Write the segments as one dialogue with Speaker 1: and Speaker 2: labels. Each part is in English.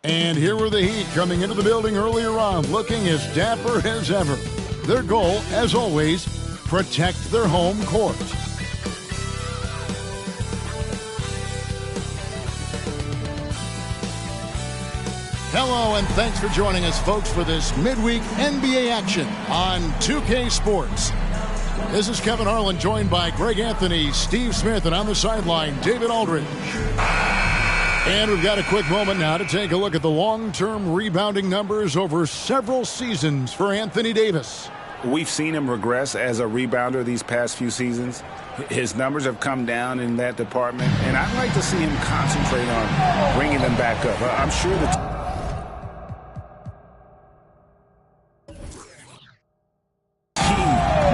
Speaker 1: And here were the Heat coming into the building earlier on, looking as dapper as ever. Their goal, as always, protect their home court. Hello, and thanks for joining us, folks, for this midweek NBA action on 2K Sports. This is Kevin Harlan, joined by Greg Anthony, Steve Smith, and on the sideline, David Aldridge. And we've got a quick moment now to take a look at the long-term rebounding numbers over several seasons for Anthony Davis.
Speaker 2: We've seen him regress as a rebounder these past few seasons. His numbers have come down in that department, and I'd like to see him concentrate on bringing them back up. I'm sure that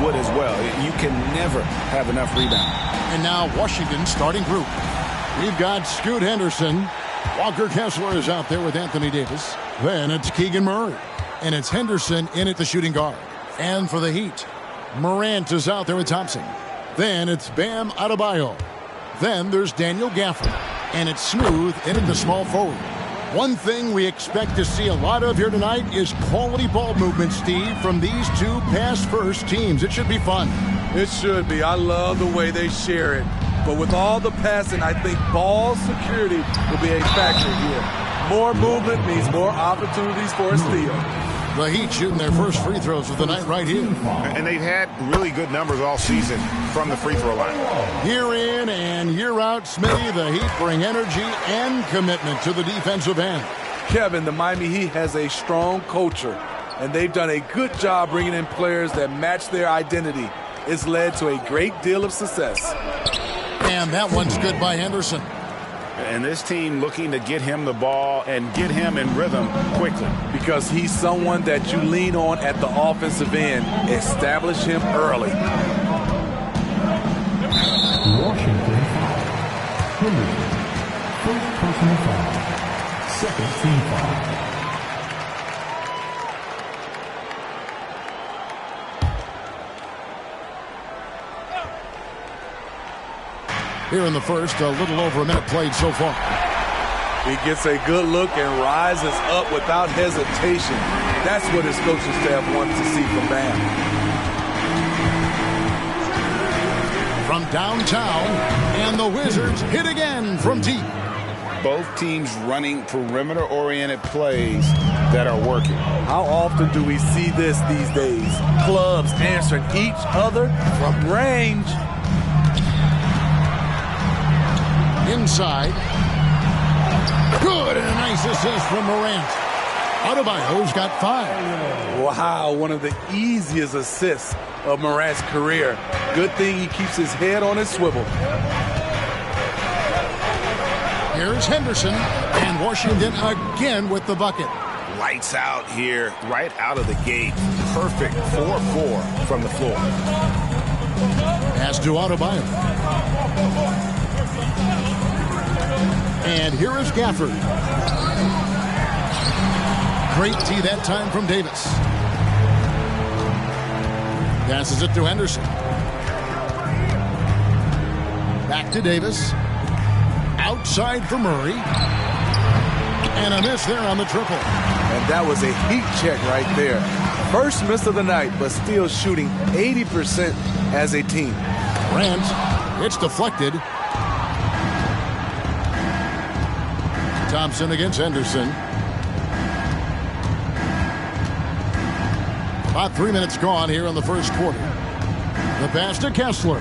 Speaker 2: would as well. You can never have enough rebound.
Speaker 1: And now Washington's starting group. We've got Scoot Henderson. Walker Kessler is out there with Anthony Davis. Then it's Keegan Murray. And it's Henderson in at the shooting guard. And for the Heat, Morant is out there with Thompson. Then it's Bam Adebayo. Then there's Daniel Gafford. And it's Smooth in at the small forward. One thing we expect to see a lot of here tonight is quality ball movement, Steve, from these two pass-first teams. It should be fun.
Speaker 3: It should be. I love the way they share it. But with all the passing, I think ball security will be a factor here. More movement means more opportunities for a steal.
Speaker 1: The Heat shooting their first free throws of the night right here.
Speaker 2: And they've had really good numbers all season from the free throw line.
Speaker 1: Year in and year out, Smitty, the Heat bring energy and commitment to the defensive end.
Speaker 3: Kevin, the Miami Heat has a strong culture, and they've done a good job bringing in players that match their identity. It's led to a great deal of success.
Speaker 1: And that one's good by Henderson.
Speaker 2: And this team looking to get him the ball and get him in rhythm quickly.
Speaker 3: Because he's someone that you lean on at the offensive end. Establish him early.
Speaker 4: Washington foul. Henderson. First personal foul. Second team foul.
Speaker 1: Here in the first, a little over a minute played so far.
Speaker 3: He gets a good look and rises up without hesitation. That's what his coaching staff wants to see from Bam.
Speaker 1: From downtown, and the Wizards hit again from deep.
Speaker 2: Both teams running perimeter-oriented plays that are working.
Speaker 3: How often do we see this these days? Clubs answering each other from range.
Speaker 1: Inside. Good, and a nice assist from Morant. Adebayo's got 5.
Speaker 3: Wow, one of the easiest assists of Morant's career. Good thing he keeps his head on his swivel.
Speaker 1: Here's Henderson, and Washington again with the bucket.
Speaker 2: Lights out here, right out of the gate. Perfect 4-4 from the floor.
Speaker 1: Pass to Adebayo. And here is Gafford. Great tee that time from Davis. Passes it to Henderson. Back to Davis. Outside for Murray. And a miss there on the triple.
Speaker 3: And that was a heat check right there. First miss of the night, but still shooting 80% as a team.
Speaker 1: Grant, it's deflected. Thompson against Henderson. About 3 minutes gone here in the first quarter. The pass to Kessler.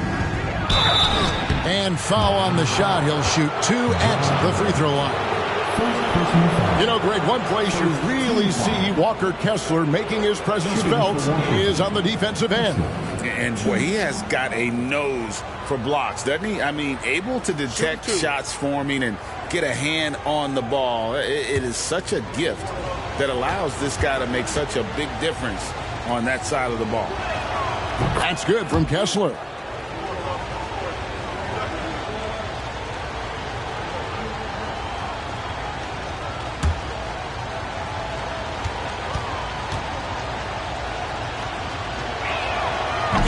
Speaker 1: And foul on the shot. He'll shoot 2 at the free throw line. You know, Greg, one place you really see Walker Kessler making his presence felt is on the defensive end.
Speaker 2: And boy, he has got a nose for blocks, doesn't he? I mean, able to detect shots forming and get a hand on the ball. It is such a gift that allows this guy to make such a big difference on that side of the ball.
Speaker 1: That's good from Kessler.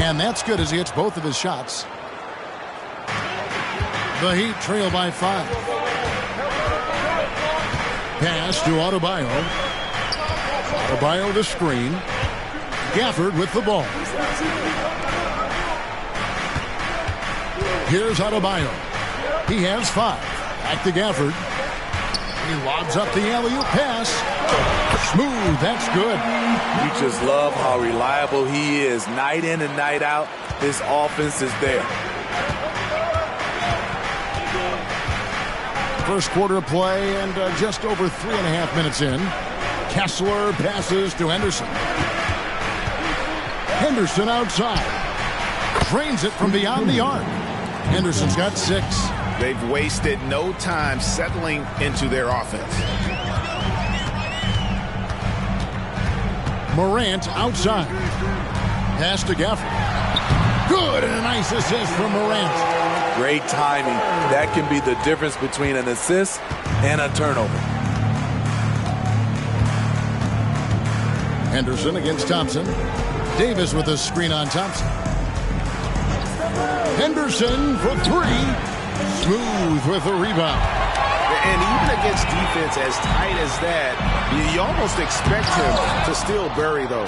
Speaker 1: And that's good as he hits both of his shots. The Heat trail by 5. Pass to Adebayo. Adebayo the screen. Gafford with the ball. Here's Adebayo. He has 5. Back to Gafford. He lobs up the alley-oop pass. Smooth. That's good.
Speaker 3: You just love how reliable he is. Night in and night out, his offense is there.
Speaker 1: First quarter of play and just over 3.5 minutes in. Kessler passes to Henderson. Henderson outside. Drains it from beyond the arc. Henderson's got 6.
Speaker 2: They've wasted no time settling into their offense.
Speaker 1: Morant outside. Pass to Gafford. Good, and a nice assist from Morant.
Speaker 3: Great timing. That can be the difference between an assist and a turnover.
Speaker 1: Henderson against Thompson. Davis with a screen on Thompson. Henderson for 3. Smooth with a rebound.
Speaker 2: And even against defense as tight as that, you almost expect him to still bury those.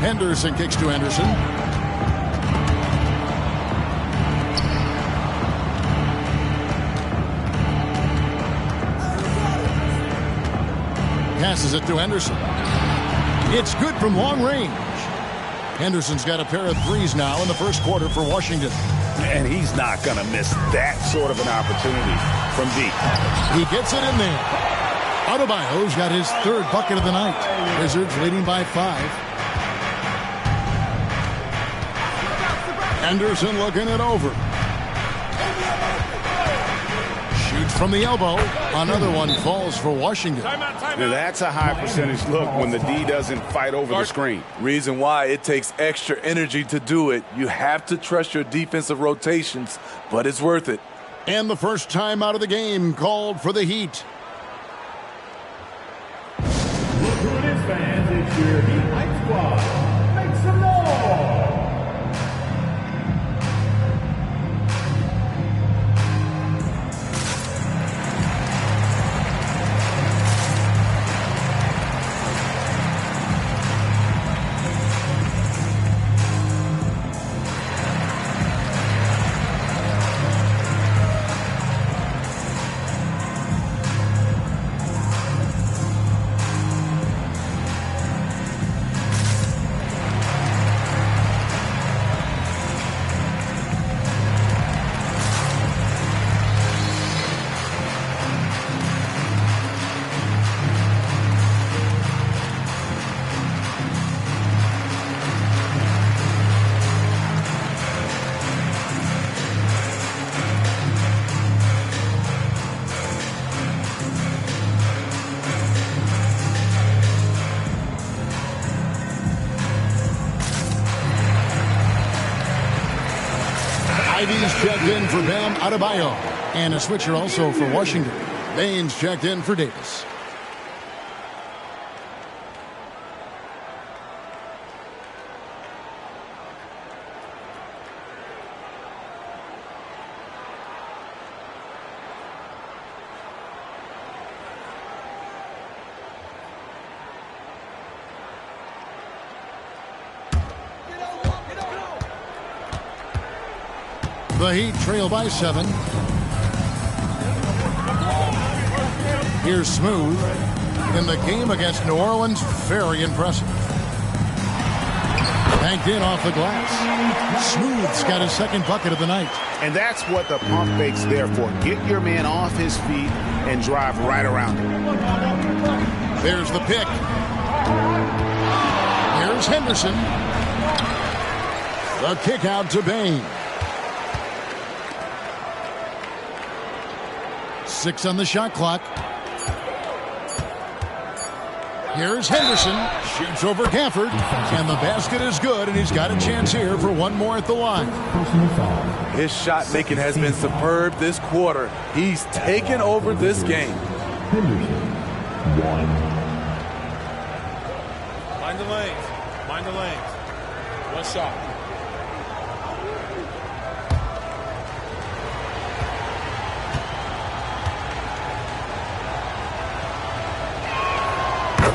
Speaker 1: Henderson kicks to Henderson. Passes it to Henderson. It's good from long range. Henderson's got a pair of 3s now in the first quarter for Washington.
Speaker 2: And he's not going to miss that sort of an opportunity from deep.
Speaker 1: He gets it in there. Adebayo's got his 3rd bucket of the night. Wizards leading by 5. Henderson looking it over. Shoots from the elbow. Another one falls for Washington.
Speaker 2: Now that's a high percentage look when the D doesn't fight over the screen.
Speaker 3: Reason why it takes extra energy to do it. You have to trust your defensive rotations, but it's worth it.
Speaker 1: And the first time out of the game called for the Heat.
Speaker 4: Look who it is, fans. It's your Heat Light Squad. Make some noise.
Speaker 1: Ivy's checked in for Bam Adebayo. And a switcher also for Washington. Baines checked in for Davis. The Heat trail by 7. Here's Smooth. In the game against New Orleans, very impressive. Banked in off the glass. Smooth's got his 2nd bucket of the night.
Speaker 2: And that's what the pump fake's there for. Get your man off his feet and drive right around him.
Speaker 1: There's the pick. Here's Henderson. The kick out to Baines. 6 on the shot clock. Here's Henderson. Shoots over Gafford. And the basket is good, and he's got a chance here for one more at the line.
Speaker 3: His shot making has been superb this quarter. He's taken over this game.
Speaker 4: Henderson, 1.
Speaker 5: Mind the lanes. Mind the lanes. One shot.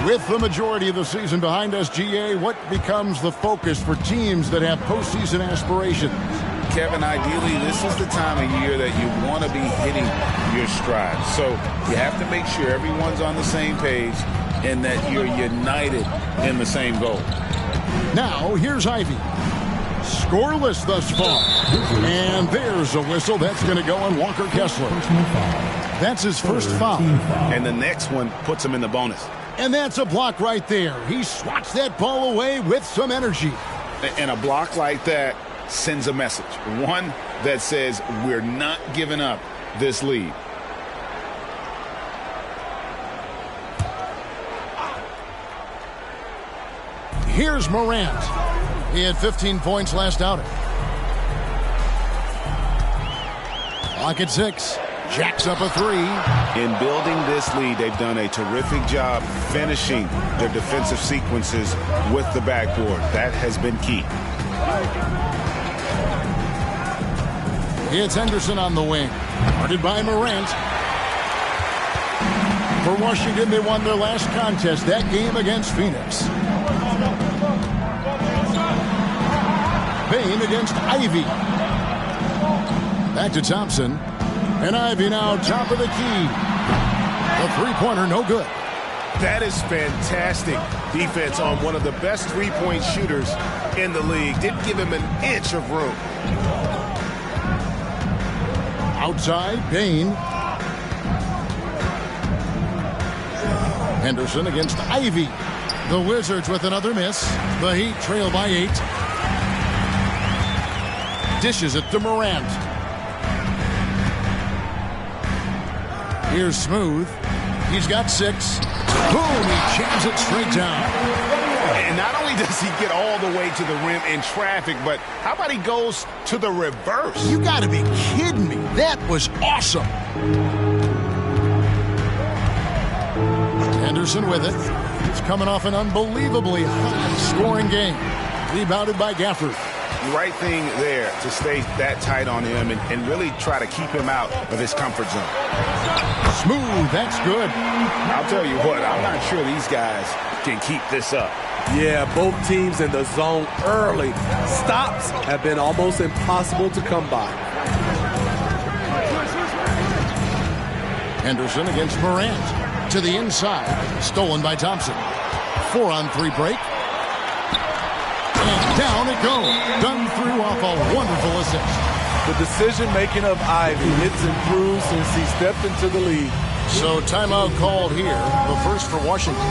Speaker 1: With the majority of the season behind us, GA, what becomes the focus for teams that have postseason aspirations?
Speaker 2: Kevin, ideally, this is the time of year that you want to be hitting your stride. So you have to make sure everyone's on the same page and that you're united in the same goal.
Speaker 1: Now, here's Ivy. Scoreless thus far. And there's a whistle. That's going to go on Walker Kessler. That's his first foul.
Speaker 2: And the next one puts him in the bonus.
Speaker 1: And that's a block right there. He swats that ball away with some energy.
Speaker 2: And a block like that sends a message. One that says we're not giving up this lead.
Speaker 1: Here's Morant. He had 15 points last outing. Clock at 6. Jacks up a 3.
Speaker 2: In building this lead, they've done a terrific job finishing their defensive sequences with the backboard. That has been key.
Speaker 1: It's Henderson on the wing. Guarded by Morant. For Washington, they won their last contest, that game against Phoenix. Payne against Ivy. Back to Thompson. And Ivy now top of the key. The three-pointer no good.
Speaker 5: That is fantastic defense on one of the best three-point shooters in the league. Didn't give him an inch of room.
Speaker 1: Outside, Payne. Henderson against Ivy. The Wizards with another miss. The Heat trail by 8. Dishes it to Morant. Here's Smooth. He's got 6. Boom! He jams it straight down.
Speaker 5: And not only does he get all the way to the rim in traffic, but how about he goes to the reverse?
Speaker 1: You got to be kidding me. That was awesome. Henderson with it. He's coming off an unbelievably high-scoring game. Rebounded by Gafford.
Speaker 2: Right thing there to stay that tight on him and really try to keep him out of his comfort zone.
Speaker 1: Smooth, that's good.
Speaker 2: I'll tell you what, I'm not sure these guys can keep this up.
Speaker 3: Yeah, both teams in the zone early. Stops have been almost impossible to come by.
Speaker 1: Henderson against Morant. To the inside. Stolen by Thompson. 4-on-3 break. And down it goes. Done through off a wonderful assist.
Speaker 3: The decision-making of Ivy, it's improved since he stepped into the league.
Speaker 1: So timeout called here. The first for Washington.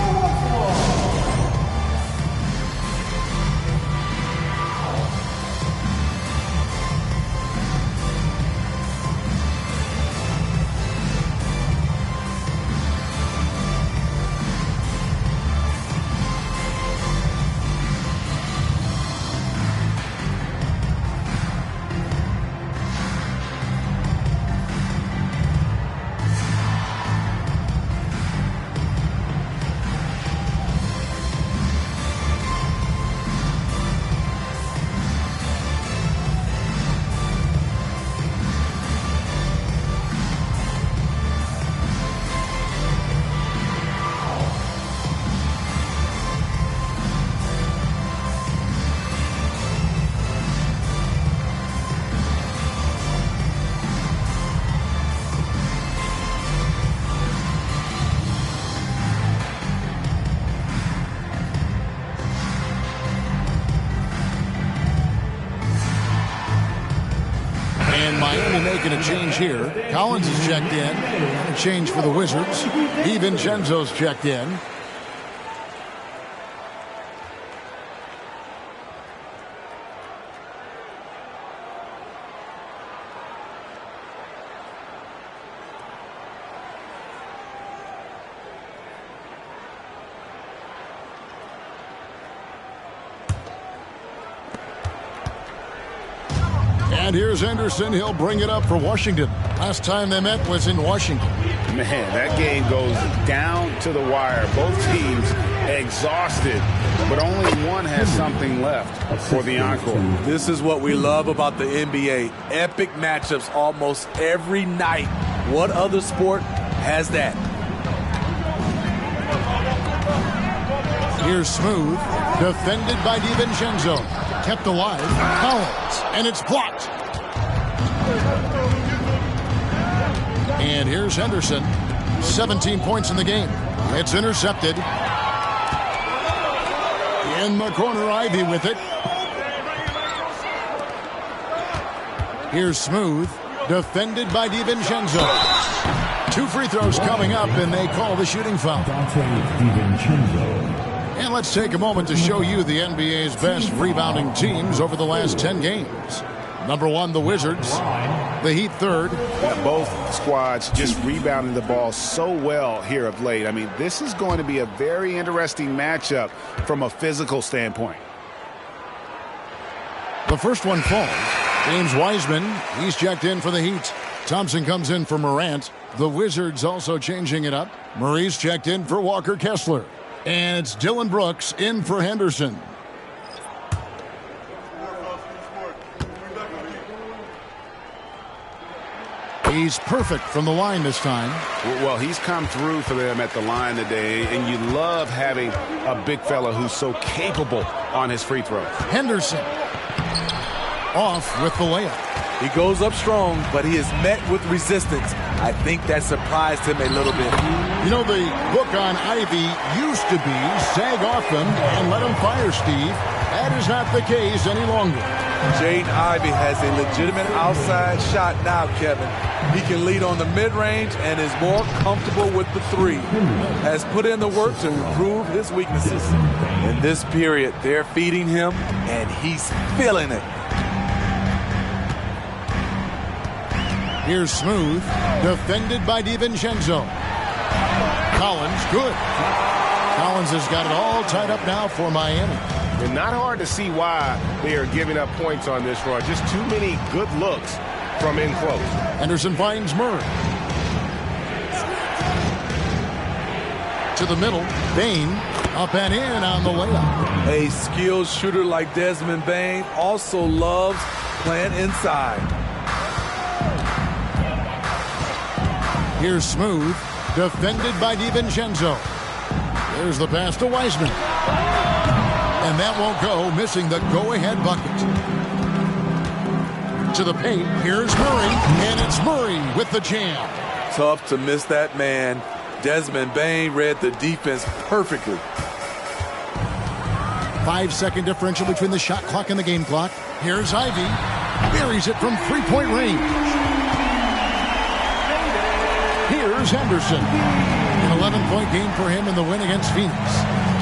Speaker 1: Making a change here. Collins is checked in. A change for the Wizards. DiVincenzo's checked in. And here's Henderson. He'll bring it up for Washington. Last time they met was in Washington.
Speaker 2: Man, that game goes down to the wire. Both teams exhausted, but only one has something left for the encore.
Speaker 3: This is what we love about the NBA. Epic matchups almost every night. What other sport has that?
Speaker 1: Here's Smooth. Defended by DiVincenzo. Kept alive. Collins. And it's blocked. And here's Henderson. 17 points in the game. It's intercepted. In the corner, Ivy with it. Here's Smooth. Defended by DiVincenzo. 2 free throws coming up, and they call the shooting foul. And let's take a moment to show you the NBA's best rebounding teams over the last 10 games. Number 1, the Wizards. The Heat third.
Speaker 5: Both squads just rebounding the ball so well here of late. I mean, this is going to be a very interesting matchup from a physical standpoint.
Speaker 1: The first one falls. James Wiseman, he's checked in for the Heat. Thompson comes in for Morant. The Wizards also changing it up. Murray's checked in for Walker Kessler. And it's Dylan Brooks in for Henderson. He's perfect from the line this time.
Speaker 5: Well, he's come through for them at the line today, and you love having a big fella who's so capable on his free throws.
Speaker 1: Henderson off with the layup.
Speaker 3: He goes up strong, but he is met with resistance. I think that surprised him a little bit.
Speaker 1: You know, the book on Ivy used to be sag off him and let him fire, Steve. That is not the case any longer.
Speaker 3: Jaden Ivey has a legitimate outside shot now, Kevin. He can lead on the mid-range and is more comfortable with the 3. Has put in the work to improve his weaknesses. In this period, they're feeding him, and he's feeling it.
Speaker 1: Here's Smooth, defended by DiVincenzo. Collins, good. Collins has got it all tied up now for Miami.
Speaker 5: And not hard to see why they are giving up points on this run. Just too many good looks from in close.
Speaker 1: Henderson finds Murray. To the middle, Bain up and in on the layup.
Speaker 3: A skilled shooter like Desmond Bain also loves playing inside.
Speaker 1: Here's Smooth, defended by DiVincenzo. There's the pass to Wiseman. And that won't go, missing the go-ahead bucket. To the paint, here's Murray, and it's Murray with the jam.
Speaker 3: Tough to miss that man. Desmond Bain read the defense perfectly.
Speaker 1: 5-second differential between the shot clock and the game clock. Here's Ivy. Buries it from three-point range. Here's Henderson. An 11-point game for him in the win against Phoenix.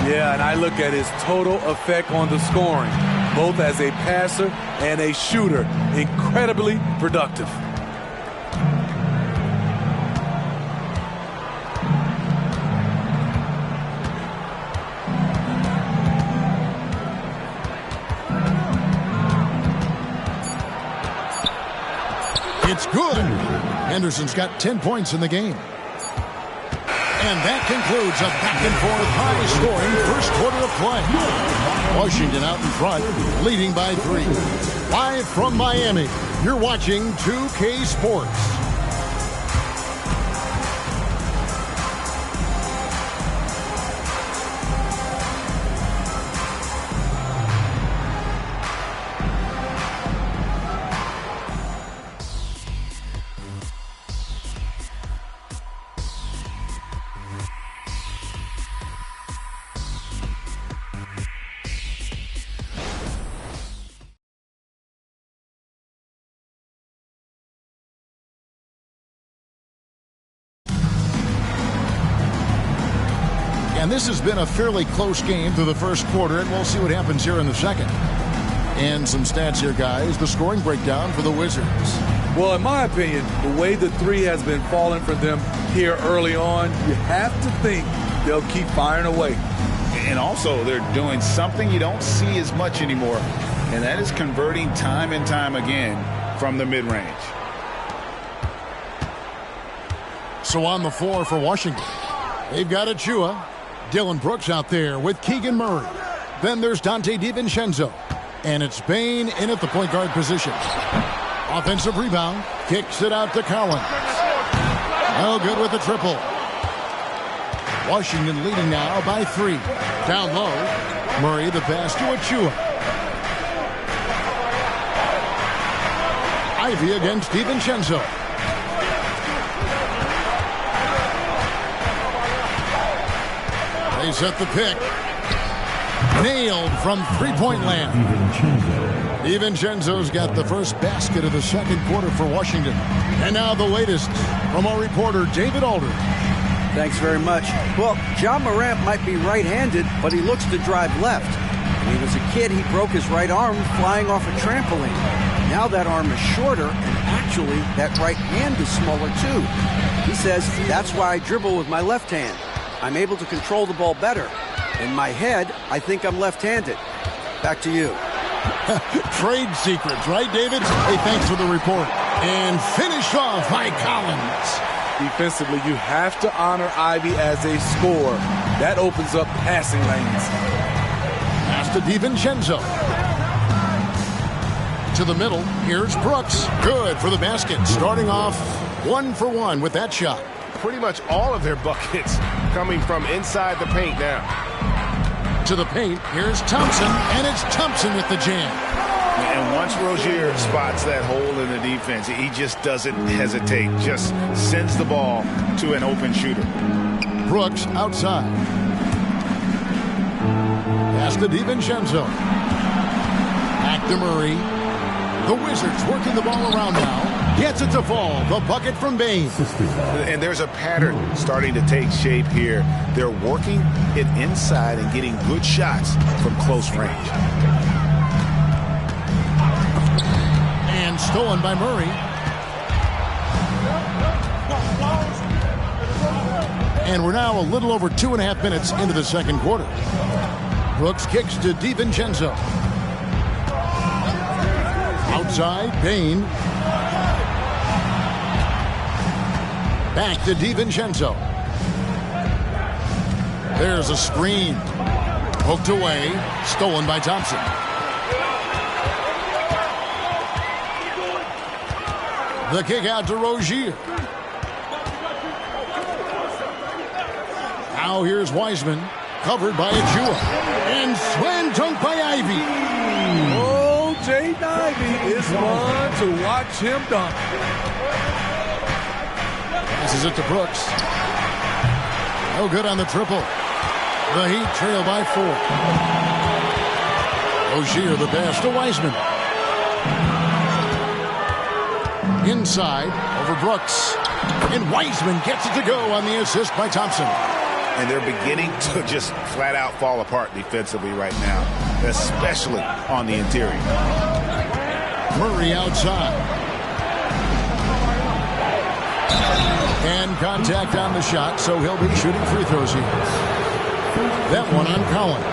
Speaker 3: Yeah, and I look at his total effect on the scoring, both as a passer and a shooter. Incredibly productive.
Speaker 1: It's good. Henderson's got 10 points in the game. And that concludes a back-and-forth, high-scoring first quarter of play. Washington out in front, leading by 3. Live from Miami, you're watching 2K Sports. And this has been a fairly close game through the first quarter, and we'll see what happens here in the second. And some stats here, guys. The scoring breakdown for the Wizards.
Speaker 3: Well, in my opinion, the way the 3 has been falling for them here early on, you have to think they'll keep firing away.
Speaker 2: And also, they're doing something you don't see as much anymore, and that is converting time and time again from the mid-range.
Speaker 1: So on the floor for Washington, they've got Achua. Dylan Brooks out there with Keegan Murray. Then there's Dante DiVincenzo. And it's Bain in at the point guard position. Offensive rebound. Kicks it out to Collins. Oh, good with the triple. Washington leading now by 3. Down low, Murray the pass to Achua. Ivy against DiVincenzo. They set the pick. Nailed from three-point land. DiVincenzo's got the first basket of the second quarter for Washington. And now the latest from our reporter, David Alder.
Speaker 6: Thanks very much. Well, John Morant might be right-handed, but he looks to drive left. When he was a kid, he broke his right arm flying off a trampoline. Now that arm is shorter, and actually, that right hand is smaller too. He says, that's why I dribble with my left hand. I'm able to control the ball better. In my head, I think I'm left-handed. Back to you.
Speaker 1: Trade secrets, right, David? Hey, thanks for the report. And finished off by Collins.
Speaker 3: Defensively, you have to honor Ivy as a scorer. That opens up passing lanes.
Speaker 1: Pass to DiVincenzo. To the middle, here's Brooks. Good for the basket. Starting off 1 for 1 with that shot.
Speaker 7: Pretty much all of their buckets coming from inside the paint now.
Speaker 1: To the paint, here's Thompson, and it's Thompson with the jam.
Speaker 5: And once Rozier spots that hole in the defense, he just doesn't hesitate, just sends the ball to an open shooter.
Speaker 1: Brooks outside. Pass to DiVincenzo. Back to Murray. The Wizards working the ball around now. Gets it to fall. The bucket from Bane.
Speaker 5: And there's a pattern starting to take shape here. They're working it inside and getting good shots from close range.
Speaker 1: And stolen by Murray. And we're now a little over 2.5 minutes into the second quarter. Brooks kicks to DiVincenzo. Outside, Bane. Back to DiVincenzo. There's a screen. Poked away. Stolen by Thompson. The kick out to Rozier. Now here's Wiseman. Covered by Achua. And slam dunk by Ivy.
Speaker 3: Oh, Jaden Ivy is fun to watch him dunk.
Speaker 1: Passes it to Brooks. No good on the triple. The Heat trail by 4. Rozier the pass to Wiseman. Inside over Brooks. And Wiseman gets it to go on the assist by Thompson.
Speaker 5: And they're beginning to just flat out fall apart defensively right now, especially on the interior.
Speaker 1: Murray outside. And contact on the shot, so he'll be shooting free throws here. That one on Collins.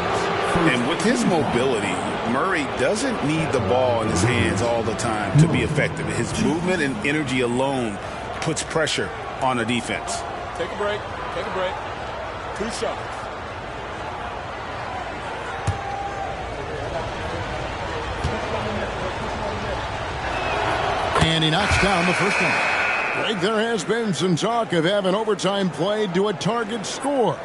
Speaker 5: And with his mobility, Murray doesn't need the ball in his hands all the time to be effective. His movement and energy alone puts pressure on a defense.
Speaker 3: Take a break. Take a break. 2 shots.
Speaker 1: And he knocks down the first one. Greg, there has been some talk of having overtime played to a target score.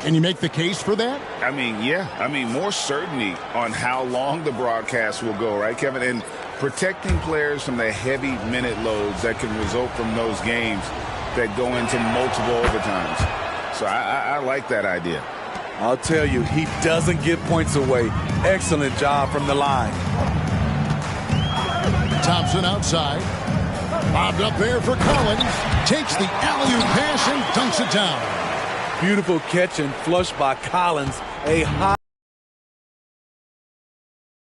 Speaker 1: Can you make the case for that?
Speaker 5: I mean, yeah. I mean, more certainty on how long the broadcast will go, right, Kevin? And protecting players from the heavy minute loads that can result from those games that go into multiple overtimes. So I like that idea.
Speaker 3: I'll tell you, he doesn't give points away. Excellent job from the line.
Speaker 1: Thompson outside. Bobbed up there for Collins. Takes the alley-oop pass and dunks it down.
Speaker 3: Beautiful catch and flush by Collins. A high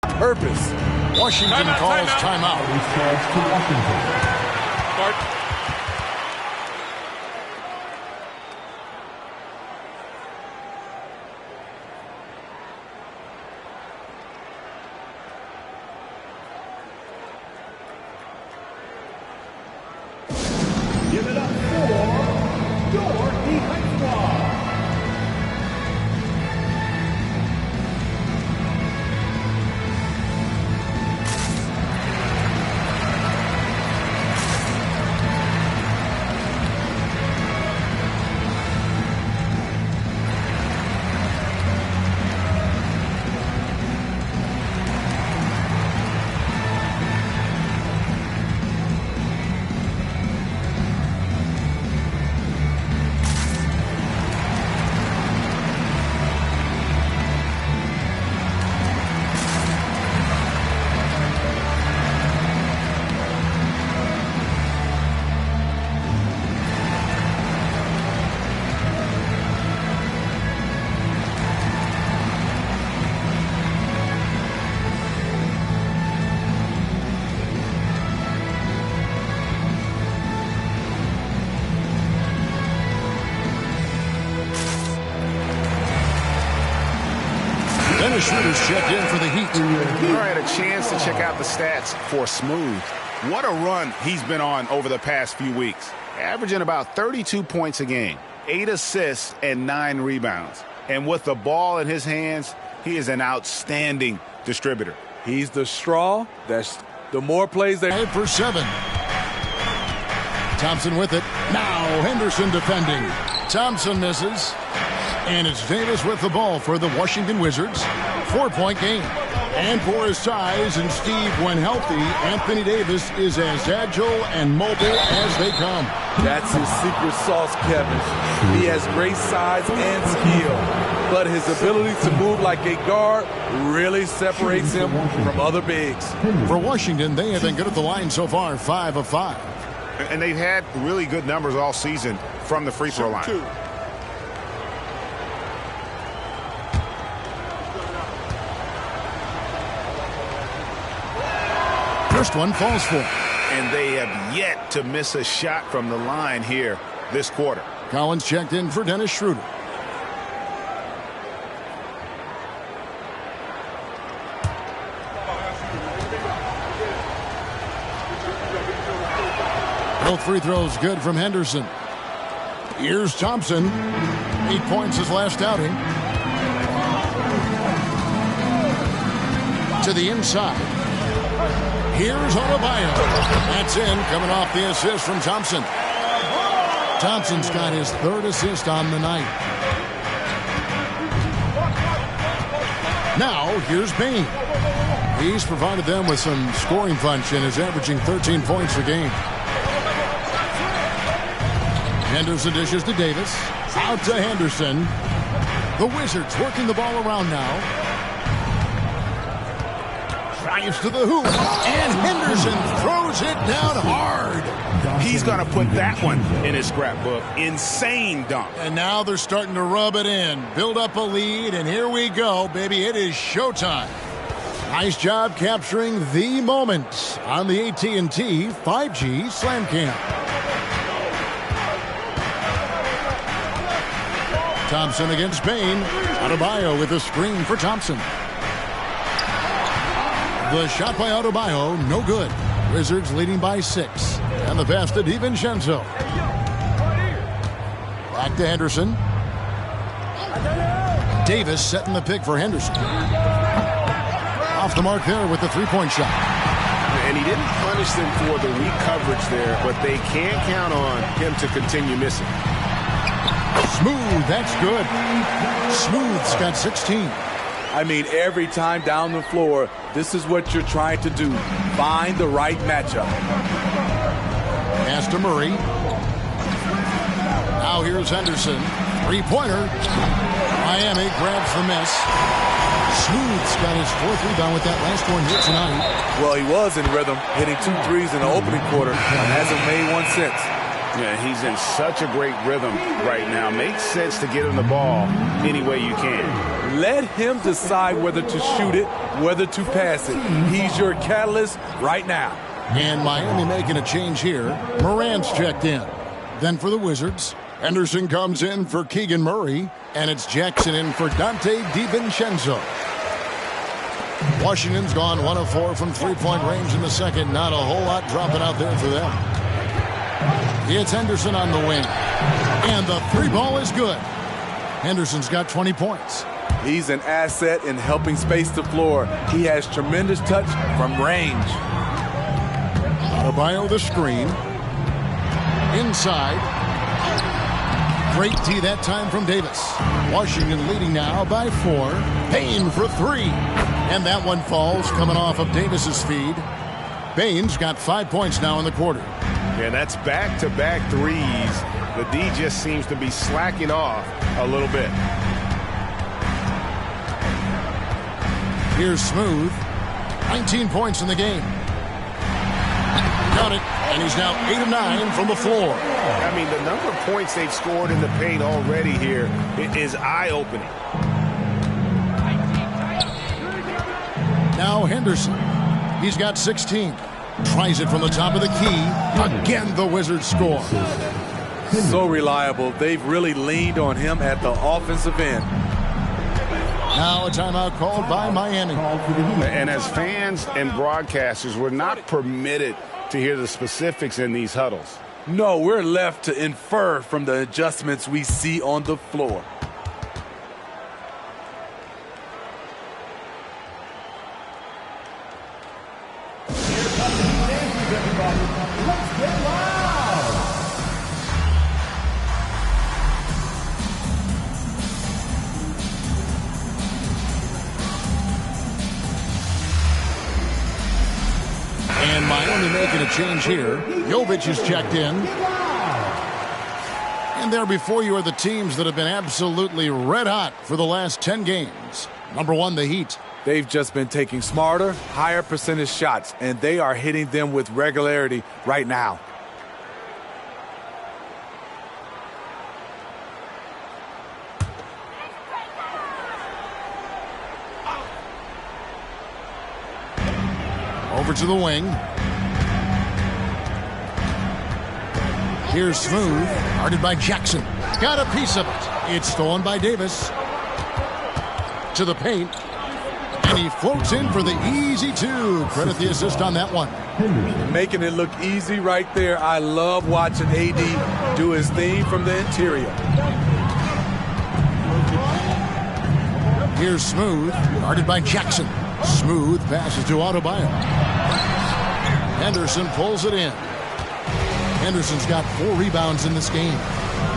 Speaker 3: purpose.
Speaker 1: Washington calls timeout.
Speaker 4: Give it up for your defense squad.
Speaker 1: Dennis Schroeder's checked in for the Heat.
Speaker 5: All right, a chance to check out the stats for Smooth. What a run he's been on over the past few weeks. Averaging about 32 points a game, 8 assists, and 9 rebounds. And with the ball in his hands, he is an outstanding distributor.
Speaker 3: He's the straw. That's the more plays they...
Speaker 1: 5 for 7. Thompson with it. Now Henderson defending. Thompson misses. And it's Davis with the ball for the Washington Wizards. 4-point game. And for his size and Steve, when healthy, Anthony Davis is as agile and mobile as they come.
Speaker 3: That's his secret sauce, Kevin. He has great size and skill, but his ability to move like a guard really separates him from other bigs.
Speaker 1: For Washington, they have been good at the line so far, 5 of 5.
Speaker 5: And they've had really good numbers all season from the free throw line.
Speaker 1: First one falls for.
Speaker 5: And they have yet to miss a shot from the line here this quarter.
Speaker 1: Collins checked in for Dennis Schroeder. Both free throws good from Henderson. Here's Thompson. 8 points his last outing. To the inside. Here's Adebayo. That's in, coming off the assist from Thompson. Thompson's got his 3rd assist on the night. Now, here's Bain. He's provided them with some scoring punch and is averaging 13 points a game. Henderson dishes to Davis. Out to Henderson. The Wizards working the ball around now. Drives to the hoop, and Henderson throws it down hard.
Speaker 5: He's going to put that one in his scrapbook. Insane dunk.
Speaker 1: And now they're starting to rub it in, build up a lead, and here we go, baby. It is showtime. Nice job capturing the moment on the AT&T 5G Slam Cam. Thompson against Bain. Adebayo with a screen for Thompson. The shot by Adebayo, no good. Wizards leading by 6. And the pass to DiVincenzo. Back to Henderson. Davis setting the pick for Henderson. Off the mark there with the 3-point shot.
Speaker 7: And he didn't punish them for the weak coverage there, but they can count on him to continue missing.
Speaker 1: Smooth, that's good. Smooth's got 16.
Speaker 3: I mean, every time down the floor, this is what you're trying to do. Find the right matchup.
Speaker 1: Pass to Murray. Now here's Henderson. 3-pointer. Miami grabs the miss. Smooth's got his 4th rebound with that last one here tonight.
Speaker 3: Well, he was in rhythm, hitting 2 threes in the opening quarter, and hasn't made one since.
Speaker 5: Yeah, he's in such a great rhythm right now. Makes sense to get him the ball any way you can.
Speaker 3: Let him decide whether to shoot it, whether to pass it. He's your catalyst right now.
Speaker 1: And Miami making a change here. Morant's checked in. Then for the Wizards, Henderson comes in for Keegan Murray, and it's Jackson in for Dante DiVincenzo. Washington's gone 1 of 4 from 3-point range in the second. Not a whole lot dropping out there for them. It's Henderson on the wing. And the 3-ball is good. Henderson's got 20 points.
Speaker 3: He's an asset in helping space the floor. He has tremendous touch from range.
Speaker 1: Adebayo the screen. Inside. Great D that time from Davis. Washington leading now by 4. Payne for 3. And that one falls coming off of Davis's feed. Payne's got 5 points now in the quarter.
Speaker 7: And that's back-to-back threes. The D just seems to be slacking off a little bit.
Speaker 1: Here's Smooth. 19 points in the game. Got it. And he's now 8 of 9 from the floor.
Speaker 7: I mean, the number of points they've scored in the paint already here is eye-opening.
Speaker 1: Now Henderson. He's got 16. Tries it from the top of the key. Again, the Wizards score.
Speaker 3: So reliable. They've really leaned on him at the offensive end.
Speaker 1: Now a timeout called by Miami.
Speaker 5: And as fans and broadcasters, we're not permitted to hear the specifics in these huddles.
Speaker 3: No, we're left to infer from the adjustments we see on the floor.
Speaker 4: Let's get loud!
Speaker 1: And Miami making a change here. Jovic is checked in. And there before you are the teams that have been absolutely red hot for the last 10 games. Number 1, the Heat.
Speaker 3: They've just been taking smarter, higher percentage shots, and they are hitting them with regularity right now.
Speaker 1: Over to the wing. Here's Smooth, guarded by Jackson. Got a piece of it. It's stolen by Davis. To the paint. And he floats in for the easy 2. Credit the assist on that one.
Speaker 3: Making it look easy right there. I love watching AD do his thing from the interior.
Speaker 1: Here's Smooth, guarded by Jackson. Smooth passes to Adebayo. Henderson pulls it in. Henderson's got 4 rebounds in this game.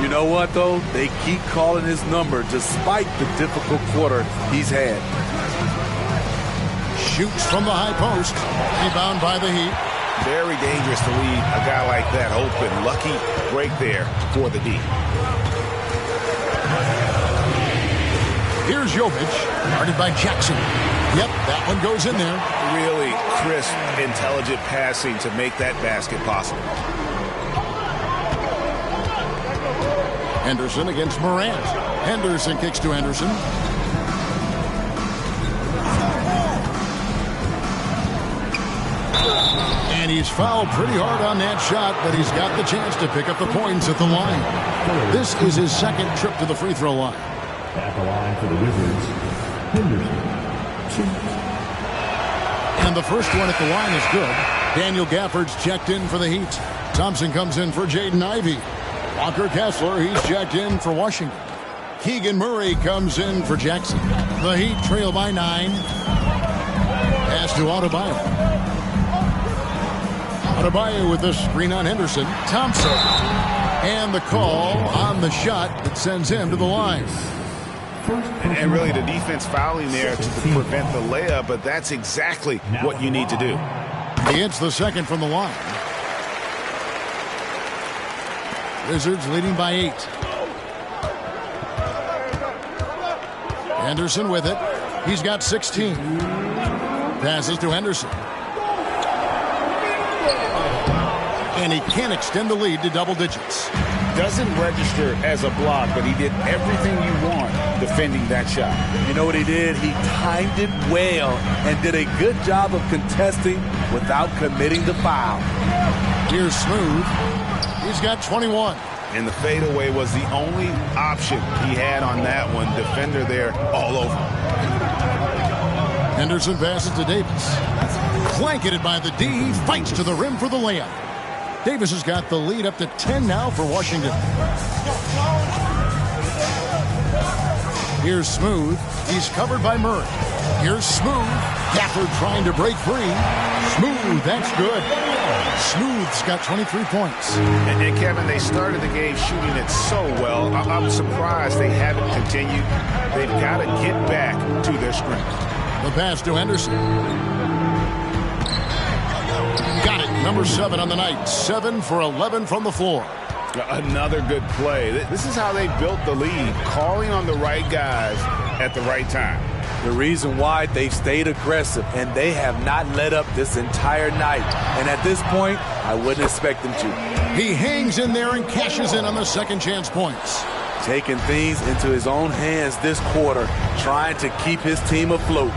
Speaker 3: You know what, though? They keep calling his number despite the difficult quarter he's had.
Speaker 1: Shoots from the high post. Rebound by the Heat.
Speaker 5: Very dangerous to leave a guy like that open. Lucky break there for the D.
Speaker 1: Here's Jovic, guarded by Jackson. Yep, that one goes in there.
Speaker 5: Really crisp, intelligent passing to make that basket possible.
Speaker 1: Henderson against Morant. Henderson kicks to Henderson. And he's fouled pretty hard on that shot, but he's got the chance to pick up the points at the line. This is his second trip to the free throw line.
Speaker 4: At the line for the Wizards, Henderson, 2.
Speaker 1: And the first one at the line is good. Daniel Gafford's checked in for the Heat. Thompson comes in for Jaden Ivey. Walker Kessler, he's checked in for Washington. Keegan Murray comes in for Jackson. The Heat trail by 9. Pass to Adebayo. Adebayo with the screen on Henderson. Thompson. And the call on the shot that sends him to the line.
Speaker 5: And really the defense fouling there to prevent the layup, but that's exactly what you need to do.
Speaker 1: He hits the second from the line. Wizards leading by 8. Henderson with it. He's got 16. Passes to Henderson. And he can't extend the lead to double digits.
Speaker 5: Doesn't register as a block, but he did everything you want defending that shot.
Speaker 3: You know what he did? He timed it well and did a good job of contesting without committing the foul.
Speaker 1: Here's Smooth. He's got 21.
Speaker 5: And the fadeaway was the only option he had on that one. Defender there all over.
Speaker 1: Henderson passes to Davis. Blanketed by the D. He fights to the rim for the layup. Davis has got the lead up to 10 now for Washington. Here's Smooth. He's covered by Murray. Here's Smooth. Gafford trying to break free. Smooth, that's good. Smooth's got 23 points.
Speaker 5: And Kevin, they started the game shooting it so well. I'm surprised they haven't continued. They've got to get back to their strength.
Speaker 1: The pass to Henderson. Got it. Number 7 on the night. 7 for 11 from the floor.
Speaker 5: Another good play. This is how they built the lead, calling on the right guys at the right time.
Speaker 3: The reason why they've stayed aggressive, and they have not let up this entire night. And at this point, I wouldn't expect them to.
Speaker 1: He hangs in there and cashes in on the second chance points.
Speaker 3: Taking things into his own hands this quarter, trying to keep his team afloat.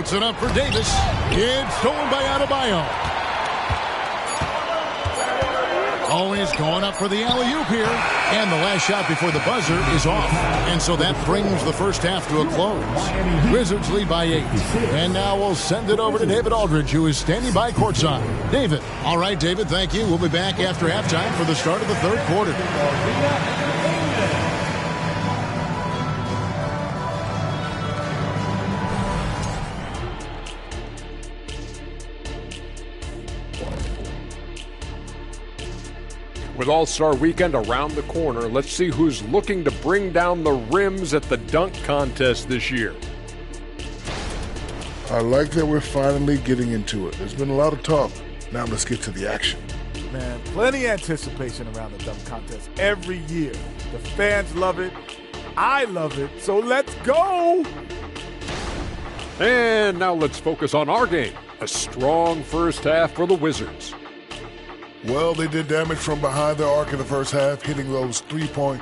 Speaker 1: Floats it up for Davis. It's stolen by Adebayo. Always going up for the alley-oop here. And the last shot before the buzzer is off. And so that brings the first half to a close. Wizards lead by 8. And now we'll send it over to David Aldridge, who is standing by courtside. David. All right, David, thank you. We'll be back after halftime for the start of the third quarter.
Speaker 8: With All-Star Weekend around the corner, let's see who's looking to bring down the rims at the dunk contest this year.
Speaker 9: I like that we're finally getting into it. There's been a lot of talk. Now let's get to the action.
Speaker 3: Man, plenty of anticipation around the dunk contest every year. The fans love it. I love it. So let's go.
Speaker 8: And now let's focus on our game. A strong first half for the Wizards.
Speaker 9: Well, they did damage from behind the arc in the first half, hitting those three-point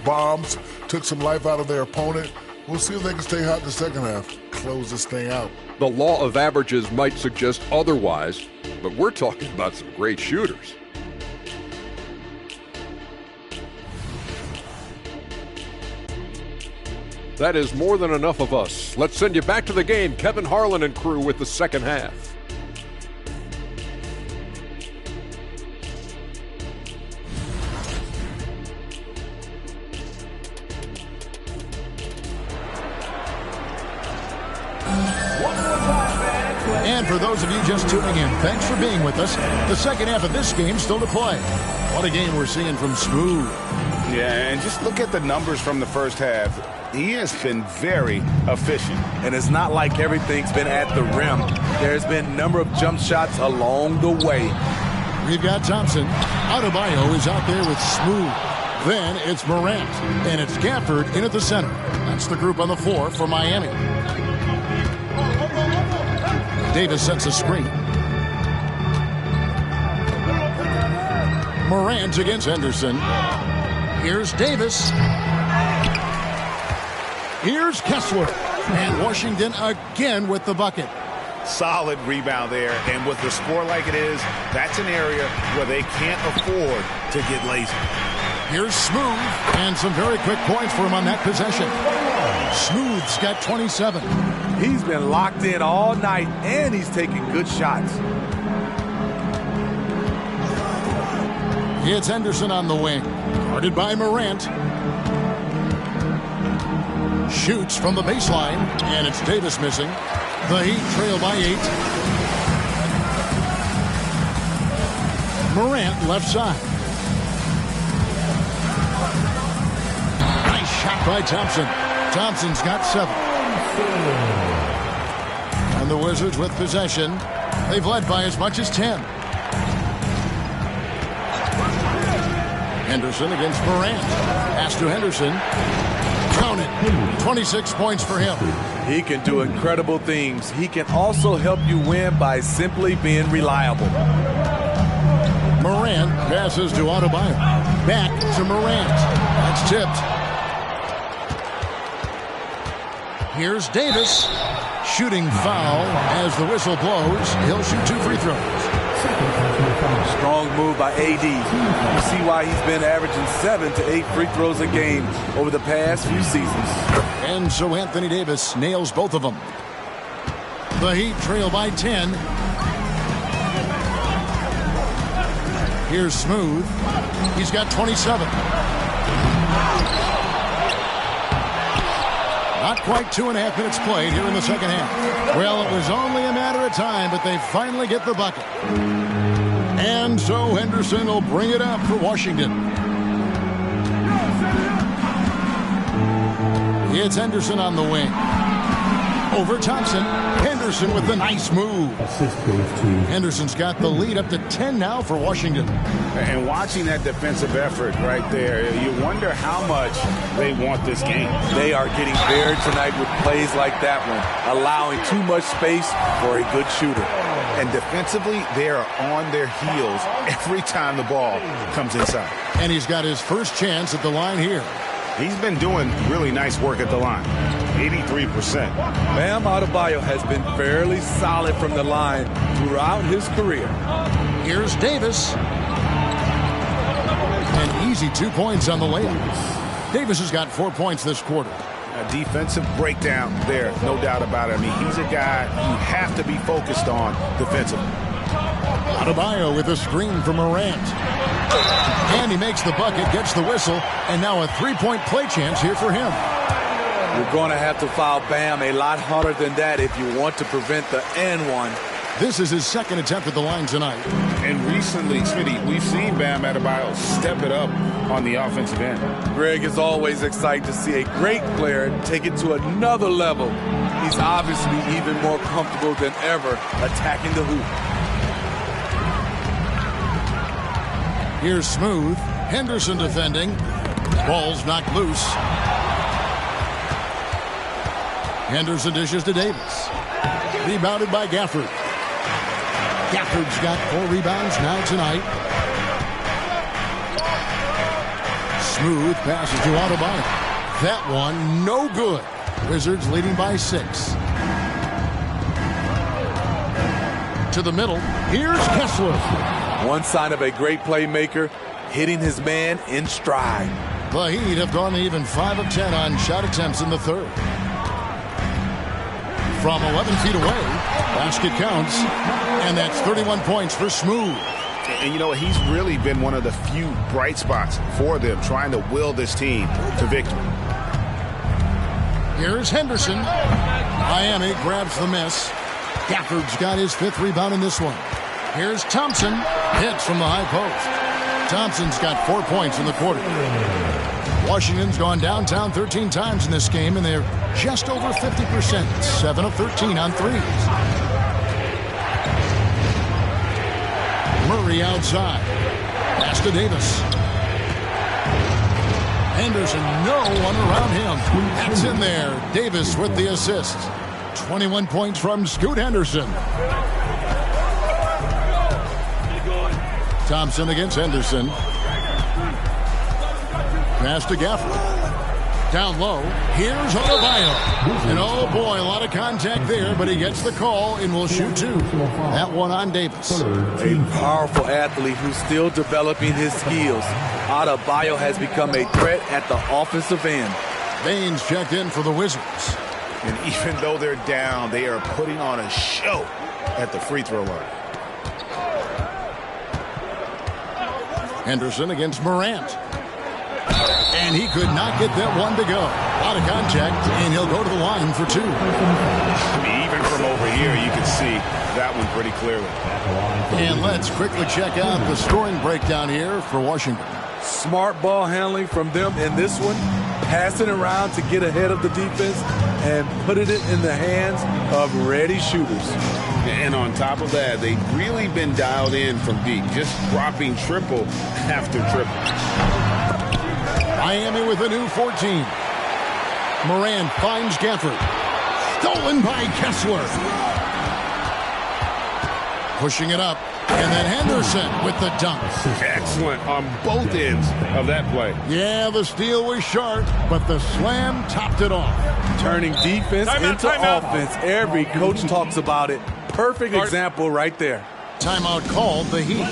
Speaker 9: bombs. Took some life out of their opponent. We'll see if they can stay hot in the second half. Close this thing out.
Speaker 8: The law of averages might suggest otherwise, but we're talking about some great shooters. That is more than enough of us. Let's send you back to the game. Kevin Harlan and crew with the second half.
Speaker 1: And for those of you just tuning in, thanks for being with us. The second half of this game still to play. What a game we're seeing from Smooth.
Speaker 2: Yeah, and just look at the numbers from the first half. He has been very efficient.
Speaker 3: And it's not like everything's been at the rim. There's been a number of jump shots along the way.
Speaker 1: We've got Thompson. Adebayo is out there with Smooth. Then it's Morant. And it's Gafford in at the center. That's the group on the floor for Miami. Davis sets a screen. Morant against Henderson. Here's Davis. Here's Kessler. And Washington again with the bucket.
Speaker 2: Solid rebound there. And with the score like it is, that's an area where they can't afford to get lazy.
Speaker 1: Here's Smooth. And some very quick points for him on that possession. Smooth's got 27.
Speaker 3: He's been locked in all night, and he's taking good shots.
Speaker 1: It's Henderson on the wing. Guarded by Morant. Shoots from the baseline, and it's Davis missing. The Heat trail by 8. Morant left side. Nice shot by Thompson. Thompson's got 7. And the Wizards with possession. They've led by as much as 10. Henderson against Morant. Pass to Henderson. Count it. 26 points for him.
Speaker 3: He can do incredible things. He can also help you win by simply being reliable.
Speaker 1: Morant passes to Adebayo. Back to Morant. That's tipped. Here's Davis. Shooting foul as the whistle blows. He'll shoot 2 free throws.
Speaker 3: Strong move by AD. You see why he's been averaging 7 to 8 free throws a game over the past few seasons.
Speaker 1: And so Anthony Davis nails both of them. The Heat trail by 10. Here's Smooth. He's got 27. Not quite 2.5 minutes played here in the second half. Well, it was only a matter of time, but they finally get the bucket. And so Henderson will bring it up for Washington. It's Henderson on the wing. Over Thompson. Henderson with the nice move. Henderson's got the lead up to 10 now for Washington.
Speaker 2: And watching that defensive effort right there, you wonder how much they want this game.
Speaker 3: They are getting buried tonight with plays like that one, allowing too much space for a good shooter.
Speaker 2: And defensively, they are on their heels every time the ball comes inside.
Speaker 1: And he's got his first chance at the line here.
Speaker 5: He's been doing really nice work at the line. 83%.
Speaker 3: Bam Adebayo has been fairly solid from the line throughout his career.
Speaker 1: Here's Davis. An easy 2 points on the layup. Davis has got 4 points this quarter.
Speaker 5: A defensive breakdown there, no doubt about it. I mean, he's a guy you have to be focused on defensively.
Speaker 1: Adebayo with a screen from Morant. And he makes the bucket, gets the whistle, and now a three-point play chance here for him.
Speaker 3: You're going to have to foul Bam a lot harder than that if you want to prevent the and one.
Speaker 1: This is his second attempt at the line tonight.
Speaker 5: And recently, Smitty, we've seen Bam Adebayo step it up on the offensive end.
Speaker 3: Greg is always excited to see a great player take it to another level. He's obviously even more comfortable than ever attacking the hoop.
Speaker 1: Here's Smooth. Henderson defending. Ball's knocked loose. Henderson dishes to Davis. Rebounded by Gafford. Gafford's got 4 rebounds now tonight. Smooth passes to Adebayo. That one, no good. Wizards leading by 6. To the middle. Here's Kessler.
Speaker 3: One sign of a great playmaker, hitting his man in stride.
Speaker 1: The Heat have gone even 5 of 10 on shot attempts in the third. From 11 feet away, basket counts, and that's 31 points for Smooth.
Speaker 5: And you know, he's really been one of the few bright spots for them, trying to will this team to victory.
Speaker 1: Here's Henderson. Miami grabs the miss. Gafford's got his 5th rebound in this one. Here's Thompson. Hits from the high post. Thompson's got 4 points in the quarter. Washington's gone downtown 13 times in this game, and they're just over 50%. 7 of 13 on threes. Murray outside. Pass to Davis. Henderson, no one around him. That's in there. Davis with the assist. 21 points from Scoot Henderson. Thompson against Henderson. Pass to Gafford. Down low. Here's Adebayo. And oh boy, a lot of contact there, but he gets the call and will shoot 2. That one on Davis.
Speaker 3: A powerful athlete who's still developing his skills. Adebayo has become a threat at the offensive end.
Speaker 1: Baines checked in for the Wizards.
Speaker 5: And even though they're down, they are putting on a show at the free throw line.
Speaker 1: Henderson against Morant. And he could not get that one to go. Out of contact, and he'll go to the line for 2.
Speaker 5: I mean, even from over here, you can see that one pretty clearly.
Speaker 1: And let's quickly check out the scoring breakdown here for Washington.
Speaker 3: Smart ball handling from them in this one. Passing around to get ahead of the defense and putting it in the hands of ready shooters.
Speaker 5: And on top of that, they've really been dialed in from deep, just dropping triple after triple.
Speaker 1: Miami with a new 14. Moran finds Gafford. Stolen by Kessler. Pushing it up. And then Henderson with the dunk.
Speaker 5: Excellent on both ends of that play.
Speaker 1: Yeah, the steal was sharp, but the slam topped it off.
Speaker 3: Turning defense into offense. Every coach talks about it. Perfect example right there.
Speaker 1: Timeout called the Heat.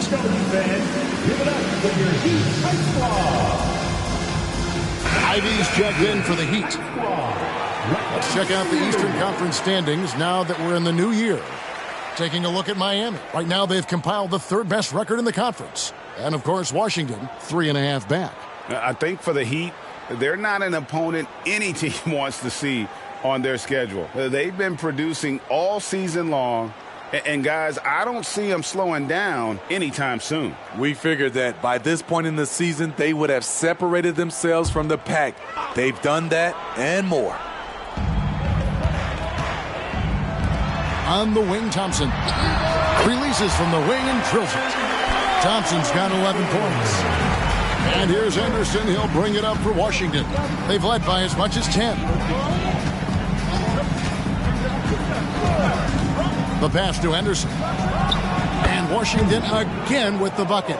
Speaker 1: Ivy's checked in for the Heat. Let's check out the Eastern Conference standings now that we're in the new year. Taking a look at Miami. Right now they've compiled the 3rd best record in the conference. And of course Washington, 3.5 back.
Speaker 5: I think for the Heat, they're not an opponent any team wants to see on their schedule. They've been producing all season long. And guys, I don't see them slowing down anytime soon.
Speaker 3: We figured that by this point in the season, they would have separated themselves from the pack. They've done that and more.
Speaker 1: On the wing, Thompson. Releases from the wing and drills it. Thompson's got 11 points. And here's Henderson. He'll bring it up for Washington. They've led by as much as 10. The pass to Henderson. And Washington again with the bucket.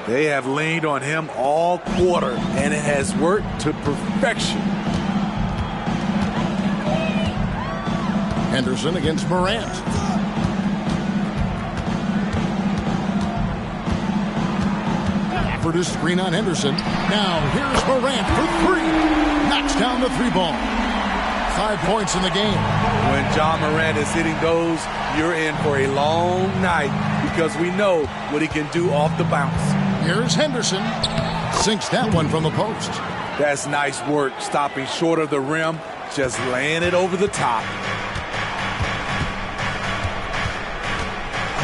Speaker 3: They have leaned on him all quarter, and it has worked to perfection.
Speaker 1: Henderson against Morant. Gafford is screen on Henderson. Now here's Morant for three. Knocks down the three ball. 5 points in the game.
Speaker 3: When John Morant is hitting those, you're in for a long night because we know what he can do off the bounce.
Speaker 1: Here's Henderson. Sinks that one from the post.
Speaker 3: That's nice work, stopping short of the rim, just laying it over the top.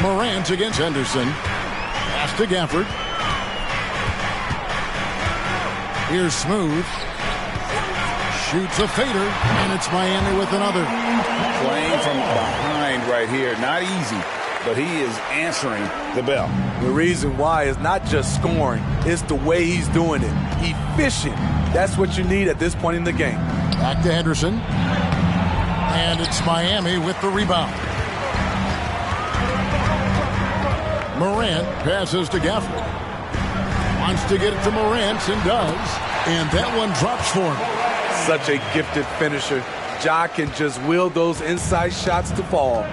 Speaker 1: Morant against Henderson. Pass to Gafford. Here's Smooth. Shoots a fader, and it's Miami with another.
Speaker 2: Playing from behind right here. Not easy, but he is answering the bell.
Speaker 3: The reason why is not just scoring, it's the way he's doing it. Efficient. That's what you need at this point in the game.
Speaker 1: Back to Henderson. And it's Miami with the rebound. Morant passes to Gafford. Wants to get it to Morant and does. And that one drops for him.
Speaker 3: Such a gifted finisher. Ja can just will those inside shots to fall.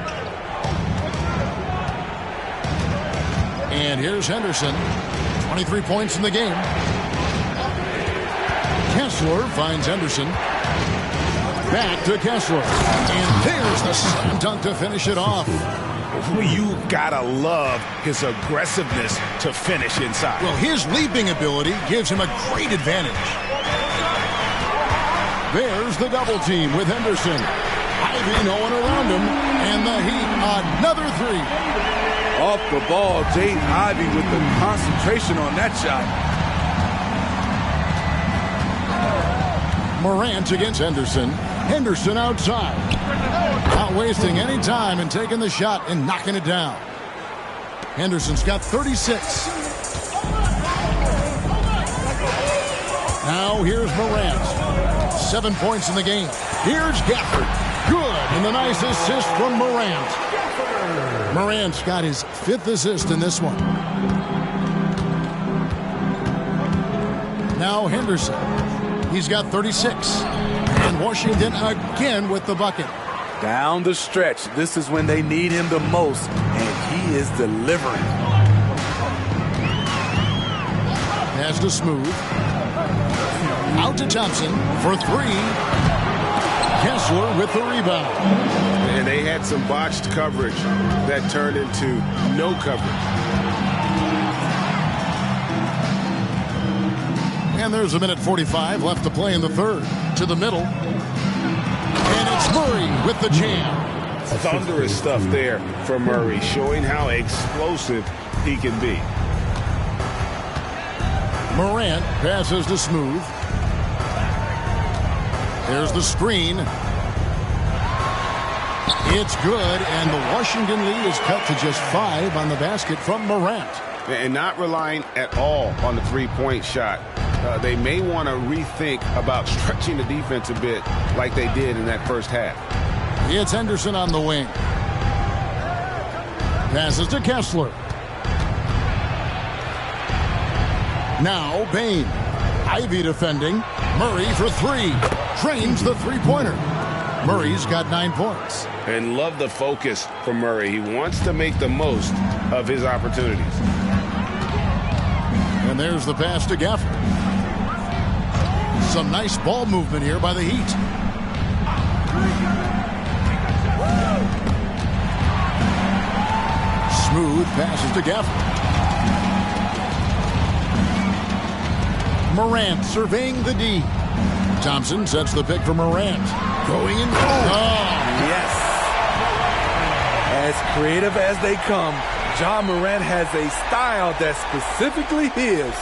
Speaker 1: And here's Henderson. 23 points in the game. Kessler finds Henderson. Back to Kessler. And there's the slam dunk to finish it off.
Speaker 2: You gotta love his aggressiveness to finish inside.
Speaker 1: Well, his leaping ability gives him a great advantage. There's the double team with Henderson. Ivy, no one around him. And the Heat, another three.
Speaker 3: Off the ball, Jaden Ivey with the concentration on that shot.
Speaker 1: Morant against Henderson. Henderson outside. Not wasting any time and taking the shot and knocking it down. Henderson's got 36. Now here's Morant. 7 points in the game. Here's Gafford. Good. And the nice assist from Morant. Morant's got his 5th assist in this one. Now Henderson. He's got 36. And Washington again with the bucket.
Speaker 3: Down the stretch. This is when they need him the most. And he is delivering.
Speaker 1: Pass to Smooth. Out to Thompson for three. Kessler with the rebound.
Speaker 7: And they had some botched coverage that turned into no coverage.
Speaker 1: And there's a minute 45 left to play in the third. To the middle. And it's Murray with the jam.
Speaker 7: Thunderous stuff there for Murray, showing how explosive he can be.
Speaker 1: Morant passes to Smooth. There's the screen. It's good, and the Washington lead is cut to just 5 on the basket from Morant.
Speaker 7: And not relying at all on the three-point shot. They may want to rethink about stretching the defense a bit like they did in that first half.
Speaker 1: It's Henderson on the wing. Passes to Kessler. Now Bain. Ivy defending. Murray for three. Drains the three-pointer. Murray's got 9 points.
Speaker 7: And love the focus from Murray. He wants to make the most of his opportunities.
Speaker 1: And there's the pass to Gafford. Some nice ball movement here by the Heat. Smooth passes to Gafford. Morant surveying the D. Thompson sets the pick for Morant. Going in. Oh,
Speaker 3: yes. As creative as they come, Ja Morant has a style that's specifically his.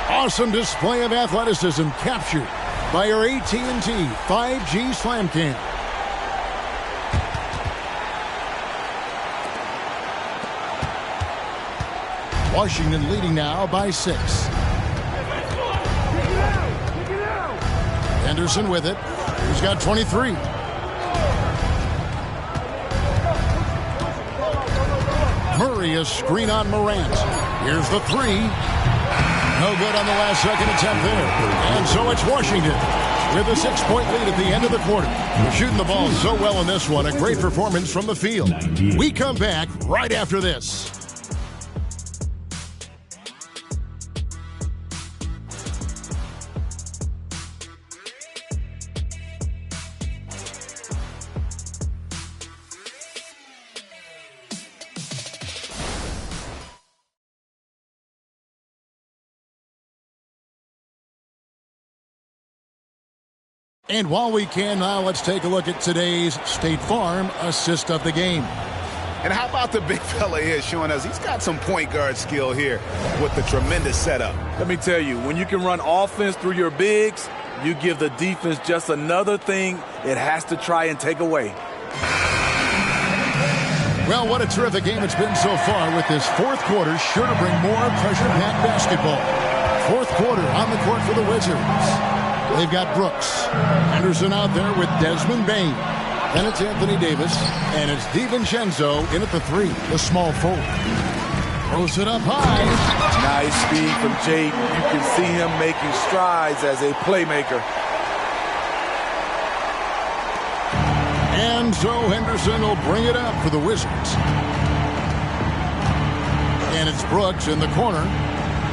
Speaker 1: Awesome display of athleticism captured by our AT&T 5G Slam Cam. Washington leading now by 6. Henderson with it. He's got 23. Murray a screen on Morant. Here's the three. No good on the last second attempt there. And so it's Washington with a 6-point lead at the end of the quarter. They're shooting the ball so well in this one. A great performance from the field. We come back right after this. And while we can now, let's take a look at today's State Farm assist of the game.
Speaker 5: And how about the big fella here showing us he's got some point guard skill here with the tremendous setup.
Speaker 3: Let me tell you, when you can run offense through your bigs, you give the defense just another thing it has to try and take away.
Speaker 1: Well, what a terrific game it's been so far, with this fourth quarter sure to bring more pressure-packed basketball. Fourth quarter on the court for the Wizards. They've got Brooks. Henderson out there with Desmond Bain. Then it's Anthony Davis. And it's DiVincenzo in at the 3, the small forward. Throws it up high.
Speaker 3: Nice speed from Jaden. You can see him making strides as a playmaker.
Speaker 1: And so Henderson will bring it up for the Wizards. And it's Brooks in the corner.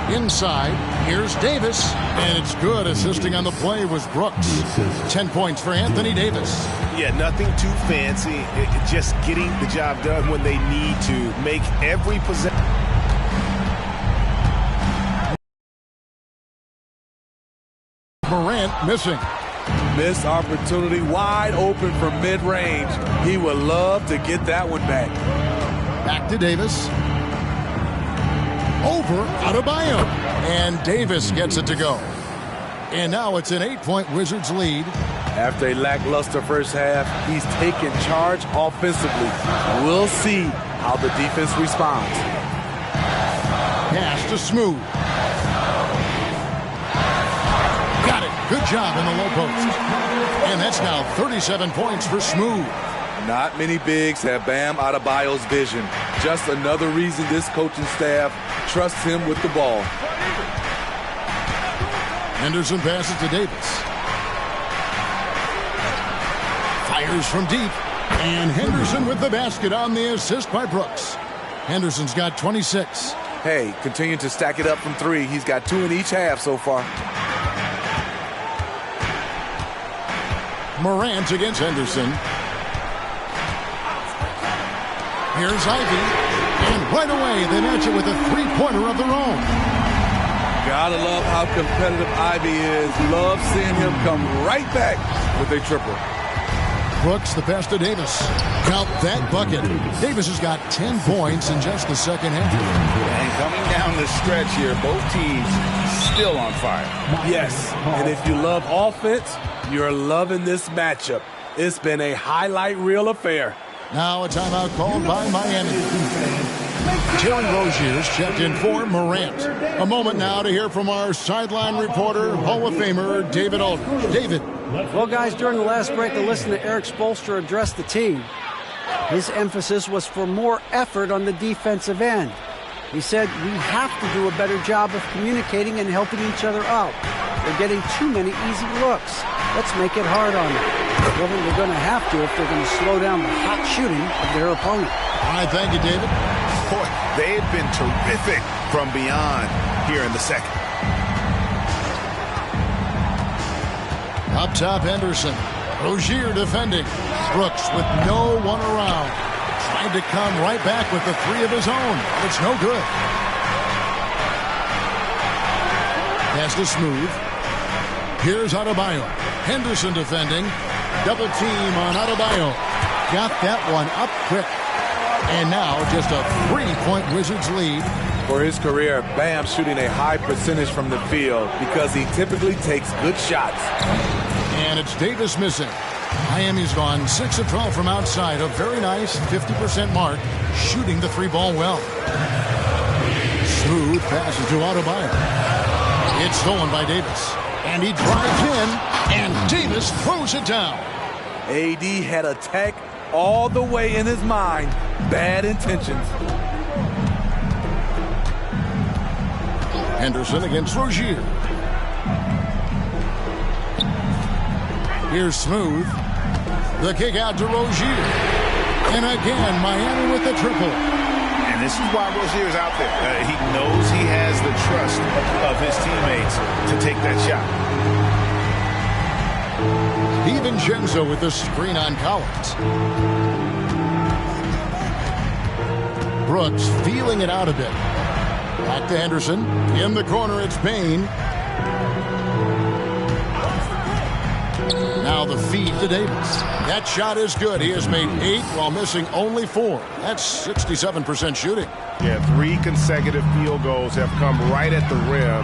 Speaker 1: Inside, here's Davis, and it's good. Assisting on the play was Brooks. 10 points for Anthony Davis.
Speaker 7: Yeah, nothing too fancy. Just getting the job done when they need to. Make every possession.
Speaker 1: Morant missing.
Speaker 3: Missed opportunity, wide open from mid-range. He would love to get that one back.
Speaker 1: Back to Davis. Over Adebayo. And Davis gets it to go. And now it's an 8-point Wizards lead.
Speaker 3: After a lackluster first half, he's taken charge offensively. We'll see how the defense responds.
Speaker 1: Pass to Smooth. Got it. Good job in the low post. And that's now 37 points for Smooth.
Speaker 3: Not many bigs have Bam Adebayo's vision. Just another reason this coaching staff trusts him with the ball.
Speaker 1: Henderson passes to Davis. Fires from deep. And Henderson with the basket on the assist by Brooks. Henderson's got 26.
Speaker 3: Hey, continue to stack it up from 3. He's got 2 in each half so far.
Speaker 1: Morant against Henderson. Here's Ivy. And right away, they match it with a 3-pointer of their own.
Speaker 3: Gotta love how competitive Ivy is. Love seeing him come right back with a triple.
Speaker 1: Brooks, the pass to Davis. Count that bucket. Davis has got 10 points in just the second half.
Speaker 5: And coming down the stretch here, both teams still on fire.
Speaker 3: Yes, and if you love offense, you're loving this matchup. It's been a highlight reel affair.
Speaker 1: Now a timeout called by Miami. Terry Rozier's checked in for Morant. A moment now to hear from our sideline reporter, Hall of Famer David Aldridge. David.
Speaker 6: Well, guys, during the last break, I listened to Eric Spoelstra address the team. His emphasis was for more effort on the defensive end. He said we have to do a better job of communicating and helping each other out. They're getting too many easy looks. Let's make it hard on them. Well, they're going to have to if they're going to slow down the hot shooting of their opponent.
Speaker 1: All right, thank you, David.
Speaker 5: Boy, they've been terrific from beyond here in the second.
Speaker 1: Up top, Henderson. Rozier defending. Brooks with no one around. Trying to come right back with the 3 of his own. It's no good. Pass to Smooth. Here's Adebayo. Henderson defending. Double team on Adebayo. Got that one up quick. And now just a 3-point Wizards lead.
Speaker 3: For his career, Bam shooting a high percentage from the field because he typically takes good shots.
Speaker 1: And it's Davis missing. Miami's gone 6 of 12 from outside. A very nice 50% mark, shooting the 3-ball well. Smooth passes to Adebayo. It's stolen by Davis. And he drives in, and Davis throws it down.
Speaker 3: AD had attack all the way in his mind. Bad intentions.
Speaker 1: Henderson against Rozier. Here's Smooth. The kick out to Rozier. And again, Miami with the triple.
Speaker 2: And this is why Rozier's out there. He knows he has the trust of his teammates to take that shot.
Speaker 1: DiVincenzo with the screen on Collins. Brooks feeling it out a bit. Back to Henderson. In the corner, it's Bain. Now the feed to Davis. That shot is good. He has made 8 while missing only 4. That's 67% shooting.
Speaker 7: Yeah, 3 consecutive field goals have come right at the rim.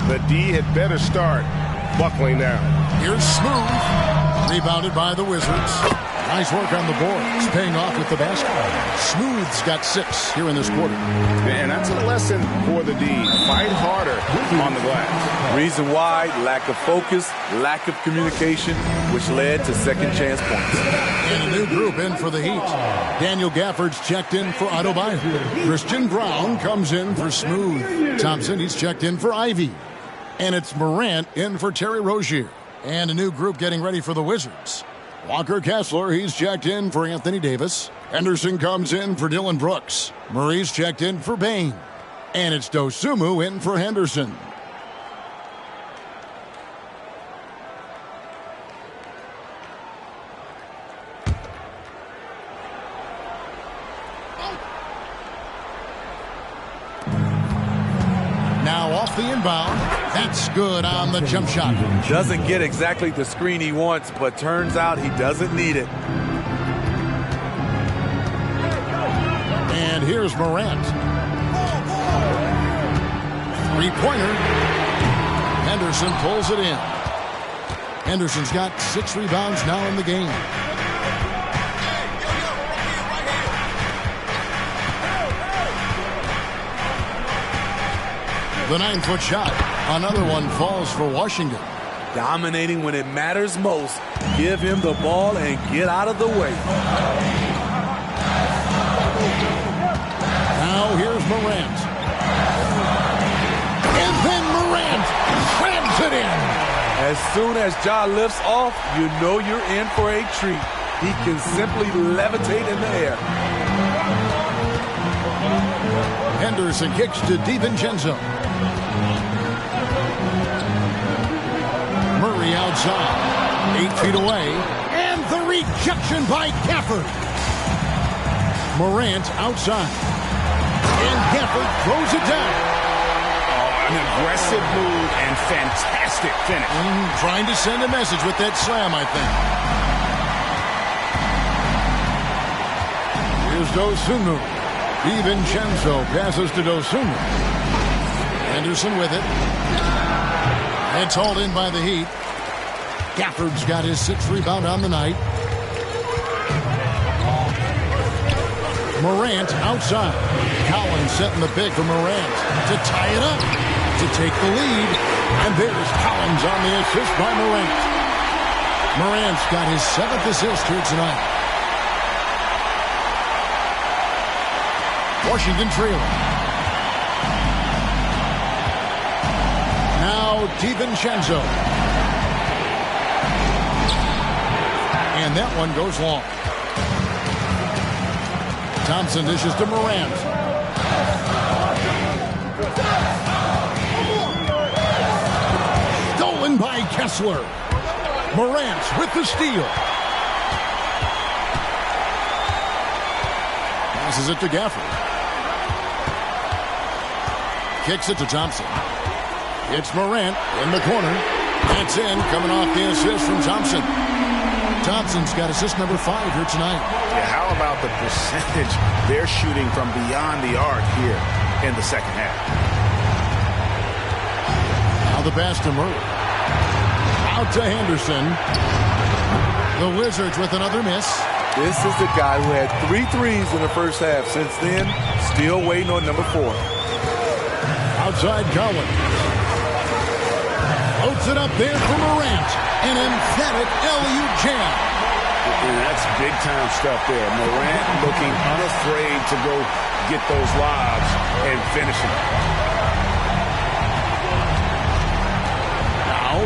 Speaker 7: The D had better start buckling down.
Speaker 1: Here's Smooth. Rebounded by the Wizards. Nice work on the board. It's paying off with the basket. Smooth's got 6 here in this quarter.
Speaker 7: And that's a lesson for the D. Fight harder on the glass.
Speaker 3: Reason why, lack of focus, lack of communication, which led to second chance points.
Speaker 1: And a new group in for the Heat. Daniel Gafford's checked in for Adebayo. Christian Brown comes in for Smooth. Thompson, he's checked in for Ivy. And it's Morant in for Terry Rozier. And a new group getting ready for the Wizards. Walker Kessler, he's checked in for Anthony Davis. Henderson comes in for Dylan Brooks. Murray's checked in for Bain. And it's Dosunmu in for Henderson. Now off the inbound. That's good on the jump shot.
Speaker 3: Doesn't get exactly the screen he wants, but turns out he doesn't need it.
Speaker 1: And here's Morant. Three-pointer. Henderson pulls it in. Henderson's got 6 rebounds now in the game. The 9-foot shot. Another one falls for Washington.
Speaker 3: Dominating when it matters most. Give him the ball and get out of the way.
Speaker 1: Now here's Morant. And then Morant slams it in.
Speaker 3: As soon as Ja lifts off, you know you're in for a treat. He can simply levitate in the air.
Speaker 1: Henderson kicks to DiVincenzo. Murray outside. 8 feet away. And the rejection by Gafford. Morant outside. And Gafford throws it down.
Speaker 2: Oh, an aggressive move and fantastic finish.
Speaker 1: Trying to send a message with that slam, I think. Here's Dosunmu. DiVincenzo passes to Dosunmu. Henderson with it. It's hauled in by the Heat. Gafford's got his 6th rebound on the night. Morant outside. Collins setting the pick for Morant to tie it up, to take the lead. And there's Collins on the assist by Morant. Morant's got his 7th assist here tonight. Washington trailing. Now DiVincenzo. And that one goes long. Thompson dishes to Morant. Stolen by Kessler. Morant with the steal. Passes it to Gafford. Kicks it to Thompson. It's Morant in the corner. That's in, coming off the assist from Thompson. Thompson's got assist number 5 here tonight.
Speaker 2: Yeah, how about the percentage they're shooting from beyond the arc here in the second half?
Speaker 1: Now the pass to Murray. Out to Henderson. The Wizards with another miss.
Speaker 3: This is the guy who had 3 threes in the first half. Since then, still waiting on number 4.
Speaker 1: Outside Collins. Floats it up there for Morant. An emphatic LU jam.
Speaker 2: And that's big-time stuff there. Morant looking unafraid to go get those lobs and finish them.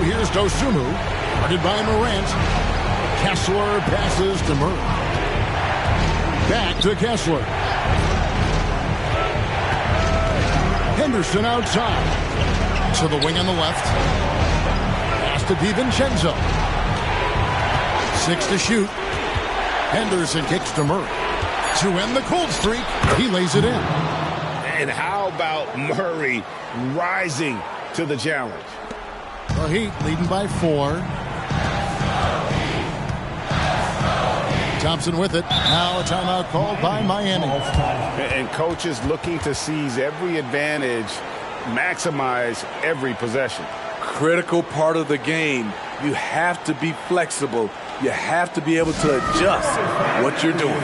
Speaker 1: Here's Dosunmu. Guarded by Morant. Kessler passes to Murray. Back to Kessler. Henderson outside. To the wing on the left. Pass to DiVincenzo. 6 to shoot. Henderson kicks to Murray. To end the cold streak, he lays it in.
Speaker 5: And how about Murray rising to the challenge?
Speaker 1: The Heat leading by 4. Thompson with it. Now a timeout called by Miami.
Speaker 7: And coaches looking to seize every advantage, maximize every possession.
Speaker 3: Critical part of the game. You have to be flexible. You have to be able to adjust what you're doing.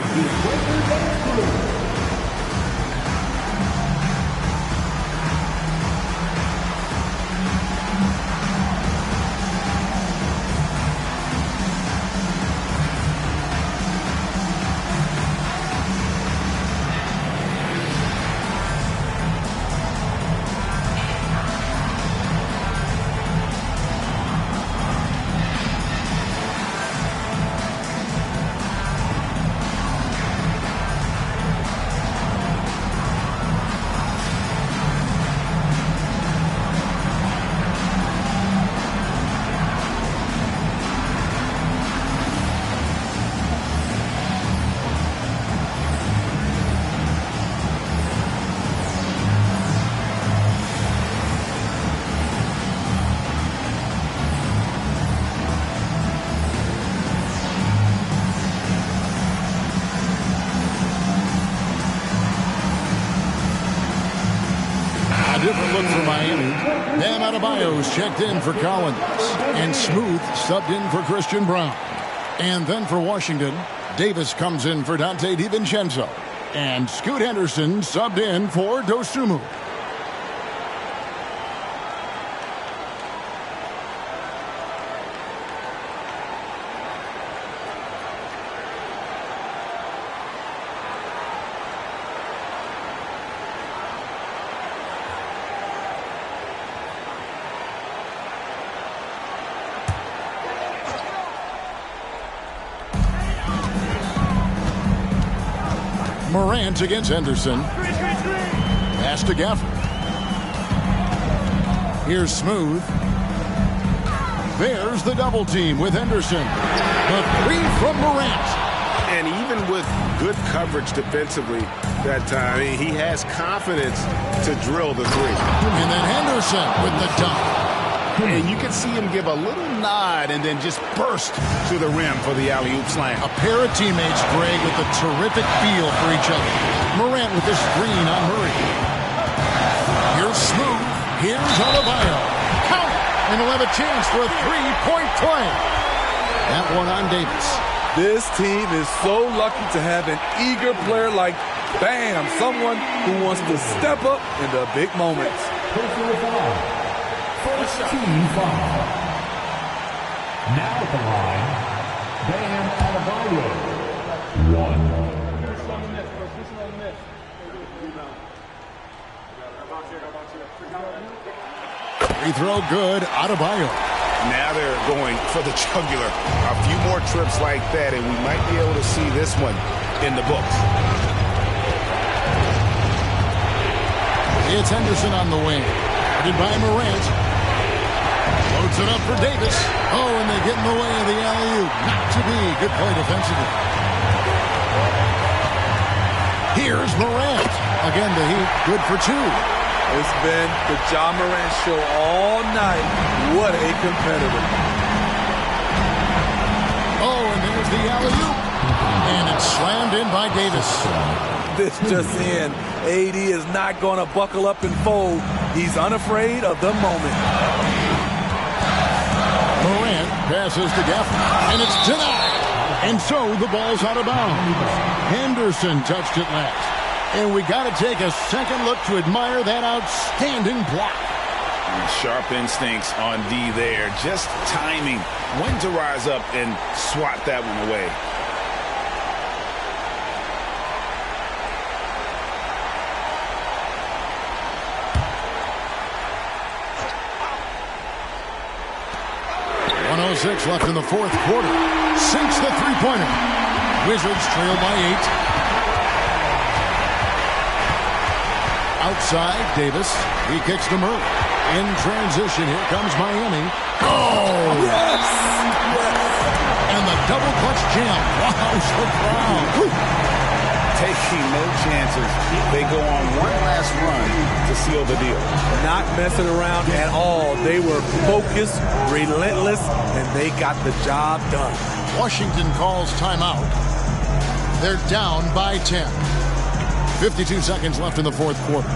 Speaker 1: Different look for Miami. Bam Adebayo's checked in for Collins. And Smooth subbed in for Christian Brown. And then for Washington, Davis comes in for Dante DiVincenzo. And Scoot Henderson subbed in for Dosunmu. Morant against Henderson. Pass to Gafford. Here's Smooth. There's the double team with Henderson. The 3 from Morant.
Speaker 7: And even with good coverage defensively that time, he has confidence to drill the 3.
Speaker 1: And then Henderson with the dunk.
Speaker 5: And you can see him give a little nod and then just burst to the rim for the alley-oop slam.
Speaker 1: A pair of teammates, Greg, with a terrific feel for each other. Morant with the screen on Murray. Here's Smooth. Here's Adebayo. Count! And he'll have a chance for a 3-point play. That one on Davis.
Speaker 3: This team is so lucky to have an eager player like Bam, someone who wants to step up in the big moments.
Speaker 4: First team foul. Now at the line, Bam Adebayo. 1.
Speaker 1: Free throw good. Adebayo.
Speaker 5: Now they're going for the jugular. A few more trips like that, and we might be able to see this one in the books.
Speaker 1: It's Henderson on the wing. Guarded by Morant. Loads it up for Davis. Oh, and they get in the way of the alley-oop. Not to be. Good play defensively. Here's Morant. Again, the Heat good for 2.
Speaker 3: It's been the Ja Morant show all night. What a competitor.
Speaker 1: Oh, and there's the alley-oop. And it's slammed in by Davis.
Speaker 3: This just in. AD is not going to buckle up and fold. He's unafraid of the moment.
Speaker 1: Morant passes to Gafford, and it's denied. And so the ball's out of bounds. Henderson touched it last. And we got to take a second look to admire that outstanding block.
Speaker 5: Sharp instincts on D there. Just timing when to rise up and swat that one away.
Speaker 1: 1:06 left in the fourth quarter. Sinks the three-pointer. Wizards trail by 8. Outside, Davis. He kicks to Murray. In transition, here comes Miami. Oh!
Speaker 3: Yes!
Speaker 1: And the double clutch jam. Wow, so proud.
Speaker 2: Taking no chances. They go on one last run to seal the deal.
Speaker 3: Not messing around at all. They were focused, relentless, and they got the job done.
Speaker 1: Washington calls timeout. They're down by 10. 52 seconds left in the fourth quarter.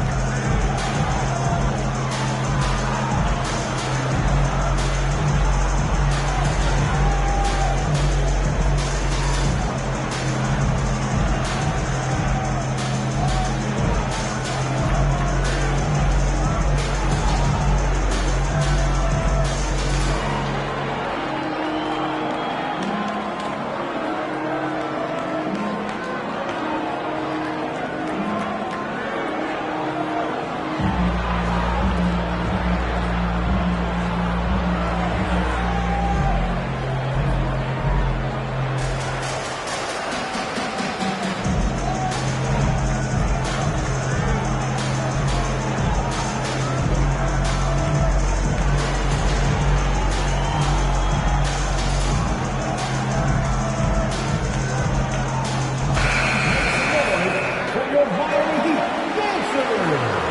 Speaker 4: For your Miami Heat dancers.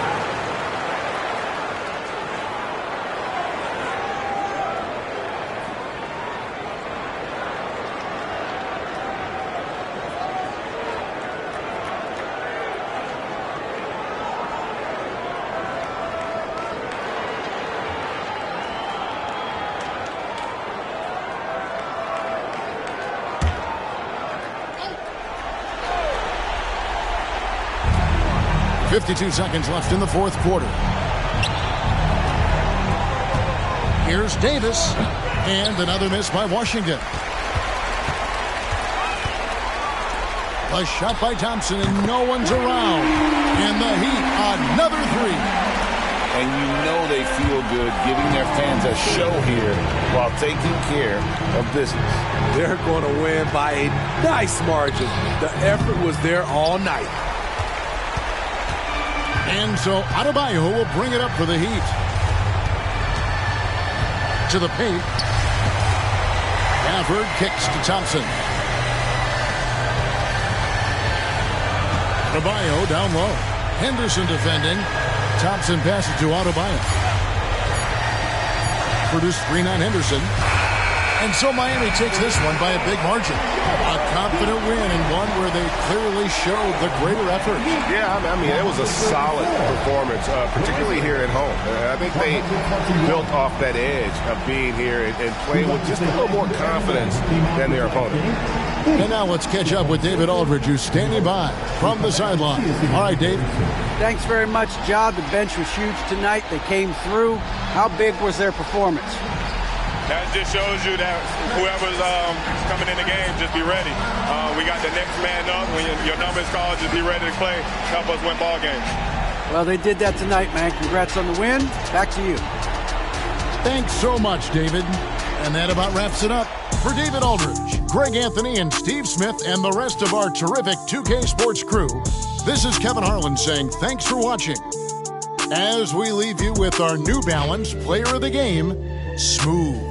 Speaker 1: 52 seconds left in the fourth quarter. Here's Davis. And another miss by Washington. A shot by Thompson, and no one's around. And the Heat, another three.
Speaker 2: And you know they feel good giving their fans a show here while taking care of business.
Speaker 3: They're going to win by a nice margin. The effort was there all night.
Speaker 1: And so Adebayo will bring it up for the Heat. To the paint. Gafford kicks to Thompson. Adebayo down low. Henderson defending. Thompson passes to Adebayo. Produced 3-9 Henderson. And so Miami takes this one by a big margin. A confident win, and one where they clearly showed the greater effort.
Speaker 7: Yeah, I mean, it was a solid performance, particularly here at home. I think they built off that edge of being here and playing with just a little more confidence than their opponent.
Speaker 1: And now let's catch up with David Aldridge, who's standing by from the sideline. All right, Dave.
Speaker 6: Thanks very much, John. The bench was huge tonight. They came through. How big was their performance?
Speaker 10: That just shows you that whoever's coming in the game, just be ready. We got the next man up. When your number is called, just be ready to play. Help us win ball games.
Speaker 6: Well, they did that tonight, man. Congrats on the win. Back to you.
Speaker 1: Thanks so much, David. And that about wraps it up. For David Aldridge, Greg Anthony, and Steve Smith, and the rest of our terrific 2K Sports crew, this is Kevin Harlan saying thanks for watching. As we leave you with our New Balance Player of the Game, Smooth.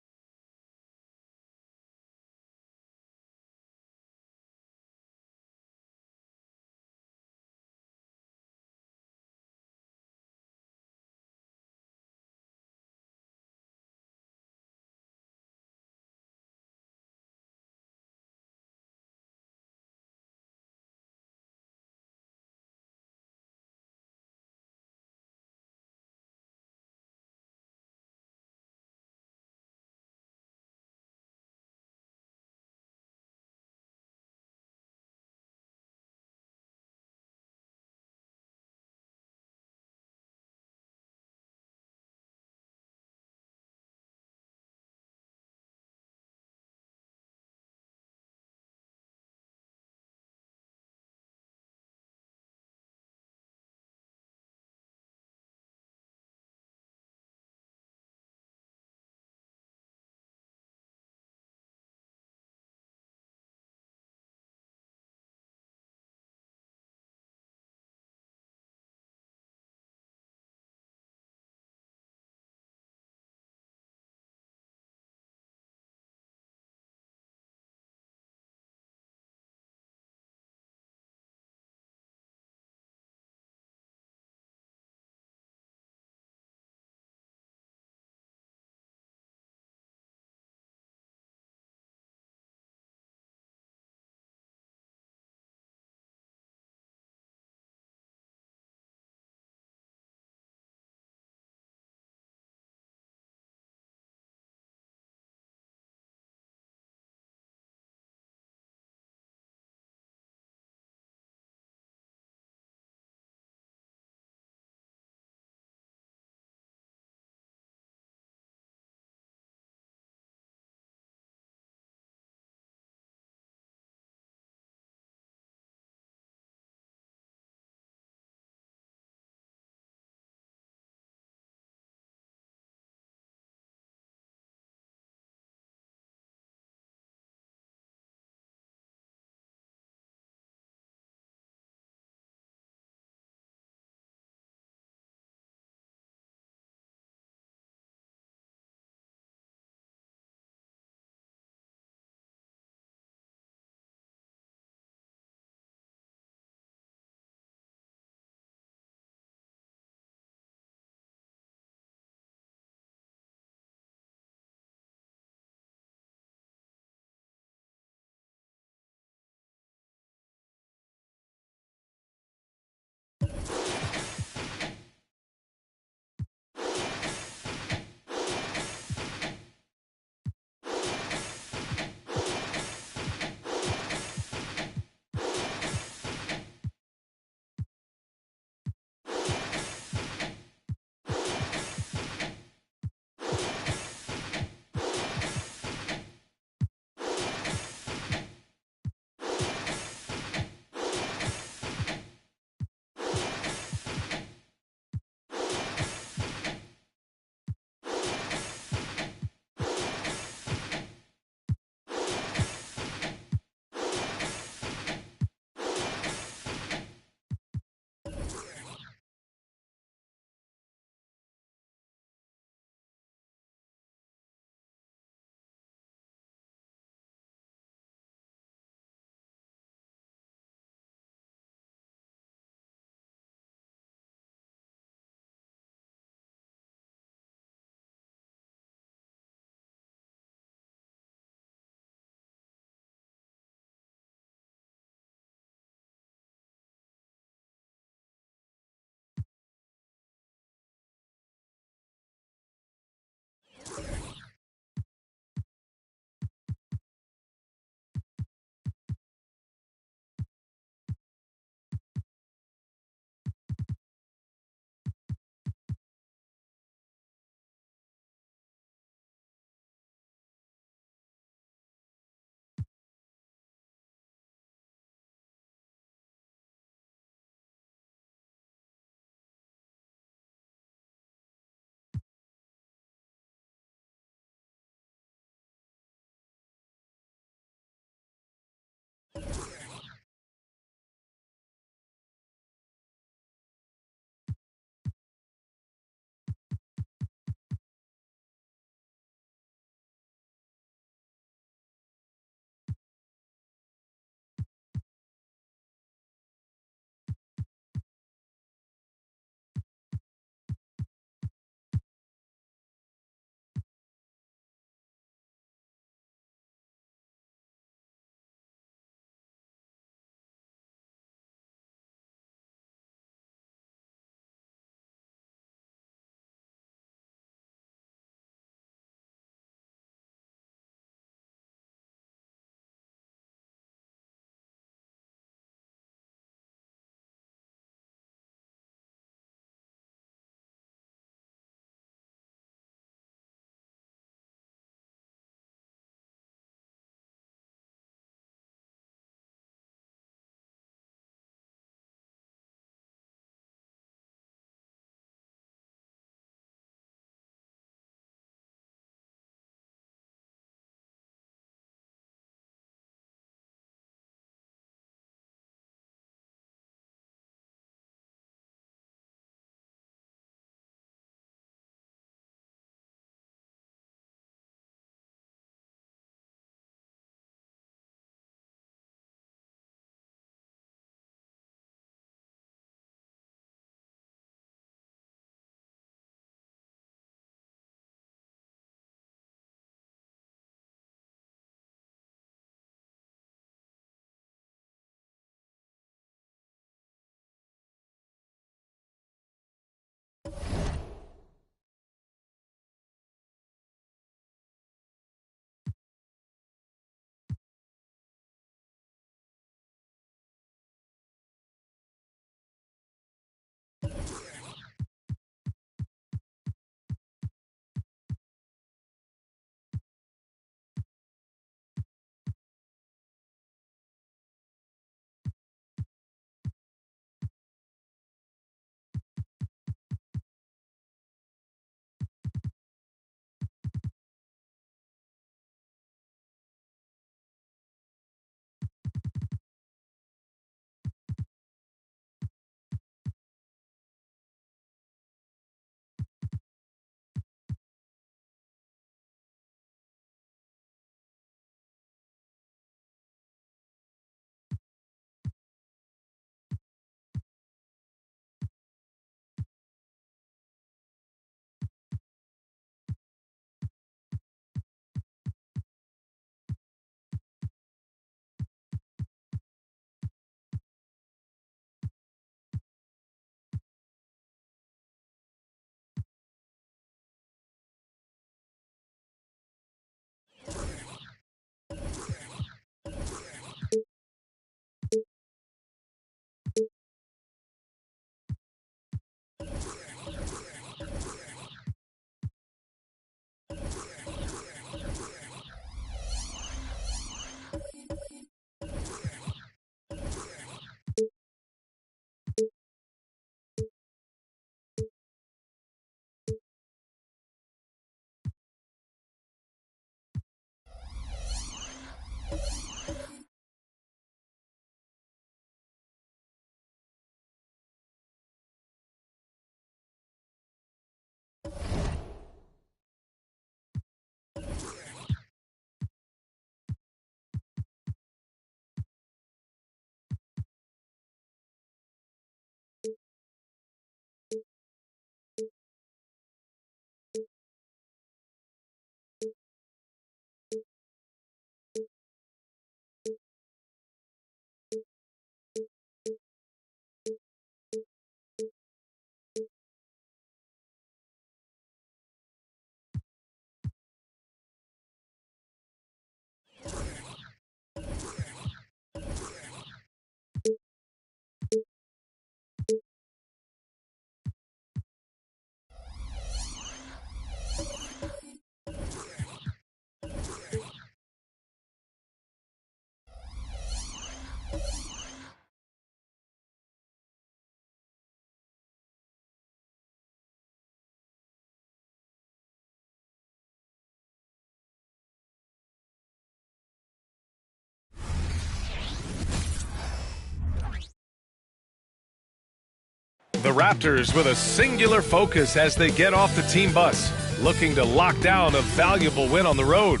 Speaker 11: The Raptors with a singular focus as they get off the team bus, looking to lock down a valuable win on the road.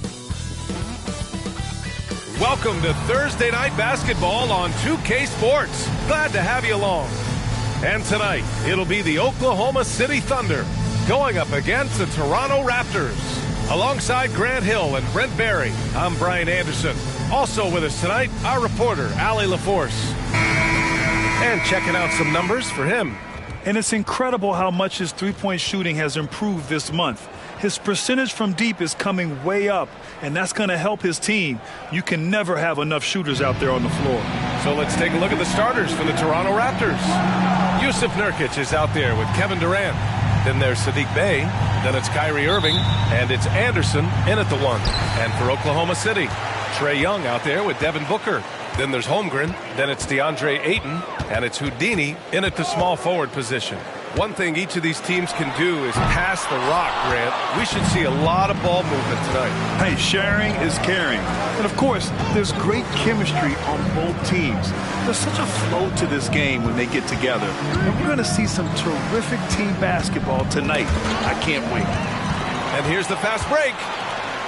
Speaker 11: Welcome to Thursday Night Basketball on 2K Sports. Glad to have you along. And tonight, it'll be the Oklahoma City Thunder going up against the Toronto Raptors. Alongside Grant Hill and Brent Barry, I'm Brian Anderson. Also with us tonight, our reporter, Allie LaForce. And checking out some numbers for him.
Speaker 12: And it's incredible how much his three-point shooting has improved this month. His percentage from deep is coming way up, and that's going to help his team. You can never have enough shooters out there on the floor.
Speaker 11: So let's take a look at the starters for the Toronto Raptors. Yusuf Nurkic is out there with Kevin Durant. Then there's Sadiq Bey. Then it's Kyrie Irving. And it's Anderson in at the 1. And for Oklahoma City, Trae Young out there with Devin Booker. Then there's Holmgren, then it's DeAndre Ayton, and it's Houdini in at the small forward position. One thing each of these teams can do is pass the rock, Grant. We should see a lot of ball movement tonight.
Speaker 12: Hey, sharing is caring. And of course, there's great chemistry on both teams. There's such a flow to this game when they get together. And we're going to see some terrific team basketball tonight. I can't wait.
Speaker 11: And here's the fast break.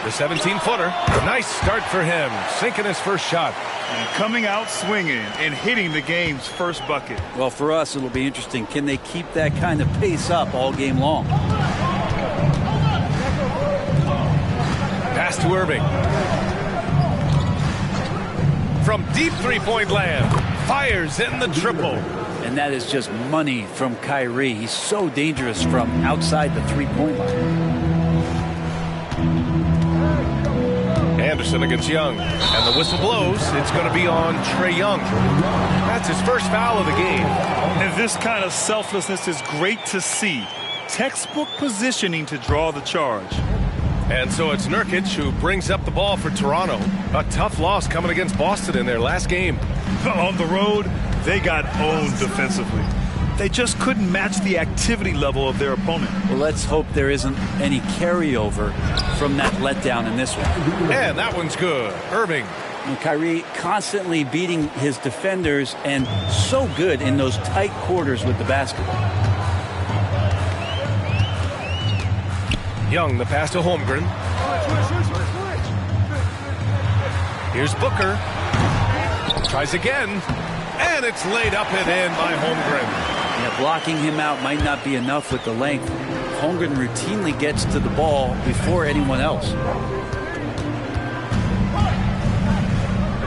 Speaker 11: The 17-footer. Nice start for him, sinking his first shot.
Speaker 12: And coming out swinging and hitting the game's first bucket.
Speaker 6: Well, for us, it'll be interesting. Can they keep that kind of pace up all game long?
Speaker 11: Pass to Irving. From deep three-point land. Fires in the triple.
Speaker 6: And that is just money from Kyrie. He's so dangerous from outside the three-point line.
Speaker 11: Anderson against Young, and the whistle blows. It's going to be on Trae Young. That's his first foul of the game.
Speaker 12: And this kind of selflessness is great to see. Textbook positioning to draw the charge.
Speaker 11: And so it's Nurkic who brings up the ball for Toronto. A tough loss coming against Boston in their last game.
Speaker 12: On the road, they got owned defensively. They just couldn't match the activity level of their opponent.
Speaker 6: Well, let's hope there isn't any carryover from that letdown in this one.
Speaker 11: And that one's good. Irving.
Speaker 6: And Kyrie constantly beating his defenders and so good in those tight quarters with the basketball.
Speaker 11: Young, the pass to Holmgren. Here's Booker. Tries again. And it's laid up and in by Holmgren.
Speaker 6: Yeah, blocking him out might not be enough with the length. Holmgren routinely gets to the ball before anyone else.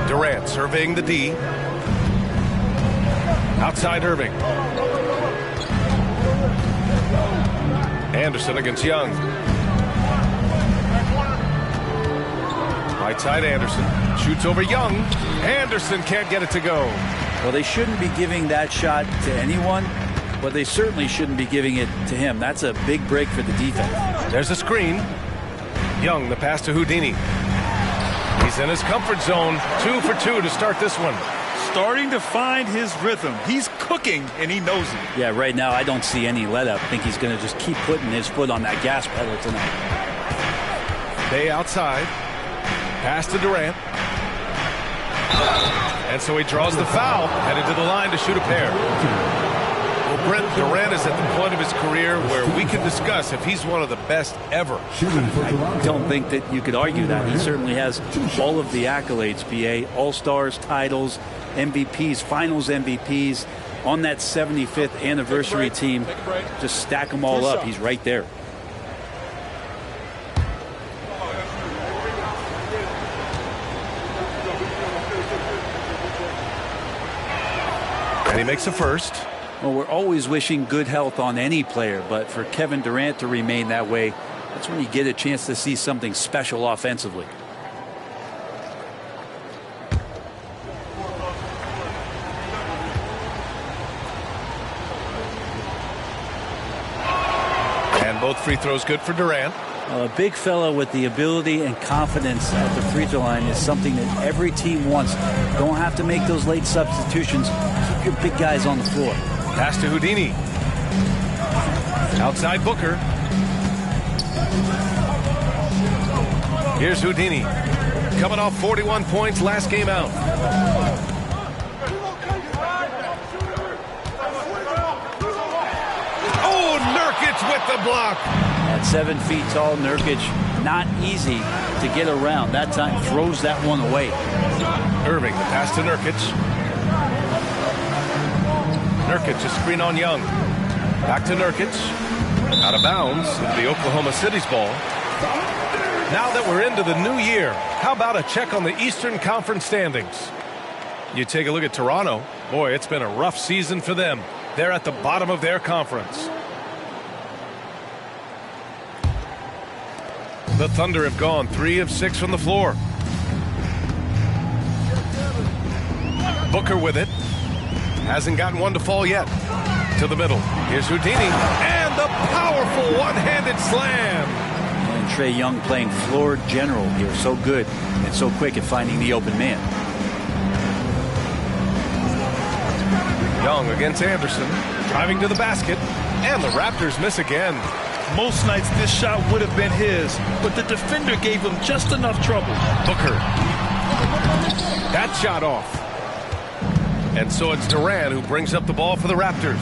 Speaker 11: Durant surveying the D. Outside Irving. Anderson against Young. Right side Anderson. Shoots over Young. Anderson can't get it to go.
Speaker 6: Well, they shouldn't be giving that shot to anyone, but they certainly shouldn't be giving it to him. That's a big break for the defense.
Speaker 11: There's a screen. Young, the pass to Houdini. He's in his comfort zone. 2 for 2 to start this one.
Speaker 12: Starting to find his rhythm. He's cooking, and he knows it.
Speaker 6: Yeah, right now I don't see any let up. I think he's going to just keep putting his foot on that gas pedal tonight.
Speaker 11: Bay outside. Pass to Durant. And so he draws the foul, headed to the line to shoot a pair. Brent, Durant is at the point of his career where we can discuss if he's one of the best ever.
Speaker 13: I don't think that you could argue that. He certainly has all of the accolades, PA, All-Stars, titles, MVPs, Finals MVPs. On that 75th anniversary team, just stack them all up. He's right there.
Speaker 11: And he makes a first.
Speaker 13: Well, we're always wishing good health on any player, but for Kevin Durant to remain that way, that's when you get a chance to see something special offensively.
Speaker 11: And both free throws good for Durant.
Speaker 13: A big fella with the ability and confidence at the free throw line is something that every team wants. Don't have to make those late substitutions. Keep your big guys on the floor.
Speaker 11: Pass to Houdini. Outside Booker. Here's Houdini. Coming off 41 points last game out. Oh, Nurkic with the block.
Speaker 13: At 7 feet tall, Nurkic, not easy to get around. That time throws that one away.
Speaker 11: Irving, the pass to Nurkic. Nurkic, a screen on Young. Back to Nurkic. Out of bounds, the Oklahoma City's ball. Now that we're into the new year, how about a check on the Eastern Conference standings? You take a look at Toronto. Boy, it's been a rough season for them. They're at the bottom of their conference. The Thunder have gone 3 of 6 from the floor. Booker with it. Hasn't gotten one to fall yet. To the middle. Here's Houdini. And the powerful one-handed slam.
Speaker 13: And Trae Young playing floor general here. So good and so quick at finding the open man.
Speaker 11: Young against Anderson. Driving to the basket. And the Raptors miss again.
Speaker 12: Most nights this shot would have been his, but the defender gave him just enough trouble.
Speaker 11: Booker. That shot off. And so it's Durant who brings up the ball for the Raptors.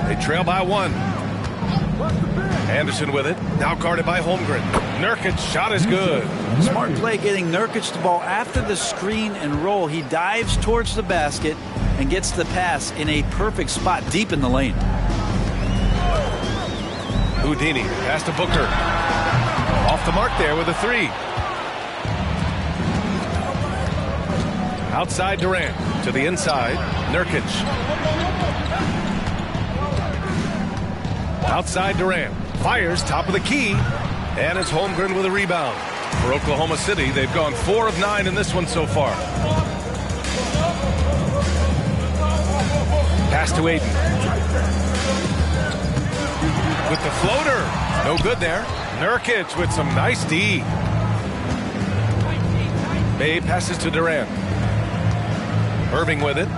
Speaker 11: They trail by 1. Anderson with it. Now guarded by Holmgren. Nurkic's shot is good.
Speaker 13: Smart play getting Nurkic the ball after the screen and roll. He dives towards the basket and gets the pass in a perfect spot deep in the lane.
Speaker 11: Houdini, pass to Booker. Off the mark there with a 3. Outside Durant. To the inside. Nurkic. Outside Durant. Fires top of the key. And it's Holmgren with a rebound. For Oklahoma City, they've gone 4 of 9 in this one so far. Pass to Aiden. With the floater. No good there. Nurkic with some nice D. Bay passes to Durant. Irving with it.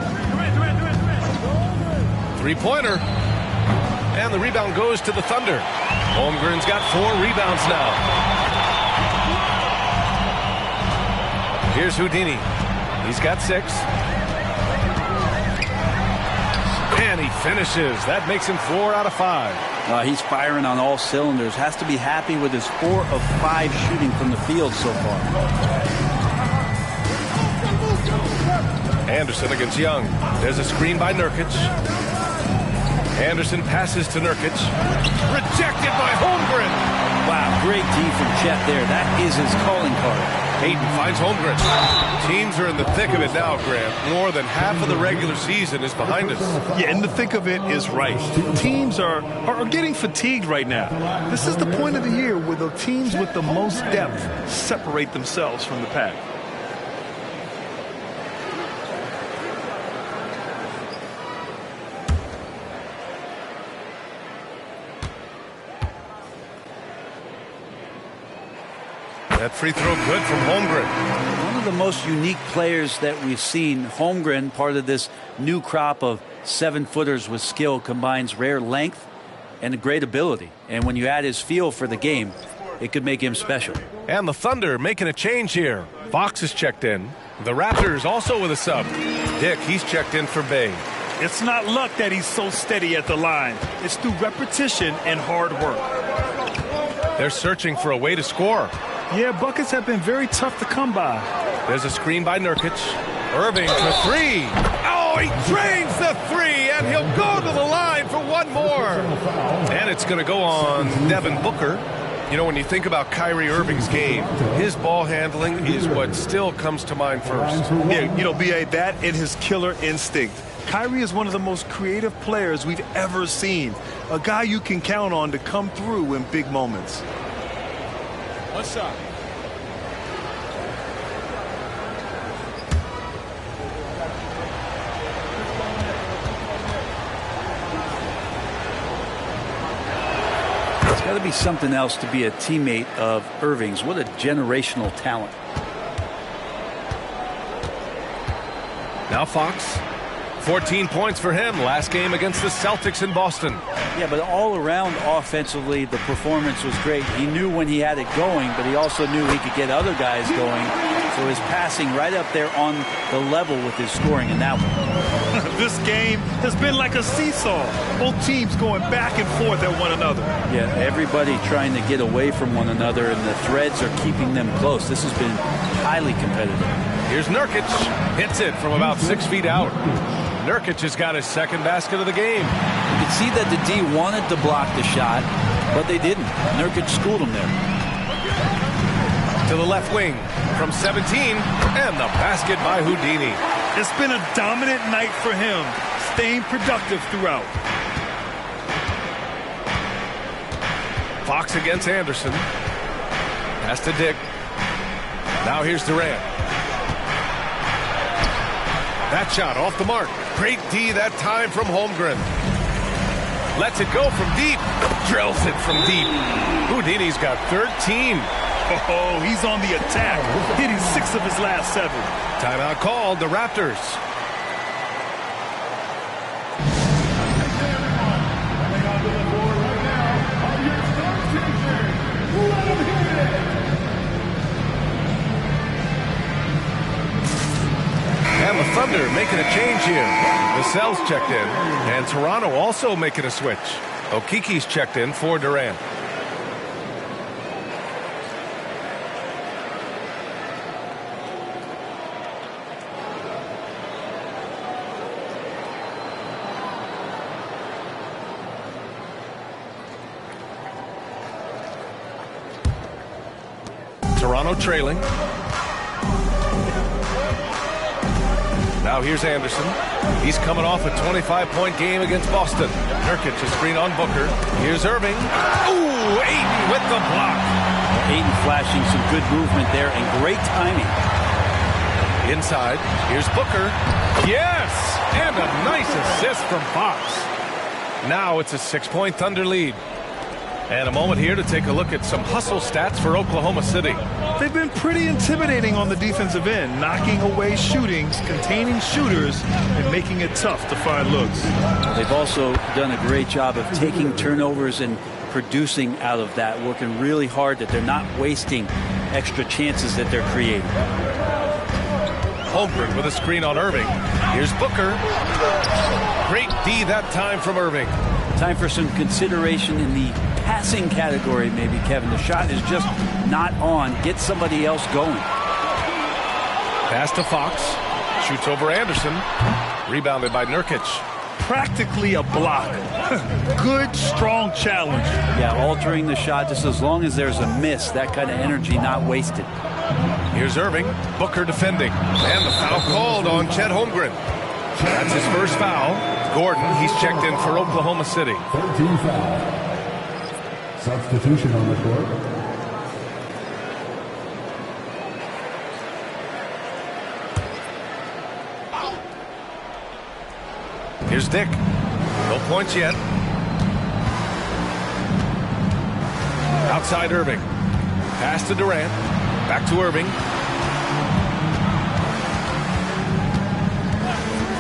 Speaker 11: Three-pointer. And the rebound goes to the Thunder. Holmgren's got 4 rebounds now. Here's Houdini. He's got 6. And he finishes. That makes him 4 out of 5.
Speaker 13: He's firing on all cylinders. Has to be happy with his 4 of 5 shooting from the field so far.
Speaker 11: Anderson against Young. There's a screen by Nurkic. Anderson passes to Nurkic. Rejected by Holmgren.
Speaker 13: Wow, great D from Chet there. That is his calling card.
Speaker 11: Hayden finds Holmgren. Teams are in the thick of it now, Grant. More than half of the regular season is behind us.
Speaker 12: Yeah, and the thick of it is right. Teams are getting fatigued right now. This is the point of the year where the teams with the most depth separate themselves from the pack.
Speaker 11: That free throw good from Holmgren.
Speaker 13: One of the most unique players that we've seen. Holmgren, part of this new crop of 7-footers with skill, combines rare length and a great ability. And when you add his feel for the game, it could make him special.
Speaker 11: And the Thunder making a change here. Fox is checked in. The Raptors also with a sub. Dick, he's checked in for Bay.
Speaker 12: It's not luck that he's so steady at the line. It's through repetition and hard work.
Speaker 11: They're searching for a way to score.
Speaker 12: Yeah, buckets have been very tough to come by.
Speaker 11: There's a screen by Nurkic. Irving for three. Oh, he drains the three, and he'll go to the line for one more. And it's going to go on Devin Booker. You know, when you think about Kyrie Irving's game, his ball handling is what still comes to mind first.
Speaker 12: Yeah, you know, B.A., that and his killer instinct. Kyrie is one of the most creative players we've ever seen. A guy you can count on to come through in big moments.
Speaker 5: What's up?
Speaker 13: It's got to be something else to be a teammate of Irving's. What a generational talent.
Speaker 11: Now Fox. 14 points for him last game against the Celtics in Boston.
Speaker 13: Yeah, but all around offensively, the performance was great. He knew when he had it going, but he also knew he could get other guys going. So his passing right up there on the level with his scoring in that one.
Speaker 12: This game has been like a seesaw. Both teams going back and forth at one another.
Speaker 13: Yeah, everybody trying to get away from one another, and the threads are keeping them close. This has been highly competitive.
Speaker 11: Here's Nurkic. Hits it from about 6 feet out. Nurkic has got his second basket of the game.
Speaker 13: You could see that the D wanted to block the shot, but they didn't. Nurkic schooled him there.
Speaker 11: To the left wing from 17, and the basket by Houdini.
Speaker 12: It's been a dominant night for him, staying productive throughout.
Speaker 11: Fox against Anderson. Pass to Dick. Now here's Durant. That shot off the mark. Great D that time from Holmgren. Lets it go from deep. Drills it from deep. Houdini's got 13.
Speaker 12: Oh, he's on the attack, hitting 6 of his last 7.
Speaker 11: Timeout called, the Raptors. And the Thunder making a change here. Vassell's checked in, and Toronto also making a switch. Okiki's checked in for Durant. Toronto trailing. Now here's Anderson. He's coming off a 25-point game against Boston. Nurkic is screen on Booker. Here's Irving. Ooh, Ayton with the block.
Speaker 13: Ayton flashing some good movement there and great timing.
Speaker 11: Inside, here's Booker. Yes! And a nice assist from Fox. Now it's a 6-point Thunder lead. And a moment here to take a look at some hustle stats for Oklahoma City.
Speaker 12: They've been pretty intimidating on the defensive end, knocking away shootings, containing shooters, and making it tough to find looks.
Speaker 13: They've also done a great job of taking turnovers and producing out of that, working really hard that they're not wasting extra chances that they're creating.
Speaker 11: Holmgren with a screen on Irving. Here's Booker. Great D that time from Irving.
Speaker 13: Time for some consideration in the passing category, maybe, Kevin. The shot is just not on. Get somebody else going.
Speaker 11: Pass to Fox. Shoots over Anderson. Rebounded by Nurkic.
Speaker 12: Practically a block. Good, strong challenge.
Speaker 13: Yeah, altering the shot just as long as there's a miss. That kind of energy not wasted.
Speaker 11: Here's Irving. Booker defending. And the foul called on Chet Holmgren. That's his first foul. Gordon, he's checked in for Oklahoma City.
Speaker 4: 13 foul. Substitution on the court.
Speaker 11: Here's Dick. No points yet. Outside Irving. Pass to Durant. Back to Irving.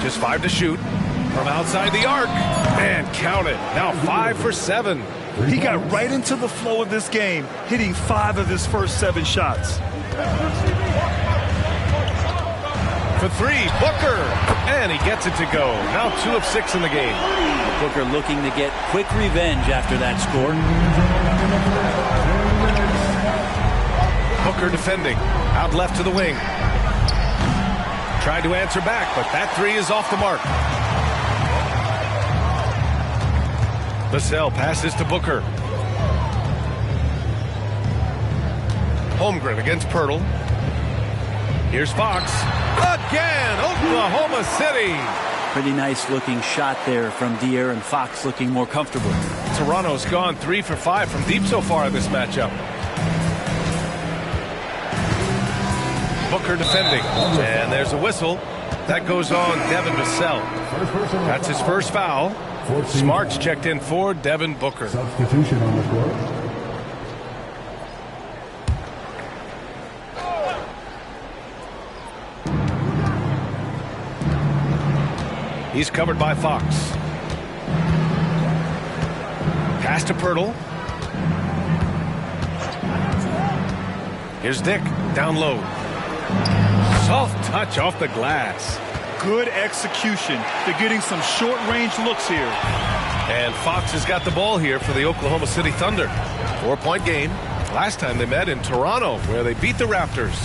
Speaker 11: Just 5 to shoot. From outside the arc. And count it. Now 5 for 7.
Speaker 12: He got right into the flow of this game, hitting 5 of his first 7 shots.
Speaker 11: for three. Booker. And he gets it to go. Now 2 of 6 in the game.
Speaker 13: Booker looking to get quick revenge after that score.
Speaker 11: Booker defending. Out left to the wing. Tried to answer back, but that three is off the mark. Vassell passes to Booker. Holmgren against Pirtle. Here's Fox. Again, Oklahoma City.
Speaker 13: Pretty nice looking shot there from De'Aaron Fox, looking more comfortable.
Speaker 11: Toronto's gone 3 for 5 from deep so far in this matchup. Booker defending. And there's a whistle. That goes on Devin Vassell. That's his first foul. Smart's checked in for Devin Booker.
Speaker 4: Substitution on the court.
Speaker 11: He's covered by Fox. Pass to Pirtle. Here's Dick, down low. Soft touch off the glass.
Speaker 12: Good execution. They're getting some short-range looks here.
Speaker 11: And Fox has got the ball here for the Oklahoma City Thunder. 4-point game. Last time they met in Toronto, where they beat the Raptors.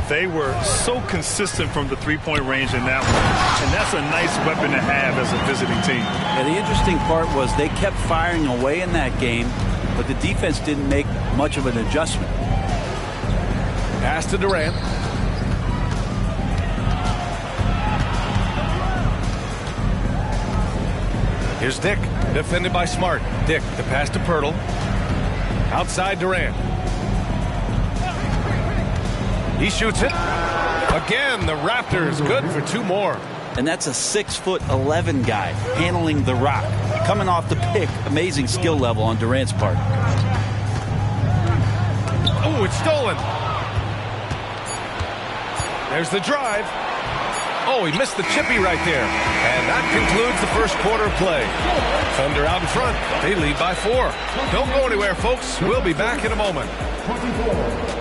Speaker 12: They were so consistent from the three-point range in that one. And that's a nice weapon to have as a visiting team.
Speaker 13: Yeah, the interesting part was they kept firing away in that game, but the defense didn't make much of an adjustment.
Speaker 11: Pass to Durant. Here's Dick, defended by Smart. Dick, the pass to Pirtle. Outside Durant. He shoots it. Again, the Raptors good for 2 more.
Speaker 13: And that's a 6'11" guy handling the rock. Coming off the pick, amazing skill level on Durant's part.
Speaker 11: Oh, it's stolen. There's the drive. Oh, he missed the chippy right there. And that concludes the first quarter of play. Thunder out in front. They lead by 4. Don't go anywhere, folks. We'll be back in a moment.
Speaker 4: 24.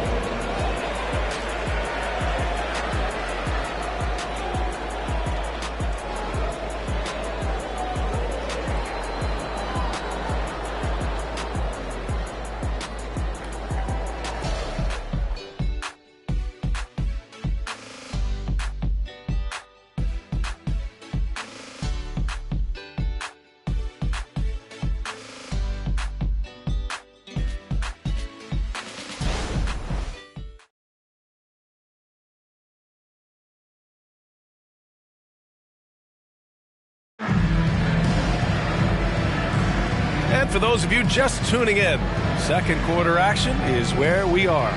Speaker 11: For those of you just tuning in, second quarter action is where we are.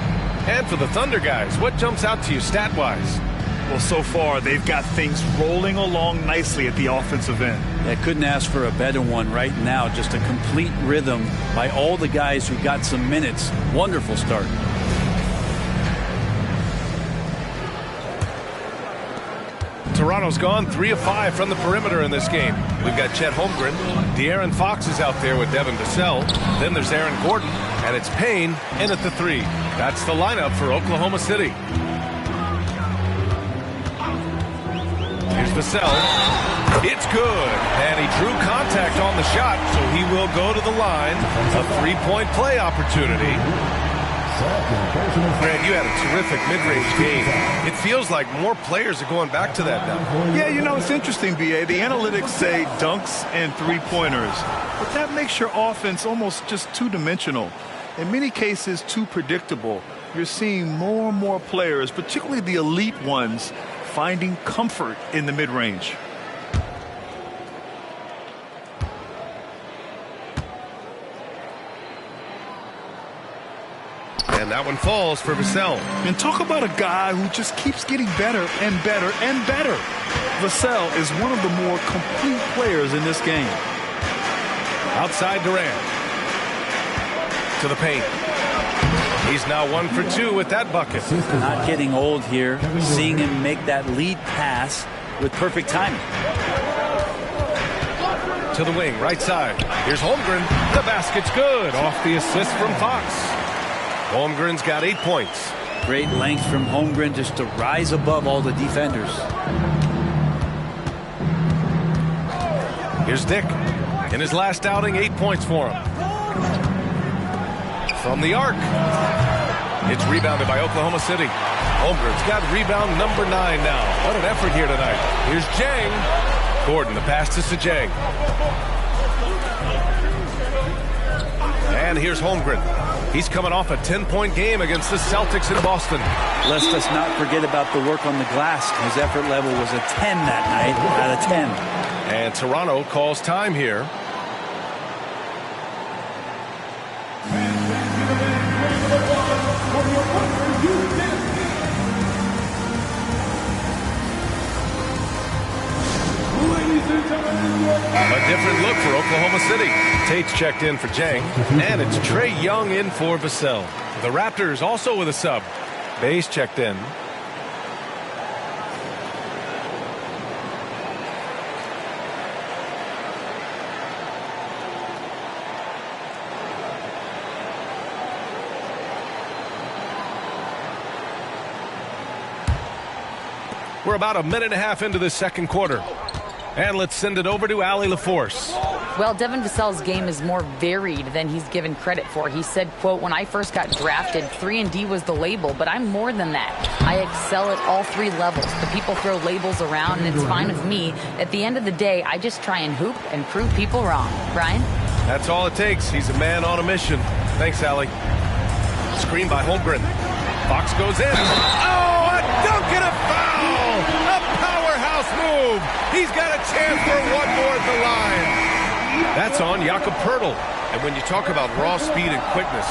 Speaker 11: And for the Thunder guys, what jumps out to you stat-wise?
Speaker 12: Well, so far, they've got things rolling along nicely at the offensive end.
Speaker 13: I couldn't ask for a better one right now. Just a complete rhythm by all the guys who got some minutes. Wonderful start.
Speaker 11: Toronto's gone 3 of 5 from the perimeter in this game. We've got Chet Holmgren. De'Aaron Fox is out there with Devin Vassell. Then there's Aaron Gordon. And it's Payne in at the 3. That's the lineup for Oklahoma City. Here's Vassell. It's good. And he drew contact on the shot, so he will go to the line. A 3-point play opportunity. Grant, you had a terrific mid-range game. It feels like more players are going back to that now.
Speaker 12: Yeah, you know, it's interesting, B.A. The analytics say dunks and three-pointers, but that makes your offense almost just two-dimensional. In many cases, too predictable. You're seeing more and more players, particularly the elite ones, finding comfort in the mid-range.
Speaker 11: And that one falls for Vassell.
Speaker 12: And talk about a guy who just keeps getting better and better and better. Vassell is one of the more complete players in this game.
Speaker 11: Outside Durant. To the paint. He's now 1 for 2 with that bucket.
Speaker 13: Not getting old here. Seeing him make that lead pass with perfect timing.
Speaker 11: To the wing, right side. Here's Holmgren. The basket's good. Off the assist from Fox. Holmgren's got 8 points.
Speaker 13: Great length from Holmgren just to rise above all the defenders.
Speaker 11: Here's Dick. In his last outing, 8 points for him. From the arc. It's rebounded by Oklahoma City. Holmgren's got rebound number 9 now. What an effort here tonight. Here's Jang. Gordon, the pass to Sajang. And here's Holmgren. He's coming off a 10-point game against the Celtics in Boston.
Speaker 13: Let's just not forget about the work on the glass. His effort level was a 10 that night out of 10.
Speaker 11: And Toronto calls time here. A different look for Oklahoma City. Tate's checked in for Jang, and it's Trae Young in for Vassell. The Raptors also with a sub. Bay's checked in. We're about a minute and a half into the second quarter. And let's send it over to Allie LaForce.
Speaker 14: Well, Devin Vassell's game is more varied than he's given credit for. He said, quote, "When I first got drafted, 3-and-D was the label, but I'm more than that. I excel at all 3 levels. The people throw labels around, and it's fine with me. At the end of the day, I just try and hoop and prove people wrong." Brian?
Speaker 11: That's all it takes. He's a man on a mission. Thanks, Allie. Screen by Holmgren. Fox goes in. Oh, a dunk and a foul! A powerhouse move. He's got a chance for one more at the line. That's on Jakob Poeltl. And when you talk about raw speed and quickness,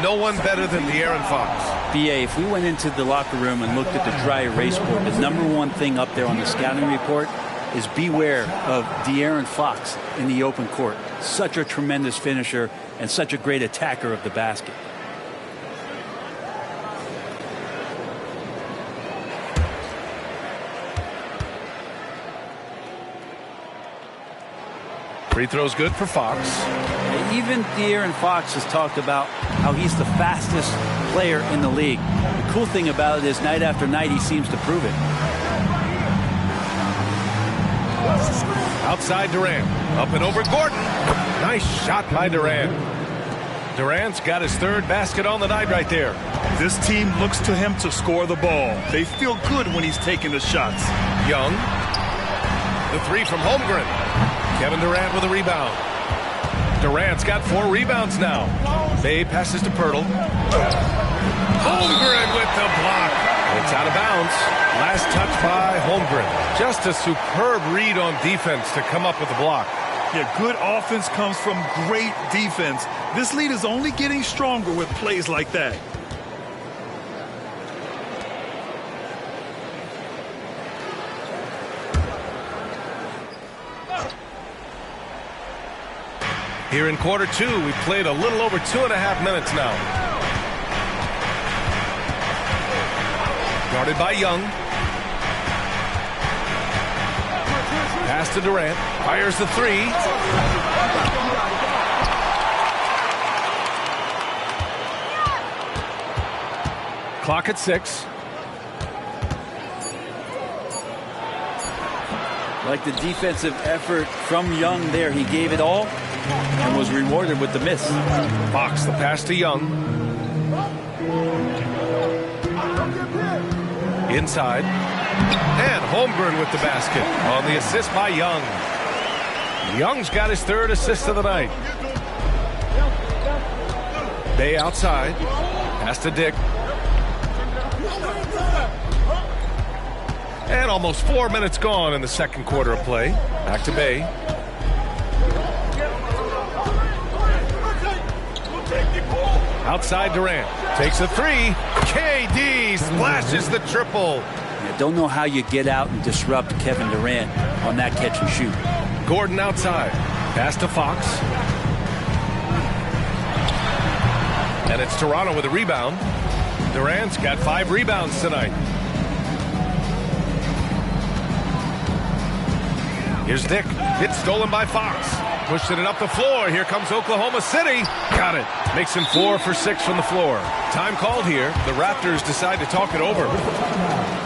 Speaker 11: no one better than De'Aaron Fox.
Speaker 13: BA, if we went into the locker room and looked at the dry erase board, the #1 thing up there on the scouting report is beware of De'Aaron Fox in the open court. Such a tremendous finisher and such a great attacker of the basket.
Speaker 11: Free throw's good for Fox.
Speaker 13: Even De'Aaron Fox has talked about how he's the fastest player in the league. The cool thing about it is night after night he seems to prove it.
Speaker 11: Outside Durant. Up and over Gordon. Nice shot by Durant. Durant's got his 3rd basket on the night right there.
Speaker 12: This team looks to him to score the ball. They feel good when he's taking the shots.
Speaker 11: Young. The 3 from Holmgren. Kevin Durant with a rebound. Durant's got 4 rebounds now. Bay passes to Poeltl. Holmgren with the block. It's out of bounds. Last touch by Holmgren. Just a superb read on defense to come up with the block.
Speaker 12: Yeah, good offense comes from great defense. This lead is only getting stronger with plays like that.
Speaker 11: Here in quarter 2, we've played a little over 2.5 minutes now. Guarded by Young. Pass to Durant. Fires the 3. Clock at 6.
Speaker 13: Like the defensive effort from Young there. He gave it all and was rewarded with the miss.
Speaker 11: Fox, the pass to Young. Inside. And Holmgren with the basket on the assist by Young. Young's got his 3rd assist of the night. Bay outside. Pass to Dick. And almost 4 minutes gone in the second quarter of play. Back to Bay. Outside Durant. Takes a 3. KD splashes the triple.
Speaker 13: I don't know how you get out and disrupt Kevin Durant on that catch and shoot.
Speaker 11: Gordon outside. Pass to Fox. And it's Toronto with a rebound. Durant's got 5 rebounds tonight. Here's Dick. It's stolen by Fox. pushing it up the floor. Here comes Oklahoma City. Got it. Makes him 4 for 6 from the floor. Time called here. The Raptors decide to talk it over.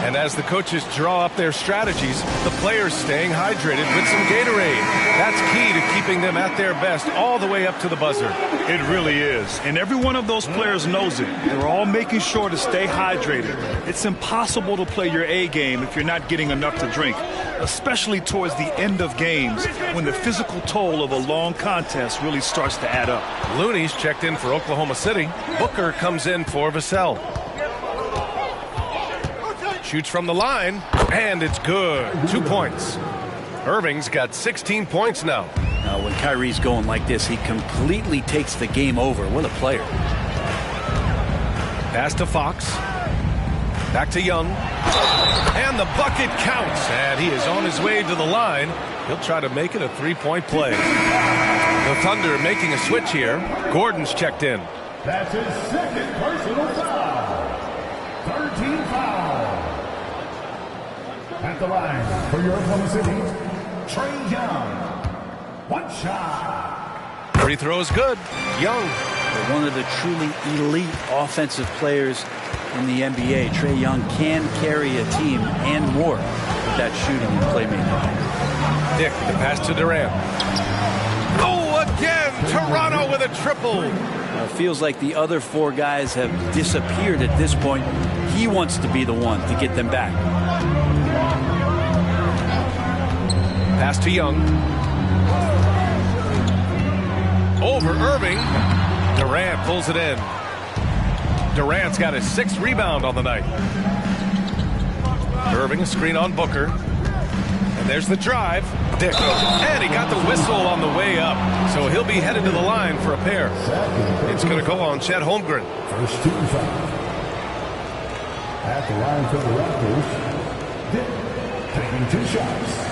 Speaker 11: And as the coaches draw up their strategies, the players staying hydrated with some Gatorade. That's key to keeping them at their best all the way up to the buzzer.
Speaker 12: It really is. And every one of those players knows it. They're all making sure to stay hydrated. It's impossible to play your A game if you're not getting enough to drink, especially towards the end of games when the physical toll of a long contest really starts to add up.
Speaker 11: Looney's checked in for Oklahoma City. Booker comes in for Vassell. Shoots from the line, and it's good. 2 points. Irving's got 16 points now.
Speaker 13: Now, when Kyrie's going like this, he completely takes the game over. What a player.
Speaker 11: Pass to Fox. Back to Young. And the bucket counts. And he is on his way to the line. He'll try to make it a three-point play. The Thunder making a switch here. Gordon's checked in.
Speaker 4: That's his second personal foul. 13 foul. At the line for your Oklahoma City, Trae Young. One shot.
Speaker 11: Free throws good. Young.
Speaker 13: One of the truly elite offensive players in the NBA. Trae Young can carry a team and more with that shooting and playmaking.
Speaker 11: Dick, the pass to Durant. Oh, again! Toronto with a triple.
Speaker 13: It feels like the other four guys have disappeared at this point. He wants to be the one to get them back.
Speaker 11: Pass to Young. Over Irving. Durant pulls it in. Durant's got his 6th rebound on the night. Irving, a screen on Booker. And there's the drive. Dick. And he got the whistle on the way up. So he'll be headed to the line for a pair. It's going to go on Chet Holmgren.
Speaker 4: First 2 foul. At the line for the Raptors, Dick taking 2 shots.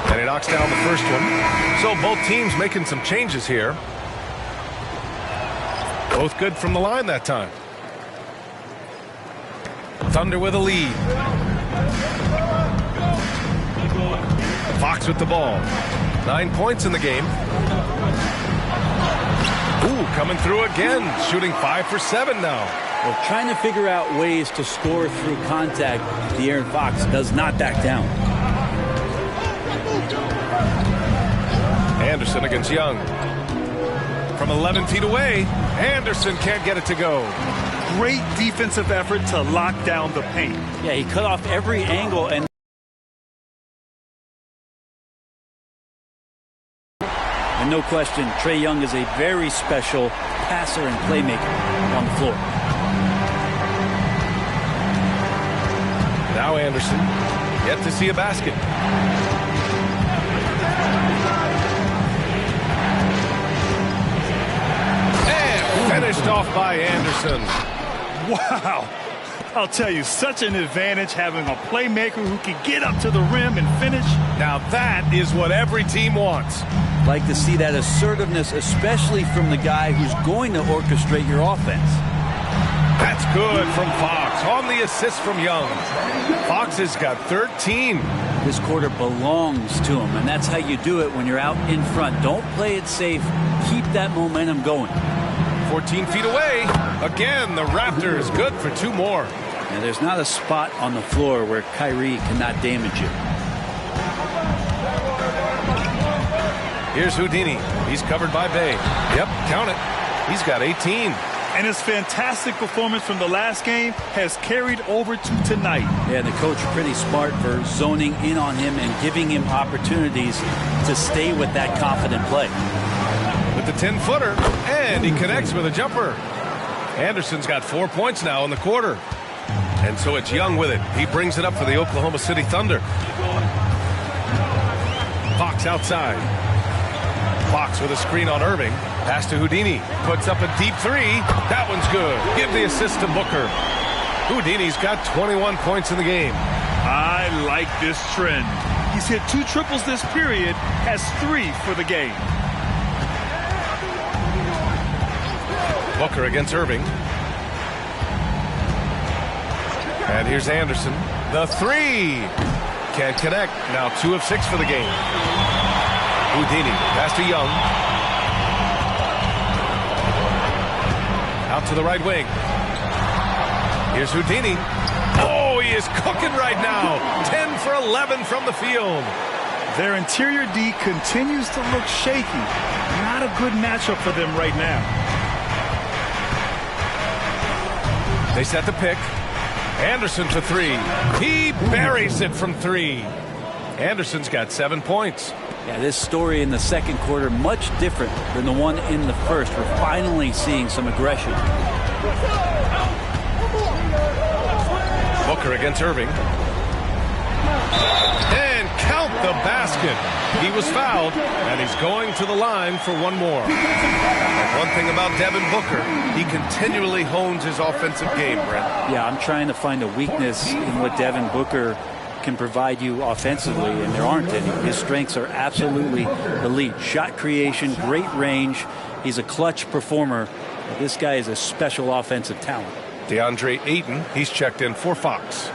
Speaker 11: And he knocks down the first one. So both teams making some changes here. Both good from the line that time. Thunder with a lead. Fox with the ball. 9 points in the game. Ooh, coming through again. Shooting 5 for 7 now.
Speaker 13: Well, trying to figure out ways to score through contact. De'Aaron Fox does not back down.
Speaker 11: Anderson against Young. From 11 feet away, Anderson can't get it to go.
Speaker 12: Great defensive effort to lock down the paint.
Speaker 13: Yeah, he cut off every angle and no question, Trae Young is a very special passer and playmaker on the floor.
Speaker 11: Now Anderson, yet to see a basket. Finished off by Anderson.
Speaker 12: Wow. I'll tell you, such an advantage having a playmaker who can get up to the rim and finish.
Speaker 11: Now that is what every team wants.
Speaker 13: Like to see that assertiveness, especially from the guy who's going to orchestrate your offense.
Speaker 11: That's good from Fox on the assist from Young. Fox has got 13.
Speaker 13: This quarter belongs to him, and that's how you do it when you're out in front. Don't play it safe. Keep that momentum going.
Speaker 11: 14 feet away. Again, the Raptors good for 2 more.
Speaker 13: And there's not a spot on the floor where Kyrie cannot damage you.
Speaker 11: Here's Houdini. He's covered by Bay. Yep, count it. He's got 18.
Speaker 12: And his fantastic performance from the last game has carried over to tonight.
Speaker 13: Yeah, the coach pretty smart for zoning in on him and giving him opportunities to stay with that confident play.
Speaker 11: With the 10-footer, and he connects with a jumper. Anderson's got 4 points now in the quarter. And so it's Young with it. He brings it up for the Oklahoma City Thunder. Fox outside. Fox with a screen on Irving. Pass to Houdini. Puts up a deep 3. That one's good. Give the assist to Booker. Houdini's got 21 points in the game.
Speaker 12: I like this trend. He's hit 2 triples this period, has 3 for the game.
Speaker 11: Booker against Irving. And here's Anderson. The three. Can't connect. Now 2 of 6 for the game. Houdini. Pass to Young. Out to the right wing. Here's Houdini. Oh, he is cooking right now. 10 for 11 from the field.
Speaker 12: Their interior D continues to look shaky. Not a good matchup for them right now.
Speaker 11: They set the pick. Anderson for 3. He buries it from 3. Anderson's got 7 points.
Speaker 13: Yeah, this story in the second quarter much different than the one in the first. We're finally seeing some aggression.
Speaker 11: Booker against Irving. And count the basket. He was fouled, and he's going to the line for one more. And one thing about Devin Booker, he continually hones his offensive game, Brent.
Speaker 13: Yeah, I'm trying to find a weakness in what Devin Booker can provide you offensively, and there aren't any. His strengths are absolutely elite. Shot creation, great range. He's a clutch performer. This guy is a special offensive talent.
Speaker 11: DeAndre Ayton, he's checked in for Fox.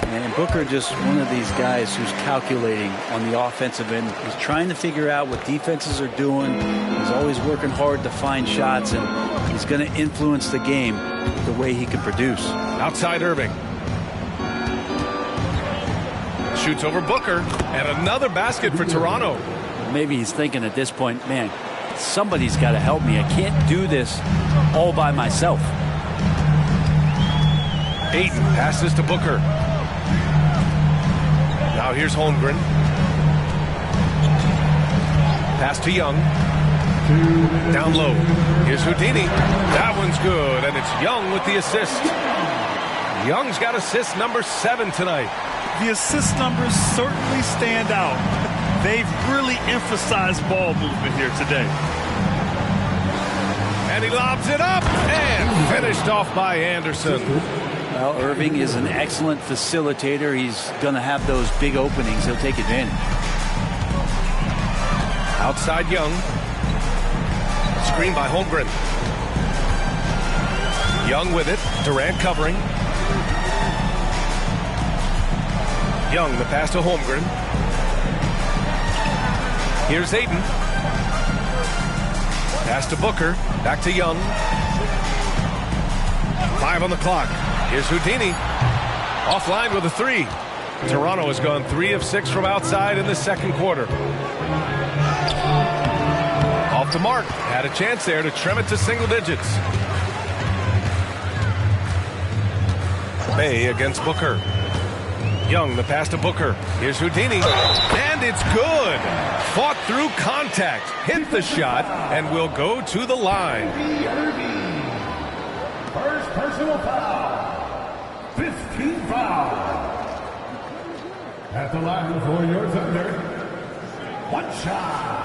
Speaker 13: And Booker just one of these guys who's calculating on the offensive end. He's trying to figure out what defenses are doing. He's always working hard to find shots, and he's going to influence the game the way he can produce.
Speaker 11: Outside Irving. Shoots over Booker, and another basket for Toronto.
Speaker 13: Maybe he's thinking at this point, man, somebody's got to help me. I can't do this all by myself.
Speaker 11: Ayton passes to Booker. Now here's Holmgren. Pass to Young. Down low. Here's Houdini. That one's good, and it's Young with the assist. Young's got assist number 7 tonight.
Speaker 12: The assist numbers certainly stand out. They've really emphasized ball movement here today.
Speaker 11: And he lobs it up and finished off by Anderson.
Speaker 13: Well, Irving is an excellent facilitator. He's going to have those big openings. He'll take advantage.
Speaker 11: Outside Young. Screen by Holmgren. Young with it. Durant covering. Young, the pass to Holmgren. Here's Ayton. Pass to Booker. Back to Young. 5 on the clock. Here's Houdini. Offline with a 3. Toronto has gone 3 of 6 from outside in the second quarter. Off the mark. Had a chance there to trim it to single digits. Bay against Booker. Young, the pass to Booker. Here's Houdini. And it's good. Fought through contact. Hit the shot and will go to the line.
Speaker 4: First personal foul. 15 foul. At the line for your thunder. 1 shot.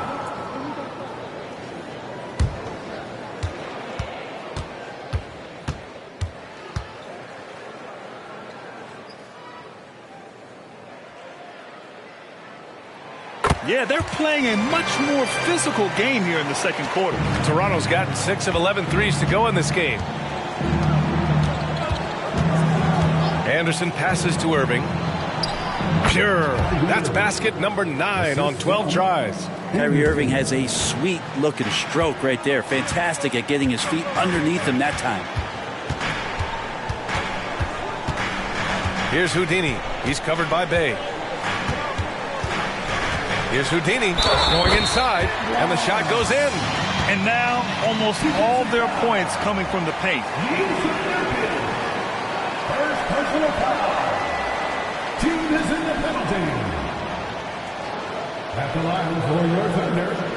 Speaker 12: Yeah, they're playing a much more physical game here in the second quarter.
Speaker 11: Toronto's gotten 6 of 11 threes to go in this game. Anderson passes to Irving. Pure. That's basket number 9 on 12 tries.
Speaker 13: Kyrie Irving has a sweet looking stroke right there. Fantastic at getting his feet underneath him that time.
Speaker 11: Here's Houdini. He's covered by Bay. Here's Houdini going inside, and the shot goes in.
Speaker 12: And now almost all their points coming from the paint.
Speaker 4: First personal foul. Team is in the penalty. At the line for your thunder.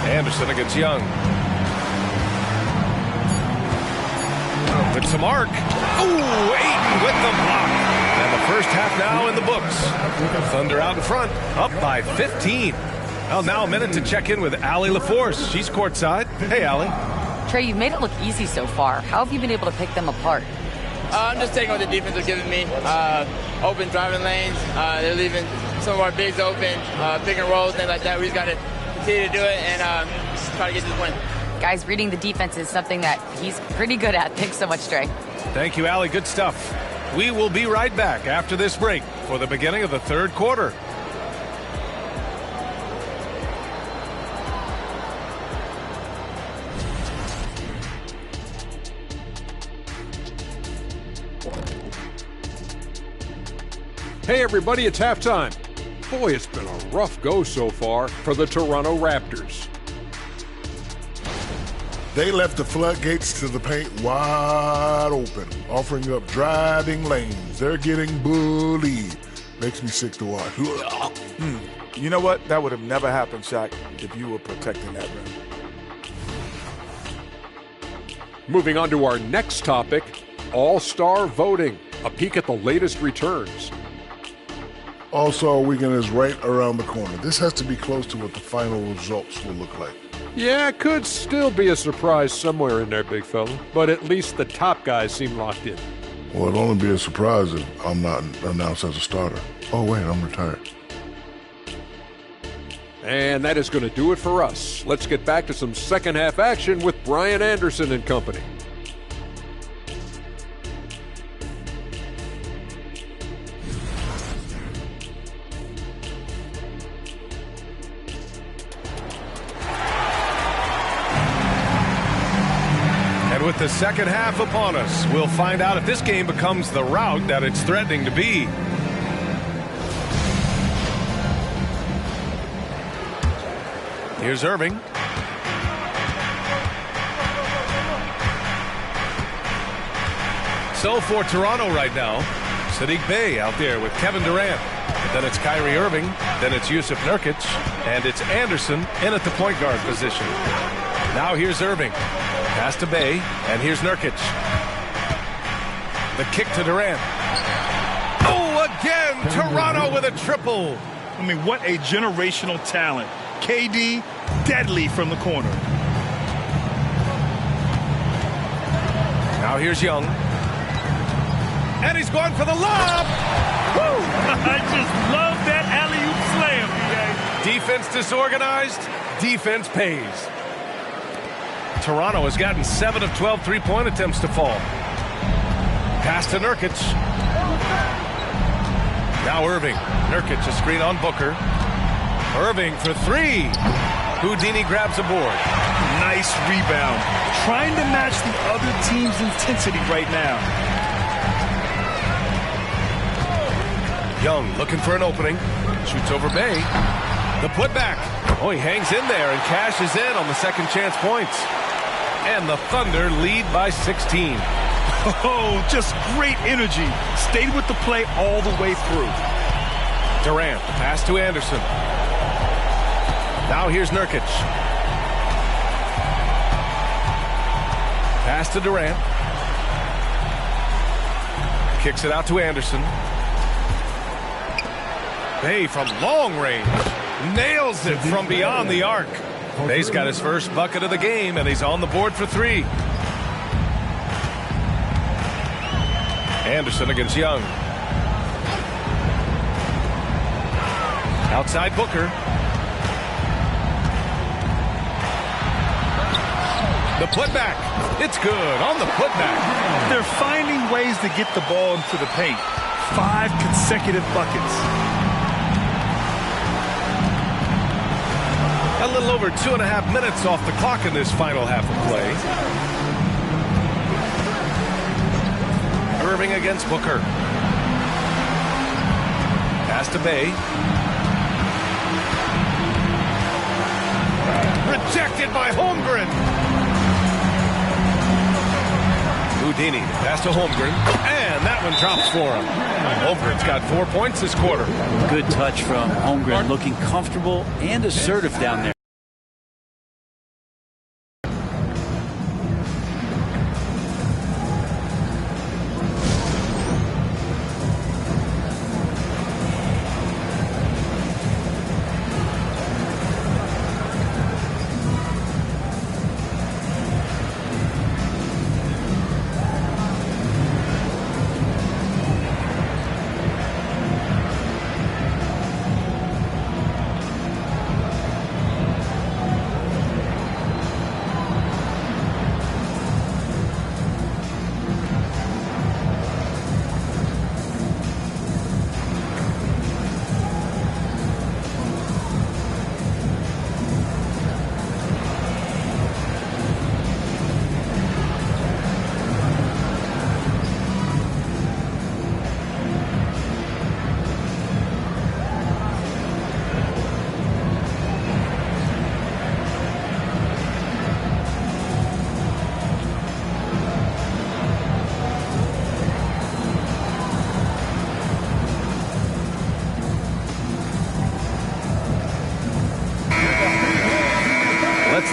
Speaker 11: Anderson against Young. to mark. Ooh, Ayton with the block. And the first half now in the books. Thunder out in front, up by 15. Well, now a minute to check in with Allie LaForce. She's courtside. Hey, Allie.
Speaker 14: Trey, you've made it look easy so far. How have you been able to pick them apart?
Speaker 15: I'm just taking what the defense is giving me. Open driving lanes. They're leaving some of our bigs open, pick and rolls, things like that. We just got to continue to do it and try to get this win.
Speaker 14: Guys, reading the defense is something that he's pretty good at. Thanks so much, Trey.
Speaker 11: Thank you, Allie. Good stuff. We will be right back after this break for the beginning of the third quarter.
Speaker 8: Hey everybody, it's halftime. Boy, it's been a rough go so far for the Toronto Raptors.
Speaker 9: They left the floodgates to the paint wide open, offering up driving lanes. They're getting bullied. Makes me sick to watch.
Speaker 3: You know what? That would have never happened, Shaq, if you were protecting that rim.
Speaker 8: Moving on to our next topic, All-Star voting. A peek at the latest returns.
Speaker 9: All-Star Weekend is right around the corner. This has to be close to what the final results will look like.
Speaker 8: Yeah, it could still be a surprise somewhere in there, big fella. But at least the top guys seem locked in.
Speaker 9: Well, it'll only be a surprise if I'm not announced as a starter. Oh, wait, I'm retired.
Speaker 8: And that is going to do it for us. Let's get back to some second half action with Brian Anderson and company.
Speaker 11: With the second half upon us, we'll find out if this game becomes the rout that it's threatening to be. Here's Irving. So for Toronto right now, Saddiq Bey out there with Kevin Durant. Then it's Kyrie Irving. Then it's Yusuf Nurkic. And it's Anderson in at the point guard position. Now here's Irving. Pass to Bey, and here's Nurkic. The kick to Durant. Oh, again, Toronto with a triple.
Speaker 12: I mean, what a generational talent. KD, deadly from the corner.
Speaker 11: Now here's Young. And he's going for the lob.
Speaker 12: Woo! I just love that alley-oop slam, BA.
Speaker 11: Defense disorganized, defense pays. Toronto has gotten 7 of 12 three-point attempts to fall. Pass to Nurkic. Now Irving. Nurkic, a screen on Booker. Irving for three. Houdini grabs a board.
Speaker 12: Nice rebound. Trying to match the other team's intensity right now.
Speaker 11: Young looking for an opening. Shoots over Bey. The putback. Oh, he hangs in there and cashes in on the second chance points. And the Thunder lead by 16.
Speaker 12: Oh, just great energy. Stayed with the play all the way through.
Speaker 11: Durant, pass to Anderson. Now here's Nurkic. Pass to Durant. Kicks it out to Anderson. Bey from long range. Nails it from beyond the arc. Bey's got his first bucket of the game, and he's on the board for three. Anderson against Young. Outside Booker. The putback. It's good on the putback.
Speaker 12: They're finding ways to get the ball into the paint. 5 consecutive buckets.
Speaker 11: A little over 2.5 minutes off the clock in this final half of play. Irving against Booker. Pass to Bey. Rejected by Holmgren. Houdini, pass to Holmgren. And that one drops for him. Holmgren's got 4 points this quarter.
Speaker 13: Good touch from Holmgren, looking comfortable and assertive down there.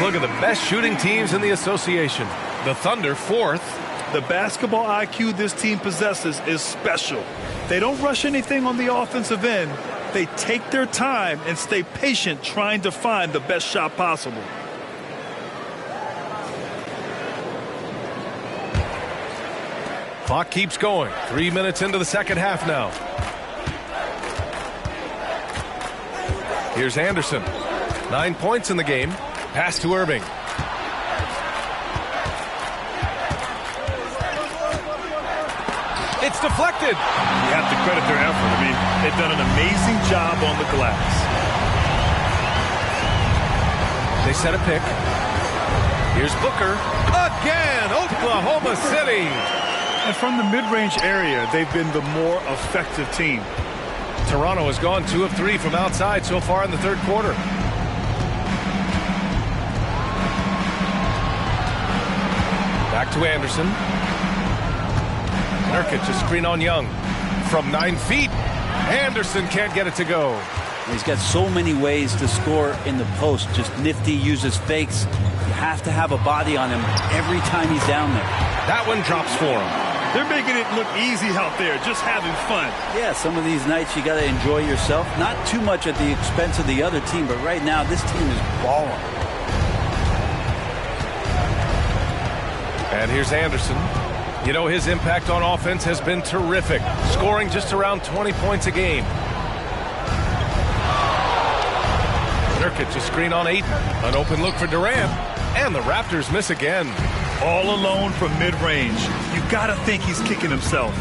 Speaker 11: look at the best shooting teams in the association. The Thunder 4th.
Speaker 12: The basketball IQ this team possesses is special. They don't rush anything on the offensive end. They take their time and stay patient trying to find the best shot possible.
Speaker 11: Clock keeps going. 3 minutes into the second half now. Here's Anderson. 9 points in the game. Pass to Irving. It's deflected.
Speaker 12: You have to credit their effort. I mean, they've done an amazing job on the glass.
Speaker 11: They set a pick. Here's Booker. Again, Oklahoma City.
Speaker 12: And from the mid-range area, they've been the more effective team.
Speaker 11: Toronto has gone 2 of 3 from outside so far in the third quarter. Back to Anderson. Nurkic, a screen on Young. From 9 feet, Anderson can't get it to go.
Speaker 13: He's got so many ways to score in the post. Just nifty, uses fakes. You have to have a body on him every time he's down there.
Speaker 11: That one drops for him.
Speaker 12: They're making it look easy out there, just having fun.
Speaker 13: Yeah, some of these nights you got to enjoy yourself. Not too much at the expense of the other team, but right now this team is balling.
Speaker 11: And here's Anderson. You know, his impact on offense has been terrific, scoring just around 20 points a game. Nurkic, a screen on Ayton. An open look for Durant. And the Raptors miss again.
Speaker 12: All alone from mid-range. You got to think he's kicking himself.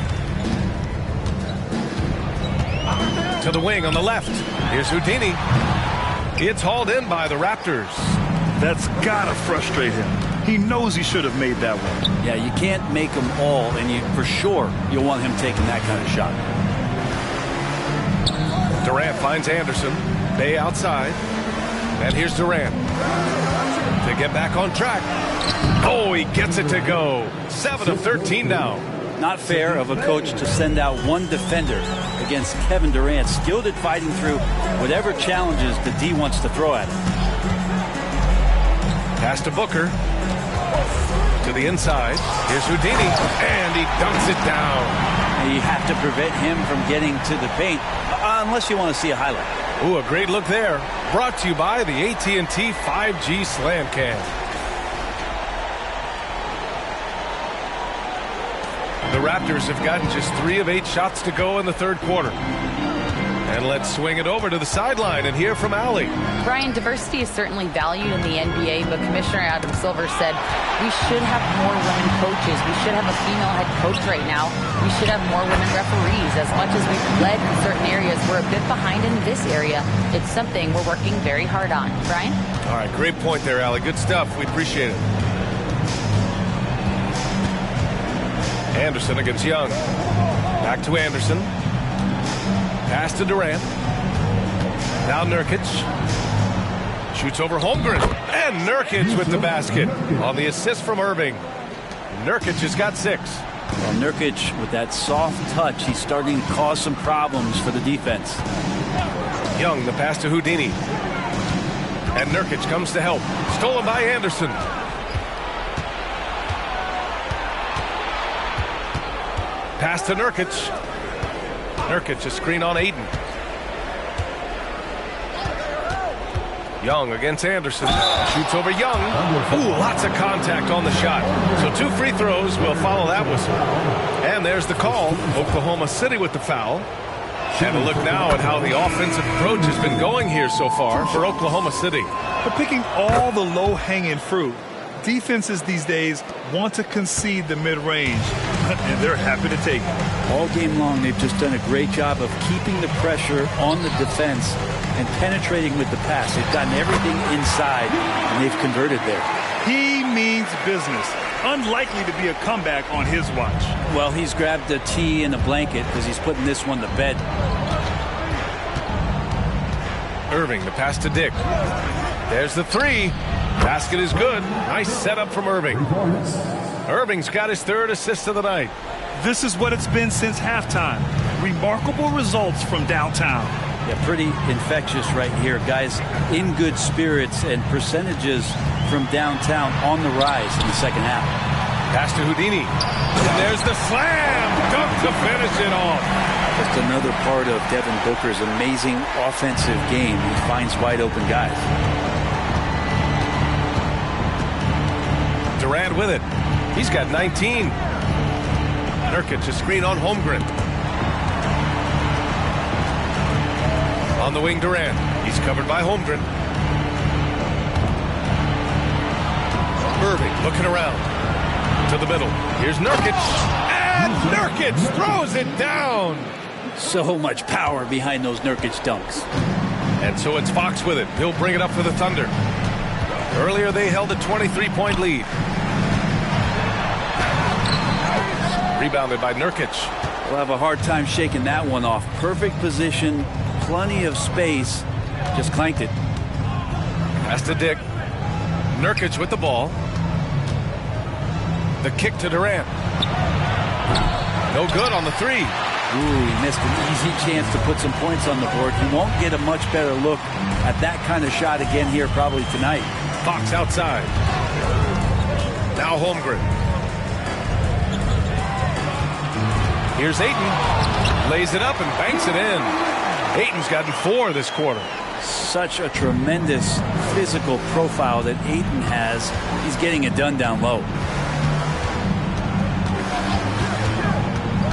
Speaker 11: To the wing on the left. Here's Houdini. It's hauled in by the Raptors.
Speaker 12: That's got to frustrate him. He knows he should have made that one.
Speaker 13: Yeah, you can't make them all, and for sure you'll want him taking that kind of shot.
Speaker 11: Durant finds Anderson. Bay outside. And here's Durant. To get back on track. Oh, he gets it to go. 7 of 13 now.
Speaker 13: Not fair of a coach to send out one defender against Kevin Durant, skilled at fighting through whatever challenges the D wants to throw at him.
Speaker 11: Pass to Booker. To the inside. Here's Houdini. And he dunks it down.
Speaker 13: And you have to prevent him from getting to the paint, unless you want to see a highlight.
Speaker 11: Ooh, a great look there. Brought to you by the AT&T 5G Slam Cam. The Raptors have gotten just 3 of 8 shots to go in the third quarter. And let's swing it over to the sideline and hear from Allie.
Speaker 14: Brian, diversity is certainly valued in the NBA, but Commissioner Adam Silver said we should have more women coaches. We should have a female head coach right now. We should have more women referees. As much as we've led in certain areas, we're a bit behind in this area. It's something we're working very hard on. Brian?
Speaker 11: All right, great point there, Allie. Good stuff. We appreciate it. Anderson against Young. Back to Anderson. Pass to Durant. Now Nurkic. Shoots over Holmgren. And Nurkic with the basket. On the assist from Irving. Nurkic has got 6.
Speaker 13: Well, Nurkic, with that soft touch, he's starting to cause some problems for the defense.
Speaker 11: Young, the pass to Houdini. And Nurkic comes to help. Stolen by Anderson. Pass to Nurkic. Nurkic, a screen on Ayton. Young against Anderson. Shoots over Young. Ooh, lots of contact on the shot. So 2 free throws will follow that whistle. And there's the call. Oklahoma City with the foul. And a look now at how the offensive approach has been going here so far for Oklahoma City.
Speaker 12: They're picking all the low-hanging fruit. Defenses these days want to concede the mid-range, and they're happy to take it.
Speaker 13: All game long, they've just done a great job of keeping the pressure on the defense and penetrating with the pass. They've gotten everything inside, and they've converted there.
Speaker 12: He means business. Unlikely to be a comeback on his watch.
Speaker 13: Well, he's grabbed a tee and a blanket because he's putting this one to bed.
Speaker 11: Irving, the pass to Dick. There's the 3. Basket is good. Nice setup from Irving. Irving's got his 3rd assist of the night.
Speaker 12: This is what it's been since halftime. Remarkable results from downtown.
Speaker 13: Yeah, pretty infectious right here. Guys in good spirits, and percentages from downtown on the rise in the second half.
Speaker 11: Pass to Houdini. And there's the slam dunk to finish it off.
Speaker 13: Just another part of Devin Booker's amazing offensive game. He finds wide open guys.
Speaker 11: Durant with it. He's got 19. Nurkic a screen on Holmgren. On the wing, Durant. He's covered by Holmgren. Irving looking around to the middle. Here's Nurkic. And Nurkic throws it down.
Speaker 13: So much power behind those Nurkic dunks.
Speaker 11: And so it's Fox with it. He'll bring it up for the Thunder. Earlier they held a 23-point lead. Rebounded by Nurkic.
Speaker 13: We'll have a hard time shaking that one off. Perfect position, plenty of space. Just clanked it.
Speaker 11: Pass to Dick. Nurkic with the ball. The kick to Durant. No good on the three.
Speaker 13: Ooh, he missed an easy chance to put some points on the board. He won't get a much better look at that kind of shot again here probably tonight.
Speaker 11: Fox outside. Now Holmgren. Here's Ayton. Lays it up and banks it in. Ayton's gotten 4 this quarter.
Speaker 13: Such a tremendous physical profile that Ayton has. He's getting it done down low.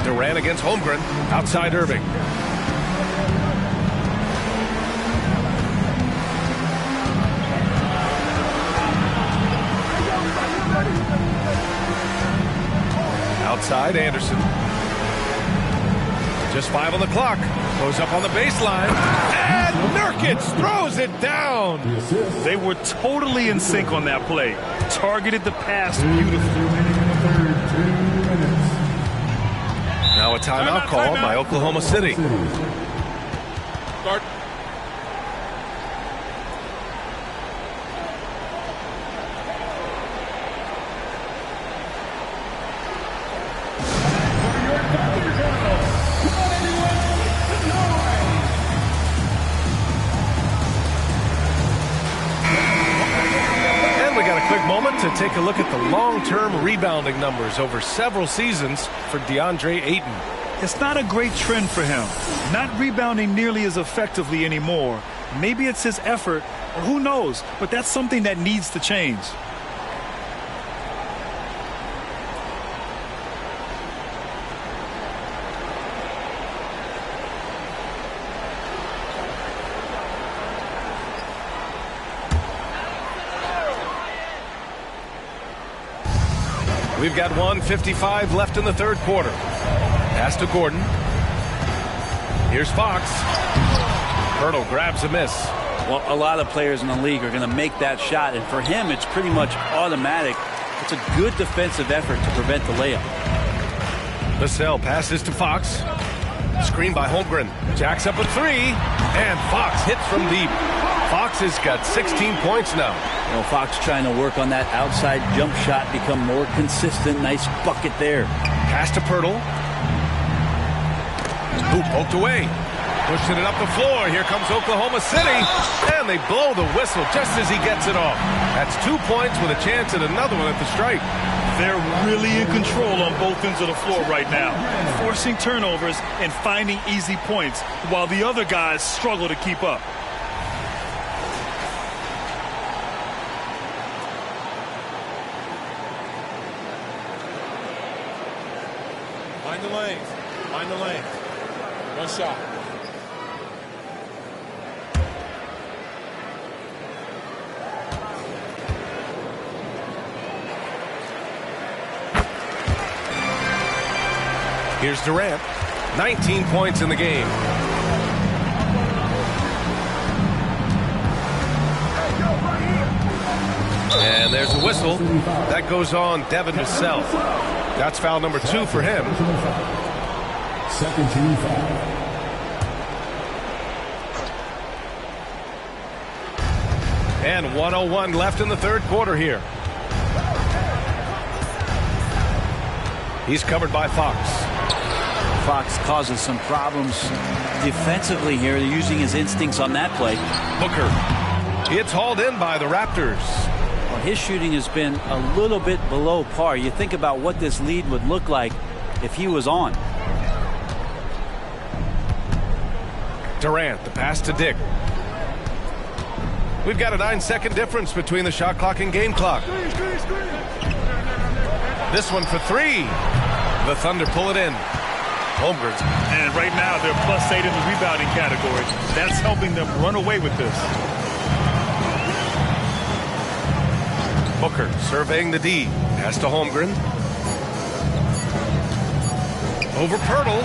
Speaker 11: Durant against Holmgren. Outside Irving. Outside Anderson. Just 5 on the clock. Goes up on the baseline. And Nurkic throws it down.
Speaker 12: They were totally in sync on that play. Targeted the pass beautifully.
Speaker 11: Now a timeout call by Oklahoma City.
Speaker 10: Start.
Speaker 11: To take a look at the long-term rebounding numbers over several seasons for DeAndre Ayton.
Speaker 12: It's not a great trend for him. Not rebounding nearly as effectively anymore. Maybe it's his effort, or who knows, but that's something that needs to change.
Speaker 11: We've got 1:55 left in the third quarter. Pass to Gordon. Here's Fox. Hurdle grabs a miss.
Speaker 13: Well, a lot of players in the league are going to make that shot, and for him, it's pretty much automatic. It's a good defensive effort to prevent the layup.
Speaker 11: Vassell passes to Fox. Screen by Holmgren. Jacks up a 3, and Fox hits from deep. Fox has got 16 points now.
Speaker 13: You know, Fox trying to work on that outside jump shot, become more consistent. Nice bucket there.
Speaker 11: Pass to Pirtle. Boot poked away. Pushing it up the floor. Here comes Oklahoma City. And they blow the whistle just as he gets it off. That's 2 points with a chance at another one at the stripe.
Speaker 12: They're really in control on both ends of the floor right now, forcing turnovers and finding easy points while the other guys struggle to keep up.
Speaker 10: Find the lanes. Find the lanes. One shot.
Speaker 11: Here's Durant. 19 points in the game. And there's a whistle. That goes on Devin Vassell. That's foul number 2 for him.
Speaker 4: Second team foul.
Speaker 11: And 1:01 left in the third quarter here. He's covered by Fox.
Speaker 13: Fox causes some problems defensively here. They're using his instincts on that play.
Speaker 11: Booker. It's hauled in by the Raptors.
Speaker 13: Well, his shooting has been a little bit below par. You think about what this lead would look like if he was on.
Speaker 11: Durant, the pass to Dick. We've got a 9-second difference between the shot clock and game clock. This one for three. The Thunder pull it in. Holmgren's.
Speaker 12: And right now they're +8 in the rebounding category. That's helping them run away with this.
Speaker 11: Booker surveying the D. Pass to Holmgren. Over Pirtle.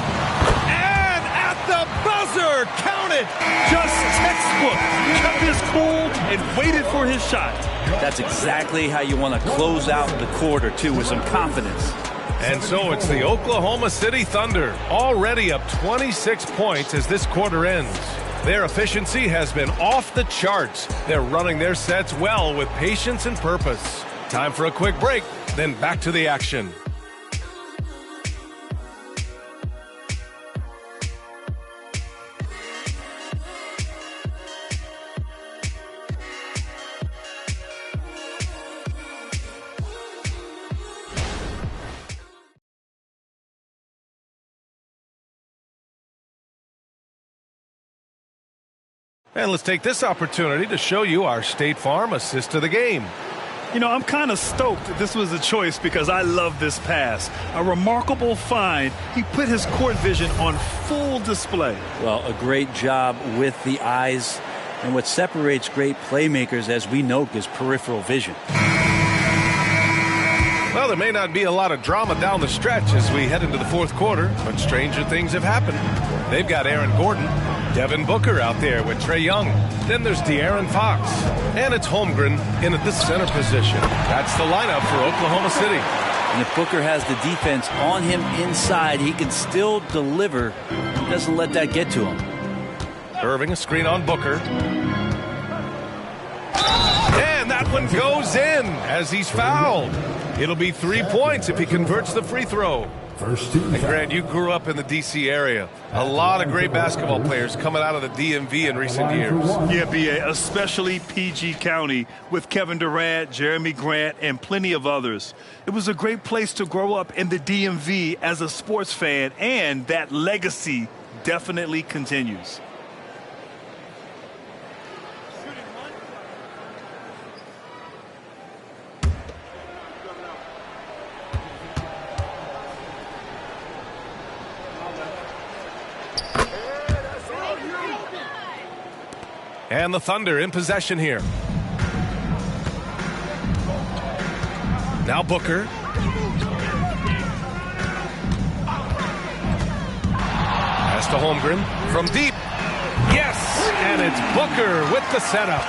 Speaker 12: And at the buzzer, count it. Just textbook. Kept his cool and waited for his shot.
Speaker 13: That's exactly how you want to close out the quarter, too, with some confidence.
Speaker 11: And so it's the Oklahoma City Thunder, already up 26 points as this quarter ends. Their efficiency has been off the charts. They're running their sets well with patience and purpose. Time for a quick break, then back to the action. And let's take this opportunity to show you our State Farm assist to the game.
Speaker 12: You know, I'm kind of stoked that this was a choice because I love this pass. A remarkable find. He put his court vision on full display.
Speaker 13: Well, a great job with the eyes. And what separates great playmakers, as we know, is peripheral vision.
Speaker 11: Well, there may not be a lot of drama down the stretch as we head into the fourth quarter, but stranger things have happened. They've got Aaron Gordon, Devin Booker out there with Trae Young. Then there's De'Aaron Fox. And it's Holmgren in at the center position. That's the lineup for Oklahoma City.
Speaker 13: And if Booker has the defense on him inside, he can still deliver. He doesn't let that get to him.
Speaker 11: Irving, a screen on Booker. And that one goes in as he's fouled. It'll be 3 points if he converts the free throw. And Grant, you grew up in the D.C. area. A lot of great basketball players coming out of the DMV in recent years.
Speaker 12: Yeah, B.A., especially PG County with Kevin Durant, Jeremy Grant, and plenty of others. It was a great place to grow up in the DMV as a sports fan, and that legacy definitely continues.
Speaker 11: And the Thunder in possession here. Now Booker. Pass to Holmgren from deep. Yes! And it's Booker with the setup.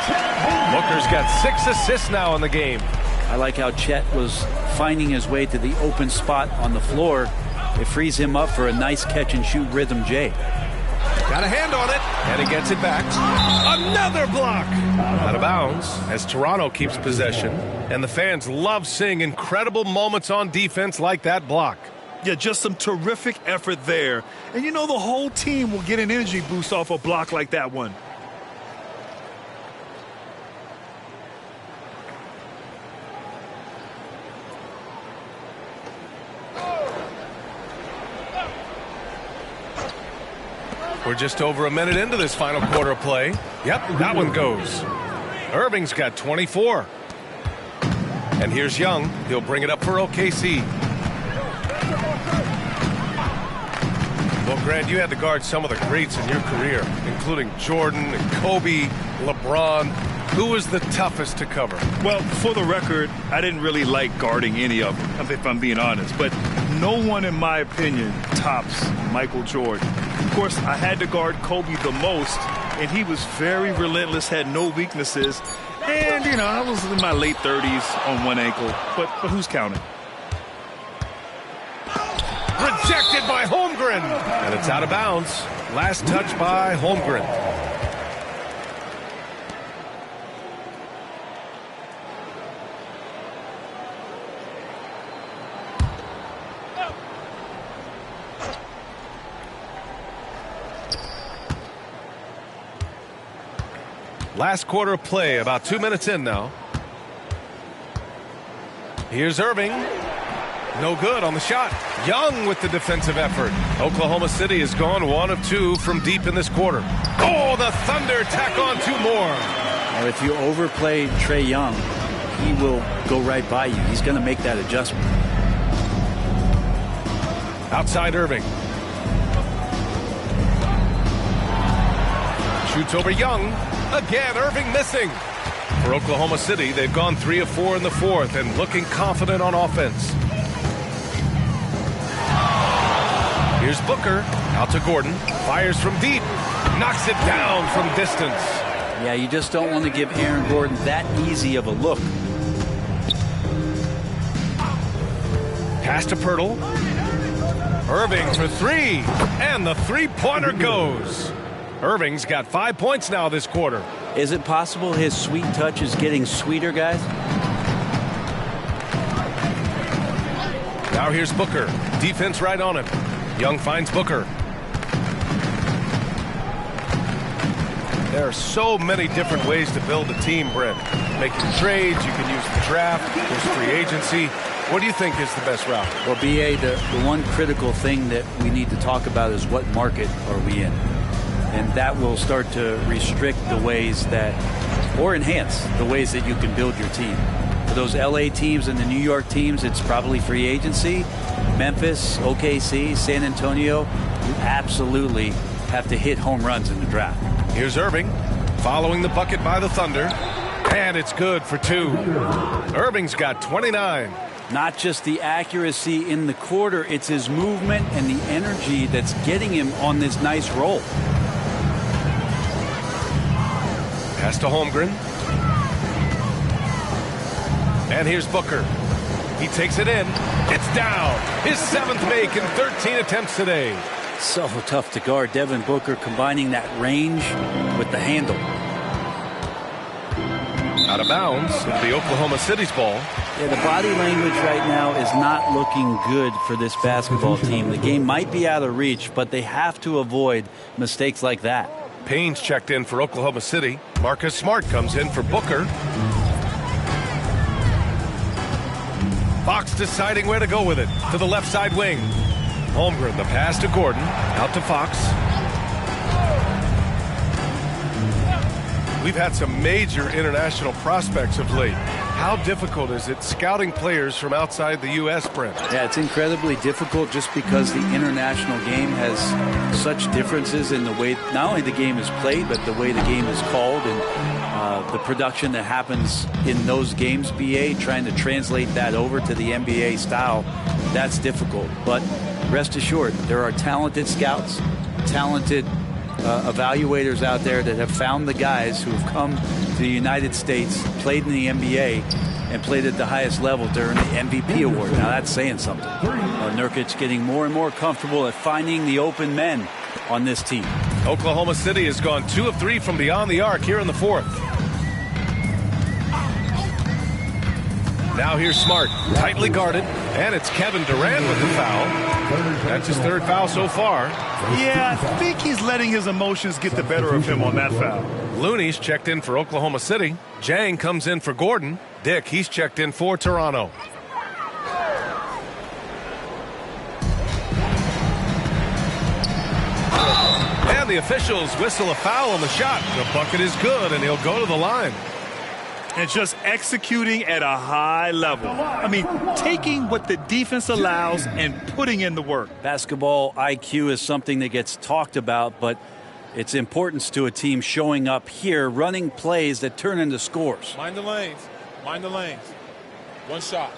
Speaker 11: Booker's got 6 assists now in the game.
Speaker 13: I like how Chet was finding his way to the open spot on the floor. It frees him up for a nice catch-and-shoot rhythm J.
Speaker 11: Got a hand on it, and he gets it back. Another block! Out of bounds as Toronto keeps possession, and the fans love seeing incredible moments on defense like that block.
Speaker 12: Yeah, just some terrific effort there. And you know the whole team will get an energy boost off a block like that one.
Speaker 11: We're just over a minute into this final quarter of play. Yep, that one goes. Irving's got 24. And here's Young. He'll bring it up for OKC. Well, Grant, you had to guard some of the greats in your career, including Jordan, and Kobe, LeBron. Who was the toughest to cover?
Speaker 12: Well, for the record, I didn't really like guarding any of them, if I'm being honest. But no one, in my opinion, tops Michael Jordan. Of course, I had to guard Kobe the most, and he was very relentless, had no weaknesses. And, you know, I was in my late 30s on one ankle. But who's counting?
Speaker 11: Rejected by Holmgren. And it's out of bounds. Last touch by Holmgren. Last quarter of play, about 2 minutes in now. Here's Irving. No good on the shot. Young with the defensive effort. Oklahoma City has gone 1 of 2 from deep in this quarter. Oh, the Thunder tack on 2 more.
Speaker 13: Now, if you overplay Trae Young, he will go right by you. He's going to make that adjustment.
Speaker 11: Outside Irving. Shoots over Young. Again, Irving missing. For Oklahoma City, they've gone 3 of 4 in the fourth and looking confident on offense. Here's Booker. Out to Gordon. Fires from deep. Knocks it down from distance.
Speaker 13: Yeah, you just don't want to give Aaron Gordon that easy of a look.
Speaker 11: Pass to Pirtle. Irving for 3. And the three-pointer goes. Irving's got 5 points now this quarter.
Speaker 13: Is it possible his sweet touch is getting sweeter, guys?
Speaker 11: Now here's Booker. Defense right on him. Young finds Booker. There are so many different ways to build a team, Brent. Making trades, you can use the draft, there's free agency. What do you think is the best route?
Speaker 13: Well, B.A., the one critical thing that we need to talk about is what market are we in? And that will start to restrict the ways that, or enhance the ways that you can build your team. For those LA teams and the New York teams, it's probably free agency. Memphis, OKC, San Antonio, you absolutely have to hit home runs in the draft.
Speaker 11: Here's Irving, following the bucket by the Thunder, and it's good for 2. Irving's got 29.
Speaker 13: Not just the accuracy in the quarter, it's his movement and the energy that's getting him on this nice roll.
Speaker 11: Pass to Holmgren. And here's Booker. He takes it in. It's down. His 7th make in 13 attempts today.
Speaker 13: So tough to guard. Devin Booker combining that range with the handle.
Speaker 11: Out of bounds. It'll be Oklahoma City's ball.
Speaker 13: Yeah, the body language right now is not looking good for this basketball team. The game might be out of reach, but they have to avoid mistakes like that.
Speaker 11: Payne's checked in for Oklahoma City. Marcus Smart comes in for Booker. Fox deciding where to go with it. To the left side wing. Holmgren, the pass to Gordon. Out to Fox. We've had some major international prospects of late. How difficult is it scouting players from outside the U.S., Brent?
Speaker 13: Yeah, it's incredibly difficult just because the international game has such differences in the way not only the game is played, but the way the game is called and the production that happens in those games, BA, trying to translate that over to the NBA style, that's difficult. But rest assured, there are talented scouts, talented evaluators out there that have found the guys who have come to the United States, played in the NBA, and played at the highest level during the MVP award. Now that's saying something. Nurkic getting more and more comfortable at finding the open men on this team.
Speaker 11: Oklahoma City has gone 2 of 3 from beyond the arc here in the fourth. Now here's Smart, tightly guarded, and it's Kevin Durant with the foul. That's his 3rd foul so far.
Speaker 12: Yeah, I think he's letting his emotions get the better of him on that foul.
Speaker 11: Looney's checked in for Oklahoma City. Jang comes in for Gordon. Dick, he's checked in for Toronto. And the officials whistle a foul on the shot. The bucket is good, and he'll go to the line.
Speaker 12: And just executing at a high level. I mean, taking what the defense allows and putting in the work.
Speaker 13: Basketball IQ is something that gets talked about, but its importance to a team showing up here, running plays that turn into scores.
Speaker 10: Mind the lanes. Mind the lanes. One shot.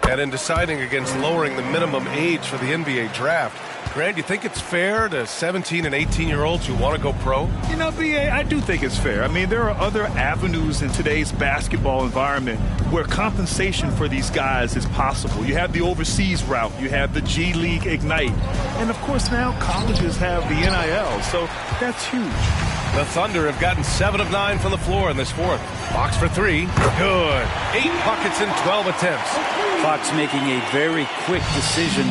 Speaker 11: And in deciding against lowering the minimum age for the NBA draft, Grant, you think it's fair to 17 and 18-year-olds who want to go pro?
Speaker 12: You know, B.A., I do think it's fair. I mean, there are other avenues in today's basketball environment where compensation for these guys is possible. You have the overseas route. You have the G League Ignite. And, of course, now colleges have the NIL, so that's huge.
Speaker 11: The Thunder have gotten 7 of 9 from the floor in this fourth. Fox for 3. Good. 8 buckets in 12 attempts.
Speaker 13: Fox making a very quick decision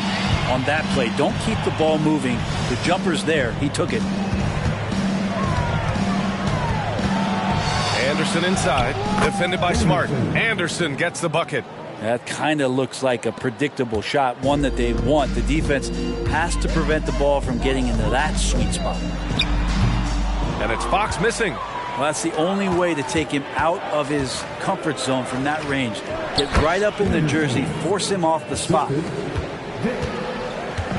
Speaker 13: on that play. Don't keep the ball moving. The jumper's there. He took it.
Speaker 11: Anderson inside, defended by Smart. Anderson gets the bucket.
Speaker 13: That kind of looks like a predictable shot, one that they want. The defense has to prevent the ball from getting into that sweet spot.
Speaker 11: And it's Fox missing.
Speaker 13: Well, that's the only way to take him out of his comfort zone from that range. Get right up in the jersey, force him off the spot.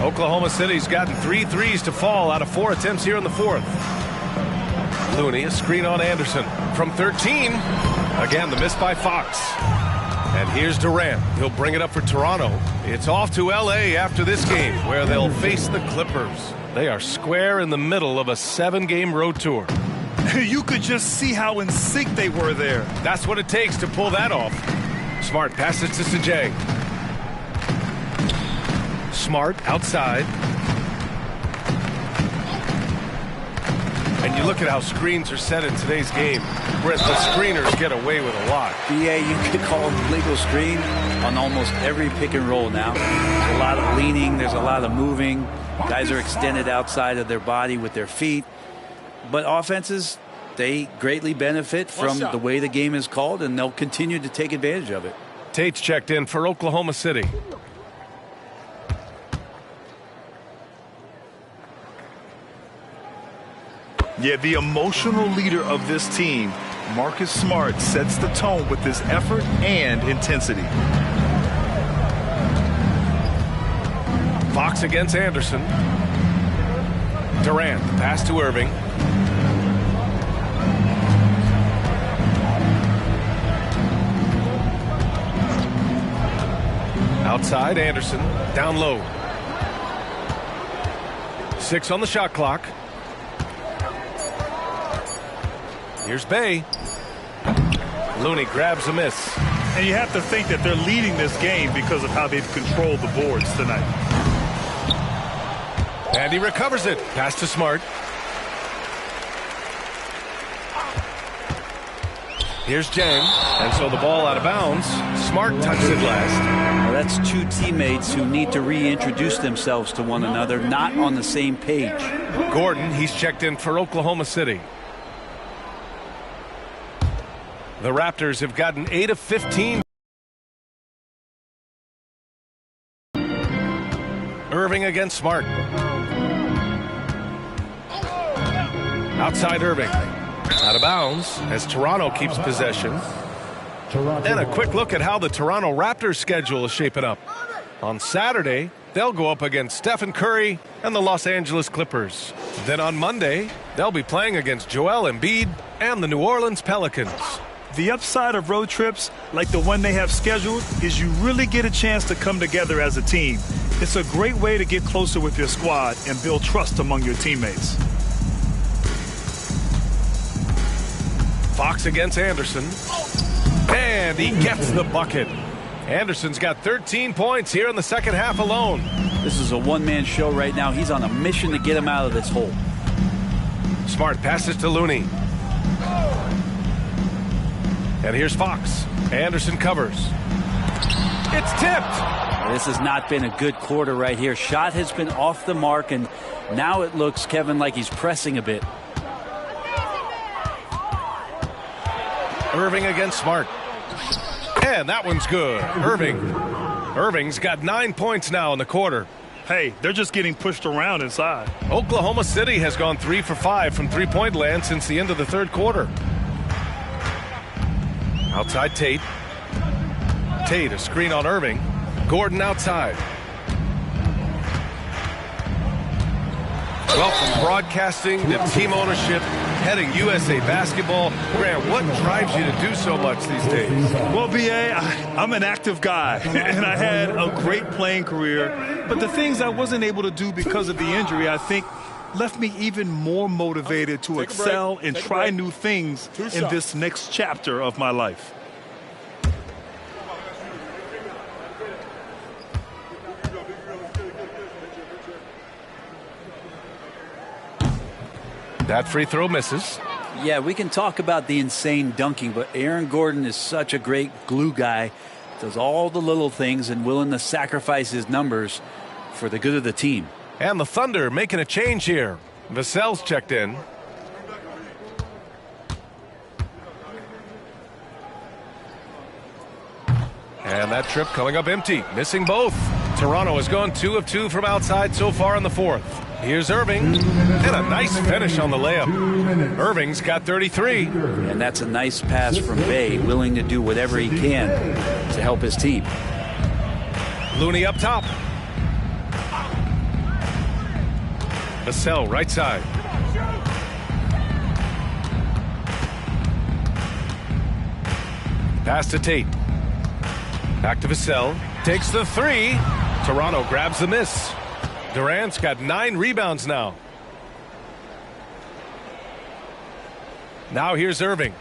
Speaker 11: Oklahoma City's gotten 3 threes to fall out of 4 attempts here in the fourth. Looney, a screen on Anderson from 13. Again, the miss by Fox. And here's Durant. He'll bring it up for Toronto. It's off to L.A. after this game, where they'll face the Clippers. They are square in the middle of a 7-game road tour.
Speaker 12: You could just see how in sync they were there.
Speaker 11: That's what it takes to pull that off. Smart passes to Sajay. Smart outside. And you look at how screens are set in today's game, where the screeners get away with a lot.
Speaker 13: BA, you could call it legal screen on almost every pick and roll now. There's a lot of leaning. There's a lot of moving. Guys are extended outside of their body with their feet. But offenses, they greatly benefit from the way the game is called, and they'll continue to take advantage of it.
Speaker 11: Tate's checked in for Oklahoma City.
Speaker 12: Yeah, the emotional leader of this team, Marcus Smart, sets the tone with his effort and intensity.
Speaker 11: Fox against Anderson. Durant, pass to Irving. Outside, Anderson, down low. 6 on the shot clock. Here's Bay. Looney grabs a miss.
Speaker 12: And you have to think that they're leading this game because of how they've controlled the boards tonight.
Speaker 11: And he recovers it. Pass to Smart. Here's Jang. And so the ball out of bounds. Smart touches it last.
Speaker 13: Well, that's two teammates who need to reintroduce themselves to one another, not on the same page.
Speaker 11: Gordon, he's checked in for Oklahoma City. The Raptors have gotten 8 of 15. Irving against Smart. Outside Irving. Out of bounds as Toronto keeps possession. And a quick look at how the Toronto Raptors schedule is shaping up. On Saturday, they'll go up against Stephen Curry and the Los Angeles Clippers. Then on Monday, they'll be playing against Joel Embiid and the New Orleans Pelicans.
Speaker 12: The upside of road trips, like the one they have scheduled, is you really get a chance to come together as a team. It's a great way to get closer with your squad and build trust among your teammates.
Speaker 11: Fox against Anderson. And he gets the bucket. Anderson's got 13 points here in the second half alone.
Speaker 13: This is a one-man show right now. He's on a mission to get him out of this hole.
Speaker 11: Smart passes to Looney. And here's Fox. Anderson covers. It's tipped.
Speaker 13: This has not been a good quarter right here. Shot has been off the mark, and now it looks, Kevin, like he's pressing a bit.
Speaker 11: Irving against Smart. And that one's good. Irving's got 9 points now in the quarter.
Speaker 12: Hey, they're just getting pushed around inside.
Speaker 11: Oklahoma City has gone 3 for 5 from three-point land since the end of the third quarter. Outside Tate. Tate, a screen on Irving. Gordon outside. Well, from broadcasting to team ownership, heading USA basketball, Grant, what drives you to do so much these days?
Speaker 12: Well, BA, I'm an active guy, and I had a great playing career. But the things I wasn't able to do because of the injury, I think, left me even more motivated to excel and try new things in this next chapter of my life.
Speaker 11: That free throw misses.
Speaker 13: Yeah, we can talk about the insane dunking, but Aaron Gordon is such a great glue guy Does all the little things and willing to sacrifice his numbers for the good of the team.
Speaker 11: And the Thunder making a change here. Vassell's checked in. And that trip coming up empty, missing both. Toronto has gone 2 of 2 from outside so far in the fourth. Here's Irving, and a nice finish on the layup. Irving's got 33.
Speaker 13: And that's a nice pass from Bay, willing to do whatever he can to help his team.
Speaker 11: Looney up top. Vassell right side. Pass to Tate. Back to Vassell. Takes the 3. Toronto grabs the miss. Durant's got 9 rebounds now. Now here's Irving.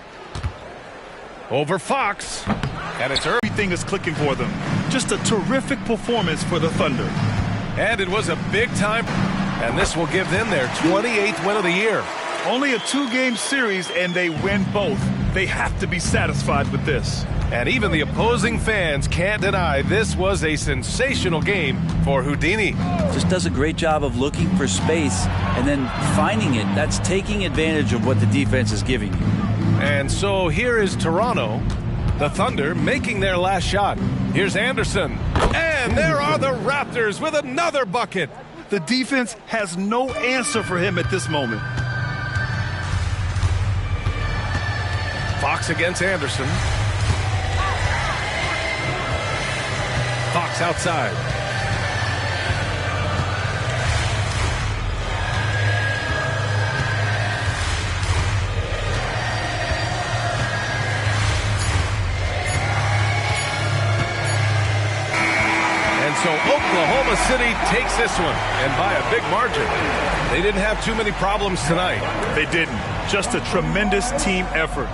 Speaker 11: Over Fox. And it's Irving.
Speaker 12: Everything is clicking for them. Just a terrific performance for the Thunder.
Speaker 11: And it was a big time. And this will give them their 28th win of the year.
Speaker 12: Only a 2-game series, and they win both. They have to be satisfied with this.
Speaker 11: And even the opposing fans can't deny this was a sensational game for Houdini.
Speaker 13: Just does a great job of looking for space and then finding it. That's taking advantage of what the defense is giving you.
Speaker 11: And so here is Toronto, the Thunder making their last shot. Here's Anderson. And there are the Raptors with another bucket.
Speaker 12: The defense has no answer for him at this moment.
Speaker 11: Fox against Anderson. Fox outside. And so Oklahoma City takes this one, and by a big margin. They didn't have too many problems tonight.
Speaker 12: They didn't. Just a tremendous team effort.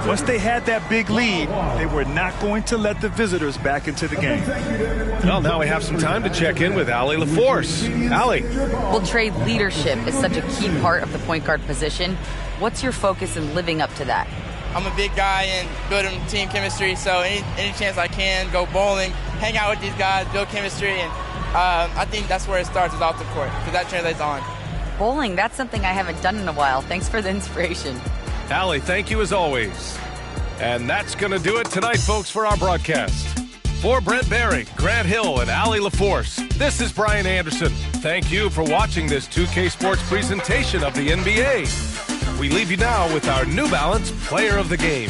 Speaker 12: Once they had that big lead, they were not going to let the visitors back into the game.
Speaker 11: Well, now we have some time to check in with Allie LaForce. Allie.
Speaker 14: Well, Trey, leadership is such a key part of the point guard position. What's your focus in living up to that?
Speaker 15: I'm a big guy and building team chemistry, so any chance I can, go bowling, hang out with these guys, build chemistry, and I think that's where it starts, is off the court, because that translates on.
Speaker 14: Bowling, that's something I haven't done in a while. Thanks for the inspiration.
Speaker 11: Allie, thank you as always. And that's going to do it tonight, folks, for our broadcast. For Brent Barry, Grant Hill, and Allie LaForce, this is Brian Anderson. Thank you for watching this 2K Sports presentation of the NBA. We leave you now with our New Balance Player of the Game.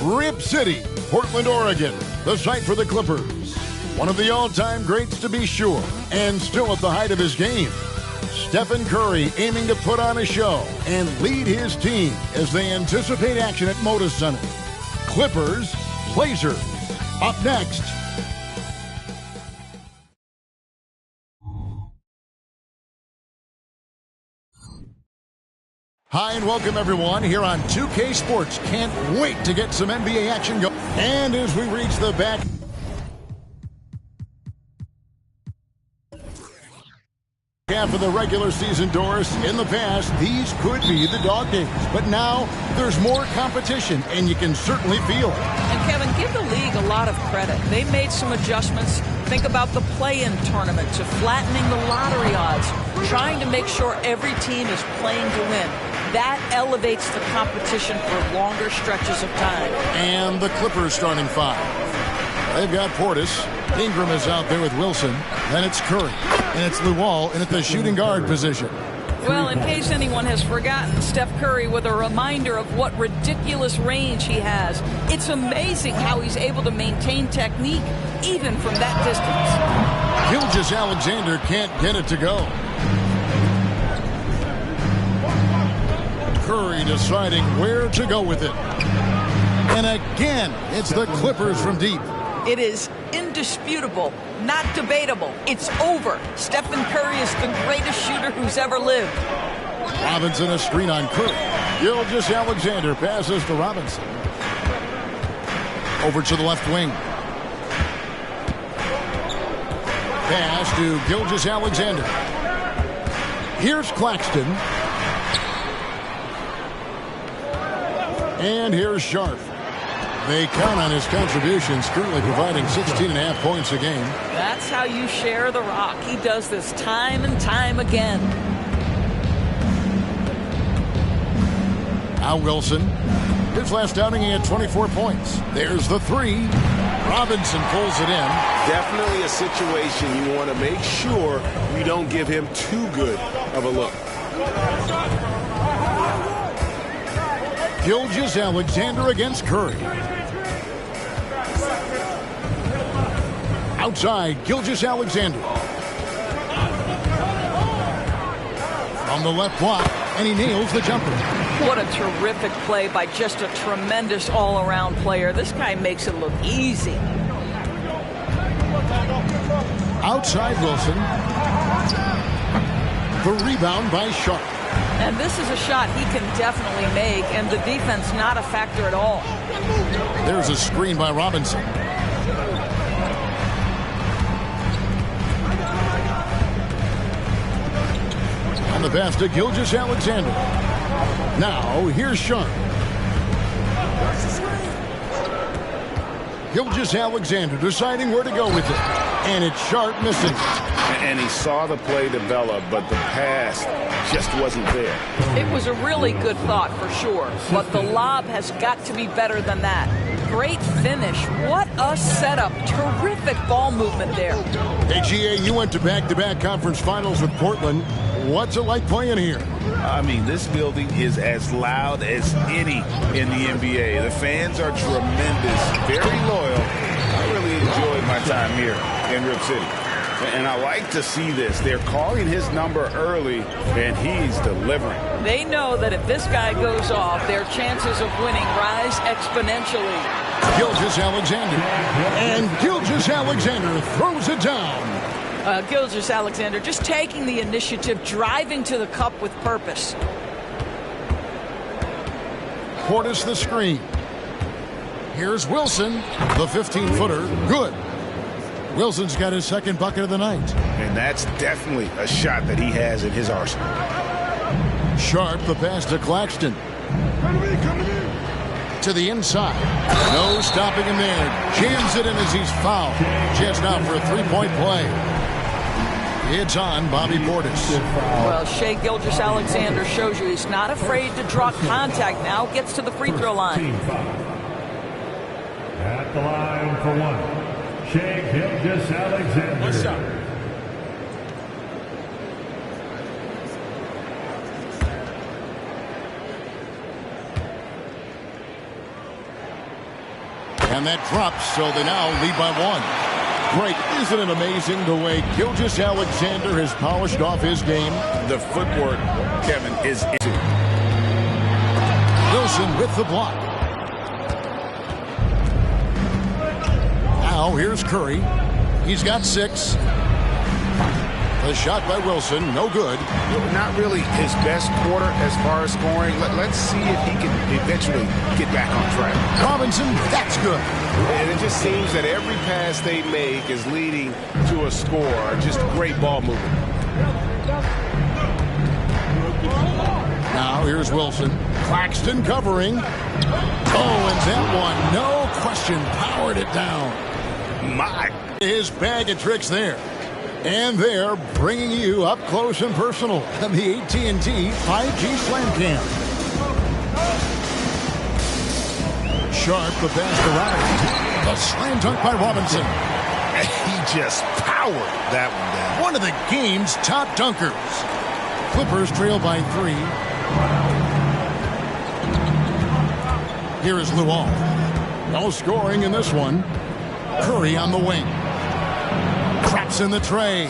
Speaker 1: Rip City, Portland, Oregon, the site for the Clippers. One of the all-time greats to be sure, and still at the height of his game. Stephen Curry aiming to put on a show and lead his team as they anticipate action at Moda Center. Clippers, Blazers, up next. Hi and welcome everyone here on 2K Sports. Can't wait to get some NBA action going. And as we reach the back half of the regular season, Doris, in the past, these could be the dog days. But now there's more competition, and you can certainly feel it.
Speaker 16: And Kevin, give the league a lot of credit. They made some adjustments. Think about the play-in tournament, to flattening the lottery odds, trying to make sure every team is playing to win. That elevates the competition for longer stretches of time.
Speaker 1: And the Clippers starting five. They've got Portis. Ingram is out there with Wilson. Then it's Curry. And it's Luol in at the shooting guard position.
Speaker 16: Well, in case anyone has forgotten, Steph Curry with a reminder of what ridiculous range he has. It's amazing how he's able to maintain technique even from that distance.
Speaker 1: Gilgeous-Alexander can't get it to go. Curry deciding where to go with it. And again, it's the Clippers from deep.
Speaker 16: It is indisputable, not debatable. It's over. Stephen Curry is the greatest shooter who's ever lived.
Speaker 1: Robinson a screen on Curry. Gilgeous-Alexander passes to Robinson. Over to the left wing. Pass to Gilgeous-Alexander. Here's Claxton. And here's Sharp. They count on his contributions, currently providing 16.5 points a game.
Speaker 16: That's how you share the rock. He does this time and time again.
Speaker 1: Now Wilson. His last outing, he had 24 points. There's the three. Robinson pulls it in.
Speaker 7: Definitely a situation you want to make sure you don't give him too good of a look.
Speaker 1: Gilgeous-Alexander against Curry. Outside, Gilgeous-Alexander. On the left block, and he nails the jumper.
Speaker 16: What a terrific play by just a tremendous all-around player. This guy makes it look easy.
Speaker 1: Outside Wilson. The rebound by Sharp.
Speaker 16: And this is a shot he can definitely make, and the defense not a factor at all.
Speaker 1: There's a screen by Robinson. And the pass to Gilgeous-Alexander. Now, here's Sharp. Gilgeous-Alexander deciding where to go with it. And it's Sharp missing.
Speaker 5: And he saw the play develop, but the pass just wasn't there.
Speaker 16: It was a really good thought for sure, but the lob has got to be better than that. Great finish. What a setup. Terrific ball movement there.
Speaker 1: Hey, GA, you went to back-to-back conference finals with Portland. What's it like playing here?
Speaker 5: I mean, this building is as loud as any in the NBA. The fans are tremendous, very loyal. I really enjoyed my time here in Rip City. And I like to see this. They're calling his number early, and he's delivering.
Speaker 16: They know that if this guy goes off, their chances of winning rise exponentially.
Speaker 1: Gilgeous-Alexander. And Gilgeous-Alexander throws it down.
Speaker 16: Gilgeous-Alexander just taking the initiative, driving to the cup with purpose.
Speaker 1: Portis the screen. Here's Wilson, the 15-footer. Good. Wilson's got his second bucket of the night.
Speaker 5: And that's definitely a shot that he has in his arsenal.
Speaker 1: Sharp, the pass to Claxton. To the inside. No stopping him there. Jams it in as he's fouled. Just out for a three-point play. It's on Bobby Portis.
Speaker 16: Well, Shai Gilgeous-Alexander shows you he's not afraid to draw contact now. Gets to the free throw line.
Speaker 4: At the line for one. Shai Gilgeous-Alexander.
Speaker 1: And that drops, so they now lead by 1. Great. Isn't it amazing the way Gilgeous-Alexander has polished off his game?
Speaker 2: The footwork, Kevin, is easy.
Speaker 1: Wilson with the block. Now here's Curry. He's got 6. The shot by Wilson, no good.
Speaker 5: Not really his best quarter as far as scoring. Let's see if he can eventually get back on track.
Speaker 1: Robinson, that's good.
Speaker 7: And it just seems that every pass they make is leading to a score. Just great ball movement.
Speaker 1: Now here's Wilson. Claxton covering. Oh, and that one, no question, powered it down.
Speaker 2: My.
Speaker 1: His bag of tricks there. And they're bringing you up close and personal on the AT&T 5G Slam Cam. Sharp, the pass to Robinson. The slam dunk by Robinson.
Speaker 2: He just powered that one down.
Speaker 1: One of the game's top dunkers. Clippers trail by 3. Here is Luol. No scoring in this one. Curry on the wing. Traps in the tray.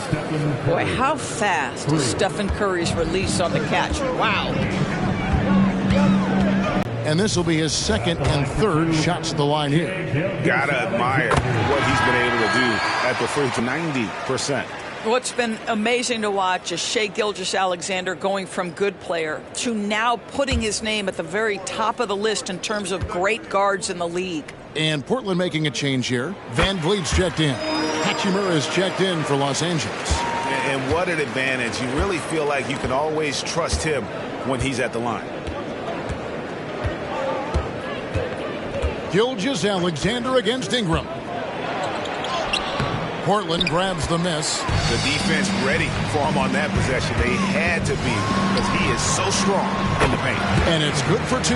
Speaker 16: Boy, how fast is Stephen Curry's release on the catch. Wow.
Speaker 1: And this will be his second and third shots to the line here.
Speaker 2: Gotta admire what he's been able to do at the free throw. 90%.
Speaker 16: What's been amazing to watch is Shai Gilgeous-Alexander going from good player to now putting his name at the very top of the list in terms of great guards in the league.
Speaker 1: And Portland making a change here. Van Vliet's checked in. Hachimura is checked in for Los Angeles.
Speaker 2: And what an advantage. You really feel like you can always trust him when he's at the line.
Speaker 1: Gilgeous-Alexander against Ingram. Portland grabs the miss.
Speaker 2: The defense ready for him on that possession. They had to be because he is so strong in the paint.
Speaker 1: And it's good for 2.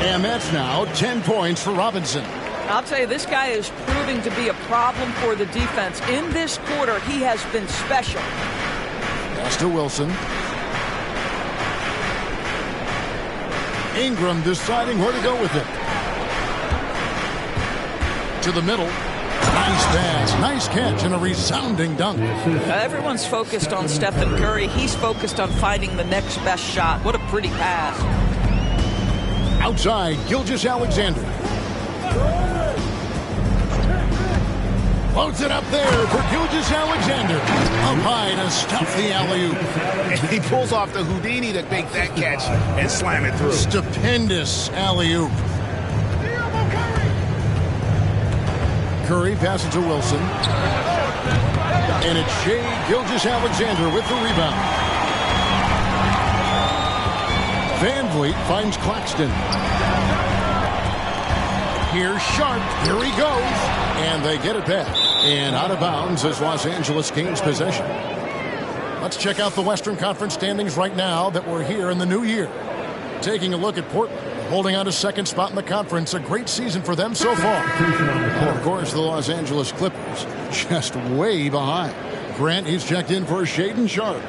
Speaker 1: And that's now 10 points for Robinson.
Speaker 16: I'll tell you, this guy is proving to be a problem for the defense. In this quarter, he has been special.
Speaker 1: Pass to Wilson. Ingram deciding where to go with it. To the middle. Nice pass, nice catch, and a resounding dunk.
Speaker 16: Everyone's focused on Stephen Curry. He's focused on finding the next best shot. What a pretty pass.
Speaker 1: Outside, Gilgeous-Alexander. Floats it up there for Gilgeous-Alexander. Up high to stuff the alley-oop.
Speaker 2: He pulls off the Houdini to make that catch and slam it through.
Speaker 1: Stupendous alley-oop. Curry passes to Wilson. And it's Shai Gilgeous-Alexander with the rebound. Van Vliet finds Claxton. Here's Sharp. Here he goes. And they get it back. And out of bounds as Los Angeles gains possession. Let's check out the Western Conference standings right now that we're here in the new year. Taking a look at Portland. Holding on to second spot in the conference. A great season for them so far. And of course, the Los Angeles Clippers just way behind. Grant, he's checked in for Shaedon Sharp.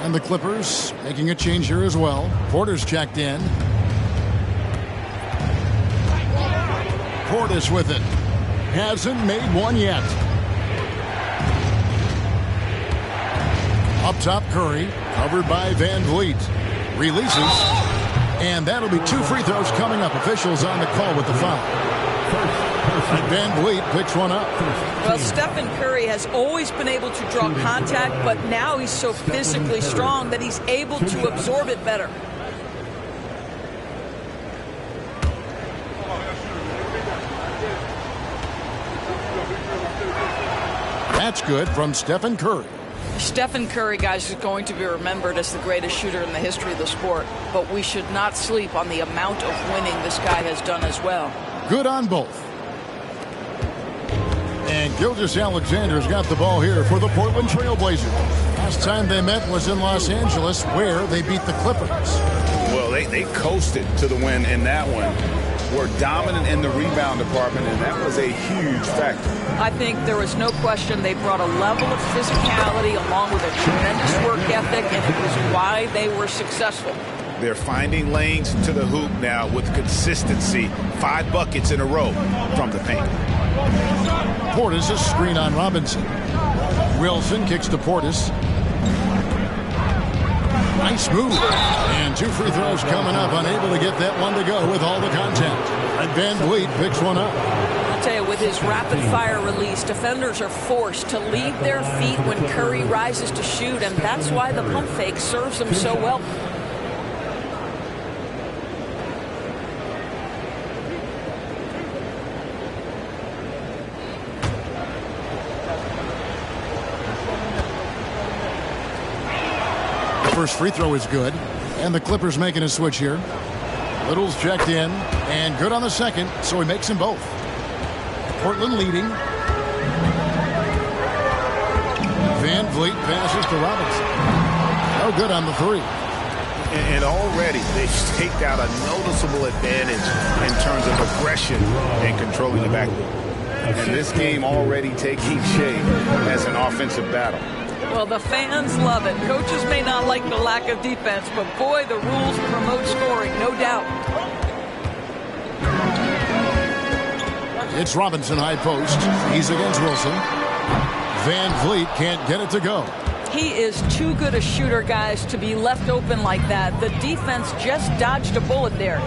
Speaker 1: And the Clippers making a change here as well. Porter's checked in. Portis with it. Hasn't made one yet. Up top, Curry. Covered by Van Vliet. Releases. And that'll be 2 free throws coming up. Officials on the call with the foul. Van Vliet picks one up.
Speaker 16: Well, Stephen Curry has always been able to draw contact, but now he's so physically strong that he's able to absorb it better.
Speaker 1: That's good from Stephen Curry.
Speaker 16: Stephen Curry, guys, is going to be remembered as the greatest shooter in the history of the sport, but we should not sleep on the amount of winning this guy has done as well.
Speaker 1: Good on both. And Gilgeous-Alexander's got the ball here for the Portland Trail Blazers. Last time they met was in Los Angeles, where they beat the Clippers.
Speaker 2: Well, they coasted to the win in that one. Were dominant in the rebound department, and that was a huge factor.
Speaker 16: I think there was no question they brought a level of physicality along with a tremendous work ethic, and it was why they were successful.
Speaker 5: They're finding lanes to the hoop now with consistency. 5 buckets in a row from the paint.
Speaker 1: Portis, a screen on Robinson. Wilson kicks to Portis. Nice move. And 2 free throws coming up. Unable to get that one to go with all the contact. Van Vliet picks one up.
Speaker 16: I'll tell you, with his rapid-fire release, defenders are forced to leave their feet when Curry rises to shoot, and that's why the pump fake serves them so well.
Speaker 1: First free throw is good, and the Clippers making a switch here. Little's checked in, and good on the second, so he makes them both. Portland leading. Van Vliet passes to Robinson. No good on the 3.
Speaker 7: And already they've staked out a noticeable advantage in terms of aggression and controlling the backcourt.
Speaker 5: And this game already taking shape as an offensive battle.
Speaker 16: Well, the fans love it. Coaches may not like the lack of defense, but boy, the rules promote scoring, no doubt.
Speaker 1: It's Robinson high post. He's against Wilson. Van Vliet can't get it to go.
Speaker 16: He is too good a shooter, guys, to be left open like that. The defense just dodged a bullet there.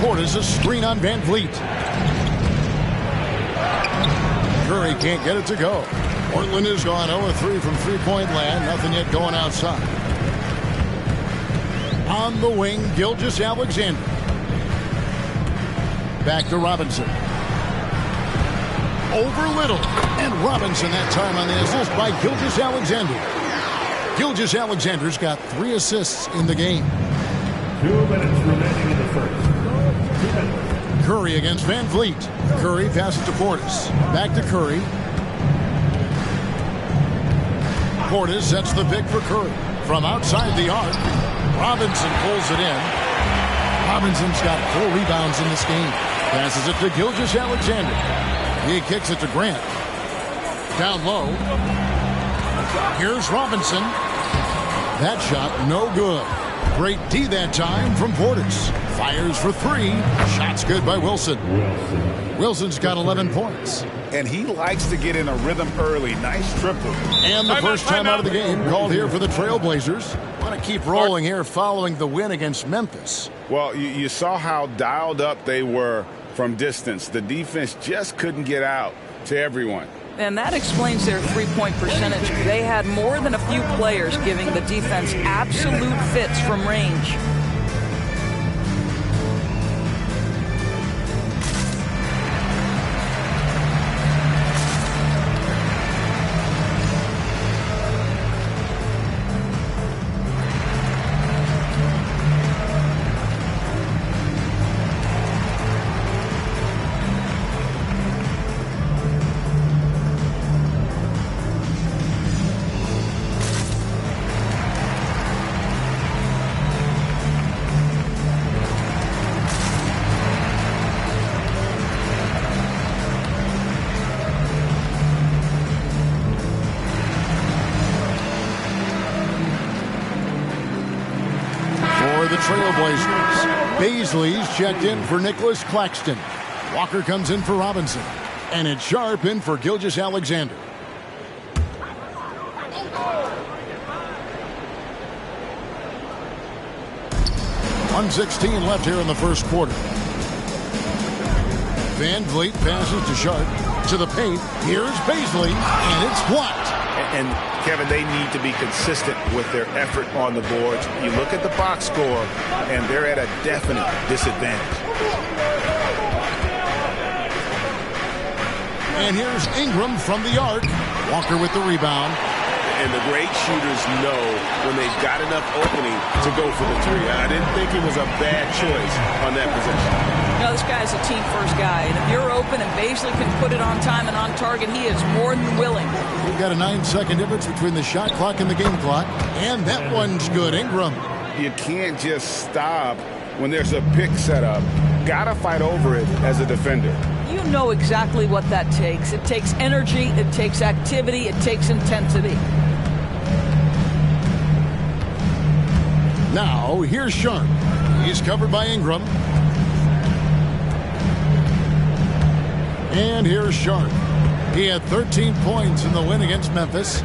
Speaker 1: Portis, a screen on Van Vliet. Curry can't get it to go. Portland has gone 0-3 from three-point land. Nothing yet going outside. On the wing, Gilgeous-Alexander. Back to Robinson. Over Little. And Robinson that time on the assist by Gilgeous-Alexander. Gilgeous-Alexander's got 3 assists in the game.
Speaker 4: 2 minutes remaining in the first. 2 minutes.
Speaker 1: Curry against Van Vliet. Curry passes to Portis. Back to Curry. Portis sets the pick for Curry. From outside the arc, Robinson pulls it in. Robinson's got 4 rebounds in this game. Passes it to Gilgeous-Alexander. He kicks it to Grant. Down low. Here's Robinson. That shot no good. Great D that time from Portis. Fires for 3. Shot's good by Wilson. Wilson's got 11 points.
Speaker 5: And he likes to get in a rhythm early. Nice triple.
Speaker 1: And the first time out of the game called here for the Trailblazers. Want to keep rolling here following the win against Memphis.
Speaker 5: Well, you saw how dialed up they were from distance. The defense just couldn't get out to everyone.
Speaker 16: And that explains their three-point percentage. They had more than a few players giving the defense absolute fits from range.
Speaker 1: Trailblazers. Baisley's checked in for Nicholas Claxton. Walker comes in for Robinson. And it's Sharp in for Gilgeous-Alexander. .116 left here in the first quarter. Van Vliet passes to Sharp. To the paint. Here's Baisley. And it's blocked.
Speaker 7: And Kevin, they need to be consistent with their effort on the boards. You look at the box score, and they're at a definite disadvantage.
Speaker 1: And here's Ingram from the arc. Walker with the rebound.
Speaker 7: And the great shooters know when they've got enough opening to go for the 3. I didn't think it was a bad choice on that possession.
Speaker 16: You know, this guy's a team-first guy, and if you're open and Baisley can put it on time and on target, he is more than willing.
Speaker 1: We've got a 9-second difference between the shot clock and the game clock, and that one's good. Ingram.
Speaker 5: You can't just stop when there's a pick set up. Gotta fight over it as a defender.
Speaker 16: You know exactly what that takes. It takes energy, it takes activity, it takes intensity.
Speaker 1: Now, here's Sharp. He's covered by Ingram. And here's Sharp. He had 13 points in the win against Memphis.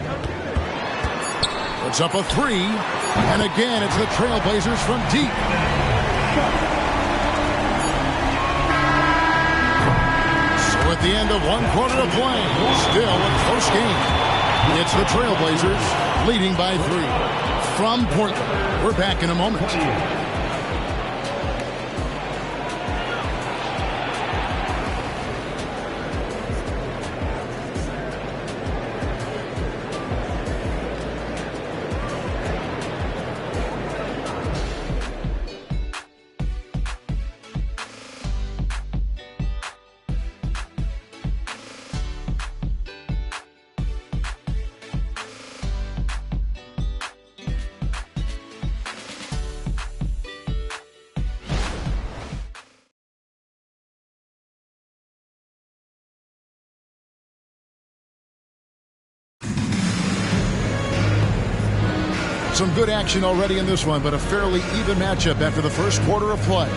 Speaker 1: Puts up a three. And again, it's the Trailblazers from deep. So at the end of 1 quarter of play, still a close game. It's the Trailblazers leading by 3. From Portland, we're back in a moment. Some good action already in this one, but a fairly even matchup after the first quarter of play.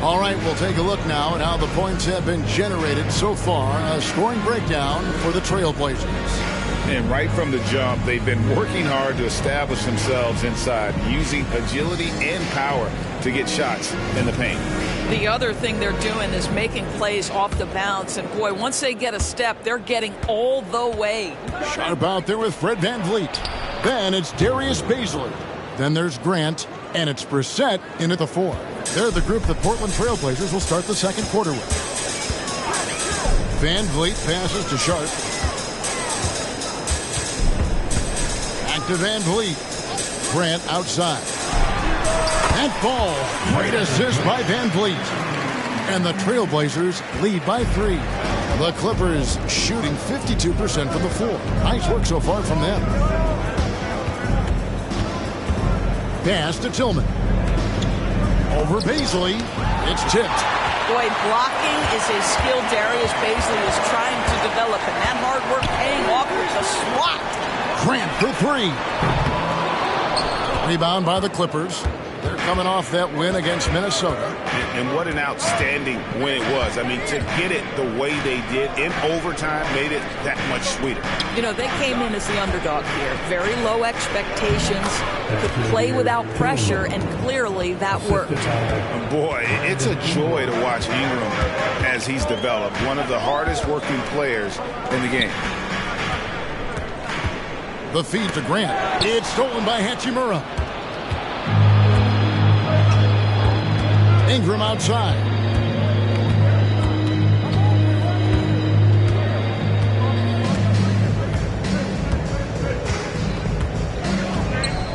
Speaker 1: All right, we'll take a look now at how the points have been generated so far. A scoring breakdown for the Trailblazers.
Speaker 5: And right from the jump, they've been working hard to establish themselves inside, using agility and power to get shots in the paint.
Speaker 16: The other thing they're doing is making plays off the bounce. And, boy, once they get a step, they're getting all the way.
Speaker 1: Sharp out there with Fred VanVleet. Then it's Darius Baisley. Then there's Grant, and it's Brissett in at the 4. They're the group the Portland Trailblazers will start the second quarter with. VanVleet passes to Sharp. Back to VanVleet. Grant outside. And ball. Great assist by VanVleet. And the Trailblazers lead by 3. The Clippers shooting 52% from the floor. Nice work so far from them. Pass to Tillman. Over Baisley. It's tipped.
Speaker 16: Boy, blocking is a skill Darius Baisley is trying to develop, and that hard work paying off with a swat.
Speaker 1: Grant for 3. Rebound by the Clippers. They're coming off that win against Minnesota.
Speaker 5: And what an outstanding win it was. I mean, to get it the way they did in overtime made it that much sweeter.
Speaker 16: You know, they came in as the underdog here. Very low expectations, could play without pressure, and clearly that worked.
Speaker 5: Boy, it's a joy to watch Ingram as he's developed. One of the hardest working players in the game.
Speaker 1: The feed to Grant. It's stolen by Hachimura. Ingram outside.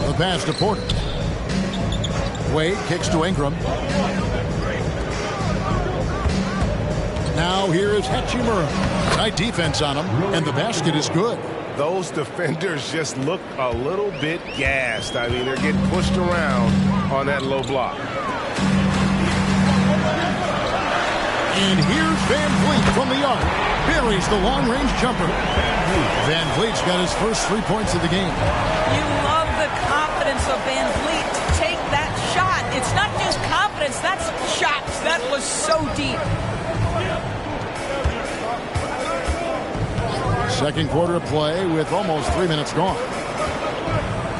Speaker 1: The pass to Porter. Wade kicks to Ingram. Now here is Hachimura. Tight defense on him, and the basket is good.
Speaker 7: Those defenders just look a little bit gassed. I mean, they're getting pushed around on that low block.
Speaker 1: And here's VanVleet from the arc. Buries the long-range jumper. VanVleet's got his first 3 points of the game.
Speaker 16: You love the confidence of VanVleet to take that shot. It's not just confidence, that's shots. That was so deep.
Speaker 1: Second quarter of play with almost 3 minutes gone.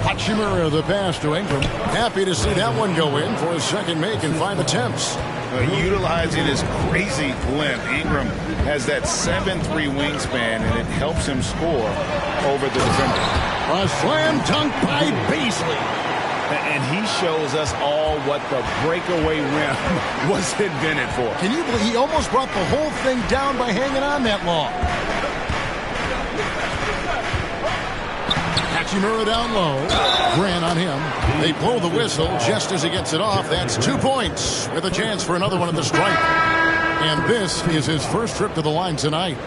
Speaker 1: Hachimura the pass to Ingram. Happy to see that one go in for his second make in 5 attempts.
Speaker 5: Utilizing his crazy length, Ingram has that 7'3" wingspan, and it helps him score over the defender.
Speaker 1: A slam dunk by Baisley.
Speaker 5: And he shows us all what the breakaway rim was invented for.
Speaker 1: Can you believe he almost brought the whole thing down by hanging on that long? Hachimura down low. Grant on him. They blow the whistle just as he gets it off. That's 2 points with a chance for another one at the stripe. And this is his first trip to the line tonight.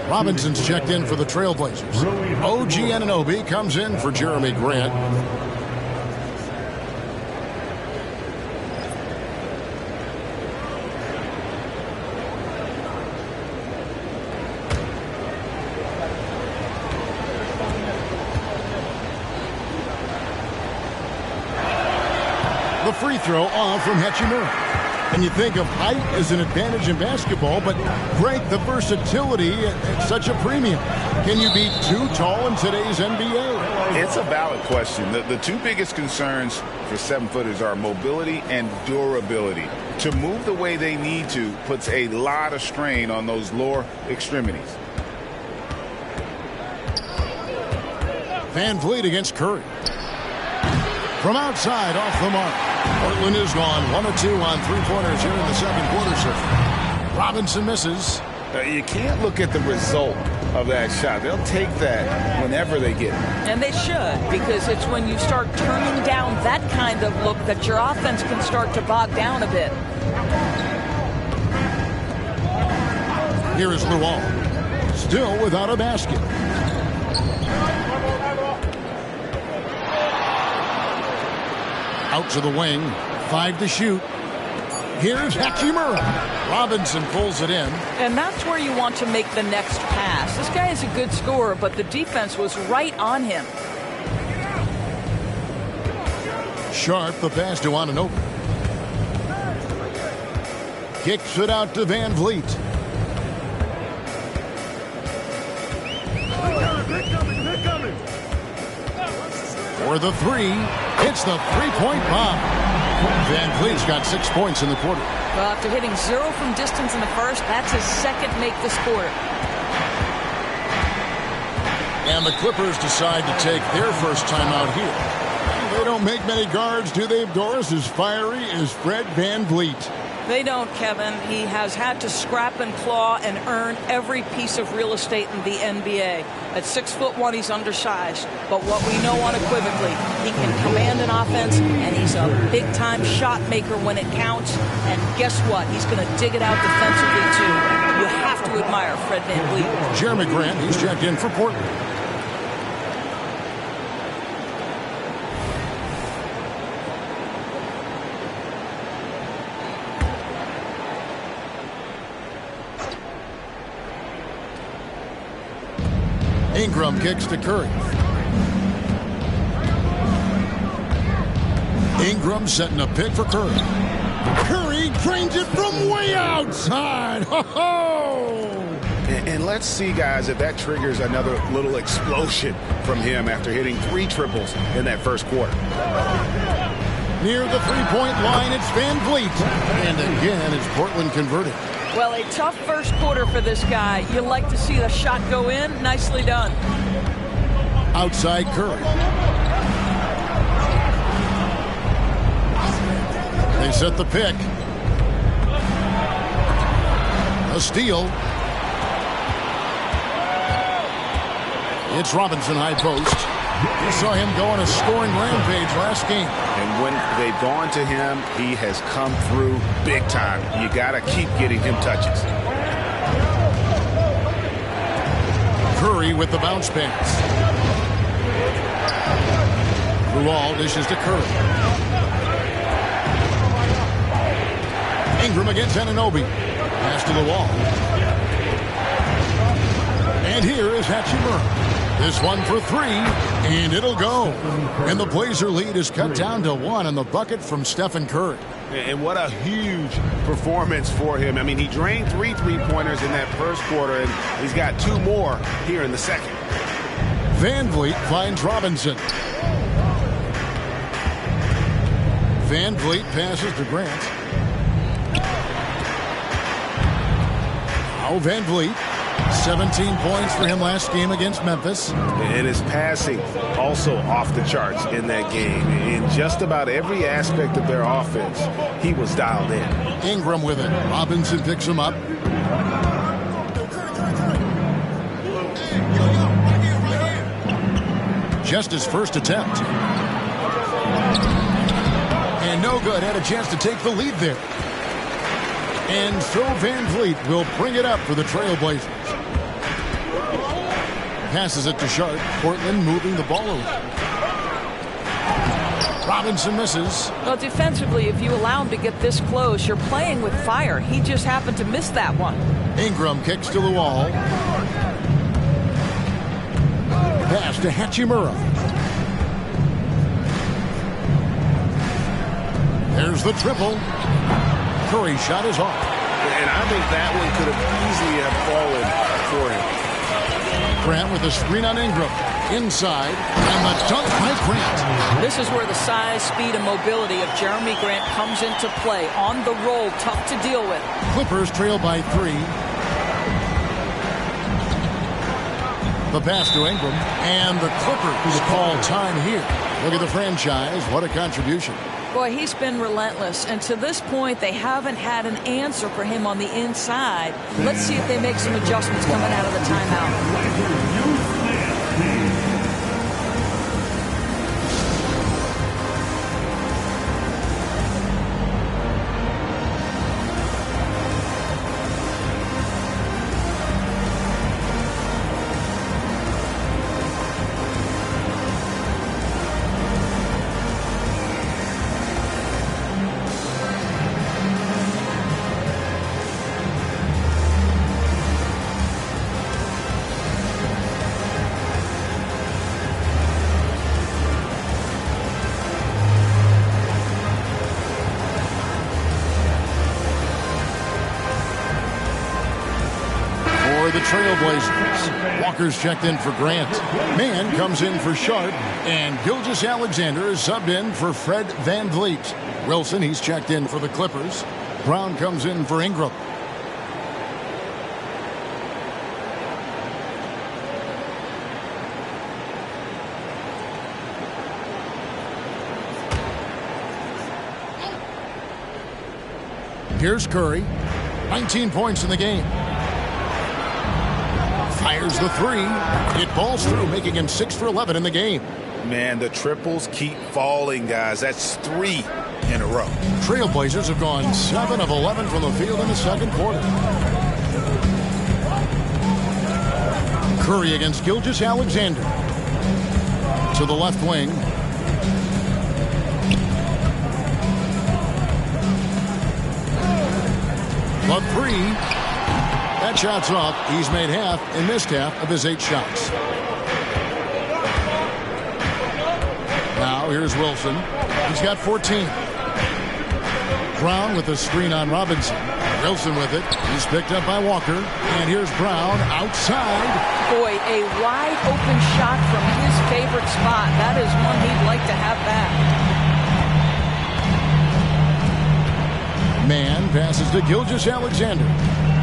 Speaker 1: Robinson's checked in for the Trailblazers. OG Anunoby comes in for Jeremy Grant. The free throw off from Hachimura. And you think of height as an advantage in basketball, but Greg, the versatility at such a premium. Can you be too tall in today's NBA?
Speaker 5: It's a valid question. The two biggest concerns for 7-footers are mobility and durability. To move the way they need to puts a lot of strain on those lower extremities.
Speaker 1: Van Vliet against Curry. From outside, off the mark. Portland is gone 1 of 2 on three-pointers here in the second quarter. So Robinson misses.
Speaker 5: You can't look at the result of that shot. They'll take that whenever they get it.
Speaker 16: And they should, because it's when you start turning down that kind of look that your offense can start to bog down a bit.
Speaker 1: Here is Luol. Still without a basket. Out to the wing. 5 to shoot. Here's Hachimura. Robinson pulls it in.
Speaker 16: And that's where you want to make the next pass. This guy is a good scorer, but the defense was right on him.
Speaker 1: Sharp, the pass to Anunoby. Kicks it out to Van Vliet. For the three, it's the three-point bomb. Van Vliet's got 6 points in the quarter.
Speaker 16: Well, after hitting 0 from distance in the first, that's his second make this quarter.
Speaker 1: And the Clippers decide to take their first time out here. They don't make many guards, do they, Doris? As fiery as Fred Van Vliet.
Speaker 16: They don't, Kevin. He has had to scrap and claw and earn every piece of real estate in the NBA. At 6'1", he's undersized. But what we know unequivocally, he can command an offense, and he's a big-time shot maker when it counts. And guess what? He's going to dig it out defensively, too. You have to admire Fred Van Vliet.
Speaker 1: Jeremy Grant, he's checked in for Portland. Ingram kicks to Curry. Ingram setting a pick for Curry. Curry drains it from way outside. Ho-ho!
Speaker 5: And let's see, guys, if that triggers another little explosion from him after hitting 3 triples in that first quarter.
Speaker 1: Near the three-point line, it's Van Vliet. And again, it's Portland converted.
Speaker 16: Well, a tough first quarter for this guy. You like to see the shot go in. Nicely done.
Speaker 1: Outside Curry. They set the pick. A steal. It's Robinson high post. You saw him go on a scoring rampage last game.
Speaker 5: And when they've gone to him, he has come through big time. You got to keep getting him touches.
Speaker 1: Curry with the bounce pass. Luol dishes to Curry. Ingram against Anunoby. Pass to the wall. And here is Hachimura. This one for 3, and it'll go. And the Blazer lead is cut down to 1 on the bucket from Stephen Curry.
Speaker 5: And what a huge performance for him. I mean, he drained 3 three-pointers in that first quarter, and he's got 2 more here in the second.
Speaker 1: Van Vliet finds Robinson. Van Vliet passes to Grant. Now Van Vliet. 17 points for him last game against Memphis.
Speaker 5: And his passing also off the charts in that game. In just about every aspect of their offense, he was dialed in.
Speaker 1: Ingram with it. Robinson picks him up. Just his first attempt. And no good. Had a chance to take the lead there. And so Van Vliet will bring it up for the Trailblazers. Passes it to Sharp. Portland moving the ball over. Robinson misses.
Speaker 16: Well, defensively, if you allow him to get this close, you're playing with fire. He just happened to miss that one.
Speaker 1: Ingram kicks to the wall. Pass to Hachimura. There's the triple. Curry's shot is off.
Speaker 7: And I think that one could have easily have fallen for him.
Speaker 1: Grant with a screen on Ingram. Inside, and the dunk by Grant.
Speaker 16: This is where the size, speed, and mobility of Jeremy Grant comes into play. On the roll, tough to deal with.
Speaker 1: Clippers trail by 3. The pass to Ingram, and the Clippers call time here. Look at the franchise. What a contribution.
Speaker 16: Boy, he's been relentless, and to this point, they haven't had an answer for him on the inside. Let's see if they make some adjustments coming out of the timeout.
Speaker 1: The Trailblazers. Walker's checked in for Grant. Mann comes in for Sharp. And Gilgeous-Alexander is subbed in for Fred VanVleet. Wilson, he's checked in for the Clippers. Brown comes in for Ingram. Here's Curry. 19 points in the game. Fires the 3. It falls through, making him 6 for 11 in the game.
Speaker 2: Man, the triples keep falling, guys. That's 3 in a row.
Speaker 1: Trailblazers have gone 7 of 11 from the field in the second quarter. Curry against Gilgeous-Alexander. To the left wing. The 3. That shot's off. He's made half and missed half of his 8 shots. Now here's Wilson. He's got 14. Brown with the screen on Robinson. Wilson with it. He's picked up by Walker. And here's Brown outside.
Speaker 16: Boy, a wide open shot from his favorite spot. That is one he'd like to have back.
Speaker 1: Mann passes to Gilgeous-Alexander.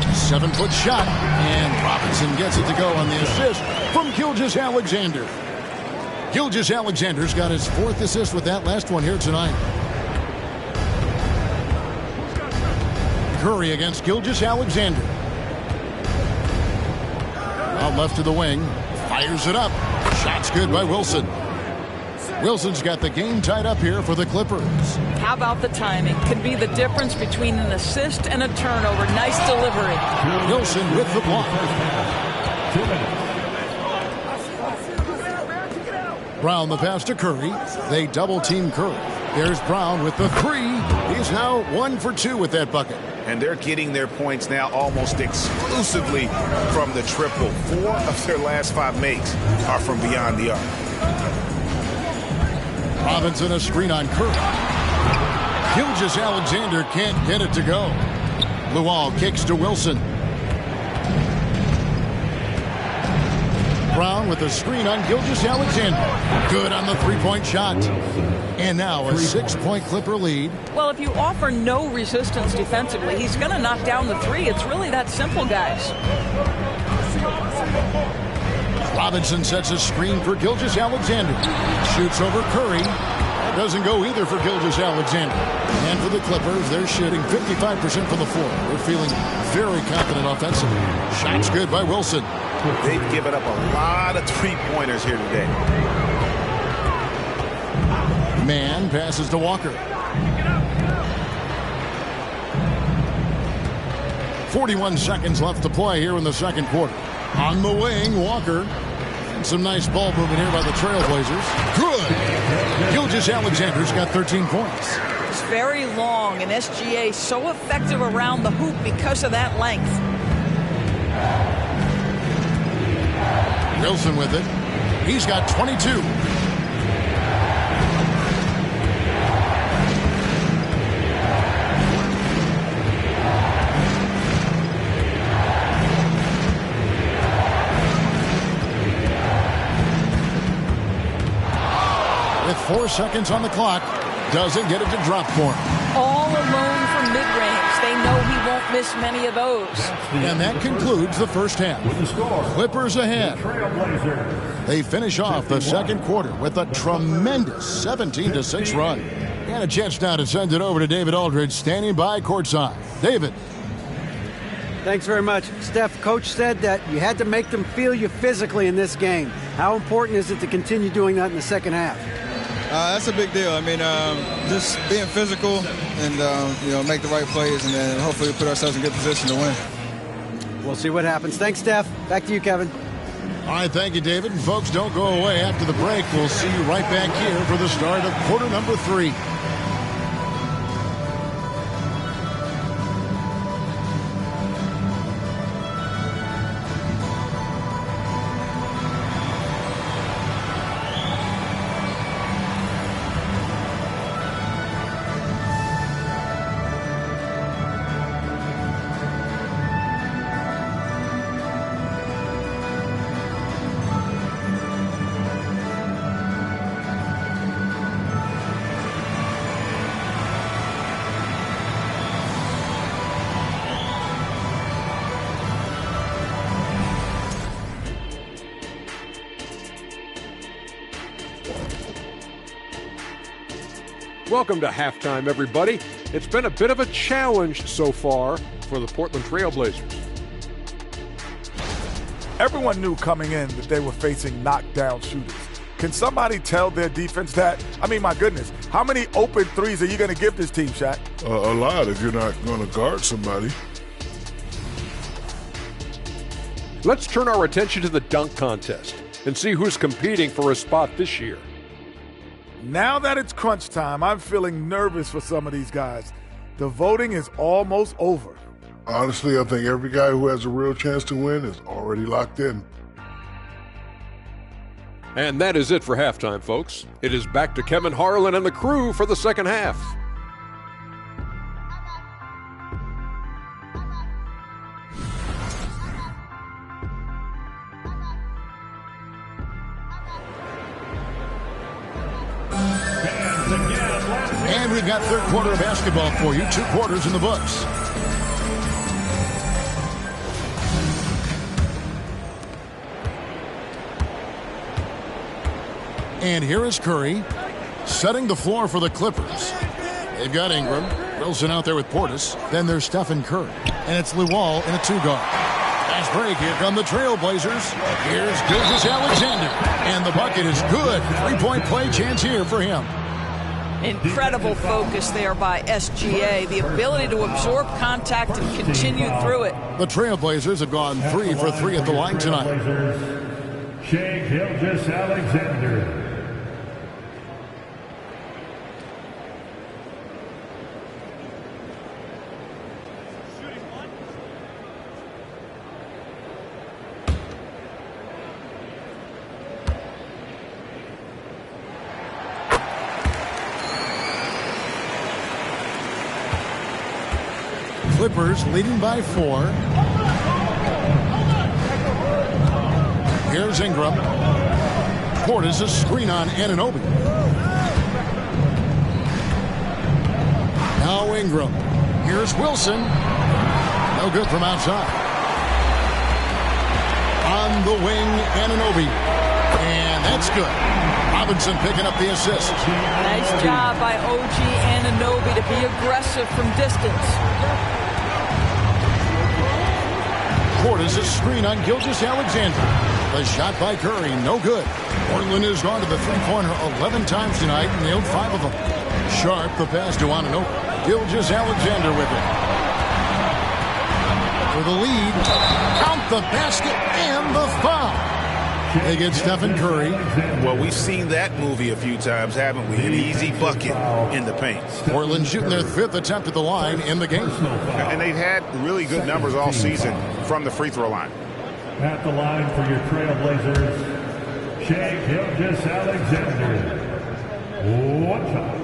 Speaker 1: 7-foot shot, and Robinson gets it to go on the assist from Gilgeous-Alexander. Gilgeous-Alexander's got his 4th assist with that last one here tonight. Curry against Gilgeous-Alexander. Out left to the wing, fires it up. Shot's good by Wilson. Wilson's got the game tied up here for the Clippers.
Speaker 16: How about the timing? Could be the difference between an assist and a turnover. Nice delivery.
Speaker 1: Wilson with the block. Brown the pass to Curry. They double team Curry. There's Brown with the 3. He's now 1 for 2 with that bucket.
Speaker 2: And they're getting their points now almost exclusively from the triple. 4 of their last 5 makes are from beyond the arc.
Speaker 1: Robinson a screen on Curry. Gilgeous-Alexander can't get it to go. Luol kicks to Wilson. Brown with a screen on Gilgeous-Alexander. Good on the 3-point shot. And now a 6-point Clipper lead.
Speaker 16: Well, if you offer no resistance defensively, he's going to knock down the 3. It's really that simple, guys.
Speaker 1: Robinson sets a screen for Gilgeous-Alexander. Shoots over Curry. That doesn't go either for Gilgeous-Alexander. And for the Clippers, they're shooting 55% from the floor. They're feeling very confident offensively. Shot's good by Wilson.
Speaker 2: They've given up a lot of 3-pointers here today.
Speaker 1: Mann passes to Walker. 41 seconds left to play here in the second quarter. On the wing, Walker. And some nice ball movement here by the Trailblazers. Good. Gilgeous-Alexander's got 13 points.
Speaker 16: It's very long, and SGA so effective around the hoop because of that length.
Speaker 1: Wilson with it. He's got 22. with 4 seconds on the clock. Doesn't get it to drop for him.
Speaker 16: All alone from mid-range. They know he won't miss many of those.
Speaker 1: And that concludes the first half. Clippers ahead. They finish off the second quarter with a tremendous 17-6 run. And a chance now to send it over to David Aldridge, standing by courtside. David.
Speaker 6: Thanks very much. Steph, Coach said that you had to make them feel you physically in this game. How important is it to continue doing that in the second half?
Speaker 17: That's a big deal. I mean, just being physical and, make the right plays, and then hopefully put ourselves in good position to win.
Speaker 6: We'll see what happens. Thanks, Steph. Back to you, Kevin.
Speaker 1: All right, thank you, David. And folks, don't go away. After the break, we'll see you right back here for the start of quarter number 3.
Speaker 8: Welcome to halftime, everybody. It's been a bit of a challenge so far for the Portland Trail Blazers.
Speaker 3: Everyone knew coming in that they were facing knockdown shooters. Can somebody tell their defense that? I mean, my goodness, how many open threes are you going to give this team, Shaq?
Speaker 9: A lot if you're not going to guard somebody.
Speaker 8: Let's turn our attention to the dunk contest and see who's competing for a spot this year.
Speaker 3: Now that it's crunch time, I'm feeling nervous for some of these guys. The voting is almost over.
Speaker 9: Honestly, I think every guy who has a real chance to win is already locked in.
Speaker 8: And that is it for halftime, folks. It is back to Kevin Harlan and the crew for the second half.
Speaker 1: And we've got third quarter of basketball for you. 2 quarters in the books. And here is Curry setting the floor for the Clippers. They've got Ingram, Wilson out there with Portis. Then there's Stephen Curry. And it's Luol in a 2-guard. Fast break. Here come the Trailblazers. Here's Gilgeous-Alexander. And the bucket is good. 3-point play chance here for him.
Speaker 16: Incredible focus there by SGA. The ability to absorb contact and continue through it.
Speaker 1: The Trailblazers have gone 3 for 3 at the line tonight.
Speaker 4: Shai Gilgeous-Alexander.
Speaker 1: Clippers leading by 4. Here's Ingram. Portis a screen on Anunoby. Now Ingram. Here's Wilson. No good from outside. On the wing, Anunoby. And that's good. Robinson picking up the assist.
Speaker 16: Nice job by OG Anunoby to be aggressive from distance.
Speaker 1: Portis a screen on Gilgeous-Alexander. The shot by Curry, no good. Portland has gone to the three-pointer 11 times tonight and nailed 5 of them. Sharp the pass to Anunoby. Gilgeous-Alexander with it. For the lead. Count the basket and the foul. They get Stephen Curry.
Speaker 2: Well, we've seen that movie a few times, haven't we? An easy bucket in the paint.
Speaker 1: Portland shooting their 5th attempt at the line in the game.
Speaker 5: And they've had really good numbers all season from the free throw line.
Speaker 4: At the line for your Trailblazers, Shai Gilgeous-Alexander. 1 shot.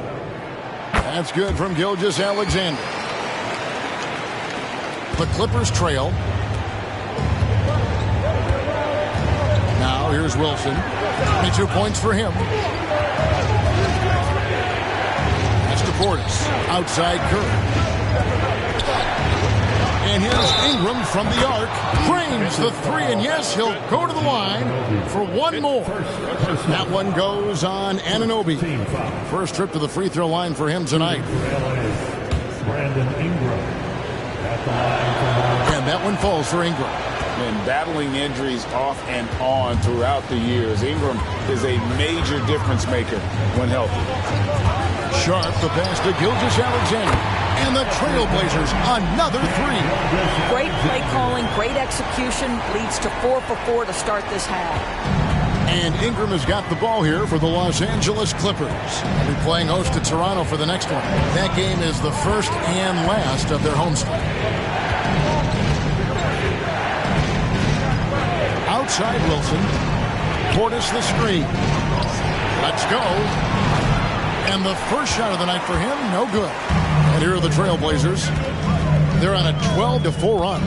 Speaker 1: That's good from Gilgeous-Alexander. The Clippers trail. Now here's Wilson. 22 points for him. Portis. Outside Curry. And here's Ingram from the arc. Frames the three, and yes, he'll go to the line for one more. That one goes on Anunoby. First trip to the free throw line for him tonight.
Speaker 4: Brandon Ingram at the line.
Speaker 1: And that one falls for Ingram.
Speaker 5: And battling injuries off and on throughout the years, Ingram is a major difference maker when healthy.
Speaker 1: Sharp, the pass to Gilgeous-Alexander. And the Trailblazers, another three.
Speaker 16: Great play calling, great execution, leads to 4 for 4 to start this half.
Speaker 1: And Ingram has got the ball here for the Los Angeles Clippers. They'll be playing host to Toronto for the next one. That game is the first and last of their homestand. Outside Wilson. Portis the screen. Let's go. And the first shot of the night for him, no good. And here are the Trailblazers. They're on a 12-4 run.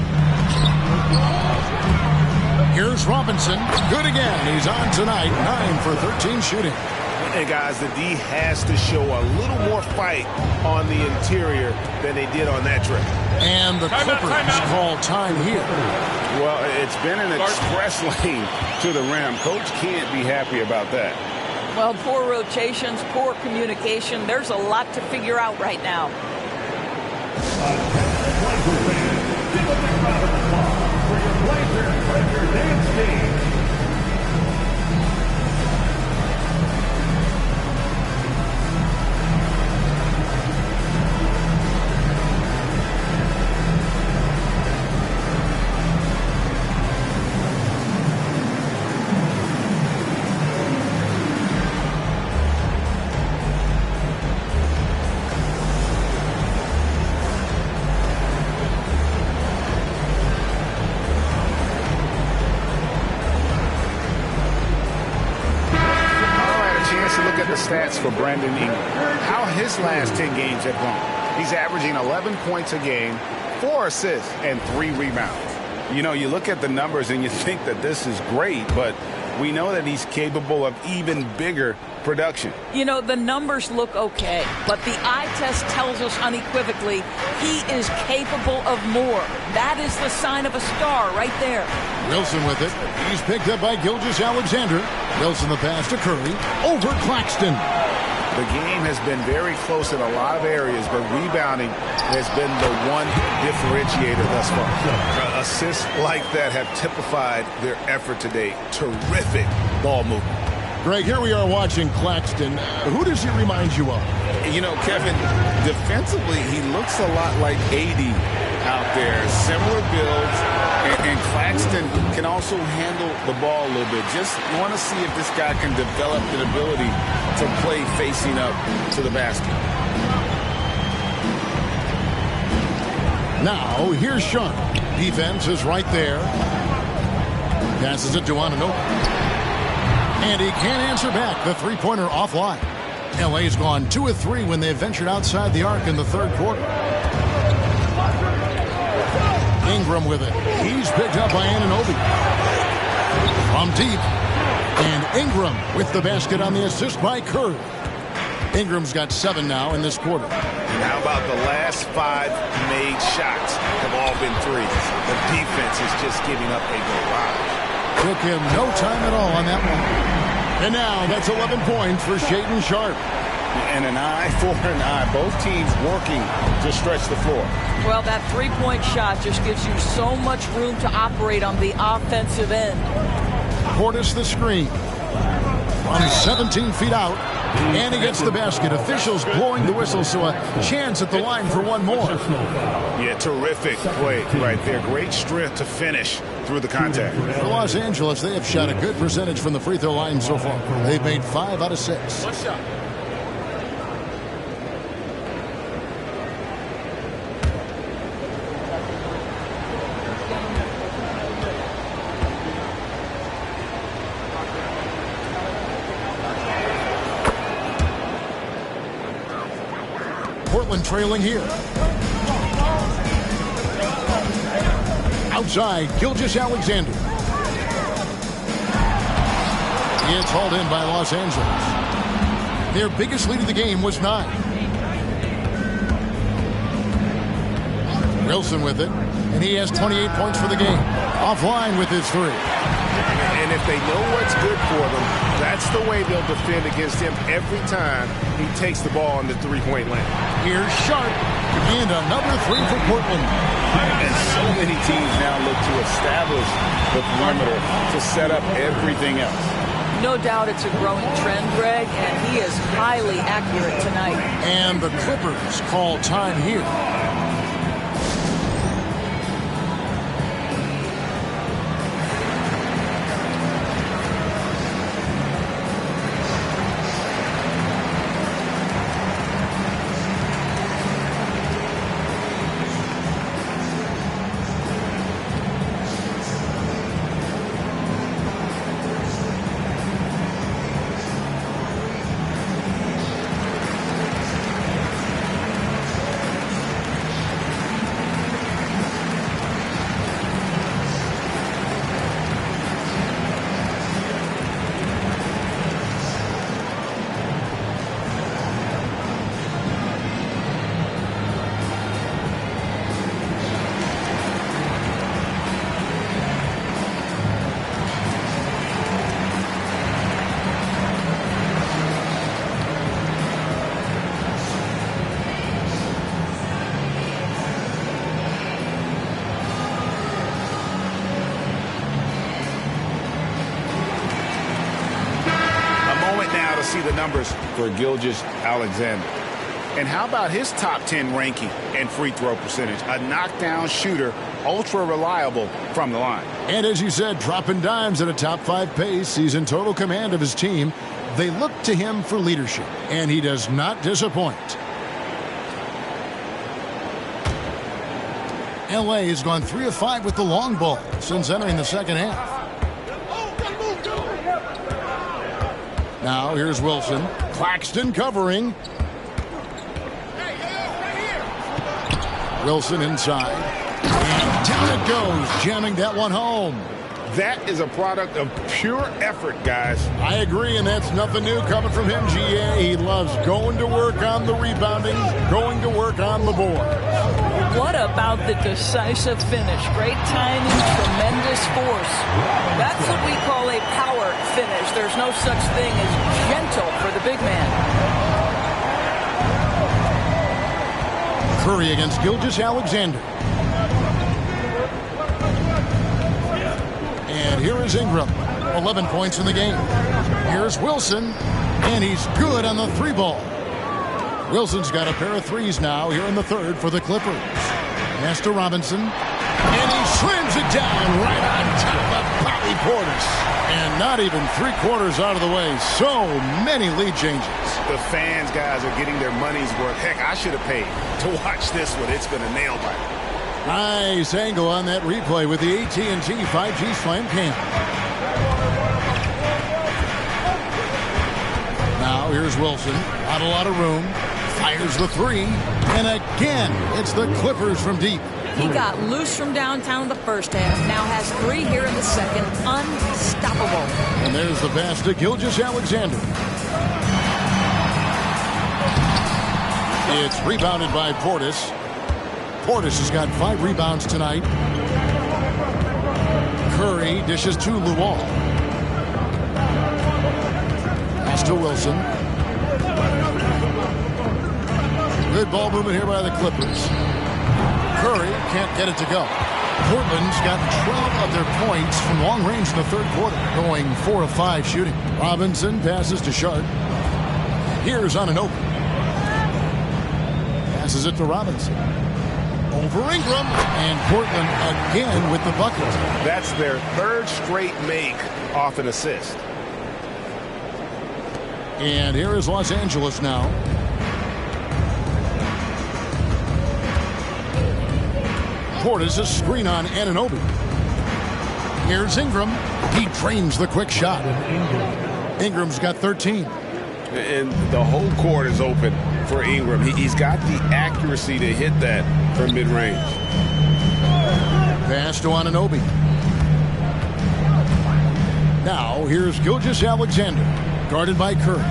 Speaker 1: Here's Robinson. Good again. He's on tonight. 9 for 13 shooting.
Speaker 7: And guys, the D has to show a little more fight on the interior than they did on that trip.
Speaker 1: And the Clippers call time here.
Speaker 5: Well, it's been an express lane to the rim. Coach can't be happy about that.
Speaker 16: Well, poor rotations, poor communication. There's a lot to figure out right now.
Speaker 5: Stats for Brandon Ingram. How his last 10 games have gone. He's averaging 11 points a game, 4 assists, and 3 rebounds. You know, you look at the numbers and you think that this is great, but we know that he's capable of even bigger production.
Speaker 16: You know, the numbers look okay, but the eye test tells us unequivocally he is capable of more. That is the sign of a star right there.
Speaker 1: Wilson with it. He's picked up by Gilgeous-Alexander. Wilson the pass to Curry. Over Claxton.
Speaker 5: The game has been very close in a lot of areas, but rebounding has been the one differentiator thus far.
Speaker 7: Assists like that have typified their effort today. Terrific ball movement.
Speaker 1: Greg, here we are watching Claxton. Who does he remind you of?
Speaker 5: You know, Kevin, defensively, he looks a lot like AD out there. Similar builds, and Claxton can also handle the ball a little bit. Just want to see if this guy can develop the ability to play facing up to the basket.
Speaker 1: Now, here's Sharp. Defense is right there. Passes it to Anunoby. And he can't answer back. The three-pointer offline. LA's gone 2 of 3 when they ventured outside the arc in the third quarter. Ingram with it. He's picked up by Anunoby. From deep. And Ingram with the basket on the assist by Curry. Ingram's got 7 now in this quarter.
Speaker 7: And how about the last 5 made shots have all been threes. The defense is just giving up a barrage.
Speaker 1: Took him no time at all on that one. And now that's 11 points for Shaedon Sharpe.
Speaker 5: And an eye for an eye. Both teams working to stretch the floor.
Speaker 16: Well, that three-point shot just gives you so much room to operate on the offensive end.
Speaker 1: Portis the screen. From 17 feet out. And he gets the basket. Officials blowing the whistle, so a chance at the line for one more.
Speaker 7: Yeah, terrific play right there. Great strength to finish through the contact.
Speaker 1: For Los Angeles, they have shot a good percentage from the free throw line so far. They've made 5 out of 6.
Speaker 10: One shot.
Speaker 1: Portland trailing here. Outside, Gilgeous-Alexander. It's hauled in by Los Angeles. Their biggest lead of the game was 9. Wilson with it, and he has 28 points for the game. Offline with his three.
Speaker 7: And if they know what's good for them, that's the way they'll defend against him every time he takes the ball in the three-point lane.
Speaker 1: Here's Sharp, and another three for Portland.
Speaker 2: And so many teams now look to establish the perimeter to set up everything else.
Speaker 16: No doubt it's a growing trend, Greg, and he is highly accurate tonight.
Speaker 1: And the Clippers call time here.
Speaker 2: See the numbers for Gilgeous-Alexander. And how about his top 10 ranking and free throw percentage? A knockdown shooter, ultra reliable from the line.
Speaker 1: And as you said, dropping dimes at a top 5 pace. He's in total command of his team. They look to him for leadership, and he does not disappoint. LA has gone 3 of 5 with the long ball since entering the second half. Now here's Wilson. Claxton covering. Wilson inside. And down it goes, jamming that one home.
Speaker 2: That is a product of pure effort, guys.
Speaker 1: I agree, and that's nothing new coming from him, GA. He loves going to work on the rebounding, going to work on the board.
Speaker 16: What about the decisive finish? Great timing, tremendous force. That's what we call a power finish. There's no such thing as gentle for the big man.
Speaker 1: Curry against Gilgeous-Alexander. And here is Ingram. 11 points in the game. Here's Wilson, and he's good on the three ball. Wilson's got a pair of threes now here in the third for the Clippers. Pass to Robinson, and he slams it down right on top of Bobby Portis. And not even 3/4 out of the way. So many lead changes.
Speaker 7: The fans, guys, are getting their money's worth. Heck, I should have paid to watch this one. It's been a nail biter.
Speaker 1: Nice angle on that replay with the AT&T 5G Slam Cam. Now here's Wilson. Not a lot of room. Fires the three. And again, it's the Clippers from deep.
Speaker 16: He got loose from downtown in the first half. Now has 3 here in the second. Unstoppable.
Speaker 1: And there's the pass to Gilgeous-Alexander. It's rebounded by Portis. Portis has got 5 rebounds tonight. Curry dishes to Luol. Pass to Wilson. Good ball movement here by the Clippers. Curry can't get it to go. Portland's got 12 of their points from long range in the third quarter, going 4 of 5 shooting. Robinson passes to Sharp. Here's on an open. Passes it to Robinson. Over Ingram, and Portland again with the bucket.
Speaker 7: That's their 3rd straight make off an assist.
Speaker 1: And here is Los Angeles now. Portis a screen on Anunoby. Here's Ingram. He drains the quick shot. Ingram's got 13.
Speaker 7: And the whole court is open for Ingram. He's got the accuracy to hit that from mid-range.
Speaker 1: Pass to Anunoby. Now here's Gilgeous-Alexander, guarded by Curry.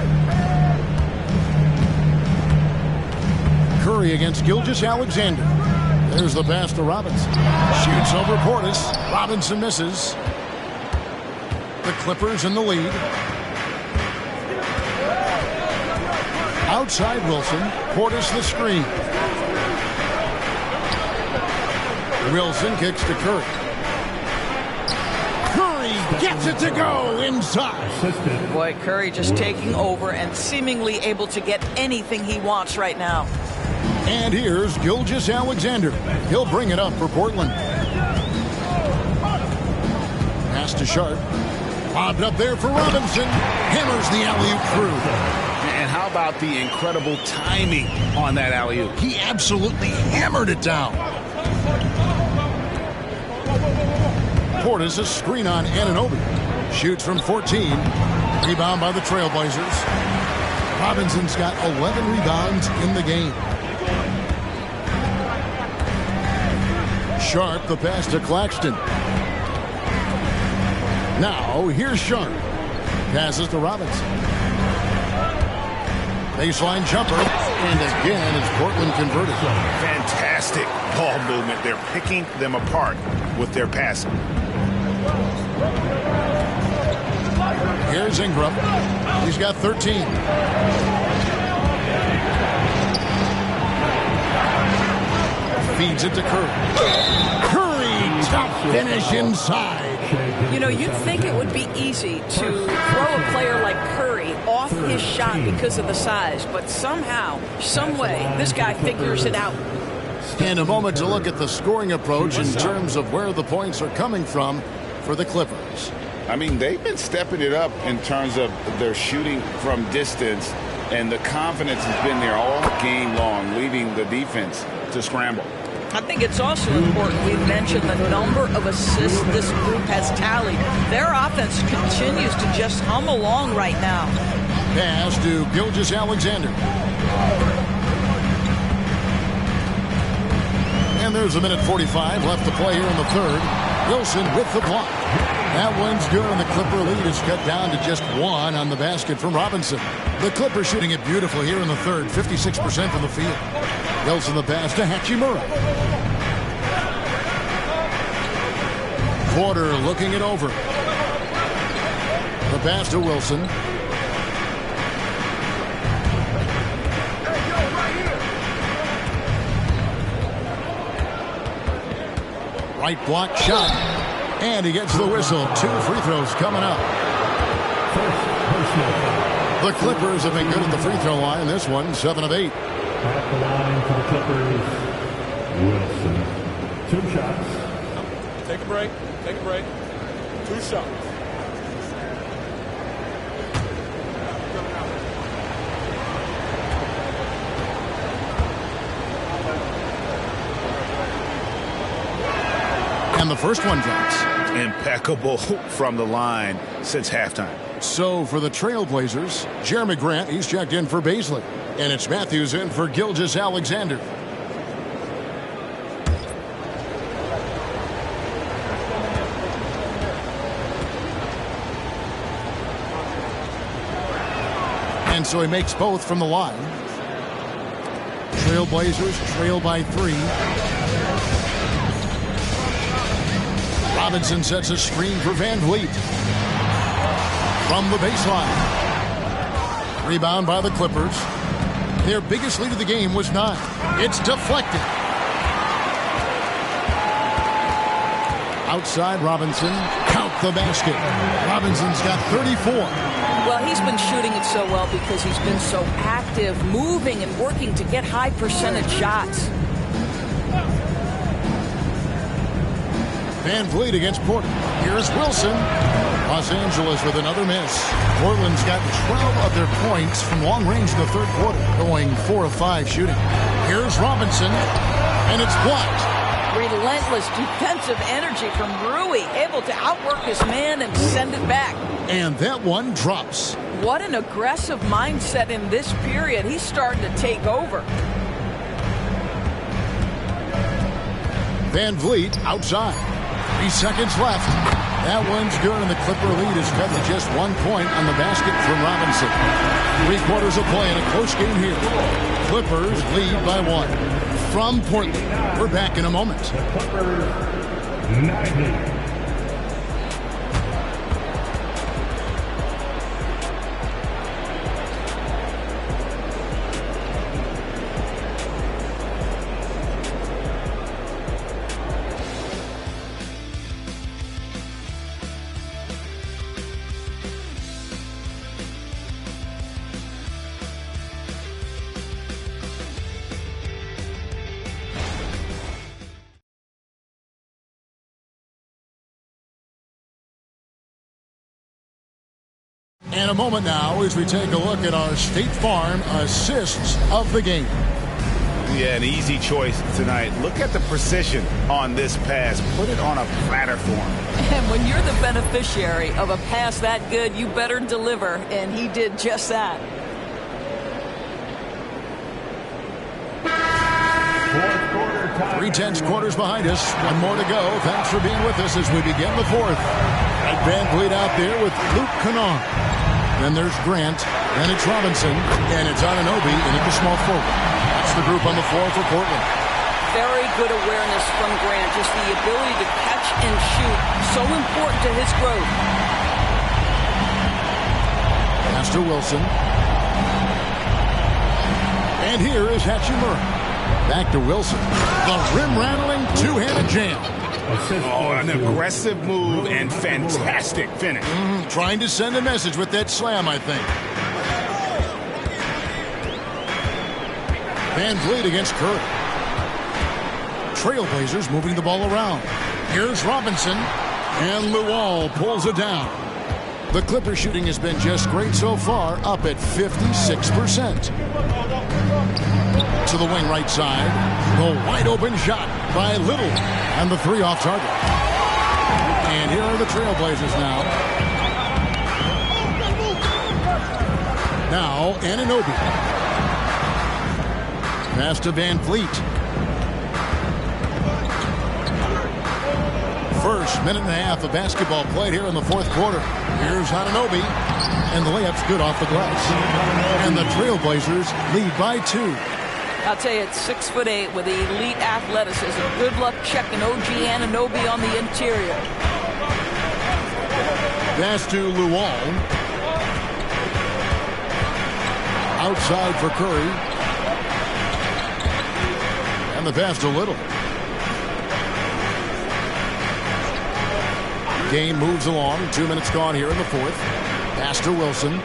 Speaker 1: Curry against Gilgeous-Alexander. There's the pass to Robinson. Shoots over Portis. Robinson misses. The Clippers in the lead. Outside Wilson. Portis the screen. Wilson kicks to Curry. Curry gets it to go inside.
Speaker 16: Boy, Curry just taking over and seemingly able to get anything he wants right now.
Speaker 1: And here's Gilgeous-Alexander. He'll bring it up for Portland. Pass to Sharp. Lobbed up there for Robinson. Hammers the alley-oop through.
Speaker 2: And how about the incredible timing on that alley-oop?
Speaker 1: He absolutely hammered it down. Portis a screen on Anunoby. Shoots from 14. Rebound by the Trailblazers. Robinson's got 11 rebounds in the game. Sharp the pass to Claxton. Now here's Sharp. Passes to Robinson. Baseline jumper. And again, it's Portland converted.
Speaker 5: Fantastic ball movement. They're picking them apart with their passing.
Speaker 1: Here's Ingram. He's got 13. Feeds it to Curry. Curry, top finish inside.
Speaker 16: You know, you'd think it would be easy to throw a player like Curry off his shot because of the size, but somehow, some way, this guy figures it out.
Speaker 1: And a moment to look at the scoring approach in terms of where the points are coming from for the Clippers.
Speaker 5: I mean, they've been stepping it up in terms of their shooting from distance, and the confidence has been there all game long, leaving the defense to scramble.
Speaker 16: I think it's also important we mention the number of assists this group has tallied. Their offense continues to just hum along right now.
Speaker 1: Pass to Gilgeous-Alexander. And there's a minute 45 left to play here in the third. Wilson with the block. That one's good, and the Clipper lead is cut down to just one on the basket from Robinson. The Clippers shooting it beautiful here in the third, 56% from the field. Wilson the pass to Hachimura. Porter looking it over. The pass to Wilson. Right block shot. And he gets the whistle. 2 free throws coming up. The Clippers have been good at the free throw line. This one, 7 of 8.
Speaker 4: At the line for the Clippers, Wilson. 2 shots.
Speaker 8: Take a break. Take a break. 2 shots.
Speaker 1: And the first one drops.
Speaker 5: Impeccable from the line since halftime.
Speaker 1: So for the Trailblazers, Jeremy Grant, he's checked in for Baisley. And it's Matthews in for Gilgeous-Alexander. And so he makes both from the line. Trailblazers trail by 3. Robinson sets a screen for Van Vliet. From the baseline. Rebound by the Clippers. Their biggest lead of the game was 9. It's deflected. Outside Robinson. Count the basket. Robinson's got 34.
Speaker 16: Well, he's been shooting it so well because he's been so active, moving and working to get high percentage shots.
Speaker 1: Van Vliet against Portland. Here's Wilson. Los Angeles with another miss. Portland's got 12 of their points from long range in the third quarter, going 4 of 5 shooting. Here's Robinson, and it's blocked.
Speaker 16: Relentless defensive energy from Rui, able to outwork his man and send it back.
Speaker 1: And that one drops.
Speaker 16: What an aggressive mindset in this period. He's starting to take over.
Speaker 1: Van Vliet outside. 3 seconds left. That one's good, and the Clipper lead is cut to just 1 point on the basket from Robinson. 3 quarters of play in a close game here. Clippers lead by 1. from Portland. We're back in a moment. And a moment now as we take a look at our State Farm assists of the game.
Speaker 5: Yeah, an easy choice tonight. Look at the precision on this pass. Put it on a platter for him.
Speaker 16: And when you're the beneficiary of a pass that good, you better deliver, and he did just that.
Speaker 1: Three-tenths quarters behind us. One more to go. Thanks for being with us as we begin the fourth. And Van Vliet out there with Luke Kennard. Then there's Grant. Then it's Robinson. And it's Anunoby in at the small forward. That's the group on the floor for Portland.
Speaker 16: Very good awareness from Grant. Just the ability to catch and shoot. So important to his growth.
Speaker 1: Pass to Wilson. And here is Hachimura. Back to Wilson. The rim-rattling two-handed jam.
Speaker 5: Oh, an aggressive move and fantastic finish.
Speaker 1: Trying to send a message with that slam, I think. Van Vliet against Curry. Trailblazers moving the ball around. Here's Robinson. And Luol pulls it down. The Clipper shooting has been just great so far, up at 56%. To the wing right side. The wide open shot by Little. And the three off target. And here are the Trailblazers now. Now Anunoby. Pass to Van Vliet. First minute and a half of basketball played here in the fourth quarter. Here's Anunoby. And the layup's good off the glass. And the Trailblazers lead by 2.
Speaker 16: I'll tell you, it's 6'8" with elite athleticism. Good luck checking OG Anunoby on the interior.
Speaker 1: Pass to Luol. Outside for Curry. And the pass to Little. Game moves along. 2 minutes gone here in the fourth. Pass to Wilson.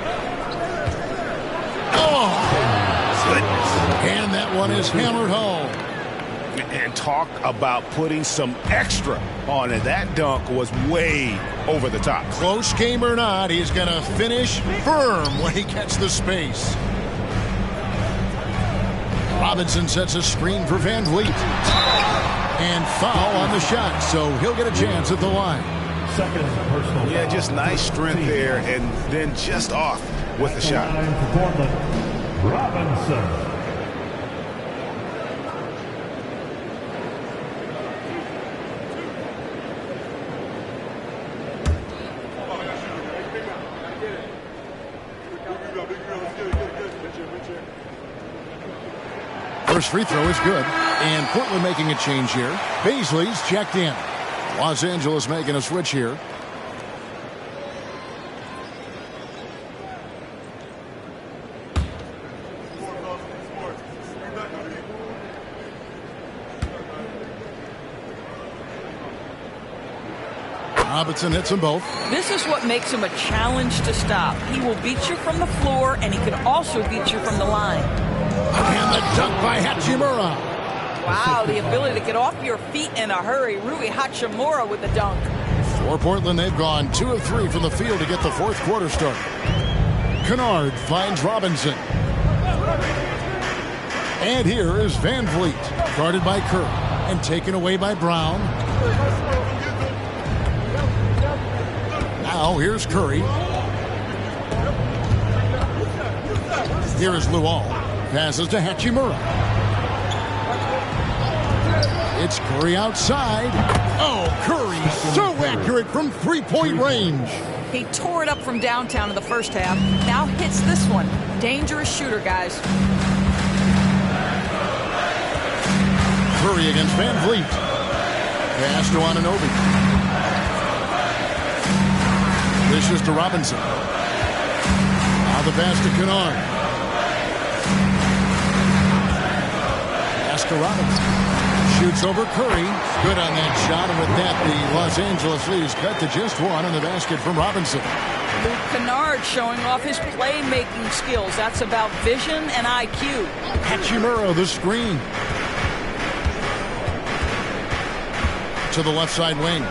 Speaker 1: Oh! Goodness. And that one is hammered home.
Speaker 5: And talk about putting some extra on it. That dunk was way over the top.
Speaker 1: Close game or not, he's going to finish firm when he gets the space. Robinson sets a screen for Van Vliet. And foul on the shot, so he'll get a chance at the line.
Speaker 4: Second personal.
Speaker 5: Yeah, just nice strength there, and then just off with the shot.
Speaker 4: Robinson.
Speaker 1: First free throw is good. And Portland making a change here. Baisley's checked in. Los Angeles making a switch here. Robinson hits them both.
Speaker 16: This is what makes him a challenge to stop. He will beat you from the floor, and he can also beat you from the line.
Speaker 1: And the dunk by Hachimura.
Speaker 16: Wow, the ability to get off your feet in a hurry. Rui Hachimura with the dunk.
Speaker 1: For Portland, they've gone 2 of 3 from the field to get the fourth quarter started. Kennard finds Robinson. And here is Van Vliet, guarded by Curry and taken away by Brown. Now here's Curry. Here is Luol. Passes to Hachimura. It's Curry outside. Oh, Curry so accurate from three-point range.
Speaker 16: He tore it up from downtown in the first half. Now hits this one. Dangerous shooter, guys.
Speaker 1: Curry against Van Vliet. Pass to Anunoby. This is to Robinson. Now the pass to Kennard. Pass to Robinson. Shoots over Curry. Good on that shot. And with that, the Los Angeles lead is cut to just one on the basket from Robinson.
Speaker 16: Luke Kennard showing off his playmaking skills. That's about vision and IQ.
Speaker 1: Hachimura, the screen. To the left side wing.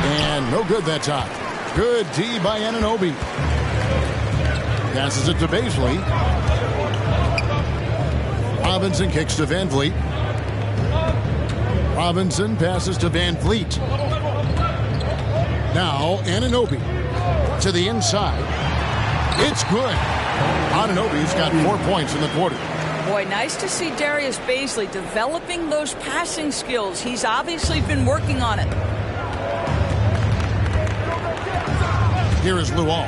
Speaker 1: And no good that time. Good D by Anunoby. Passes it to Baisley. Robinson kicks to Van Vliet. Robinson passes to Van Vliet. Now Anunoby to the inside. It's good. Anunoby's got 4 points in the quarter.
Speaker 16: Boy, nice to see Darius Baisley developing those passing skills. He's obviously been working on it.
Speaker 1: Here is Luol.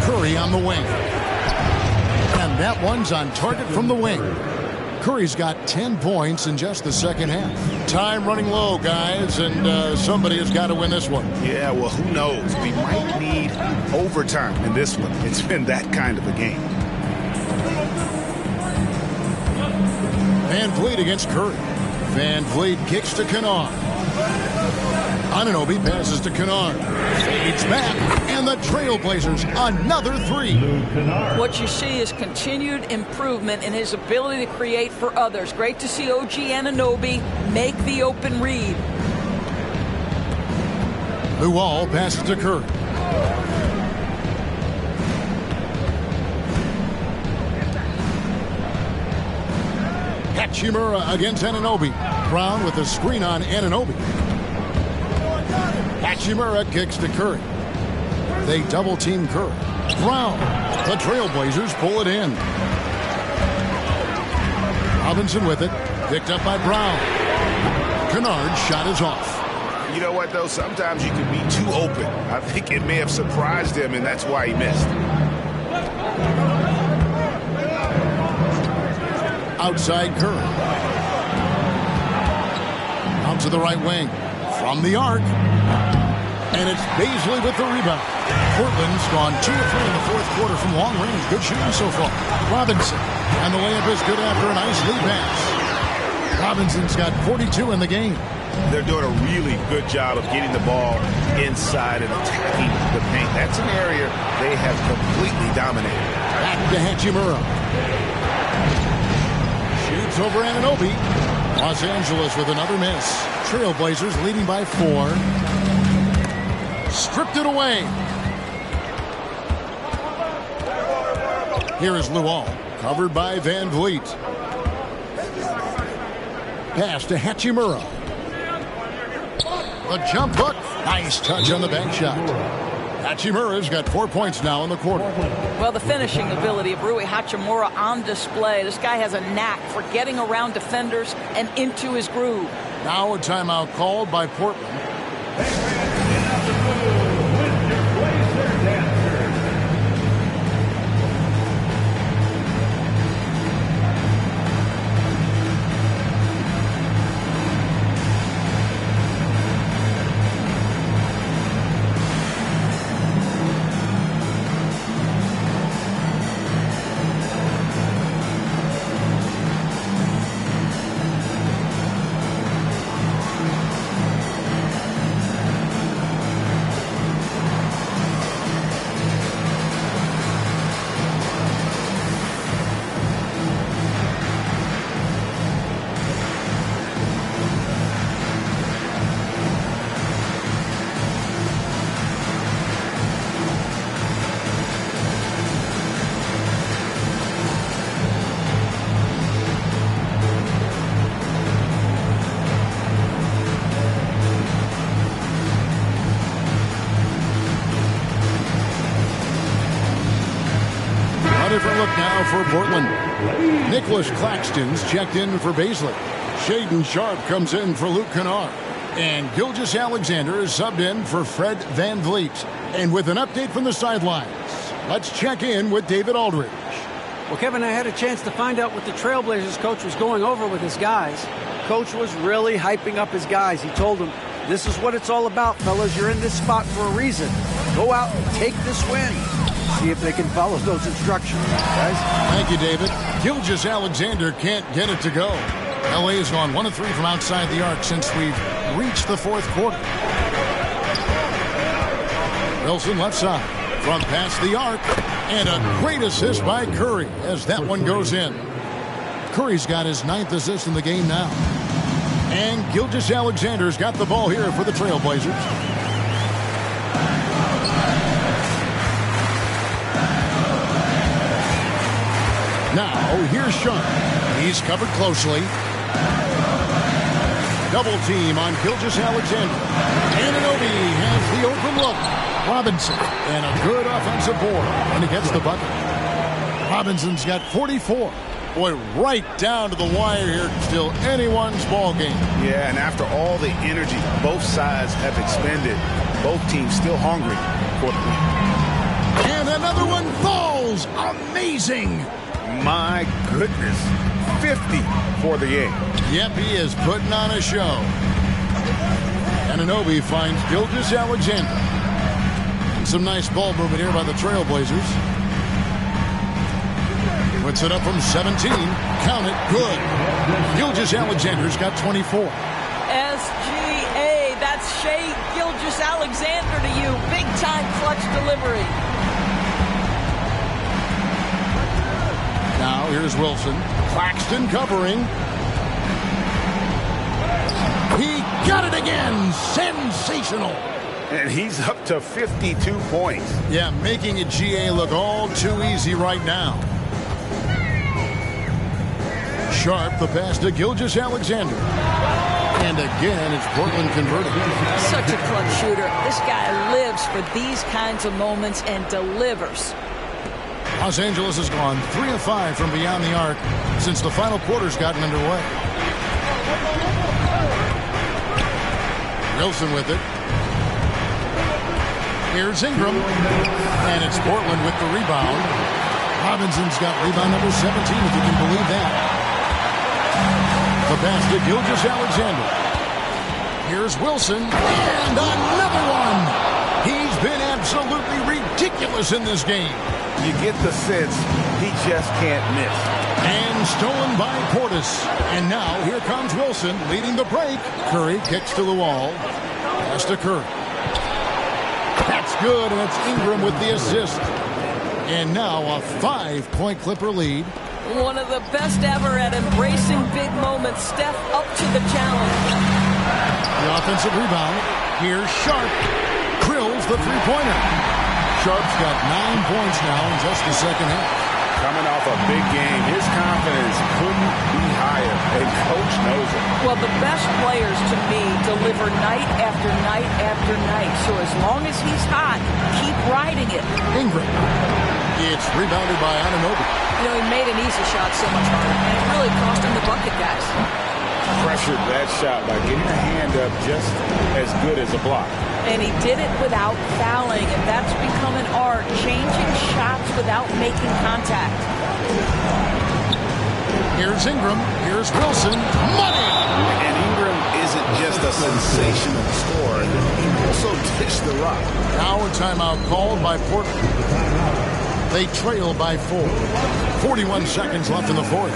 Speaker 1: Curry on the wing. And that one's on target from the wing. Curry's got 10 points in just the second half. Time running low, guys, and somebody has got to win this one.
Speaker 5: Yeah, well, who knows? We might need overtime in this one. It's been that kind of a game.
Speaker 1: Van Vliet against Curry. Van Vliet kicks to Kennard. Anunoby passes to Kennard. Fades back, and the Trailblazers another three.
Speaker 16: What you see is continued improvement in his ability to create for others. Great to see OG Anunoby make the open read.
Speaker 1: Luol passes to Curry. Hachimura against Anunoby. Brown with a screen on Anunoby. Hachimura kicks to Curry. They double team Curry. Brown. The Trailblazers pull it in. Robinson with it. Picked up by Brown. Kennard's shot is off.
Speaker 5: You know what, though? Sometimes you can be too open. I think it may have surprised him, and that's why he missed.
Speaker 1: Outside Curry. Out to the right wing. From the arc. And it's Baisley with the rebound. Portland's gone 2 of 3 in the fourth quarter from long range. Good shooting so far. Robinson. And the layup is good after a nice lead pass. Robinson's got 42 in the game.
Speaker 5: They're doing a really good job of getting the ball inside and attacking the paint. That's an area they have completely dominated.
Speaker 1: Back to Hachimura. Shoots over Anunoby. Los Angeles with another miss. Trailblazers leading by 4. Stripped it away. Here is Luol. Covered by Van Vliet. Pass to Hachimura. The jump hook. Nice touch on the bank shot. Hachimura's got 4 points now in the quarter.
Speaker 16: Well, the finishing ability of Rui Hachimura on display. This guy has a knack for getting around defenders and into his groove.
Speaker 1: Now a timeout called by Portland. Different look now for Portland. Nicholas Claxton's checked in for Baisley. Shaden Sharp comes in for Luke Kennard. And Gilgeous-Alexander is subbed in for Fred VanVleet. And with an update from the sidelines, let's check in with David Aldridge.
Speaker 18: Well, Kevin, I had a chance to find out what the Trailblazers coach was going over with his guys. Coach was really hyping up his guys. He told them, this is what it's all about, fellas. You're in this spot for a reason. Go out and take this win. See if they can follow those instructions, guys.
Speaker 1: Thank you, David. Gilgeous-Alexander can't get it to go. LA has gone 1 of 3 from outside the arc since we've reached the fourth quarter. Wilson left side, from past the arc, and a great assist by Curry as that one goes in. Curry's got his 9th assist in the game now. And Gilgeous-Alexander's got the ball here for the Trailblazers. Now, here's Sean. He's covered closely. Double team on Gilgeous-Alexander. Anunoby has the open look. Robinson, and a good offensive board, and he gets the bucket. Robinson's got 44. Boy, right down to the wire here. Still anyone's ball game.
Speaker 2: Yeah, and after all the energy both sides have expended, both teams still hungry for the win.
Speaker 1: And another one falls. Amazing.
Speaker 2: My goodness. 50 for the game.
Speaker 1: Yep, he is putting on a show. Anunoby finds Gilgeous-Alexander. Some nice ball movement here by the Trailblazers. Puts it up from 17. Count it. Good. Gilgeous-Alexander's got 24.
Speaker 16: SGA. That's Shai Gilgeous-Alexander to you. Big time clutch delivery.
Speaker 1: Now here's Wilson. Claxton covering. He got it again. Sensational.
Speaker 2: And he's up to 52 points.
Speaker 1: Yeah, making a GA look all too easy right now. Sharp, the pass to Gilgeous-Alexander. And again, it's Portland converted.
Speaker 16: Such a clutch shooter. This guy lives for these kinds of moments and delivers.
Speaker 1: Los Angeles has gone 3 of 5 from beyond the arc since the final quarter's gotten underway. Wilson with it. Here's Ingram. And it's Portland with the rebound. Robinson's got rebound number 17, if you can believe that. The pass to Gilgeous-Alexander. Here's Wilson. And another one. He's been absolutely ridiculous in this game.
Speaker 2: You get the sense he just can't miss.
Speaker 1: And stolen by Portis. And now here comes Wilson leading the break. Curry kicks to the wall. Pass to Curry. That's good, and it's Ingram with the assist. And now a 5-point Clipper lead.
Speaker 16: One of the best ever at embracing big moments. Steph up to the challenge.
Speaker 1: The offensive rebound. Here's Sharp. Drills the three-pointer. Sharp's got 9 points now in just the second half.
Speaker 2: Coming off a big game, his confidence couldn't be higher, and coach knows it.
Speaker 16: Well, the best players to me deliver night after night after night. So as long as he's hot, keep riding it.
Speaker 1: Ingram. It's rebounded by Anunoby.
Speaker 16: You know, he made an easy shot so much harder, and it really cost him the bucket, guys.
Speaker 2: Pressured that shot by getting a hand up just as good as a block.
Speaker 16: And he did it without fouling, and that's become an art, changing shots without making contact.
Speaker 1: Here's Ingram. Here's Wilson. Money!
Speaker 2: And Ingram isn't just a sensational scorer. He also dished the rock.
Speaker 1: Now a timeout called by Portland. They trail by 4. 41 seconds left in the fourth.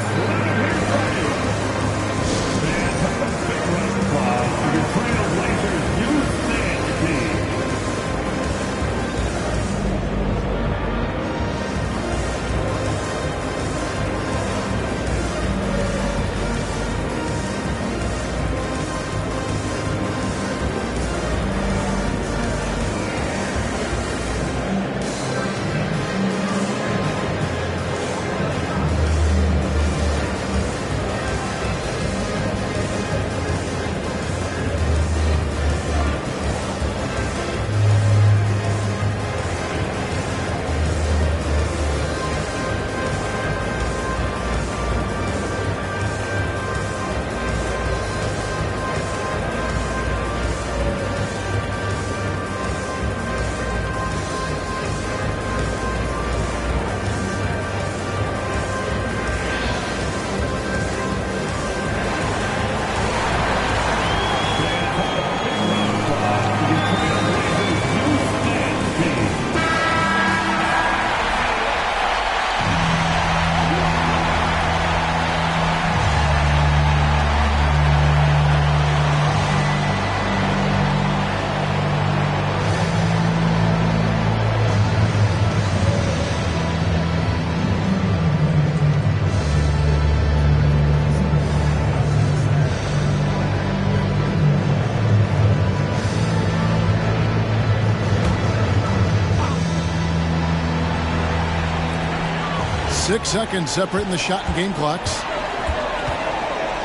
Speaker 1: 6 seconds separating the shot and game clocks.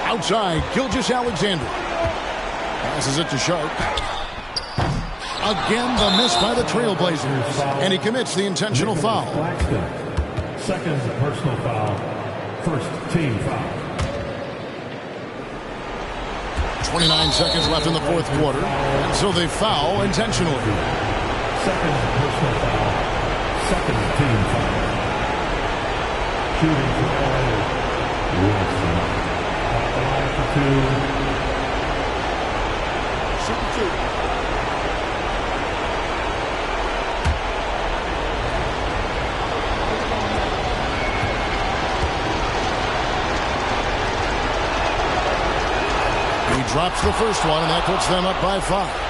Speaker 1: Outside, Gilgeous-Alexander. Passes it to Sharp. Again, the miss by the Trailblazers. And he commits the intentional foul.
Speaker 4: Second personal foul. First team foul.
Speaker 1: 29 seconds left in the fourth quarter. And so they foul intentionally.
Speaker 4: Second personal foul. Second team foul. Shooting for Wilson. At the line for two.
Speaker 1: Shooting two. He drops the first one, and that puts them up by 5.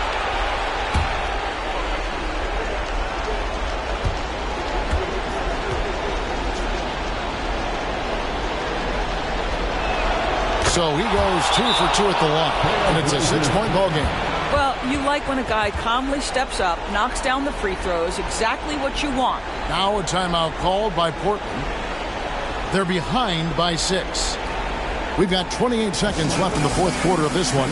Speaker 1: So he goes 2 for 2 at the line, and it's a 6-point ball game.
Speaker 16: Well, you like when a guy calmly steps up, knocks down the free throws, exactly what you want.
Speaker 1: Now a timeout called by Portland. They're behind by 6. We've got 28 seconds left in the fourth quarter of this one.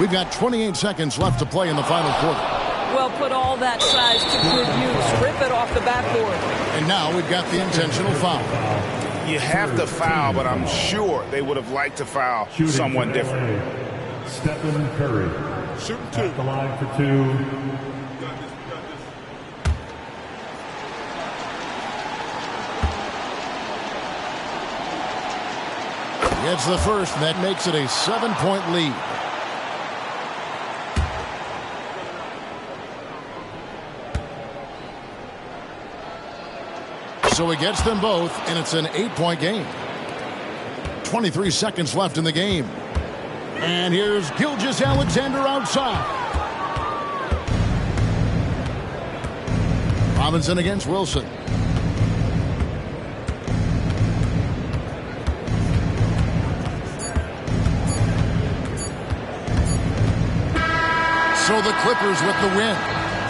Speaker 1: We've got 28 seconds left to play in the final quarter.
Speaker 16: Well, put all that size to good use. Rip it off the backboard.
Speaker 1: And now we've got the intentional foul.
Speaker 5: You have to foul, but I'm sure they would have liked to foul someone different.
Speaker 4: Stephen Curry.
Speaker 1: Shooting two.
Speaker 4: At the line for two.
Speaker 1: Gets the first, and that makes it a 7-point lead. So he gets them both, and it's an 8-point game. 23 seconds left in the game. And here's Gilgeous-Alexander outside. Robinson against Wilson. So the Clippers with the win.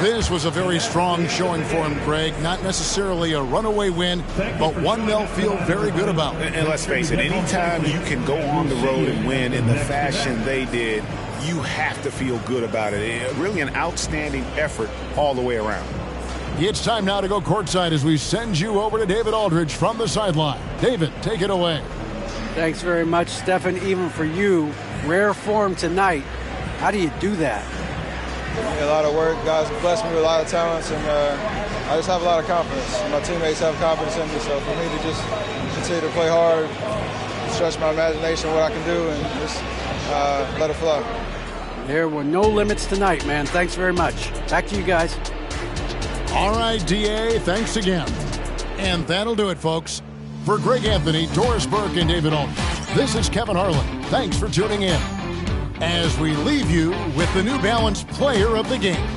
Speaker 1: This was a very strong showing for him, Greg. Not necessarily a runaway win, but one they'll feel very good about.
Speaker 5: And let's face it, anytime you can go on the road and win in the fashion they did, you have to feel good about it. Really an outstanding effort all the way around.
Speaker 1: It's time now to go courtside as we send you over to David Aldridge from the sideline. David, take it away.
Speaker 18: Thanks very much, Stephen. Even for you, rare form tonight. How do you do that?
Speaker 17: A lot of work. Guys blessed me with a lot of talents, and I just have a lot of confidence. My teammates have confidence in me, so for me to just continue to play hard, stretch my imagination, what I can do, and just let it flow.
Speaker 18: There were no limits tonight, man. Thanks very much. Back to you guys.
Speaker 1: All right, DA, thanks again. And that'll do it, folks. For Greg Anthony, Doris Burke, and David Aldridge, this is Kevin Harlan. Thanks for tuning in. as we leave you with the New Balance Player of the Game.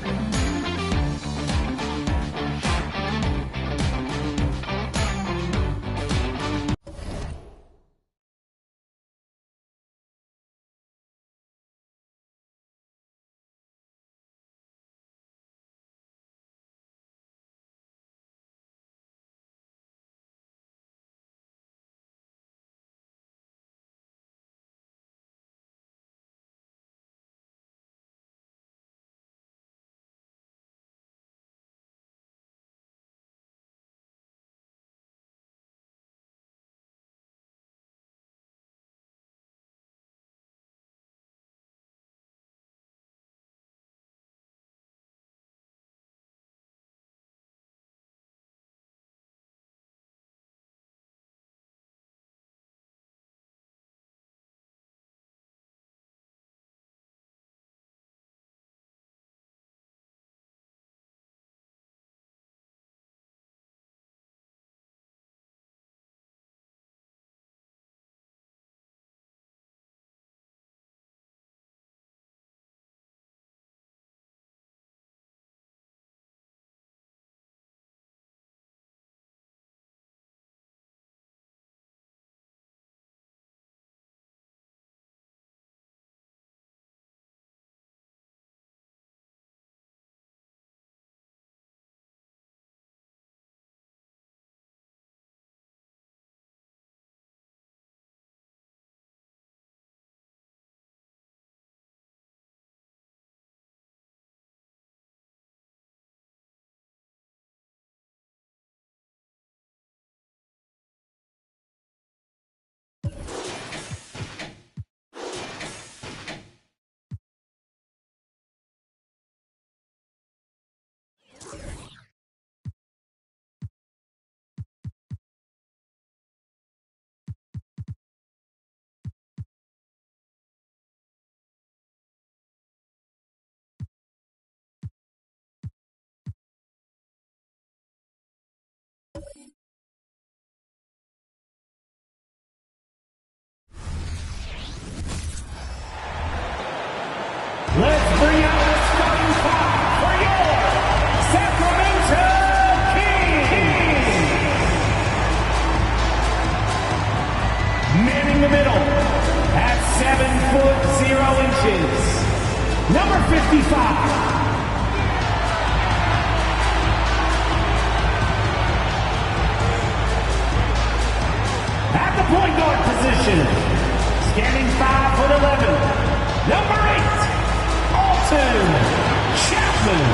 Speaker 19: Let's bring out the starting five for your Sacramento Kings. Man in the middle at 7'0", number 55. At the point guard position, standing 5'11", number 8. Chapman.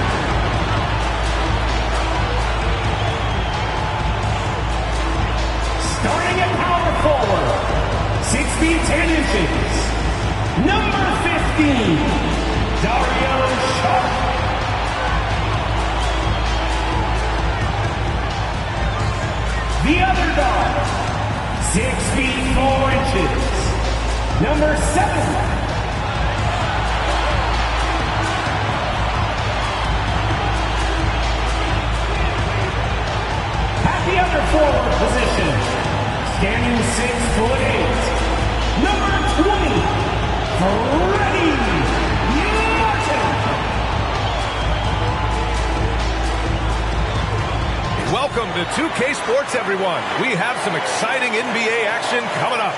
Speaker 19: Starting at power forward, 6 feet 10 inches, number 15, Dario Sharp. The other guard, 6 feet 4 inches, number 7. The other forward position, standing 6'8", number 20, Freddie Martin.
Speaker 11: Welcome to 2K Sports, everyone. We have some exciting NBA action coming up.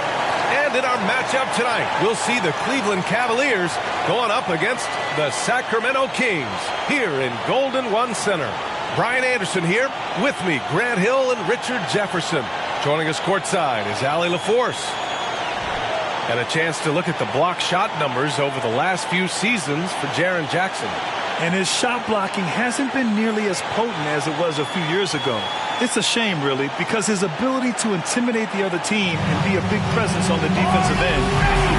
Speaker 11: And in our matchup tonight, we'll see the Cleveland Cavaliers going up against the Sacramento Kings here in Golden One Center. Brian Anderson here. With me, Grant Hill and Richard Jefferson. Joining us courtside is Allie LaForce. And a chance to look at the block shot numbers over the last few seasons for Jaren Jackson.
Speaker 12: And his shot blocking hasn't been nearly as potent as it was a few years ago. It's a shame, really, because his ability to intimidate the other team and be a big presence on the defensive end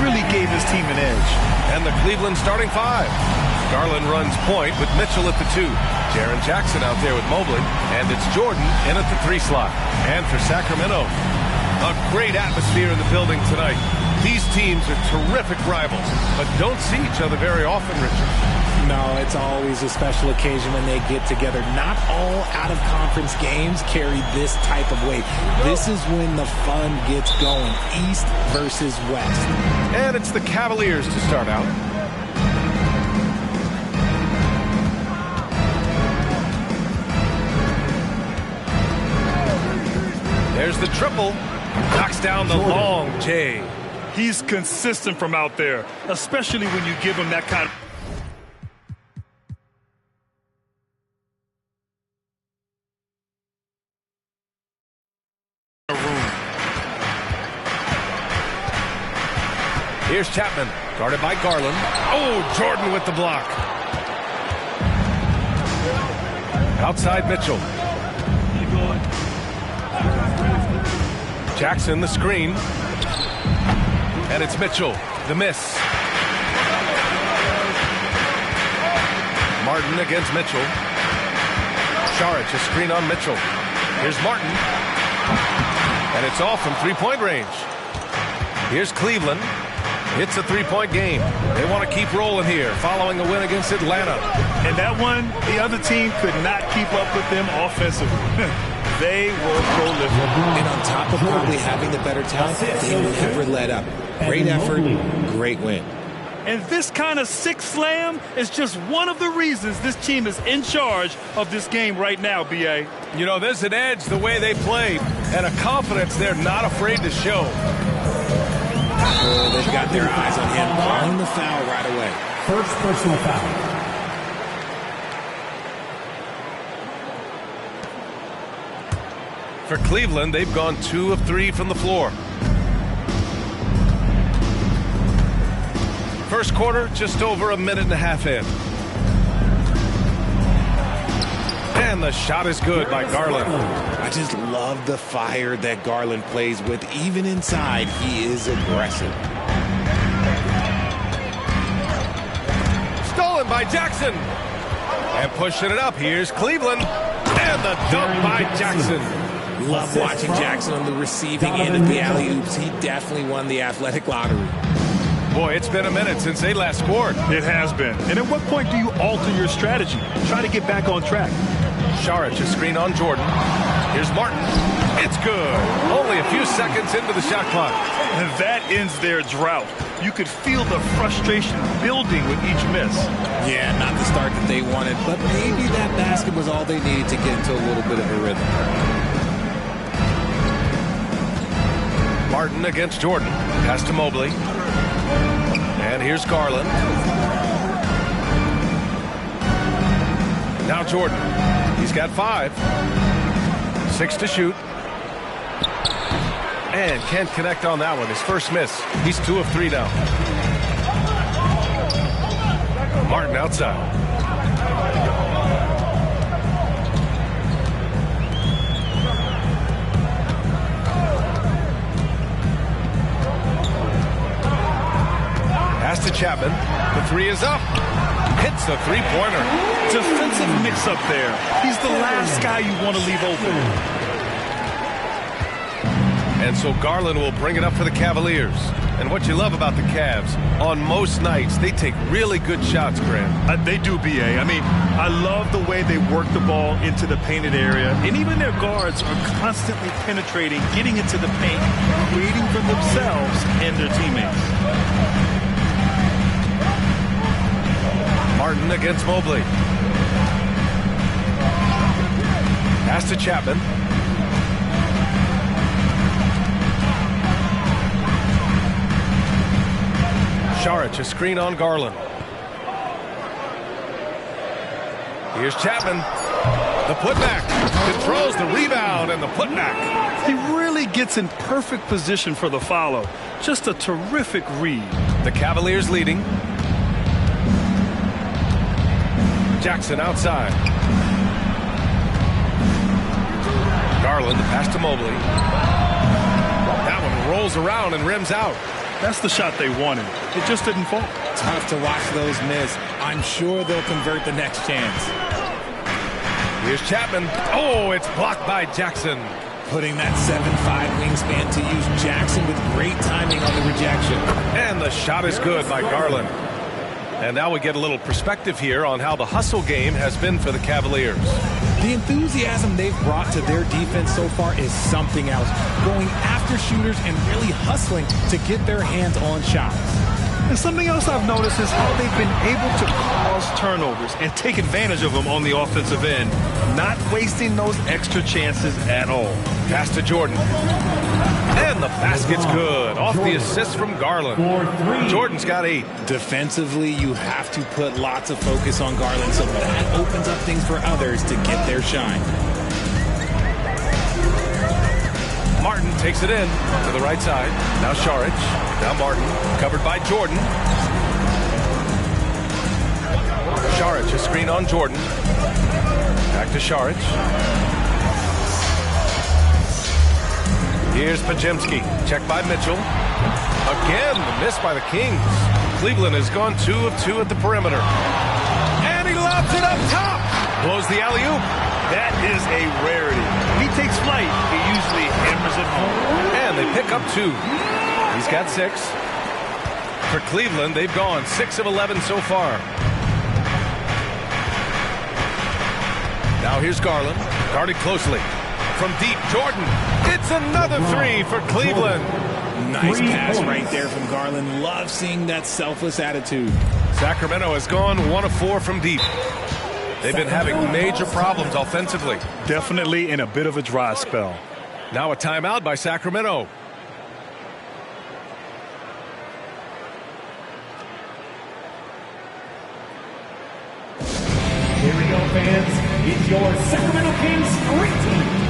Speaker 12: really gave his team an edge.
Speaker 11: And the Cleveland starting five. Garland runs point with Mitchell at the 2. Jaren Jackson out there with Mobley. And it's Jordan in at the 3 slot. And for Sacramento, a great atmosphere in the building tonight. These teams are terrific rivals, but don't see each other very often, Richard.
Speaker 20: No, it's always a special occasion when they get together. Not all out-of-conference games carry this type of weight. This is when the fun gets going, East versus West.
Speaker 11: And it's the Cavaliers to start out. There's the triple. Knocks down the long J.
Speaker 12: He's consistent from out there, especially when you give him that kind of...
Speaker 11: Here's Chapman, guarded by Garland. Oh, Jordan with the block. Outside Mitchell. Jackson the screen. And it's Mitchell, the miss. Martin against Mitchell. Saric, a screen on Mitchell. Here's Martin. And it's off from three-point range. Here's Cleveland. It's a three-point game. They want to keep rolling here, following a win against Atlanta.
Speaker 12: And that one, the other team could not keep up with them offensively. They were prolific.
Speaker 20: And on top of probably having the better talent, they never let up. Great effort, great win.
Speaker 12: And this kind of six slam is just one of the reasons this team is in charge of this game right now, B.A.
Speaker 11: You know, there's an edge the way they played and a confidence they're not afraid to show.
Speaker 20: Oh, they've got their eyes on him, calling the foul right away.
Speaker 4: First personal foul.
Speaker 11: For Cleveland, they've gone 2 of 3 from the floor. First quarter, just over a minute and a half in. And the shot is good by Garland.
Speaker 20: I just love the fire that Garland plays with. Even inside, he is aggressive.
Speaker 11: Stolen by Jackson. And pushing it up. Here's Cleveland. And the dunk by Jackson.
Speaker 20: Love watching Jackson on the receiving end of the alley-oops. He definitely won the athletic lottery.
Speaker 11: Boy, it's been a minute since they last scored.
Speaker 12: It has been. And at what point do you alter your strategy? Try to get back on track.
Speaker 11: Saric, a screen on Jordan. Here's Martin. It's good. Only a few seconds into the shot clock.
Speaker 12: And that ends their drought. You could feel the frustration building with each miss.
Speaker 20: Yeah, not the start that they wanted, but maybe that basket was all they needed to get into a little bit of a rhythm.
Speaker 11: Martin against Jordan. Pass to Mobley. And here's Garland. Now Jordan. He's got 5. 6 to shoot. And can't connect on that one. His first miss. He's 2 of 3 now. Martin outside. Pass to Chapman. The 3 is up. Hits the three-pointer.
Speaker 12: Defensive mix-up there. He's the last guy you want to leave open.
Speaker 11: And so Garland will bring it up for the Cavaliers. And what you love about the Cavs, on most nights, they take really good shots, Grant.
Speaker 12: They do, B.A. I mean, I love the way they work the ball into the painted area. And even their guards are constantly penetrating, getting into the paint, creating for themselves and their teammates.
Speaker 11: Martin against Mobley. Pass to Chapman. Saric, a screen on Garland. Here's Chapman. The putback. Controls the rebound and the putback.
Speaker 12: He really gets in perfect position for the follow. Just a terrific read.
Speaker 11: The Cavaliers leading. Jackson outside. Garland, the pass to Mobley. That one rolls around and rims out.
Speaker 12: That's the shot they wanted. It just didn't fall.
Speaker 20: Tough to watch those miss. I'm sure they'll convert the next chance.
Speaker 11: Here's Chapman. Oh, it's blocked by Jackson.
Speaker 20: Putting that 7'5" wingspan to use. Jackson with great timing on the rejection.
Speaker 11: And the shot is good by Garland. And now we get a little perspective here on how the hustle game has been for the Cavaliers.
Speaker 20: The enthusiasm they've brought to their defense so far is something else. Going after shooters and really hustling to get their hands on shots.
Speaker 12: And something else I've noticed is how they've been able to cause turnovers and take advantage of them on the offensive end, not wasting those extra chances at all.
Speaker 11: Pass to Jordan. And the basket's good. Off the assist from Garland. Jordan's got 8.
Speaker 20: Defensively, you have to put lots of focus on Garland, so that opens up things for others to get their shine.
Speaker 11: Martin takes it in to the right side. Now Šarić. Now Martin. Covered by Jordan. Šarić, a screen on Jordan. Back to Šarić. Here's Podziemski. Checked by Mitchell. Again, the miss by the Kings. Cleveland has gone 2 of 2 at the perimeter. And he lobs it up top. Blows the alley-oop.
Speaker 12: That is a rarity. If he takes flight, he usually hammers it home.
Speaker 11: And they pick up 2. He's got 6. For Cleveland, they've gone 6 of 11 so far. Now here's Garland. Guarded closely. From deep, Jordan. It's another 3 for Cleveland.
Speaker 20: Nice pass right there from Garland. Love seeing that selfless attitude.
Speaker 11: Sacramento has gone 1 of 4 from deep. They've been having major problems offensively.
Speaker 12: Definitely in a bit of a dry spell.
Speaker 11: Now a timeout by Sacramento.
Speaker 19: Here we go, fans. It's your Sacramento Kings great team.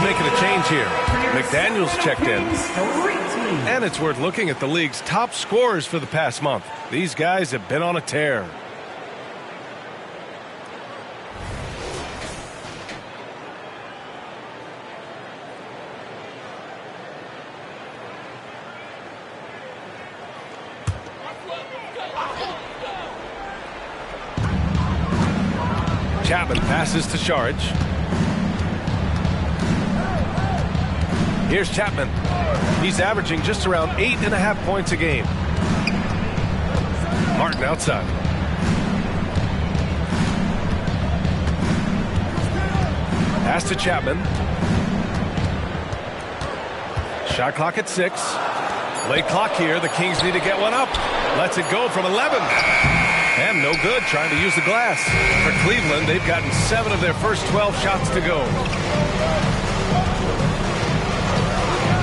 Speaker 11: Making a change here. McDaniels checked in. And it's worth looking at the league's top scorers for the past month. These guys have been on a tear. Chapman passes to Šarić. Here's Chapman. He's averaging just around 8.5 points a game. Martin outside. Pass to Chapman. Shot clock at 6. Late clock here. The Kings need to get one up. Lets it go from 11. And no good trying to use the glass. For Cleveland, they've gotten 7 of their first 12 shots to go.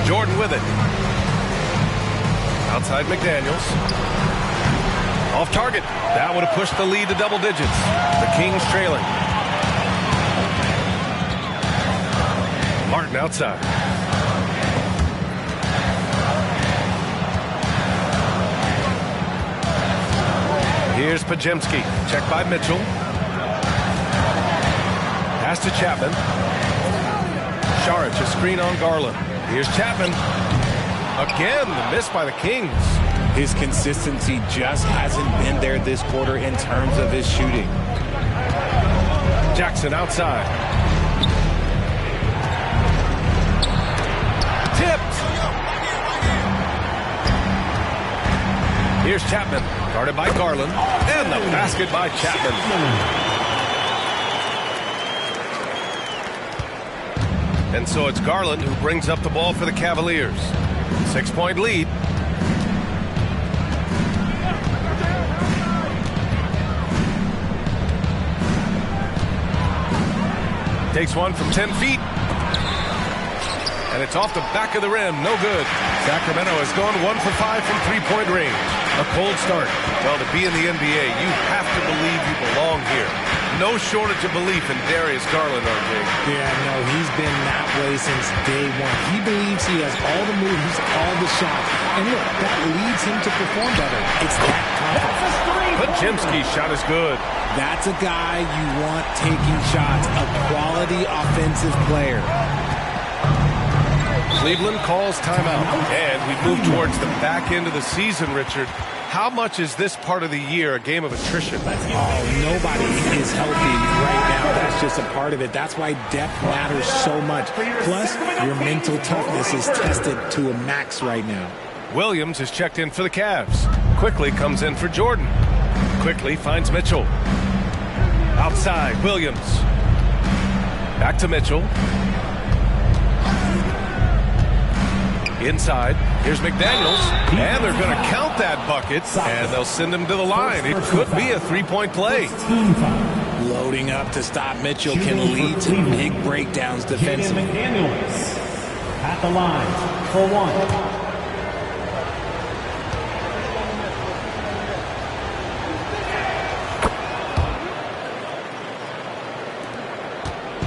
Speaker 11: Jordan with it. Outside McDaniels. Off target. That would have pushed the lead to double digits. The Kings trailing. Martin outside. Here's Podziemski. Checked by Mitchell. Pass to Chapman. Šarić, a screen on Garland. Here's Chapman. Again, the miss by the Kings.
Speaker 20: His consistency just hasn't been there this quarter in terms of his shooting.
Speaker 11: Jackson outside. Tipped. Here's Chapman. Guarded by Garland. And the basket by Chapman. And so it's Garland who brings up the ball for the Cavaliers. 6-point lead. Takes one from 10 feet. And it's off the back of the rim. No good. Sacramento has gone 1 for 5 from three-point range. A cold start. Well, to be in the NBA, you have to believe you belong here. No shortage of belief in Darius Garland, RJ.
Speaker 20: Yeah, no, he's been that way since day one. He believes he has all the moves, all the shots. And look, that leads him to perform better. It's that confidence.
Speaker 11: Pajimski's shot is good.
Speaker 20: That's a guy you want taking shots, a quality offensive player.
Speaker 11: Cleveland calls timeout. And we move towards the back end of the season, Richard. How much is this part of the year a game of attrition?
Speaker 20: Oh, nobody is healthy right now. That's just a part of it. That's why depth matters so much. Plus, your mental toughness is tested to a max right now.
Speaker 11: Williams is checked in for the Cavs. Quickly comes in for Jordan. Quickly finds Mitchell. Outside, Williams. Back to Mitchell. Inside, here's McDaniels, and they're going to count that bucket, and they'll send him to the line. It could be a three-point play.
Speaker 20: Loading up to stop Mitchell can lead to big breakdowns defensively.
Speaker 19: McDaniels at the line for one.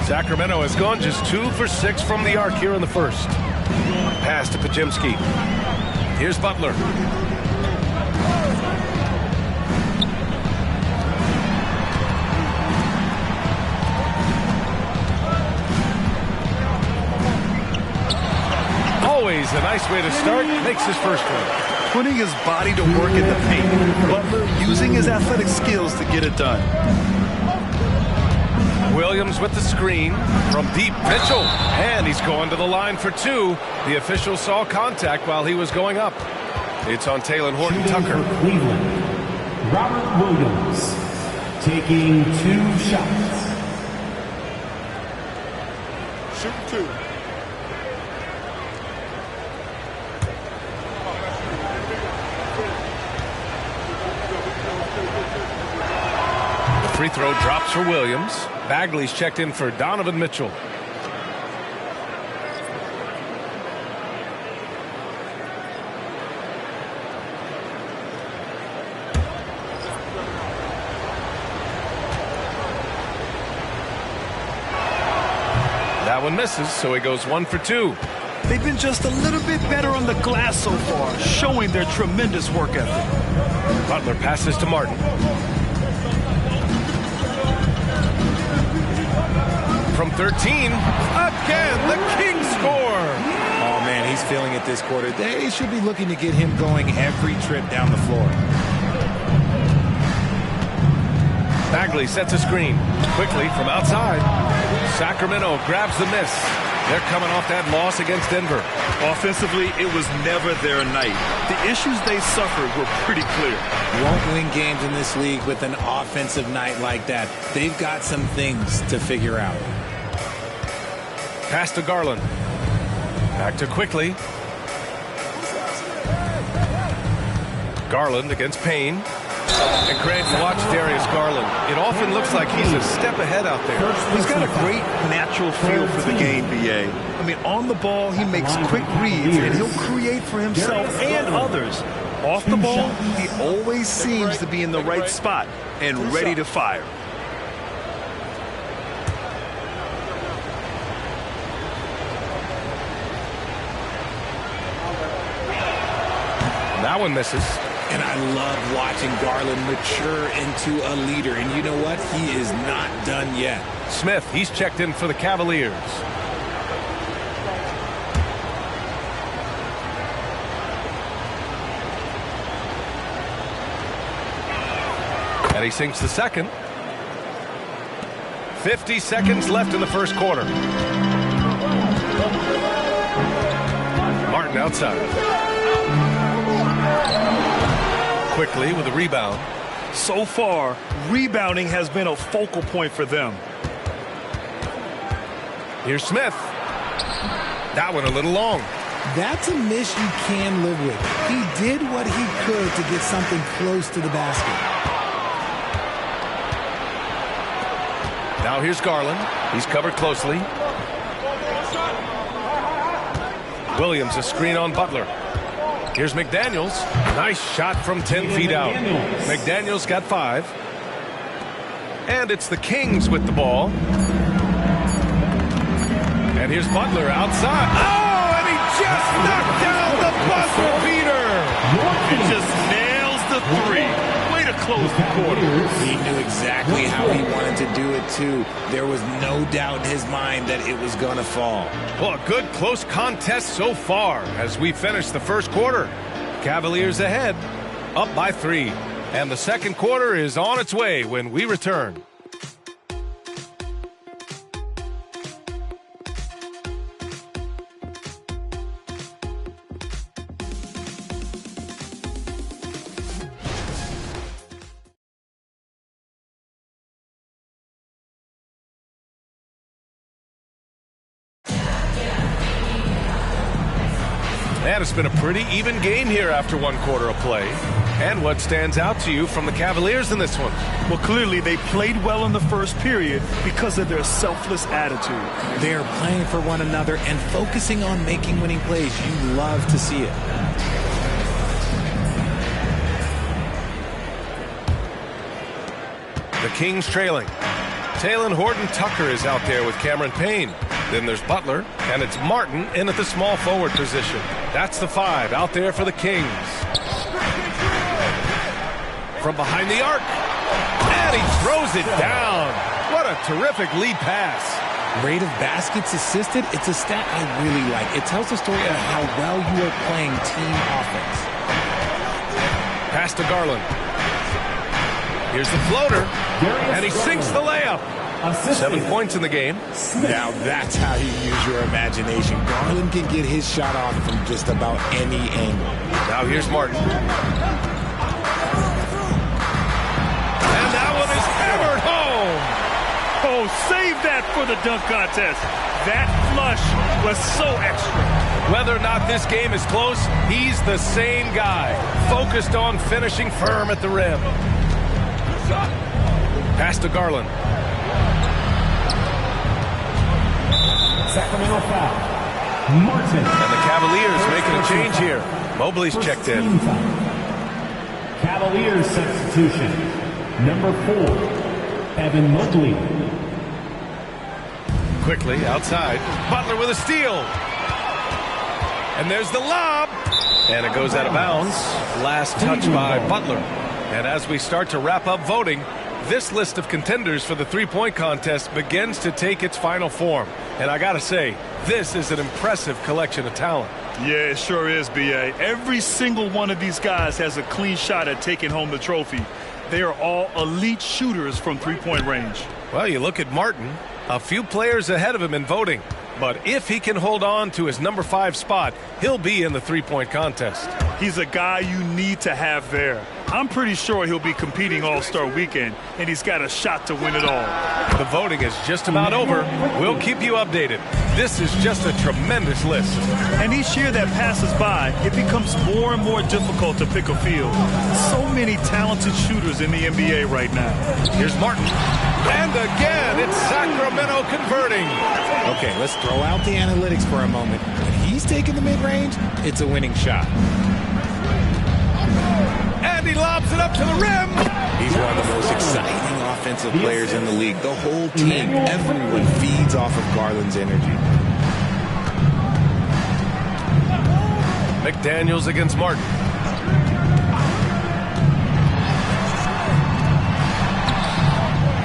Speaker 11: Sacramento has gone just 2 for 6 from the arc here in the first. Pass to Pajimski. Here's Butler. Always a nice way to start. Makes his first one.
Speaker 12: Putting his body to work in the paint. Butler using his athletic skills to get it done.
Speaker 11: Williams with the screen from deep. Mitchell, and he's going to the line for 2. The official saw contact while he was going up. It's on Talen Horton-Tucker.
Speaker 19: Cleveland, Robert Williams taking 2 shots.
Speaker 9: Shoot 2.
Speaker 11: Free throw drops for Williams. Bagley's checked in for Donovan Mitchell. That one misses, so he goes 1 for 2.
Speaker 12: They've been just a little bit better on the glass so far, showing their tremendous work ethic.
Speaker 11: Butler passes to Martin. From 13, again, the King score.
Speaker 20: Oh, man, he's feeling it this quarter. They should be looking to get him going every trip down the floor.
Speaker 11: Bagley sets a screen. Quickly from outside. Sacramento grabs the miss. They're coming off that loss against Denver.
Speaker 12: Offensively, it was never their night. The issues they suffered were pretty clear.
Speaker 20: Won't win games in this league with an offensive night like that. They've got some things to figure out.
Speaker 11: Pass to Garland. Back to Quickly. Garland against Payne. And Craig, watch Darius Garland. It often looks like he's a step ahead out there.
Speaker 12: He's got a great natural feel for the game, BA. I mean, on the ball, he makes quick reads, and he'll create for himself and others. Off the ball, he always seems to be in the right spot and ready to fire.
Speaker 11: That one misses.
Speaker 20: And I love watching Garland mature into a leader. And you know what? He is not done yet.
Speaker 11: Smith, he's checked in for the Cavaliers. And he sinks the second. 50 seconds left in the first quarter. Martin outside. Quickly with a rebound.
Speaker 12: So far, rebounding has been a focal point for them.
Speaker 11: Here's Smith. That one a little long.
Speaker 20: That's a miss you can live with. He did what he could to get something close to the basket.
Speaker 11: Now here's Garland. He's covered closely. Williams, a screen on Butler. Here's McDaniels. Nice shot from 10 feet out. McDaniels got 5. And it's the Kings with the ball. And here's Butler outside. Oh, and he just knocked down the buzzer beater.
Speaker 12: He just nails the 3. Way to close the quarter.
Speaker 20: He knew exactly how he wanted to do it, too. There was no doubt in his mind that it was going to fall.
Speaker 11: Well, a good close contest so far as we finish the first quarter. Cavaliers ahead, up by 3. And the second quarter is on its way when we return. And it's been a pretty even game here after one quarter of play. And what stands out to you from the Cavaliers in this one?
Speaker 12: Well, clearly they played well in the first period because of their selfless attitude.
Speaker 20: They're playing for one another and focusing on making winning plays. You love to see it.
Speaker 11: The Kings trailing. Talen Horton-Tucker is out there with Cameron Payne. Then there's Butler, and it's Martin in at the small forward position. That's the 5 out there for the Kings. From behind the arc, and he throws it down. What a terrific lead pass.
Speaker 20: Rate of baskets assisted, it's a stat I really like. It tells the story of how well you are playing team offense.
Speaker 11: Pass to Garland. Here's the floater, and he sinks the layup. 7 points in the game.
Speaker 20: Now that's how you use your imagination. Garland can get his shot off from just about any angle.
Speaker 11: Now here's Martin. And that one is hammered home.
Speaker 12: Oh, save that for the dunk contest. That flush was so extra.
Speaker 11: Whether or not this game is close, he's the same guy, focused on finishing firm at the rim. Pass to Garland.
Speaker 19: Sacramento foul. Martin.
Speaker 11: And the Cavaliers making a change here. Mobley's checked in.
Speaker 19: Cavaliers substitution. Number 4, Evan Mobley.
Speaker 11: Quickly outside. Butler with a steal. And there's the lob. And it goes out of bounds. Last touch by Butler. And as we start to wrap up voting, this list of contenders for the three-point contest begins to take its final form. And I gotta say, this is an impressive collection of talent.
Speaker 12: Yeah, it sure is, B.A. Every single one of these guys has a clean shot at taking home the trophy. They are all elite shooters from three-point range.
Speaker 11: Well, you look at Martin, a few players ahead of him in voting. But if he can hold on to his number 5 spot, he'll be in the three-point contest.
Speaker 12: He's a guy you need to have there. I'm pretty sure he'll be competing All-Star Weekend, and he's got a shot to win it all.
Speaker 11: The voting is just about over. We'll keep you updated. This is just a tremendous list.
Speaker 12: And each year that passes by, it becomes more and more difficult to pick a field. So many talented shooters in the NBA right now.
Speaker 11: Here's Martin. And again, it's Sacramento converting.
Speaker 20: Okay, let's throw out the analytics for a moment. When he's taking the mid-range, it's a winning shot.
Speaker 11: And he lobs it up to the rim.
Speaker 20: He's one of the most exciting offensive players in the league. The whole team, everyone feeds off of Garland's energy.
Speaker 11: McDaniels against Martin.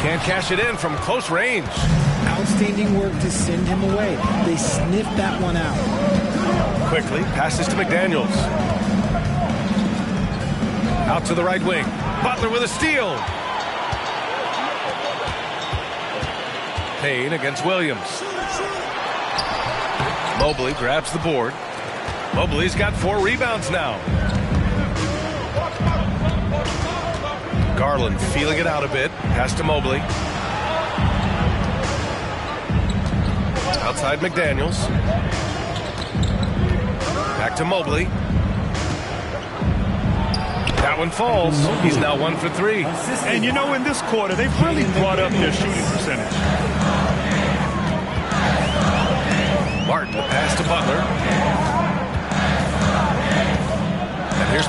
Speaker 11: Can't cash it in from close range.
Speaker 20: Outstanding work to send him away. They sniffed that one out.
Speaker 11: Quickly passes to McDaniels. Out to the right wing. Butler with a steal. Payne against Williams. Mobley grabs the board. Mobley's got 4 rebounds now. Garland feeling it out a bit. Pass to Mobley. Outside McDaniels. Back to Mobley. That one falls. He's now 1 for 3.
Speaker 12: And you know, in this quarter, they've really brought up their shooting percentage.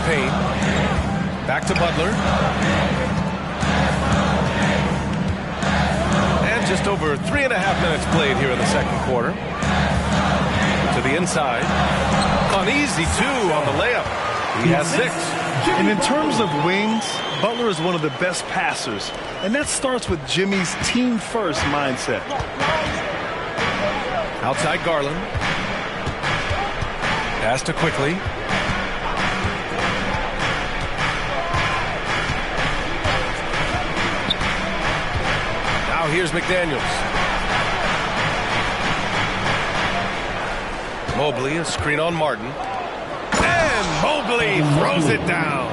Speaker 11: paint. Back to Butler. And just over 3.5 minutes played here in the second quarter. To the inside. An easy 2 on the layup. He has 6.
Speaker 12: And in terms of wings, Butler is one of the best passers. And that starts with Jimmy's team-first mindset.
Speaker 11: Outside Garland. Pass to Quickly. Now here's McDaniels. Mobley, a screen on Martin. And Mobley throws it down.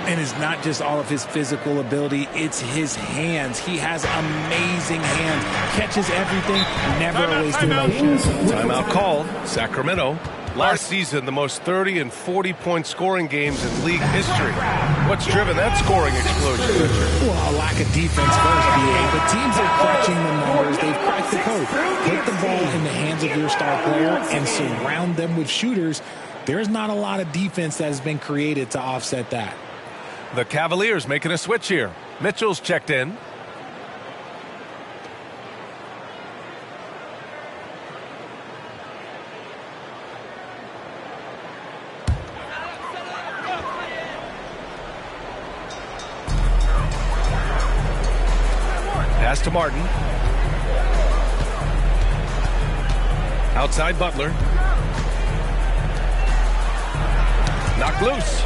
Speaker 20: And it's not just all of his physical ability, it's his hands. He has amazing hands. Catches everything, never a wasted motion.
Speaker 11: Timeout called. Sacramento. Last season, the most 30 and 40-point scoring games in league history. What's driven that scoring explosion?
Speaker 20: Well, a lack of defense first, BA, but teams are crunching the numbers. They've cracked the code. Put the ball in the hands of your star player and surround them with shooters. There's not a lot of defense that has been created to offset that.
Speaker 11: The Cavaliers making a switch here. Mitchell's checked in. Pass to Martin. Outside Butler. Knocked loose.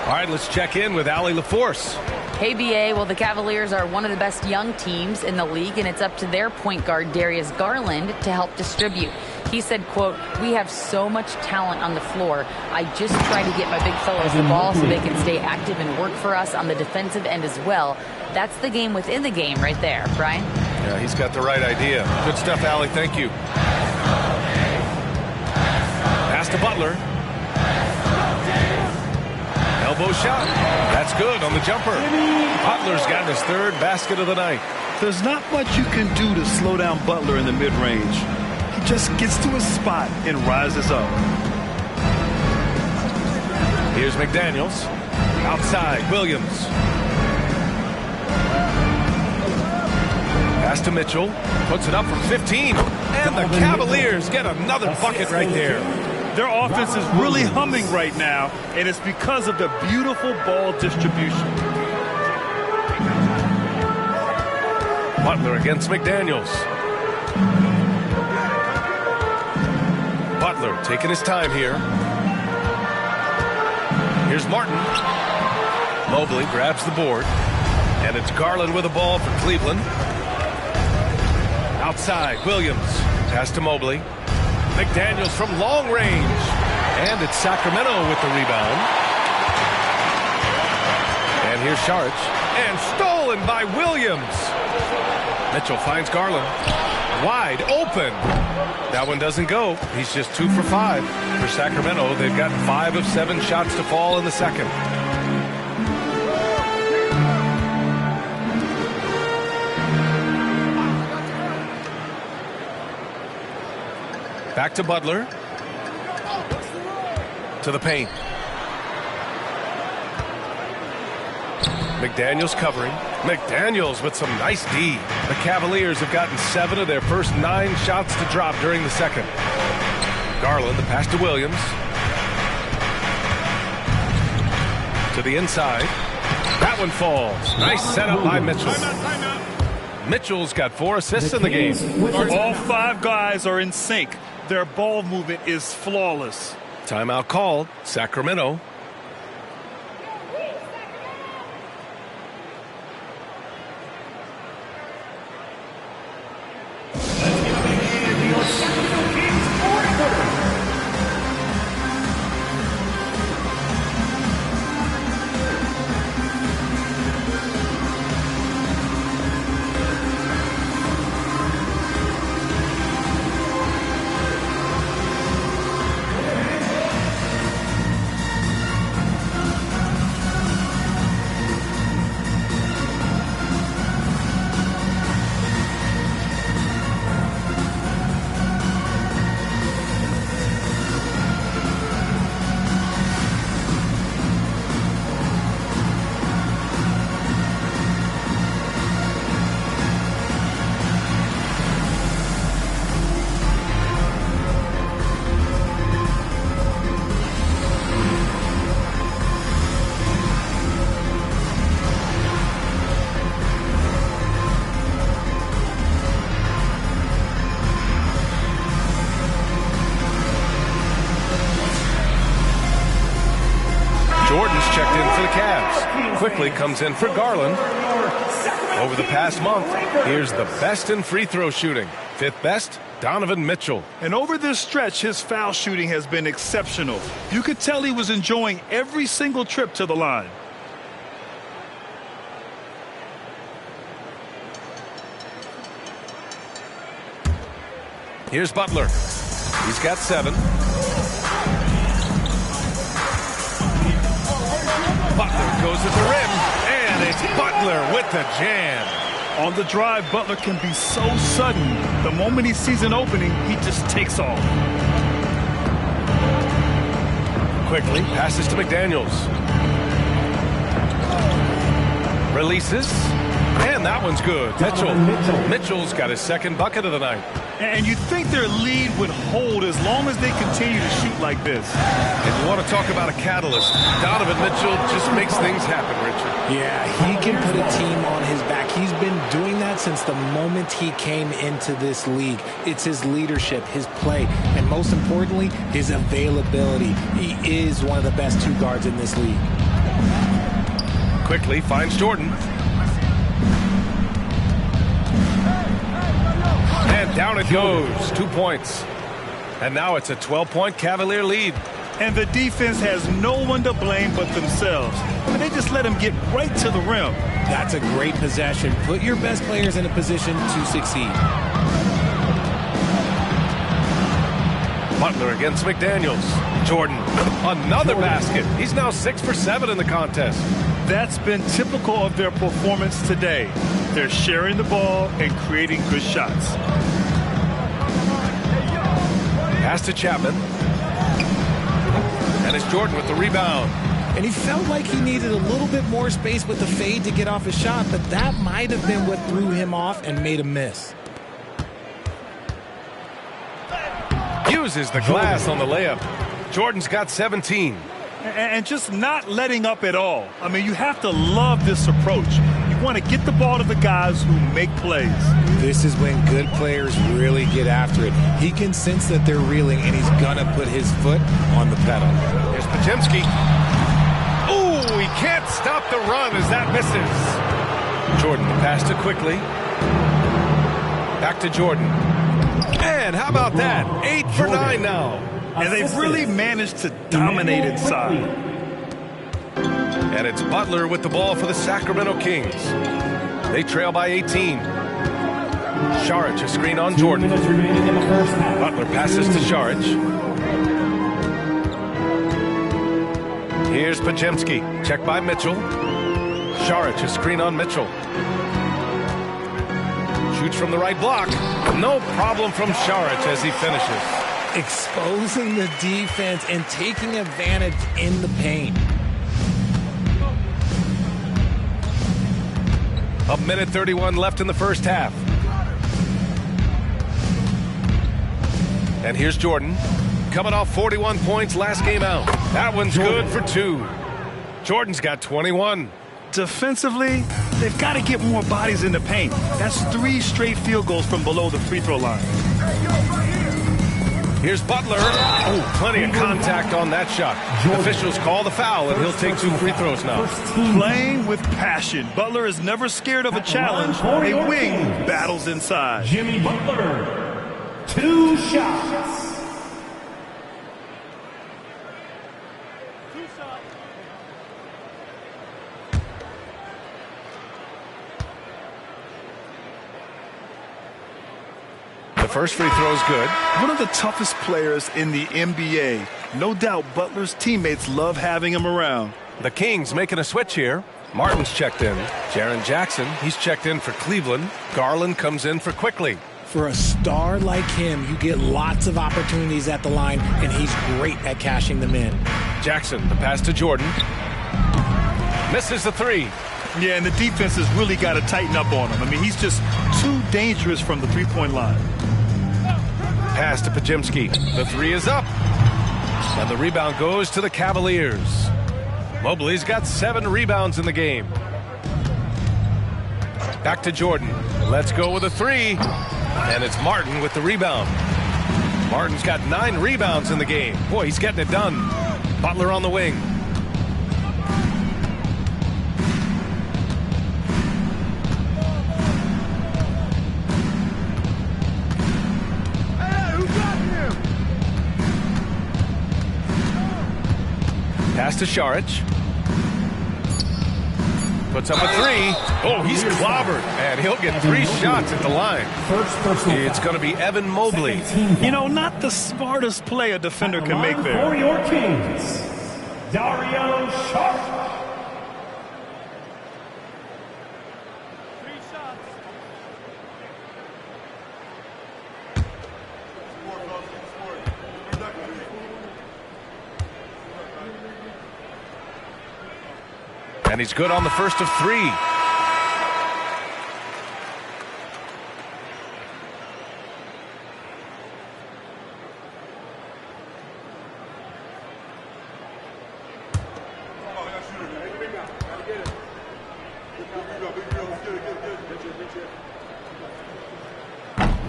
Speaker 11: All right, let's check in with Allie LaForce.
Speaker 14: Hey, BA. Well, the Cavaliers are one of the best young teams in the league, and it's up to their point guard, Darius Garland, to help distribute. He said, quote, "We have so much talent on the floor. I just try to get my big fellows the ball so they can stay active and work for us on the defensive end as well." That's the game within the game right there, Brian.
Speaker 11: Yeah, he's got the right idea. Good stuff, Allie. Thank you. Pass to Butler. Elbow shot. That's good on the jumper. Butler's got his 3rd basket of the night.
Speaker 12: There's not much you can do to slow down Butler in the mid-range. He just gets to his spot and rises up.
Speaker 11: Here's McDaniels. Outside, Williams. Pass to Mitchell. Puts it up from 15. And the Cavaliers get another bucket right there.
Speaker 12: Their offense is really humming right now, and it's because of the beautiful ball distribution.
Speaker 11: Butler against McDaniels. Butler taking his time here. Here's Martin. Mobley grabs the board. And it's Garland with the ball for Cleveland. Outside, Williams. Pass to Mobley. McDaniels from long range. And it's Sacramento with the rebound. And here's Saric. And stolen by Williams. Mitchell finds Garland. Wide open. That one doesn't go. He's just 2 for 5. For Sacramento, they've got 5 of 7 shots to fall in the second. Back to Butler. To the paint. McDaniels covering. McDaniels with some nice D. The Cavaliers have gotten 7 of their first 9 shots to drop during the second. Garland, the pass to Williams. To the inside. That one falls. Nice setup by Mitchell. Mitchell's got 4 assists in the game.
Speaker 12: All 5 guys are in sync. Their ball movement is flawless.
Speaker 11: Timeout called. Sacramento. Quickly comes in for Garland. Over the past month, here's the best in free throw shooting. 5th best, Donovan Mitchell.
Speaker 12: And over this stretch, his foul shooting has been exceptional. You could tell he was enjoying every single trip to the line.
Speaker 11: Here's Butler. He's got 7. Butler goes at the rim, and it's Butler with the jam.
Speaker 12: On the drive, Butler can be so sudden. The moment he sees an opening, he just takes off.
Speaker 11: Quickly passes to McDaniels. Releases, and that one's good. Mitchell's got his 2nd bucket of the night.
Speaker 12: And you think their lead would hold as long as they continue to shoot like this.
Speaker 11: And you want to talk about a catalyst. Donovan Mitchell just makes things happen, Richard.
Speaker 20: Yeah, he can put a team on his back. He's been doing that since the moment he came into this league. It's his leadership, his play, and most importantly, his availability. He is one of the best 2 guards in this league.
Speaker 11: Quickly finds Jordan. And down it goes. 2 points. And now it's a 12-point Cavalier lead.
Speaker 12: And the defense has no one to blame but themselves. And they just let him get right to the rim.
Speaker 20: That's a great possession. Put your best players in a position to succeed.
Speaker 11: Butler against McDaniels. Jordan, another basket. He's now 6 for 7 in the contest.
Speaker 12: That's been typical of their performance today. They're sharing the ball and creating good shots.
Speaker 11: Pass to Chapman. And it's Jordan with the rebound.
Speaker 20: And he felt like he needed a little bit more space with the fade to get off his shot, but that might have been what threw him off and made him miss.
Speaker 11: Uses the glass on the layup. Jordan's got 17.
Speaker 12: And just not letting up at all. I mean, you have to love this approach. You want to get the ball to the guys who make plays.
Speaker 20: This is when good players really get after it. He can sense that they're reeling, and he's going to put his foot on the pedal.
Speaker 11: Here's Podziemski. Ooh, he can't stop the run as that misses. Jordan, the pass to Quickly. Back to Jordan. And how about that? 8 for 9 now.
Speaker 12: And they've really managed to dominate inside.
Speaker 11: And it's Butler with the ball for the Sacramento Kings. They trail by 18. Šarić, a screen on Jordan. Butler passes to Šarić. Here's Podziemski. Check by Mitchell. Šarić, a screen on Mitchell. Shoots from the right block. No problem from Šarić as he finishes.
Speaker 20: Exposing the defense and taking advantage in the paint.
Speaker 11: A minute 31 left in the first half. And here's Jordan. Coming off 41 points last game out. That one's good for 2. Jordan's got 21.
Speaker 12: Defensively, they've got to get more bodies in the paint. That's 3 straight field goals from below the free throw line.
Speaker 11: Here's Butler. Oh, plenty of contact on that shot. Officials call the foul, and he'll take 2 free throws now.
Speaker 12: Playing with passion. Butler is never scared of a challenge. A wing battles inside.
Speaker 19: Jimmy Butler, 2 shots.
Speaker 11: The first free throw is good.
Speaker 12: One of the toughest players in the NBA. No doubt Butler's teammates love having him around.
Speaker 11: The Kings making a switch here. Martin's checked in. Jaren Jackson, he's checked in for Cleveland. Garland comes in for Quickly.
Speaker 20: For a star like him, you get lots of opportunities at the line, and he's great at cashing them in.
Speaker 11: Jackson, the pass to Jordan. Misses the 3.
Speaker 12: Yeah, and the defense has really got to tighten up on him. I mean, he's just too dangerous from the three-point line.
Speaker 11: Pass to Podziemski. The 3 is up. And the rebound goes to the Cavaliers. Mobley's got 7 rebounds in the game. Back to Jordan. Let's go with a 3. And it's Martin with the rebound. Martin's got 9 rebounds in the game. Boy, he's getting it done. Butler on the wing. Pass to Šarić. Puts up a three. Oh, he's clobbered. And he'll get 3 shots at the line. It's going to be Evan Mobley.
Speaker 12: You know, not the smartest play a defender can make there.
Speaker 19: For your Kings, Dario Saric.
Speaker 11: And he's good on the first of 3.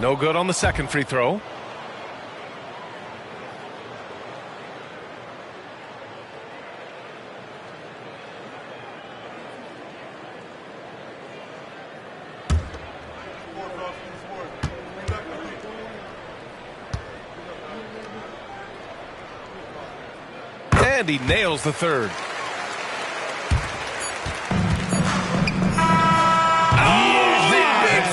Speaker 11: No good on the second free throw. And he nails the third.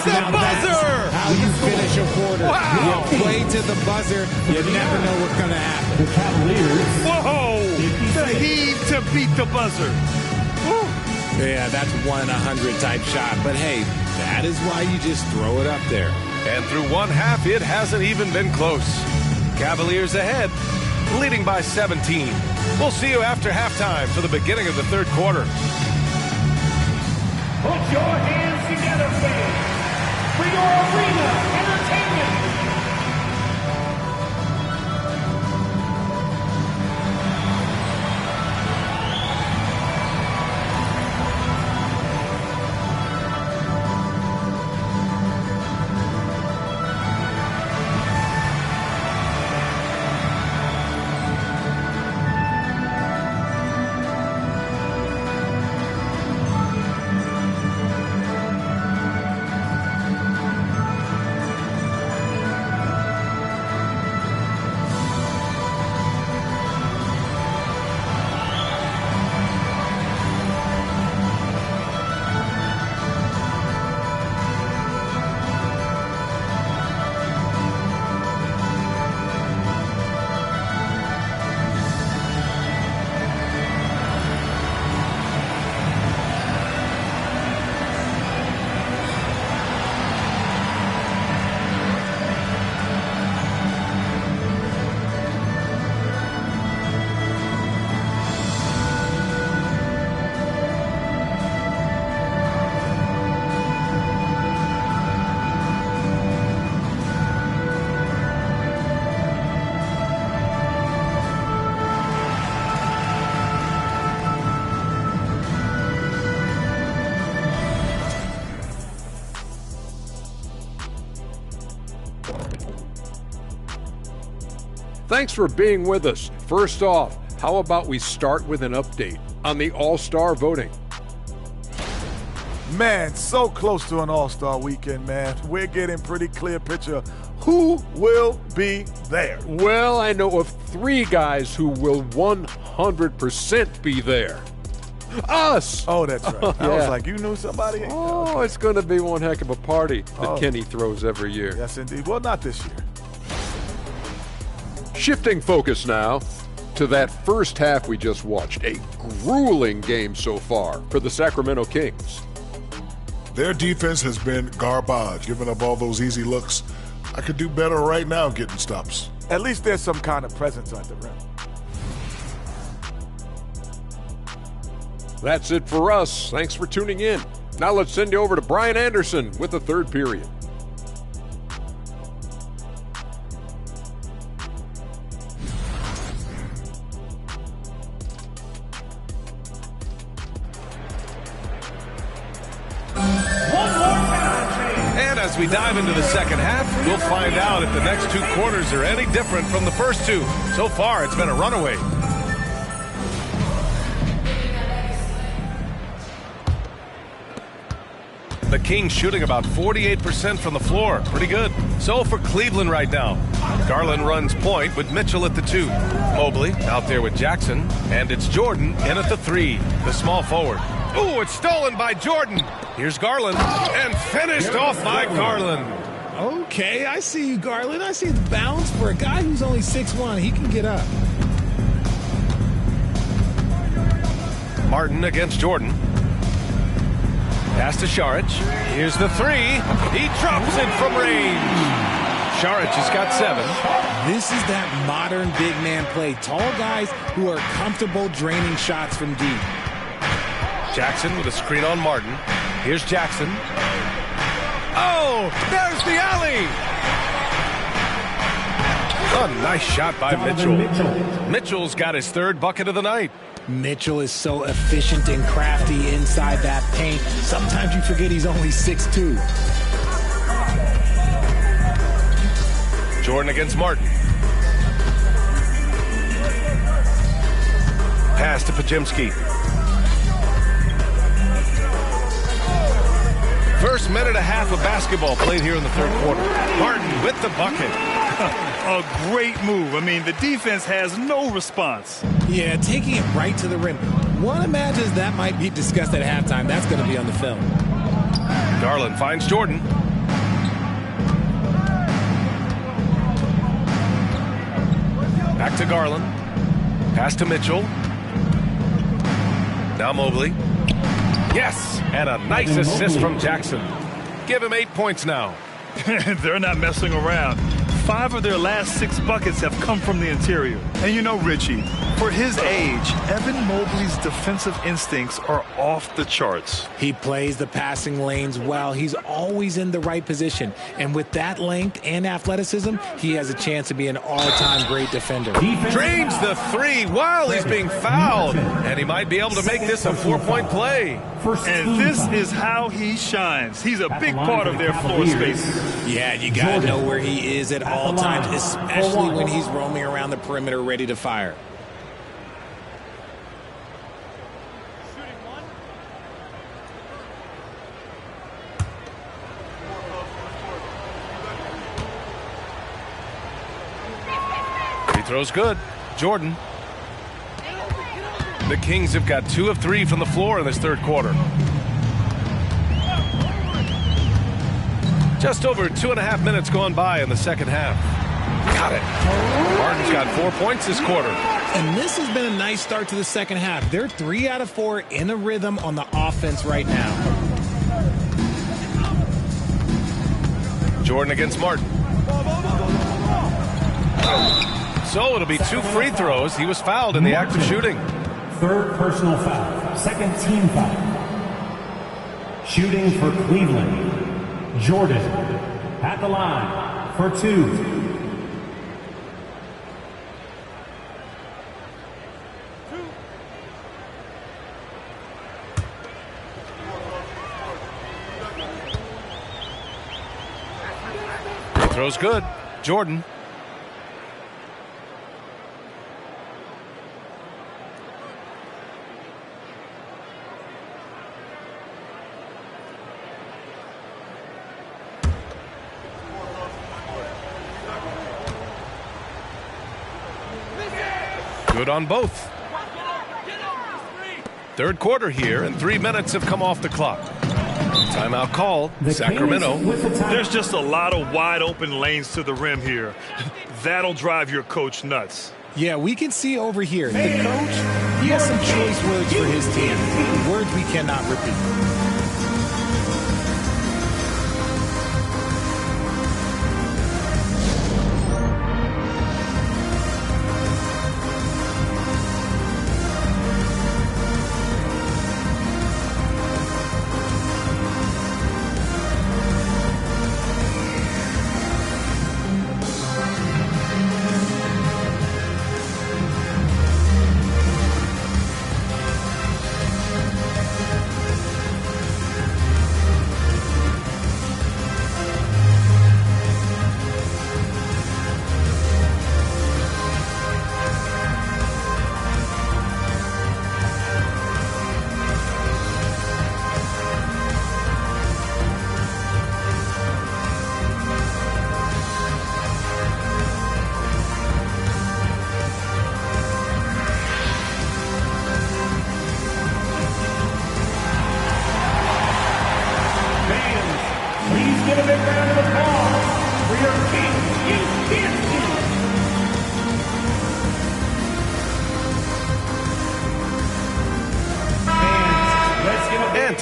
Speaker 20: The buzzer! How you finish a quarter.
Speaker 11: Wow.
Speaker 20: You play to the buzzer, you never know what's going to happen.
Speaker 19: The Cavaliers.
Speaker 12: Whoa! The heave to beat the buzzer. Woo.
Speaker 20: Yeah, that's 1 in 100 type shot. But hey, that is why you just throw it up there.
Speaker 11: And through one half, it hasn't even been close. Cavaliers ahead, leading by 17. We'll see you after halftime for the beginning of the third quarter.
Speaker 19: Put your hands together, fans, for your arena entertainment.
Speaker 8: Thanks for being with us. First off, how about we start with an update on the All-Star voting?
Speaker 3: Man, so close to an All-Star weekend, man. We're getting pretty clear picture who will be there.
Speaker 8: Well, I know of 3 guys who will 100% be there. Us!
Speaker 3: Oh, that's right. I was like, you knew somebody?
Speaker 8: Oh, it's going to be one heck of a party that Kenny throws every year.
Speaker 3: Yes, indeed. Well, not this year.
Speaker 8: Shifting focus now to that first half we just watched. A grueling game so far for the Sacramento Kings.
Speaker 9: Their defense has been garbage, giving up all those easy looks. I could do better right now getting stops.
Speaker 3: At least there's some kind of presence at the rim.
Speaker 8: That's it for us. Thanks for tuning in. Now let's send you over to Brian Anderson with the third period.
Speaker 11: As we dive into the second half, we'll find out if the next 2 quarters are any different from the first 2. So far, it's been a runaway. The Kings shooting about 48% from the floor. Pretty good. So for Cleveland right now, Garland runs point with Mitchell at the 2. Mobley out there with Jackson. And it's Jordan in at the 3, the small forward. Ooh, it's stolen by Jordan. Here's Garland. And finished off by Garland.
Speaker 20: Okay, I see you, Garland. I see the bounce for a guy who's only 6'1". He can get up.
Speaker 11: Martin against Jordan. Pass to Šarić. Here's the 3. He drops it from range. Šarić has got 7.
Speaker 20: This is that modern big man play. Tall guys who are comfortable draining shots from deep.
Speaker 11: Jackson with a screen on Martin. Here's Jackson. Oh, there's the alley. A nice shot by Mitchell. Mitchell's got his 3rd bucket of the night.
Speaker 20: Mitchell is so efficient and crafty inside that paint. Sometimes you forget he's only 6'2".
Speaker 11: Jordan against Martin. Pass to Podziemski. First minute and a half of basketball played here in the 3rd quarter. Martin with the bucket.
Speaker 12: A great move. I mean, the defense has no response.
Speaker 20: Yeah, taking it right to the rim. One imagines that might be discussed at halftime. That's going to be on the film.
Speaker 11: Garland finds Jordan. Back to Garland. Pass to Mitchell. Now Mobley. Yes, and a nice assist from Jackson. Give him 8 points now.
Speaker 12: They're not messing around. 5 of their last 6 buckets have come from the interior. And you know, Richie, for his age, Evan Mobley's defensive instincts are off the charts.
Speaker 20: He plays the passing lanes well. He's always in the right position. And with that length and athleticism, he has a chance to be an all-time great defender.
Speaker 11: Drains the 3 while he's being fouled. And he might be able to make this a 4-point play.
Speaker 12: And this is how he shines. He's a big part of their floor space.
Speaker 20: Yeah, you got to know where he is at all times, especially when he's roaming around the perimeter ready to fire.
Speaker 11: Free throw's good. Jordan. The Kings have got 2 of 3 from the floor in this 3rd quarter. Just over 2.5 minutes gone by in the 2nd half. Got it. Martin's got 4 points this quarter.
Speaker 20: And this has been a nice start to the 2nd half. They're 3 out of 4 in a rhythm on the offense right now.
Speaker 11: Jordan against Martin. So it'll be 2 free throws. He was fouled in the act of shooting.
Speaker 4: 3rd personal foul. 2nd team foul. Shooting for Cleveland. Jordan at the line for 2.
Speaker 11: Free throw's good. Jordan. Good on both. 3rd quarter here, and 3 minutes have come off the clock. Timeout call, Sacramento.
Speaker 12: There's just a lot of wide open lanes to the rim here. That'll drive your coach nuts.
Speaker 20: Yeah, we can see over here. The coach, he has some choice words for his team. Words we cannot repeat.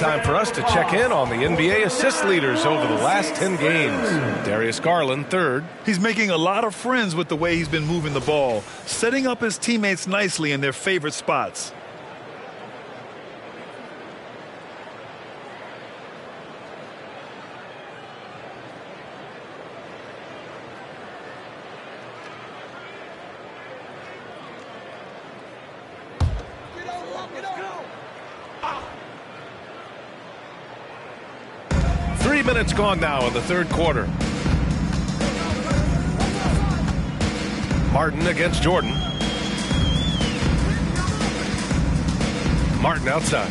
Speaker 11: time for us to check in on the NBA assist leaders over the last 10 games. Darius Garland, third.
Speaker 12: He's making a lot of friends with the way he's been moving the ball, setting up his teammates nicely in their favorite spots.
Speaker 11: Minutes gone now in the third quarter. Martin against Jordan. Martin outside.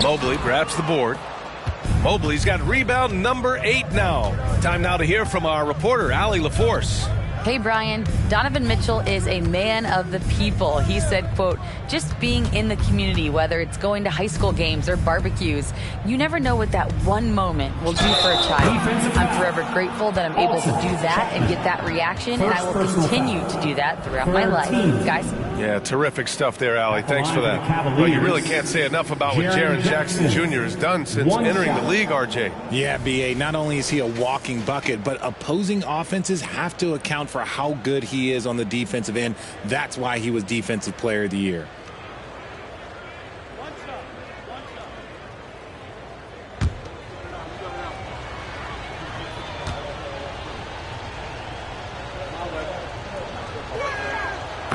Speaker 11: Mobley grabs the board. Mobley's got rebound number 8 now. Time now to hear from our reporter, Allie LaForce.
Speaker 14: Hey, Brian, Donovan Mitchell is a man of the people. He said, quote, just being in the community, whether it's going to high school games or barbecues, you never know what that one moment will do for a child. I'm forever grateful that I'm able to do that and get that reaction, and I will continue to do that throughout my life. Guys?
Speaker 11: Yeah, terrific stuff there, Allie. Thanks for that. Well, you really can't say enough about what Jaren Jackson Jr. has done since entering the league, RJ.
Speaker 20: Yeah, B.A., not only is he a walking bucket, but opposing offenses have to account for how good he is on the defensive end. That's why he was Defensive Player of the Year.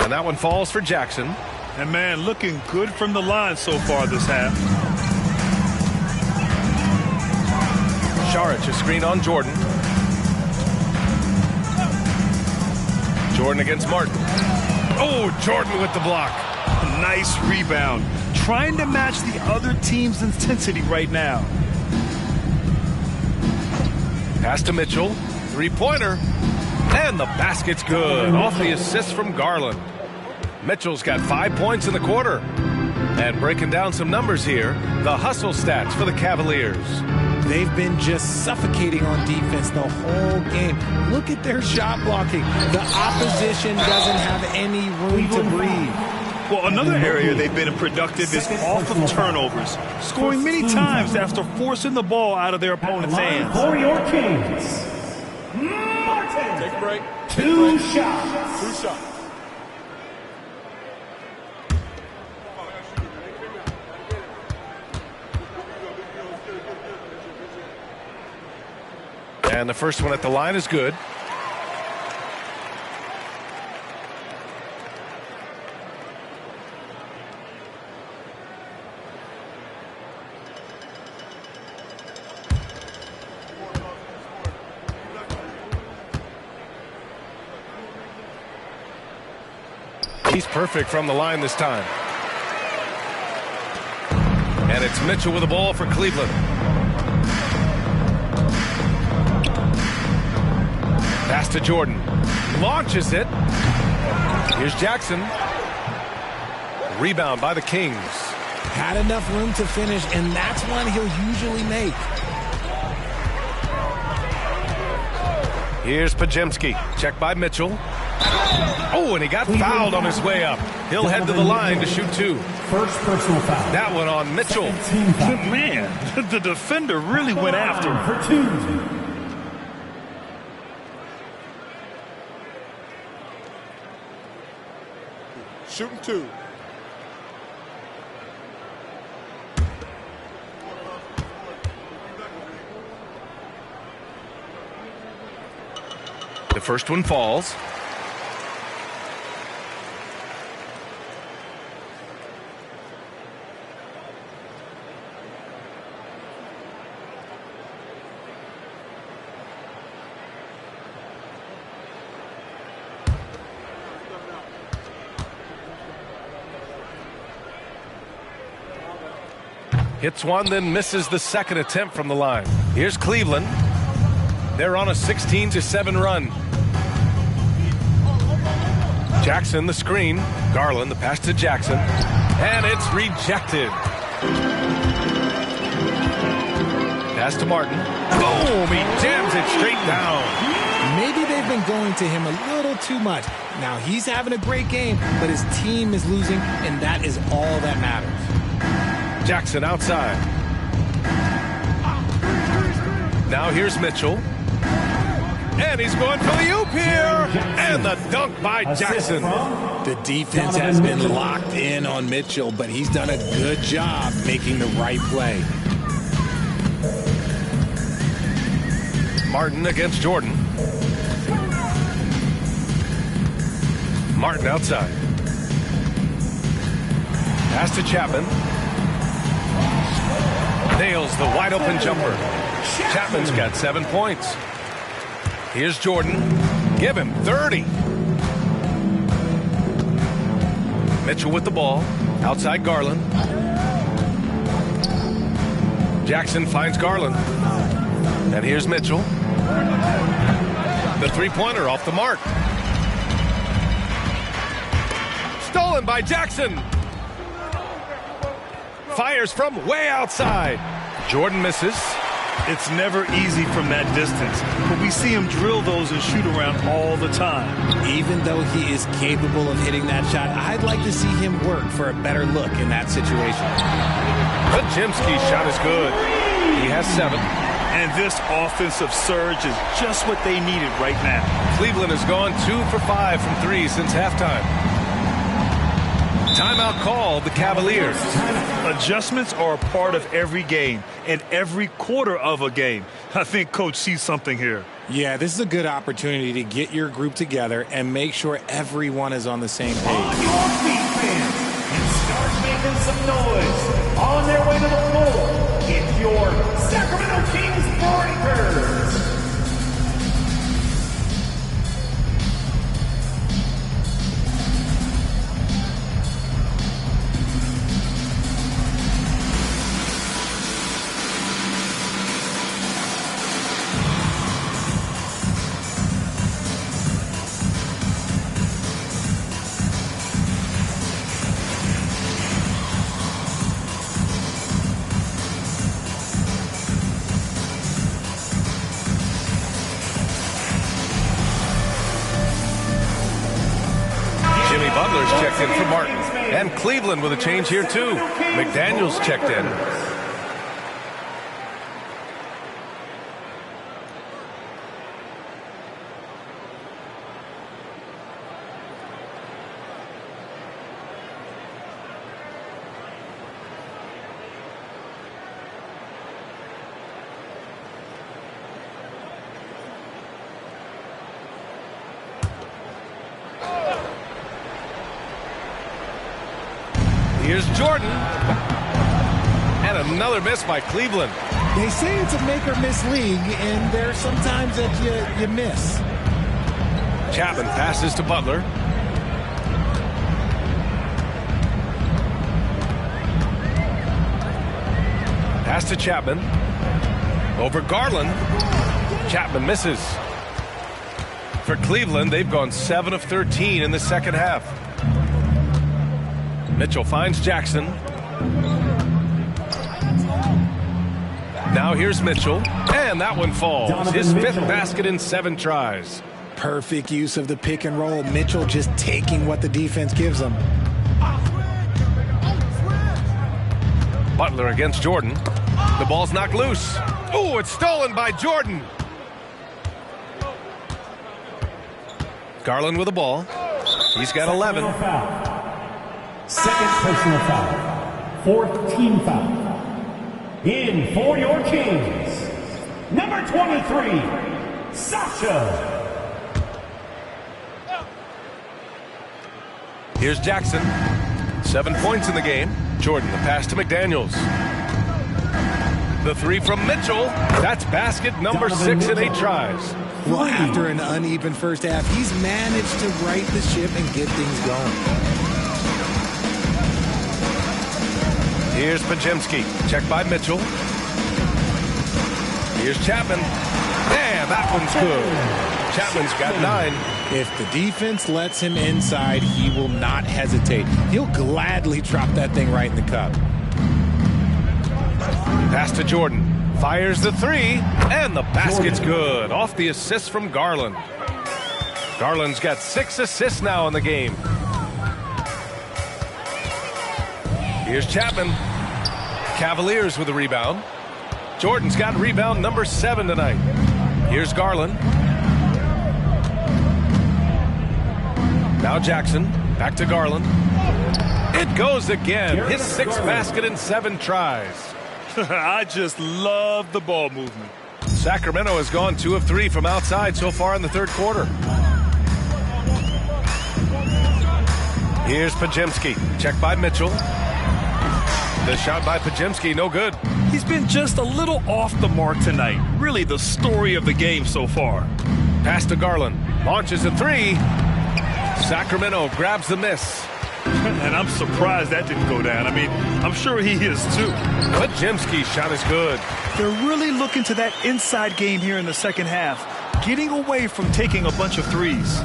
Speaker 11: And that one falls for Jackson.
Speaker 12: And, man, looking good from the line so far this half.
Speaker 11: Saric, a screen on Jordan. Jordan against Martin. Oh, Jordan with the block.
Speaker 12: Nice rebound. Trying to match the other team's intensity right now.
Speaker 11: Pass to Mitchell. Three-pointer. And the basket's good. Off the assist from Garland. Mitchell's got 5 points in the quarter. And breaking down some numbers here, the hustle stats for the Cavaliers.
Speaker 20: They've been just suffocating on defense the whole game. Look at their shot blocking. The opposition doesn't have any room to breathe.
Speaker 12: Well, another area they've been productive is off of turnovers, scoring many times after forcing the ball out of their opponent's hands.
Speaker 19: For your Kings, Martin.
Speaker 8: Take a break.
Speaker 19: Two shots.
Speaker 8: 2 shots.
Speaker 11: And the first one at the line is good. He's perfect from the line this time. And it's Mitchell with the ball for Cleveland. Pass to Jordan. Launches it. Here's Jackson. Rebound by the Kings.
Speaker 20: Had enough room to finish, and that's one he'll usually make.
Speaker 11: Here's Pajemski. Check by Mitchell. Oh, and he got fouled on his way up. He'll head to the line to shoot 2.
Speaker 4: First personal foul.
Speaker 11: That one on Mitchell.
Speaker 12: Man, the defender really went after him.
Speaker 4: For 2.
Speaker 9: Shooting 2.
Speaker 11: The first one falls. Hits one, then misses the second attempt from the line. Here's Cleveland. They're on a 16-7 run. Jackson, the screen. Garland, the pass to Jackson. And it's rejected. Pass to Martin. Boom! He jams it straight down.
Speaker 20: Maybe they've been going to him a little too much. Now, he's having a great game, but his team is losing, and that is all that matters.
Speaker 11: Jackson outside. Now here's Mitchell. And he's going for the oop here. And the dunk by Jackson.
Speaker 20: The defense has been locked in on Mitchell, but he's done a good job making the right play.
Speaker 11: Martin against Jordan. Martin outside. Pass to Chapman. Nails the wide open jumper. Chapman's got 7 points. Here's Jordan. Give him 30. Mitchell with the ball. Outside Garland. Jackson finds Garland. And here's Mitchell. The three-pointer off the mark. Stolen by Jackson. Fires from way outside. Jordan misses.
Speaker 12: It's never easy from that distance, but we see him drill those and shoot around all the time.
Speaker 20: Even though he is capable of hitting that shot, I'd like to see him work for a better look in that situation.
Speaker 11: Pajemski's shot is good. He has 7.
Speaker 12: And this offensive surge is just what they needed right now.
Speaker 11: Cleveland has gone 2 for 5 from 3 since halftime. Timeout called the Cavaliers.
Speaker 12: Adjustments are a part of every game and every quarter of a game. I think Coach sees something here.
Speaker 20: Yeah, this is a good opportunity to get your group together and make sure everyone is on the same page.
Speaker 19: On your feet, fans, and start making some noise. On their way to the floor, it's your Sacramento Kings Breakers.
Speaker 11: Butler's checked in for Martin. And Cleveland with a change here, too. McDaniels checked in. Here's Jordan. And another miss by Cleveland.
Speaker 20: They say it's a make-or-miss league, and there's sometimes that you miss.
Speaker 11: Chapman passes to Butler. Pass to Chapman. Over Garland. Chapman misses. For Cleveland, they've gone 7 of 13 in the second half. Mitchell finds Jackson. Now here's Mitchell. And that one falls. His 5th basket in 7 tries.
Speaker 20: Perfect use of the pick and roll. Mitchell just taking what the defense gives him.
Speaker 11: Butler against Jordan. The ball's knocked loose. Oh, it's stolen by Jordan. Garland with the ball. He's got 11.
Speaker 4: Second personal foul. 4th team foul. In for your Kings, number 23, Sasha.
Speaker 11: Here's Jackson. 7 points in the game. Jordan, the pass to McDaniels. The 3 from Mitchell. That's basket number 6 in 8 tries.
Speaker 20: Well, after an uneven first half, he's managed to right the ship and get things going.
Speaker 11: Here's Pajemski. Checked by Mitchell. Here's Chapman. And that one's good. Chapman's got 9.
Speaker 20: If the defense lets him inside, he will not hesitate. He'll gladly drop that thing right in the cup.
Speaker 11: Pass to Jordan. Fires the 3. And the basket's good. Off the assist from Garland. Garland's got 6 assists now in the game. Here's Chapman. Cavaliers with a rebound. Jordan's got rebound number 7 tonight. Here's Garland. Now Jackson. Back to Garland. It goes again. His 6th basket in 7 tries.
Speaker 12: I just love the ball movement.
Speaker 11: Sacramento has gone 2 of 3 from outside so far in the third quarter. Here's Pajemski. Check by Mitchell. The shot by Pajemski, no good.
Speaker 12: He's been just a little off the mark tonight. Really the story of the game so far.
Speaker 11: Pass to Garland. Launches a 3. Sacramento grabs the miss.
Speaker 12: And I'm surprised that didn't go down. I mean, I'm sure he is too.
Speaker 11: Pajemski's shot is good.
Speaker 12: They're really looking to that inside game here in the second half, getting away from taking a bunch of threes.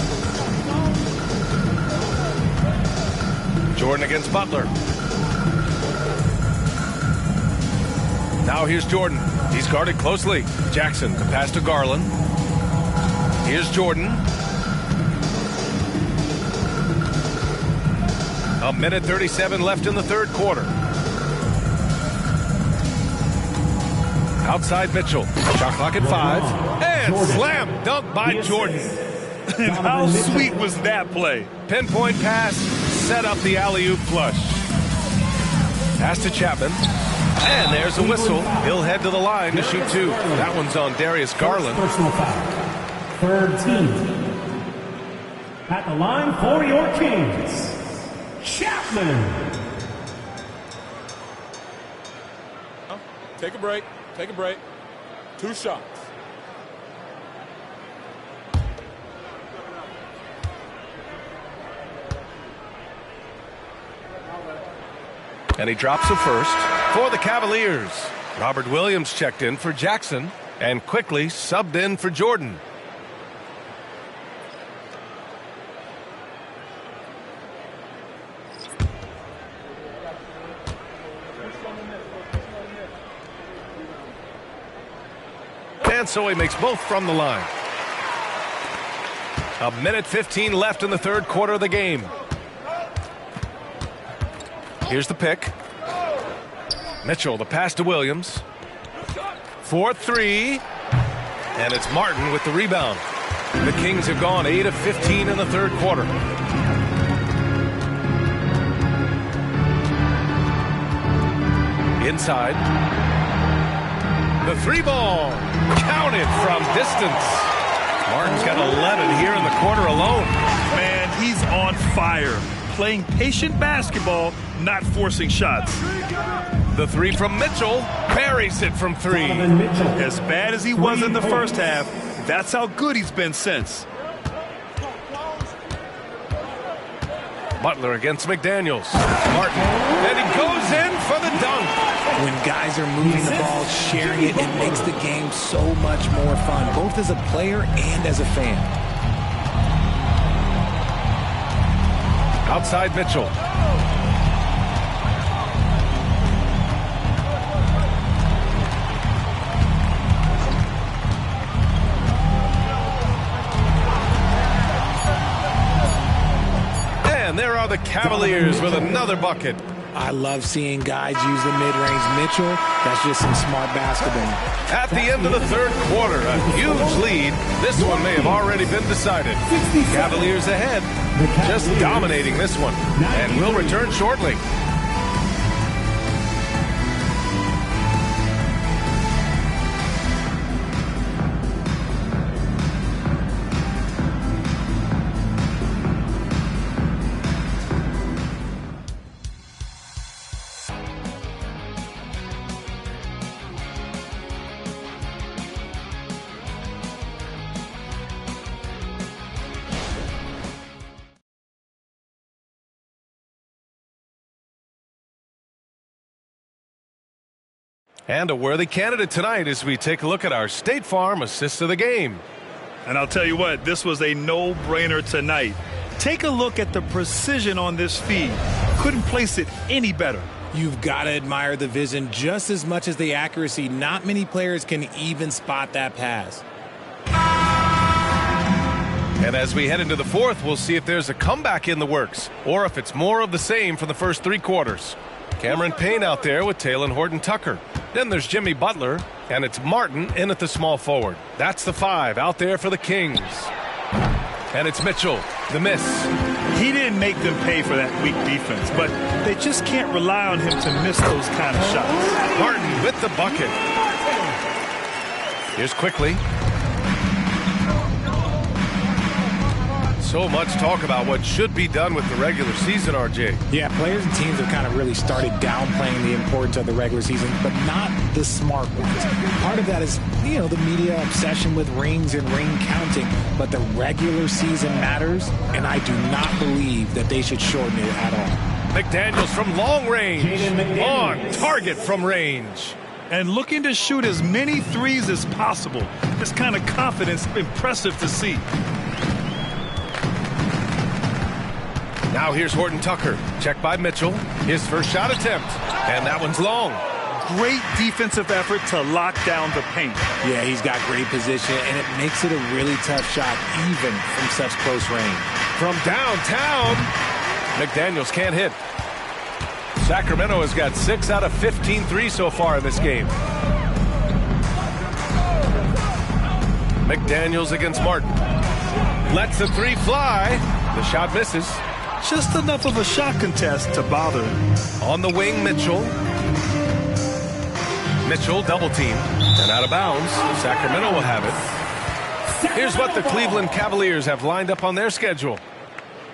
Speaker 11: Jordan against Butler. Now here's Jordan. He's guarded closely. Jackson, the pass to Garland. Here's Jordan. A minute 37 left in the third quarter. Outside Mitchell. Shot clock at 5. And Jordan. Slam dunk by Jordan.
Speaker 12: And how sweet was that play?
Speaker 11: Pinpoint pass. Set up the alley-oop flush. Pass to Chapman. And there's a whistle. He'll head to the line to shoot 2. That one's on Darius Garland.
Speaker 4: Personal foul. Third team. At the line for your Kings, Chapman.
Speaker 3: Take a break. Take a break. 2 shots.
Speaker 11: And he drops the first for the Cavaliers. Robert Williams checked in for Jackson and quickly subbed in for Jordan. And so he makes both from the line. A minute 15 left in the third quarter of the game. Here's the pick. Mitchell, the pass to Williams. 4-3. And it's Martin with the rebound. The Kings have gone 8 of 15 in the third quarter. Inside. The 3-ball. Counted from distance. Martin's got 11 here in the quarter alone.
Speaker 12: Man, he's on fire. Playing patient basketball, not forcing shots.
Speaker 11: The 3 from Mitchell. Buries it from 3.
Speaker 12: As bad as he was in the first half, that's how good he's been since.
Speaker 11: Butler against McDaniels. Martin. And he goes in for the dunk.
Speaker 20: When guys are moving the ball, sharing it, it makes the game so much more fun, both as a player and as a fan.
Speaker 11: Outside Mitchell. And there are the Cavaliers with another bucket.
Speaker 20: I love seeing guys use the mid-range. Mitchell, that's just some smart basketball.
Speaker 11: At the end of the third quarter, a huge lead. This one may have already been decided. Cavaliers ahead, just dominating this one. And we'll return shortly. And a worthy candidate tonight as we take a look at our State Farm assist of the game.
Speaker 12: And I'll tell you what, this was a no-brainer tonight. Take a look at the precision on this feed. Couldn't place it any better.
Speaker 20: You've got to admire the vision just as much as the accuracy. Not many players can even spot that pass.
Speaker 11: And as we head into the fourth, we'll see if there's a comeback in the works or if it's more of the same for the first 3 quarters. Cameron Payne out there with Taylor Horton-Tucker. Then there's Jimmy Butler, and it's Martin in at the small forward. That's the 5 out there for the Kings. And it's Mitchell, the miss.
Speaker 12: He didn't make them pay for that weak defense, but they just can't rely on him to miss those kind of shots.
Speaker 11: Martin with the bucket. Here's Quickly. So much talk about what should be done with the regular season, RJ.
Speaker 20: Yeah, players and teams have kind of really started downplaying the importance of the regular season, but not the smart ones. Part of that is, the media obsession with rings and ring counting, but the regular season matters, and I do not believe that they should shorten it at all.
Speaker 11: McDaniels from long range, on target from range.
Speaker 12: And looking to shoot as many threes as possible. This kind of confidence, impressive to see.
Speaker 11: Now here's Horton-Tucker. Checked by Mitchell. His first shot attempt. And that one's long.
Speaker 12: Great defensive effort to lock down the paint.
Speaker 20: Yeah, he's got great position, and it makes it a really tough shot, even from such close range.
Speaker 11: From downtown, McDaniels can't hit. Sacramento has got 6 out of 15 threes so far in this game. McDaniels against Martin. Lets the 3 fly. The shot misses.
Speaker 12: Just enough of a shot contest to bother him.
Speaker 11: On the wing, Mitchell. Mitchell double teamed and out of bounds. Sacramento will have it. Here's what the Cleveland Cavaliers have lined up on their schedule.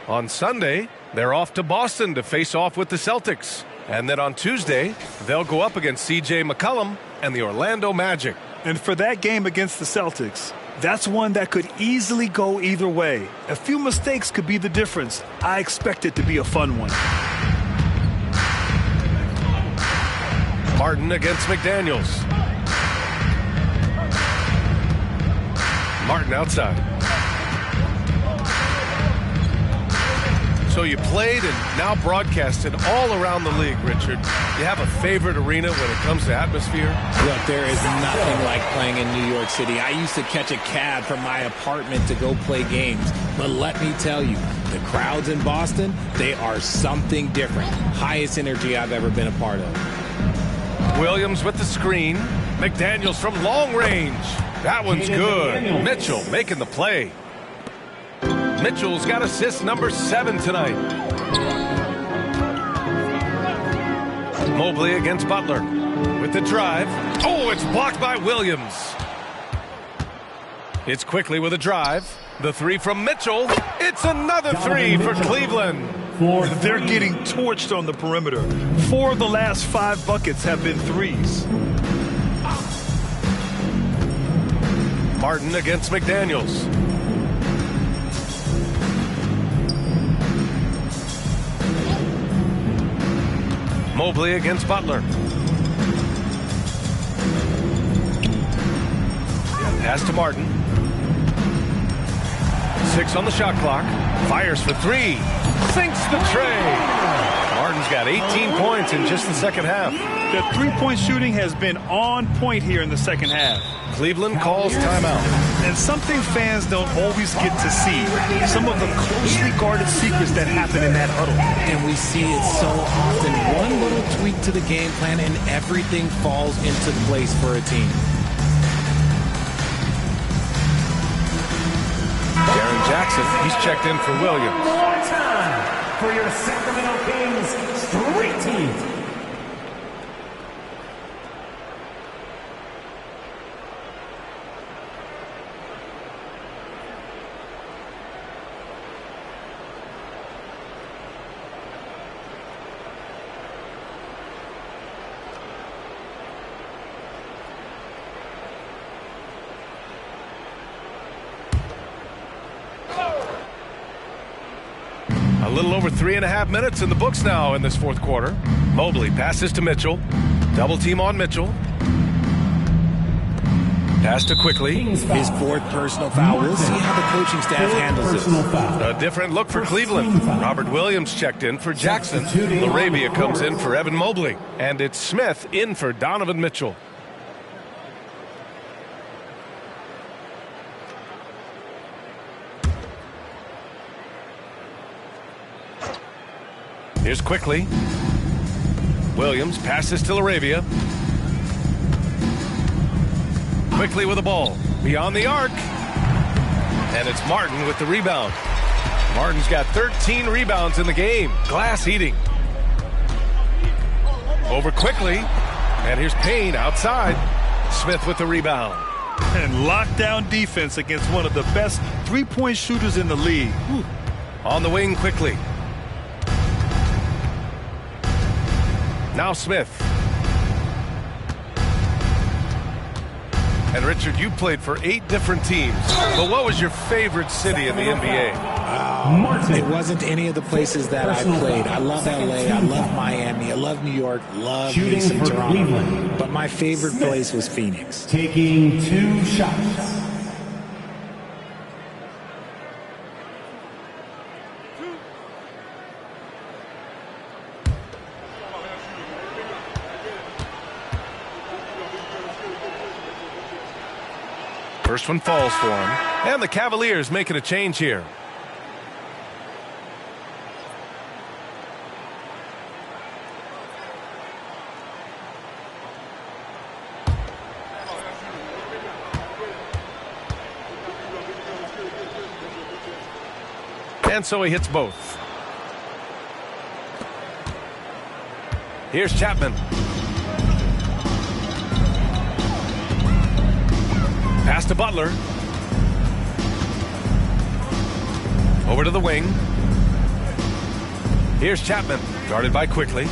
Speaker 11: On Sunday, they're off to Boston to face off with the Celtics. And then on Tuesday, they'll go up against C.J. McCollum and the Orlando Magic.
Speaker 12: And for that game against the Celtics, that's one that could easily go either way. A few mistakes could be the difference. I expect it to be a fun one.
Speaker 11: Martin against McDaniels. Martin outside. So you played and now broadcasted all around the league, Richard. You have a favorite arena when it comes to atmosphere?
Speaker 20: Look, there is nothing like playing in New York City. I used to catch a cab from my apartment to go play games. But let me tell you, the crowds in Boston, they are something different. Highest energy I've ever been a part of.
Speaker 11: Williams with the screen. McDaniels from long range. That one's good. Mitchell making the play. Mitchell's got assist number 7 tonight. Mobley against Butler with the drive. Oh, it's blocked by Williams. It's Quickly with a drive. The 3 from Mitchell. It's another 3 for Cleveland.
Speaker 12: They're getting torched on the perimeter. 4 of the last 5 buckets have been threes.
Speaker 11: Martin against McDaniels. Mobley against Butler. Pass to Martin. 6 on the shot clock. Fires for 3. Sinks the tray. Martin's got 18 points in just the second half.
Speaker 12: The three-point shooting has been on point here in the second half.
Speaker 11: Cleveland calls timeout.
Speaker 12: And something fans don't always get to see. Some of the closely guarded secrets that happen in that huddle.
Speaker 20: And we see it so often. One little tweak to the game plan and everything falls into place for a team.
Speaker 11: Jaren Jackson, he's checked in for Williams.
Speaker 19: More time for your Sacramento Kings Street Team.
Speaker 11: A little over 3.5 minutes in the books now in this fourth quarter. Mobley passes to Mitchell. Double team on Mitchell. Pass to Quickly.
Speaker 20: His 4th personal foul. We'll see how the coaching staff handles this.
Speaker 11: A different look for Cleveland. Robert Williams checked in for Jackson. Larabia comes in for Evan Mobley. And it's Smith in for Donovan Mitchell. Here's Quickly. Williams passes to Laravia. Quickly with the ball. Beyond the arc. And it's Martin with the rebound. Martin's got 13 rebounds in the game. Glass eating. Over Quickly. And here's Payne outside. Smith with the rebound.
Speaker 12: And lockdown defense against one of the best three-point shooters in the league. Whew.
Speaker 11: On the wing Quickly. Now Smith. And Richard, you played for 8 different teams. But what was your favorite city in the NBA?
Speaker 20: It wasn't any of the places that I played. I love LA, I love Miami, I love New York, love me some Toronto. But my favorite place was Phoenix.
Speaker 4: Taking 2 shots.
Speaker 11: First one falls for him. And the Cavaliers making a change here. And so he hits both. Here's Chapman. Pass to Butler. Over to the wing. Here's Chapman. Guarded by Quickly.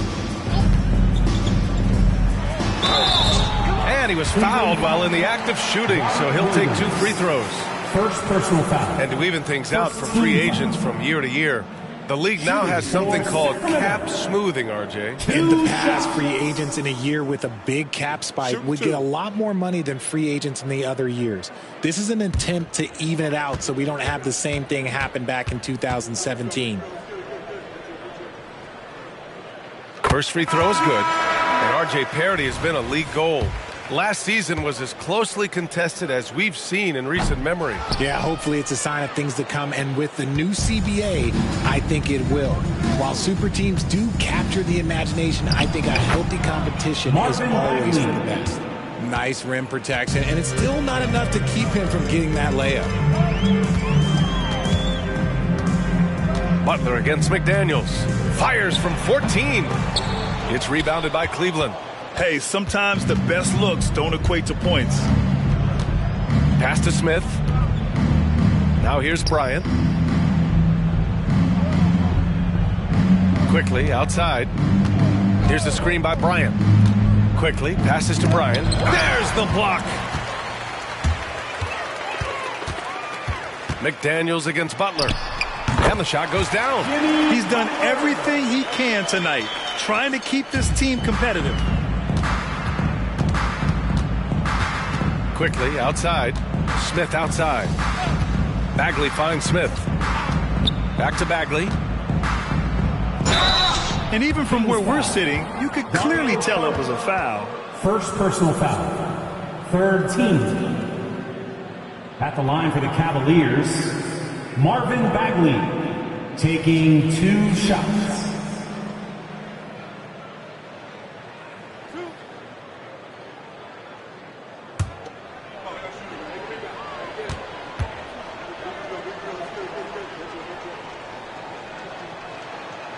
Speaker 11: And he was fouled while in the act of shooting, so he'll take 2 free throws.
Speaker 4: First personal foul.
Speaker 11: And to even things out for free agents from year to year, the league now has something called cap smoothing, RJ.
Speaker 20: In the past, free agents in a year with a big cap spike would get a lot more money than free agents in the other years. This is an attempt to even it out so we don't have the same thing happen back in 2017.
Speaker 11: First free throw is good. And RJ, parity has been a league goal. Last season was as closely contested as we've seen in recent memory.
Speaker 20: Yeah, hopefully it's a sign of things to come. And with the new CBA, I think it will. While super teams do capture the imagination, I think a healthy competition is always for the best. Nice rim protection, and it's still not enough to keep him from getting that layup.
Speaker 11: Butler against McDaniels. Fires from 14. It's rebounded by Cleveland.
Speaker 12: Hey, sometimes the best looks don't equate to points.
Speaker 11: Pass to Smith. Now here's Bryant. Quickly outside. Here's the screen by Bryant. Quickly passes to Bryant. There's the block. McDaniels against Butler. And the shot goes down.
Speaker 12: He's done everything he can tonight, trying to keep this team competitive.
Speaker 11: Quickly outside. Smith outside. Bagley finds Smith. Back to Bagley.
Speaker 12: And even from where we're sitting, you could clearly tell it was a foul.
Speaker 4: First personal foul. Third team. At the line for the Cavaliers, Marvin Bagley taking 2 shots.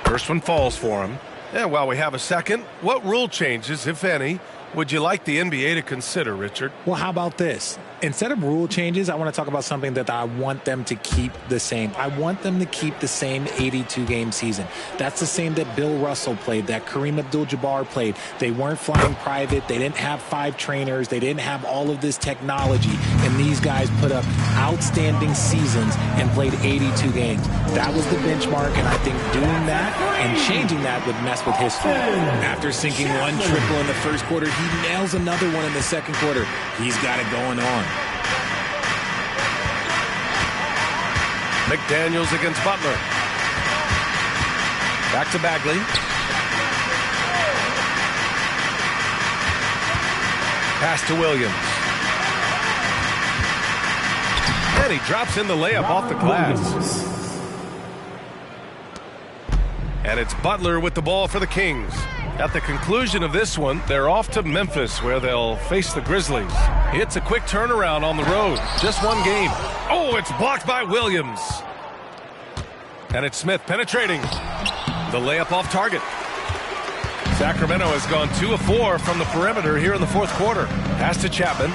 Speaker 11: First one falls for him. And while we have a second, what rule changes, if any, would you like the NBA to consider, Richard?
Speaker 20: Well, how about this? Instead of rule changes, I want to talk about something that I want them to keep the same. I want them to keep the same 82-game season. That's the same that Bill Russell played, that Kareem Abdul-Jabbar played. They weren't flying private. They didn't have 5 trainers. They didn't have all of this technology. And these guys put up outstanding seasons and played 82 games. That was the benchmark, and I think doing that and changing that would mess with history. After sinking 1 triple in the first quarter, he nails another one in the second quarter. He's got it going on.
Speaker 11: McDaniels against Butler. Back to Bagley. Pass to Williams. And he drops in the layup off the glass. And it's Butler with the ball for the Kings. At the conclusion of this one, they're off to Memphis where they'll face the Grizzlies. It's a quick turnaround on the road. Just one game. Oh, it's blocked by Williams. And it's Smith penetrating. The layup off target. Sacramento has gone 2 of 4 from the perimeter here in the fourth quarter. Pass to Chapman.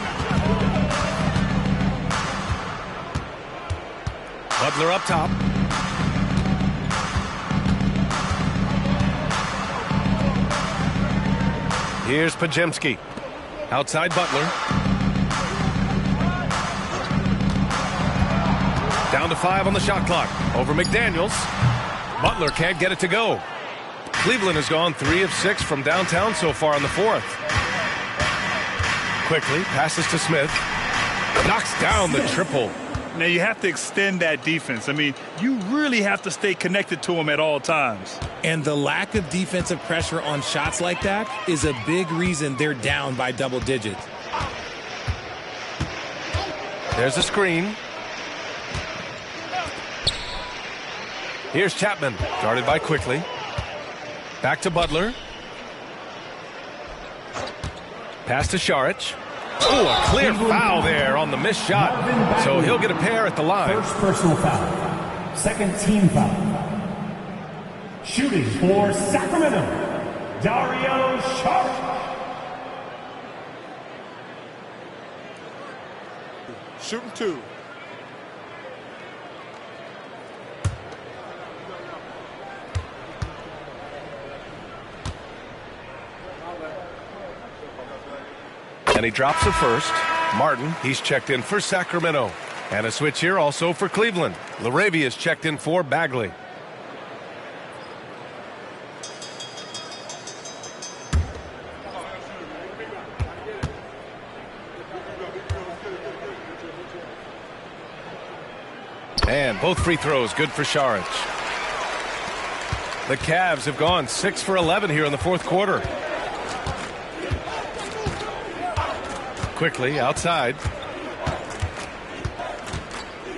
Speaker 11: Butler up top. Here's Pajemski. Outside Butler. Down to 5 on the shot clock. Over McDaniels. Butler can't get it to go. Cleveland has gone 3 of 6 from downtown so far in the fourth. Quickly passes to Smith. Knocks down the triple.
Speaker 12: Now you have to extend that defense. I mean, you really have to stay connected to them at all times.
Speaker 20: And the lack of defensive pressure on shots like that is a big reason they're down by double digits.
Speaker 11: There's a screen. Here's Chapman, guarded by Quickly. Back to Butler. Pass to Šarić. Oh, a clear foul there on the missed shot. So he'll get a pair at the line.
Speaker 4: First personal foul. Second team foul. Shooting for Sacramento, Dario Šarić.
Speaker 9: Shooting 2.
Speaker 11: And he drops the first. Martin, he's checked in for Sacramento. And a switch here also for Cleveland. LaRavia's checked in for Bagley. And both free throws good for Šarić. The Cavs have gone 6 for 11 here in the fourth quarter. Quickly outside.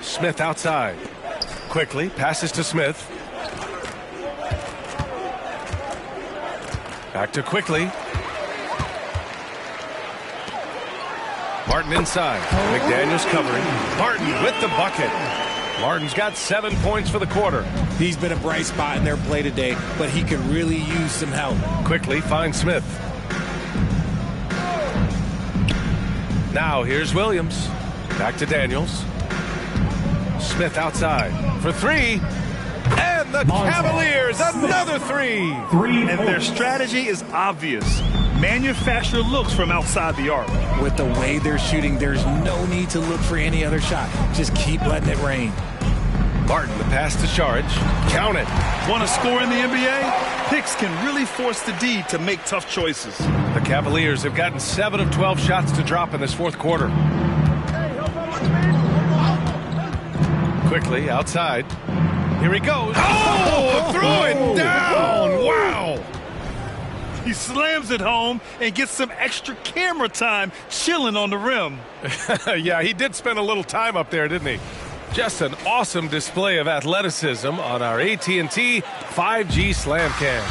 Speaker 11: Smith outside. Quickly passes to Smith. Back to Quickly. Martin inside. McDaniels covering. Martin with the bucket. Martin's got 7 points for the quarter.
Speaker 20: He's been a bright spot in their play today, but he could really use some help.
Speaker 11: Quickly finds Smith. Now here's Williams. Back to Daniels. Smith outside for 3. And the Cavaliers, another 3.
Speaker 12: And their strategy is obvious. Manufacture looks from outside the arc.
Speaker 20: With the way they're shooting, there's no need to look for any other shot. Just keep letting it rain.
Speaker 11: Martin, the pass to Šarić. Count it.
Speaker 12: Want to score in the NBA? Picks can really force the D to make tough choices.
Speaker 11: The Cavaliers have gotten 7 of 12 shots to drop in this fourth quarter. Quickly outside. Here he goes. Oh, threw it down. Wow.
Speaker 12: He slams it home and gets some extra camera time chilling on the rim.
Speaker 11: Yeah, he did spend a little time up there, didn't he? Just an awesome display of athleticism on our AT&T 5G Slam Cam.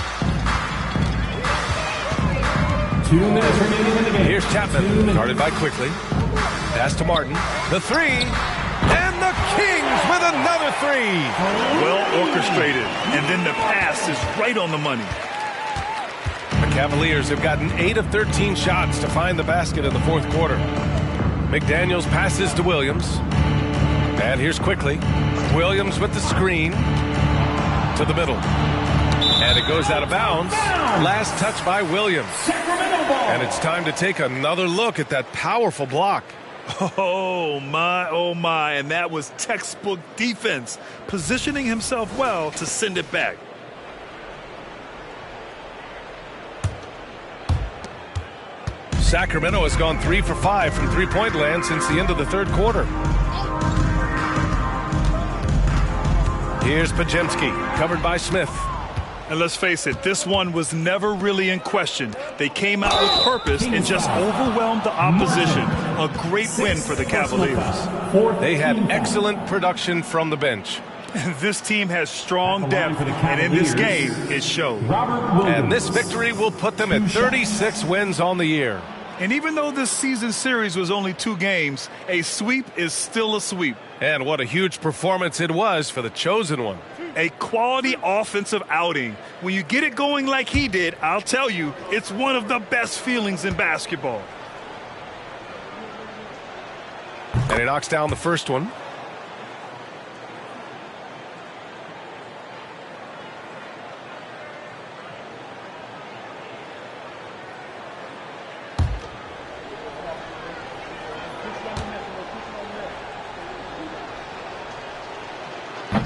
Speaker 4: 2 minutes remaining in the game.
Speaker 11: Here's Chapman, guarded by Quickly. Pass to Martin. The 3. And the Kings with another 3.
Speaker 12: Well orchestrated. And then the pass is right on the money.
Speaker 11: The Cavaliers have gotten 8 of 13 shots to find the basket in the fourth quarter. McDaniels passes to Williams. And here's Quickly. Williams with the screen to the middle. And it goes out of bounds. Last touch by Williams. And it's time to take another look at that powerful block.
Speaker 12: Oh, my. And that was textbook defense. Positioning himself well to send it back.
Speaker 11: Sacramento has gone 3 for 5 from three-point land since the end of the third quarter. Here's Pajemski, covered by Smith.
Speaker 12: And let's face it, this one was never really in question. They came out with purpose and just overwhelmed the opposition. A great win for the Cavaliers.
Speaker 11: They had excellent production from the bench.
Speaker 12: This team has strong depth, and in this game, it shows.
Speaker 11: And this victory will put them at 36 wins on the year.
Speaker 12: And even though this season series was only 2 games, a sweep is still a sweep.
Speaker 11: And what a huge performance it was for the chosen one.
Speaker 12: A quality offensive outing. When you get it going like he did, I'll tell you, it's one of the best feelings in basketball.
Speaker 11: And he knocks down the first one.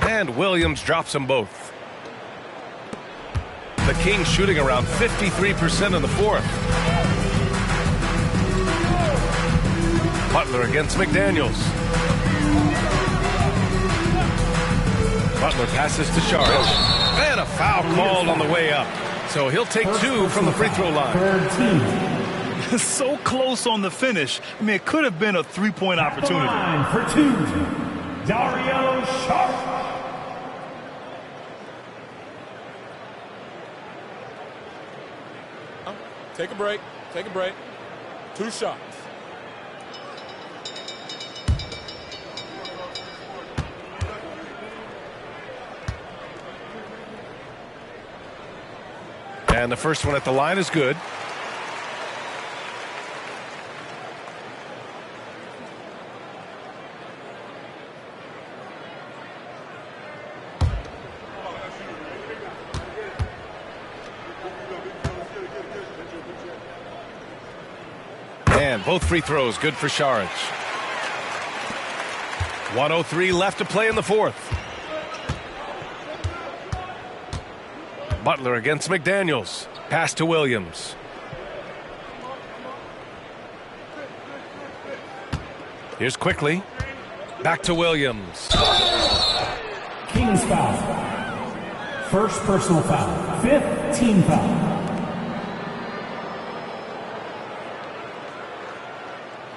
Speaker 11: And Williams drops them both. The Kings shooting around 53% in the fourth. Butler against McDaniels. Butler passes to Sharp. And a foul called on the way up. So he'll take 2 from the free throw line.
Speaker 12: So close on the finish. I mean, it could have been a 3-point opportunity.
Speaker 19: For 2, Dario Sharp.
Speaker 21: Take a break. Take a break. 2 shots.
Speaker 11: And the first one at the line is good. And both free throws good for Saric. 1:03 left to play in the fourth. Butler against McDaniels. Pass to Williams. Here's quickly. Back to Williams.
Speaker 4: Kings foul. First personal foul. 5th team foul.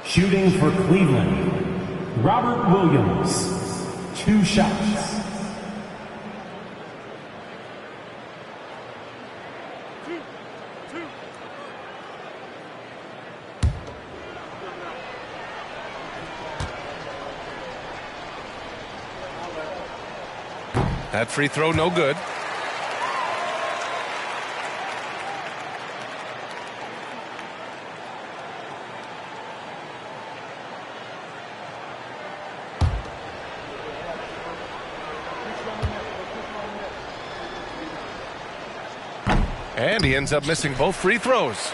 Speaker 4: Shooting for Cleveland, Robert Williams. 2 shots.
Speaker 11: That free throw no good. And he ends up missing both free throws.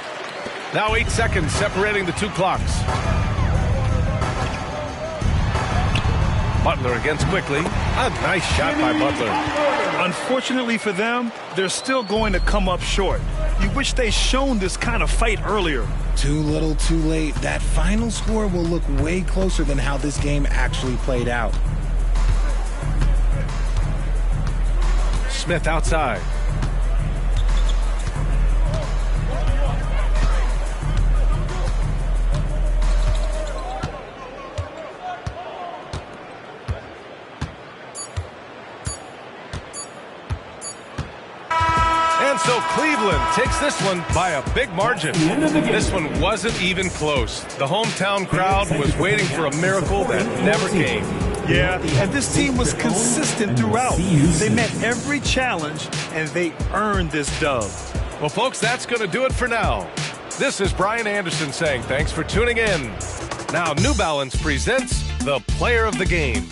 Speaker 11: Now 8 seconds separating the 2 clocks. Butler against quickly. A nice shot by Butler.
Speaker 12: Unfortunately for them, they're still going to come up short. You wish they shown this kind of fight earlier.
Speaker 20: Too little, too late. That final score will look way closer than how this game actually played out.
Speaker 11: Smith outside. So Cleveland takes this one by a big margin. This one wasn't even close. The hometown crowd was waiting for a miracle that never came.
Speaker 12: Yeah, and this team was consistent throughout. They met every challenge, and they earned this dub.
Speaker 11: Well, folks, that's going to do it for now. This is Brian Anderson saying thanks for tuning in. Now, New Balance presents the Player of the Game.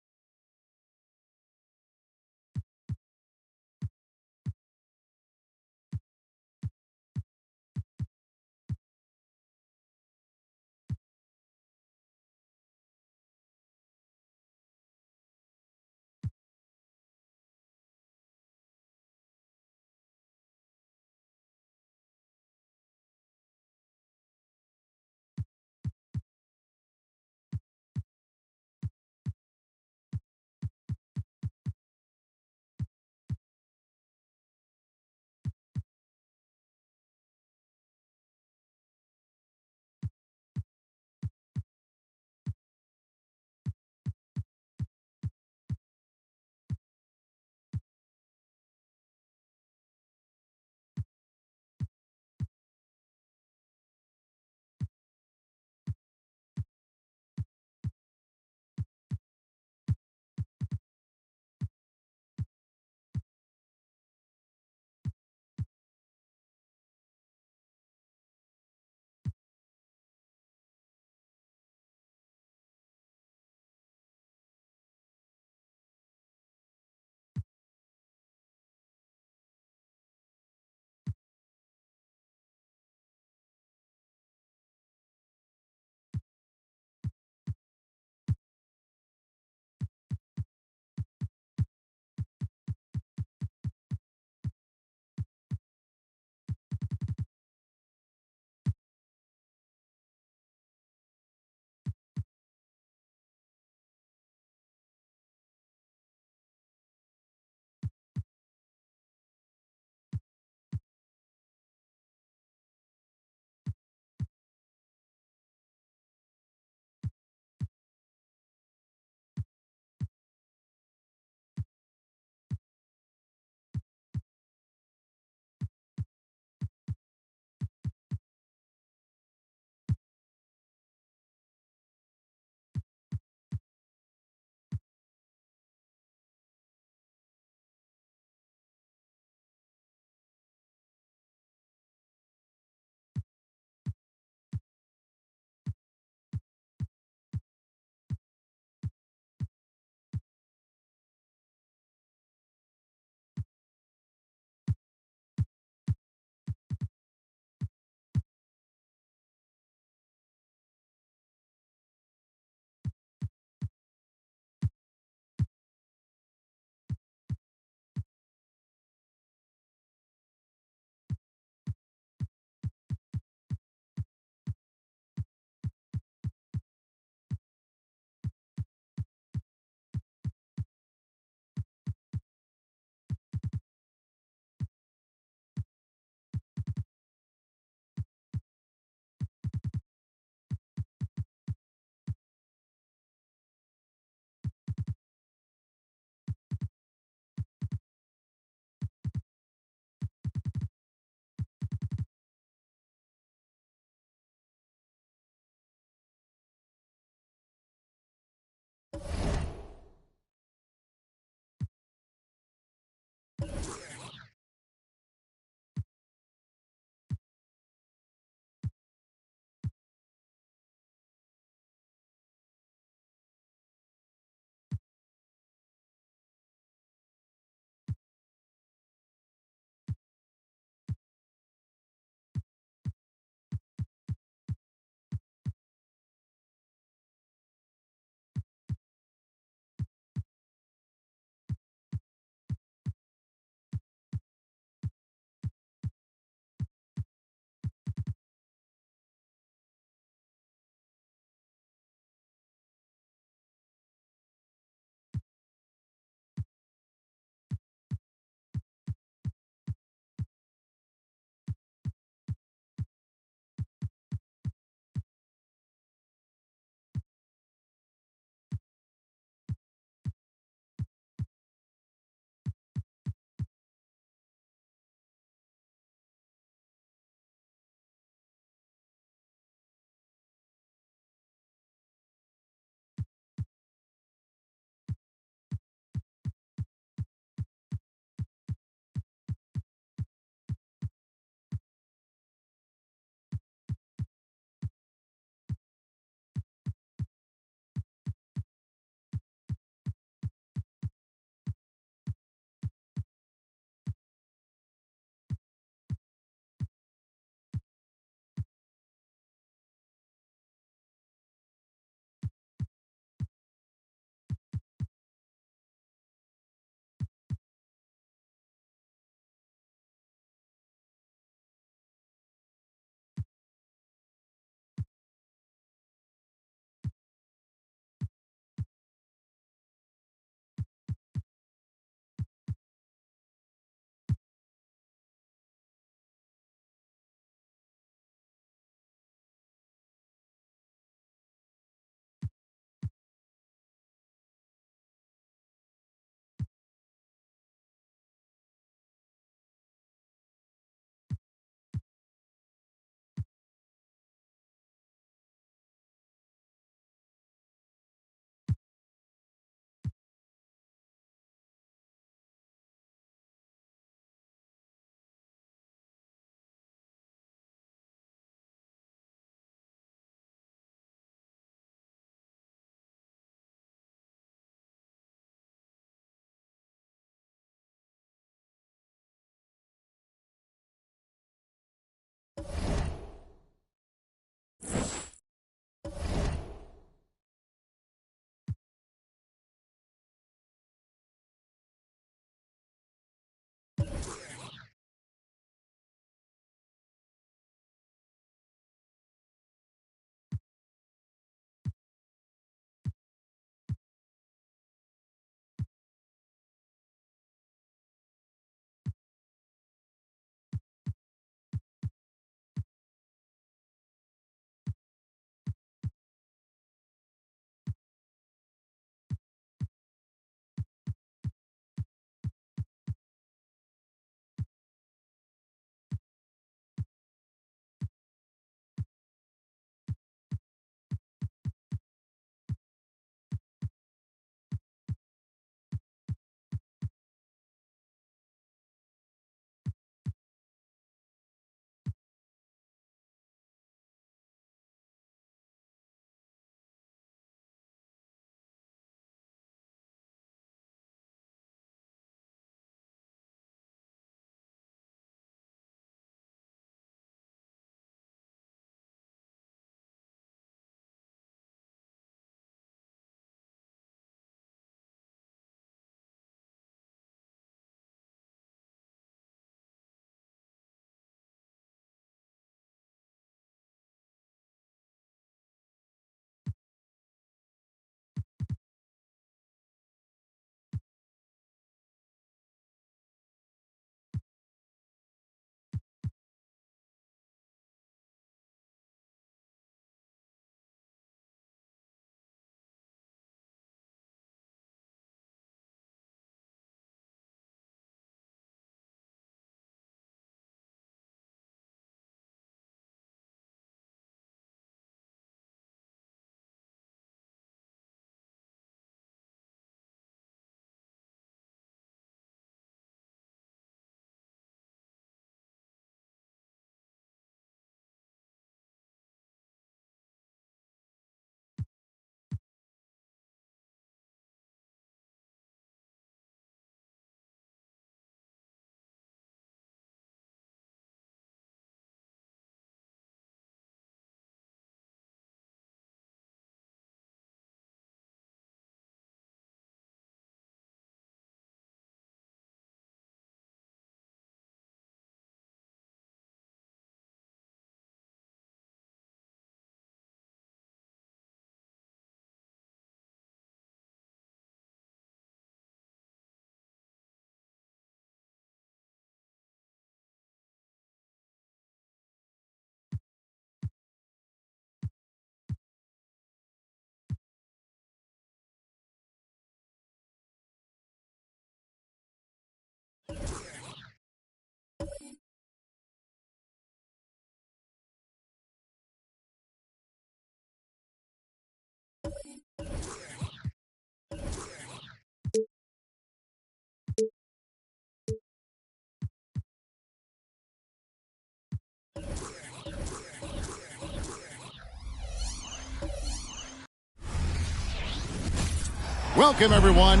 Speaker 1: Welcome, everyone.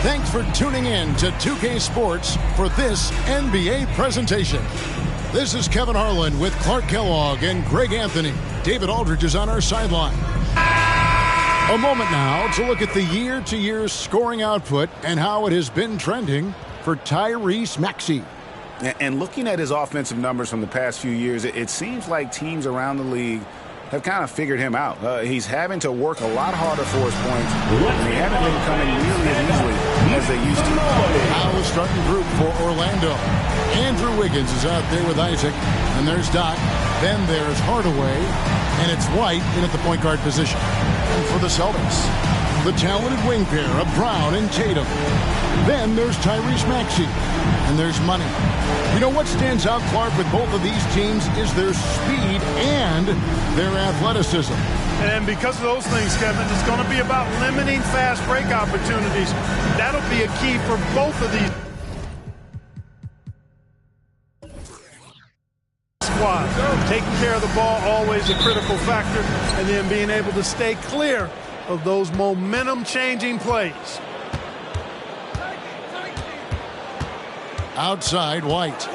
Speaker 1: Thanks for tuning in to 2K Sports for this NBA presentation. This is Kevin Harlan with Clark Kellogg and Greg Anthony. David Aldridge is on our sideline. A moment now to look at the year-to-year scoring output and how it has been trending for Tyrese Maxey.
Speaker 2: And looking at his offensive numbers from the past few years, it seems like teams around the league have kind of figured him out. He's having to work a lot harder for his points, and they haven't been coming nearly as easily as they used to.
Speaker 1: Now the starting group for Orlando. Andrew Wiggins is out there with Isaac, and there's Doc. Then there's Hardaway, and it's White in at the point guard position. And for the Celtics, the talented wing pair of Brown and Tatum. Then there's Tyrese Maxey, and there's Money. You know what stands out, Clark, with both of these teams is their speed and their athleticism.
Speaker 13: And because of those things, Kevin, it's going to be about limiting fast break opportunities. That'll be a key for both of these squads. Taking care of the ball, always a critical factor, and then being able to stay clear of those momentum-changing plays.
Speaker 1: Outside, White.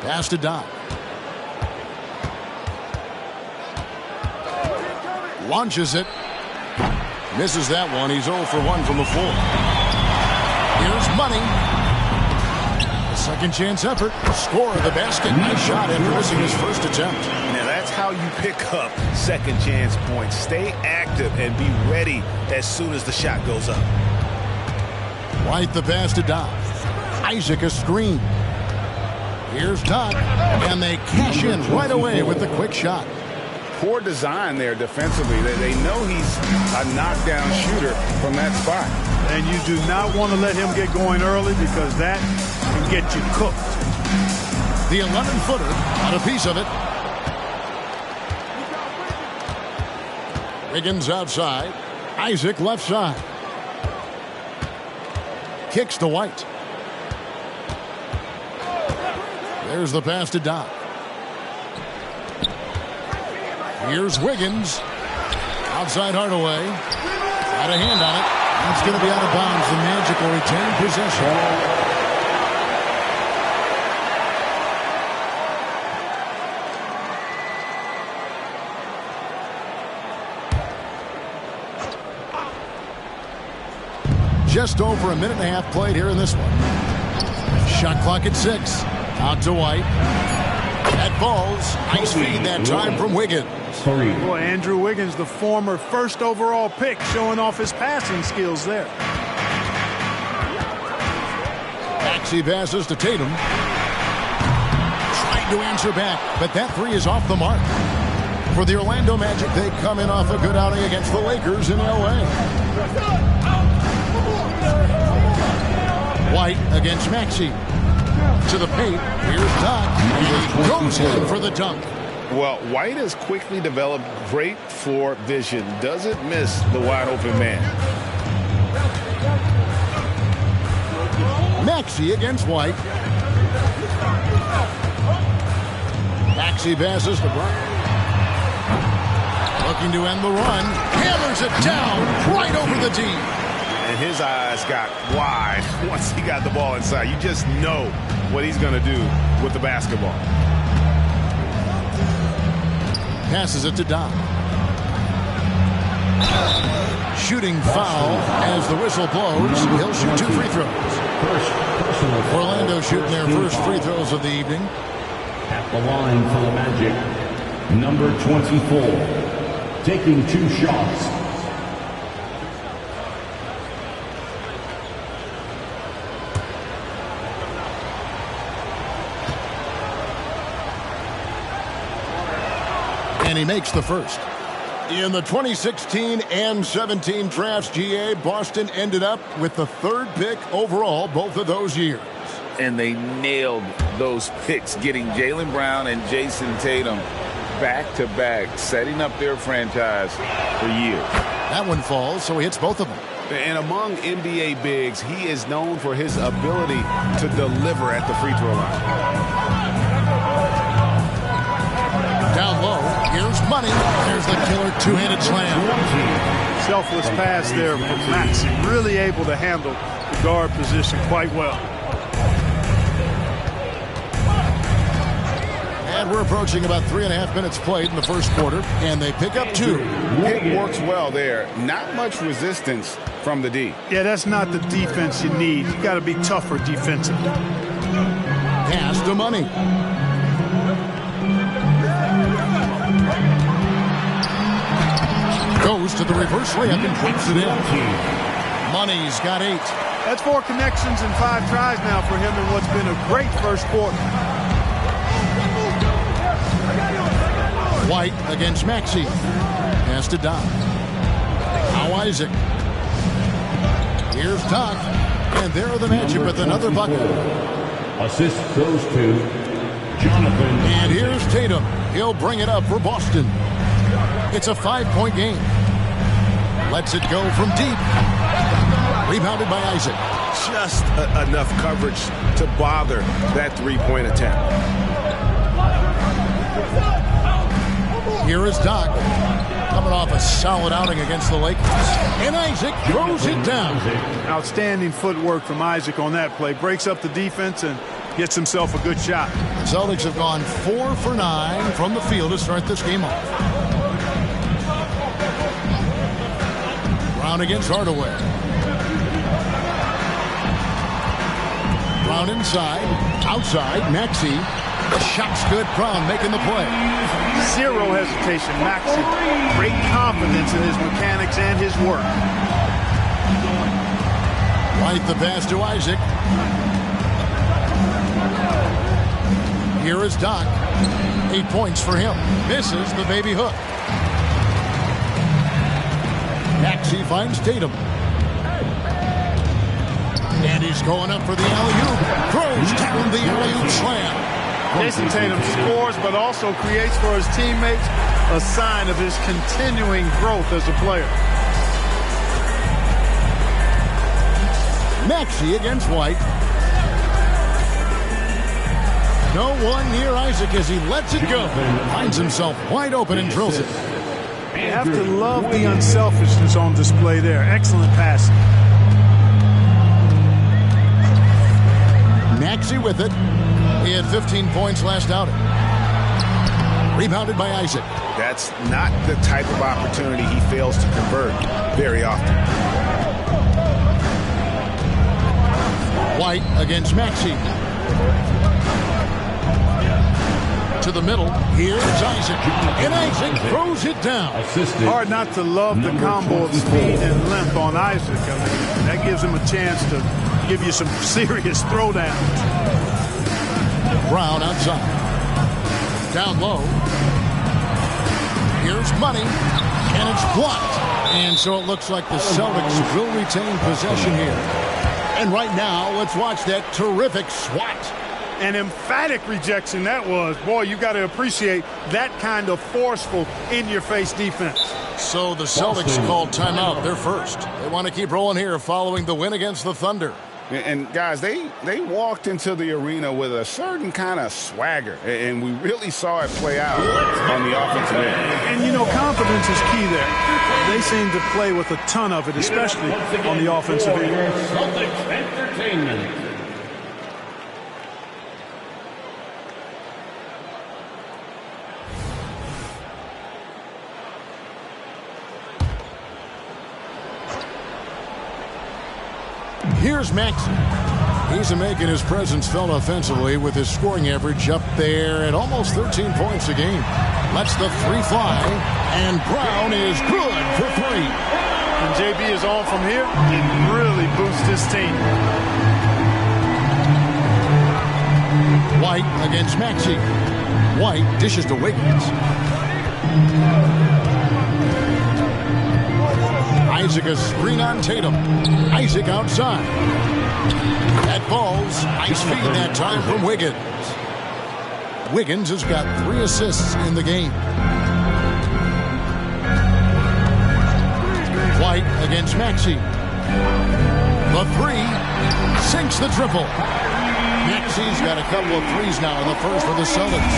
Speaker 1: Pass to Doc. Launches it. Misses that one. He's 0 for 1 from the floor. Here's Money. A second chance effort. Score of the basket. Nice shot after missing his first attempt.
Speaker 2: Now that's how you pick up second chance points. Stay active and be ready as soon as the shot goes up.
Speaker 1: White the pass to Doc. Isaac a screen. Here's Doc, and they cash in right away with the quick shot.
Speaker 2: Poor design there defensively. They know he's a knockdown shooter from that spot.
Speaker 13: And you do not want to let him get going early because that can get you cooked.
Speaker 1: The 11-footer got a piece of it. Wiggins outside. Isaac left side. Kicks to White. There's the pass to Doc. Here's Wiggins. Outside Hardaway. Got a hand on it. It's going to be out of bounds. The Magic will retain possession. Just over a minute and a half played here in this one. Shot clock at 6. Out to White. That falls. Nice feed that time from Wiggins.
Speaker 13: Boy, Andrew Wiggins, the former first overall pick, showing off his passing skills there.
Speaker 1: Maxey passes to Tatum. Trying to answer back, but that three is off the mark. For the Orlando Magic, they come in off a good outing against the Lakers in L.A. White against Maxey. To the paint. Here's Doc. He goes in for the dunk.
Speaker 2: Well, White has quickly developed great floor vision. Doesn't miss the wide open man.
Speaker 1: Maxey against White. Maxey passes to Brown. Looking to end the run. Hammers it down right over the D.
Speaker 2: And his eyes got wide once he got the ball inside. You just know what he's going to do with the basketball.
Speaker 1: Passes it to Doc. Shooting foul as the whistle blows. He'll shoot 2 free throws. Orlando shooting their first free throws of the evening.
Speaker 4: At the line for the Magic, number 24, taking 2 shots.
Speaker 1: And he makes the first. In the 2016 and 17 drafts, GA, Boston ended up with the 3rd pick overall both of those years.
Speaker 2: And they nailed those picks, getting Jaylen Brown and Jason Tatum back-to-back, setting up their franchise for years.
Speaker 1: That one falls, so he hits both of them.
Speaker 2: And among NBA bigs, he is known for his ability to deliver at the free throw line.
Speaker 1: Here's Money. There's the killer two-handed slam.
Speaker 13: Selfless pass there from Maxey. Really able to handle the guard position quite well.
Speaker 1: And we're approaching about 3.5 minutes played in the first quarter, and they pick up 2.
Speaker 5: It works well there. Not much resistance from the D.
Speaker 13: Yeah, that's not the defense you need. You got to be tougher defensively.
Speaker 1: Pass to Money. Goes to the reverse layup and puts it in. Money's got 8.
Speaker 13: That's 4 connections and 5 tries now for him in what's been a great first quarter.
Speaker 1: White against Maxey. Pass to Doc. Now Isaac. Here's Doc. And there the matchup with another bucket.
Speaker 4: Assist goes to Jonathan.
Speaker 1: And here's Tatum. He'll bring it up for Boston. It's a 5-point game. Lets it go from deep. Rebounded by Isaac.
Speaker 7: Just enough coverage to bother that three-point attempt.
Speaker 1: Here is Doc. Coming off a solid outing against the Lakers. And Isaac throws it down.
Speaker 13: Outstanding footwork from Isaac on that play. Breaks up the defense and gets himself a good shot.
Speaker 1: The Celtics have gone 4 for 9 from the field to start this game off. Brown against Hardaway. Brown inside. Outside. Maxey. The shot's good. Brown making the play.
Speaker 13: Zero hesitation. Maxey. Great confidence in his mechanics and his work.
Speaker 1: Right the pass to Isaac. Here is Doc. 8 points for him. Misses the baby hook. Maxey finds Tatum. And he's going up for the alley-oop. Throws down the alley-oop slam.
Speaker 13: Jason Tatum scores, but also creates for his teammates a sign of his continuing growth as a player.
Speaker 1: Maxey against White. No one near Isaac as he lets it go. Finds himself wide open and drills it.
Speaker 13: You have to love the unselfishness on display there. Excellent passing.
Speaker 1: Maxey with it. He had 15 points last outing. Rebounded by Isaac.
Speaker 5: That's not the type of opportunity he fails to convert very often.
Speaker 1: White against Maxey. To the middle. Here's Isaac. And Isaac throws it down.
Speaker 13: Hard not to love the combo of speed and length on Isaac. I mean, that gives him a chance to give you some serious throwdowns.
Speaker 1: Brown outside. Down low. Here's Money. And it's blocked. And so it looks like the Celtics will retain possession here. And right now, let's watch that terrific swat.
Speaker 13: An emphatic rejection that was. Boy, you got to appreciate that kind of forceful, in-your-face defense.
Speaker 1: So the Celtics called timeout. They're first. They want to keep rolling here following the win against the Thunder.
Speaker 5: And guys, they walked into the arena with a certain kind of swagger, and we really saw it play out on the offensive end.
Speaker 13: And, you know, confidence is key there. They seem to play with a ton of it, especially on the offensive end.
Speaker 4: Celtics Entertainment.
Speaker 1: Here's Maxey. He's making his presence felt offensively with his scoring average up there at almost 13 points a game. Lets the three fly, and Brown is good for 3.
Speaker 13: When JB is on from here, it really boosts his team.
Speaker 1: White against Maxey. White dishes to Wiggins. Isaac a screen on Tatum. Isaac outside. That falls. Nice feed that time from Wiggins. Wiggins has got 3 assists in the game. White against Maxey. The 3 sinks the triple. Maxi's got a couple of threes now in the first for the Celtics.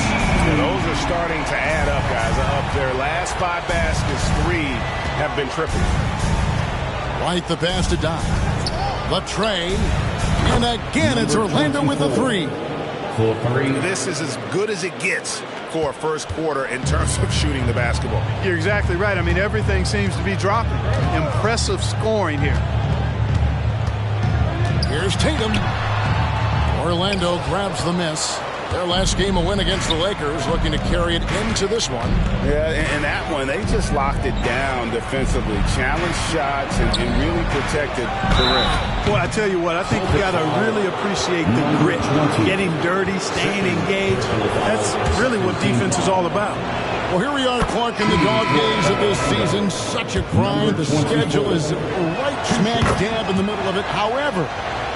Speaker 7: Yeah, those are starting to add up, guys. Up their last 5 baskets, 3 have been triples.
Speaker 1: White the pass to Doc. The tray. And again, it's Orlando with the 3.
Speaker 7: This is as good as it gets for a first quarter in terms of shooting the basketball.
Speaker 13: You're exactly right. I mean, everything seems to be dropping. Impressive scoring here.
Speaker 1: Here's Tatum. Orlando grabs the miss. Their last game a win against the Lakers, looking to carry it into this one.
Speaker 2: Yeah, and that one, they just locked it down defensively. Challenged shots and really protected the rim.
Speaker 13: Boy, I tell you what, I think you got to really appreciate the grit. Getting dirty, staying engaged. That's really what defense is all about.
Speaker 1: Well, here we are, Clark, in the dog days of this season. Such a grind. The schedule is right smack dab in the middle of it. However,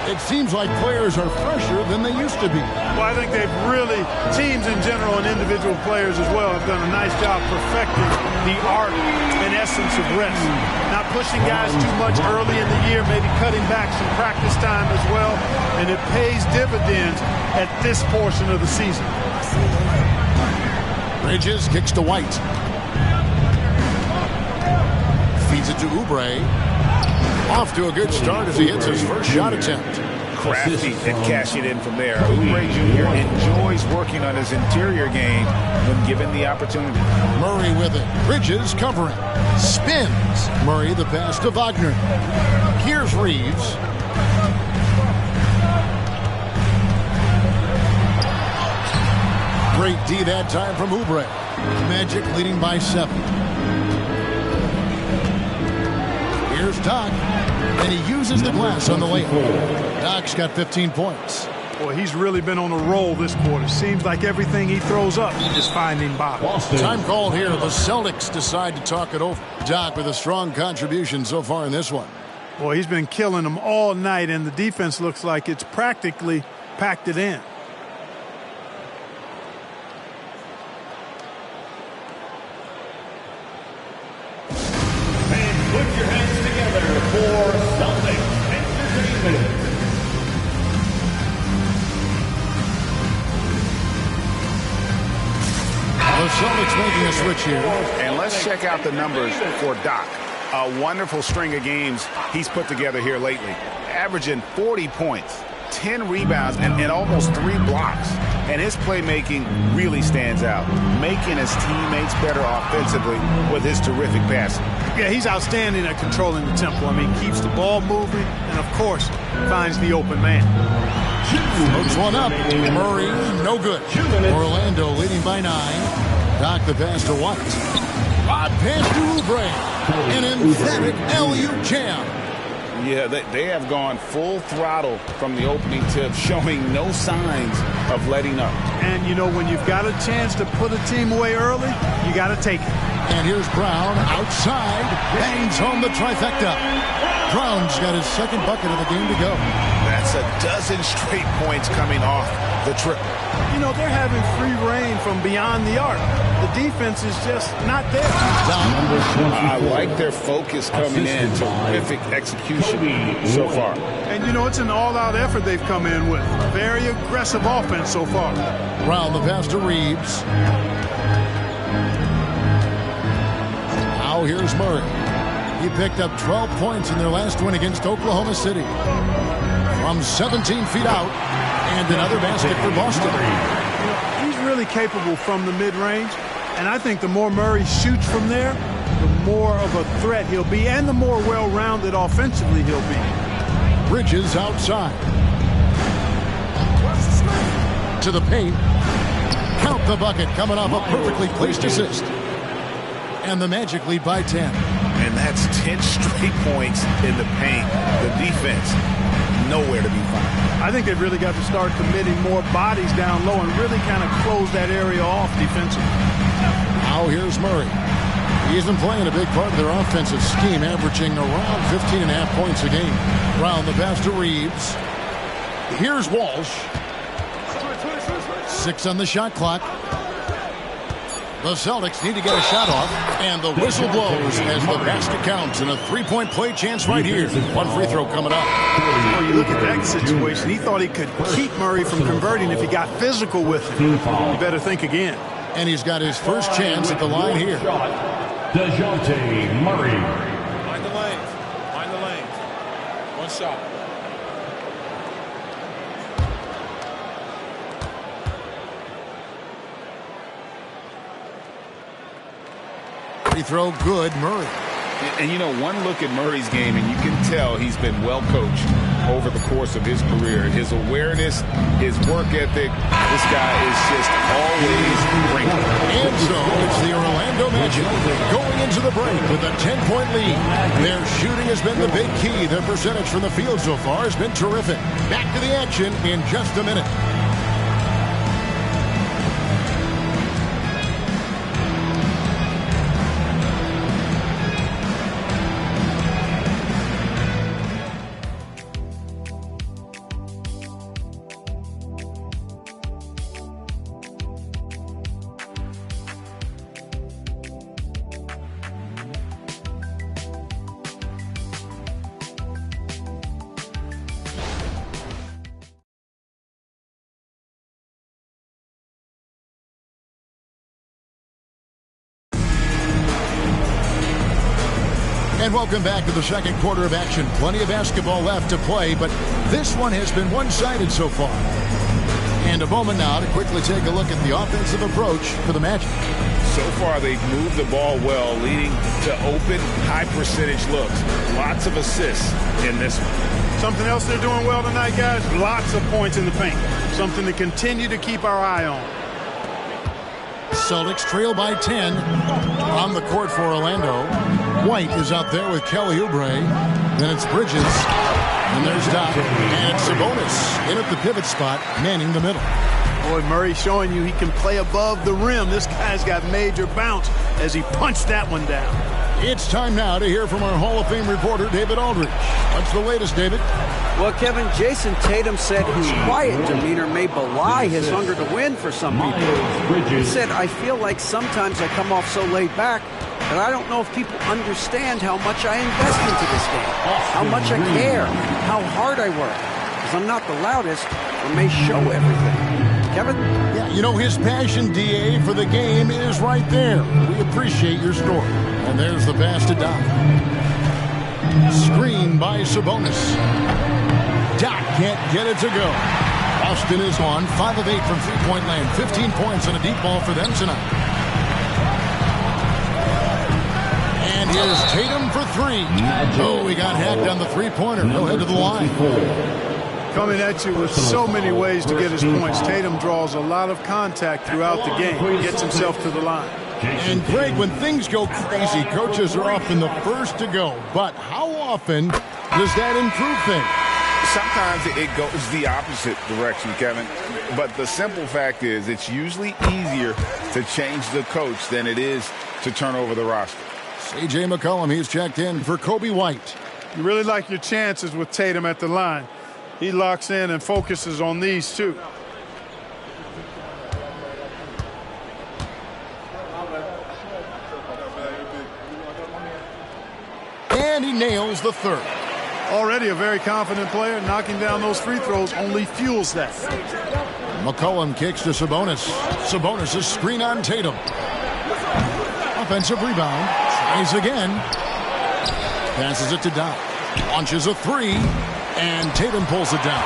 Speaker 1: it seems like players are fresher than they used to be.
Speaker 13: Well, I think they've really, teams in general and individual players as well, have done a nice job perfecting the art and essence of rest. Not pushing guys too much early in the year, maybe cutting back some practice time as well, and it pays dividends at this portion of the season.
Speaker 1: Bridges kicks to White. Feeds it to Oubre. Off to a good start as he hits his first shot attempt.
Speaker 2: Crafty and cashing in from there. Oubre Jr. enjoys working on his interior game when given the opportunity.
Speaker 1: Murray with it. Bridges covering. Spins. Murray the pass to Wagner. Here's Reeves. Great D that time from Oubre. Magic leading by 7. Here's Doc, and he uses the glass on the layup. Doc's got 15 points.
Speaker 13: Boy, he's really been on a roll this quarter. Seems like everything he throws up is finding bottom.
Speaker 1: Time call here. The Celtics decide to talk it over. Doc with a strong contribution so far in this one.
Speaker 13: Boy, he's been killing them all night, and the defense looks like it's practically packed it in.
Speaker 19: Put your hands together for Celtics Entertainment.
Speaker 1: The Celtics making a switch here.
Speaker 2: And let's check out the numbers for Doc. A wonderful string of games he's put together here lately. Averaging 40 points, 10 rebounds, and almost 3 blocks. And his playmaking really stands out, making his teammates better offensively with his terrific passing.
Speaker 13: Yeah, he's outstanding at controlling the tempo. I mean, keeps the ball moving and, of course, finds the open man.
Speaker 1: Hooks one up. Murray, no good. Orlando leading by 9. Doc the pass to White. Lob pass to Oubre. An emphatic LU jam.
Speaker 2: Yeah, they have gone full throttle from the opening tip, showing no signs of letting up.
Speaker 13: And, you know, when you've got a chance to put a team away early, you got to take it.
Speaker 1: And here's Brown outside. Bangs home the trifecta. Brown's got his second bucket of the game to go.
Speaker 2: That's a dozen straight points coming off the trip.
Speaker 13: You know, they're having free reign from beyond the arc. The defense is just not there.
Speaker 2: I like their focus coming in. Terrific execution so far.
Speaker 13: And, you know, it's an all-out effort they've come in with. Very aggressive offense so far.
Speaker 1: Brown the pass to Reeves. Now here's Murray. He picked up 12 points in their last win against Oklahoma City. From 17 feet out, and another basket for Boston.
Speaker 13: He's really capable from the mid-range, and I think the more Murray shoots from there, the more of a threat he'll be, and the more well-rounded offensively he'll be.
Speaker 1: Bridges outside. To the paint. Count the bucket, coming off a perfectly placed assist. And the Magic lead by 10.
Speaker 2: And that's 10 straight points in the paint. The defense, nowhere to be found.
Speaker 13: I think they've really got to start committing more bodies down low and really kind of close that area off defensively.
Speaker 1: Now here's Murray. He's been playing a big part of their offensive scheme, averaging around 15.5 points a game. Brown the pass to Reeves. Here's Walsh. 6 on the shot clock. The Celtics need to get a shot off, and the whistle blows as the basket counts, and a three-point play chance right here. One free throw coming up.
Speaker 13: Well, you look at that situation. He thought he could keep Murray from converting if he got physical with him. You better think again.
Speaker 1: And he's got his first chance at the line here.
Speaker 4: DeJounte Murray.
Speaker 21: Mind the lanes. Mind the lanes. One shot.
Speaker 1: Free throw good, Murray.
Speaker 2: And, you know, one look at Murray's game, and you can tell he's been well coached over the course of his career. His awareness, his work ethic, this guy is just always bringing.
Speaker 1: And so it's the Orlando Magic going into the break with a 10-point lead. Their shooting has been the big key. Their percentage from the field so far has been terrific. Back to the action in just a minute. And welcome back to the second quarter of action. Plenty of basketball left to play, but this one has been one-sided so far. And a moment now to quickly take a look at the offensive approach for the Magic.
Speaker 2: So far, they've moved the ball well, leading to open, high-percentage looks. Lots of assists in this one.
Speaker 13: Something else they're doing well tonight, guys, lots of points in the paint. Something to continue to keep our eye on.
Speaker 1: Celtics trail by 10 on the court for Orlando. White is out there with Kelly Oubre. Then it's Bridges. And there's Doc. And Sabonis in at the pivot spot, manning the middle.
Speaker 13: Boy, Murray showing you he can play above the rim. This guy's got major bounce as he punched that one down.
Speaker 1: It's time now to hear from our Hall of Fame reporter, David Aldridge. What's the latest, David?
Speaker 6: Well, Kevin, Jason Tatum said his quiet demeanor may belie his hunger to win for some people. He said, I feel like sometimes I come off so laid back that I don't know if people understand how much I invest into this game, how much I care, how hard I work. Because I'm not the loudest or may show everything. Kevin?
Speaker 1: Yeah, you know, his passion, DA, for the game is right there. We appreciate your story. And there's the pass to Doc. Screen by Sabonis. Doc can't get it to go. Austin is on 5 of 8 from three-point land. 15 points on a deep ball for them tonight. And here's Tatum for three. Oh, he got hacked on the three-pointer. He'll head to the line.
Speaker 13: Coming at you with so many ways to get his points. Tatum draws a lot of contact throughout the game. Gets himself to the line.
Speaker 1: And Greg, when things go crazy, coaches are often the first to go. But how often does that improve things?
Speaker 2: Sometimes it goes the opposite direction, Kevin. But the simple fact is it's usually easier to change the coach than it is to turn over the roster.
Speaker 1: C.J. McCollum, he's checked in for Kobe White.
Speaker 13: You really like your chances with Tatum at the line. He locks in and focuses on these two.
Speaker 1: And he nails the third.
Speaker 13: Already a very confident player. Knocking down those free throws only fuels that.
Speaker 1: McCollum kicks to Sabonis. Sabonis' screen on Tatum. Offensive rebound. Tries again. Passes it to Doc. Launches a three. And Tatum pulls it down.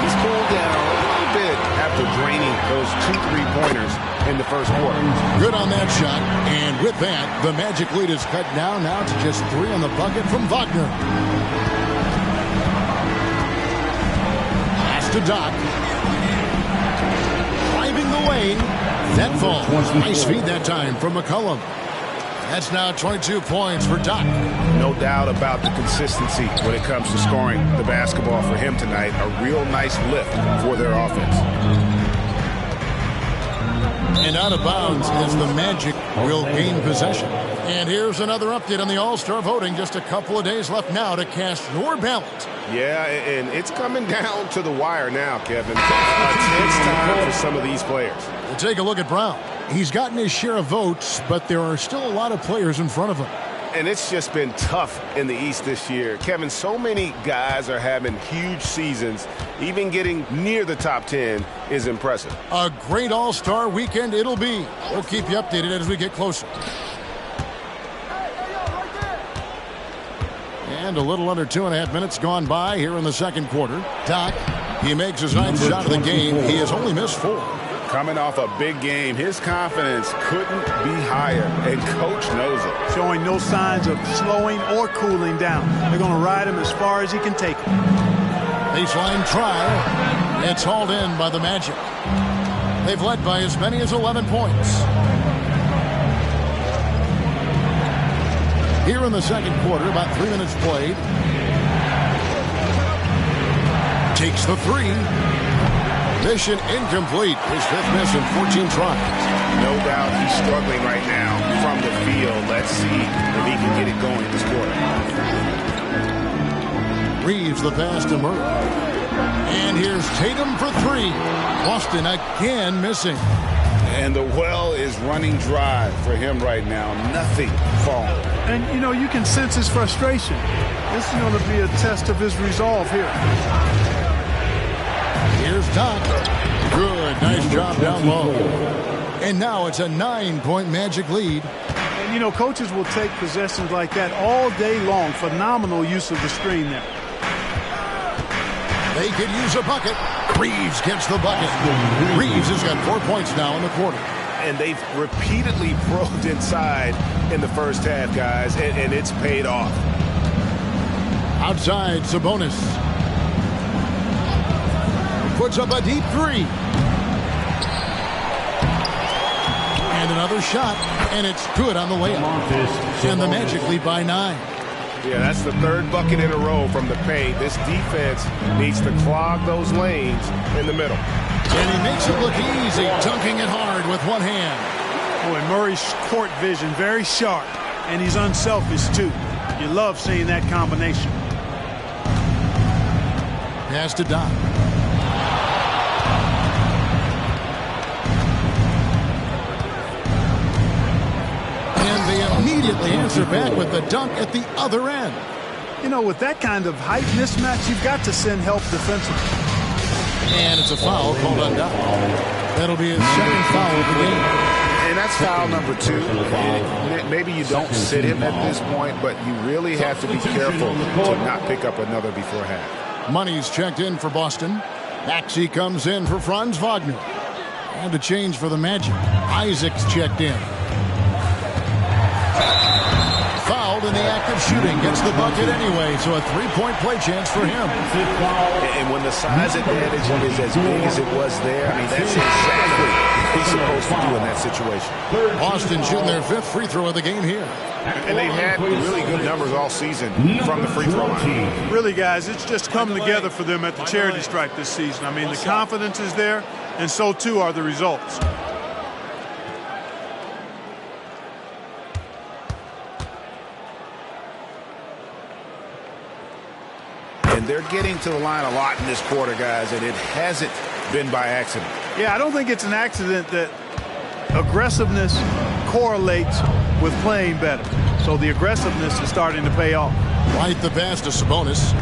Speaker 7: He's pulled down a little bit after draining those 2 3-pointers in the first quarter.
Speaker 1: Good on that shot. And with that, the Magic lead is cut down now to just 3 on the bucket from Wagner. Pass to Doc. Driving the lane. That falls. Nice feed that time from McCollum. That's now 22 points for Doc.
Speaker 7: No doubt about the consistency when it comes to scoring the basketball for him tonight. A real nice lift for their offense.
Speaker 1: And out of bounds as the Magic will gain possession. And here's another update on the All-Star voting. Just a couple of days left now to cast your ballot.
Speaker 7: Yeah, and it's coming down to the wire now, Kevin. A tense time for some of these players.
Speaker 1: We'll take a look at Brown. He's gotten his share of votes, but there are still a lot of players in front of him.
Speaker 7: And it's just been tough in the East this year. Kevin, so many guys are having huge seasons. Even getting near the top 10 is impressive.
Speaker 1: A great all-star weekend it'll be. We'll keep you updated as we get closer. And a little under 2.5 minutes gone by here in the second quarter. Doc, he makes his ninth shot of the game. He has only missed 4.
Speaker 5: Coming off a big game, his confidence couldn't be higher, and Coach knows it.
Speaker 13: Showing no signs of slowing or cooling down. They're going to ride him as far as he can take him.
Speaker 1: Baseline try. It's hauled in by the Magic. They've led by as many as 11 points. Here in the second quarter, about 3 minutes played. Takes the 3. Mission incomplete. His 5th miss in 14 tries.
Speaker 5: No doubt he's struggling right now from the field. Let's see if he can get it going this quarter.
Speaker 1: Reeves the pass to Murray. And here's Tatum for 3. Boston again missing.
Speaker 5: And the well is running dry for him right now. Nothing falling.
Speaker 13: And, you know, you can sense his frustration. This is going to be a test of his resolve here.
Speaker 1: Here's Doc. Good. Nice job down low. And now it's a 9-point Magic lead.
Speaker 13: And, you know, coaches will take possessions like that all day long. Phenomenal use of the screen there.
Speaker 1: They could use a bucket. Reeves gets the bucket. Reeves has got 4 points now in the quarter.
Speaker 7: And they've repeatedly probed inside in the first half, guys, and it's paid off.
Speaker 1: Outside, Sabonis. Puts up a deep 3. And another shot, and it's good on the layup. And the Magic lead by 9.
Speaker 7: Yeah, that's the 3rd bucket in a row from the paint. This defense needs to clog those lanes in the middle.
Speaker 1: And he makes it look easy, dunking it hard with one hand.
Speaker 13: Boy, Murray's court vision, very sharp. And he's unselfish, too. You love seeing that combination.
Speaker 1: Pass to Doc. Immediately answer back with the dunk at the other end.
Speaker 13: You know, with that kind of height mismatch, you've got to send help defensively.
Speaker 1: And it's a foul called on Doc. That'll be his second foul of the game.
Speaker 5: And that's foul number 2. And maybe you don't sit him at this point, but you really have to be careful to not pick up another before half.
Speaker 1: Money's checked in for Boston. Maxey comes in for Franz Wagner. And a change for the Magic. Isaac's checked in. Fouled in the act of shooting. Gets the bucket anyway, so a 3-point play chance for him.
Speaker 7: And when the size advantage is as big as it was there, I mean, that's exactly what he's supposed to do in that situation.
Speaker 1: Boston shooting their 5th free throw of the game here.
Speaker 5: And they've had really good numbers all season from the free throw line.
Speaker 13: Really, guys, it's just come together for them at the charity stripe this season. I mean, the confidence is there, and so too are the results.
Speaker 5: And they're getting to the line a lot in this quarter, guys, and it hasn't been by accident.
Speaker 13: Yeah, I don't think it's an accident that aggressiveness correlates with playing better. So the aggressiveness is starting to pay off.
Speaker 1: Right the pass to Sabonis.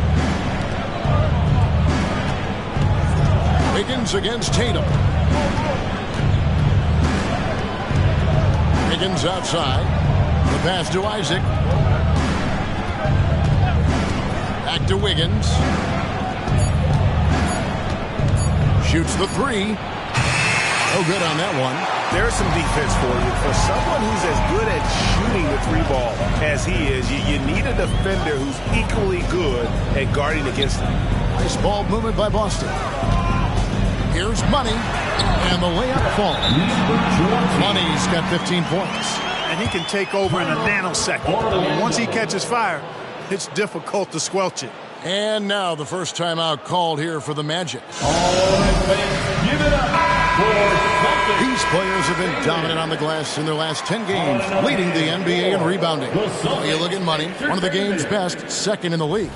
Speaker 1: Wiggins against Tatum. Wiggins outside. The pass to Isaac. Back to Wiggins. Shoots the 3. No good on that one.
Speaker 7: There's some defense for you. For someone who's as good at shooting the 3-ball as he is, you need a defender who's equally good at guarding against him.
Speaker 1: Nice ball movement by Boston. Here's Money, and the layup falls. Money's got 15 points.
Speaker 13: And he can take over in a nanosecond. Once he catches fire, it's difficult to squelch it.
Speaker 1: And now the first timeout called here for the Magic.
Speaker 19: All right, fans, give it up for
Speaker 1: These players have been dominant on the glass in their last 10 games, leading the NBA in rebounding. You look at Money, one of the game's best, second in the league.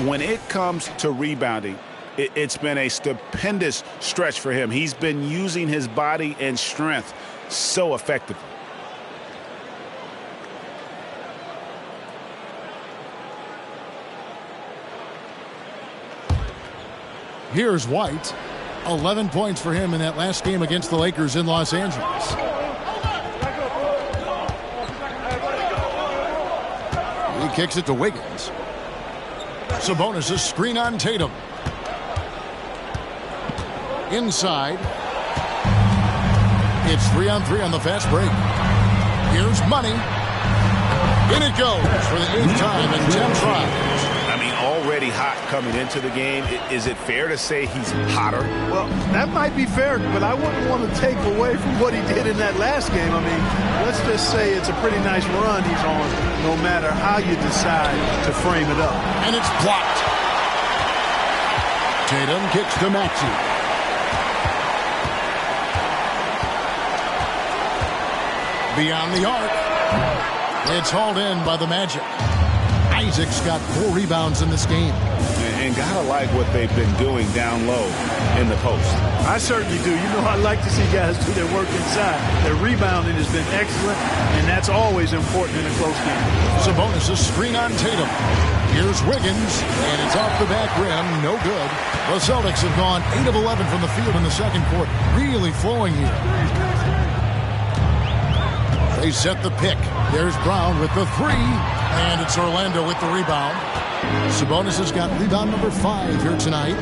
Speaker 5: When it comes to rebounding, it's been a stupendous stretch for him. He's been using his body and strength
Speaker 2: so effectively.
Speaker 1: Here's White. 11 points for him in that last game against the Lakers in Los Angeles. He kicks it to Wiggins. Sabonis' screen on Tatum. Inside. It's 3-on-3 on the fast break. Here's Money. In it goes for the 8th time in 10 tries.
Speaker 2: I mean, already hot coming into the game. Is it fair to say he's hotter?
Speaker 13: Well, that might be fair, but I wouldn't want to take away from what he did in that last game. I mean, let's just say it's a pretty nice run he's on, no matter how you decide to frame it up.
Speaker 1: And it's blocked. Tatum kicks to Maxey. Beyond the arc. It's hauled in by the Magic. Isaac's got 4 rebounds in this game.
Speaker 2: And gotta like what they've been doing down low in the post.
Speaker 13: I certainly do. You know, I like to see guys do their work inside. Their rebounding has been excellent, and that's always important in a close game.
Speaker 1: Sabonis' screen on Tatum. Here's Wiggins, and it's off the back rim. No good. The Celtics have gone 8 of 11 from the field in the second quarter. Really flowing here. They set the pick. There's Brown with the 3, and it's Orlando with the rebound. Sabonis has got rebound number 5 here tonight.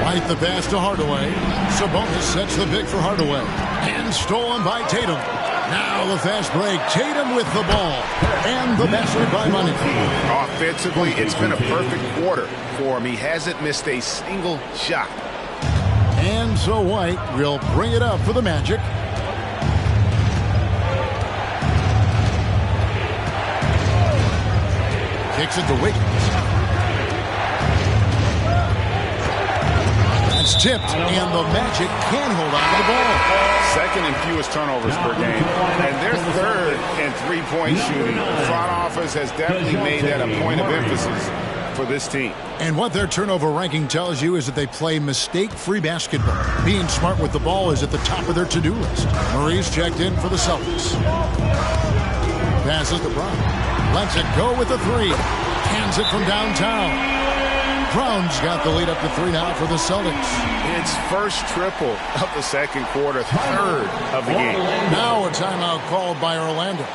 Speaker 1: White the pass to Hardaway. Sabonis sets the pick for Hardaway. And stolen by Tatum. Now the fast break. Tatum with the ball. And the basket by Money.
Speaker 2: Offensively, it's been a perfect quarter for him. He hasn't missed a single shot.
Speaker 1: And so White will bring it up for the Magic. Kicks it to Wiggins. It's tipped, and the Magic can hold on to the ball.
Speaker 2: Second and fewest turnovers per game. And they're third in three-point shooting. The front office has definitely made that a point of emphasis for this team.
Speaker 1: And what their turnover ranking tells you is that they play mistake-free basketball. Being smart with the ball is at the top of their to-do list. Murray's checked in for the Celtics. Passes to Brown. Lets it go with the 3. Hands it from downtown. Brown's got the lead up to 3 now for the Celtics.
Speaker 2: It's first triple of the second quarter, third of the game.
Speaker 1: Now a timeout called by Orlando.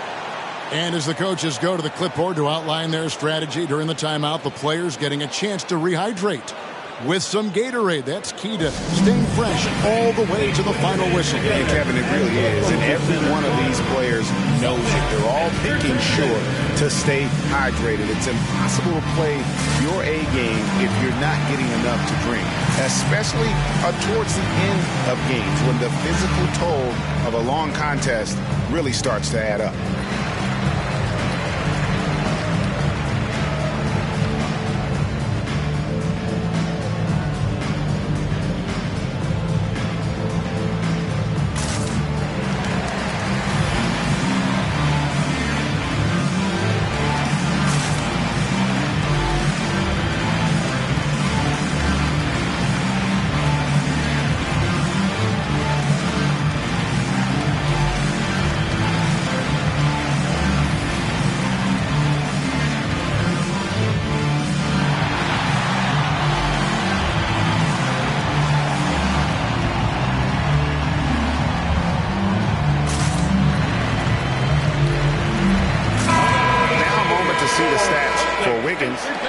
Speaker 1: And as the coaches go to the clipboard to outline their strategy during the timeout, the players getting a chance to rehydrate with some Gatorade. That's key to staying fresh all the way to the final whistle.
Speaker 2: And Kevin, it really is. And every one of these players knows it. They're all making sure to stay hydrated. It's impossible to play your A game if you're not getting enough to drink, especially towards the end of games when the physical toll of a long contest really starts to add up.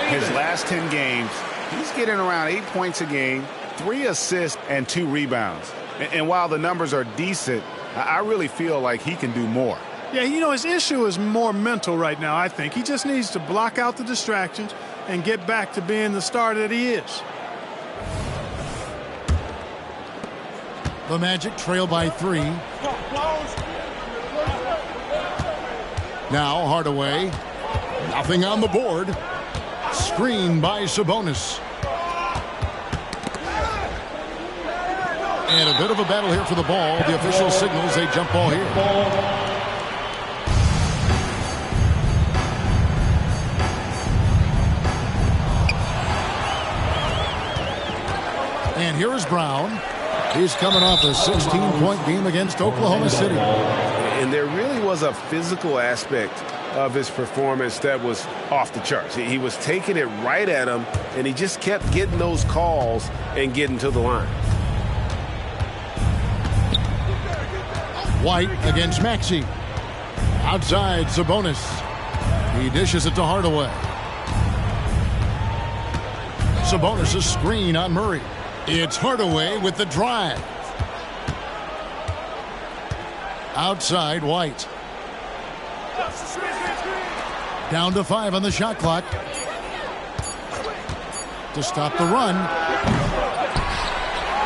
Speaker 2: His last 10 games, he's getting around 8 points a game, 3 assists, and 2 rebounds. And while the numbers are decent, I really feel like he can do more.
Speaker 13: Yeah, you know, his issue is more mental right now, I think. He just needs to block out the distractions and get back to being the star that he is.
Speaker 1: The Magic trail by 3. Now Hardaway. Nothing on the board. Screen by Sabonis. And a bit of a battle here for the ball. The official signals a jump ball here. And here is Brown. He's coming off a 16-point game against Oklahoma City.
Speaker 7: And there really was a physical aspect of his performance that was off the charts. He was taking it right at him, and he just kept getting those calls and getting to the line.
Speaker 1: White against Maxey. Outside, Sabonis. He dishes it to Hardaway. Sabonis a screen on Murray. It's Hardaway with the drive. Outside, White. Down to 5 on the shot clock. To stop the run.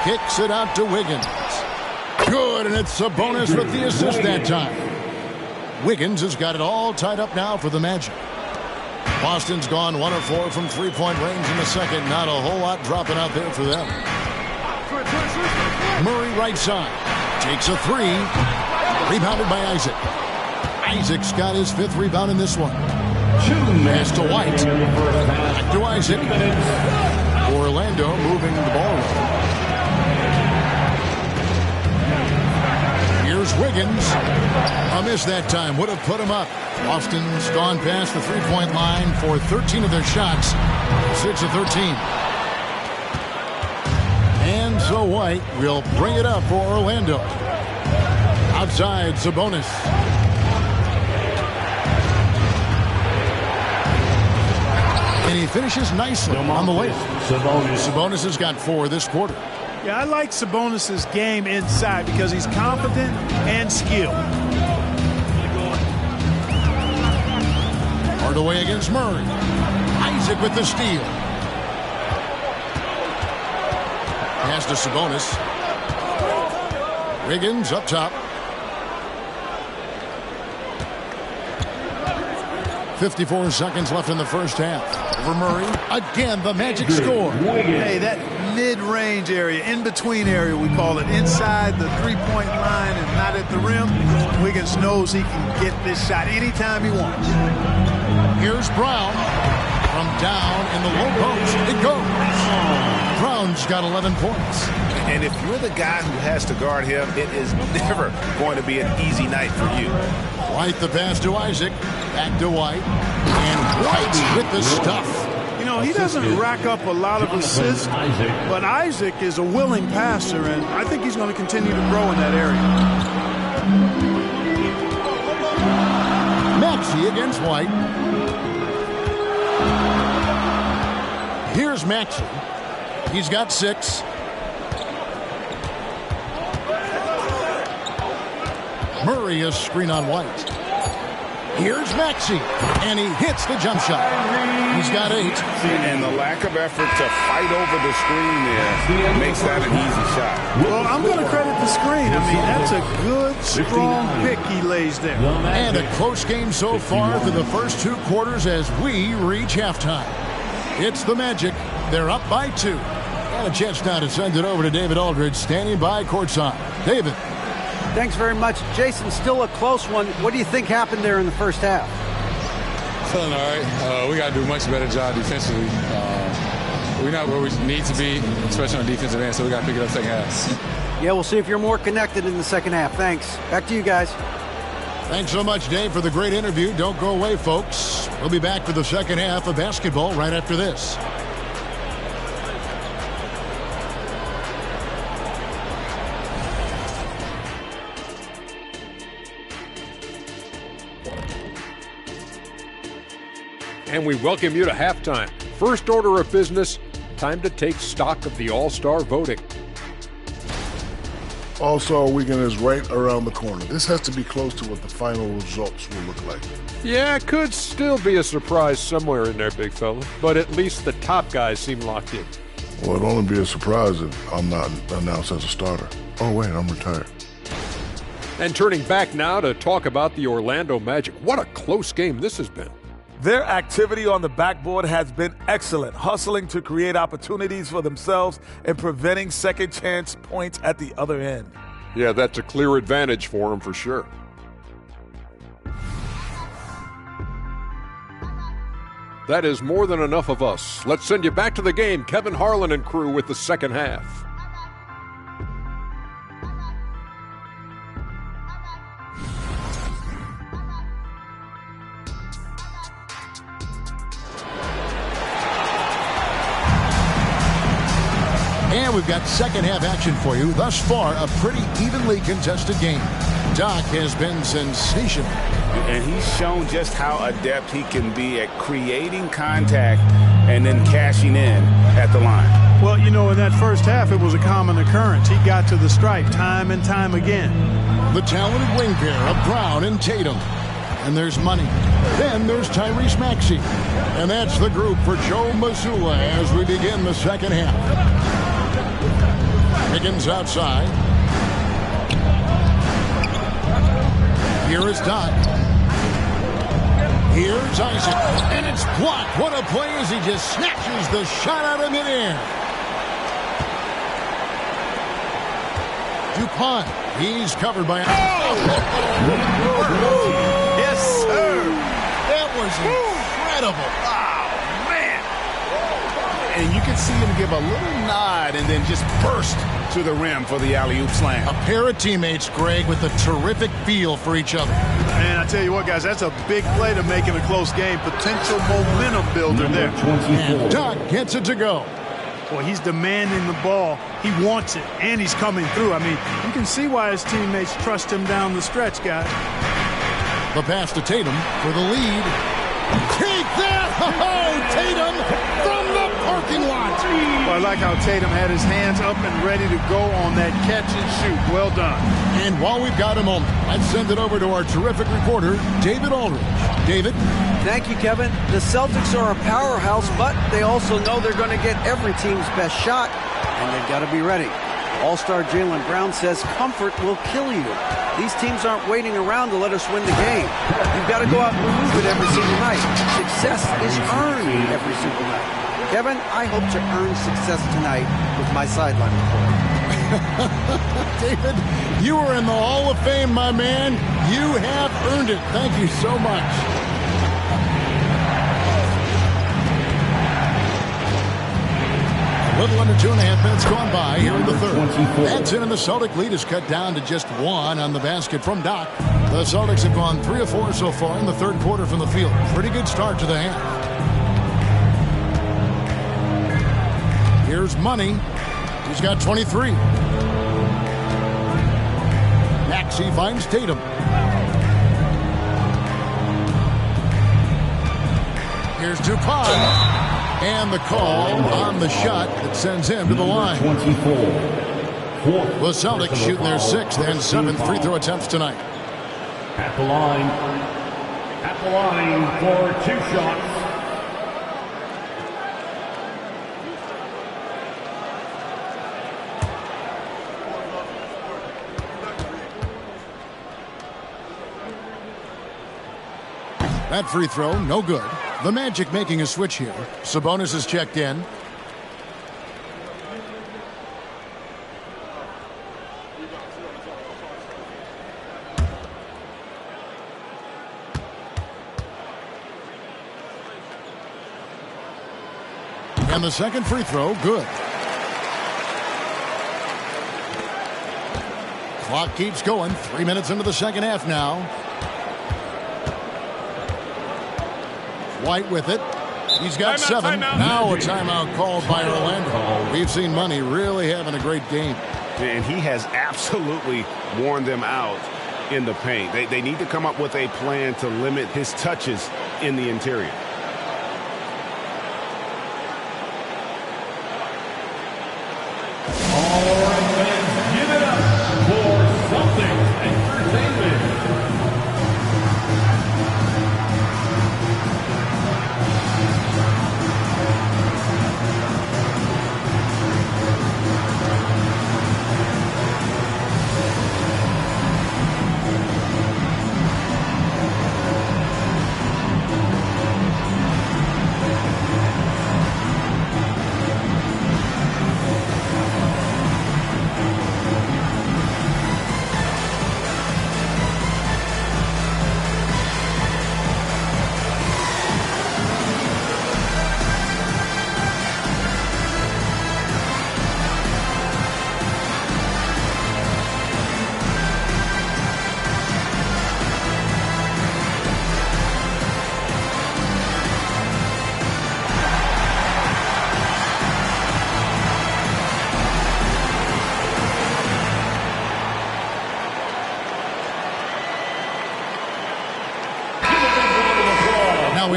Speaker 1: Kicks it out to Wiggins. Good, and it's Sabonis with the assist that time. Wiggins has got it all tied up now for the Magic. Boston's gone 1 of 4 from three-point range in the second. Not a whole lot dropping out there for them. Murray right side. Takes a three. Rebounded by Isaac. Isaac's got his 5th rebound in this one. Pass to White. Back to Isaac. Orlando moving the ball. Here's Wiggins. A miss that time. Would have put him up. Boston's gone past the three-point line for 13 of their shots. 6 of 13. And so White will bring it up for Orlando. Outside, Sabonis. And he finishes nicely on the layup. Sabonis has got 4 this quarter.
Speaker 13: Yeah, I like Sabonis' game inside because he's confident and skilled.
Speaker 1: Hardaway against Murray. Isaac with the steal. Pass to Sabonis. Wiggins up top. 54 seconds left in the first half. Over Murray. Again, the Magic score.
Speaker 13: Hey, that mid-range area, in-between area, we call it, inside the three-point line and not at the rim. Wiggins knows he can get this shot anytime he wants.
Speaker 1: Here's Brown. From down in the low post. It goes. Brown's got 11 points.
Speaker 7: And if you're the guy who has to guard him, it is never going to be an easy night for you.
Speaker 1: White the pass to Isaac. Back to White. And White with the stuff.
Speaker 13: You know, he doesn't rack up a lot of assists, but Isaac is a willing passer, and I think he's going to continue to grow in that area.
Speaker 1: Maxey against White. Here's Maxey. He's got 6. Murray a screen on White. Here's Maxey, and he hits the jump shot. He's got 8.
Speaker 5: And the lack of effort to fight over the screen there makes that an easy shot.
Speaker 13: Well, I'm going to credit the screen. I mean, that's a good, strong pick he lays there.
Speaker 1: And a close game so far through the first 2 quarters as we reach halftime. It's the Magic. They're up by 2. And a chance now to send it over to David Aldridge, standing by courtside. David.
Speaker 18: Thanks very much. Jason, still a close one. What do you think happened there in the first half?
Speaker 15: Feeling all right. We got to do a much better job defensively. We're not where we need to be, especially on the defensive end, so we got to pick it up second half.
Speaker 18: Yeah, we'll see if you're more connected in the second half. Thanks. Back to you guys.
Speaker 1: Thanks so much, Dave, for the great interview. Don't go away, folks. We'll be back for the second half of basketball right after this.
Speaker 8: And we welcome you to halftime. First order of business, time to take stock of the All-Star voting.
Speaker 9: All-Star Weekend is right around the corner. This has to be close to what the final results will look like.
Speaker 8: Yeah, it could still be a surprise somewhere in there, big fella. But at least the top guys seem locked in.
Speaker 9: Well, it'll only be a surprise if I'm not announced as a starter. Oh, wait, I'm retired.
Speaker 8: And turning back now to talk about the Orlando Magic. What a close game this has been.
Speaker 3: Their activity on the backboard has been excellent, hustling to create opportunities for themselves and preventing second chance points at the other end.
Speaker 8: Yeah, that's a clear advantage for them for sure. That is more than enough of us. Let's send you back to the game. Kevin Harlan and crew with the second half.
Speaker 1: And we've got second half action for you. Thus far, a pretty evenly contested game. Doc has been sensational.
Speaker 2: And he's shown just how adept he can be at creating contact and then cashing in at the line.
Speaker 13: Well, you know, in that first half, it was a common occurrence. He got to the stripe time and time again.
Speaker 1: The talented wing pair of Brown and Tatum. And there's Money. Then there's Tyrese Maxey. And that's the group for Joe Mazzulla as we begin the second half. Higgins outside. Here is Doc. Here's Isaac. And it's blocked. What a play as he just snatches the shot out of midair. DuPont. He's covered by...
Speaker 13: Yes, sir.
Speaker 1: That was incredible.
Speaker 2: Oh, man. And you can see him give a little nod and then just burst to the rim for the alley-oop slam.
Speaker 1: A pair of teammates, Greg, with a terrific feel for each other.
Speaker 13: And I tell you what, guys, that's a big play to make in a close game. Potential momentum builder there.
Speaker 1: And Doc gets it to go.
Speaker 13: Well, he's demanding the ball. He wants it, and he's coming through. I mean, you can see why his teammates trust him down the stretch, guys.
Speaker 1: The pass to Tatum for the lead. Take that! Oh, Tatum from the parking lot.
Speaker 13: Well, I like how Tatum had his hands up and ready to go on that catch and shoot. Well done.
Speaker 1: And while we've got a moment, let's send it over to our terrific reporter, David Aldridge. David?
Speaker 6: Thank you, Kevin. The Celtics are a powerhouse, but they also know they're going to get every team's best shot, and they've got to be ready. All-star Jaylen Brown says comfort will kill you. These teams aren't waiting around to let us win the game. You've got to go out and prove it every single night. Success is earned every single night. Kevin, I hope to earn success tonight with my sideline report.
Speaker 1: David, you are in the Hall of Fame, my man. You have earned it. Thank you so much. A little under 2.5 minutes gone by here in the third. That's in, and the Celtic lead is cut down to just one on the basket from Doc. The Celtics have gone 3 of 4 so far in the third quarter from the field. Pretty good start to the half. Here's Money. He's got 23. Maxey finds Tatum. Here's DuPont. And the call on the shot that sends him to the line. The Celtics shooting their 6th and 7th free throw attempts tonight.
Speaker 19: At the line for 2 shots.
Speaker 1: That free throw, no good. The Magic making a switch here. Sabonis is checked in. And the second free throw, good. Clock keeps going. 3 minutes into the second half now. White with it. He's got 7. Now a timeout called by Orlando. We've seen Money really having a great game.
Speaker 7: And he has absolutely worn them out in the paint. They need to come up with a plan to limit his touches in the interior.
Speaker 19: All right, fans, give it up for Celtics Entertainment.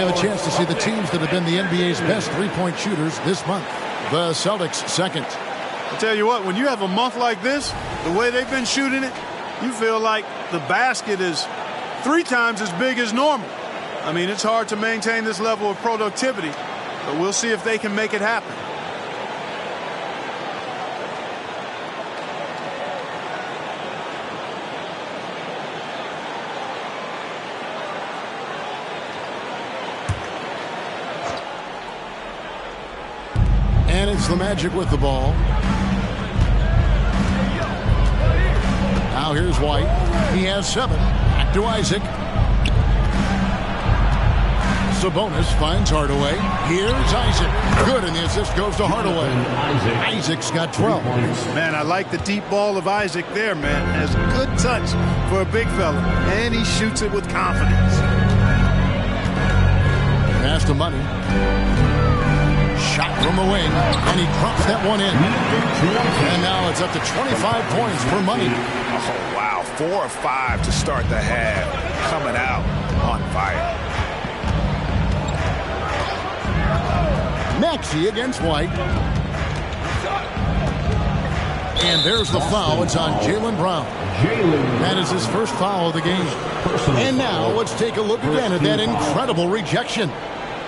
Speaker 1: have a chance to see the teams that have been the NBA's best three-point shooters this month. The Celtics second.
Speaker 13: I tell you what, when you have a month like this, the way they've been shooting it, you feel like the basket is 3 times as big as normal. I mean, it's hard to maintain this level of productivity, but we'll see if they can make it happen.
Speaker 1: And it's the Magic with the ball. Now here's White. He has 7. Back to Isaac. Sabonis finds Hardaway. Here's Isaac. Good, and the assist goes to Hardaway. Isaac's got 12.
Speaker 13: Man, I like the deep ball of Isaac there, man. Has a good touch for a big fella, and he shoots it with confidence.
Speaker 1: Pass to Money. Shot from the wing, and he drops that one in. And now it's up to 25 points for Money.
Speaker 5: Oh, wow. 4 of 5 to start the half. Coming out on fire.
Speaker 1: Maxey against White. And there's the foul. It's on Jaylen Brown. That is his first foul of the game. And now let's take a look again at that incredible rejection.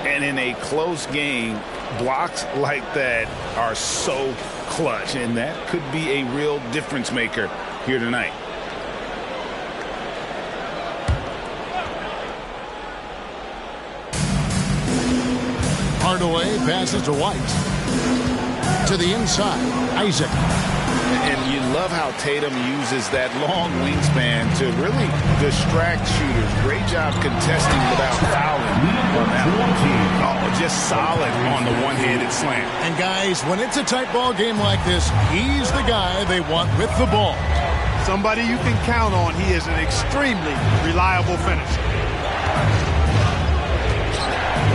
Speaker 5: And in a close game, blocks like that are so clutch, and that could be a real difference maker here tonight.
Speaker 1: Hardaway passes to White. To the inside, Isaac.
Speaker 5: And you love how Tatum uses that long wingspan to really distract shooters. Great job contesting without fouling on that one. Oh, just solid on the one-handed slam.
Speaker 1: And guys, when it's a tight ball game like this, he's the guy they want with the ball.
Speaker 13: Somebody you can count on. He is an extremely reliable finisher.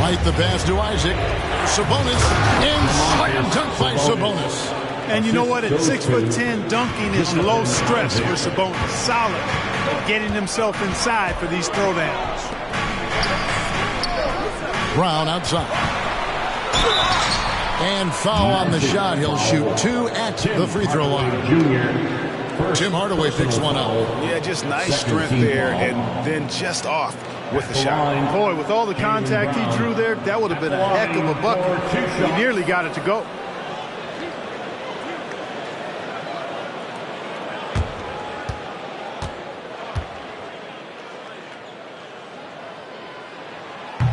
Speaker 1: White the pass to Isaac. Sabonis. And slam dunk by Sabonis.
Speaker 13: And you know what? At 6'10", dunking is low stress for Sabonis. Solid at getting himself inside for these throwdowns.
Speaker 1: Brown outside. And foul on the shot. He'll shoot 2 at the free throw line. Tim Hardaway picks one up.
Speaker 5: Yeah, just nice strength there, and then just off with the shot.
Speaker 13: Boy, with all the contact he drew there, that would have been a heck of a bucket. He nearly got it to go.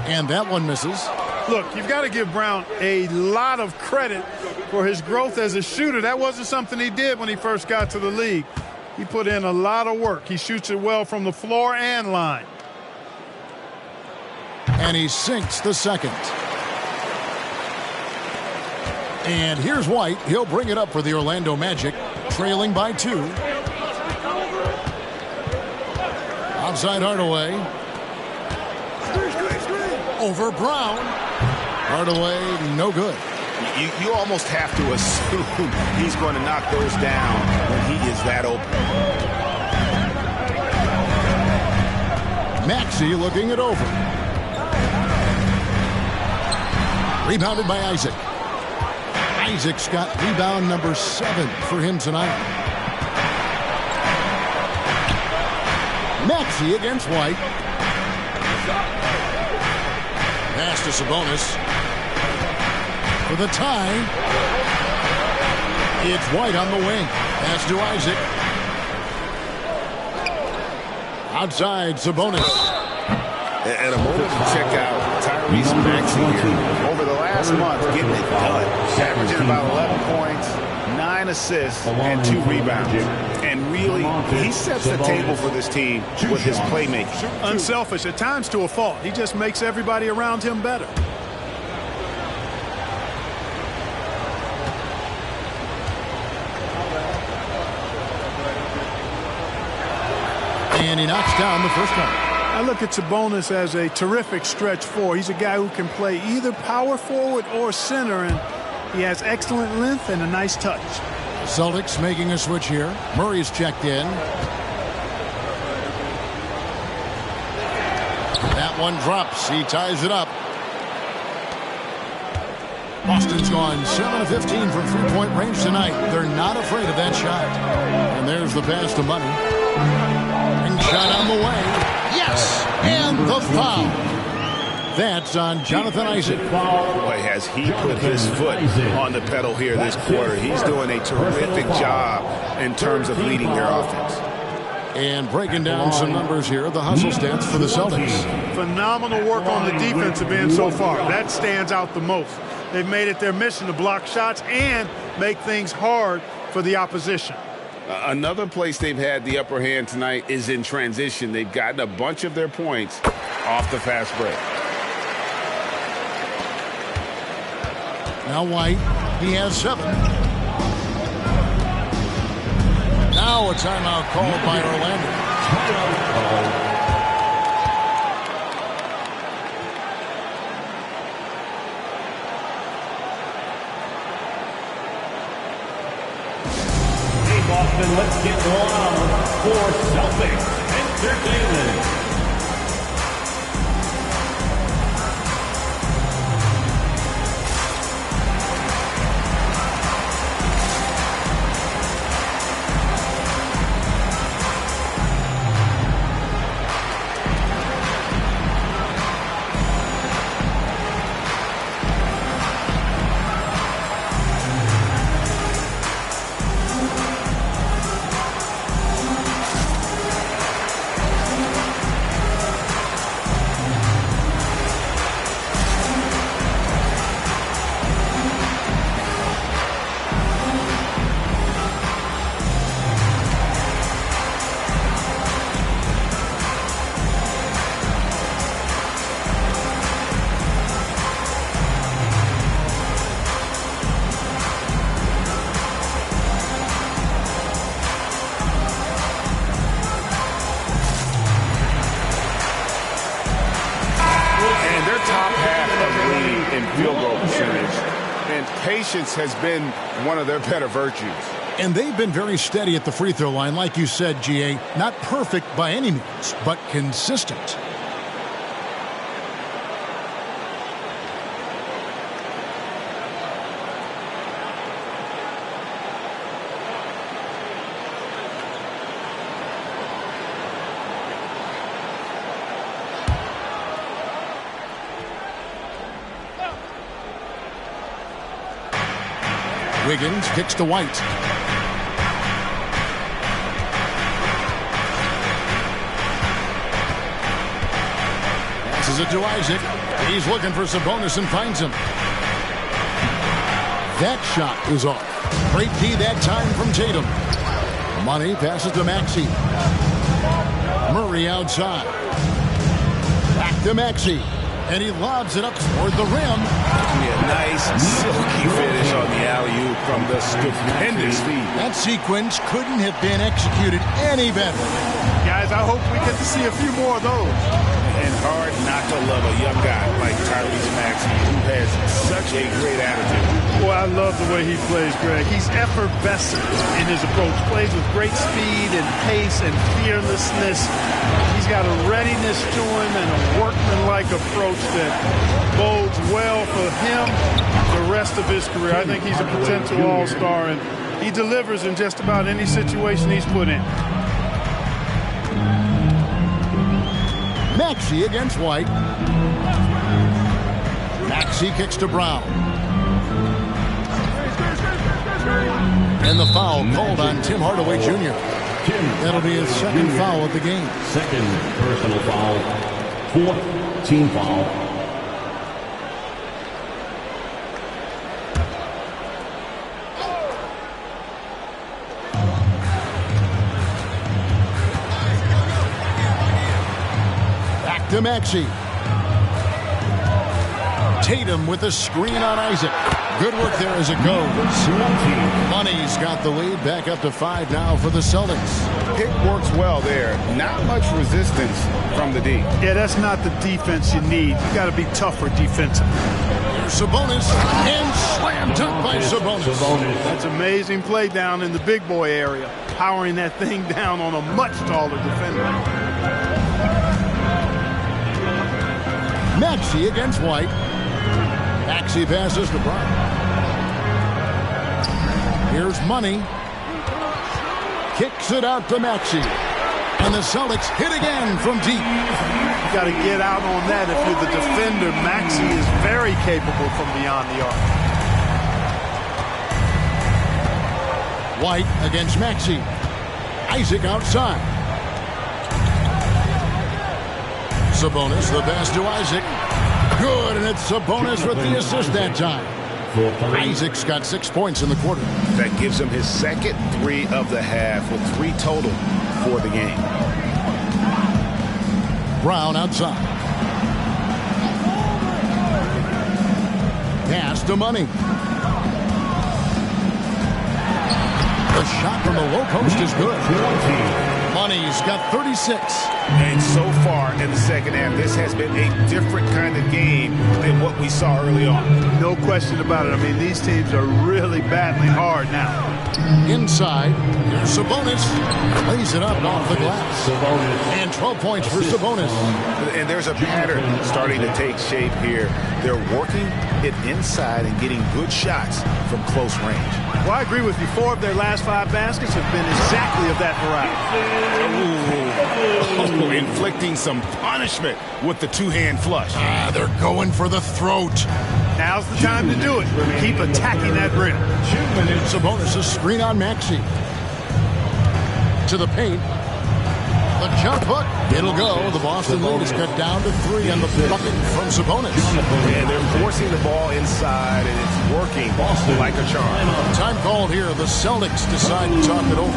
Speaker 1: And that one misses.
Speaker 13: Look, you've got to give Brown a lot of credit for his growth as a shooter. That wasn't something he did when he first got to the league. He put in a lot of work. He shoots it well from the floor and line.
Speaker 1: And he sinks the second. And here's White. He'll bring it up for the Orlando Magic, trailing by 2. Outside Hardaway. Over Brown. Hardaway, no good.
Speaker 5: You almost have to assume he's going to knock those down when he is that open.
Speaker 1: Maxey looking it over. Rebounded by Isaac. Isaac's got rebound number 7 for him tonight. Maxey against White. Pass to Sabonis. For the tie. It's White on the wing. Pass to Isaac. Outside Sabonis.
Speaker 5: And a moment to check out Tyrese Maxey here. Over the last month, getting it done. Averaging about 11 points, 9 assists, and 2 rebounds. And really, he sets the table for this team with his playmaking.
Speaker 13: Unselfish, at times to a fault. He just makes everybody around him better.
Speaker 1: And he knocks down the first one.
Speaker 13: I look at Sabonis as a terrific stretch 4. He's a guy who can play either power forward or center, and he has excellent length and a nice touch.
Speaker 1: Celtics making a switch here. Murray's checked in. That one drops. He ties it up. Boston's gone 7 of 15 from three-point range tonight. They're not afraid of that shot. And there's the pass to Money. And shot on the way. Yes! And the foul. That's on Jonathan Isaac.
Speaker 5: Boy, has he put his foot on the pedal here this quarter. He's doing a terrific job in terms of leading their offense.
Speaker 1: And breaking down some numbers here, the hustle stats for the Celtics.
Speaker 13: Phenomenal work on the defensive end so far. That stands out the most. They've made it their mission to block shots and make things hard for the opposition.
Speaker 5: Another place they've had the upper hand tonight is in transition. They've gotten a bunch of their points off the fast break.
Speaker 1: Now White, he has 7. Now a timeout called by Orlando.
Speaker 19: Hey Boston, let's get loud for Celtics Entertainment.
Speaker 5: Patience has been one of their better virtues.
Speaker 1: And they've been very steady at the free throw line, like you said, GA. Not perfect by any means, but consistent. Wiggins kicks to White. Passes it to Isaac. He's looking for Sabonis and finds him. That shot is off. Great D that time from Tatum. Money passes to Maxey. Murray outside. Back to Maxey. And he lobs it up toward the rim.
Speaker 5: A nice silky finish on the alley-oop from the stupendous feed.
Speaker 1: That sequence couldn't have been executed any better.
Speaker 13: Guys, I hope we get to see a few more of those.
Speaker 5: And hard not to love a young guy like Tyrese Maxey, who has such a great attitude.
Speaker 13: Boy, I love the way he plays, Greg. He's effervescent in his approach. Plays with great speed and pace and fearlessness. He's got a readiness to him and a workmanlike approach that bodes well for him the rest of his career. I think he's a potential all-star, and he delivers in just about any situation he's put in.
Speaker 1: Maxey against White. Maxey kicks to Brown. And the foul called on Tim Hardaway Jr. That'll be his second foul of the game.
Speaker 19: Second personal foul. Fourth team foul.
Speaker 1: Back to Maxey. Tatum with a screen on Isaac. Good work there as it goes. Money's got the lead back up to 5 now for the Celtics.
Speaker 5: Pick works well there. Not much resistance from the D.
Speaker 13: Yeah, that's not the defense you need. You got to be tougher defensively.
Speaker 1: Here's Sabonis and slam dunk by Sabonis.
Speaker 13: That's amazing play down in the big boy area, powering that thing down on a much taller defender.
Speaker 1: Maxey against White. Maxey passes to Brown. Here's Money. Kicks it out to Maxey. And the Celtics hit again from deep.
Speaker 13: You got to get out on that if you're the defender. Maxey is very capable from beyond the arc.
Speaker 1: White against Maxey. Isaac outside. Sabonis, the pass to Isaac. Good, and it's Sabonis with the assist that time. Isaac's got 6 points in the quarter.
Speaker 2: That gives him his second 3 of the half with 3 total for the game.
Speaker 1: Brown outside. Pass to Money. The shot from the low post is good. Money's got 36.
Speaker 2: And so far in the second half, this has been a different kind of game than what we saw early on.
Speaker 13: No question about it. I mean, these teams are really battling hard now.
Speaker 1: Inside, here's Sabonis. Lays it up off the glass. And 12 points for Sabonis.
Speaker 2: And there's a pattern starting to take shape here. They're working it inside and getting good shots from close range.
Speaker 13: Well, I agree with you. 4 of their last 5 baskets have been exactly of that variety.
Speaker 2: Ooh. Inflicting some punishment with the 2-hand flush.
Speaker 1: They're going for the throat.
Speaker 13: Now's the time to do it. Keep attacking that rim.
Speaker 1: Sabonis' screen on Maxey. To the paint. The jump hook. It'll go. The Boston lead is cut down to 3 on the bucket from Sabonis.
Speaker 7: And they're forcing the ball inside, and it's working like a charm.
Speaker 1: Time called here. The Celtics decide to talk it over.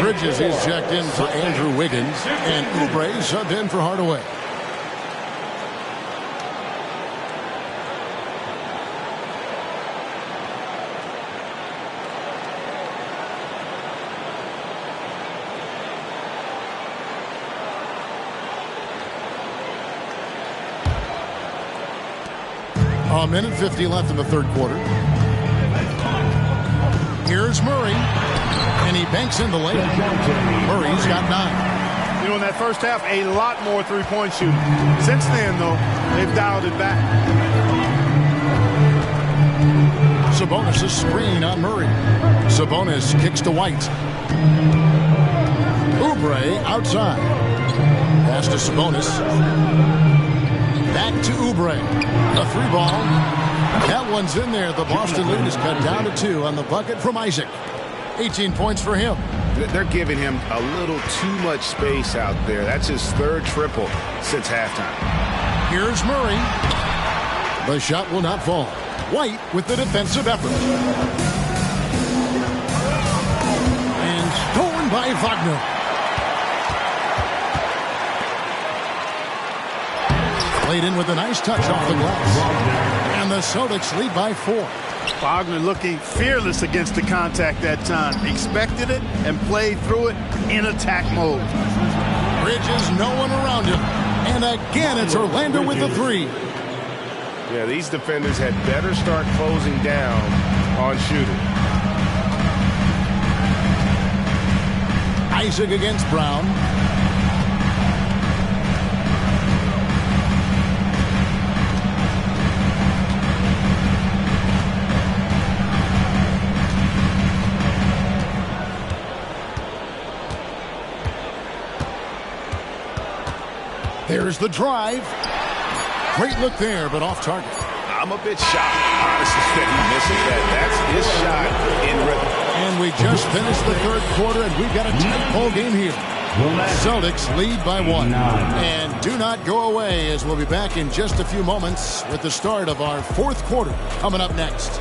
Speaker 1: Bridges is checked in for Andrew Wiggins, and Oubre subbed in for Hardaway. A minute 50 left in the third quarter. Here's Murray. And he banks in the lane. Murray's got 9.
Speaker 13: You know, in that first half, a lot more three-point shooting. Since then, though, they've dialed it back.
Speaker 1: Sabonis' screen on Murray. Sabonis kicks to White. Oubre outside. Pass to Sabonis. Back to Oubre. A 3-ball. That one's in there. The Boston lead is cut down to 2 on the bucket from Isaac. 18 points for him.
Speaker 2: They're giving him a little too much space out there. That's his 3rd triple since halftime.
Speaker 1: Here's Murray. The shot will not fall. White with the defensive effort. And stolen by Wagner. Played in with a nice touch off the glass. And the Celtics lead by 4.
Speaker 13: Wagner looking fearless against the contact that time. Expected it and played through it in attack mode.
Speaker 1: Bridges, no one around him. And again, it's Orlando with the 3.
Speaker 7: Yeah, these defenders had better start closing down on shooting.
Speaker 1: Isaac against Brown. There's the drive. Great look there, but off target.
Speaker 5: I'm a bit shocked, honestly, that he misses that. That's his shot in rhythm.
Speaker 1: And we just finished the third quarter, and we've got a tight ball game here. Celtics lead by 1. And do not go away, as we'll be back in just a few moments with the start of our fourth quarter coming up next.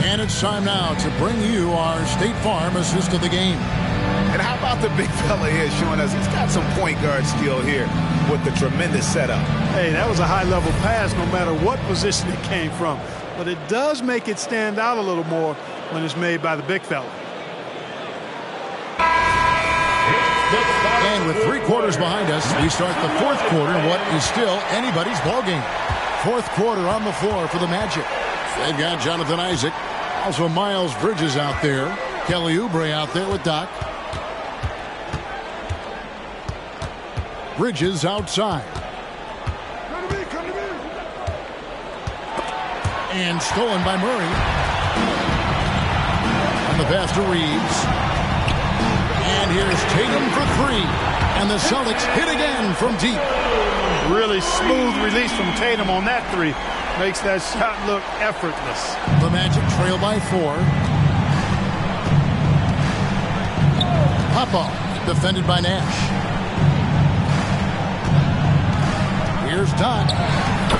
Speaker 1: And it's time now to bring you our State Farm assist of the game.
Speaker 5: And how about the big fella here showing us he's got some point guard skill here with the tremendous setup.
Speaker 13: Hey, that was a high-level pass no matter what position it came from. But it does make it stand out a little more when it's made by the big fella.
Speaker 1: And with 3 quarters behind us, we start the fourth quarter in what is still anybody's ballgame. Fourth quarter on the floor for the Magic. They've got Jonathan Isaac. Also Miles Bridges out there. Kelly Oubre out there with Doc. Bridges outside. And stolen by Murray. On the pass to Reeves. And here's Tatum for 3. And the Celtics hit again from deep.
Speaker 13: Really smooth release from Tatum on that 3. Makes that shot look effortless.
Speaker 1: The Magic trail by 4. Pop-off, defended by Nash. Here's Doc.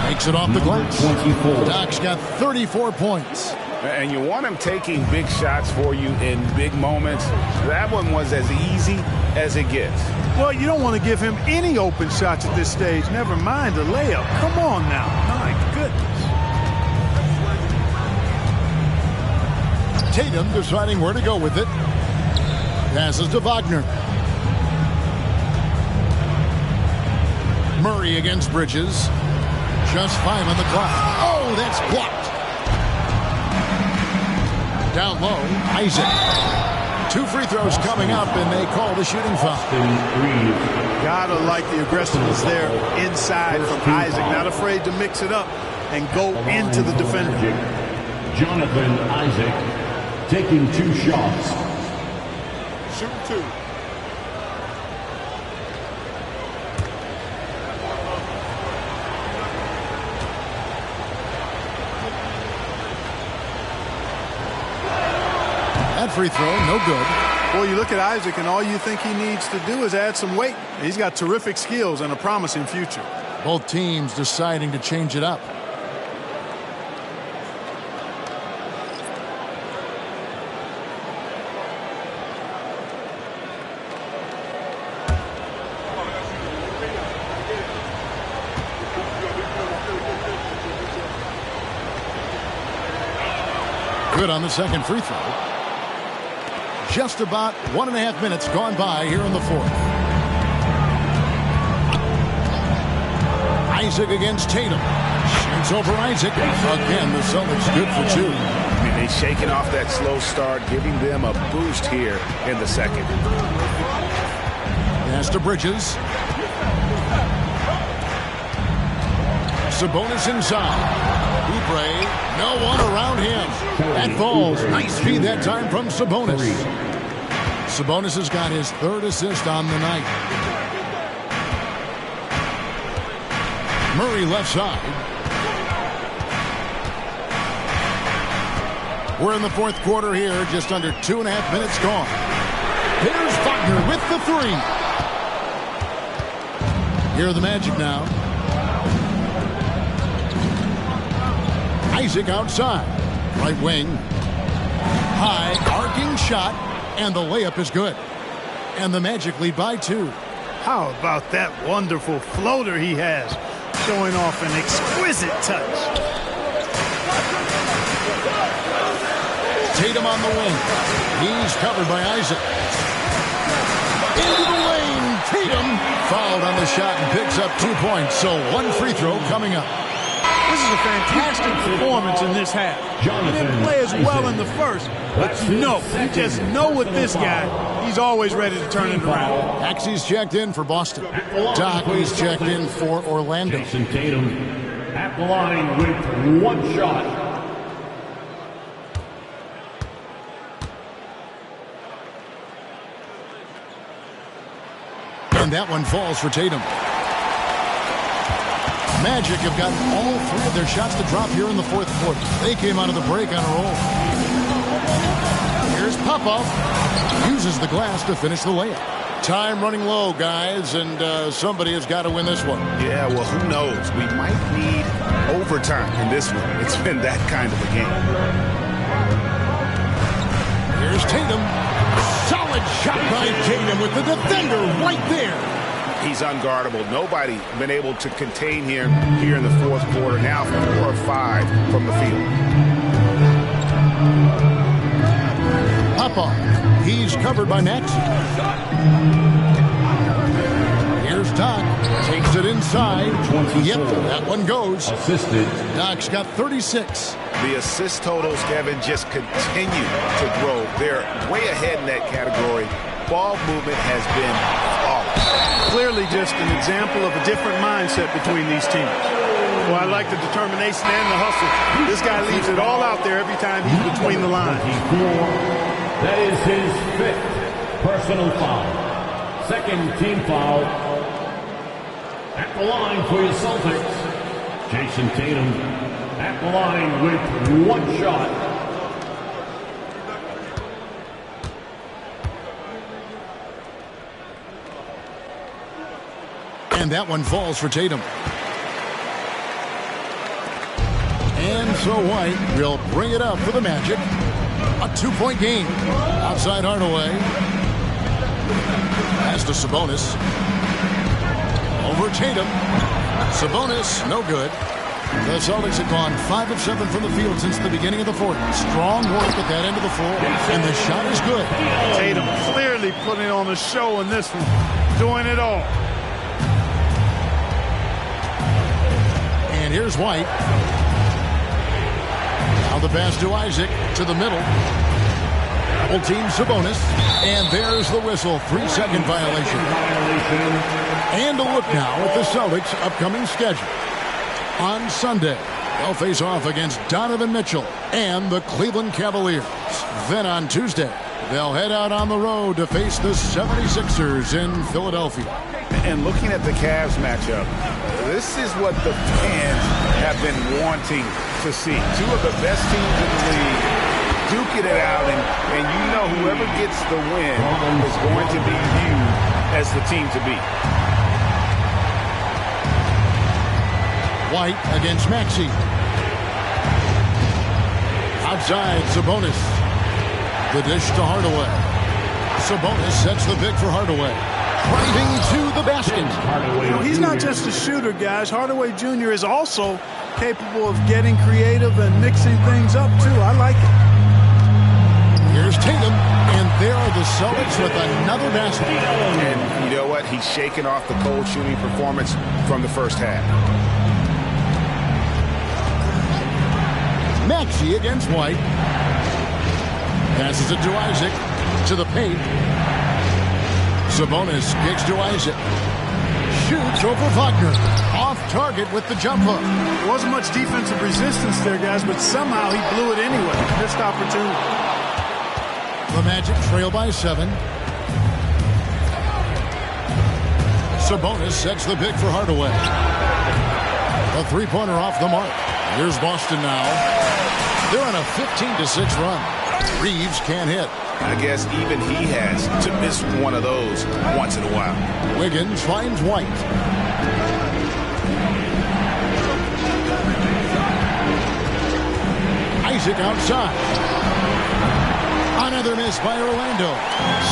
Speaker 1: Makes it off the glass. 24. Doc's got 34 points.
Speaker 5: And you want him taking big shots for you in big moments. That one was as easy as it gets.
Speaker 13: Well, you don't want to give him any open shots at this stage. Never mind a layup. Come on now. My goodness.
Speaker 1: Tatum deciding where to go with it. Passes to Wagner. Murray against Bridges. Just 5 on the clock. Oh, that's blocked. Down low, Isaac. 2 free throws coming up, and they call the shooting foul.
Speaker 13: Gotta like the aggressiveness there inside from Isaac. Not afraid to mix it up and go into the defender.
Speaker 19: Jonathan Isaac taking 2 shots.
Speaker 13: Shoot 2.
Speaker 1: That free throw, no good.
Speaker 13: Well, you look at Isaac, and all you think he needs to do is add some weight. He's got terrific skills and a promising future.
Speaker 1: Both teams deciding to change it up. Good on the second free throw. Just about 1.5 minutes gone by here in the fourth. Isaac against Tatum. Shoots over Isaac. Again, the Celtics good for 2.
Speaker 5: I mean, they're shaking off that slow start, giving them a boost here in the second.
Speaker 1: Pass to Bridges. Sabonis inside. Oubre, no one around him. That falls. Nice feed that time from Sabonis. Sabonis has got his 3rd assist on the night. Murray left side. We're in the fourth quarter here, just under 2.5 minutes gone. Here's Wagner with the 3. Here are the Magic now. Isaac outside. Right wing. High, arcing shot, and the layup is good. And the Magic lead by 2.
Speaker 13: How about that wonderful floater he has, showing off an exquisite touch.
Speaker 1: Tatum on the wing. He's covered by Isaac. Into the lane. Tatum fouled on the the shot and picks up 2 points. So one free throw coming up.
Speaker 13: This is a fantastic performance in this half. He didn't play as well in the first, but you just know with this guy, he's always ready to turn it around.
Speaker 1: Maxey's checked in for Boston. Doc is checked in for Orlando.
Speaker 4: Jason Tatum at the line with 1 shot.
Speaker 1: And that one falls for Tatum. Magic have gotten all 3 of their shots to drop here in the 4th quarter. They came out of the break on a roll. Here's Popov. Uses the glass to finish the layup. Time running low, guys, and somebody has got to win this one.
Speaker 2: Yeah, well, who knows? We might need overtime in this one. It's been that kind of a game.
Speaker 1: Here's Tatum. Solid shot by Tatum with the defender right there.
Speaker 2: He's unguardable. Nobody been able to contain him here in the 4th quarter. Now 4 or 5 from the field.
Speaker 1: Popov. He's covered by Maxey. Here's Doc. Takes it inside.
Speaker 4: 24.
Speaker 1: Yep, that one goes.
Speaker 4: Assisted.
Speaker 1: Doc's got 36.
Speaker 2: The assist totals, Kevin, just continue to grow. They're way ahead in that category. Ball movement has been flawless.
Speaker 13: Clearly just an example of a different mindset between these teams. Well, I like the determination and the hustle. This guy leaves it all out there every time he's between the lines.
Speaker 4: That is his 5th personal foul. 2nd team foul. At the line for your Celtics, Jason Tatum at the line with 1 shot.
Speaker 1: And that one falls for Tatum. And so White will bring it up for the Magic. A 2-point game. Outside Hardaway. Pass to Sabonis. Over Tatum. Sabonis, no good. The Celtics have gone 5 of 7 from the field since the beginning of the 4th. Strong work at that end of the floor, and the shot is good.
Speaker 13: Tatum clearly putting on a show in this one. Doing it all.
Speaker 1: And here's White. Now the pass to Isaac to the middle. Double team Sabonis. And there's the whistle. 3-second violation. And a look now at the Celtics' upcoming schedule. On Sunday, they'll face off against Donovan Mitchell and the Cleveland Cavaliers. Then on Tuesday, they'll head out on the road to face the 76ers in Philadelphia.
Speaker 2: And looking at the Cavs matchup, this is what the fans have been wanting to see. 2 of the best teams in the league duking it out, and you know whoever gets the win is going to be viewed as the team to beat.
Speaker 1: White against Maxey. Outside, Sabonis. The dish to Hardaway. Sabonis sets the pick for Hardaway. Driving to the basket.
Speaker 13: You know, he's not just a shooter, guys. Hardaway Jr. is also capable of getting creative and mixing things up, too. I like it.
Speaker 1: Here's Tatum, and there are the Celtics with another basket.
Speaker 2: And you know what? He's shaking off the cold shooting performance from the first half.
Speaker 1: Maxey against White. Passes it to Isaac. To the paint. Sabonis kicks to Isaac. Shoots over Wagner. Off target with the jump hook.
Speaker 13: There wasn't much defensive resistance there, guys, but somehow he blew it anyway. Missed opportunity.
Speaker 1: The Magic trail by 7. Sabonis sets the pick for Hardaway. A 3-pointer off the mark. Here's Boston now. They're on a 15-6 run. Reeves can't hit.
Speaker 2: I guess even he has to miss one of those once in a while.
Speaker 1: Wiggins finds White. Isaac outside. Another miss by Orlando.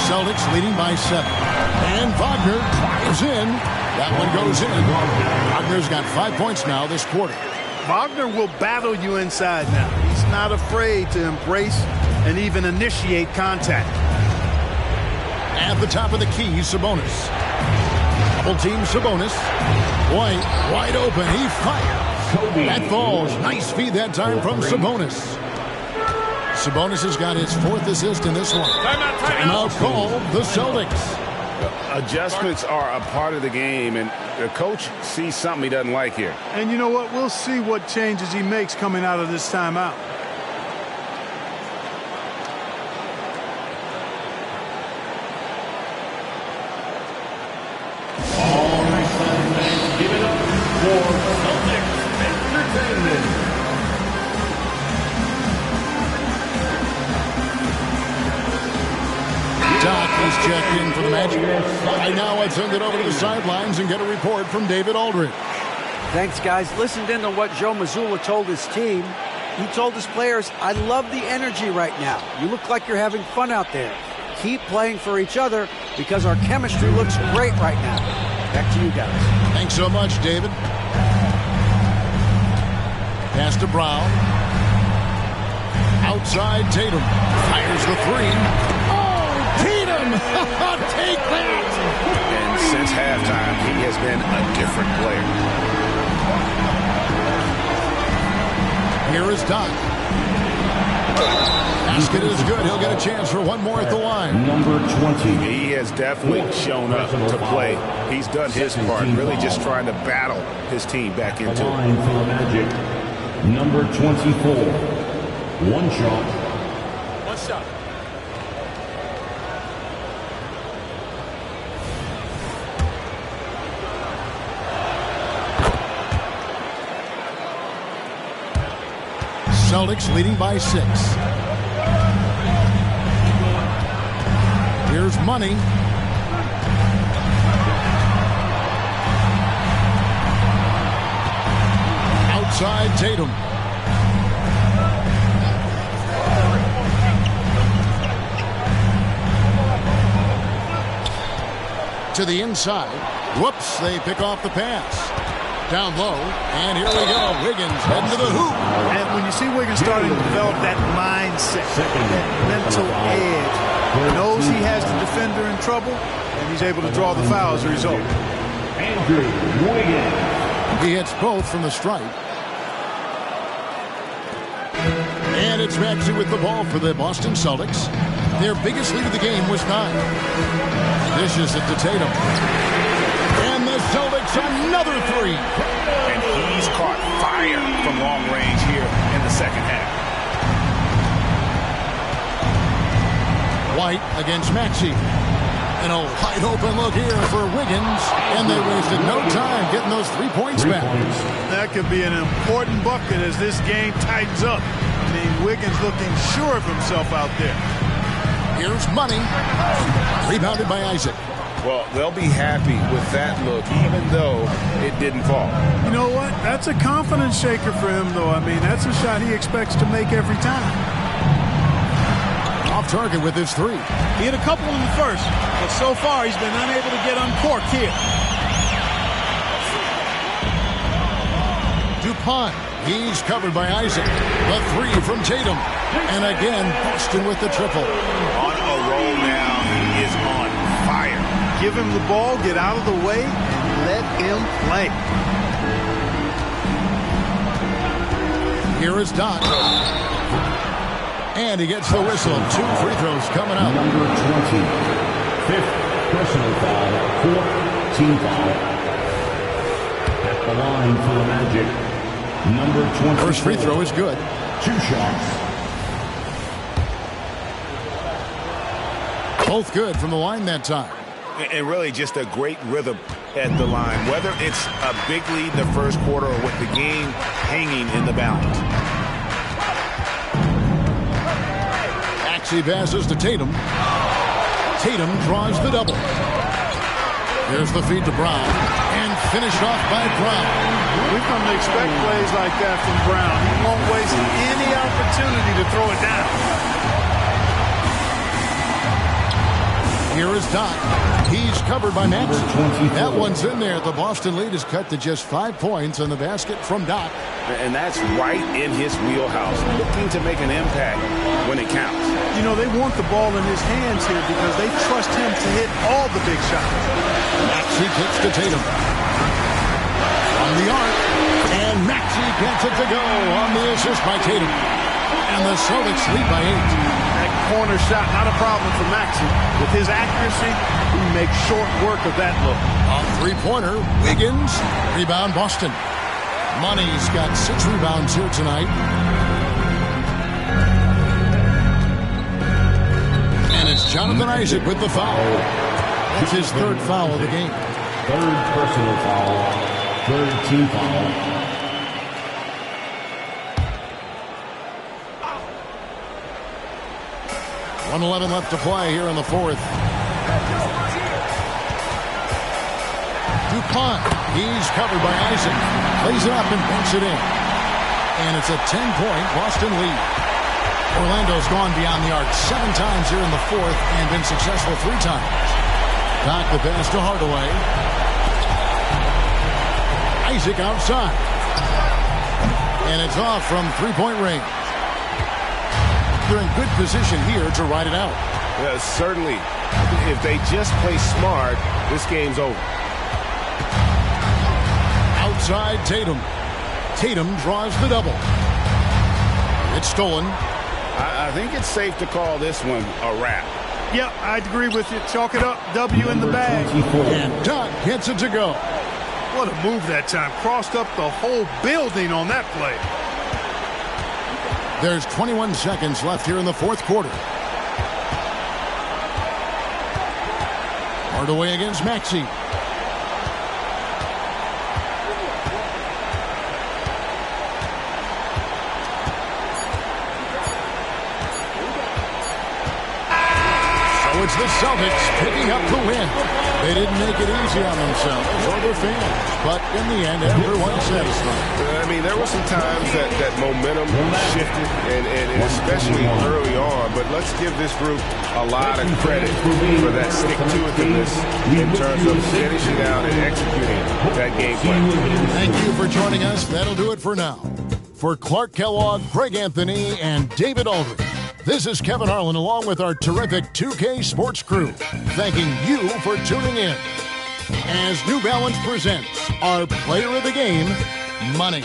Speaker 1: Celtics leading by 7. And Wagner drives in. That one goes in. Wagner's got 5 points now this quarter.
Speaker 13: Wagner will battle you inside now. He's not afraid to embrace and even initiate contact.
Speaker 1: At the top of the key, Sabonis. Double team Sabonis. White wide open. He fires. That falls. Nice feed that time from Sabonis. Sabonis has got his 4th assist in this one. Timeout called the Celtics.
Speaker 5: Adjustments are a part of the game, and the coach sees something he doesn't like here.
Speaker 13: And you know what? We'll see what changes he makes coming out of this timeout.
Speaker 4: All right, fans, give it up for Celtics Entertainment.
Speaker 1: Doc is checked in for the Magic. Right now, let's send it over to the sidelines and get a report from David Aldridge.
Speaker 18: Thanks, guys. Listened in on what Joe Mazzulla told his team. He told his players, I love the energy right now. You look like you're having fun out there. Keep playing for each other because our chemistry looks great right now. Back to you guys.
Speaker 1: Thanks so much, David. Pass to Brown. Outside Tatum. Fires the 3. Tatum! Take that!
Speaker 5: And since halftime, he has been a different player.
Speaker 1: Here is Doc. Basket is good. He'll get a chance for one more at the line.
Speaker 4: Number 20.
Speaker 5: He has definitely shown up to play. He's done his part, really just trying to battle his team back into
Speaker 4: Line for the Magic. Number 24. One shot.
Speaker 21: One shot.
Speaker 1: Celtics leading by 6. Here's Money. Outside Tatum. To the inside. Whoops, they pick off the pass. Down low, and here we go. Wiggins heading to the hoop.
Speaker 13: And when you see Wiggins starting to develop that mindset, that mental edge, he knows he has the defender in trouble, and he's able to draw the foul as a result.
Speaker 4: Andrew Wiggins.
Speaker 1: He hits both from the stripe. And it's Maxey with the ball for the Boston Celtics. Their biggest lead of the game was 9. Dishes it to Tatum. And the Celtics another 3.
Speaker 5: And he's caught fire from long range here in the second half.
Speaker 1: White against Maxey. And a wide open look here for Wiggins. And they wasted no time getting those 3 points back.
Speaker 13: That could be an important bucket as this game tightens up. I mean, Wiggins looking sure of himself out there.
Speaker 1: Here's Money. Rebounded by Isaac.
Speaker 5: Well, they'll be happy with that look, even though it didn't fall.
Speaker 13: You know what? That's a confidence shaker for him, though. I mean, that's a shot he expects to make every time.
Speaker 1: Off target with his 3.
Speaker 13: He hit a couple in the first, but so far he's been unable to get uncorked here.
Speaker 1: DuPont. He's covered by Isaac. The 3 from Tatum. And again, Boston with the triple.
Speaker 5: On a roll now. He is on fire.
Speaker 13: Give him the ball, get out of the way, and let him play.
Speaker 1: Here is Doc. And he gets the whistle. 2 free throws coming up.
Speaker 4: Number 20. 5th personal foul. 4th team foul. At the line for the Magic. Number 20.
Speaker 1: First free throw is good.
Speaker 4: 2 shots.
Speaker 1: Both good from the line that time.
Speaker 5: And really just a great rhythm at the line. Whether it's a big lead in the first quarter or with the game hanging in the balance.
Speaker 1: Maxey passes to Tatum. Tatum draws the double. Here's the feed to Brown. And finished off by Brown.
Speaker 13: We've come to expect plays like that from Brown. He won't waste any opportunity to throw it down.
Speaker 1: Here is Doc. He's covered by Maxey. That one's in there. The Boston lead is cut to just 5 points on the basket from Doc.
Speaker 5: And that's right in his wheelhouse. Looking to make an impact when it counts.
Speaker 13: You know, they want the ball in his hands here because they trust him to hit all the big shots.
Speaker 1: Maxey Maxey kicks to Tatum. From the arc. And Maxey gets it to go on the assist by Tatum. And the Celtics lead by 8.
Speaker 13: That corner shot, not a problem for Maxey. With his accuracy, he makes short work of that look.
Speaker 1: A three-pointer, Wiggins. Rebound, Boston. Money's got 6 rebounds here tonight. And it's Jonathan Isaac with the foul. That's his 3rd foul of the game.
Speaker 4: 3rd personal foul. 3rd team foul.
Speaker 1: .111 left to play here in the 4th. DuPont, he's covered by Isaac. Plays it up and bunks it in. And it's a 10-point Boston lead. Orlando's gone beyond the arc 7 times here in the 4th and been successful 3 times. Back the pass to Hardaway. Isaac outside. And it's off from 3-point range. They're in good position here to ride it out.
Speaker 7: Yeah, certainly. If they just play smart, this game's over.
Speaker 1: Outside Tatum. Tatum draws the double. It's stolen.
Speaker 2: I think it's safe to call this one a wrap.
Speaker 13: Yep, I'd agree with you. Chalk it up. W in the bag.
Speaker 1: And Doug gets it to go.
Speaker 13: What a move that time. Crossed up the whole building on that play.
Speaker 1: There's 21 seconds left here in the 4th quarter. Hardaway against Maxey. So it's the Celtics picking up the win. They didn't make it easy on themselves or their fans, but in the end, everyone's satisfied.
Speaker 7: I mean, there were some times that momentum shifted, and especially early on, but let's give this group a lot of credit for that stick-to-itiveness in terms of finishing out and executing that game plan.
Speaker 1: Thank you for joining us. That'll do it for now. For Clark Kellogg, Greg Anthony, and David Aldridge, this is Kevin Harlan along with our terrific 2K Sports crew, thanking you for tuning in. As New Balance presents our player of the game, Money.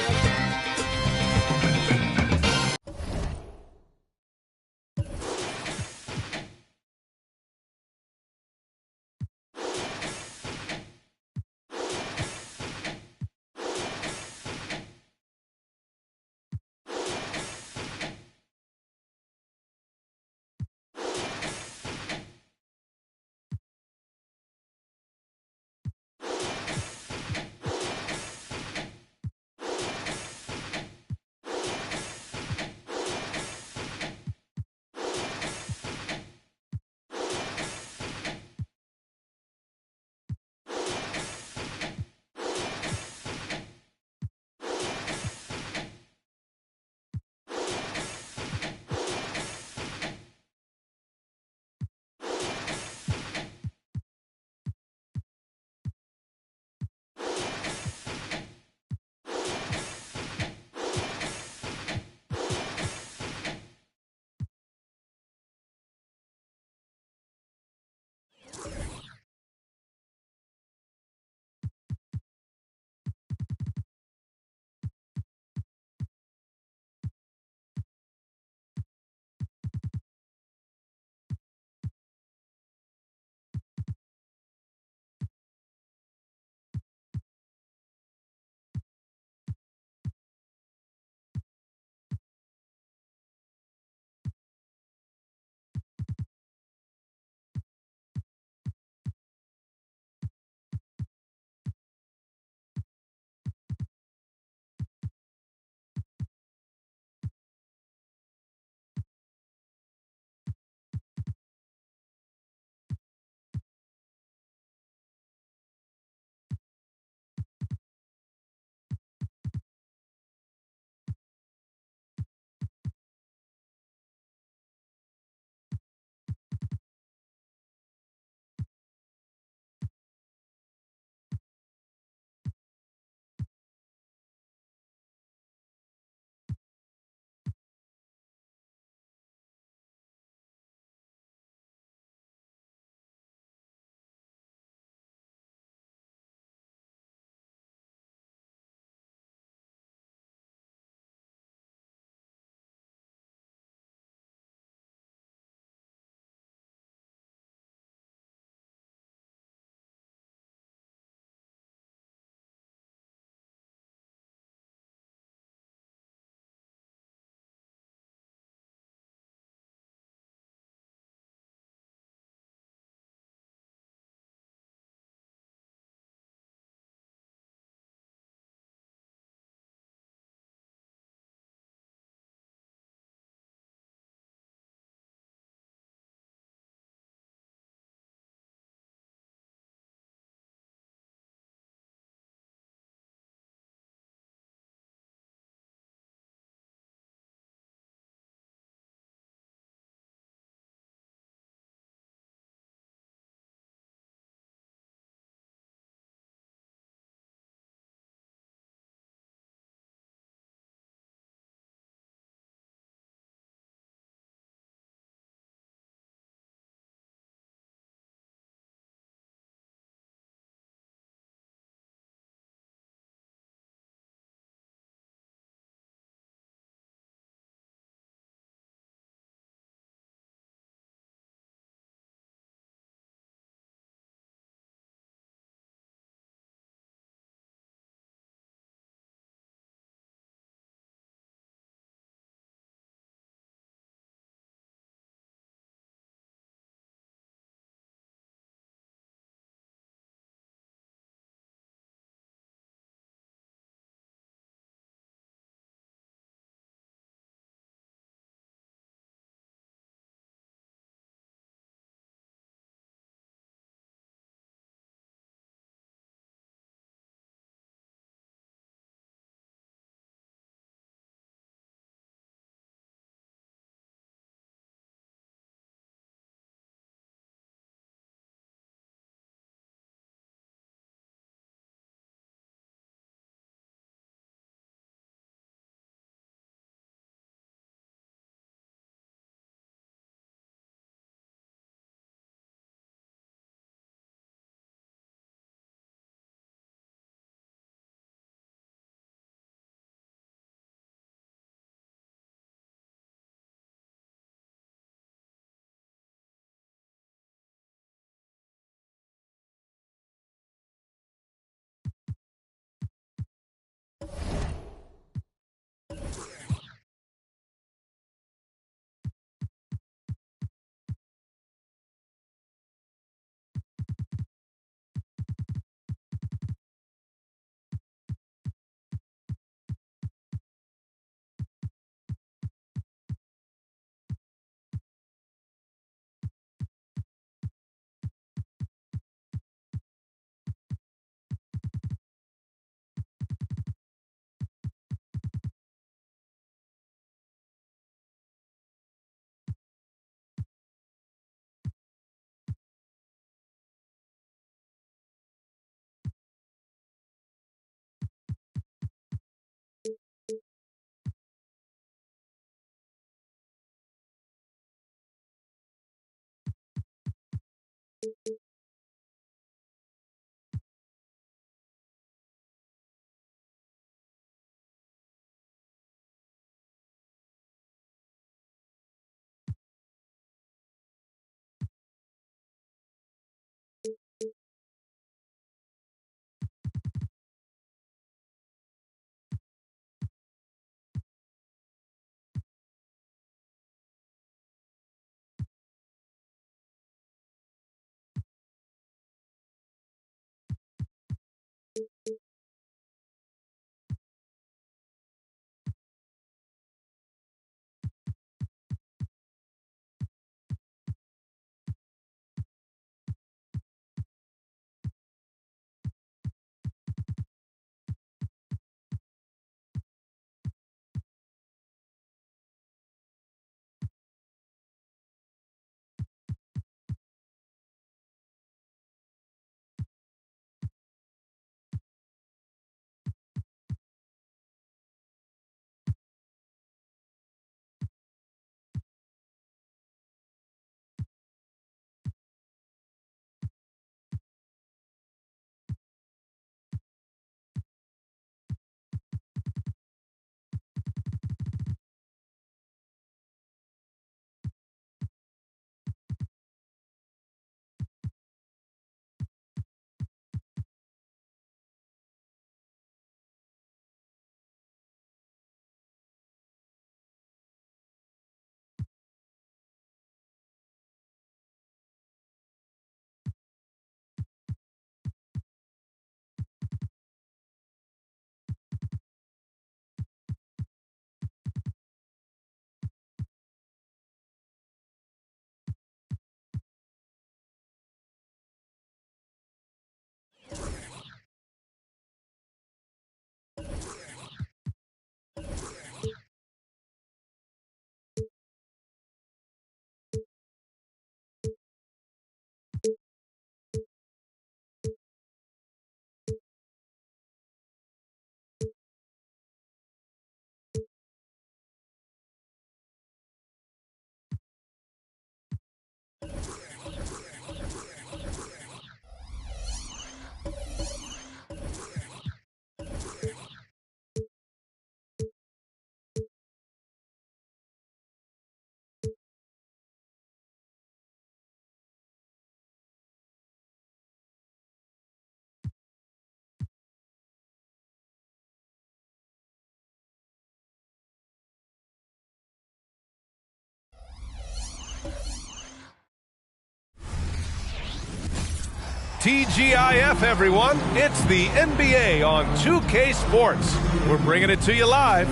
Speaker 11: TGIF, everyone. It's the NBA on 2K Sports. We're bringing it to you live.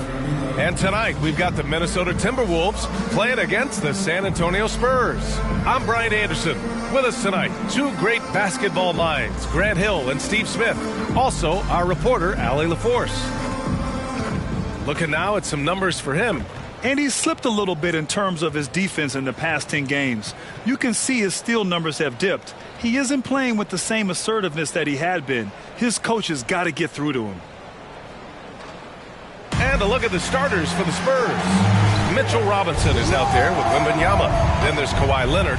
Speaker 11: And tonight, we've got the Minnesota Timberwolves playing against the San Antonio Spurs. I'm Brian Anderson. With us tonight, two great basketball minds, Grant Hill and Steve Smith. Also, our reporter, Allie LaForce. Looking now at some numbers for him.
Speaker 12: And he slipped a little bit in terms of his defense in the past 10 games. You can see his steal numbers have dipped. He isn't playing with the same assertiveness that he had been. His coach has got to get through to him.
Speaker 11: And a look at the starters for the Spurs. Mitchell Robinson is out there with Wembanyama. Then there's Kawhi Leonard.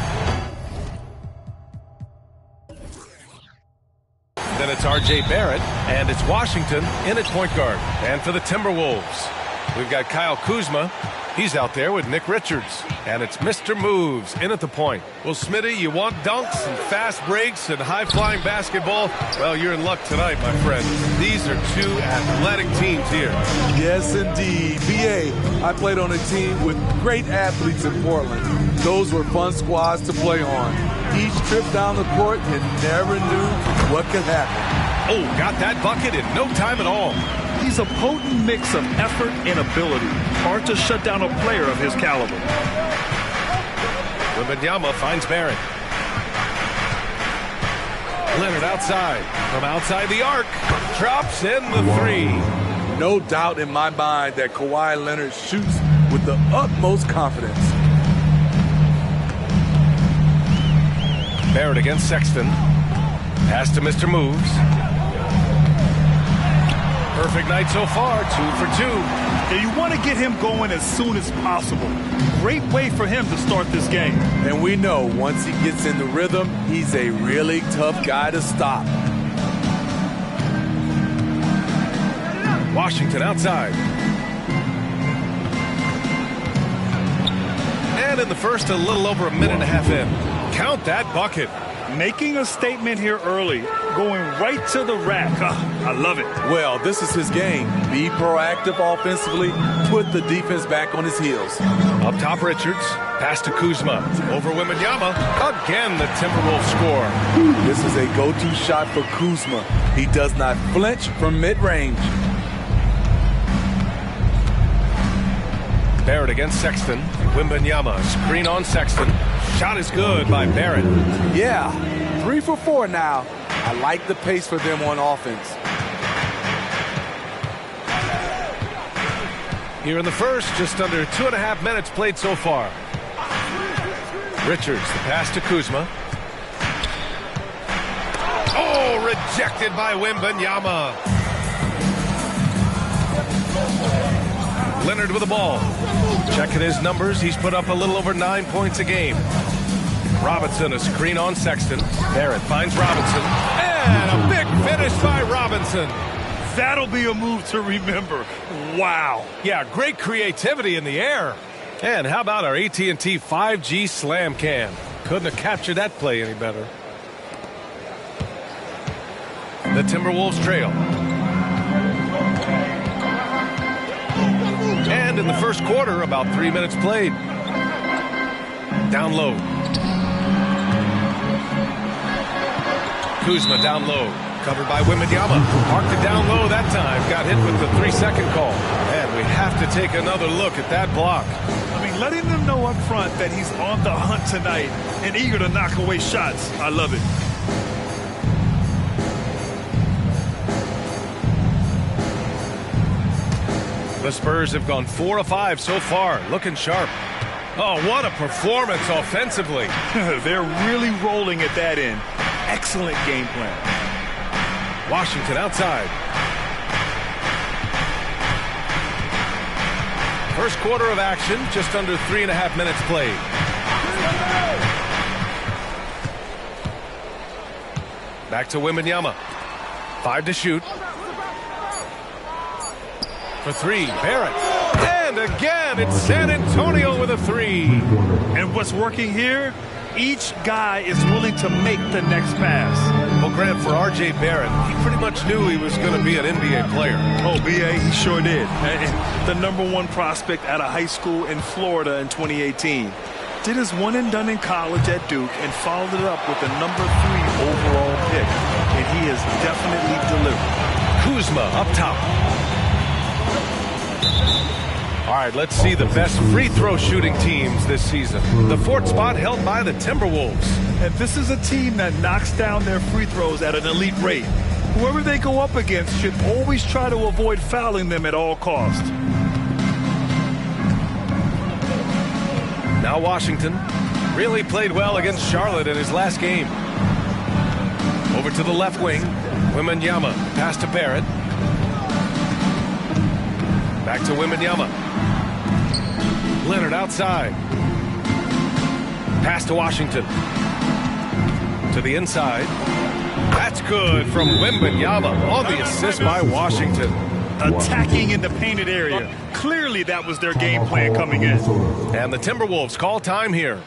Speaker 11: Then it's R.J. Barrett, and it's Washington in at point guard. And for the Timberwolves, we've got Kyle Kuzma. He's out there with Nick Richards. And it's Mr. Moves in at the point. Well, Smitty, you want dunks and fast breaks and high-flying basketball? Well, you're in luck tonight, my friend. These are two athletic teams here.
Speaker 3: Yes, indeed. B.A., I played on a team with great athletes in Portland. Those were fun squads to play on. Each trip down the court, you never knew what could happen.
Speaker 11: Oh, got that bucket in no time at all.
Speaker 12: He's a potent mix of effort and ability. Hard to shut down a player of his caliber.
Speaker 11: Wembanyama finds Barrett. Leonard outside. From outside the arc. Drops in the three.
Speaker 3: No doubt in my mind that Kawhi Leonard shoots with the utmost confidence.
Speaker 11: Barrett against Sexton. Pass to Mr. Moves. Perfect night so far, 2 for 2.
Speaker 12: And you want to get him going as soon as possible. Great way for him to start this game.
Speaker 3: And we know once he gets in the rhythm, he's a really tough guy to stop.
Speaker 11: Washington outside. And in the first, a little over a minute and a half in. Count that bucket.
Speaker 12: Making a statement here early. going right to the rack. I love it.
Speaker 3: Well, this is his game. Be proactive offensively. Put the defense back on his heels.
Speaker 11: Up top, Richards. Pass to Kuzma. Over Wembanyama. Again, the Timberwolves score.
Speaker 3: This is a go-to shot for Kuzma. He does not flinch from mid-range.
Speaker 11: Barrett against Sexton. Wembanyama. Screen on Sexton. Shot is good by Barrett.
Speaker 3: Yeah, 3 for 4 now. I like the pace for them on offense.
Speaker 11: Here in the first, just under 2.5 minutes played so far. Richards, the pass to Kuzma. Oh, rejected by Wembanyama. Leonard with the ball. Checking his numbers, he's put up a little over 9 points a game. Robinson, a screen on Sexton. Barrett finds Robinson. And a big finish by Robinson.
Speaker 12: That'll be a move to remember. Wow.
Speaker 11: Yeah, great creativity in the air. And how about our AT&T 5G Slam Cam? Couldn't have captured that play any better. The Timberwolves trail. And in the first quarter, about 3 minutes played. Down low. Kuzma down low. Covered by Wembanyama. Marked it down low that time. Got hit with the 3-second call. And we have to take another look at that block.
Speaker 12: I mean, letting them know up front that he's on the hunt tonight and eager to knock away shots. I love it.
Speaker 11: The Spurs have gone 4 of 5 so far. Looking sharp. Oh, what a performance offensively.
Speaker 12: They're really rolling at that end. Excellent game plan.
Speaker 11: Washington outside. First quarter of action, just under 3.5 minutes played. Back to Wembanyama. 5 to shoot. For 3, Barrett. And again, it's San Antonio with a 3.
Speaker 12: And what's working here? Each guy is willing to make the next pass.
Speaker 11: Well, Grant, for R.J. Barrett, he pretty much knew he was going to be an NBA player.
Speaker 12: Oh, B.A., he sure did. The #1 prospect out of high school in Florida in 2018. Did his one and done in college at Duke and followed it up with the #3 overall pick. And he has definitely delivered.
Speaker 11: Kuzma up top. All right, let's see the best free throw shooting teams this season. The 4th spot held by the Timberwolves.
Speaker 12: And this is a team that knocks down their free throws at an elite rate. Whoever they go up against should always try to avoid fouling them at all costs.
Speaker 11: Now Washington really played well against Charlotte in his last game. Over to the left wing. Wembanyama, pass to Barrett. Back to Wembanyama. Leonard outside. Pass to Washington. To the inside. That's good from Wembanyama on the assist by Washington.
Speaker 12: Attacking in the painted area. Clearly that was their game plan coming in.
Speaker 11: And the Timberwolves call time here.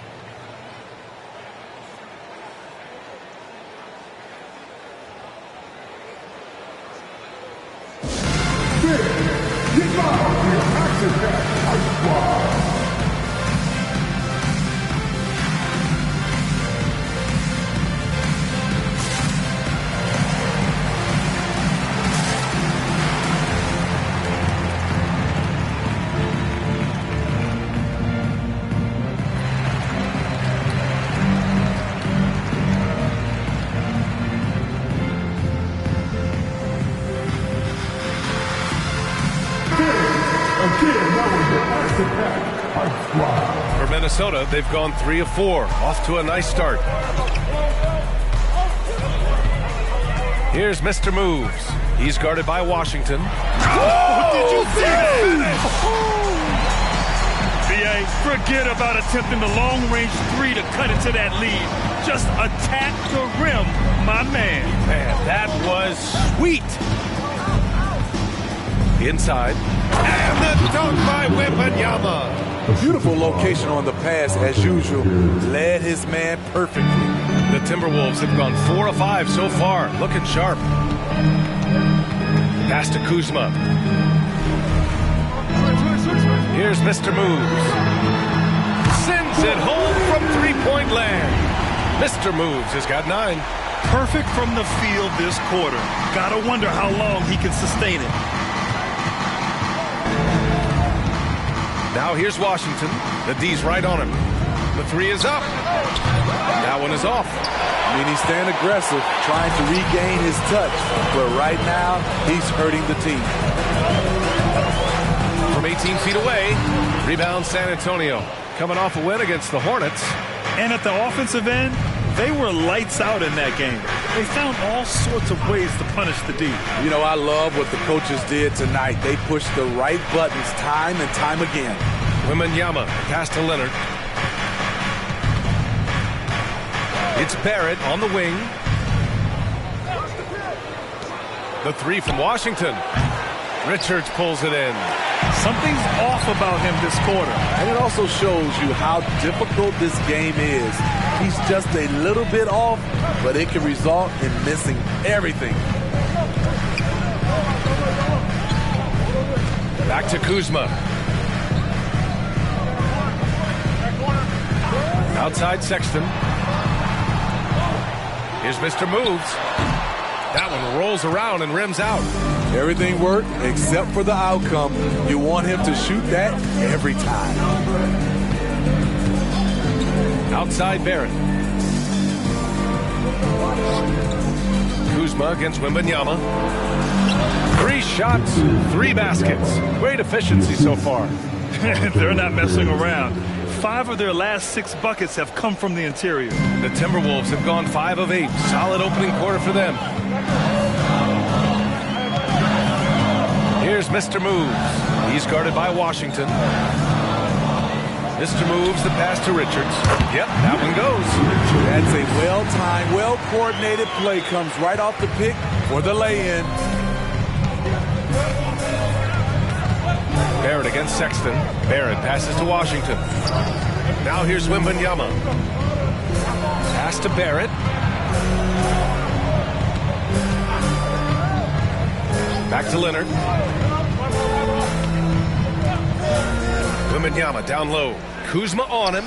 Speaker 11: For Minnesota, they've gone 3 of 4. Off to a nice start. Here's Mr. Moves. He's guarded by Washington.
Speaker 12: Oh, did you see that? B.A., forget about attempting the long-range 3 to cut into that lead. Just attack the rim, my man.
Speaker 11: Man, that was sweet. Inside. And the dunk by Wembanyama.
Speaker 3: Beautiful location on the pass as usual. Led his man perfectly.
Speaker 11: The Timberwolves have gone 4 of 5 so far, looking sharp. Pass to Kuzma. Here's Mr. Moves. Sends it home from three-point land. Mr. Moves has got 9.
Speaker 12: Perfect from the field this quarter. Gotta wonder how long he can sustain it.
Speaker 11: Now here's Washington. The D's right on him. The 3 is up. That one is off.
Speaker 3: I mean, he's staying aggressive, trying to regain his touch. But right now, he's hurting the team.
Speaker 11: From 18 feet away, rebound San Antonio. Coming off a win against the Hornets.
Speaker 12: And at the offensive end, they were lights out in that game. They found all sorts of ways to punish the D.
Speaker 3: You know, I love what the coaches did tonight. They pushed the right buttons time and time again.
Speaker 11: Wembanyama pass to Leonard. It's Barrett on the wing. The 3 from Washington. Richards pulls it in.
Speaker 12: Something's off about him this quarter.
Speaker 3: And it also shows you how difficult this game is. He's just a little bit off, but it can result in missing everything.
Speaker 11: Back to Kuzma. Outside Sexton. Here's Mr. Moves. That one rolls around and rims out.
Speaker 3: Everything worked except for the outcome. You want him to shoot that every time.
Speaker 11: Outside Barrett. Kuzma against Wembanyama. 3 shots, 3 baskets. Great efficiency so far.
Speaker 12: They're not messing around. 5 of their last 6 buckets have come from the interior.
Speaker 11: The Timberwolves have gone 5 of 8. Solid opening quarter for them. Here's Mr. Moves. He's guarded by Washington. Mr. Moves the pass to Richards. Yep, that one goes.
Speaker 3: That's a well-timed, well-coordinated play. Comes right off the pick for the lay-in.
Speaker 11: Barrett against Sexton. Barrett passes to Washington. Now here's Wembanyama. Pass to Barrett. Back to Leonard. Wembanyama down low. Kuzma on him.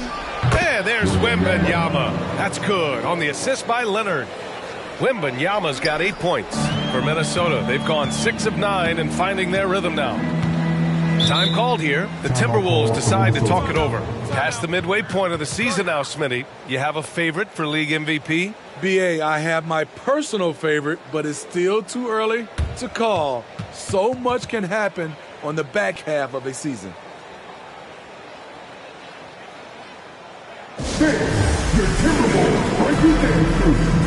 Speaker 11: And there's Wembanyama. That's good on the assist by Leonard. Wembanyama's got 8 points for Minnesota. They've gone 6 of 9 and finding their rhythm now. Time called here. The Timberwolves decide to talk it over. Past the midway point of the season now, Smitty. You have a favorite for league MVP?
Speaker 3: BA, I have my personal favorite, but it's still too early to call. So much can happen on the back half of a season.
Speaker 19: Your Timberwolves breaking through.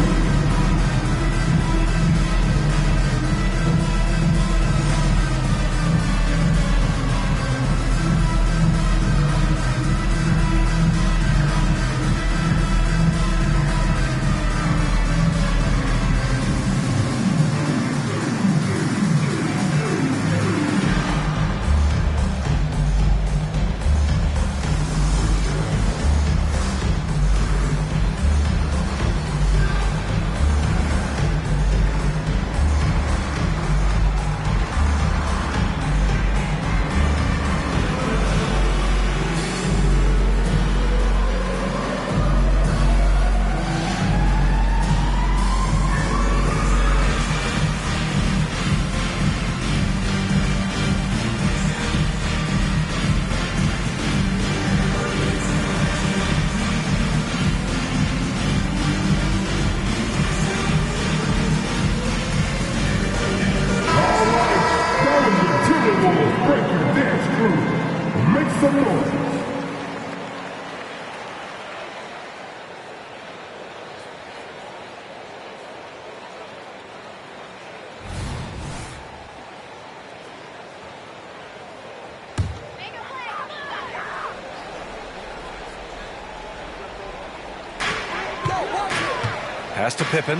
Speaker 11: Pass to Pippen.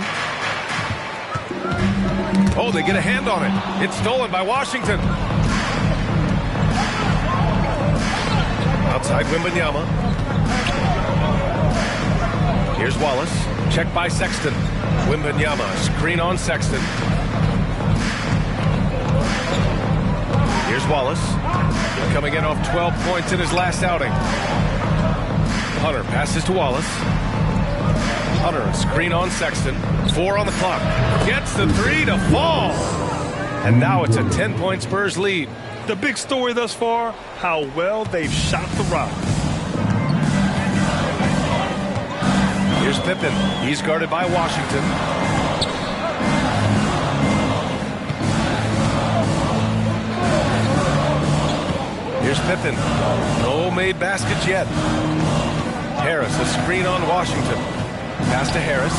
Speaker 11: Oh, they get a hand on it. It's stolen by Washington. Outside Wembanyama. Here's Wallace. Check by Sexton. Wembanyama, screen on Sexton. Here's Wallace. Coming in off 12 points in his last outing. Hunter passes to Wallace. Hunter, a screen on Sexton. 4 on the clock. Gets the 3 to fall. And now it's a 10-point Spurs lead.
Speaker 12: The big story thus far, how well they've shot the rock.
Speaker 11: Here's Pippen. He's guarded by Washington. Here's Pippen. No made baskets yet. Harris, a screen on Washington. Pass to Harris.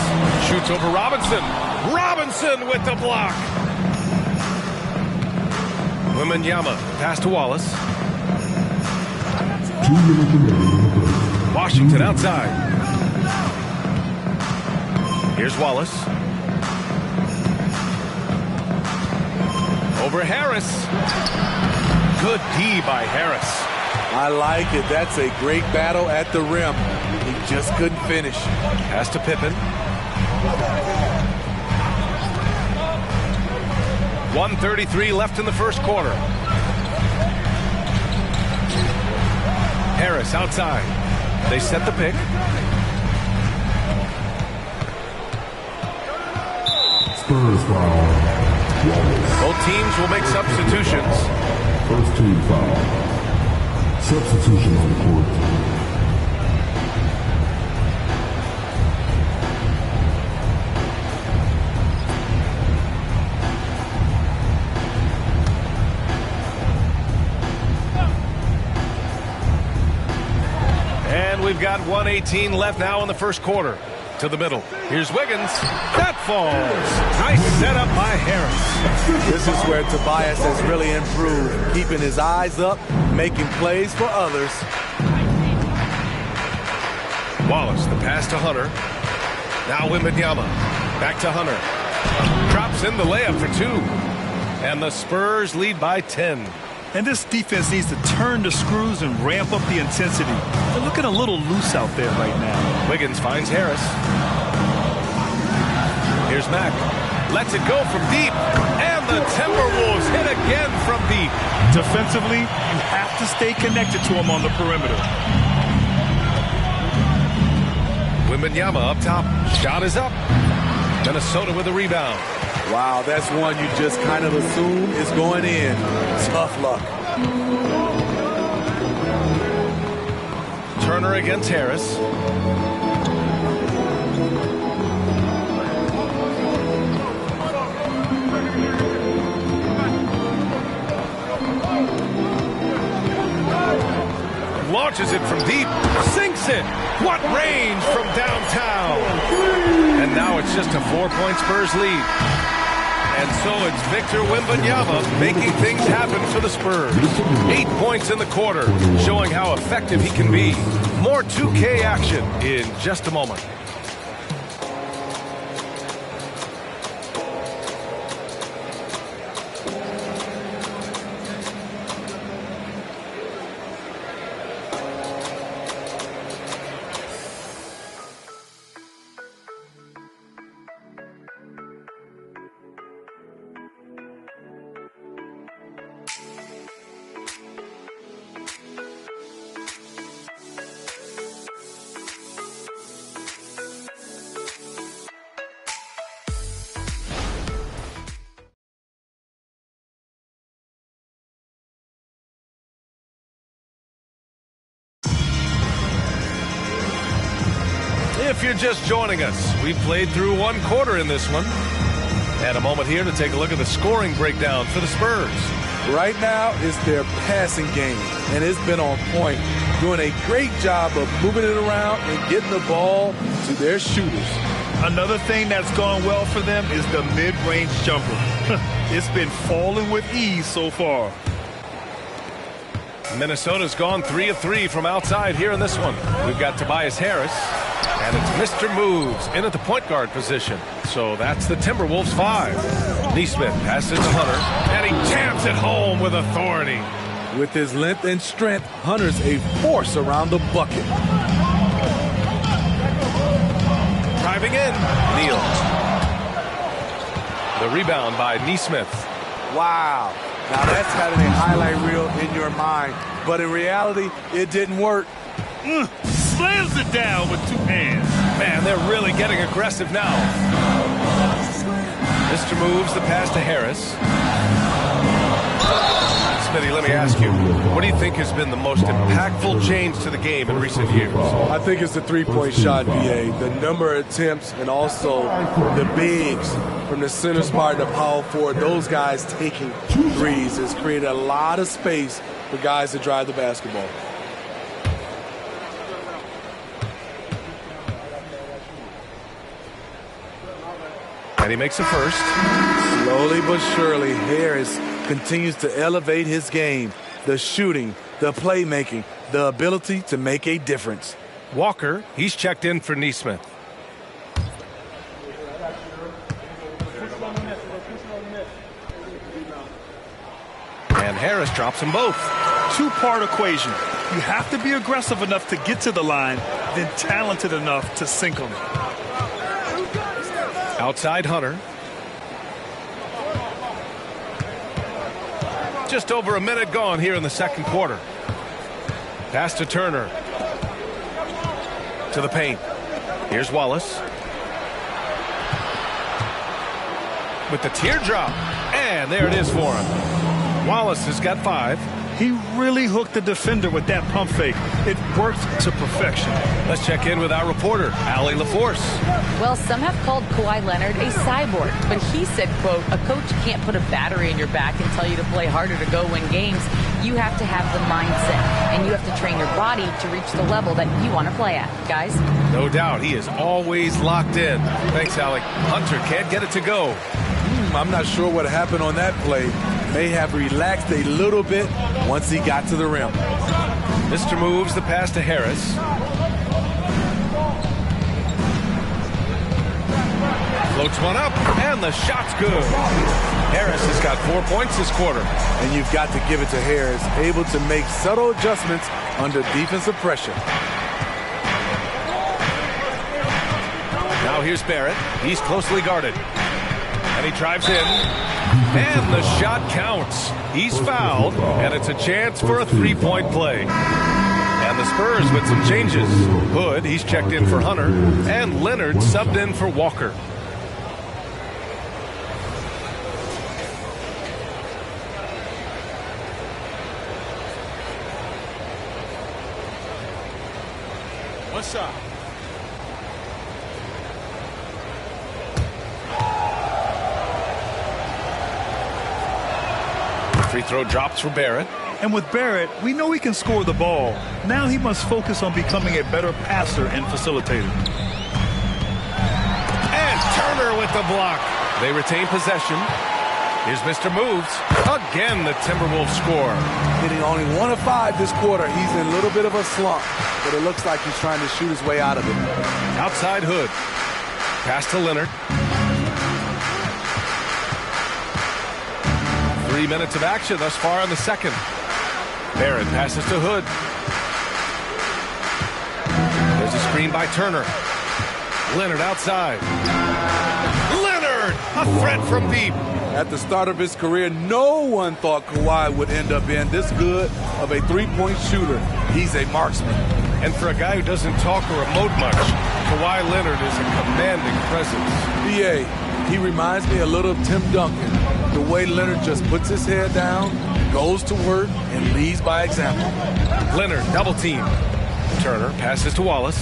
Speaker 11: Shoots over Robinson. Robinson with the block. Wembanyama. Pass to Wallace. Washington outside. Here's Wallace. Over Harris. Good D by Harris.
Speaker 3: I like it. That's a great battle at the rim. He just couldn't finish.
Speaker 11: Pass to Pippen. 1:33 left in the first quarter. Harris outside. They set the pick.
Speaker 10: Spurs foul.
Speaker 11: Both teams will make substitutions.
Speaker 10: First team foul. Substitution on the court.
Speaker 11: And we've got 1:18 left now in the first quarter. To the middle. Here's Wiggins. That falls. Nice setup by Harris.
Speaker 3: This is where Tobias has really improved, keeping his eyes up, making plays for others.
Speaker 11: Wallace, the pass to Hunter. Now Wembanyama. Back to Hunter. Drops in the layup for 2. And the Spurs lead by 10.
Speaker 12: And this defense needs to turn the screws and ramp up the intensity. They're looking a little loose out there right now.
Speaker 11: Wiggins finds Harris. Here's Mack. Lets it go from deep. And the Timberwolves hit again from deep.
Speaker 12: Defensively, you have to stay connected to him on the perimeter.
Speaker 11: Wembanyama up top. Shot is up. Minnesota with a rebound.
Speaker 3: Wow, that's one you just kind of assume is going in. Tough luck.
Speaker 11: Turner against Harris. Launches it from deep. Sinks it. What range from downtown. And now it's just a 4-point Spurs lead. And so it's Victor Wembanyama making things happen for the Spurs. 8 points in the quarter, showing how effective he can be. More 2K action in just a moment. If you're just joining us, we played through 1 quarter in this one. And a moment here to take a look at the scoring breakdown for the Spurs.
Speaker 3: Right now, it's their passing game, and it's been on point. Doing a great job of moving it around and getting the ball to their shooters.
Speaker 12: Another thing that's gone well for them is the mid-range jumper. It's been falling with ease so far.
Speaker 11: Minnesota's gone 3 of 3 from outside here in this one. We've got Tobias Harris, and it's Mr. Moves in at the point guard position. So that's the Timberwolves 5. Neesmith passes to Hunter, and he jams it home with authority.
Speaker 3: With his length and strength, Hunter's a force around the bucket.
Speaker 11: driving in. Neal. The rebound by Nesmith.
Speaker 3: Wow. Now that's having a highlight reel in your mind. But in reality, it didn't work.
Speaker 11: Slams it down with 2 hands. Man, they're really getting aggressive now. Mr. moves the pass to Harris. Smitty, let me ask you, what do you think has been the most impactful change to the game in recent years?
Speaker 3: I think it's the three-point shot, VA. The number of attempts and also the bigs from the center spot to power forward. Those guys taking threes has created a lot of space for guys to drive the basketball.
Speaker 11: And he makes a first.
Speaker 3: Slowly but surely, Harris continues to elevate his game. The shooting, the playmaking, the ability to make a difference.
Speaker 11: Walker, he's checked in for Nesmith. And Harris drops them both.
Speaker 12: Two-part equation. You have to be aggressive enough to get to the line, then talented enough to sink them.
Speaker 11: Outside Hunter. Just over a minute gone here in the second quarter. Pass to Turner. To the paint. Here's Wallace. With the teardrop. And there it is for him. Wallace has got 5.
Speaker 12: He really hooked the defender with that pump fake. It worked to perfection.
Speaker 11: Let's check in with our reporter, Allie LaForce.
Speaker 14: Well, some have called Kawhi Leonard a cyborg, but he said, quote, a coach can't put a battery in your back and tell you to play harder to go win games. You have to have the mindset, and you have to train your body to reach the level that you want to play at, guys.
Speaker 11: No doubt. He is always locked in. Thanks, Allie. Hunter can't get it to go.
Speaker 3: I'm not sure what happened on that play. May have relaxed a little bit once he got to the rim.
Speaker 11: Mr. moves the pass to Harris. Floats one up, and the shot's good. Harris has got 4 points this quarter.
Speaker 3: And you've got to give it to Harris, able to make subtle adjustments under defensive pressure.
Speaker 11: Now here's Barrett. He's closely guarded. And he drives in. And the shot counts. He's fouled, and it's a chance for a three-point play. And the Spurs with some changes. Hood, he's checked in for Hunter, and Leonard subbed in for Walker.
Speaker 21: One shot.
Speaker 11: Free throw drops for Barrett.
Speaker 12: And with Barrett, we know he can score the ball. Now he must focus on becoming a better passer and facilitator.
Speaker 11: And Turner with the block. They retain possession. Here's Mr. Moves. Again, the Timberwolves score.
Speaker 3: Hitting only 1 of 5 this quarter. He's in a little bit of a slump, but it looks like he's trying to shoot his way out of it.
Speaker 11: Outside Hood. Pass to Leonard. 3 minutes of action thus far in the second. Barrett passes to Hood. There's a screen by Turner. Leonard outside. Leonard! A threat from deep.
Speaker 3: At the start of his career, no one thought Kawhi would end up being this good of a three-point shooter. He's a marksman.
Speaker 11: And for a guy who doesn't talk or emote much, Kawhi Leonard is a commanding presence.
Speaker 3: B.A., he reminds me a little of Tim Duncan. The way Leonard just puts his head down, goes to work, and leads by example.
Speaker 11: Leonard, double team. Turner passes to Wallace.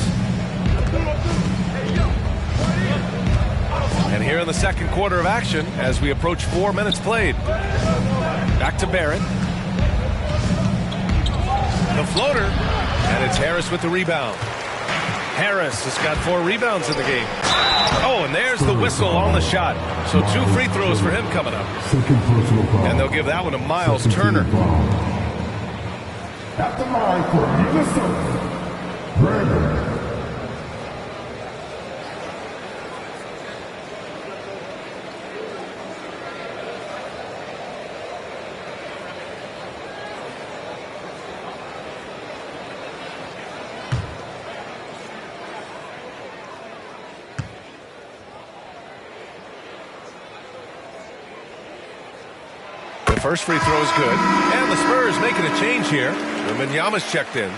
Speaker 11: And here in the second quarter of action, as we approach 4 minutes played. Back to Barrett. The floater. And it's Harris with the rebound. Harris has got 4 rebounds in the game. Oh, and there's the whistle on the shot. So 2 free throws for him coming up. And they'll give that one to Miles Turner.
Speaker 10: At the line for Minnesota, Brandon.
Speaker 11: First free throw is good. And the Spurs making a change here. Wembanyama's checked in.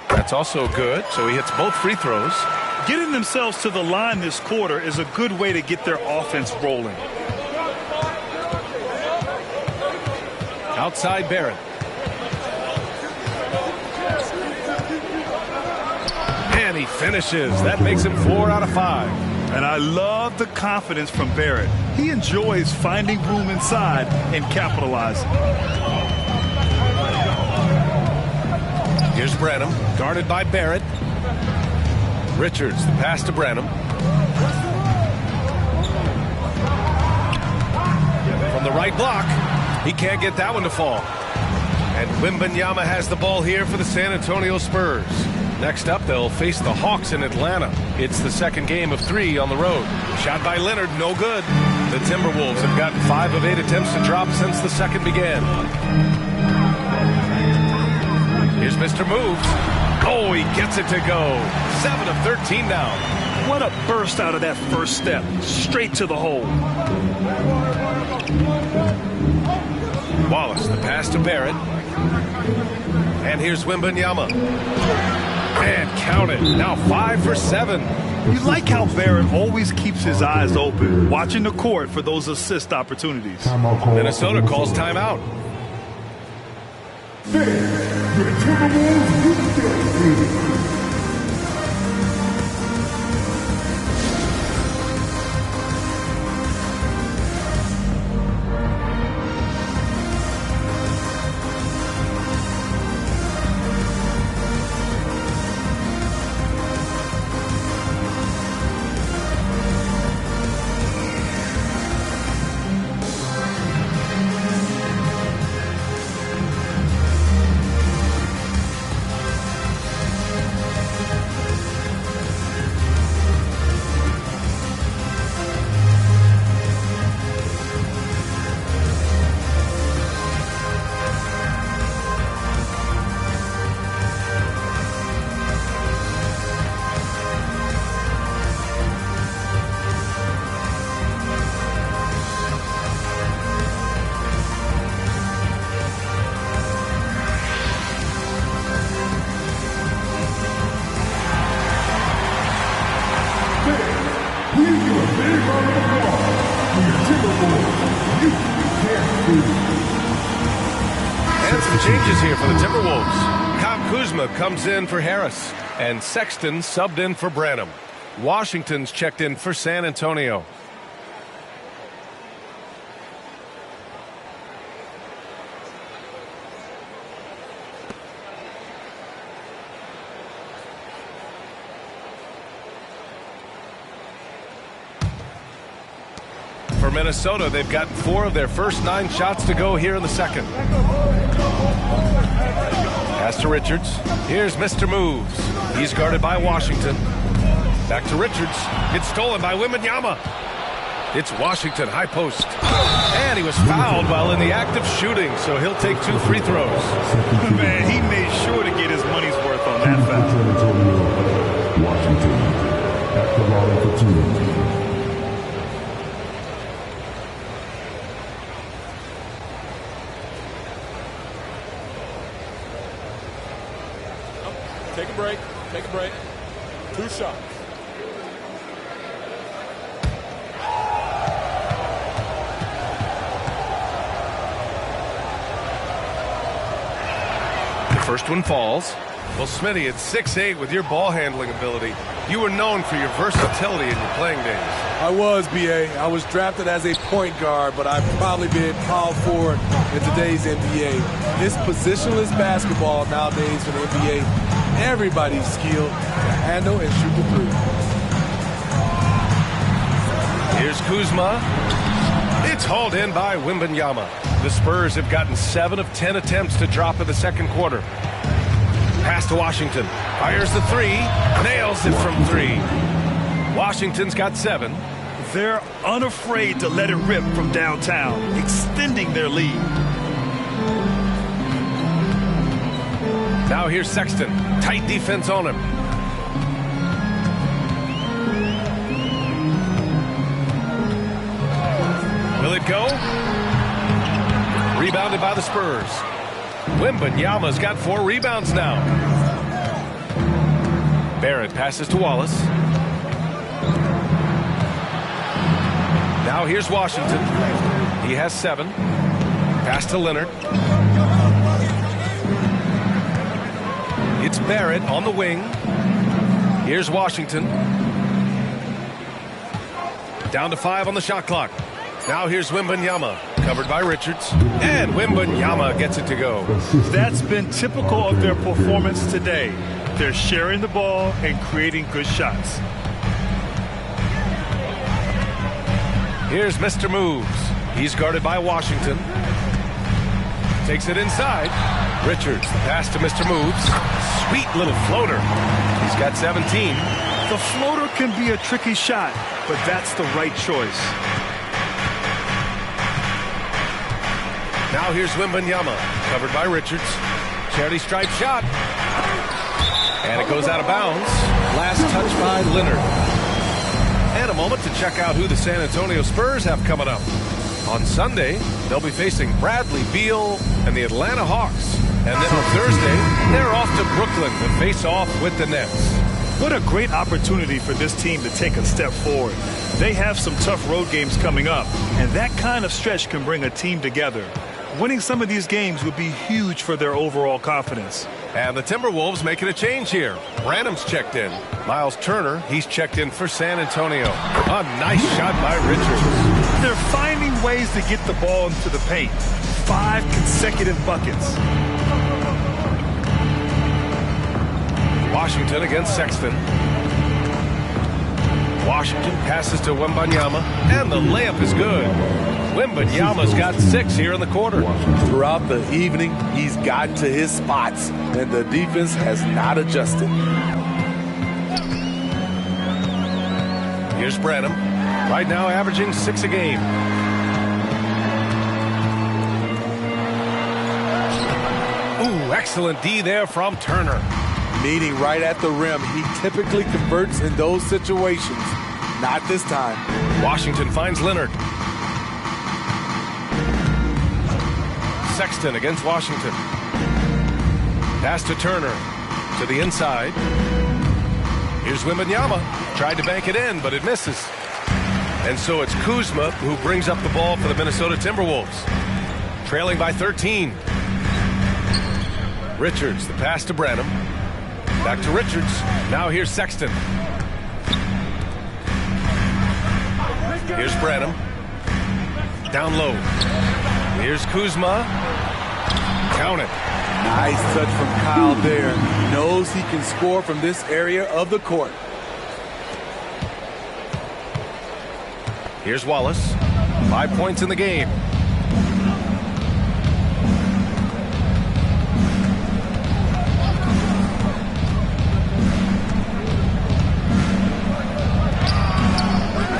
Speaker 11: That's also good, so he hits both free throws.
Speaker 12: Getting themselves to the line this quarter is a good way to get their offense rolling.
Speaker 11: Outside Barrett. And he finishes. That makes him 4 out of 5.
Speaker 12: And I love the confidence from Barrett. He enjoys finding room inside and capitalizing.
Speaker 11: Here's Branham, guarded by Barrett. Richards, the pass to Branham. From the right block, he can't get that one to fall. And Wembanyama has the ball here for the San Antonio Spurs. Next up, they'll face the Hawks in Atlanta. It's the second game of 3 on the road. Shot by Leonard, no good. The Timberwolves have gotten 5 of 8 attempts to drop since the second began. Here's Mr. Moves. Oh, he gets it to go. 7 of 13 now.
Speaker 12: What a burst out of that first step. Straight to the hole.
Speaker 11: Wallace, the pass to Barrett. And here's Wembanyama. And count it. Now 5 for 7.
Speaker 12: You like how Barrett always keeps his eyes open, watching the court for those assist opportunities.
Speaker 11: Minnesota calls timeout. And some changes here for the Timberwolves. Kyle Kuzma comes in for Harris, and Sexton subbed in for Branham. Washington's checked in for San Antonio. For Minnesota, they've gotten 4 of their first 9 shots to go here in the second. Pass to Richards. Here's Mr. Moves. He's guarded by Washington. Back to Richards. It's stolen by Wembanyama. It's Washington, high post. And he was fouled while in the act of shooting, so he'll take 2 free throws.
Speaker 12: Man, he made sure to get his money's worth on that foul.
Speaker 10: Washington at the line for 2.
Speaker 21: Take a break. Take a break. 2 shots.
Speaker 11: The first one falls. Well, Smitty, at 6'8" with your ball handling ability, you were known for your versatility in your playing days.
Speaker 3: I was, B.A. I was drafted as a point guard, but I've probably been power forward in today's NBA. This positionless basketball nowadays for the NBA, everybody's skilled to handle and shoot the 3.
Speaker 11: Here's Kuzma. It's hauled in by Wembanyama. The Spurs have gotten 7 of 10 attempts to drop in the second quarter. Pass to Washington. Fires the 3. Nails it from 3. Washington's got 7.
Speaker 12: They're unafraid to let it rip from downtown, extending their lead.
Speaker 11: Now here's Sexton. Tight defense on him. Will it go? Rebounded by the Spurs. Wembanyama's got 4 rebounds now. Barrett passes to Wallace. Now here's Washington. He has 7. Pass to Leonard. It's Barrett on the wing. Here's Washington. Down to 5 on the shot clock. Now here's Wembanyama, covered by Richards. And Wembanyama gets it to go.
Speaker 12: That's been typical of their performance today. They're sharing the ball and creating good shots.
Speaker 11: Here's Mr. Moves. He's guarded by Washington. Takes it inside. Richards, the pass to Mr. Moves. Sweet little floater. He's got 17.
Speaker 12: The floater can be a tricky shot, but that's the right choice.
Speaker 11: Now here's Wembanyama, covered by Richards. Charity stripe shot. And it goes out of bounds. Last touch by Leonard. And a moment to check out who the San Antonio Spurs have coming up. On Sunday, they'll be facing Bradley Beal and the Atlanta Hawks. And then on Thursday, they're off to Brooklyn to face off with the Nets.
Speaker 12: What a great opportunity for this team to take a step forward. They have some tough road games coming up, and that kind of stretch can bring a team together. Winning some of these games would be huge for their overall confidence.
Speaker 11: And the Timberwolves making a change here. Branham's checked in. Miles Turner, he's checked in for San Antonio. A nice shot by Richards.
Speaker 12: They're finding ways to get the ball into the paint. 5 consecutive buckets.
Speaker 11: Washington against Sexton. Washington passes to Wembanyama, and the layup is good. Wembanyama's got 6 here in the quarter.
Speaker 3: Throughout the evening, he's gotten to his spots, and the defense has not adjusted.
Speaker 11: Here's Branham, right now averaging 6 a game. Ooh, excellent D there from Turner.
Speaker 3: Meeting right at the rim, he typically converts in those situations. Not this time.
Speaker 11: Washington finds Leonard. Sexton against Washington. Pass to Turner. To the inside. Here's Wembanyama. Tried to bank it in, but it misses. And so it's Kuzma who brings up the ball for the Minnesota Timberwolves. Trailing by 13. Richards, the pass to Branham. Back to Richards. Now here's Sexton. Here's Branham. Down low. Here's Kuzma. Count it.
Speaker 3: Nice touch from Kyle there. He knows he can score from this area of the court.
Speaker 11: Here's Wallace. 5 points in the game.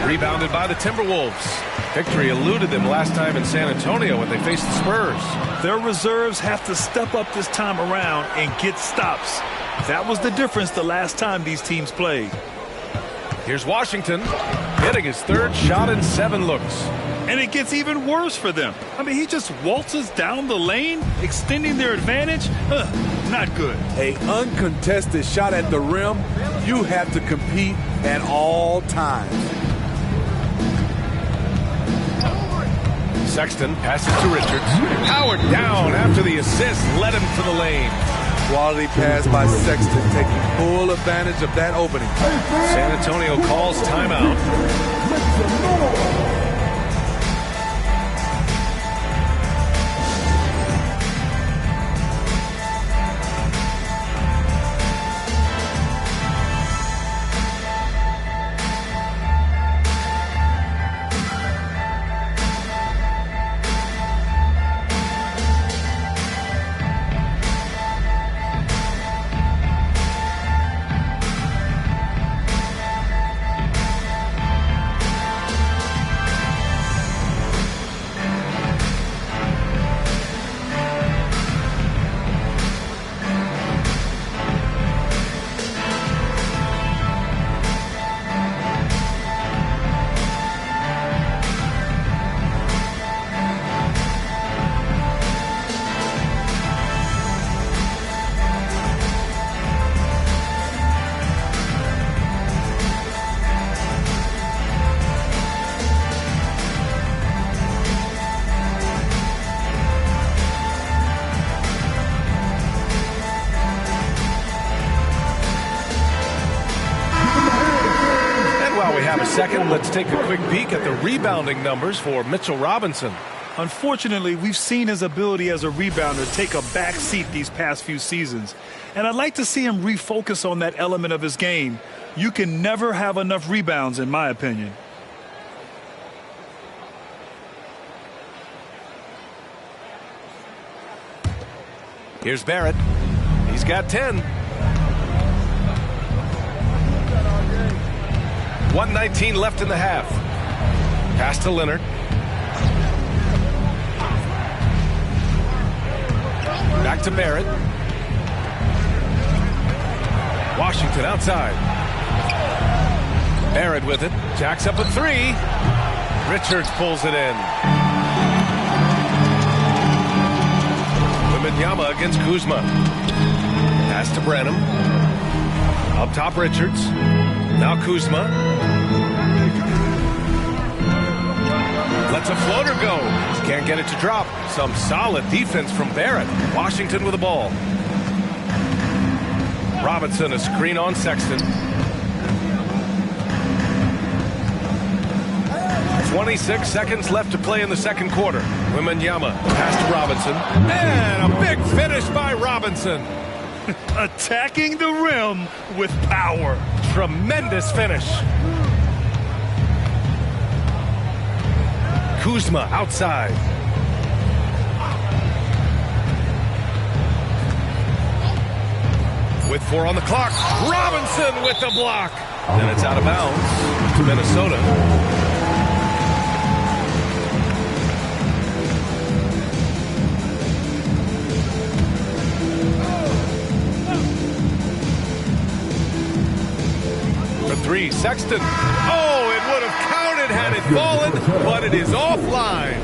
Speaker 11: Rebounded by the Timberwolves. Victory eluded them last time in San Antonio when they faced the Spurs.
Speaker 12: Their reserves have to step up this time around and get stops. That was the difference the last time these teams played.
Speaker 11: Here's Washington hitting his 3rd shot in 7 looks.
Speaker 12: And it gets even worse for them. I mean, he just waltzes down the lane, extending their advantage. Not good.
Speaker 3: An uncontested shot at the rim, you have to compete at all times.
Speaker 11: Sexton passes to Richards. Howard down after the assist led him to the lane.
Speaker 3: Quality pass by Sexton, taking full advantage of that opening.
Speaker 11: San Antonio calls timeout. second. Let's take a quick peek at the rebounding numbers for Mitchell Robinson.
Speaker 12: Unfortunately, we've seen his ability as a rebounder take a back seat these past few seasons. And I'd like to see him refocus on that element of his game. You can never have enough rebounds, in my opinion.
Speaker 11: Here's Barrett. He's got 10. 1:19 left in the half. Pass to Leonard. Back to Barrett. Washington outside. Barrett with it. Jacks up a three. Richards pulls it in. Wembanyama against Kuzma. Pass to Branham. Up top Richards. Now Kuzma. Lets a floater go. Can't get it to drop. Some solid defense from Barrett. Washington with the ball. Robinson, a screen on Sexton. 26 seconds left to play in the second quarter. Wembanyama, pass to Robinson. And a big finish by Robinson.
Speaker 12: Attacking the rim with power.
Speaker 11: Tremendous finish. Kuzma outside. With 4 on the clock. Robinson with the block. Then it's out of bounds to Minnesota. For 3, Sexton. Oh, it would have counted had it fallen, but it is offline.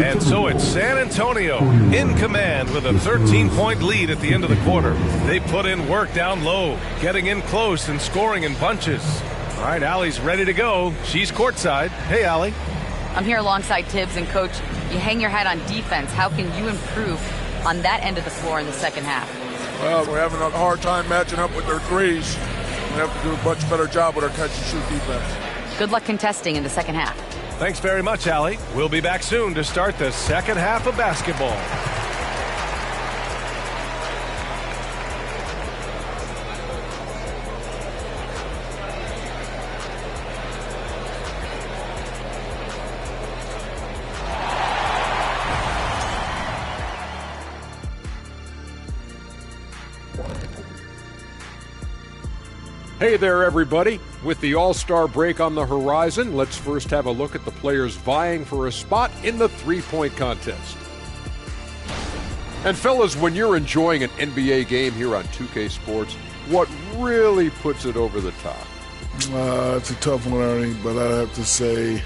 Speaker 11: And so it's San Antonio in command with a 13-point lead at the end of the quarter. They put in work down low, getting in close and scoring in bunches. All right, Allie's ready to go. She's courtside. Hey, Allie.
Speaker 14: I'm here alongside Tibbs, and Coach, you hang your hat on defense. How can you improve on that end of the floor in the second half?
Speaker 16: Well, we're having a hard time matching up with their threes. We have to do a much better job with our catch-and-shoot defense.
Speaker 14: Good luck contesting in the second half.
Speaker 11: Thanks very much, Allie. We'll be back soon to start the second half of basketball.
Speaker 8: Hey there, everybody. With the All-Star break on the horizon, let's first have a look at the players vying for a spot in the three-point contest. And fellas, when you're enjoying an NBA game here on 2K Sports, what really puts it over the top?
Speaker 9: It's a tough one, Ernie, but I have to say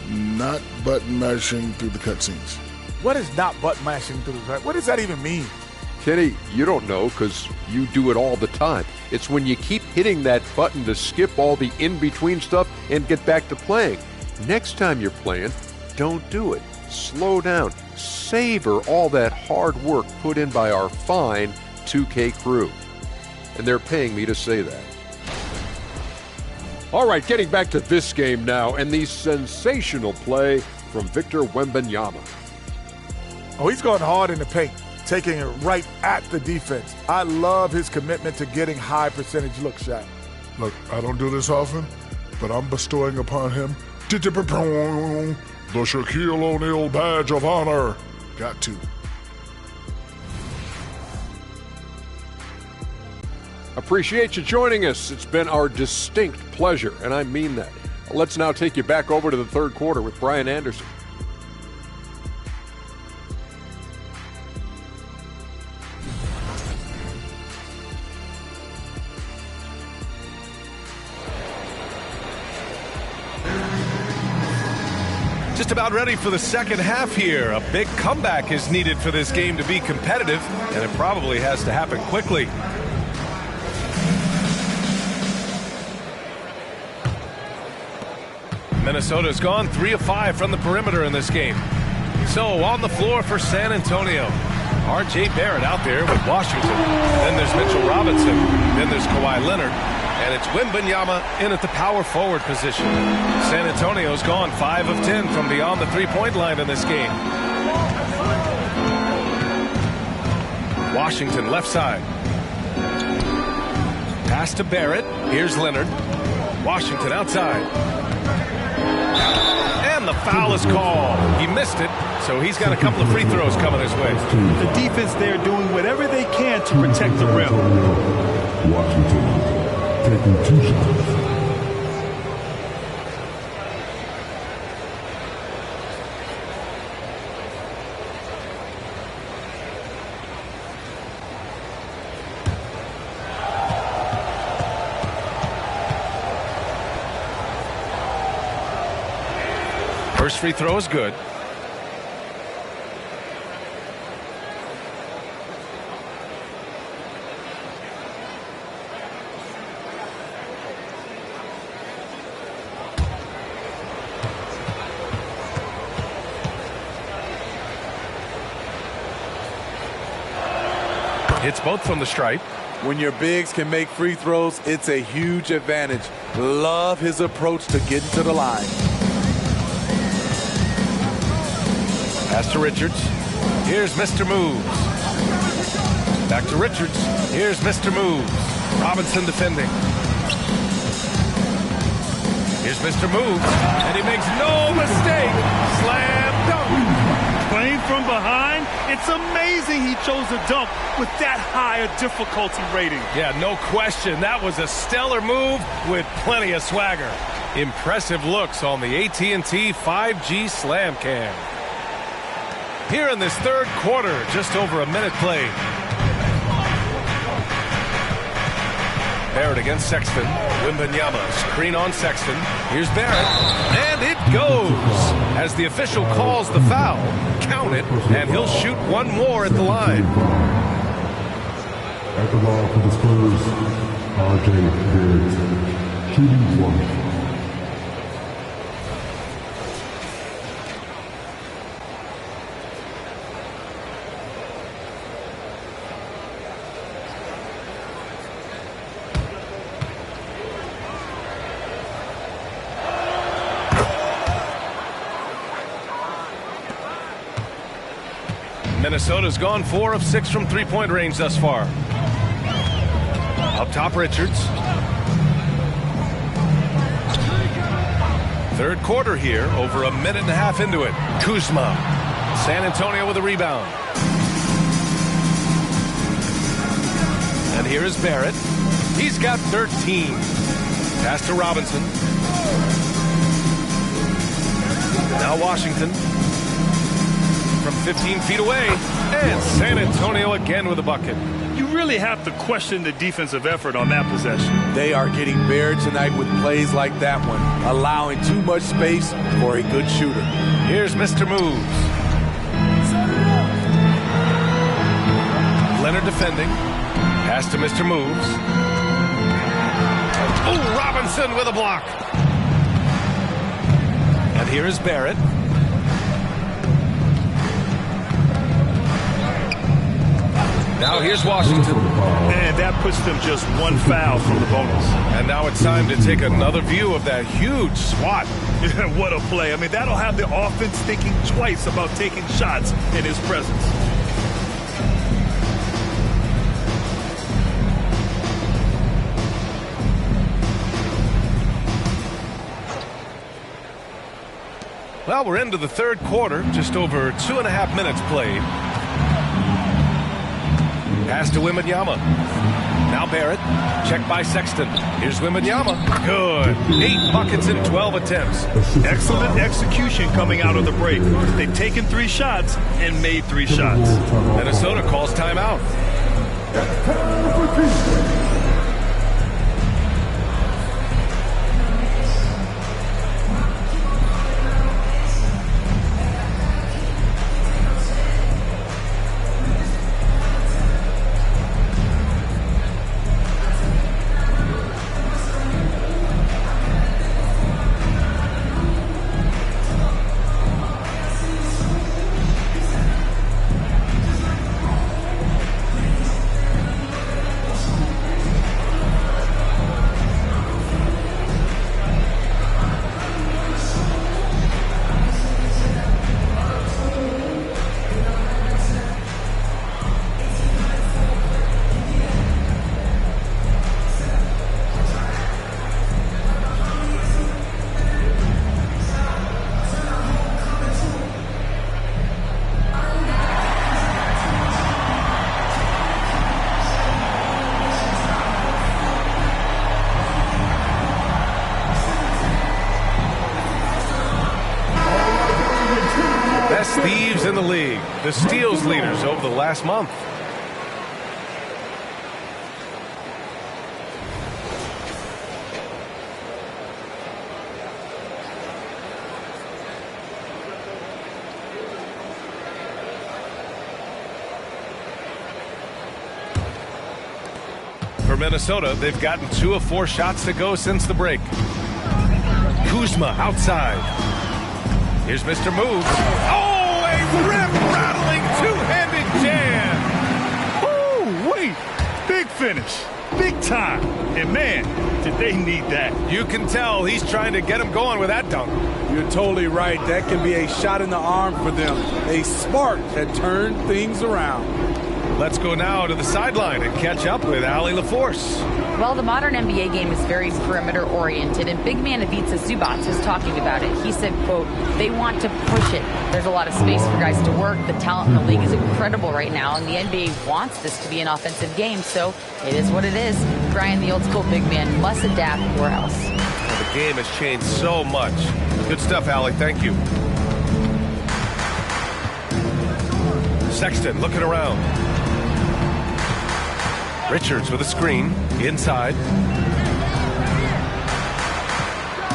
Speaker 9: not button mashing through the cutscenes.
Speaker 22: What is not button mashing through the cutscenes? What does that even mean?
Speaker 8: Kenny, you don't know because you do it all the time. It's when you keep hitting that button to skip all the in-between stuff and get back to playing. Next time you're playing, don't do it. Slow down. Savor all that hard work put in by our fine 2K crew. And they're paying me to say that. All right, getting back to this game now and the sensational play from Victor Wembanyama.
Speaker 22: Oh, he's going hard in the paint, taking it right at the defense. I love his commitment to getting high percentage looks, Shaq.
Speaker 9: Look, I don't do this often, but I'm bestowing upon him the Shaquille O'Neal badge of honor. Got to.
Speaker 8: Appreciate you joining us. It's been our distinct pleasure, and I mean that. Let's now take you back over to the third quarter with Brian Anderson.
Speaker 11: Just about ready for the second half here. A big comeback is needed for this game to be competitive, and it probably has to happen quickly. Minnesota's gone 3 of 5 from the perimeter in this game. So on the floor for San Antonio, R.J. Barrett out there with Washington. Then there's Mitchell Robinson. Then there's Kawhi Leonard. And it's Wembanyama in at the power forward position. San Antonio's gone 5 of 10 from beyond the three-point line in this game. Washington left side. Pass to Barrett. Here's Leonard. Washington outside. And the foul is called. He missed it, so he's got a couple of free throws coming his way.
Speaker 13: The defense there doing whatever they can to protect the rim.
Speaker 10: Washington taking 2 shots.
Speaker 11: First free throw is good. Hits both from the stripe.
Speaker 3: When your bigs can make free throws, it's a huge advantage. Love his approach to getting to the line.
Speaker 11: Pass to Richards. Here's Mr. Moves. Back to Richards. Here's Mr. Moves. Robinson defending. Here's Mr. Moves. And he makes no mistake. Slam dunk.
Speaker 13: Playing from behind, it's amazing he chose a dunk with that high a difficulty rating.
Speaker 11: Yeah, no question. That was a stellar move with plenty of swagger. Impressive looks on the AT&T 5G Slam Cam. Here in this third quarter, just over a minute played. Barrett against Sexton. Wembanyama, screen on Sexton. Here's Barrett, and it goes. As the official calls the foul, count it, and he'll shoot one more at the line.
Speaker 10: At the line for the Spurs, RJ Barrett, shooting 1.
Speaker 11: Minnesota's gone 4 of 6 from three-point range thus far. Up top, Richards. Third quarter here, over a minute and a half into it. Kuzma. San Antonio with a rebound. And here is Barrett. He's got 13. Pass to Robinson. Now Washington. From 15 feet away, and San Antonio again with a bucket.
Speaker 13: You really have to question the defensive effort on that possession.
Speaker 3: They are getting buried tonight with plays like that one, allowing too much space for a good shooter.
Speaker 11: Here's Mr. Moves. Leonard defending. Pass to Mr. Moves. Oh, Robinson with a block. And here is Barrett. Now here's Washington.
Speaker 13: And that puts them just one foul from the bonus.
Speaker 11: And now it's time to take another view of that huge swat.
Speaker 13: Yeah, what a play. I mean, that'll have the offense thinking twice about taking shots in his presence.
Speaker 11: Well, we're into the third quarter, just over 2.5 minutes played. Pass to Wembanyama. Now Barrett. Checked by Sexton. Here's Wembanyama. Good. 8 buckets in 12 attempts.
Speaker 13: Excellent execution coming out of the break. They've taken 3 shots and made 3 shots.
Speaker 11: Minnesota calls timeout. biggest thieves in the league, the steals leaders over the last month. For Minnesota, they've gotten 2 of 4 shots to go since the break. Kuzma outside. Here's Mr. Moves. Oh, a rim-rattling two-handed jam.
Speaker 13: Oh, wait. Big finish. Big time. And, man, did they need that.
Speaker 11: You can tell he's trying to get him going with that dunk.
Speaker 3: You're totally right. That can be a shot in the arm for them. A spark that turned things around.
Speaker 11: Let's go now to the sideline and catch up with Allie LaForce.
Speaker 14: Well, the modern NBA game is very perimeter-oriented, and big man Ivica Zubac was talking about it. He said, quote, they want to push it. There's a lot of space for guys to work. The talent in the league is incredible right now, and the NBA wants this to be an offensive game, so it is what it is. Brian, the old-school big man, must adapt or else.
Speaker 11: Well, the game has changed so much. Good stuff, Allie. Thank you. Sexton looking around. Richards with a screen, inside.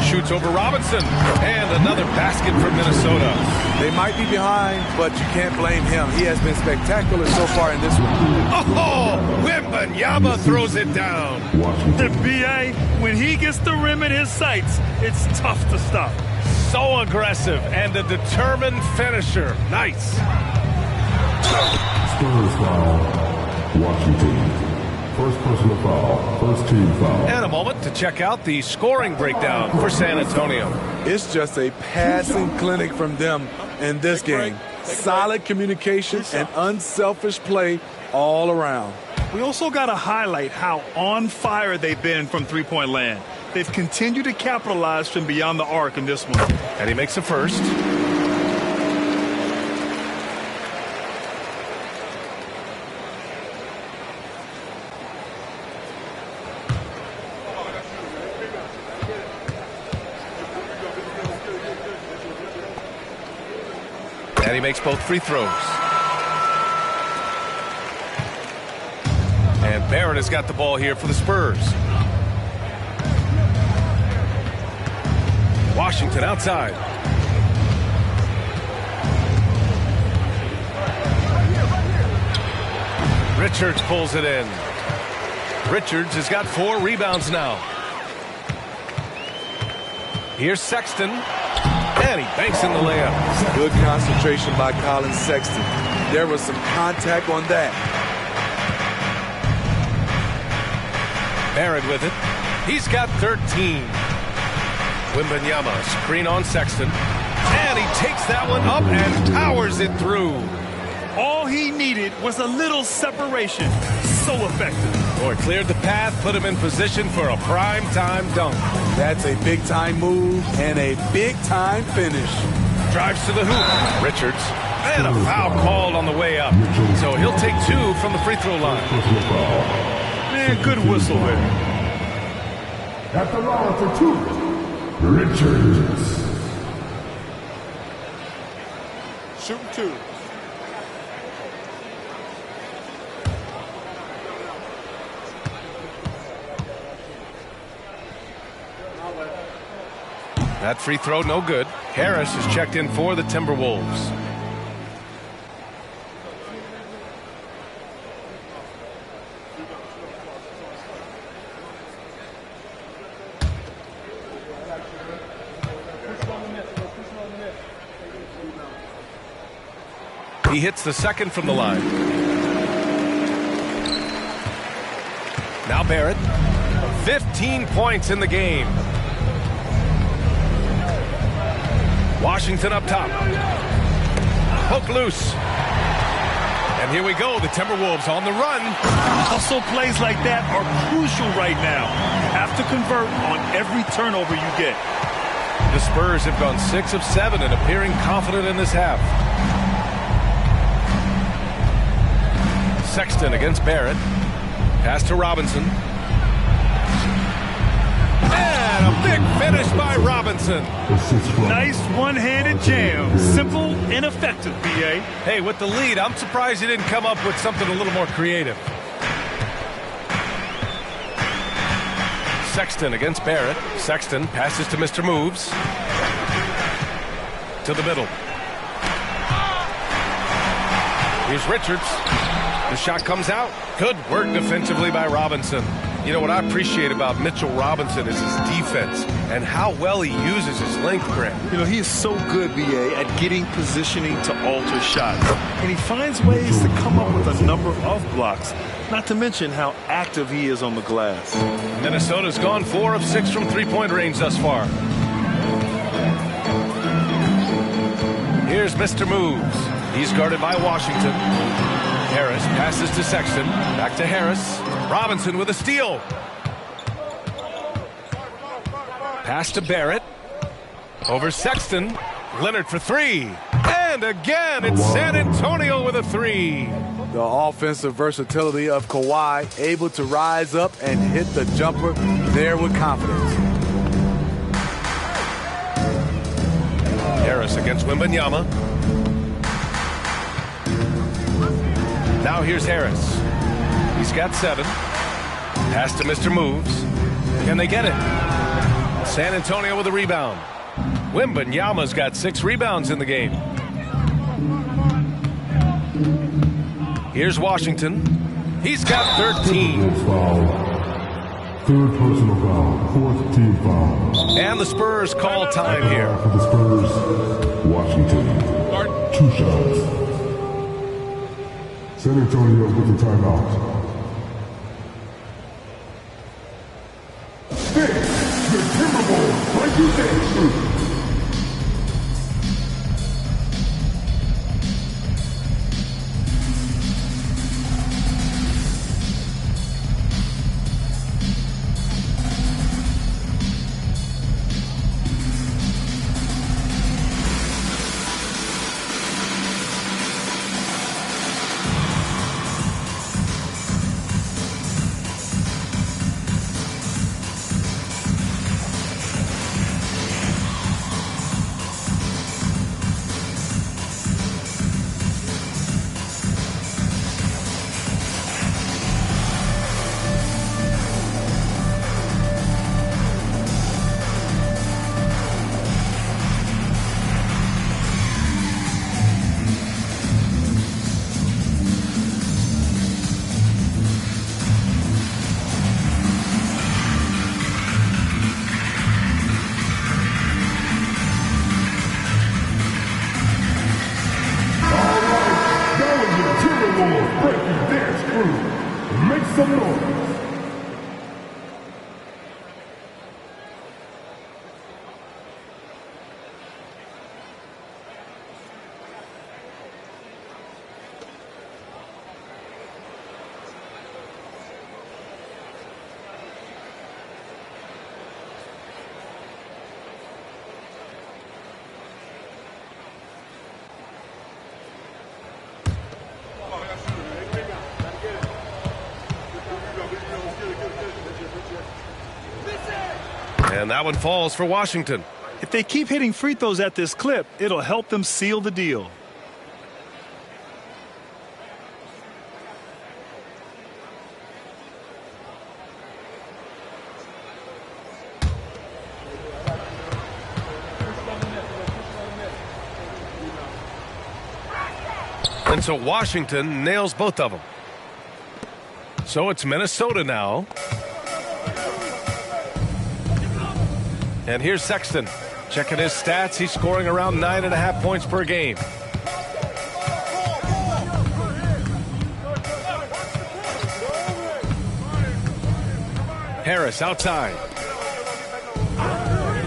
Speaker 11: Shoots over Robinson, and another basket for Minnesota.
Speaker 3: They might be behind, but you can't blame him. He has been spectacular so far in this one.
Speaker 11: Oh, Wembanyama throws it down.
Speaker 13: The BA, when he gets the rim in his sights, it's tough to stop.
Speaker 11: So aggressive and a determined finisher. Nice.
Speaker 10: Spurs foul, Washington. First personal foul, first team foul.
Speaker 11: And a moment to check out the scoring breakdown for San Antonio.
Speaker 3: It's just a passing clinic from them in this game. Solid communication and unselfish play all around.
Speaker 13: We also got to highlight how on fire they've been from three-point land. They've continued to capitalize from beyond the arc in this one.
Speaker 11: And he makes a first. And he makes both free throws. And Barrett has got the ball here for the Spurs. Washington outside. Richards pulls it in. Richards has got 4 rebounds now. Here's Sexton. And he banks in the layup.
Speaker 3: Good concentration by Colin Sexton. There was some contact on that.
Speaker 11: Barrett with it. He's got 13. Wembanyama screen on Sexton. And he takes that one up and powers it through.
Speaker 13: All he needed was a little separation. So effective.
Speaker 11: Boy, cleared the path, put him in position for a prime-time dunk.
Speaker 3: That's a big-time move and a big-time finish.
Speaker 11: Drives to the hoop. Richards. And a foul called on the way up. So he'll take 2 from the free throw line.
Speaker 13: Man, good whistle there.
Speaker 10: At the line for 2, Richards.
Speaker 16: Shooting 2.
Speaker 11: That free throw, no good. Harris is checked in for the Timberwolves. He hits the second from the line. Now Barrett. 15 points in the game. Washington up top. Hook loose. And here we go. The Timberwolves on the run.
Speaker 13: Hustle plays like that are crucial right now. You have to convert on every turnover you get.
Speaker 11: The Spurs have gone 6 of 7 and appearing confident in this half. Sexton against Barrett. Pass to Robinson. And a Big finish by Robinson.
Speaker 13: Nice one-handed jam. Simple and effective, B.A.
Speaker 11: Hey, with the lead, I'm surprised he didn't come up with something a little more creative. Sexton against Barrett. Sexton passes to Mr. Moves. To the middle. Here's Richards. The shot comes out. Good work defensively by Robinson. You know what I appreciate about Mitchell Robinson is his defense and how well he uses his length, Grant.
Speaker 12: You know, he is so good, B.A., at getting positioning to alter shots. And he finds ways to come up with a number of blocks, not to mention how active he is on the glass.
Speaker 11: Minnesota's gone 4 of 6 from three-point range thus far. Here's Mr. Moves. He's guarded by Washington. Harris passes to Sexton. Back to Harris. Robinson with a steal. Pass to Barrett. Over Sexton. Leonard for 3. And again, it's San Antonio with a 3.
Speaker 3: The offensive versatility of Kawhi, able to rise up and hit the jumper there with confidence.
Speaker 11: Harris against Wembanyama. Now here's Harris. He's got 7. Pass to Mr. Moves. Can they get it? San Antonio with a rebound. Wembanyama's got 6 rebounds in the game. Here's Washington. He's got 13.
Speaker 10: Third personal foul. Fourth team foul.
Speaker 11: And the Spurs call time here.
Speaker 10: For the Spurs, Washington. 2 shots. San Antonio with the timeout. 6, the Timberwolves break you down.
Speaker 11: And that one falls for Washington.
Speaker 13: If they keep hitting free throws at this clip, it'll help them seal the deal.
Speaker 11: And so Washington nails both of them. So it's Minnesota now. And here's Sexton. Checking his stats. He's scoring around 9.5 points per game. Harris outside.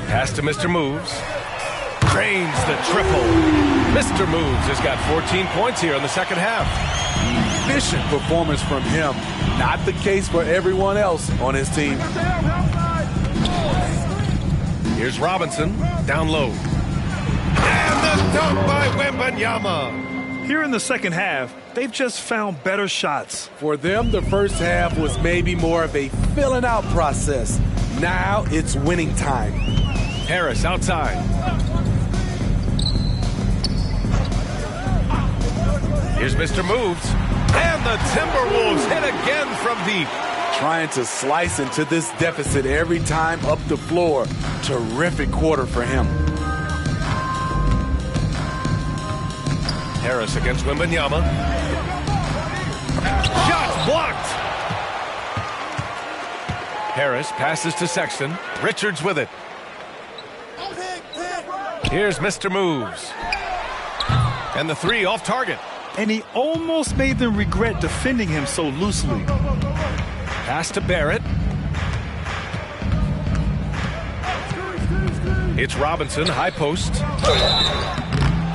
Speaker 11: Pass to Mr. Moves. Drains the triple. Mr. Moves has got 14 points here in the second half.
Speaker 3: Efficient performance from him. Not the case for everyone else on his team.
Speaker 11: Here's Robinson, down low. And the dunk by Wembanyama.
Speaker 13: Here in the second half, they've just found better shots.
Speaker 3: For them, the first half was maybe more of a filling out process. Now it's winning time.
Speaker 11: Harris outside. Here's Mr. Moves. And the Timberwolves hit again from deep.
Speaker 3: Trying to slice into this deficit every time up the floor. Terrific quarter for him.
Speaker 11: Harris against Wembanyama. Shots blocked. Harris passes to Sexton. Richards with it. Here's Mr. Moves. And the three off target.
Speaker 12: And he almost made them regret defending him so loosely.
Speaker 11: Pass to Barrett. It's Robinson, high post.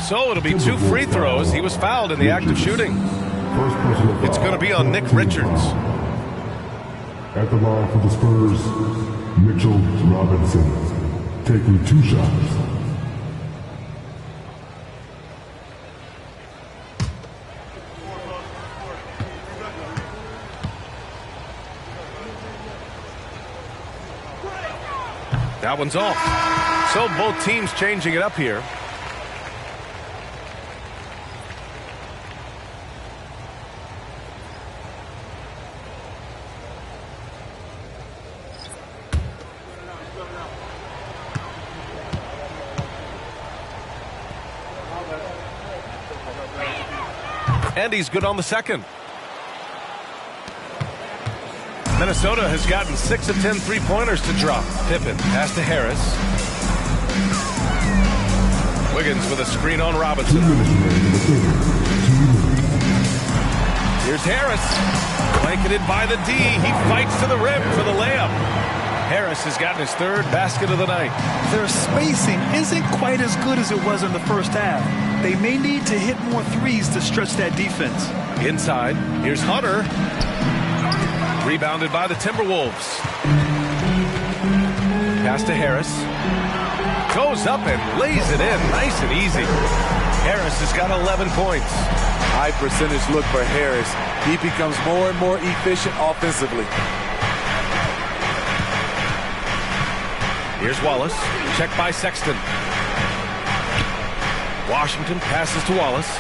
Speaker 11: So it'll be 2 free throws. He was fouled in the act of shooting. It's going to be on Nick Richards.
Speaker 10: At the line for the Spurs, Mitchell Robinson, taking 2 shots.
Speaker 11: That one's off. So both teams changing it up here. And he's good on the second. Minnesota has gotten 6 of 10 3-pointers to drop. Pippen pass to Harris. Wiggins with a screen on Robinson. Here's Harris. Blanketed by the D. He fights to the rim for the layup. Harris has gotten his 3rd basket of the night.
Speaker 12: Their spacing isn't quite as good as it was in the first half. They may need to hit more threes to stretch that defense.
Speaker 11: Inside, here's Hunter. Rebounded by the Timberwolves. Pass to Harris. Goes up and lays it in. Nice and easy. Harris has got 11 points.
Speaker 3: High percentage look for Harris. He becomes more and more efficient offensively.
Speaker 11: Here's Wallace. Check by Sexton. Washington passes to Wallace.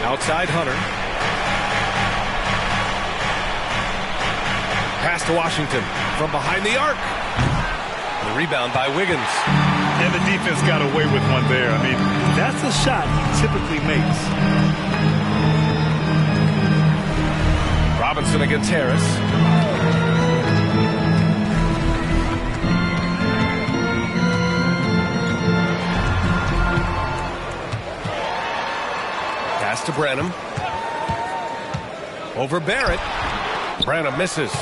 Speaker 11: Outside Hunter. Pass to Washington from behind the arc. The rebound by Wiggins.
Speaker 12: And the defense got away with one there. I mean, that's a shot he typically makes.
Speaker 11: Robinson against Harris. Pass to Branham. Over Barrett. Branham misses.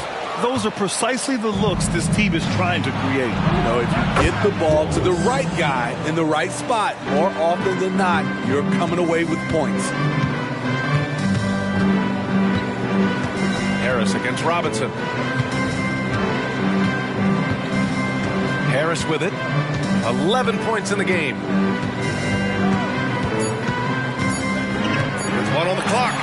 Speaker 12: Those are precisely the looks this team is trying to create.
Speaker 3: You know, if you get the ball to the right guy in the right spot, more often than not, you're coming away with points.
Speaker 11: Harris against Robinson. Harris with it. 11 points in the game. With 1 on the clock.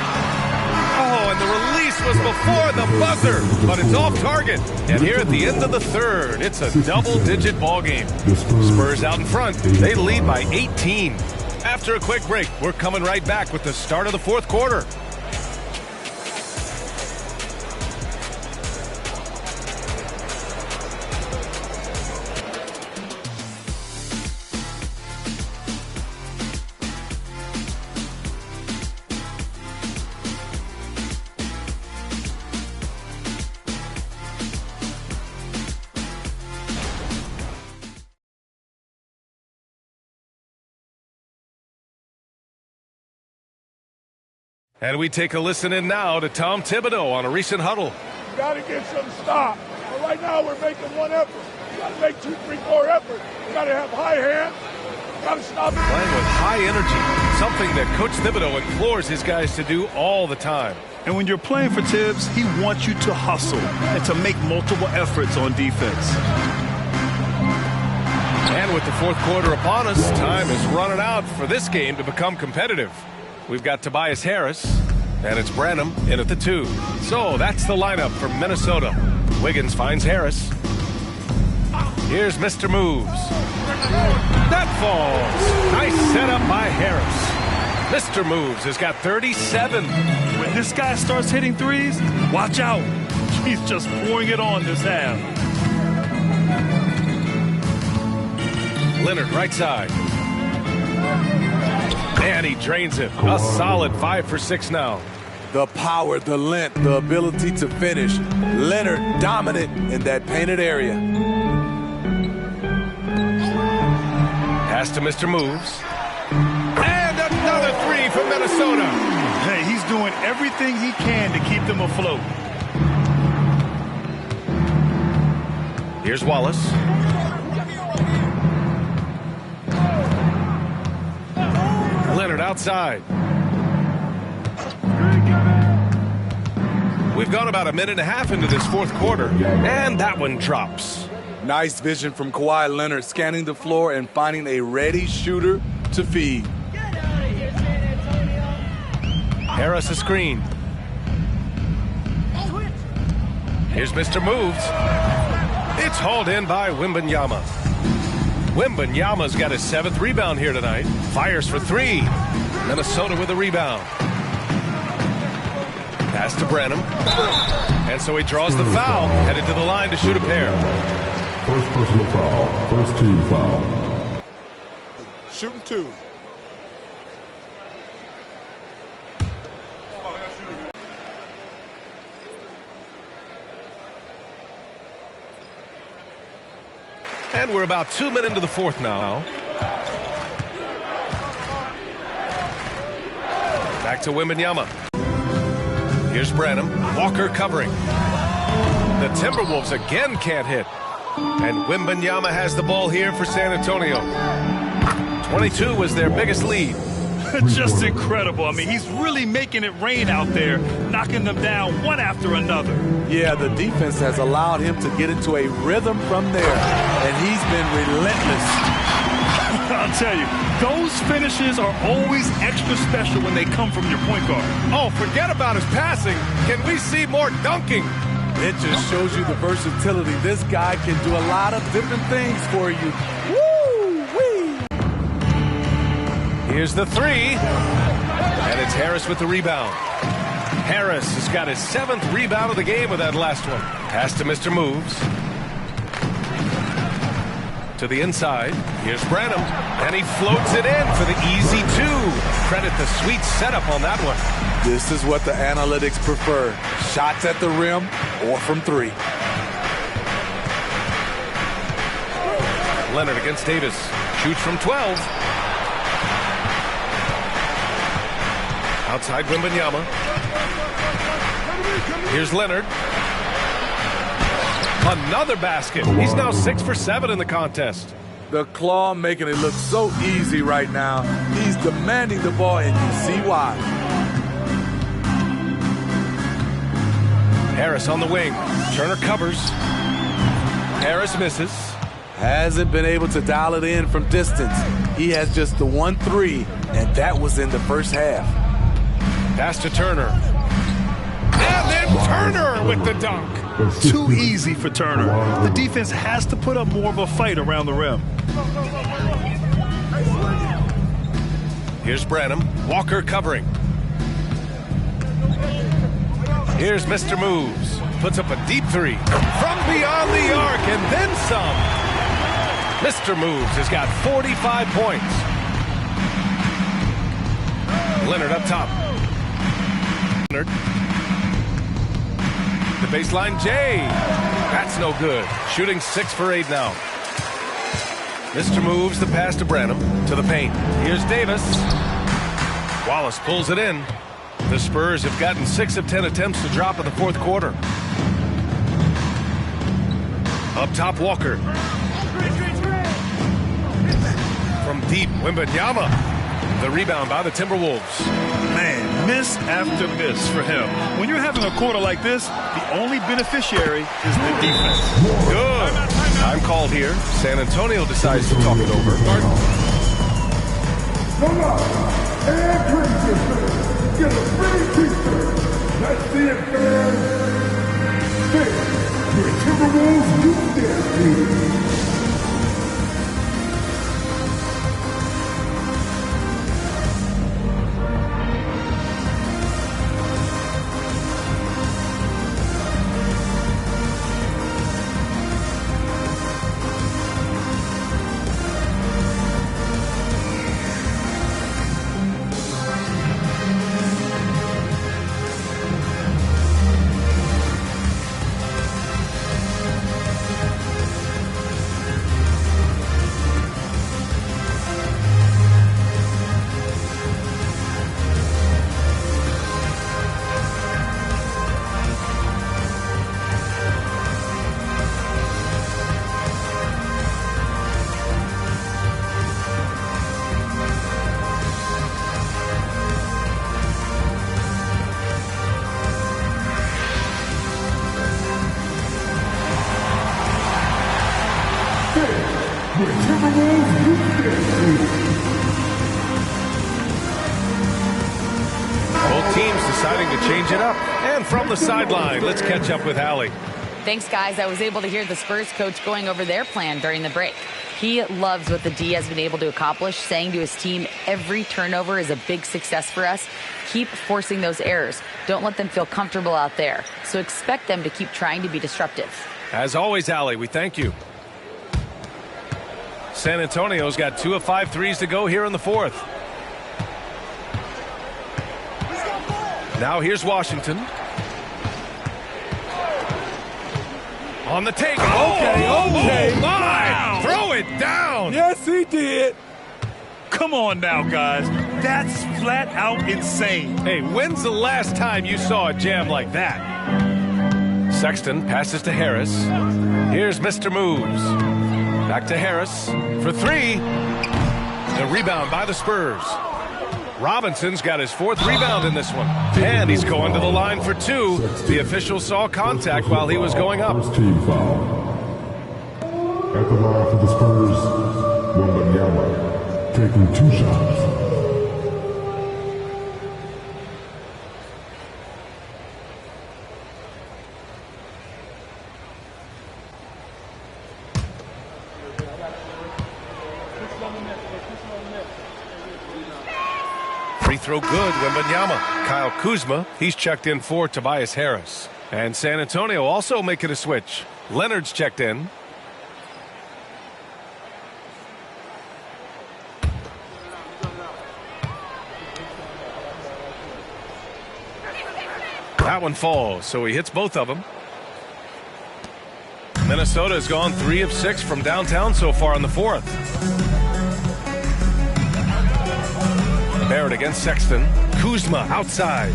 Speaker 11: Oh, and the release was before the buzzer, but it's off target. And here at the end of the 3rd, it's a double-digit ball game. Spurs out in front. They lead by 18. After a quick break, we're coming right back with the start of the 4th quarter. And we take a listen in now to Tom Thibodeau on a recent huddle.
Speaker 16: You got to get some stop. But right now we're making one effort. You got to make 2, 3, 4 efforts. You got to have high hands. You got to stop.
Speaker 11: Playing with high energy, something that Coach Thibodeau implores his guys to do all the time.
Speaker 12: And when you're playing for Tibbs, he wants you to hustle and to make multiple efforts on defense.
Speaker 11: And with the 4th quarter upon us, time is running out for this game to become competitive. We've got Tobias Harris, and it's Branham in at the 2. So that's the lineup for Minnesota. Wiggins finds Harris. Here's Mr. Moves. That falls. Nice setup by Harris. Mr. Moves has got 37.
Speaker 12: When this guy starts hitting threes, watch out. He's just pouring it on this half.
Speaker 11: Leonard right side. And he drains it. A solid 5 for 6 now.
Speaker 3: The power, the length, the ability to finish. Leonard dominant in that painted area.
Speaker 11: Pass to Mr. Moves. And another three from Minnesota.
Speaker 12: Hey, he's doing everything he can to keep them afloat.
Speaker 11: Here's Wallace. Leonard outside. We've gone about a minute and a half into this fourth quarter, and that one drops.
Speaker 3: Nice vision from Kawhi Leonard, scanning the floor and finding a ready shooter to feed.
Speaker 11: Harris a screen. Here's Mr. Moves. It's hauled in by Wembanyama. Wembanyama's got his 7th rebound here tonight. Fires for 3. Minnesota with a rebound. Pass to Branham. And so he draws the foul, headed to the line to shoot a pair.
Speaker 10: First personal foul. First team foul.
Speaker 22: Shooting 2.
Speaker 11: And we're about 2 minutes into the fourth now. Back to Wembanyama. Here's Branham. Walker covering. The Timberwolves again can't hit. And Wembanyama has the ball here for San Antonio. 22 was their biggest lead.
Speaker 12: Just incredible. I mean, he's really making it rain out there, knocking them down one after another.
Speaker 3: Yeah, the defense has allowed him to get into a rhythm from there, and he's been relentless.
Speaker 12: I'll tell you, those finishes are always extra special when they come from your point guard.
Speaker 11: Oh, forget about his passing. Can we see more dunking?
Speaker 3: It just shows you the versatility. This guy can do a lot of different things for you. Woo-wee!
Speaker 11: Here's the 3. And it's Harris with the rebound. Harris has got his 7th rebound of the game with that last one. Pass to Mr. Moves. To the inside. Here's Branham. And he floats it in for the easy 2. Credit the sweet setup on that one.
Speaker 3: This is what the analytics prefer. Shots at the rim or from 3.
Speaker 11: Leonard against Davis. Shoots from 12. Outside Wembanyama. Here's Leonard. Another basket. He's now 6 for 7 in the contest.
Speaker 3: The claw making it look so easy right now. He's demanding the ball, and you see why.
Speaker 11: Harris on the wing. Turner covers. Harris misses.
Speaker 3: Hasn't been able to dial it in from distance. He has just the 1 3, and that was in the first half.
Speaker 11: Pass to Turner. And then Turner with the dunk.
Speaker 12: Too easy for Turner. The defense has to put up more of a fight around the rim.
Speaker 11: Here's Branham. Walker covering. Here's Mr. Moves. Puts up a deep 3. From beyond the arc and then some. Mr. Moves has got 45 points. Leonard up top. Leonard. The baseline J. That's no good. Shooting 6 for 8 now. Mr. Moves the pass to Branham. To the paint. Here's Davis. Wallace pulls it in. The Spurs have gotten 6 of 10 attempts to drop in the fourth quarter. Up top, Walker. From deep, Wembanyama. The rebound by the Timberwolves.
Speaker 12: Man, miss after miss for him. When you're having a quarter like this, the only beneficiary is the defense.
Speaker 11: Good. Time called here. San Antonio decides to talk it over.
Speaker 10: Come on, and drink yourself. Get a free t-shirt. Let's see it, fans. Timberwolves Youth Dance Team.
Speaker 11: Both teams deciding to change it up. And from the sideline, let's catch up with Allie.
Speaker 14: Thanks, guys. I was able to hear the Spurs coach going over their plan during the break. He loves what the D has been able to accomplish, saying to his team, every turnover is a big success for us. Keep forcing those errors. Don't let them feel comfortable out there. So expect them to keep trying to be disruptive.
Speaker 11: As always, Allie, we thank you. San Antonio's got 2 of 5 threes to go here in the fourth. Now here's Washington. On the take.
Speaker 12: Okay.
Speaker 11: Oh, my.
Speaker 12: Wow.
Speaker 11: Throw it down.
Speaker 12: Yes, he did. Come on now, guys. That's flat out insane.
Speaker 11: Hey, when's the last time you saw a jam like that? Sexton passes to Harris. Here's Mr. Moves. Back to Harris for 3. The rebound by the Spurs. Robinson's got his 4th rebound in this one. And he's going to the line for 2. The official saw contact while he was going up.
Speaker 10: First team foul. At the line for the Spurs, Wembanyama taking 2 shots.
Speaker 11: Free throw good, Wembanyama. Kyle Kuzma, he's checked in for Tobias Harris. And San Antonio also making a switch. Leonard's checked in. That one falls, so he hits both of them. Minnesota has gone 3 of 6 from downtown so far in the fourth. Barrett against Sexton. Kuzma outside.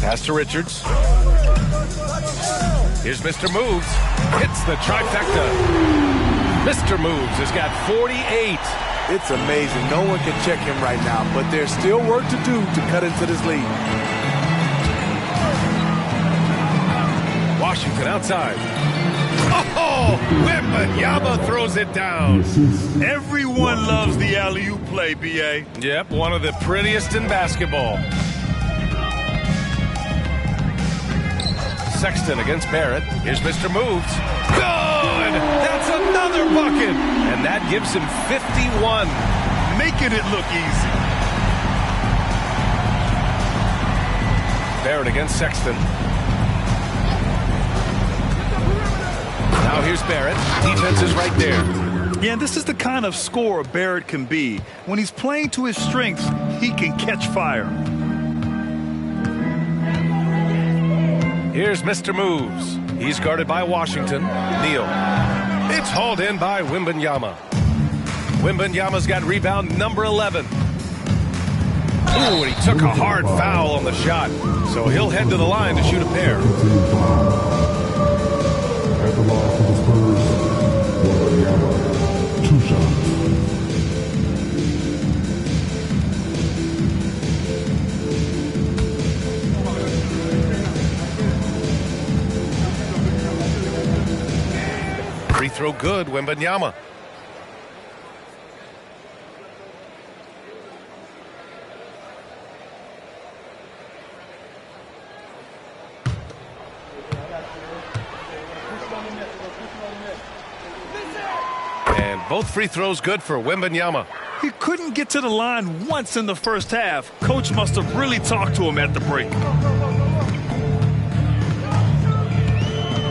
Speaker 11: Pass to Richards. Here's Mr. Moves. Hits the trifecta. Mr. Moves has got 48.
Speaker 3: It's amazing. No one can check him right now, but there's still work to do to cut into this lead.
Speaker 11: Washington outside. Oh, Wembanyama throws it down.
Speaker 12: Everyone loves the alley-oop play, B.A.
Speaker 11: Yep, one of the prettiest in basketball. Sexton against Barrett. Here's Mr. Moves. Good! That's another bucket! And that gives him 51.
Speaker 12: Making it look easy.
Speaker 11: Barrett against Sexton. Now here's Barrett. Defense is right there.
Speaker 12: Yeah, this is the kind of scorer Barrett can be. When he's playing to his strengths, he can catch fire.
Speaker 11: Here's Mr. Moves. He's guarded by Washington. Neal. It's hauled in by Wembanyama. Wembanyama's got rebound number 11. Ooh, and he took a hard foul on the shot. So he'll head to the line to shoot a pair.
Speaker 10: At the line for the Spurs, Wembanyama, 2 shots.
Speaker 11: Free throw good, Wembanyama. both free throws good for Wembanyama.
Speaker 12: He couldn't get to the line once in the first half. Coach must have really talked to him at the break.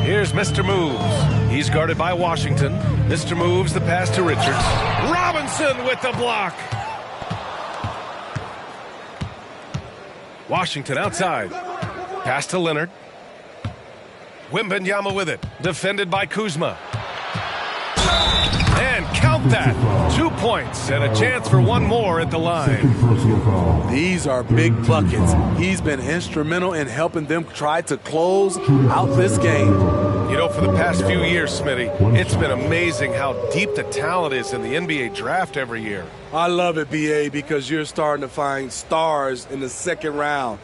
Speaker 11: Here's Mr. Moves. He's guarded by Washington. Mr. Moves, the pass to Richards. Robinson with the block. Washington outside. Pass to Leonard. Wembanyama with it. Defended by Kuzma. And count that. 2 points and a chance for one more at the line.
Speaker 3: These are big buckets. He's been instrumental in helping them try to close out this game.
Speaker 11: You know, for the past few years, Smitty, it's been amazing how deep the talent is in the NBA draft every year.
Speaker 3: I love it, BA, because you're starting to find stars in the second round.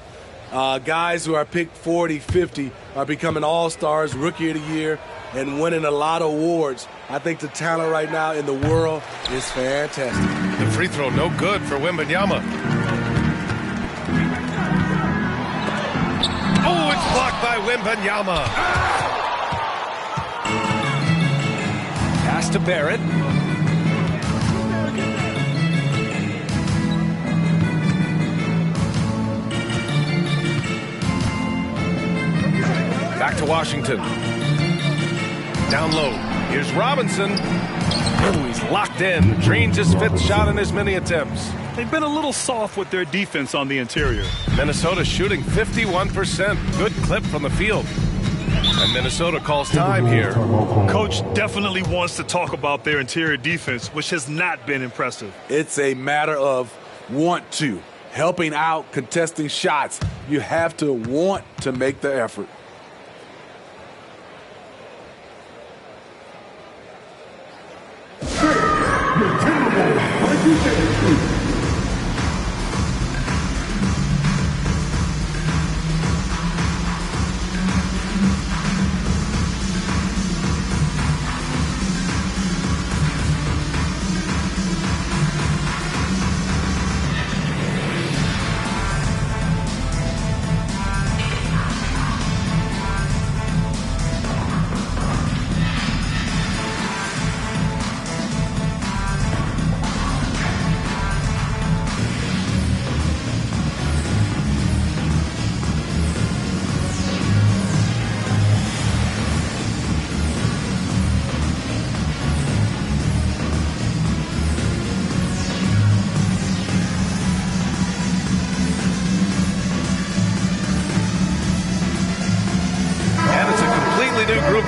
Speaker 3: Guys who are picked 40, 50 are becoming all-stars, rookie of the year, and winning a lot of awards. I think the talent right now in the world is fantastic.
Speaker 11: The free throw no good for Wembanyama. Oh, it's blocked by Wembanyama. Pass to Barrett. Back to Washington. Down low. Here's Robinson. Oh, he's locked in. Drains his 5th shot in as many attempts.
Speaker 12: They've been a little soft with their defense on the interior.
Speaker 11: Minnesota shooting 51%. Good clip from the field. And Minnesota calls time here.
Speaker 12: Coach definitely wants to talk about their interior defense, which has not been impressive.
Speaker 3: It's a matter of want to. Helping out, contesting shots. You have to want to make the effort.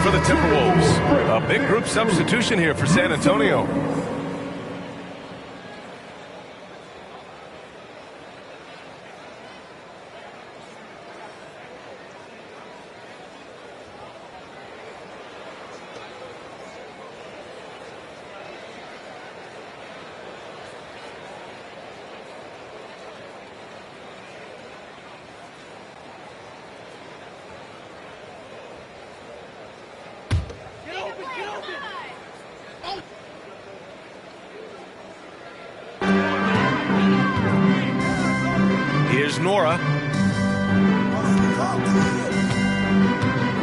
Speaker 11: For the Timberwolves. A big group substitution here for San Antonio. Here's Nora.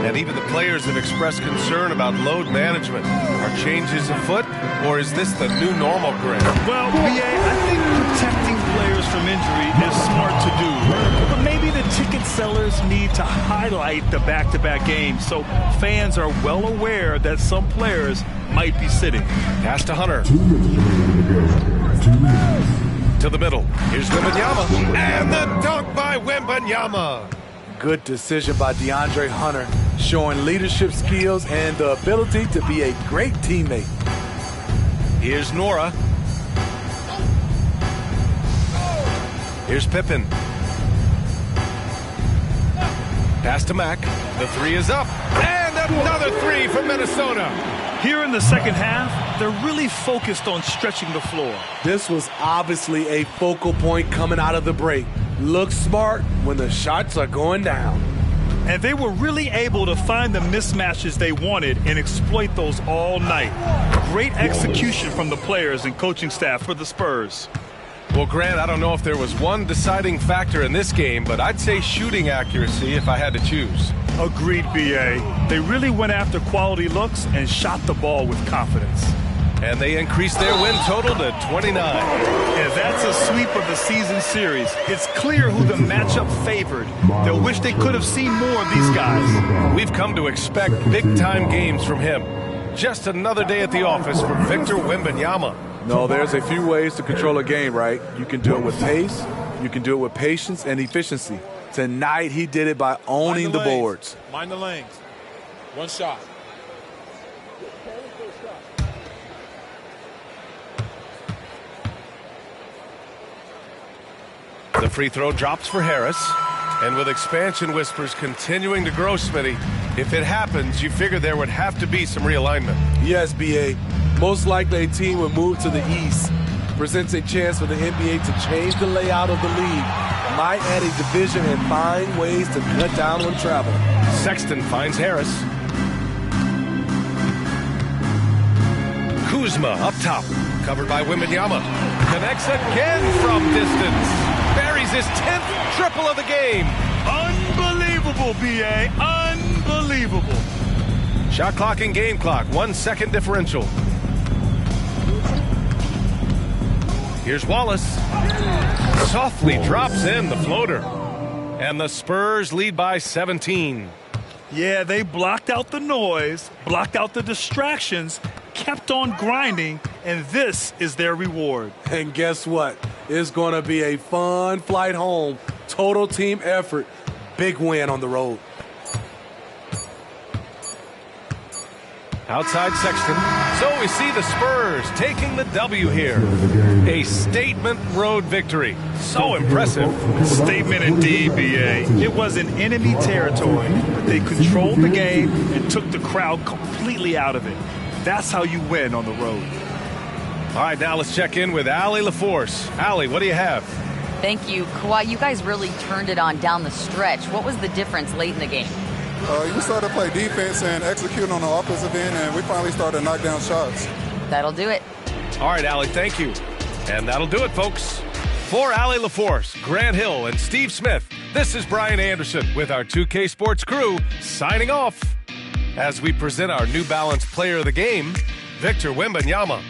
Speaker 11: And even the players have expressed concern about load management. Are changes afoot, or is this the new normal, Grant?
Speaker 12: Well, BA, I think protecting players from injury is smart to do. But maybe the ticket sellers need to highlight the back-to-back games so fans are well aware that some players might be sitting.
Speaker 11: Pass to Hunter. To the middle. Here's Wembanyama. And the dunk by Wembanyama.
Speaker 3: Good decision by DeAndre Hunter, showing leadership skills and the ability to be a great teammate.
Speaker 11: Here's Nora. Here's Pippen. Pass to Mack. The three is up. And another three from Minnesota.
Speaker 12: Here in the second half, they're really focused on stretching the floor.
Speaker 3: This was obviously a focal point coming out of the break. Look smart when the shots are going down.
Speaker 12: And they were really able to find the mismatches they wanted and exploit those all night. Great execution from the players and coaching staff for the Spurs.
Speaker 11: Well, Grant, I don't know if there was one deciding factor in this game, but I'd say shooting accuracy if I had to choose.
Speaker 12: Agreed, BA. They really went after quality looks and shot the ball with confidence.
Speaker 11: And they increase their win total to 29.
Speaker 12: Yeah, that's a sweep of the season series. It's clear who the matchup favored. They'll wish they could have seen more of these guys.
Speaker 11: We've come to expect big-time games from him. Just another day at the office for Victor Wembanyama.
Speaker 3: No, there's a few ways to control a game, right? You can do it with pace, you can do it with patience and efficiency. Tonight, he did it by owning the boards.
Speaker 21: Mind the lanes. One shot.
Speaker 11: The free throw drops for Harris. And with expansion whispers continuing to grow, Smitty, if it happens, you figure there would have to be some realignment.
Speaker 3: Yes, B.A. Most likely a team would move to the east. Presents a chance for the NBA to change the layout of the league. Might add a division and find ways to cut down on travel.
Speaker 11: Sexton finds Harris. Kuzma up top, covered by Wembanyama. Connects again from distance. Buries his 10th triple of the game.
Speaker 12: Unbelievable, B.A. Unbelievable.
Speaker 11: Shot clock and game clock, 1 second differential. Here's Wallace. Softly drops in the floater. And the Spurs lead by 17.
Speaker 12: Yeah, they blocked out the noise, blocked out the distractions, kept on grinding, and this is their reward.
Speaker 3: And guess what? It's going to be a fun flight home. Total team effort. Big win on the road.
Speaker 11: Outside Sexton. So we see the Spurs taking the W here. A statement road victory. So impressive.
Speaker 12: Statement indeed, B.A. It was in enemy territory, but they controlled the game and took the crowd completely out of it. That's how you win on the road.
Speaker 11: All right, now let's check in with Allie LaForce. Allie, what do you have?
Speaker 14: Thank you. Kawhi, you guys really turned it on down the stretch. What was the difference late in the game?
Speaker 17: We started to play defense and execute on the offensive end, and we finally started to knock down shots.
Speaker 14: That'll do it.
Speaker 11: All right, Allie, thank you. And that'll do it, folks. For Allie LaForce, Grant Hill, and Steve Smith, this is Brian Anderson with our 2K Sports crew signing off as we present our New Balance Player of the Game, Victor Wembanyama.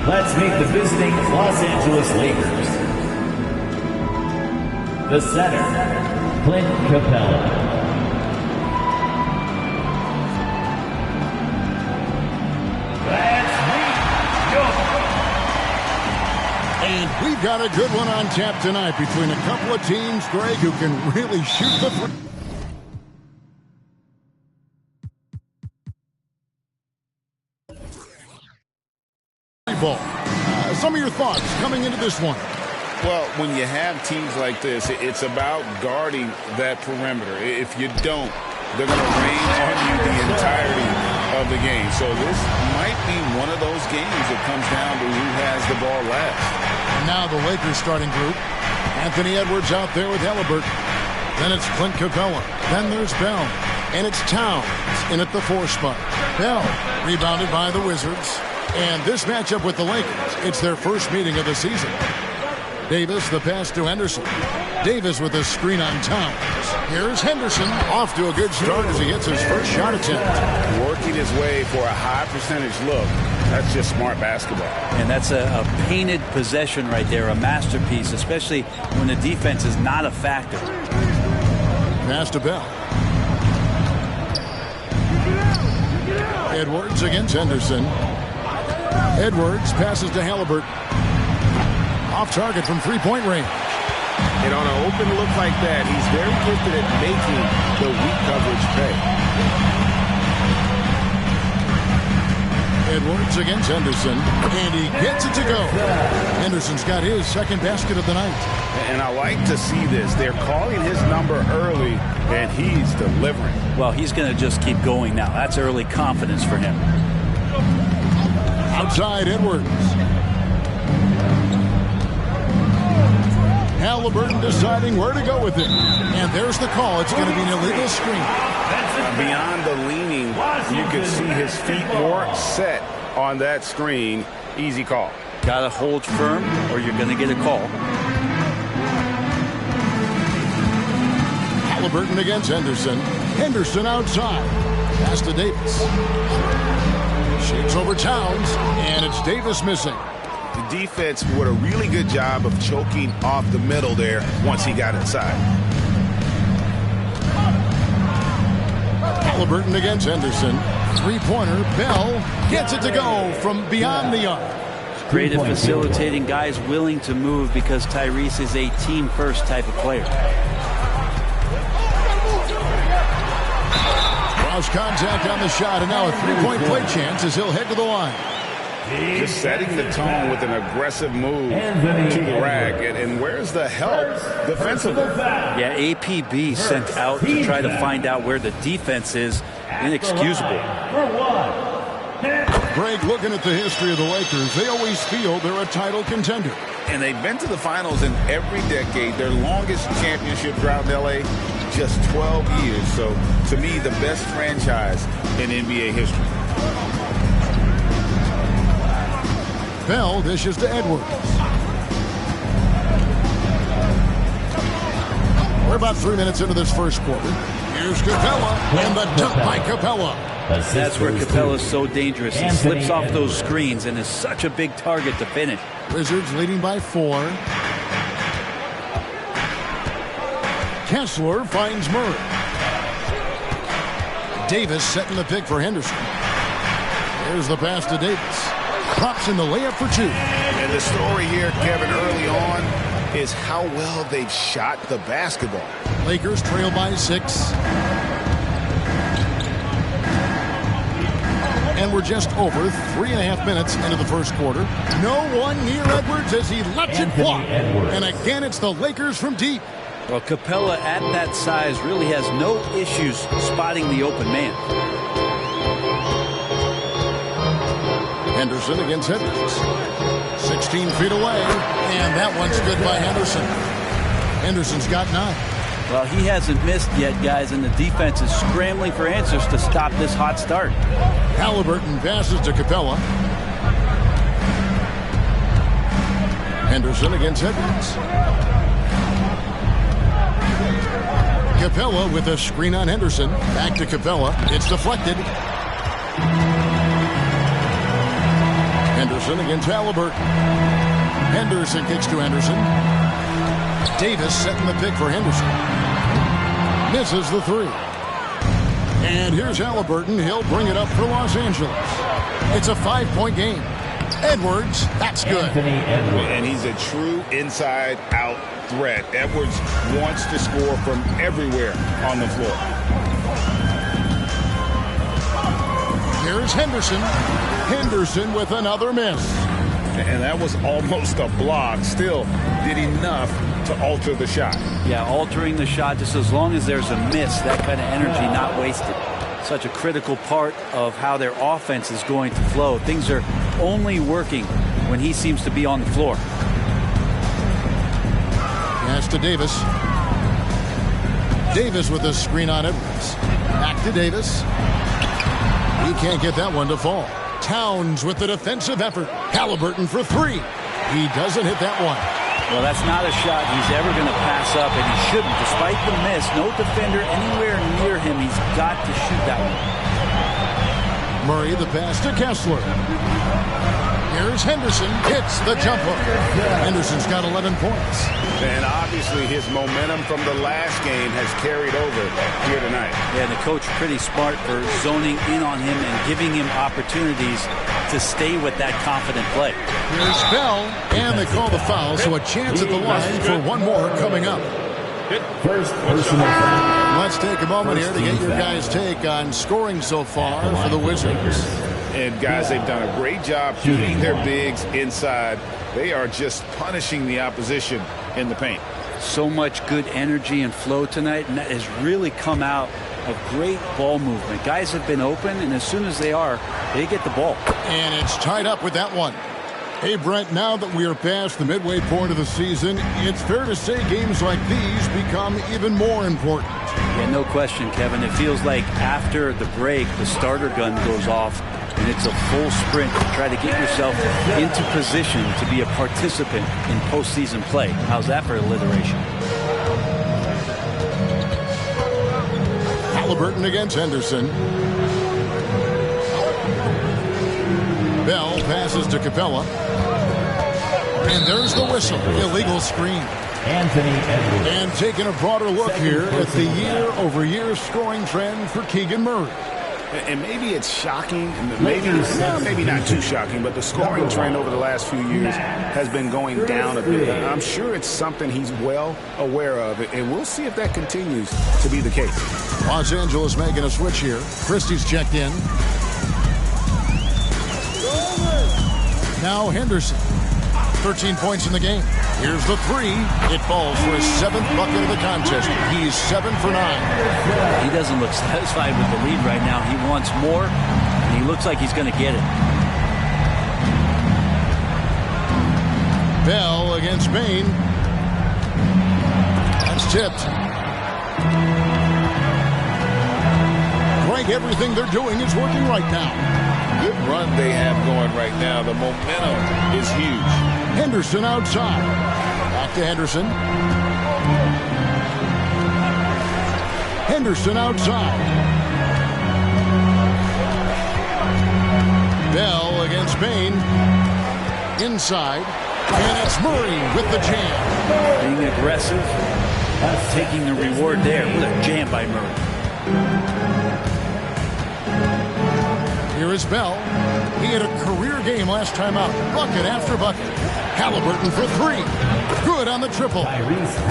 Speaker 19: Let's meet the visiting Los Angeles Lakers. The center, Clint Capella.
Speaker 1: And we've got a good one on tap tonight between a couple of teams, Greg, who can really shoot the three. Ball. Some of your thoughts coming into this one.
Speaker 2: Well, when you have teams like this, it's about guarding that perimeter. If you don't, they're going to rain on you the entirety of the game. So this might be one of those games that comes down to who has the ball last.
Speaker 1: And now the Lakers starting group. Anthony Edwards out there with Halliburton. Then it's Clint Capella. Then there's Bell. And it's Towns in at the 4 spot. Bell rebounded by the Wizards. And this matchup with the Lakers, it's their first meeting of the season. Davis, the pass to Henderson. Davis with a screen on Towns. Here's Henderson, off to a good start as he hits his first shot attempt.
Speaker 2: Working his way for a high percentage look. That's just smart basketball.
Speaker 6: And that's a painted possession right there, a masterpiece, especially when the defense is not a factor.
Speaker 1: Pass to Bell. Edwards against Henderson. Edwards passes to Halliburton. Off target from three-point range.
Speaker 7: And on an open look like that, he's very gifted at making the weak coverage pay.
Speaker 1: Edwards against Henderson, and he gets it to go. Henderson's got his second basket of the night.
Speaker 2: And I like to see this. They're calling his number early, and he's delivering.
Speaker 6: Well, he's going to just keep going now. That's early confidence for him.
Speaker 1: Outside Edwards. Halliburton deciding where to go with it. And there's the call. It's going to be an illegal screen.
Speaker 2: Beyond the leaning, you can see his feet more set on that screen. Easy call.
Speaker 6: Got to hold firm or you're going to get a call.
Speaker 1: Halliburton against Henderson. Henderson outside. Pass to Davis. Shakes over Towns, and it's Davis missing.
Speaker 2: The defense did a really good job of choking off the middle there once he got inside.
Speaker 1: Halliburton against Henderson. Three-pointer. Bell gets it to go from beyond the arc.
Speaker 6: Great at facilitating guys willing to move because Tyrese is a team-first type of player.
Speaker 1: Cross contact on the shot, and now a three-point play chance as he'll head to the line.
Speaker 2: Just setting the tone with an aggressive move to the rack. And where's the help defensively?
Speaker 6: Yeah, APB sent out to try to find out where the defense is. Inexcusable.
Speaker 1: Greg, looking at the history of the Lakers, they always feel they're a title contender.
Speaker 2: And they've been to the finals in every decade. Their longest championship drought in L.A., just 12 years. So, to me, the best franchise in NBA history.
Speaker 1: Bell dishes to Edwards. We're about 3 minutes into this first quarter. Here's Capella, and the dunk by Capella.
Speaker 6: That's where Capella's so dangerous. He slips off those screens and is such a big target to finish.
Speaker 1: Wizards leading by 4. Kessler finds Murray. Davis setting the pick for Henderson. Here's the pass to Davis. Pops in the layup for 2.
Speaker 2: And the story here, Kevin, early on is how well they've shot the basketball.
Speaker 1: Lakers trail by 6. we're just over 3.5 minutes into the first quarter. No one near Edwards as he lets it fly. And again, it's the Lakers from deep.
Speaker 6: Well, Capella at that size really has no issues spotting the open man.
Speaker 1: Henderson against Edwards. 16 feet away, and that one's good by Henderson. Henderson's got 9.
Speaker 6: Well, he hasn't missed yet, guys, and the defense is scrambling for answers to stop this hot start.
Speaker 1: Halliburton passes to Capella. Henderson against Edwards. Capella with a screen on Henderson. Back to Capella. It's deflected. Henderson against Halliburton. Henderson kicks to Henderson. Davis setting the pick for Henderson. Misses the 3. And here's Halliburton. He'll bring it up for Los Angeles. It's a 5-point game. Edwards, that's good.
Speaker 5: And he's a true inside-out threat. Edwards wants to score from everywhere on the floor.
Speaker 1: Here's Henderson. Henderson with another miss.
Speaker 5: And that was almost a block. Still did enough to alter the shot.
Speaker 6: Yeah, altering the shot just as long as there's a miss. That kind of energy not wasted. Such a critical part of how their offense is going to flow. Things are only working when he seems to be on the floor.
Speaker 1: Pass to Davis. Davis with a screen on Edwards. Back to Davis. He can't get that one to fall. Towns with the defensive effort. Halliburton for 3. He doesn't hit that one.
Speaker 6: Well, that's not a shot he's ever going to pass up, and he shouldn't. Despite the miss, no defender anywhere near him. He's got to shoot that one.
Speaker 1: Murray the pass to Kessler. Here's Henderson. Hits the jump hook. Henderson's got 11 points.
Speaker 5: And obviously his momentum from the last game has carried over here tonight.
Speaker 6: Yeah, and the coach pretty smart for zoning in on him and giving him opportunities to stay with that confident play.
Speaker 1: Here's Bell, and they call the foul, so a chance at the line for one more coming up. Let's take a moment here to get your guys' take on scoring so far for the Wizards.
Speaker 5: And guys, they've done a great job keeping their bigs inside. They are just punishing the opposition in the paint.
Speaker 6: So much good energy and flow tonight, and that has really come out of great ball movement. Guys have been open, and as soon as they are, they get the ball.
Speaker 1: And it's tied up with that one. Hey, Brent, now that we are past the midway point of the season, it's fair to say games like these become even more important.
Speaker 6: Yeah, no question, Kevin. It feels like after the break, the starter gun goes off, and it's a full sprint to try to get yourself into position to be a participant in postseason play. How's that for alliteration?
Speaker 1: Halliburton against Henderson. Bell passes to Capella. And there's the whistle. Illegal screen.
Speaker 4: Anthony Edwards.
Speaker 1: And taking a broader look here at the year-over-year scoring trend for Keegan Murray.
Speaker 5: And maybe it's shocking, maybe not too shocking, but the scoring trend over the last few years has been going down a bit. I'm sure it's something he's well aware of, and we'll see if that continues to be the case.
Speaker 1: Los Angeles making a switch here. Christie's checked in. Now Henderson. 13 points in the game. Here's the 3. It falls for his 7th bucket of the contest. He's 7 for 9.
Speaker 6: He doesn't look satisfied with the lead right now. He wants more, and he looks like he's going to get it.
Speaker 1: Bell against Bain. That's tipped. Greg, everything they're doing is working right now.
Speaker 5: Good run they have going right now. The momentum is huge.
Speaker 1: Henderson outside. Back to Henderson. Henderson outside. Bell against Bain. Inside. And it's Murray with the jam.
Speaker 6: Being aggressive, taking the reward there. What a jam by Murray.
Speaker 1: Here is Bell. He had a career game last time out. Bucket after bucket. Halliburton for three. Good on the triple.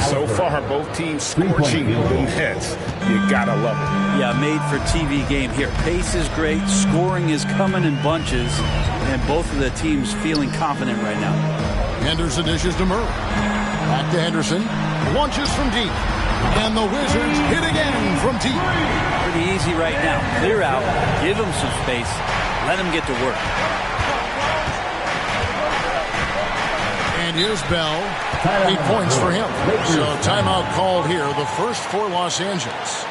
Speaker 5: So far, both teams scorching the nets. You gotta love it.
Speaker 6: Yeah, made for TV game here. Pace is great. Scoring is coming in bunches. And both of the teams feeling confident right now.
Speaker 1: Henderson dishes to Murray. Back to Henderson. Launches from deep. And the Wizards hit again from deep.
Speaker 6: Pretty easy right now. Clear out. Give them some space. Let them get to work.
Speaker 1: And here's Bell. 8 points for him. So timeout called here. The first for Los Angeles.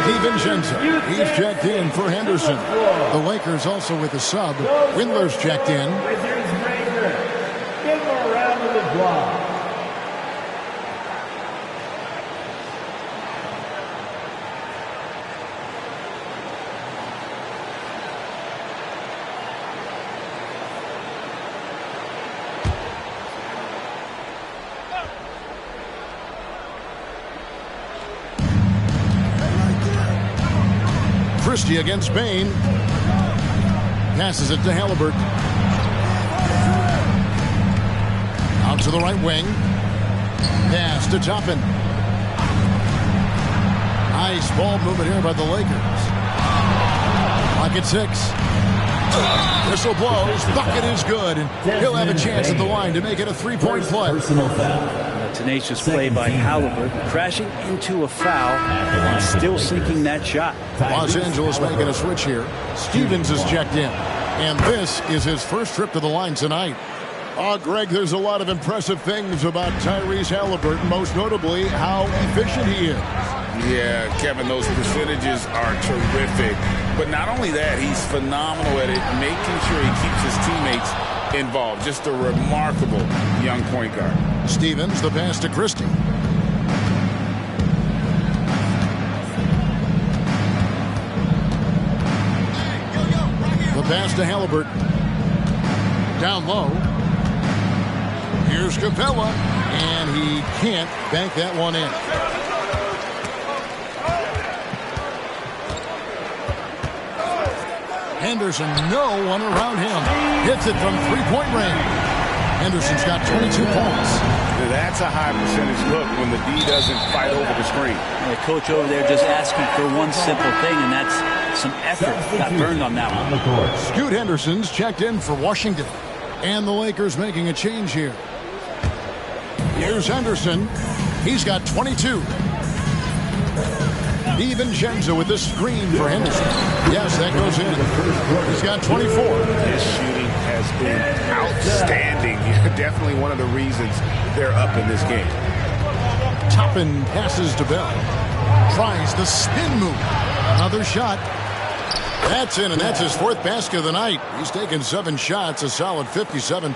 Speaker 1: DiVincenzo. He's checked in for Henderson. The Lakers also with a sub. Windler's checked in.
Speaker 19: Give him a round of applause.
Speaker 1: Christie against Bain. Passes it to Halliburton. Out to the right wing. Pass to Toppin. Nice ball movement here by the Lakers. Clock at 6. Whistle blows. Bucket is good. And he'll have a chance at the line to make it a three-point play.
Speaker 6: Tenacious play by Halliburton, crashing into a foul and still sinking that shot.
Speaker 1: Los Angeles making a switch here. Stevens is checked in. And this is his first trip to the line tonight. Oh, Greg, there's a lot of impressive things about Tyrese Halliburton, most notably how efficient he is.
Speaker 5: Yeah, Kevin, those percentages are terrific. But not only that, he's phenomenal at it, making sure he keeps his teammates involved. Just a remarkable young point guard.
Speaker 1: Stevens, the pass to Christie. The pass to Halliburton. Down low. Here's Capella, and he can't bank that one in. Henderson, no one around him. Hits it from three-point range. Henderson's got 22 points.
Speaker 5: That's a high percentage look when the D doesn't fight over the screen.
Speaker 6: The coach over there just asking for one simple thing, and that's some effort. Got burned on that one.
Speaker 1: Scoot Henderson's checked in for Washington. And the Lakers making a change here. Here's Henderson. He's got 22. DiVincenzo with the screen for Henderson. Yes, that goes in. He's got 24.
Speaker 5: His shooting has been outstanding. Definitely one of the reasons they're up in this game.
Speaker 1: Toppin passes to Bell. Tries the spin move. Another shot. That's in, and that's his fourth basket of the night. He's taken 7 shots, a solid 57%.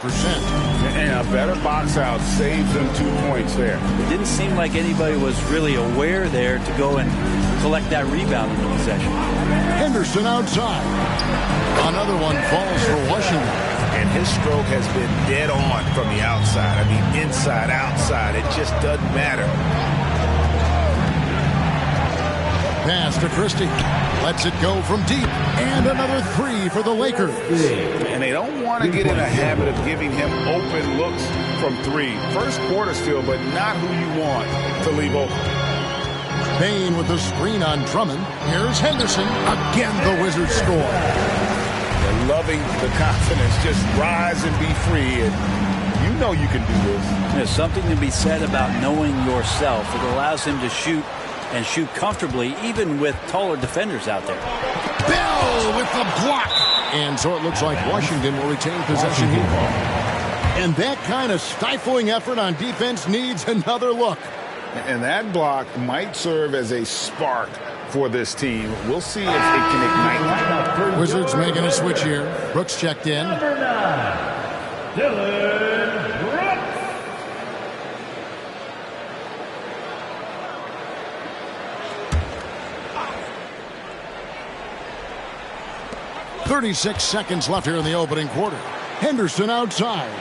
Speaker 5: And a better box out saves them 2 points there.
Speaker 6: It didn't seem like anybody was really aware there to go and collect that rebound in the possession.
Speaker 1: Henderson outside. Another one falls for Washington.
Speaker 5: And his stroke has been dead on from the outside. I mean, inside, outside, it just doesn't matter.
Speaker 1: Pass to Christie. Lets it go from deep. And another 3 for the Lakers.
Speaker 5: And they don't want to get in a habit of giving him open looks from 3. First quarter still, but not who you want to leave open.
Speaker 1: Bain with the screen on Drummond. Here's Henderson. Again, the Wizards score.
Speaker 5: They're loving the confidence. Just rise and be free. And you know you can do this.
Speaker 6: There's something to be said about knowing yourself. It allows him to shoot and shoot comfortably, even with taller defenders out there.
Speaker 1: Bell with the block. And so it looks like Washington will retain possession here. And that kind of stifling effort on defense needs another look.
Speaker 5: And that block might serve as a spark for this team. We'll see if it can ignite.
Speaker 1: Wizards making a switch here. Brooks checked in.
Speaker 19: Number 9, Dillon Brooks.
Speaker 1: 36 seconds left here in the opening quarter. Henderson outside.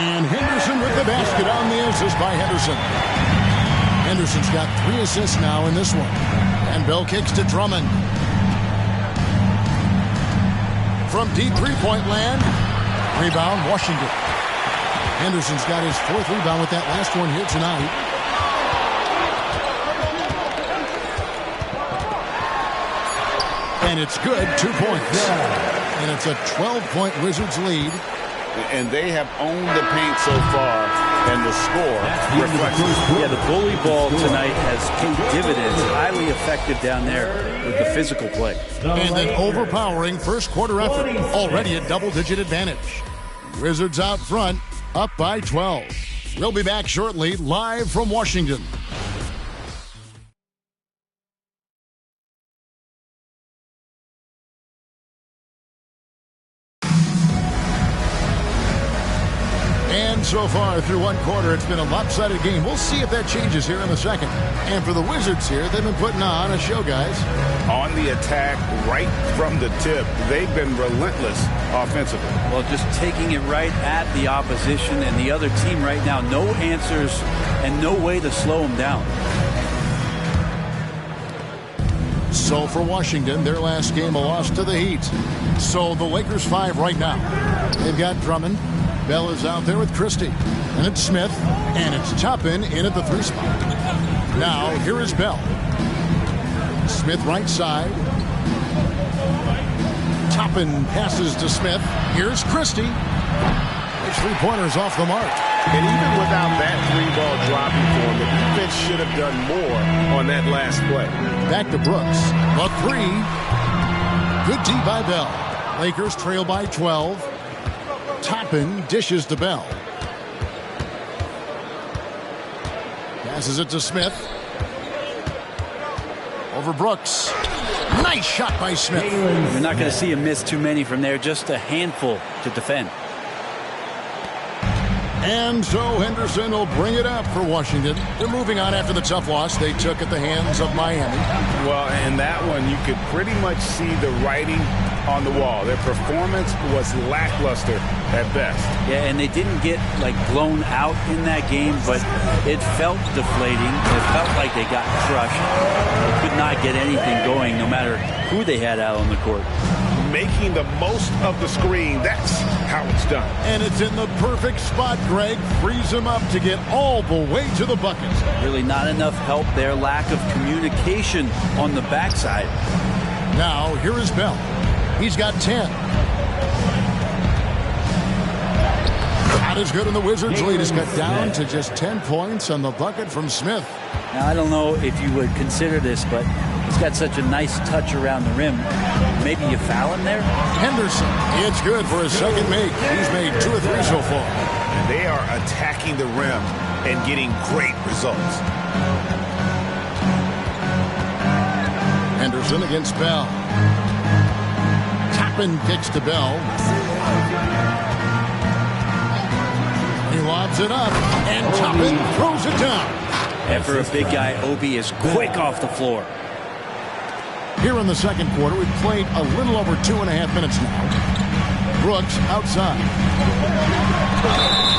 Speaker 1: And Henderson with the basket on the assist by Henderson. Henderson's got 3 assists now in this one. And Bell kicks to Drummond. From deep three-point land. Rebound, Washington. Henderson's got his 4th rebound with that last one here tonight. And it's good, 2 points. And it's a 12-point Wizards lead.
Speaker 2: And they have owned the paint so far, and the score reflects it.
Speaker 6: Yeah, the bully ball tonight has paid dividends. Highly effective down there with the physical play.
Speaker 1: And an overpowering first quarter effort. Already a double-digit advantage. Wizards out front, up by 12. We'll be back shortly, live from Washington. And so far through one quarter, it's been a lopsided game. We'll see if that changes here in the second. And for the Wizards here, they've been putting on a show, guys.
Speaker 2: On the attack, right from the tip, they've been relentless offensively.
Speaker 6: Well, just taking it right at the opposition and the other team right now. No answers and no way to slow them down.
Speaker 1: So for Washington, their last game, a loss to the Heat. So the Lakers 5 right now. They've got Drummond. Bell is out there with Christie. And it's Smith. And it's Toppin in at the 3 spot. Now, here is Bell. Smith right side. Toppin passes to Smith. Here's Christie. His 3-pointer's off the mark.
Speaker 7: And even without that 3-ball dropping for him, the defense should have done more on that last play.
Speaker 1: Back to Brooks. The 3. Good D by Bell. Lakers trail by 12. Toppin dishes to Bell. Passes it to Smith. Over Brooks. Nice shot by Smith.
Speaker 6: You're not going to see him miss too many from there. Just a handful to defend.
Speaker 1: And so Henderson will bring it up for Washington. They're moving on after the tough loss they took at the hands of Miami.
Speaker 2: Well, in that one, you could pretty much see the writing on the wall. Their performance was lackluster at best.
Speaker 6: Yeah, and they didn't get blown out in that game, but it felt deflating. It felt like they got crushed. They could not get anything going, no matter who they had out on the court.
Speaker 7: Making the most of the screen, that's how it's done.
Speaker 1: And it's in the perfect spot, Greg. Frees him up to get all the way to the bucket.
Speaker 6: Really not enough help there. Lack of communication on the backside.
Speaker 1: Now, here is Bell. He's got 10. Not as good, and the Wizards' lead is cut down to just 10 points on the bucket from Smith.
Speaker 6: Now, I don't know if you would consider this, but he's got such a nice touch around the rim. Maybe you foul him there?
Speaker 1: Henderson, it's good for his second make. He's made 2 or 3 so far.
Speaker 2: And they are attacking the rim and getting great results.
Speaker 1: Henderson against Bell. Toppin kicks to Bell. He lobs it up, and Toppin throws it down.
Speaker 6: And for a big guy, Obi is quick off the floor.
Speaker 1: Here in the second quarter, we've played a little over 2.5 minutes now. Brooks outside.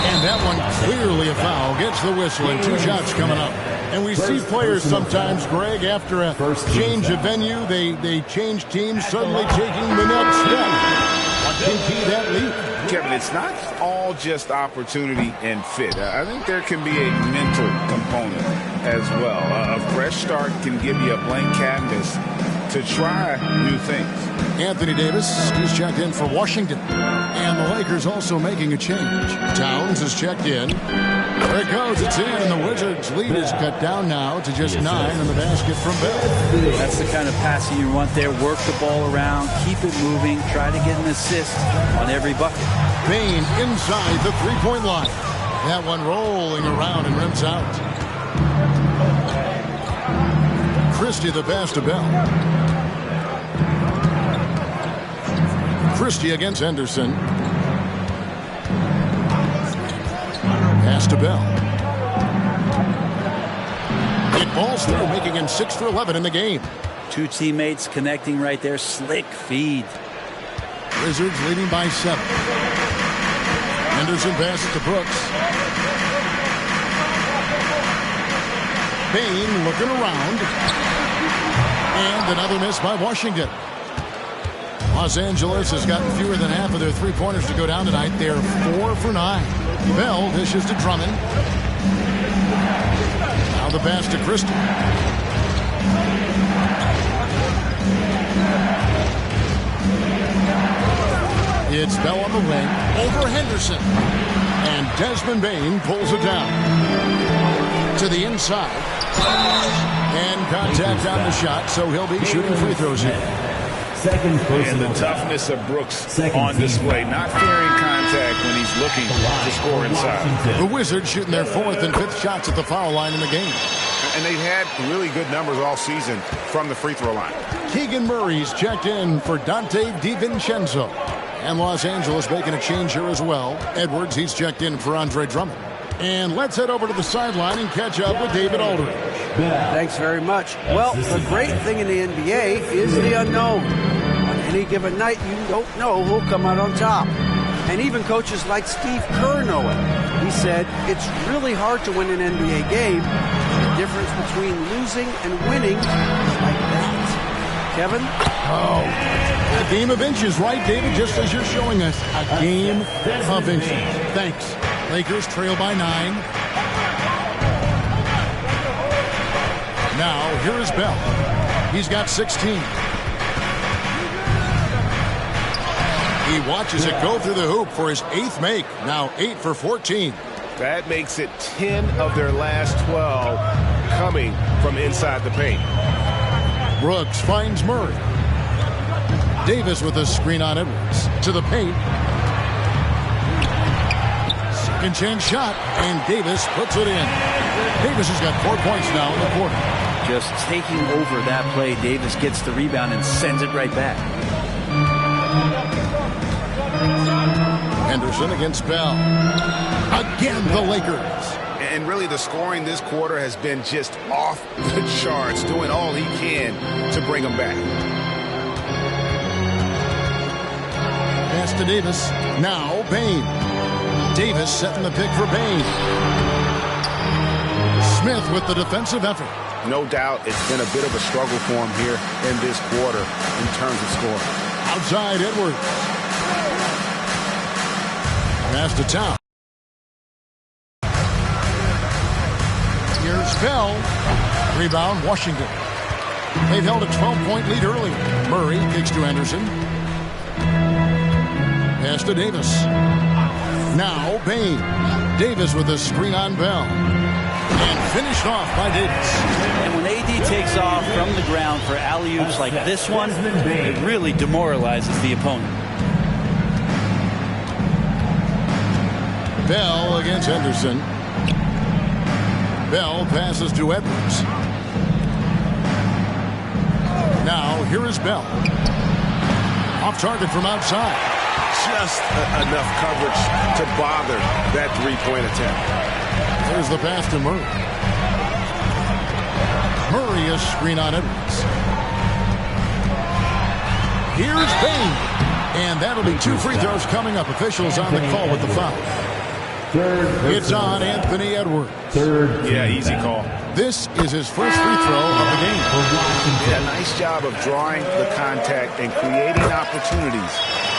Speaker 1: And that one clearly a foul. Gets the whistle, and 2 shots coming up. And we see players sometimes, Greg, after a change of venue, they change teams, suddenly taking the next step. What can key that lead?
Speaker 2: Kevin, it's not all just opportunity and fit. I think there can be a mental component as well. A fresh start can give you a blank canvas to try new things.
Speaker 1: Anthony Davis, he's checked in for Washington. And the Lakers also making a change. Towns has checked in. There it goes, it's in, and the Wizards' lead is cut down now to just 9 in the basket from Bell.
Speaker 6: That's the kind of passing you want there. Work the ball around, keep it moving, try to get an assist on every bucket.
Speaker 1: Bain inside the 3-point line. That one rolling around and rims out. Christie the pass to Bell. Christie against Henderson. Pass to Bell. It balls through, making him 6 for 11 in the game.
Speaker 6: 2 teammates connecting right there. Slick feed.
Speaker 1: Wizards leading by 7. Henderson passes to Brooks. Bain looking around. And another miss by Washington. Los Angeles has gotten fewer than half of their three-pointers to go down tonight. They're 4 for 9. Bell dishes to Drummond. Now the pass to Crystal. It's Bell on the wing over Henderson. And Desmond Bain pulls it down. To the inside. And contact on the shot, so he'll be shooting free throws here.
Speaker 5: And the toughness of Brooks on display, not fearing contact when he's looking to score inside.
Speaker 1: The Wizards shooting their 4th and 5th shots at the foul line in the game.
Speaker 7: And they've had really good numbers all season from the free throw line.
Speaker 1: Keegan Murray's checked in for Dante DiVincenzo. And Los Angeles making a change here as well. Edwards, he's checked in for Andre Drummond. And let's head over to the sideline and catch up with David Aldridge.
Speaker 18: Thanks very much. Well, the great thing in the NBA is the unknown. On any given night, you don't know who'll come out on top. And even coaches like Steve Kerr know it. He said, it's really hard to win an NBA game. The difference between losing and winning is like that. Kevin?
Speaker 1: Oh, a game of inches, right, David? Just as you're showing us, a game of inches. Thanks. Lakers trail by 9. Now, here is Bell. He's got 16. He watches it go through the hoop for his 8th make. Now 8 for 14.
Speaker 7: That makes it 10 of their last 12 coming from inside the paint.
Speaker 1: Brooks finds Murray. Davis with a screen on Edwards. To the paint. Second chance shot, and Davis puts it in. Davis has got 4 points now in the quarter.
Speaker 15: Just taking over that play, Davis gets the rebound and sends it right back.
Speaker 1: Henderson against Bell. Again, the Lakers.
Speaker 7: And really, the scoring this quarter has been just off the charts, doing all he can to bring them back.
Speaker 1: Pass to Davis. Now, Bain. Davis setting the pick for Bain. Smith with the defensive effort.
Speaker 7: No doubt it's been a bit of a struggle for him here in this quarter in terms of scoring.
Speaker 1: Outside Edwards. Pass to Town. Here's Bell. Rebound, Washington. They've held a 12-point lead earlier. Murray kicks to Anderson. Pass to Davis. Now Bain. Davis with a screen on Bell. And finished off by Davis.
Speaker 15: And when AD takes off from the ground for alley-oops like this one, it really demoralizes the opponent.
Speaker 1: Bell against Henderson. Bell passes to Edwards. Now, here is Bell. Off target from outside.
Speaker 7: Just enough coverage to bother that three-point attempt.
Speaker 1: There's the pass to Murray. Murray is screen on Edwards. Here's Bain. And that'll be 2 free throws coming up. Officials on the call with the foul. It's on Anthony Edwards.
Speaker 7: Yeah, easy call.
Speaker 1: This is his first free throw of the game.
Speaker 7: Yeah, nice job of drawing the contact and creating opportunities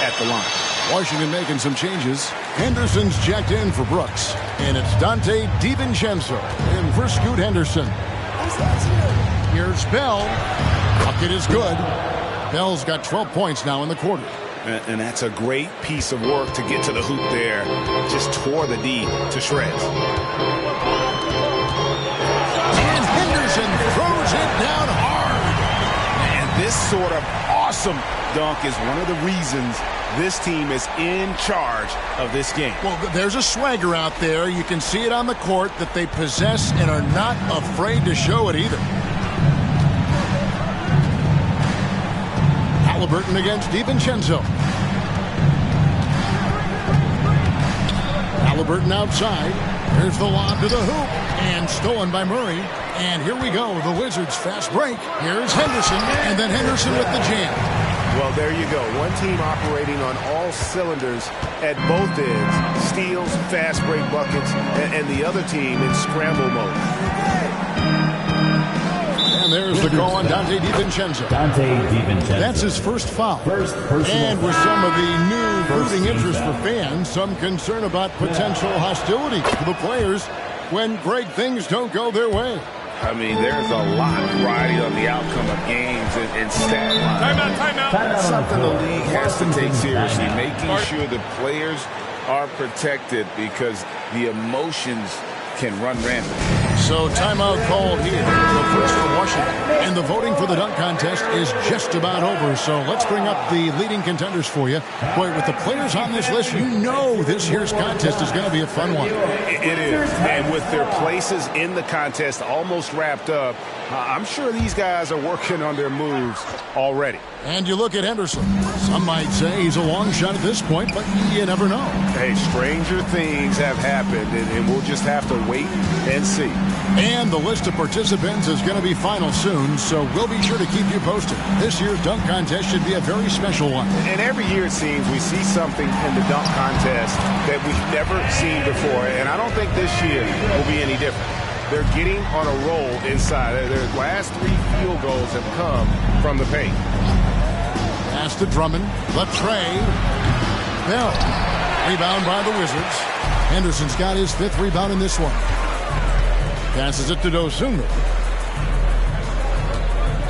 Speaker 7: at the line.
Speaker 1: Washington making some changes. Henderson's checked in for Brooks. And it's Dante DiVincenzo in for Scoot Henderson. Here's Bell. Bucket is good. Bell's got 12 points now in the quarter.
Speaker 7: And that's a great piece of work to get to the hoop there. Just tore the D to shreds.
Speaker 1: And Henderson throws it down hard.
Speaker 7: And this sort of awesome dunk is one of the reasons this team is in charge of this game.
Speaker 1: Well, there's a swagger out there. You can see it on the court that they possess and are not afraid to show it either. Halliburton against DiVincenzo. Halliburton outside. Here's the lob to the hoop. And stolen by Murray. And here we go. The Wizards fast break. Here's Henderson. And then Henderson with the jam.
Speaker 7: Well, there you go. One team operating on all cylinders at both ends. Steals, fast break buckets, and the other team in scramble mode.
Speaker 1: And there's the call on Dante DiVincenzo. That's his first foul. And with some of the new rooting interest for fans, some concern about potential hostility to the players when great things don't go their way.
Speaker 2: I mean, there's a lot riding on the outcome of games and stat lines.
Speaker 21: Timeout.
Speaker 2: That's something the league has to take seriously, making sure the players are protected because the emotions can run rampant.
Speaker 1: So timeout called here. The first for Washington. And the voting for the dunk contest is just about over. So let's bring up the leading contenders for you. Boy, with the players on this list, you know this year's contest is going to be a fun one.
Speaker 7: It is. And with their places in the contest almost wrapped up, I'm sure these guys are working on their moves already.
Speaker 1: And you look at Henderson. Some might say he's a long shot at this point, but you never know.
Speaker 7: Hey, stranger things have happened, and we'll just have to wait and see.
Speaker 1: And the list of participants is going to be final soon, so we'll be sure to keep you posted. This year's dunk contest should be a very special one.
Speaker 7: And every year it seems we see something in the dunk contest that we've never seen before, and I don't think this year will be any different. They're getting on a roll inside. Their last 3 field goals have come from the paint.
Speaker 1: Pass to Drummond. The tray. Bell. Rebound by the Wizards. Henderson's got his 5th rebound in this one. Passes it to Dosunmu.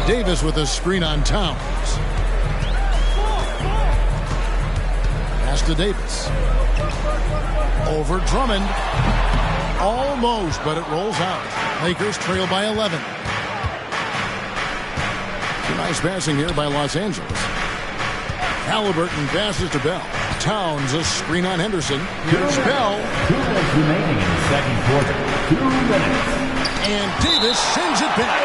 Speaker 1: Davis with a screen on Towns. Pass to Davis. Over Drummond. Almost, but it rolls out. Lakers trail by 11. Nice passing here by Los Angeles. Halliburton passes to Bell. Towns a screen on Henderson. Here's Bell.
Speaker 4: 2 minutes remaining in the second quarter. 2 minutes.
Speaker 1: And Davis sends it back.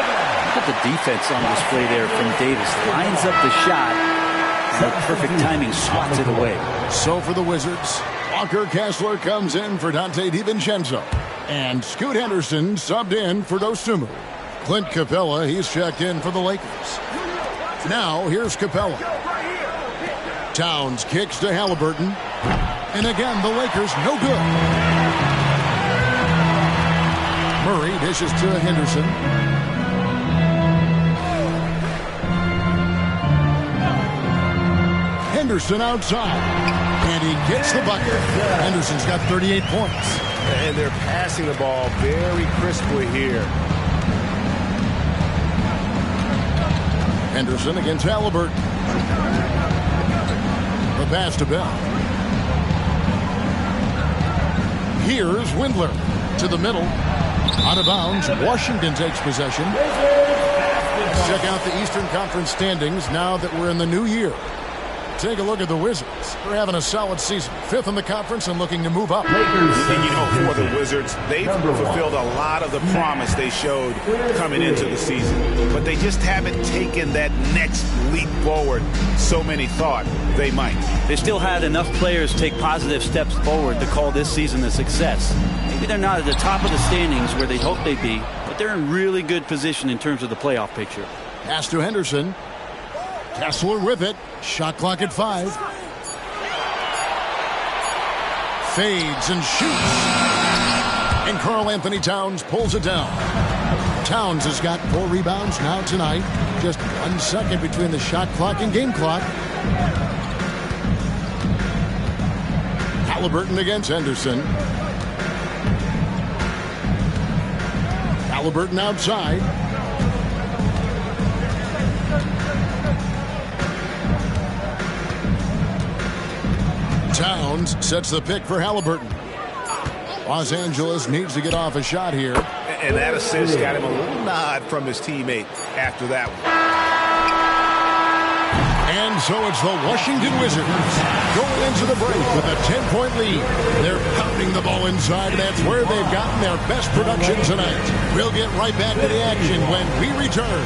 Speaker 15: Look at the defense on display there from Davis. Lines up the shot. And with perfect timing, swats it away.
Speaker 1: So for the Wizards, Walker Kessler comes in for Dante DiVincenzo. And Scoot Henderson subbed in for Dosunmu. Clint Capella, he's checked in for the Lakers. Now, here's Capella. Towns kicks to Halliburton. And again, the Lakers no good. Murray dishes to Henderson. Henderson outside. And he gets the bucket. Henderson's got 38 points.
Speaker 7: And they're passing the ball very crisply here.
Speaker 1: Henderson against Halliburton. The pass to Bell. Here's Windler to the middle. Out of bounds. Washington takes possession. Check out the Eastern Conference standings now that we're in the new year. Take a look at the Wizards. They're having a solid season. 5th in the conference and looking to move up.
Speaker 2: And you know, for the Wizards, they've fulfilled a lot of the promise they showed coming into the season. But they just haven't taken that next leap forward so many thought they might.
Speaker 15: They still had enough players take positive steps forward to call this season a success. Maybe they're not at the top of the standings where they hoped they'd be, but they're in really good position in terms of the playoff picture.
Speaker 1: Pass to Henderson. Kessler with it. Shot clock at 5. Fades and shoots. And Karl Anthony Towns pulls it down. Towns has got 4 rebounds now tonight. Just 1 second between the shot clock and game clock. Halliburton against Henderson. Halliburton outside. Towns sets the pick for Halliburton. Los Angeles needs to get off a shot here.
Speaker 2: And that assist got him a little nod from his teammate after that one.
Speaker 1: And so it's the Washington Wizards going into the break with a 10-point lead. They're pounding the ball inside, and that's where they've gotten their best production tonight. We'll get right back to the action when we return.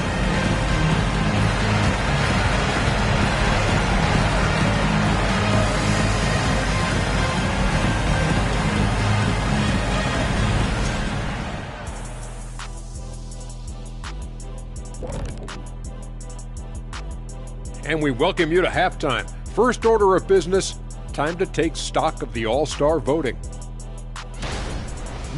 Speaker 8: And we welcome you to halftime. First order of business, time to take stock of the All-Star voting.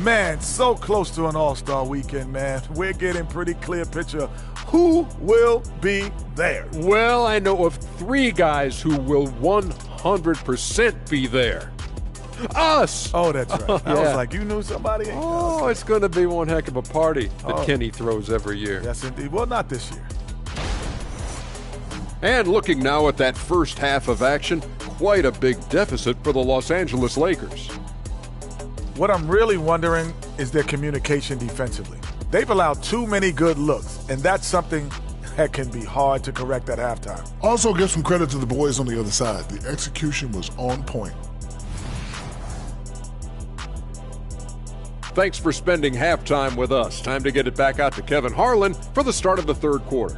Speaker 22: Man, so close to an All-Star weekend, man. We're getting pretty clear picture of who will be there.
Speaker 8: Well, I know of 3 guys who will 100% be there. Us!
Speaker 22: Oh, that's right.
Speaker 8: Yeah.
Speaker 22: I was like, you knew somebody?
Speaker 8: Oh, it's going to be one heck of a party that Kenny throws every year.
Speaker 22: Yes, indeed. Well, not this year.
Speaker 8: And looking now at that first half of action, quite a big deficit for the Los Angeles Lakers.
Speaker 22: What I'm really wondering is their communication defensively. They've allowed too many good looks, and that's something that can be hard to correct at halftime.
Speaker 1: Also give some credit to the boys on the other side. The execution was on point.
Speaker 8: Thanks for spending halftime with us. Time to get it back out to Kevin Harlan for the start of the third quarter.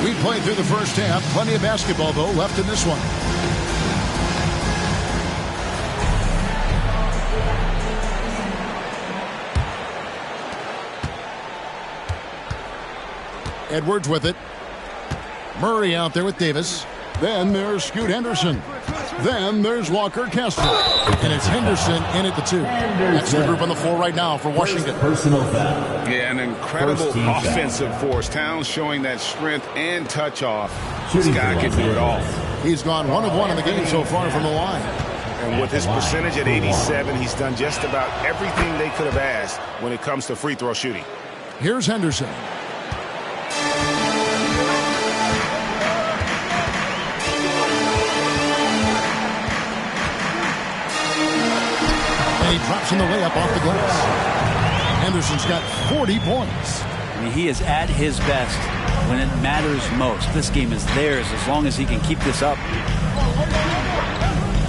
Speaker 1: We played through the first half. Plenty of basketball, though, left in this one. Edwards with it. Murray out there with Davis. Then there's Scoot Henderson. Then there's Walker Kessler. And it's Henderson in at the 2. That's the group on the floor right now for Washington.
Speaker 19: Personal foul.
Speaker 5: Yeah, an incredible offensive force. Towns showing that strength and touch off. This guy can do it all.
Speaker 1: He's gone 1 of 1 in the game so far from the line.
Speaker 5: And with his percentage at 87, he's done just about everything they could have asked when it comes to free throw shooting.
Speaker 1: Here's Henderson. And he drops in the layup off the glass. Henderson's got 40 points.
Speaker 15: I mean, he is at his best when it matters most. This game is theirs as long as he can keep this up.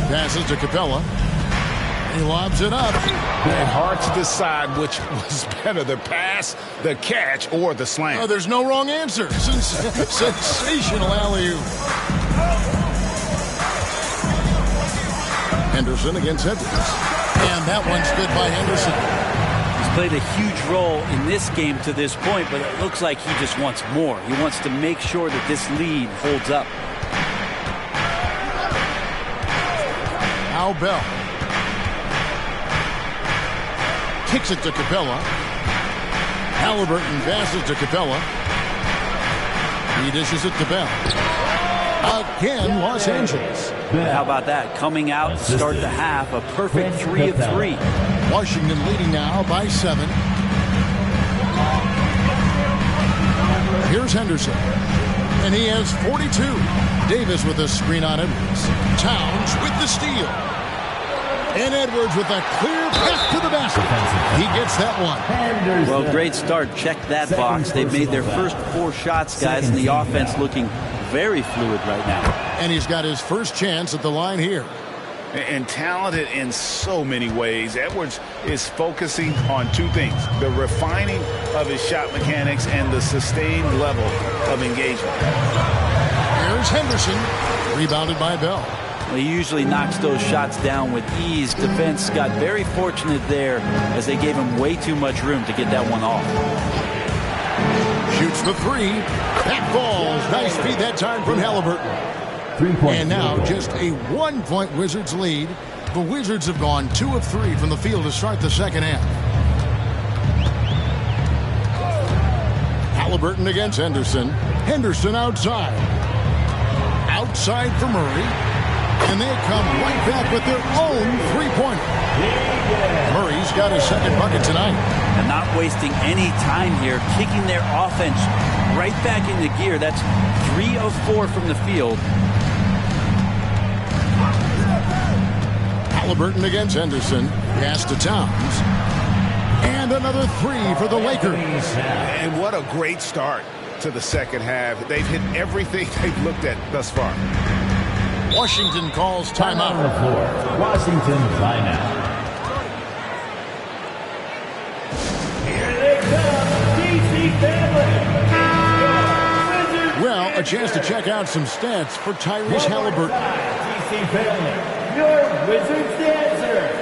Speaker 1: Passes to Capella. He lobs it up.
Speaker 5: And hard to decide which was better, the pass, the catch, or the slam.
Speaker 1: Oh, there's no wrong answer. Sensational alley-oop. Henderson against Edwards. And that one's good by Henderson.
Speaker 15: He's played a huge role in this game to this point, but it looks like he just wants more. He wants to make sure that this lead holds up.
Speaker 1: Al Bell. Kicks it to Capella. Halliburton passes to Capella. He dishes it to Bell. Again, Los Angeles.
Speaker 15: How about that? Coming out to start the half, a perfect 3 of 3.
Speaker 1: Washington leading now by 7. Here's Henderson. And he has 42. Davis with a screen on Edwards. Towns with the steal. And Edwards with a clear pass to the basket. He gets that one.
Speaker 15: Well, great start. Check that box. They've made their first 4 shots, guys, and the offense looking very fluid right now.
Speaker 1: And he's got his first chance at the line here.
Speaker 5: And talented in so many ways. Edwards is focusing on 2 things: the refining of his shot mechanics and the sustained level of engagement.
Speaker 1: Here's Henderson, rebounded by Bell.
Speaker 15: Well, he usually knocks those shots down with ease. Defense got very fortunate there as they gave him way too much room to get that one off.
Speaker 1: Shoots the 3. That falls. Nice feed that time from Halliburton. And now just a 1-point Wizards lead. The Wizards have gone 2 of 3 from the field to start the second half. Halliburton against Henderson. Henderson outside. Outside for Murray. And they come right back with their own 3-pointer. Murray's got his second bucket tonight.
Speaker 15: And not wasting any time here, kicking their offense right back into gear. That's 3 of 4 from the field.
Speaker 1: Halliburton against Henderson. Pass to Towns. And another 3 for the Lakers.
Speaker 5: And what a great start to the second half. They've hit everything they've looked at thus far.
Speaker 1: Washington calls timeout.
Speaker 19: On the floor, Washington timeout. Here they come, DC family.
Speaker 1: Well, A chance to check out some stats for Tyrese Halliburton.
Speaker 19: DC family, your Wizards dancer.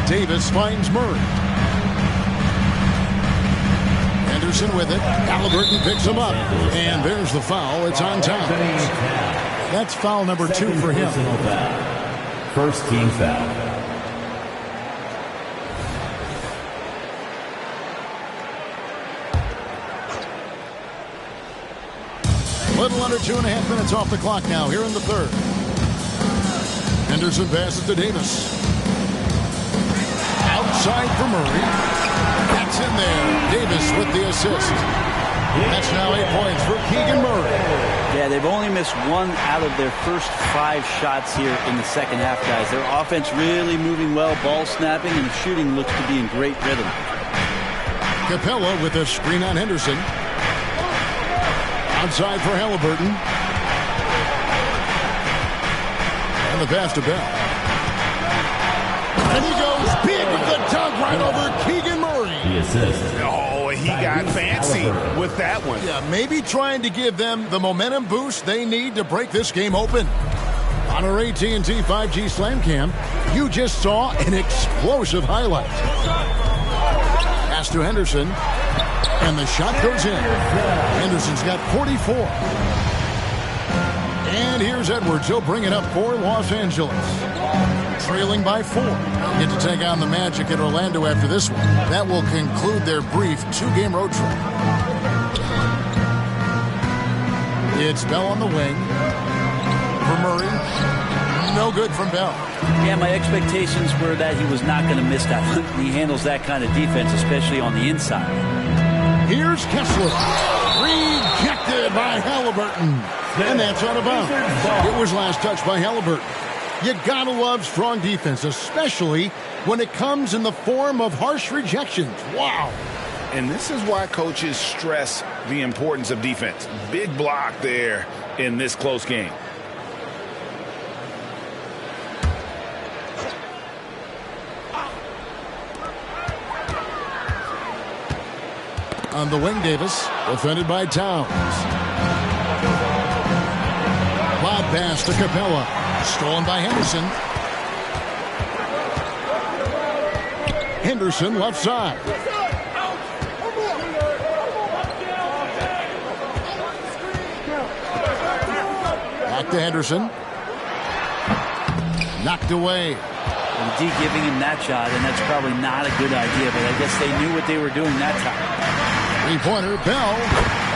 Speaker 1: Davis finds Murray. Henderson with it. Halliburton picks him up. And there's the foul. It's on Towns. That's foul number 2 for him.
Speaker 4: First team foul.
Speaker 1: A little under 2.5 minutes off the clock now here in the third. Henderson passes to Davis. Outside for Murray. That's in there. Davis with the assist. That's now 8 points for Keegan Murray.
Speaker 15: Yeah, they've only missed 1 out of their first 5 shots here in the second half, guys. Their offense really moving well, ball snapping, and the shooting looks to be in great rhythm.
Speaker 1: Capella with a screen on Henderson. Outside for Halliburton. And the pass to Bell. And he goes big with the dunk right over Keegan Murray.
Speaker 4: The assist.
Speaker 2: Oh, he got fancy with that one.
Speaker 1: Yeah, maybe trying to give them the momentum boost they need to break this game open. On our AT&T 5G Slam Cam, you just saw an explosive highlight. Pass to Henderson, and the shot goes in. Henderson's got 44. And here's Edwards. He'll bring it up for Los Angeles. Trailing by 4. Get to take on the Magic at Orlando after this one. That will conclude their brief 2-game road trip. It's Bell on the wing. For Murray. No good from Bell.
Speaker 15: Yeah, my expectations were that he was not going to miss that. He handles that kind of defense, especially on the inside.
Speaker 1: Here's Kessler. Rejected by Halliburton. And that's out of bounds. It was last touched by Halliburton. You gotta love strong defense, especially when it comes in the form of harsh rejections. Wow.
Speaker 2: And this is why coaches stress the importance of defense. Big block there in this close game.
Speaker 1: On the wing, Davis, defended by Towns. Lob pass to Capella. Stolen by Henderson. Henderson left side. Back to Henderson. Knocked away.
Speaker 15: And D giving him that shot, and that's probably not a good idea, but I guess they knew what they were doing that time.
Speaker 1: 3-pointer, Bell.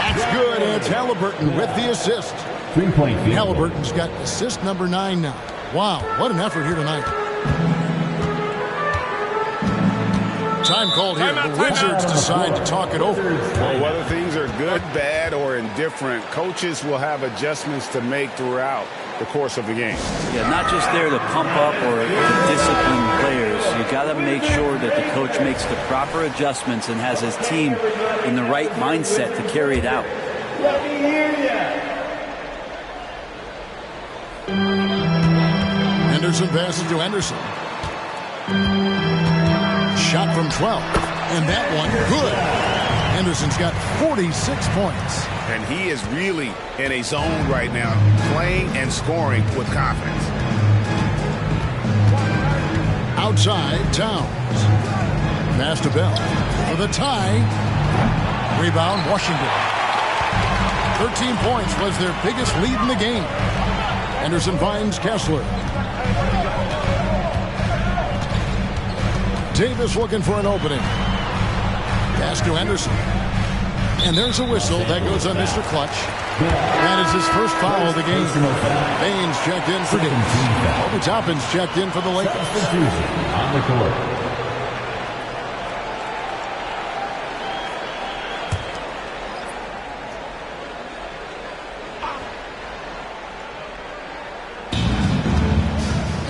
Speaker 1: That's good. And it's Halliburton with the assist.
Speaker 4: 3-point field.
Speaker 1: Halliburton's got assist number 9 now. Wow, what an effort here tonight. Time called here. The Wizards decide to talk it over.
Speaker 2: Well, whether things are good, bad, or indifferent, coaches will have adjustments to make throughout the course of the game.
Speaker 15: Yeah, not just there to pump up or discipline players. You got to make sure that the coach makes the proper adjustments and has his team in the right mindset to carry it out.
Speaker 19: Let me hear ya.
Speaker 1: Henderson passes to Henderson. Shot from 12. And that one, good. Henderson's got 46 points.
Speaker 2: And he is really in a zone right now, playing and scoring with confidence.
Speaker 1: Outside, Towns. Pass to Bell. For the tie. Rebound, Washington. 13 points was their biggest lead in the game. Henderson finds Kessler. Davis looking for an opening. Pass to Henderson. And there's a whistle that goes on Mr. Clutch. That is his first foul of the game. Baines checked in for Davis. Obi Toppin's checked in for the Lakers.
Speaker 4: On the court.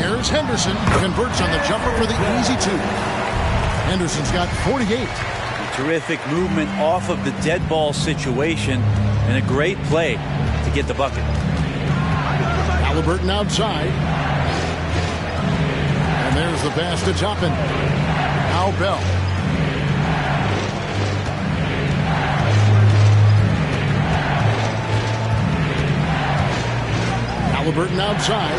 Speaker 1: Here's Henderson. Converts on the jumper for the easy 2. Henderson's got 48.
Speaker 15: Terrific movement off of the dead ball situation and a great play to get the bucket.
Speaker 1: Halliburton outside. And there's the pass to Toppin. Now Bell. Halliburton outside.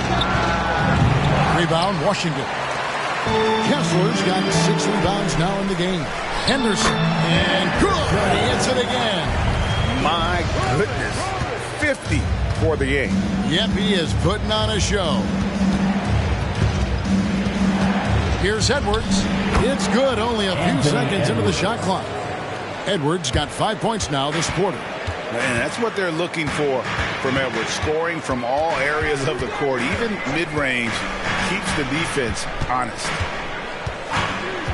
Speaker 1: Rebound, Washington. Kessler's got 6 rebounds now in the game. Henderson, and good. He hits it again.
Speaker 5: My goodness. 50 for the game.
Speaker 1: Yep, he is putting on a show. Here's Edwards. It's good, only a few seconds into the shot clock. Edwards got 5 points now this quarter.
Speaker 5: And that's what they're looking for from Edwards. Scoring from all areas of the court, even mid-range, keeps the defense honest.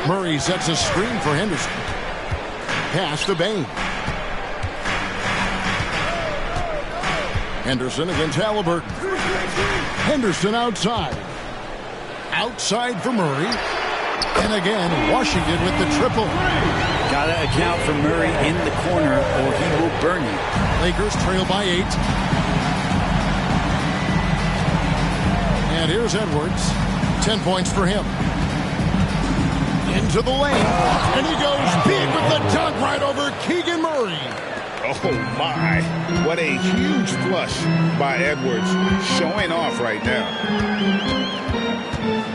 Speaker 1: Murray sets a screen for Henderson. Pass to Bain. Henderson against Halliburton. Henderson outside. Outside for Murray. And again, Washington with the triple.
Speaker 15: Got to account for Murray in the corner or he will burn you.
Speaker 1: Lakers trail by 8. And here's Edwards. 10 points for him. Into the lane. And he goes big with the dunk right over Keegan Murray.
Speaker 5: Oh, my. What a huge flush by Edwards. Showing off right now.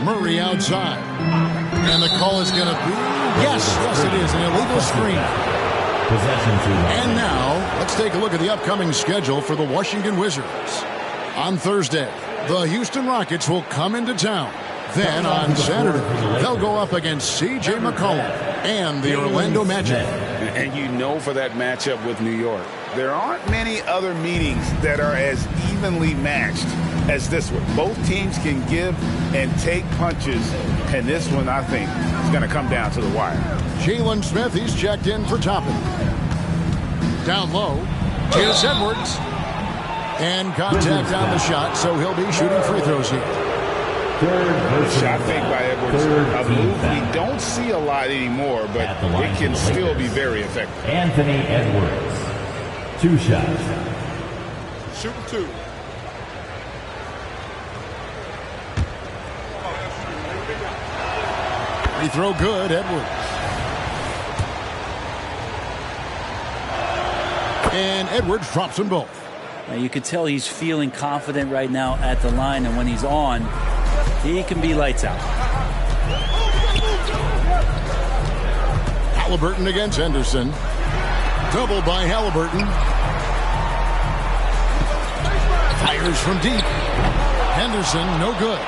Speaker 1: Murray outside. And the call is going to be, yes, it is, an illegal screen. And now, let's take a look at the upcoming schedule for the Washington Wizards. On Thursday, the Houston Rockets will come into town. Then on Saturday, they'll go up against C.J. McCollum and the Orlando Magic.
Speaker 5: And you know for that matchup with New York, there aren't many other meetings that are as evenly matched as this one. Both teams can give and take punches, and this one, I think, is going to come down to the wire.
Speaker 1: Jalen Smith, he's checked in for Toppin. Down low, here's Edwards. And contact on the shot, so he'll be shooting free throws here.
Speaker 5: Shot fake by Edwards. A move we don't see a lot anymore, but it can still be very effective.
Speaker 4: Anthony Edwards. 2 shots.
Speaker 12: Shooting 2.
Speaker 1: Free throw good, Edwards. And Edwards drops them both.
Speaker 15: Now you can tell he's feeling confident right now at the line, and when he's on, he can be lights out.
Speaker 1: Halliburton against Henderson. Double by Halliburton. Fires from deep. Henderson, no good.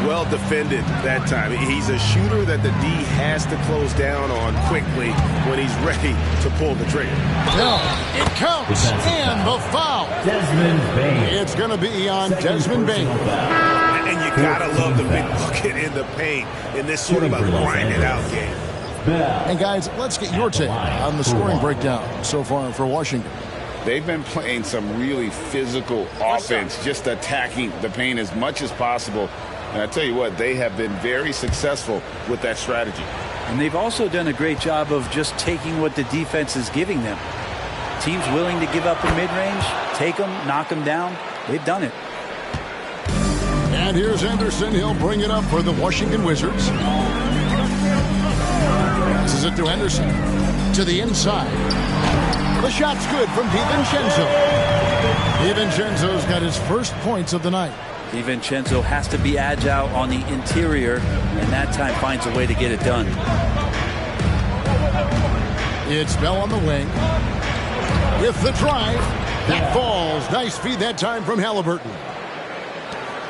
Speaker 7: Well defended that time. He's a shooter that the D has to close down on quickly when he's ready to pull the trigger.
Speaker 1: No, it counts. And the foul.
Speaker 4: Desmond Bain.
Speaker 1: It's going to be on Desmond Bain.
Speaker 7: And you gotta love the big bucket in the paint in this sort of a grinded out game.
Speaker 1: And guys, let's get your take on the scoring breakdown so far for Washington.
Speaker 5: They've been playing some really physical offense, just attacking the paint as much as possible. And I tell you what, they have been very successful with that strategy.
Speaker 15: And they've also done a great job of just taking what the defense is giving them. Teams willing to give up a mid-range, take them, knock them down. They've done it.
Speaker 1: And here's Anderson. He'll bring it up for the Washington Wizards. Passes it to Henderson. To the inside. The shot's good from DiVincenzo. DiVincenzo's got his first points of the night.
Speaker 15: DiVincenzo has to be agile on the interior, and that time finds a way to get it done.
Speaker 1: It's Bell on the wing. With the drive. That falls. Nice feed that time from Halliburton.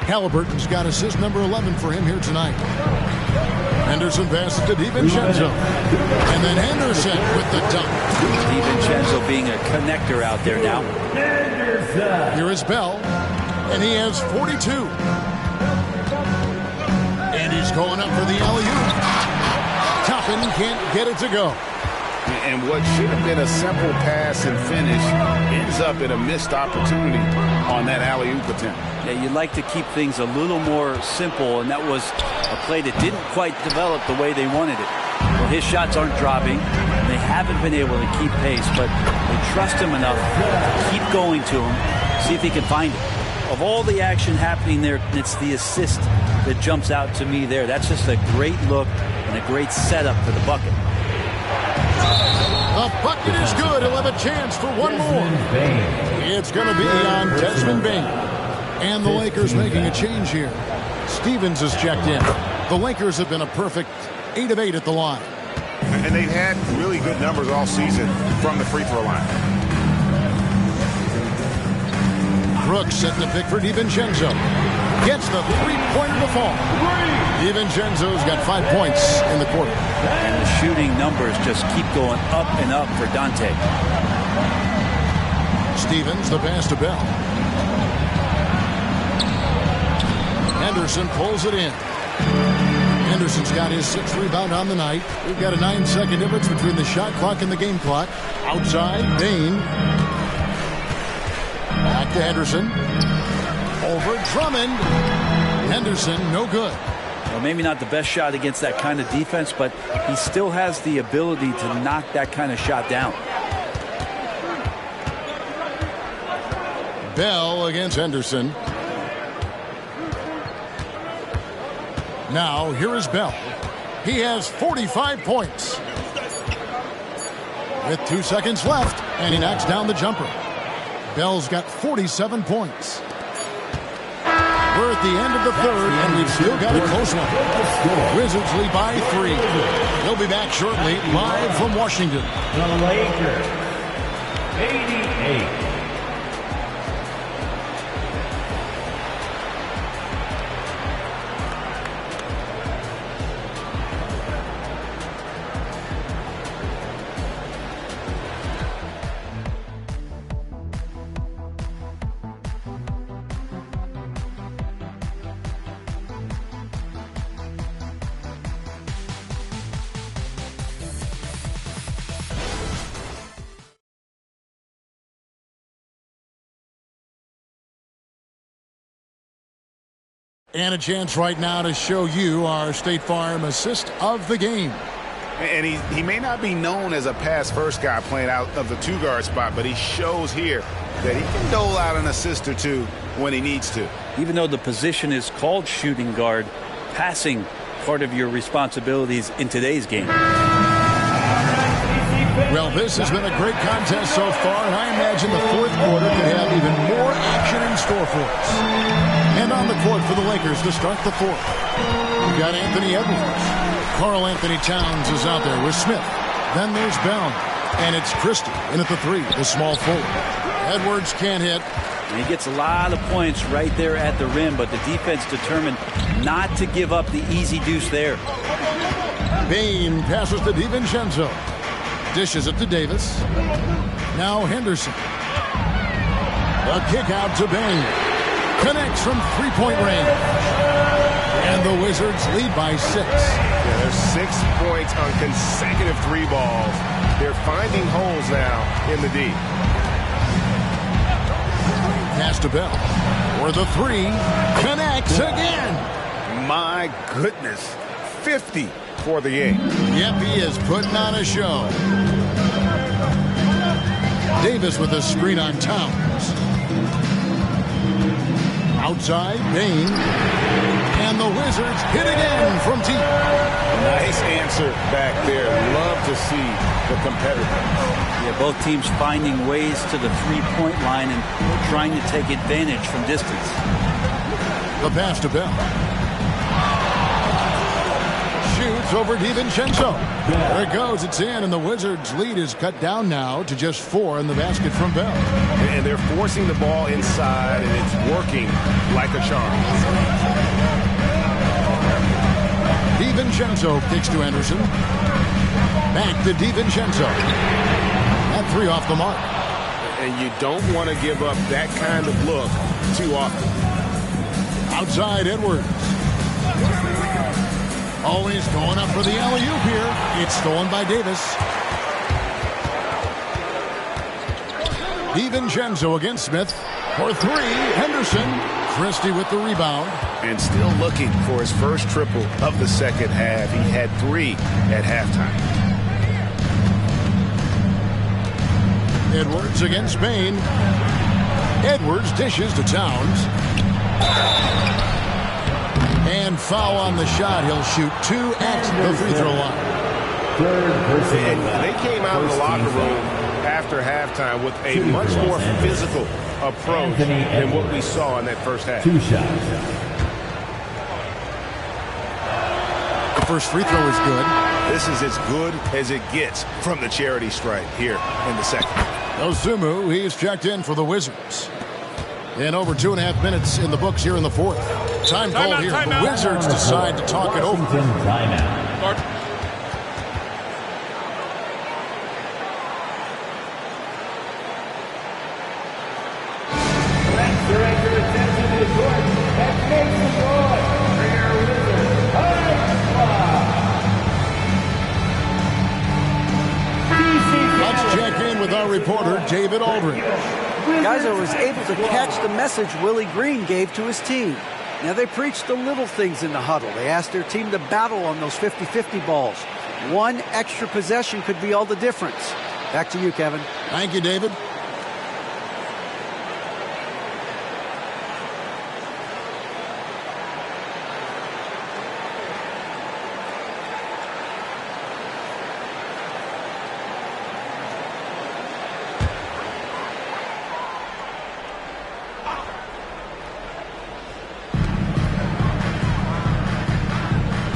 Speaker 1: Halliburton's got assist number 11 for him here tonight. Henderson passes to DiVincenzo. And then Henderson with the dunk.
Speaker 15: DiVincenzo being a connector out there now.
Speaker 1: Here is Bell. And he has 42. And he's going up for the alley-oop. Toppin can't get it to go.
Speaker 5: And what should have been a simple pass and finish ends up in a missed opportunity on that alley-oop attempt.
Speaker 15: Yeah, you'd like to keep things a little more simple, and that was a play that didn't quite develop the way they wanted it. Well, his shots aren't dropping. They haven't been able to keep pace, but they trust him enough to keep going to him, see if he can find it. Of all the action happening there, it's the assist that jumps out to me there. That's just a great look and a great setup for the bucket.
Speaker 1: The bucket is good. He'll have a chance for one more. It's going to be on Desmond Bain. And the Lakers making a change here. Stevens has checked in. The Lakers have been a perfect 8 of 8 at the line.
Speaker 7: And they've had really good numbers all season from the free throw line.
Speaker 1: Brooks setting the pick for DiVincenzo. Gets the three-pointer to fall. DiVincenzo's got 5 points in the quarter.
Speaker 15: And the shooting numbers just keep going up and up for Dante.
Speaker 1: Stevens, the pass to Bell. Henderson pulls it in. Henderson's got his 6th rebound on the night. We've got a 9-second difference between the shot clock and the game clock. Outside, Bain. Back to Henderson. Over Drummond. Henderson, no good.
Speaker 15: Well, maybe not the best shot against that kind of defense, but he still has the ability to knock that kind of shot down.
Speaker 1: Bell against Henderson. Now, here is Bell. He has 45 points. With 2 seconds left, and he knocks down the jumper. Bell's got 47 points. We're at the end of the third, and we've still got a close one. Wizards lead by 3. They'll be back shortly, live from Washington.
Speaker 19: The Lakers, 88.
Speaker 1: And a chance right now to show you our State Farm assist of the game.
Speaker 5: And he may not be known as a pass-first guy playing out of the 2-guard spot, but he shows here that he can dole out an assist or two when he needs to.
Speaker 15: Even though the position is called shooting guard, passing part of your responsibilities in today's game.
Speaker 1: Well, this has been a great contest so far, and I imagine the fourth quarter could have even more action in store for us. And on the court for the Lakers to start the fourth. We've got Anthony Edwards. Karl Anthony Towns is out there with Smith. Then there's Bell. And it's Christie in at the 3, the small forward. Edwards can't hit.
Speaker 15: And he gets a lot of points right there at the rim, but the defense determined not to give up the easy deuce there.
Speaker 1: Bain passes to DiVincenzo. Dishes it to Davis. Now Henderson. A kick out to Bain. Connects from 3-point range. And the Wizards lead by 6.
Speaker 7: Yeah, there's 6 points on consecutive 3 balls. They're finding holes now in the D.
Speaker 1: Pass to Bell. For the 3. Connects again.
Speaker 5: My goodness. 50 for the game.
Speaker 1: Yep, he is putting on a show. Davis with a screen on Towns. Outside, Bain. And the Wizards hit again from deep.
Speaker 5: Nice answer back there. Love to see the competitiveness.
Speaker 15: Yeah, both teams finding ways to the 3-point line and trying to take advantage from distance.
Speaker 1: The pass to Bell. Shoots over DiVincenzo. There it goes. It's in, and the Wizards' lead is cut down now to just 4 in the basket from Bell.
Speaker 7: And they're forcing the ball inside, and it's working like a charm.
Speaker 1: DiVincenzo kicks to Anderson. Back to DiVincenzo. That 3 off the mark.
Speaker 7: And you don't want to give up that kind of look too often.
Speaker 1: Outside, Edwards. Always going up for the alley-oop here. It's stolen by Davis. DiVincenzo against Smith. For 3, Henderson. Christie with the rebound.
Speaker 5: And still looking for his first triple of the second half. He had 3 at halftime.
Speaker 1: Edwards against Bain. Edwards dishes to Towns. And foul on the shot. He'll shoot 2 at the free throw line.
Speaker 7: And they came out of the locker room after halftime with a much more physical approach than what we saw in that first half.
Speaker 4: 2 shots.
Speaker 1: The first free throw is good.
Speaker 7: This is as good as it gets from the charity stripe here in the second.
Speaker 1: Ozumu, he's checked in for the Wizards. And over 2.5 minutes in the books here in the fourth. Time called here. The Wizards decide to talk it over.
Speaker 21: Timeout.
Speaker 1: Let's check in with our reporter, David Aldridge.
Speaker 18: Guys, I was able to catch the message Willie Green gave to his team. Now, they preached the little things in the huddle. They asked their team to battle on those 50-50 balls. One extra possession could be all the difference. Back to you, Kevin.
Speaker 1: Thank you, David.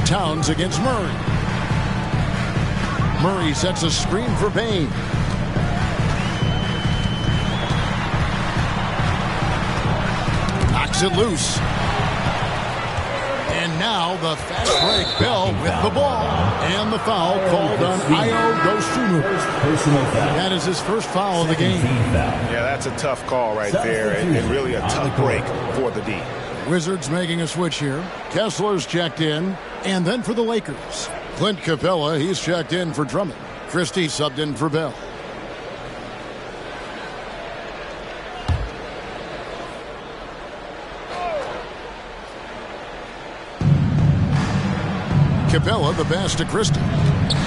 Speaker 1: Towns against Murray. Murray sets a screen for Bain. Knocks it loose. And now the fast break. Bell with the ball. And the foul called on Ayo Dosunmu. That is his first foul of the game.
Speaker 7: Yeah, that's a tough call right there, and really a tough break for the D.
Speaker 1: Wizards making a switch here. Kessler's checked in. And then for the Lakers, Clint Capella, he's checked in for Drummond. Christie subbed in for Bell. Capella, the pass to Christie.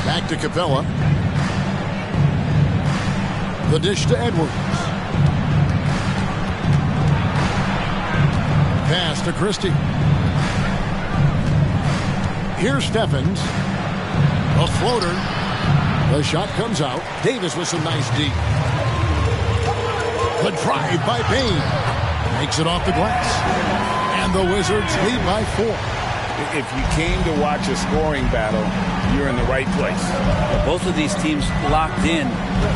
Speaker 1: Back to Capella. The dish to Edwards. Pass to Christie. Here's Stephens. A floater. The shot comes out. Davis with some nice D. The drive by Bain. Makes it off the glass. And the Wizards lead by 4.
Speaker 2: If you came to watch a scoring battle, you're in the right place.
Speaker 15: Both of these teams locked in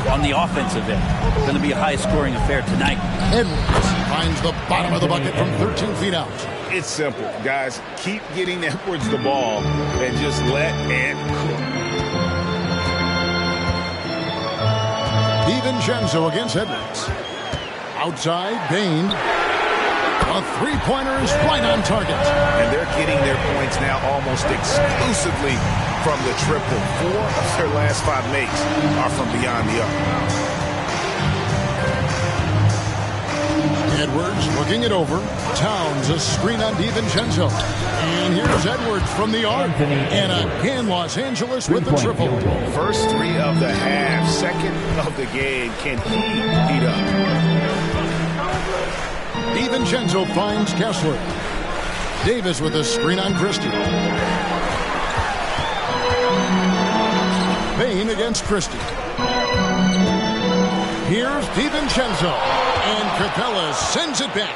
Speaker 15: on the offensive end. It's going to be a high-scoring affair tonight.
Speaker 1: Edwards finds the bottom of the bucket from 13 feet out.
Speaker 2: It's simple, guys. Keep getting Edwards the ball and just let Ed cook.
Speaker 1: DiVincenzo against Edwards. Outside, Bain. A three-pointer is right on target.
Speaker 7: And they're getting their points now almost exclusively from the triple. 4 of their last 5 makes are from beyond the arc.
Speaker 1: Edwards looking it over. Towns a screen on DiVincenzo. And here's Edwards from the arc. And again, Los Angeles with the triple.
Speaker 7: First 3 of the half, second of the game. Can he heat up?
Speaker 1: DiVincenzo finds Kessler. Davis with a screen on Christie. Bain against Christie. Here's DiVincenzo. And Capella sends it back.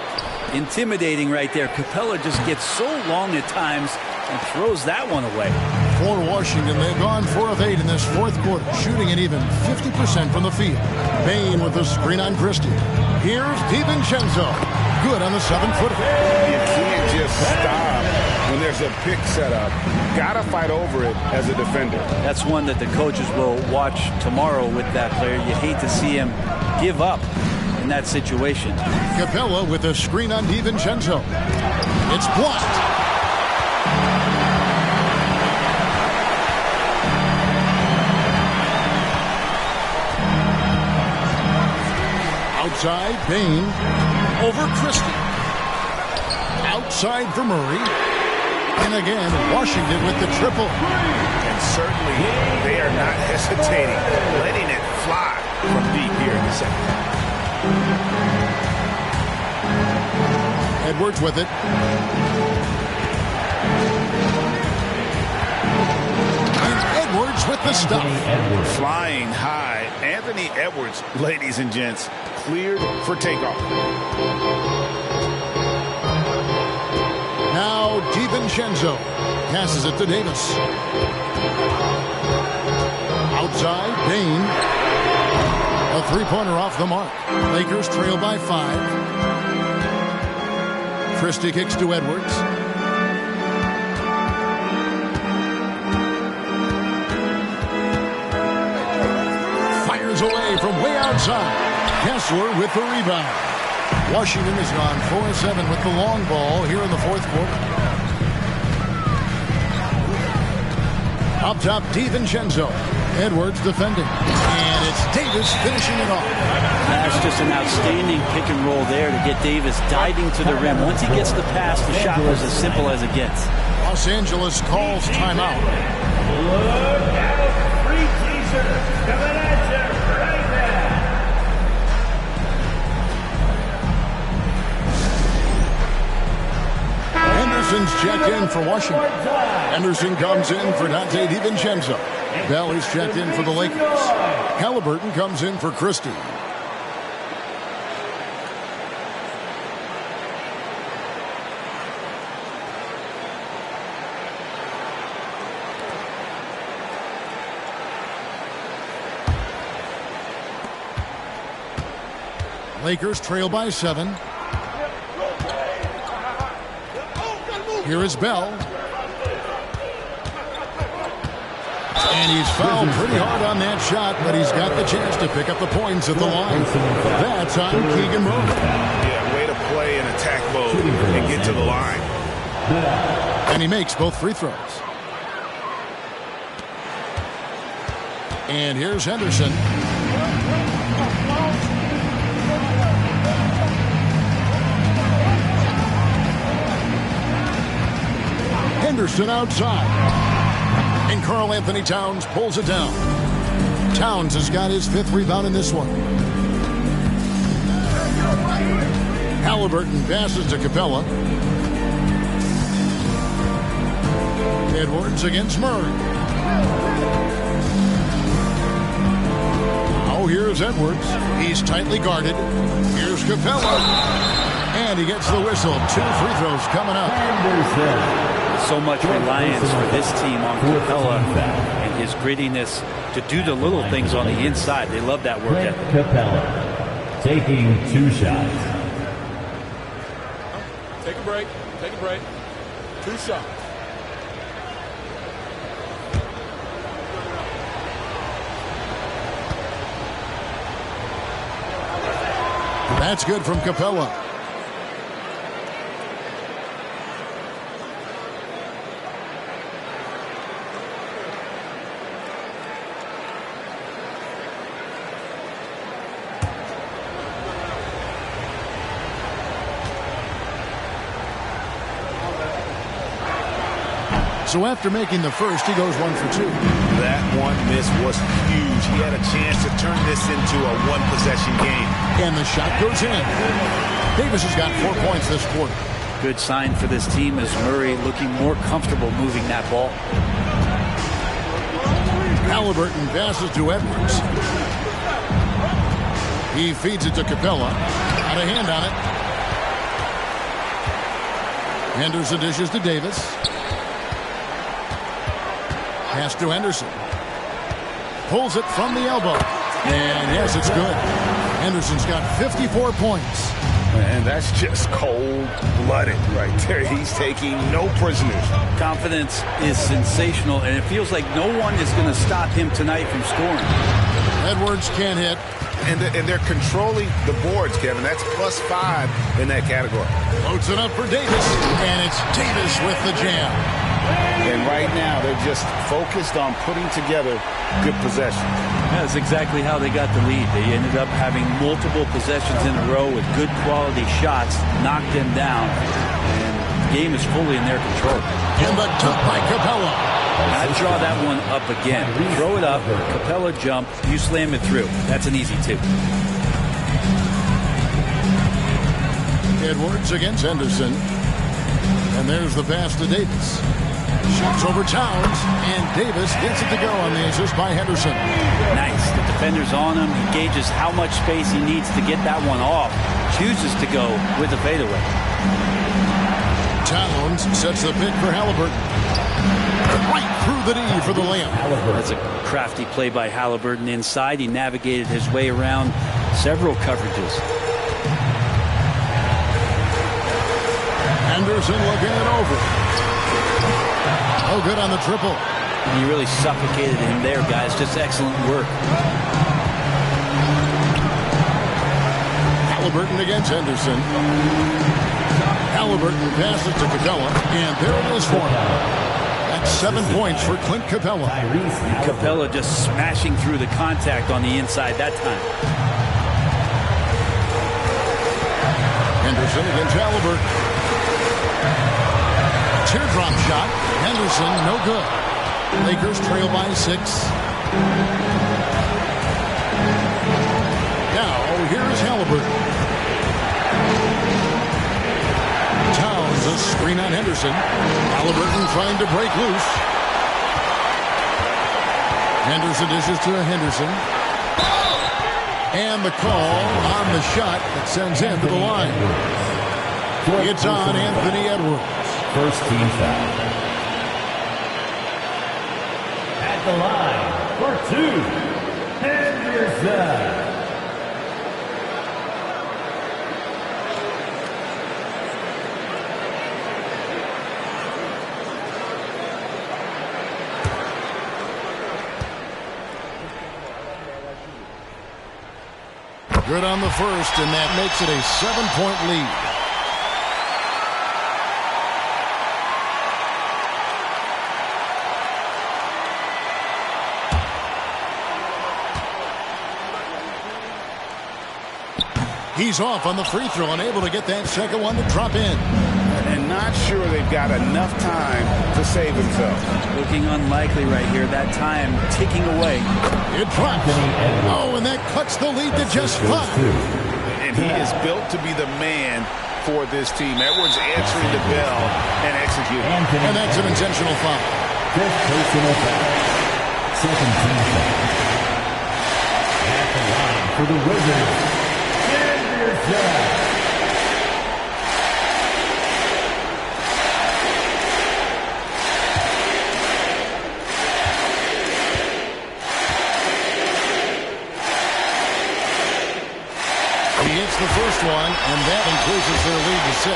Speaker 15: Intimidating right there. Capella just gets so long at times and throws that one away.
Speaker 1: For Washington, they've gone 4 of 8 in this fourth quarter, shooting at even 50% from the field. Bain with the screen on Christie. Here's DiVincenzo. Good on the 7-footer.
Speaker 2: You can't just stop when there's a pick set up. Gotta fight over it as a defender.
Speaker 15: That's one that the coaches will watch tomorrow with that player. You hate to see him give up in that situation.
Speaker 1: Capella with a screen on DiVincenzo. It's blocked. Outside, Bain. Over Christie. Outside for Murray. And again, Washington with the triple.
Speaker 7: And certainly they are not hesitating, letting it fly from deep here in the
Speaker 2: second.
Speaker 1: Edwards with it. And Edwards with the stop.
Speaker 2: Flying high. Anthony Edwards, ladies and gents, cleared for takeoff.
Speaker 1: Now DiVincenzo passes it to Davis. Outside, Dane. A three-pointer off the mark. Lakers trail by 5. Christie kicks to Edwards. Fires away from way outside. Kessler with the rebound. Washington has gone 4-7 with the long ball here in the fourth quarter. Up top, DiVincenzo. Edwards defending. And it's Davis finishing it off.
Speaker 15: That's just an outstanding pick and roll there to get Davis diving to the rim. Once he gets the pass, the shot was as simple as it gets.
Speaker 1: Los Angeles calls timeout.
Speaker 19: Look out, free teaser coming at you right now.
Speaker 1: Henderson's checked in for Washington. Henderson comes in for Dante DiVincenzo. Bell is checked in for the Lakers. Halliburton comes in for Christie. Lakers trail by 7. Here is Bell. And he's fouled pretty hard on that shot, but he's got the chance to pick up the points at the line. That's on Keegan Murray.
Speaker 2: Yeah, way to play in attack mode and get to the line.
Speaker 1: And he makes both free throws. And here's Henderson. Henderson outside. And Karl Anthony Towns pulls it down. Towns has got his 5th rebound in this one. Halliburton passes to Capella. Edwards against Murray. Now here's Edwards. He's tightly guarded. Here's Capella. And he gets the whistle. 2 free throws coming up.
Speaker 15: So much reliance for this team on Capella and his grittiness to do the little things on the inside. They love that work ethic.
Speaker 4: Capella taking 2 shots.
Speaker 21: Take a break. Take a break. 2 shots.
Speaker 1: That's good from Capella. So after making the first, he goes 1 for 2.
Speaker 2: That one miss was huge. He had a chance to turn this into a 1-possession game.
Speaker 1: And the shot goes in. Davis has got 4 points this quarter.
Speaker 15: Good sign for this team as Murray looking more comfortable moving that ball.
Speaker 1: Halliburton passes to Edwards. He feeds it to Capella. Got a hand on it. Henderson dishes to Davis. Pass to Henderson. Pulls it from the elbow. And yes, it's good. Henderson's got 54 points.
Speaker 2: And that's just cold-blooded right there. He's taking no prisoners.
Speaker 15: Confidence is sensational, and it feels like no one is going to stop him tonight from scoring.
Speaker 1: Edwards can't hit.
Speaker 2: And they're controlling the boards, Kevin. That's +5 in that category.
Speaker 1: Floats it up for Davis. And it's Davis with the jam.
Speaker 2: And right now, they're just focused on putting together good possession.
Speaker 15: That's exactly how they got the lead. They ended up having multiple possessions in a row with good quality shots, knocked them down, and the game is fully in their control.
Speaker 1: And the dunk by Capella.
Speaker 15: I draw that one up again. Throw it up, Capella jump, you slam it through. That's an easy 2.
Speaker 1: Edwards against Henderson. And there's the pass to Davis. Shoots over Towns, and Davis gets it to go on the assist by Henderson.
Speaker 15: Nice. The defender's on him. He gauges how much space he needs to get that one off. Chooses to go with the fadeaway.
Speaker 1: Towns sets the pick for Halliburton. Right through the knee for the layup.
Speaker 15: That's a crafty play by Halliburton inside. He navigated his way around several coverages.
Speaker 1: Henderson looking it over. Oh, good on the triple.
Speaker 15: And he really suffocated him there, guys. Just excellent work.
Speaker 1: Halliburton against Henderson. Halliburton passes to Capella, and there it is for him. That's 7 points for Clint Capella.
Speaker 15: Capella just smashing through the contact on the inside that time.
Speaker 1: Henderson against Halliburton. Teardrop shot. Henderson, no good. Lakers trail by 6. Now, here's Halliburton. Towns, a screen on Henderson. Halliburton trying to break loose. Henderson dishes to Henderson. And the call on the shot that sends him to the line. It's on Anthony Edwards.
Speaker 4: First team foul. At the line for 2, Henderson.
Speaker 1: Good on the first, and that makes it a 7-point lead. He's off on the free throw, unable to get that second one to drop in.
Speaker 2: And not sure they've got enough time to save himself.
Speaker 15: Looking unlikely right here. That time ticking away.
Speaker 1: It drops. Oh, and that cuts the lead to just 5.
Speaker 2: And he is built to be the man for this team. Edwards answering the bell and executing.
Speaker 1: And that's an intentional foul.
Speaker 4: Fifth personal foul. Second team foul. At the line for the Wizards.
Speaker 1: He hits the first one, and that increases their lead to 6.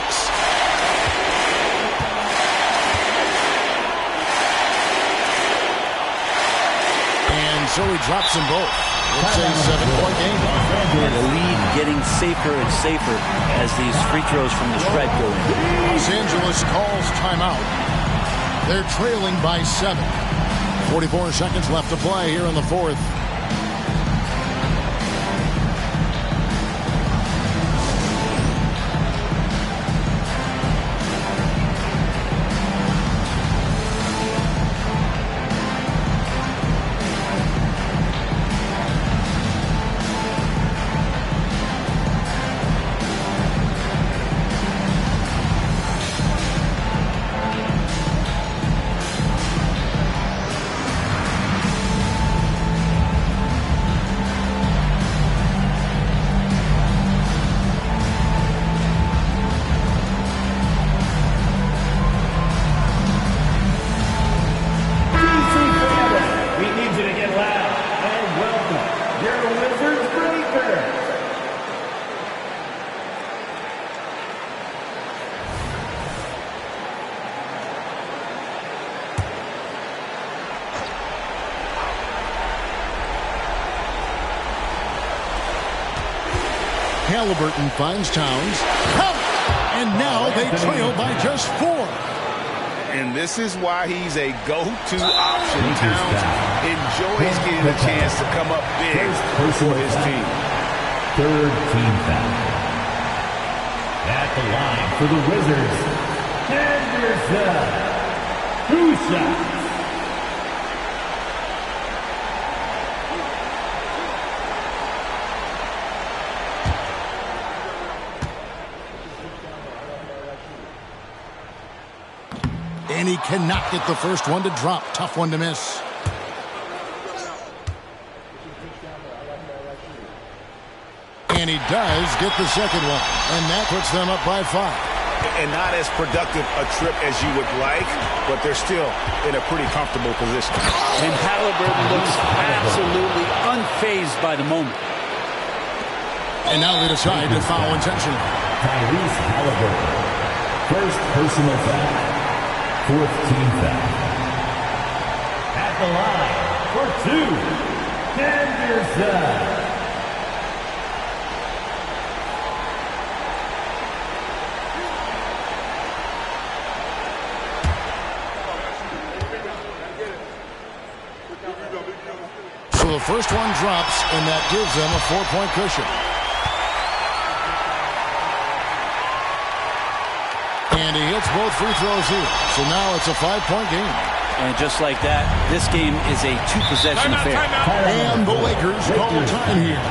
Speaker 1: And so he drops them both. It's a 7-point game.
Speaker 15: And the lead getting safer and safer as these free throws from the stripe go in.
Speaker 1: Los Angeles calls timeout. They're trailing by 7. 44 seconds left to play here in the fourth. Halliburton finds Towns. And now they trail by just 4.
Speaker 2: And this is why he's a go-to option. Towns enjoys getting a chance to come up big for his team.
Speaker 4: Third team foul. At the line for the Wizards, Henderson. 2 shots.
Speaker 1: And he cannot get the first one to drop. Tough one to miss. And he does get the second one. And that puts them up by 5.
Speaker 5: And not as productive a trip as you would like, but they're still in a pretty comfortable position.
Speaker 15: And Halliburton looks absolutely unfazed by the moment.
Speaker 1: And now they decide to foul intentionally.
Speaker 4: Tyrese Halliburton. First personal foul. Fourth team foul. At the line for 2. Henderson.
Speaker 1: So the first one drops, and that gives them a 4-point cushion. And he hits both free throws here. So now it's a 5-point game.
Speaker 15: And just like that, this game is a 2-possession affair.
Speaker 1: And the Lakers call time here.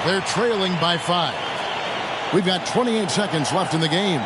Speaker 1: They're trailing by 5. We've got 28 seconds left in the game.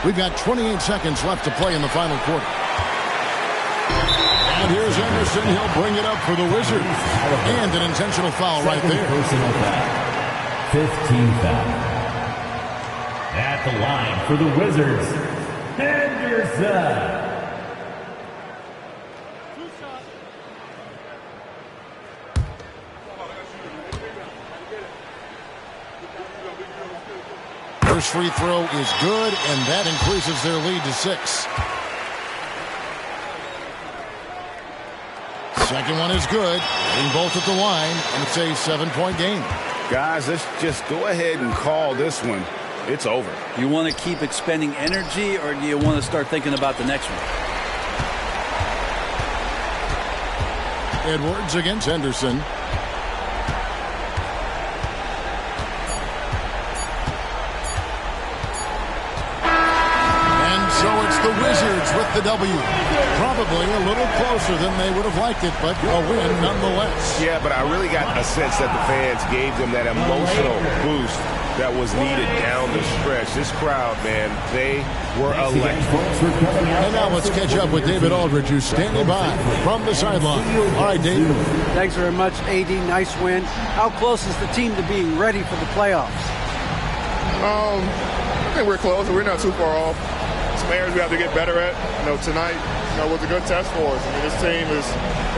Speaker 1: We've got 28 seconds left to play in the final quarter. And here's Anderson. He'll bring it up for the Wizards. And an intentional foul right there.
Speaker 4: Personal foul. 15 foul. At the line for the Wizards, Henderson.
Speaker 1: First free throw is good, and that increases their lead to 6. Second one is good. Hitting both at the line, and it's a 7-point game.
Speaker 5: Guys, let's just go ahead and call this one. It's over.
Speaker 15: You want to keep expending energy, or do you want to start thinking about the next one?
Speaker 1: Edwards against Henderson. The Wizards with the W. Probably a little closer than they would have liked it, but a win nonetheless.
Speaker 5: Yeah, but I really got a sense that the fans gave them that emotional boost that was needed down the stretch. This crowd, man, they were electric.
Speaker 1: And now let's catch up with David Aldridge, who's standing by from the sideline. All right, David.
Speaker 18: Thanks very much, AD. Nice win. How close is the team to being ready for the playoffs?
Speaker 9: I think we're close. We're not too far off. Some areas we have to get better at. Tonight, was a good test for us. I mean, this team is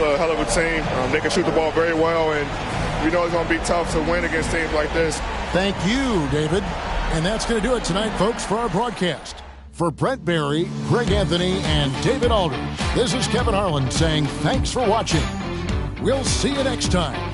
Speaker 9: a hell of a team. They can shoot the ball very well, and we know it's going to be tough to win against teams like this.
Speaker 1: Thank you, David. And that's going to do it tonight, folks, for our broadcast. For Brent Barry, Greg Anthony, and David Aldridge, this is Kevin Harlan saying thanks for watching. We'll see you next time.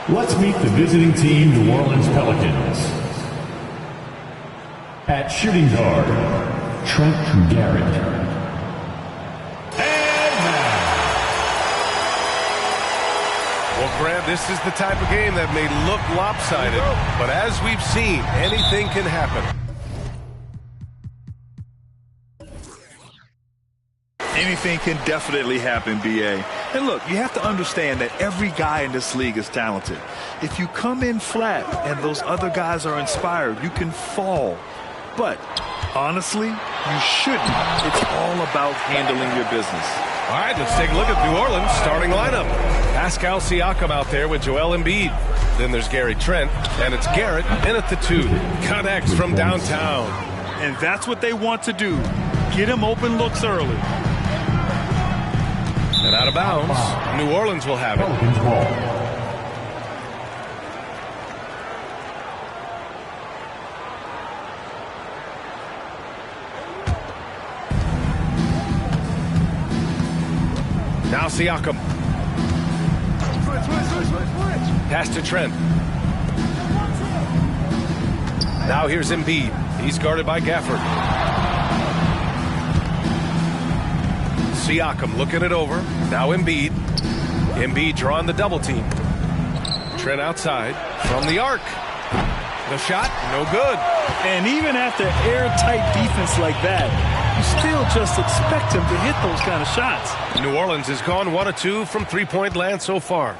Speaker 4: Let's meet the visiting team, New Orleans Pelicans. At shooting guard, Trent Garrett.
Speaker 11: Well, Grant, this is the type of game that may look lopsided, but as we've seen, anything can happen.
Speaker 12: Anything can definitely happen, B.A. And look, you have to understand that every guy in this league is talented. If you come in flat and those other guys are inspired, you can fall. But honestly, you shouldn't. It's all about handling your business.
Speaker 11: All right, let's take a look at New Orleans' starting lineup. Pascal Siakam out there with Joel Embiid. Then there's Gary Trent, and it's Garrett in at the 2. Connects from downtown.
Speaker 12: And that's what they want to do. Get him open looks early.
Speaker 11: And out of bounds, New Orleans will have it. Now Siakam. Pass to Trent. Now here's Embiid. He's guarded by Gafford. Siakam looking it over. Now Embiid. Embiid drawing the double team. Trent outside from the arc. The shot, no good.
Speaker 12: And even after airtight defense like that, you still just expect him to hit those kind of shots.
Speaker 11: New Orleans has gone 1 of 2 from three-point land so far.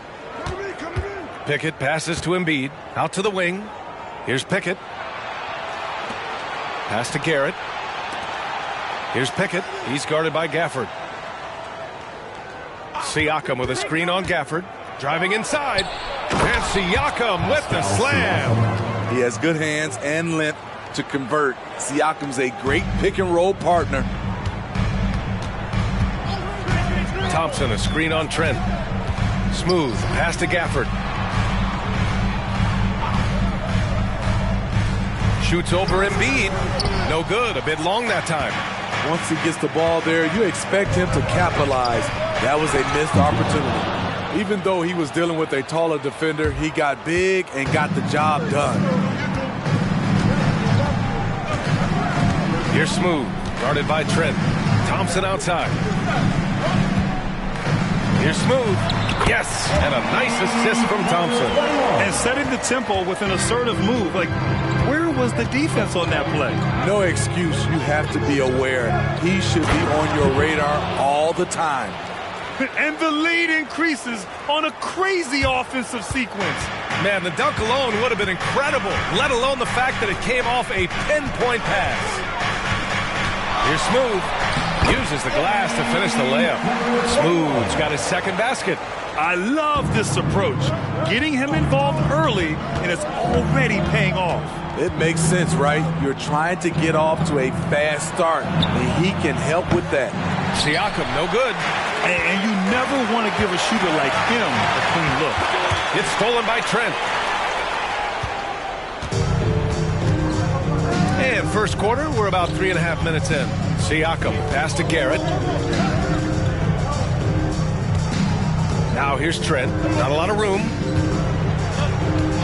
Speaker 11: Pickett passes to Embiid. Out to the wing. Here's Pickett. Pass to Garrett. Here's Pickett. He's guarded by Gafford. Siakam with a screen on Gafford. Driving inside. And Siakam with the slam.
Speaker 3: He has good hands and length to convert. Siakam's a great pick-and-roll partner.
Speaker 11: Thompson, a screen on Trent. Smooth. Pass to Gafford. Shoots over Embiid. No good. A bit long that time.
Speaker 3: Once he gets the ball there, you expect him to capitalize. That was a missed opportunity. Even though he was dealing with a taller defender, he got big and got the job done.
Speaker 11: Here's Smooth, guarded by Trent. Thompson outside. Here's Smooth. Yes, and a nice assist from Thompson.
Speaker 12: And setting the tempo with an assertive move. Like, where was the defense on that play?
Speaker 3: No excuse. You have to be aware. He should be on your radar all the time.
Speaker 12: And the lead increases on a crazy offensive sequence.
Speaker 11: Man, the dunk alone would have been incredible, let alone the fact that it came off a pinpoint pass. Here's Smooth. Uses the glass to finish the layup. Smooth's got his second basket.
Speaker 12: I love this approach. Getting him involved early, and it's already paying off.
Speaker 3: It makes sense, right? You're trying to get off to a fast start, and he can help with that.
Speaker 11: Siakam, no good.
Speaker 12: And you never want to give a shooter like him a clean look.
Speaker 11: It's stolen by Trent. And first quarter, we're about 3.5 minutes in. Siakam, pass to Garrett. Now here's Trent. Not a lot of room.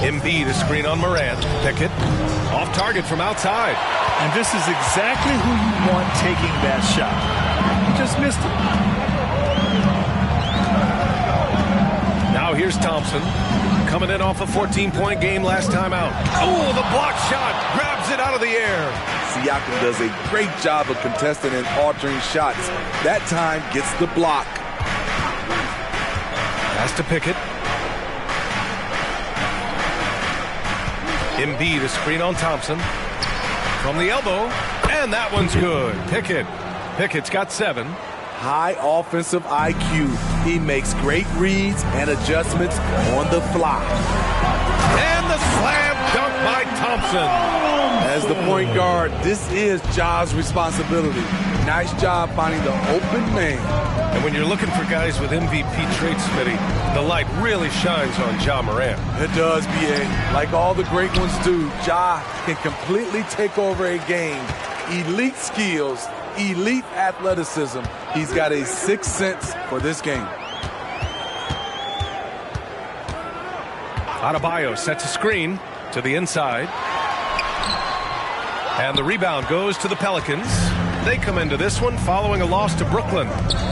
Speaker 11: Embiid, a screen on Morant. Pickett, off target from outside.
Speaker 12: And this is exactly who you want taking that shot. He just missed it.
Speaker 11: Now here's Thompson. Coming in off a 14-point game last time out. Oh, the block shot. Grabs it out of the air.
Speaker 3: Siakam does a great job of contesting and altering shots. That time gets the block.
Speaker 11: Pass to Pickett. Embiid, a screen on Thompson. From the elbow. And that one's good. Pickett's got 7.
Speaker 3: High offensive IQ. He makes great reads and adjustments on the fly.
Speaker 11: And the slam dunk by Thompson.
Speaker 3: As the point guard, this is Ja's responsibility. Nice job finding the open man.
Speaker 11: And when you're looking for guys with MVP traits, Smitty, the light really shines on Ja Morant.
Speaker 3: It does, B.A. Like all the great ones do, Ja can completely take over a game. Elite skills, elite athleticism. He's got a sixth sense for this game.
Speaker 11: Adebayo sets a screen to the inside. And the rebound goes to the Pelicans. They come into this one following a loss to Brooklyn.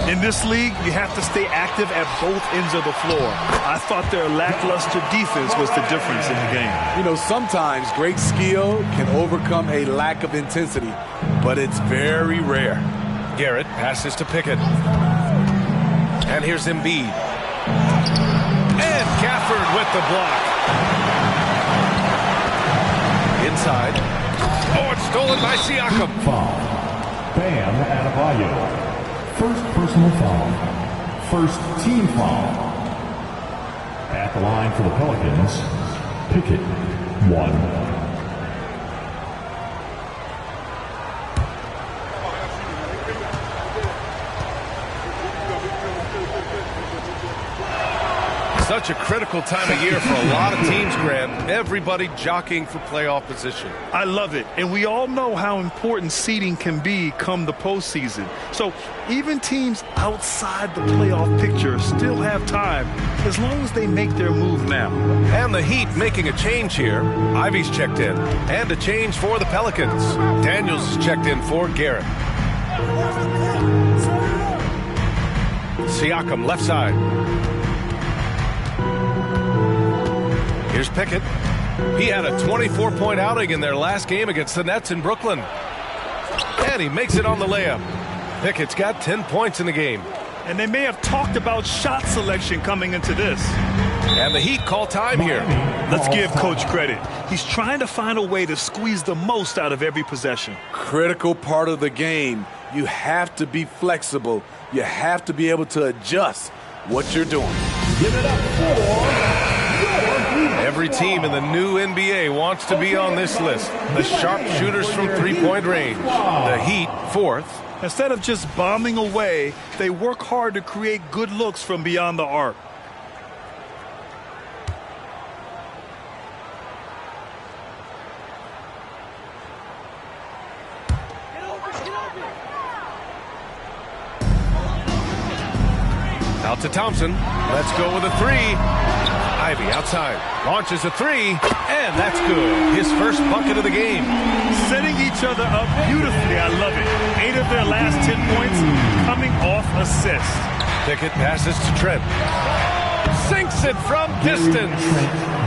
Speaker 12: In this league, you have to stay active at both ends of the floor. I thought their lackluster defense was the difference in the game.
Speaker 3: You know, sometimes great skill can overcome a lack of intensity, but it's very rare.
Speaker 11: Garrett passes to Pickett. And here's Embiid. And Gafford with the block. Inside. Oh, it's stolen by Siakam.
Speaker 4: Foul. Bam Adebayo. First personal foul. First team foul. At the line for the Pelicans, Pickett, 1.
Speaker 11: Such a critical time of year for a lot of teams, Grant. Everybody jockeying for playoff position.
Speaker 12: I love it. And we all know how important seeding can be come the postseason. So even teams outside the playoff picture still have time as long as they make their move now.
Speaker 11: And the Heat making a change here. Ivy's checked in. And a change for the Pelicans. Daniels is checked in for Garrett. Siakam left side. Here's Pickett. He had a 24-point outing in their last game against the Nets in Brooklyn. And he makes it on the layup. Pickett's got 10 points in the game.
Speaker 12: And they may have talked about shot selection coming into this.
Speaker 11: And the Heat call time here.
Speaker 12: Let's give Coach credit. He's trying to find a way to squeeze the most out of every possession.
Speaker 3: Critical part of the game. You have to be flexible. You have to be able to adjust what you're doing.
Speaker 4: Give it up for...
Speaker 11: Every team in the new NBA wants to be on this list. The sharpshooters from three-point range. The Heat, 4th.
Speaker 12: Instead of just bombing away, they work hard to create good looks from beyond the arc.
Speaker 11: Out to Thompson. Let's go with a 3. Ivy outside, launches a 3, and that's good. His first bucket of the game.
Speaker 12: Setting each other up beautifully, I love it. 8 of their last 10 points coming off assists.
Speaker 11: Pickett passes to Trent. Sinks it from distance.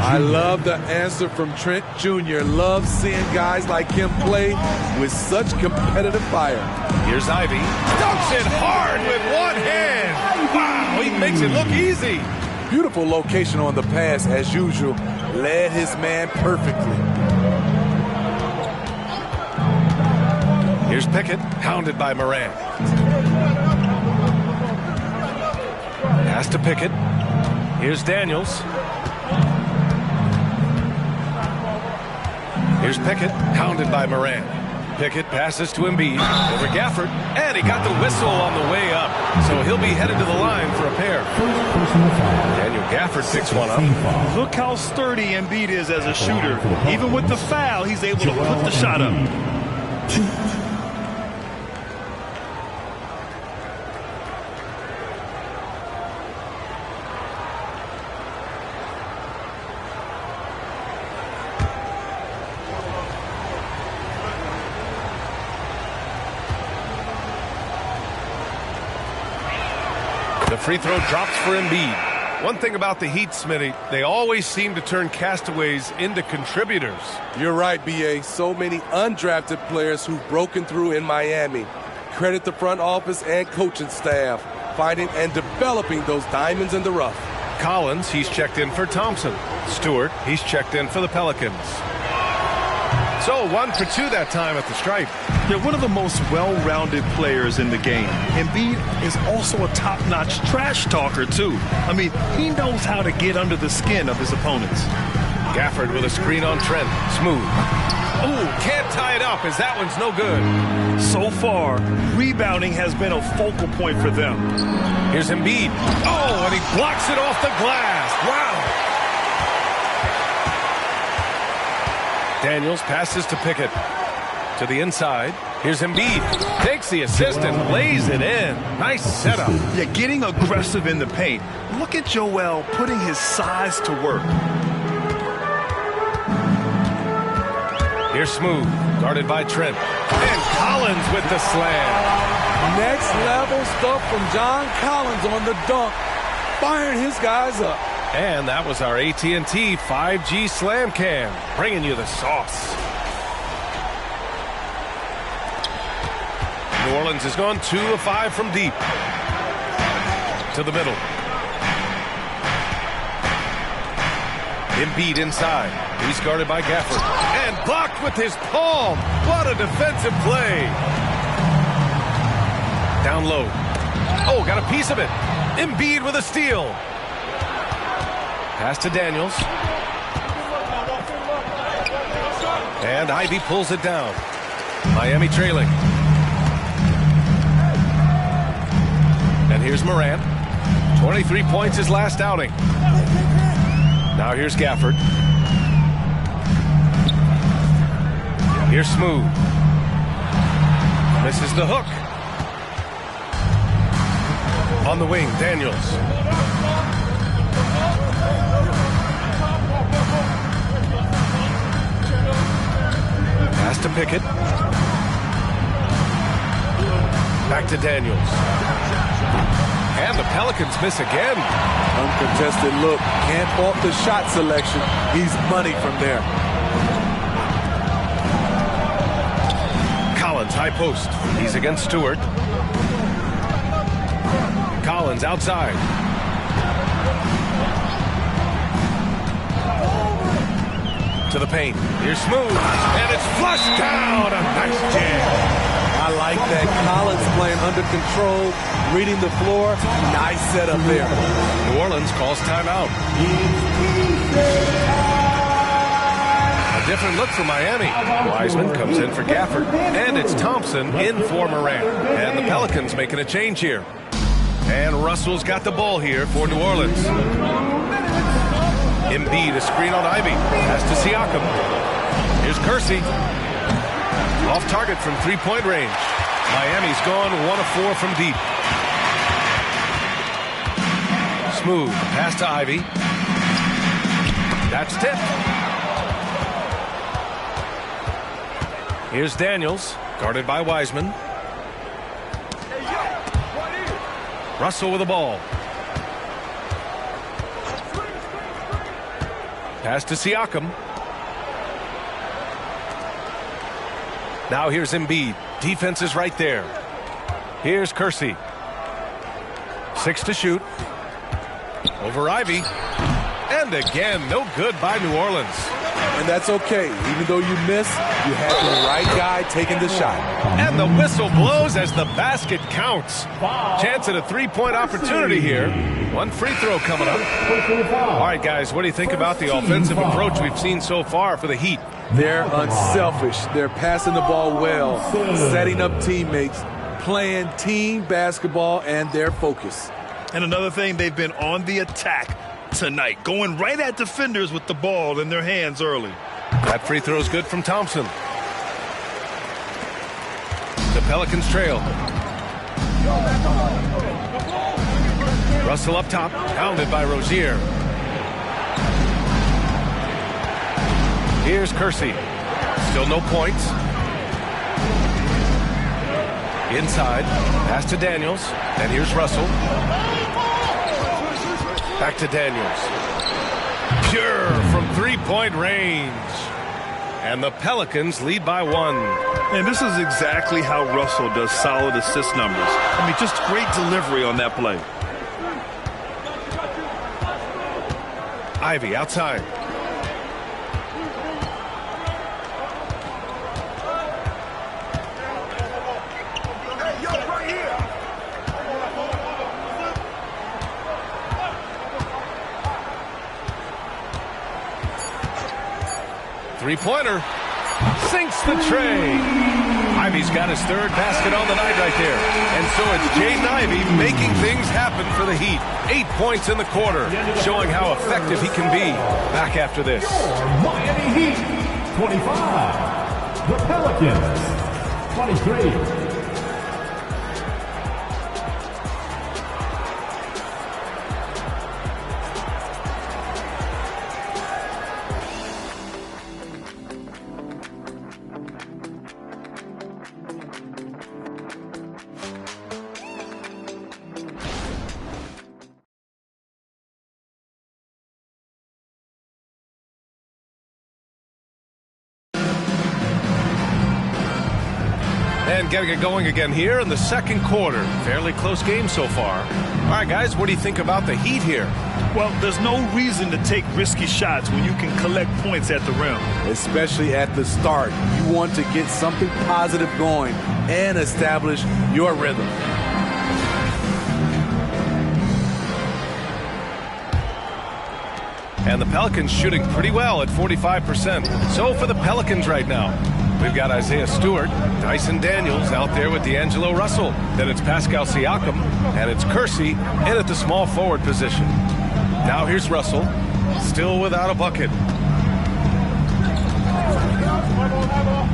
Speaker 3: I love the answer from Trent Jr. Love seeing guys like him play with such competitive fire.
Speaker 11: Here's Ivy. Dunks it hard with one hand. Wow, he makes it look easy.
Speaker 3: Beautiful location on the pass, as usual. Led his man perfectly.
Speaker 11: Here's Pickett, hounded by Moran. Pass to Pickett. Here's Daniels. Here's Pickett, hounded by Moran. Pickett passes to Embiid over Gafford, and he got the whistle on the way up, so he'll be headed to the line for a pair. Daniel Gafford picks one up.
Speaker 12: Look how sturdy Embiid is as a shooter. Even with the foul, he's able to put the shot up.
Speaker 11: The free throw drops for Embiid. One thing about the Heat, Smitty, they always seem to turn castaways into contributors.
Speaker 3: You're right, B.A. So many undrafted players who've broken through in Miami. Credit the front office and coaching staff, finding and developing those diamonds in the rough.
Speaker 11: Collins, he's checked in for Thompson. Stewart, he's checked in for the Pelicans. So 1 for 2 that time at the stripe.
Speaker 12: They're one of the most well-rounded players in the game. Embiid is also a top-notch trash talker, too. I mean, he knows how to get under the skin of his opponents.
Speaker 11: Gafford with a screen on Trent. Smooth. Ooh, can't tie it up as that one's no good.
Speaker 12: So far, rebounding has been a focal point for them.
Speaker 11: Here's Embiid. Oh, and he blocks it off the glass. Wow. Daniels passes to Pickett. To the inside. Here's Embiid. Takes the assist and lays it in. Nice setup.
Speaker 12: Yeah, getting aggressive in the paint. Look at Joel putting his size to work.
Speaker 11: Here's Smooth, guarded by Trent. And Collins with the slam.
Speaker 3: Next level stuff from John Collins on the dunk. Firing his guys up.
Speaker 11: And that was our AT&T 5G Slam Cam, bringing you the sauce. New Orleans has gone 2 of 5 from deep. To the middle. Embiid inside. He's guarded by Gafford. And blocked with his palm. What a defensive play. Down low. Oh, got a piece of it. Embiid with a steal. Pass to Daniels. And Ivy pulls it down. Miami trailing. And here's Morant. 23 points his last outing. Now here's Gafford. Here's Smooth. Misses the hook. On the wing, Daniels. Pass to Pickett. Back to Daniels. And the Pelicans miss again.
Speaker 3: Uncontested look. Can't fault the shot selection. He's money from there.
Speaker 11: Collins, high post. He's against Stewart. Collins outside. To the paint. Here's Smooth. And it's flushed down. A nice jam.
Speaker 3: I like that. Collins playing under control, reading the floor. Nice setup there.
Speaker 11: New Orleans calls timeout. A different look for Miami. Wiseman comes in for Gafford. And it's Thompson in for Morant. And the Pelicans making a change here. And Russell's got the ball here for New Orleans. Embiid, a screen on Ivy. Pass to Siakam. Here's Kersey. Off target from three-point range. Miami's gone 1 of 4 from deep. Smooth. Pass to Ivy. That's tipped. Here's Daniels, guarded by Wiseman. Russell with the ball. Pass to Siakam. Now here's Embiid. Defense is right there. Here's Kersey. 6 to shoot. Over Ivy. And again, no good by New Orleans.
Speaker 3: And that's okay. Even though you miss, you had the right guy taking the shot.
Speaker 11: And the whistle blows as the basket counts. Chance at a three-point opportunity here. 1 free throw coming up. All right, guys, what do you think about the offensive approach we've seen so far for the Heat?
Speaker 3: They're unselfish. They're passing the ball well, setting up teammates, playing team basketball, and their focus.
Speaker 12: And another thing, they've been on the attack tonight, going right at defenders with the ball in their hands early.
Speaker 11: That free throw is good from Thompson. The Pelicans trail. Russell up top, pounded by Rozier. Here's Kersey. Still no points. Inside. Pass to Daniels. And here's Russell. Back to Daniels. Pure from three-point range. And the Pelicans lead by 1.
Speaker 12: And this is exactly how Russell does solid assist numbers. I mean, just great delivery on that play.
Speaker 11: Ivy outside. Three-pointer. Sinks the tray. Ivy's got his 3rd basket on the night right there. And so it's Jaden Ivey making things happen for the Heat. 8 points in the quarter, showing how effective he can be. Back after this.
Speaker 4: Miami Heat, 25. The Pelicans, 23.
Speaker 11: And getting it going again here in the second quarter. Fairly close game so far. All right, guys, what do you think about the Heat here?
Speaker 12: Well, there's no reason to take risky shots when you can collect points at the rim.
Speaker 3: Especially at the start. You want to get something positive going and establish your rhythm.
Speaker 11: And the Pelicans shooting pretty well at 45%. So for the Pelicans right now, we've got Isaiah Stewart, Dyson Daniels out there with D'Angelo Russell. Then it's Pascal Siakam, and it's Kersey in at the small forward position. Now here's Russell, still without a bucket.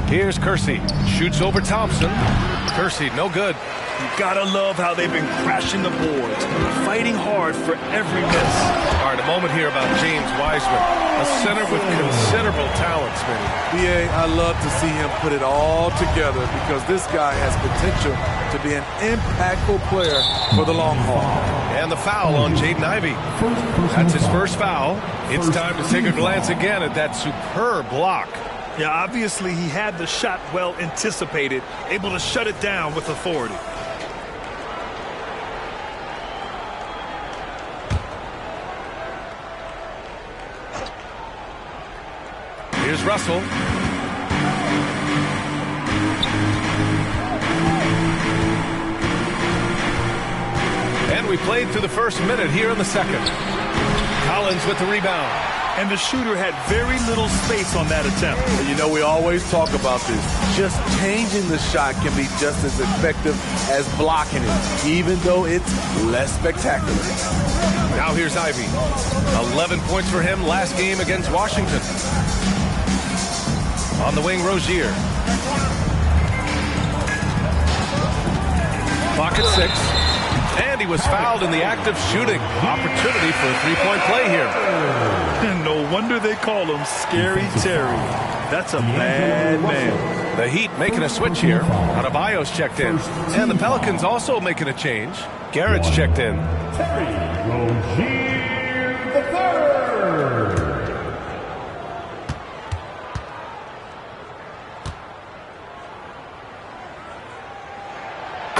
Speaker 11: Here's Kersey, shoots over Thompson. Kersey, no good.
Speaker 12: You gotta love how they've been crashing the boards, fighting hard for every miss.
Speaker 11: All right, a moment here about James Wiseman, a center with considerable talent, Smitty.
Speaker 3: B.A., I love to see him put it all together because this guy has potential to be an impactful player for the long haul.
Speaker 11: And the foul on Jaden Ivey. That's his first foul. It's time to take a glance again at that superb block.
Speaker 12: Yeah, obviously he had the shot well anticipated, able to shut it down with authority.
Speaker 11: Here's Russell. And we played through the first minute here in the second. Collins with the rebound.
Speaker 12: And the shooter had very little space on that attempt.
Speaker 3: You know, we always talk about this. Just changing the shot can be just as effective as blocking it, even though it's less spectacular.
Speaker 11: Now here's Ivey. 11 points for him last game against Washington. On the wing, Rozier. Clock at 6. And he was fouled in the act of shooting. Opportunity for a three-point play here.
Speaker 12: No wonder they call him Scary Terry. That's a bad man.
Speaker 11: The Heat making a switch here. Adebayo's checked in. And the Pelicans also making a change. Garrett's checked in.
Speaker 19: Terry Rozier the third.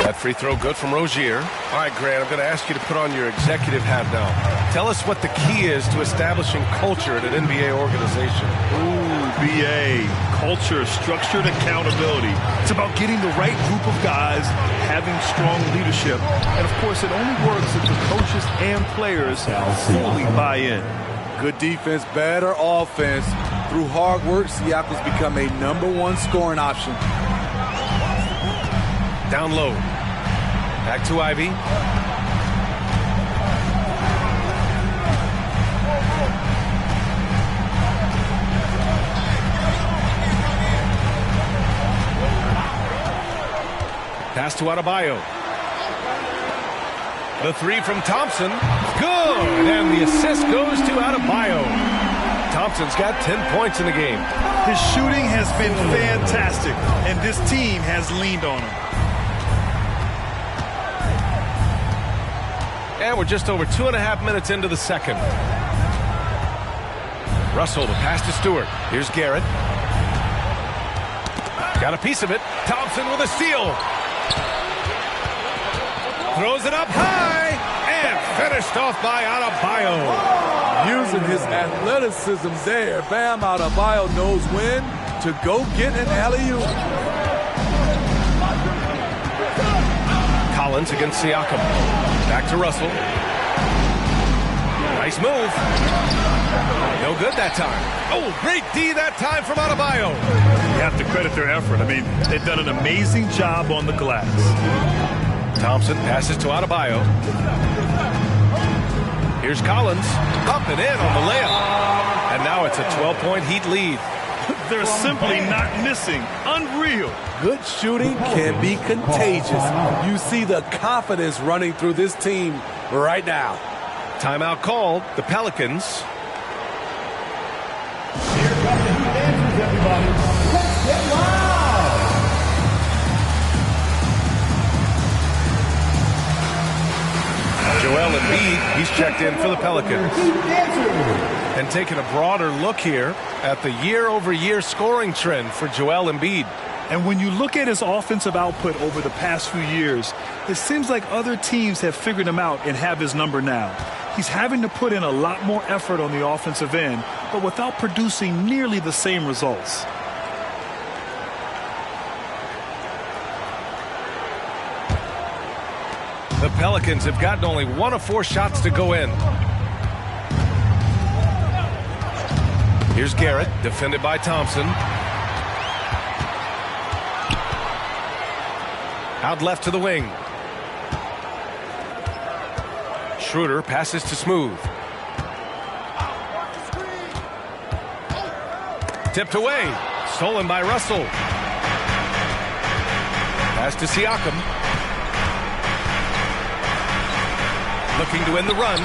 Speaker 11: That free throw good from Rozier. All right, Grant, I'm going to ask you to put on your executive hat now. Tell us what the key is to establishing culture at an NBA organization.
Speaker 12: Ooh, BA. Culture, structured accountability. It's about getting the right group of guys, having strong leadership. And, of course, it only works if the coaches and players fully buy in.
Speaker 3: Good defense, better offense. Through hard work, Siakam's become a #1 scoring option.
Speaker 11: Down low. Back to Ivey. Pass to Adebayo. The three from Thompson. Good! And the assist goes to Adebayo. Thompson's got 10 points in the game.
Speaker 12: His shooting has been fantastic, and this team has leaned on him.
Speaker 11: And we're just over 2.5 minutes into the second. Russell, the pass to Stewart. Here's Garrett. Got a piece of it. Thompson with a steal. Throws it up high. And finished off by Adebayo.
Speaker 3: Using his athleticism there, Bam Adebayo knows when to go get an alley-oop.
Speaker 11: Collins against Siakam. Back to Russell. Nice move. No good that time. Oh, great D that time from Adebayo.
Speaker 12: You have to credit their effort. I mean, they've done an amazing job on the glass.
Speaker 11: Thompson passes to Adebayo. Here's Collins. Up and in on the layup. And now it's a 12-point Heat lead.
Speaker 12: They're simply not missing. Unreal.
Speaker 3: Good shooting can be contagious. You see the confidence running through this team right now.
Speaker 11: Timeout called. The Pelicans.
Speaker 19: Here come the Heat dancers, everybody. Let's get loud.
Speaker 11: Joel Embiid, he's checked in for the Pelicans. And taking a broader look here at the year-over-year scoring trend for Joel Embiid.
Speaker 12: And when you look at his offensive output over the past few years, it seems like other teams have figured him out and have his number now. He's having to put in a lot more effort on the offensive end, but without producing nearly the same results.
Speaker 11: The Pelicans have gotten only 1 of 4 shots to go in. Here's Garrett, defended by Thompson. Out left to the wing. Schroeder passes to Smooth. Tipped away. Stolen by Russell. Pass to Siakam. Looking to end the run.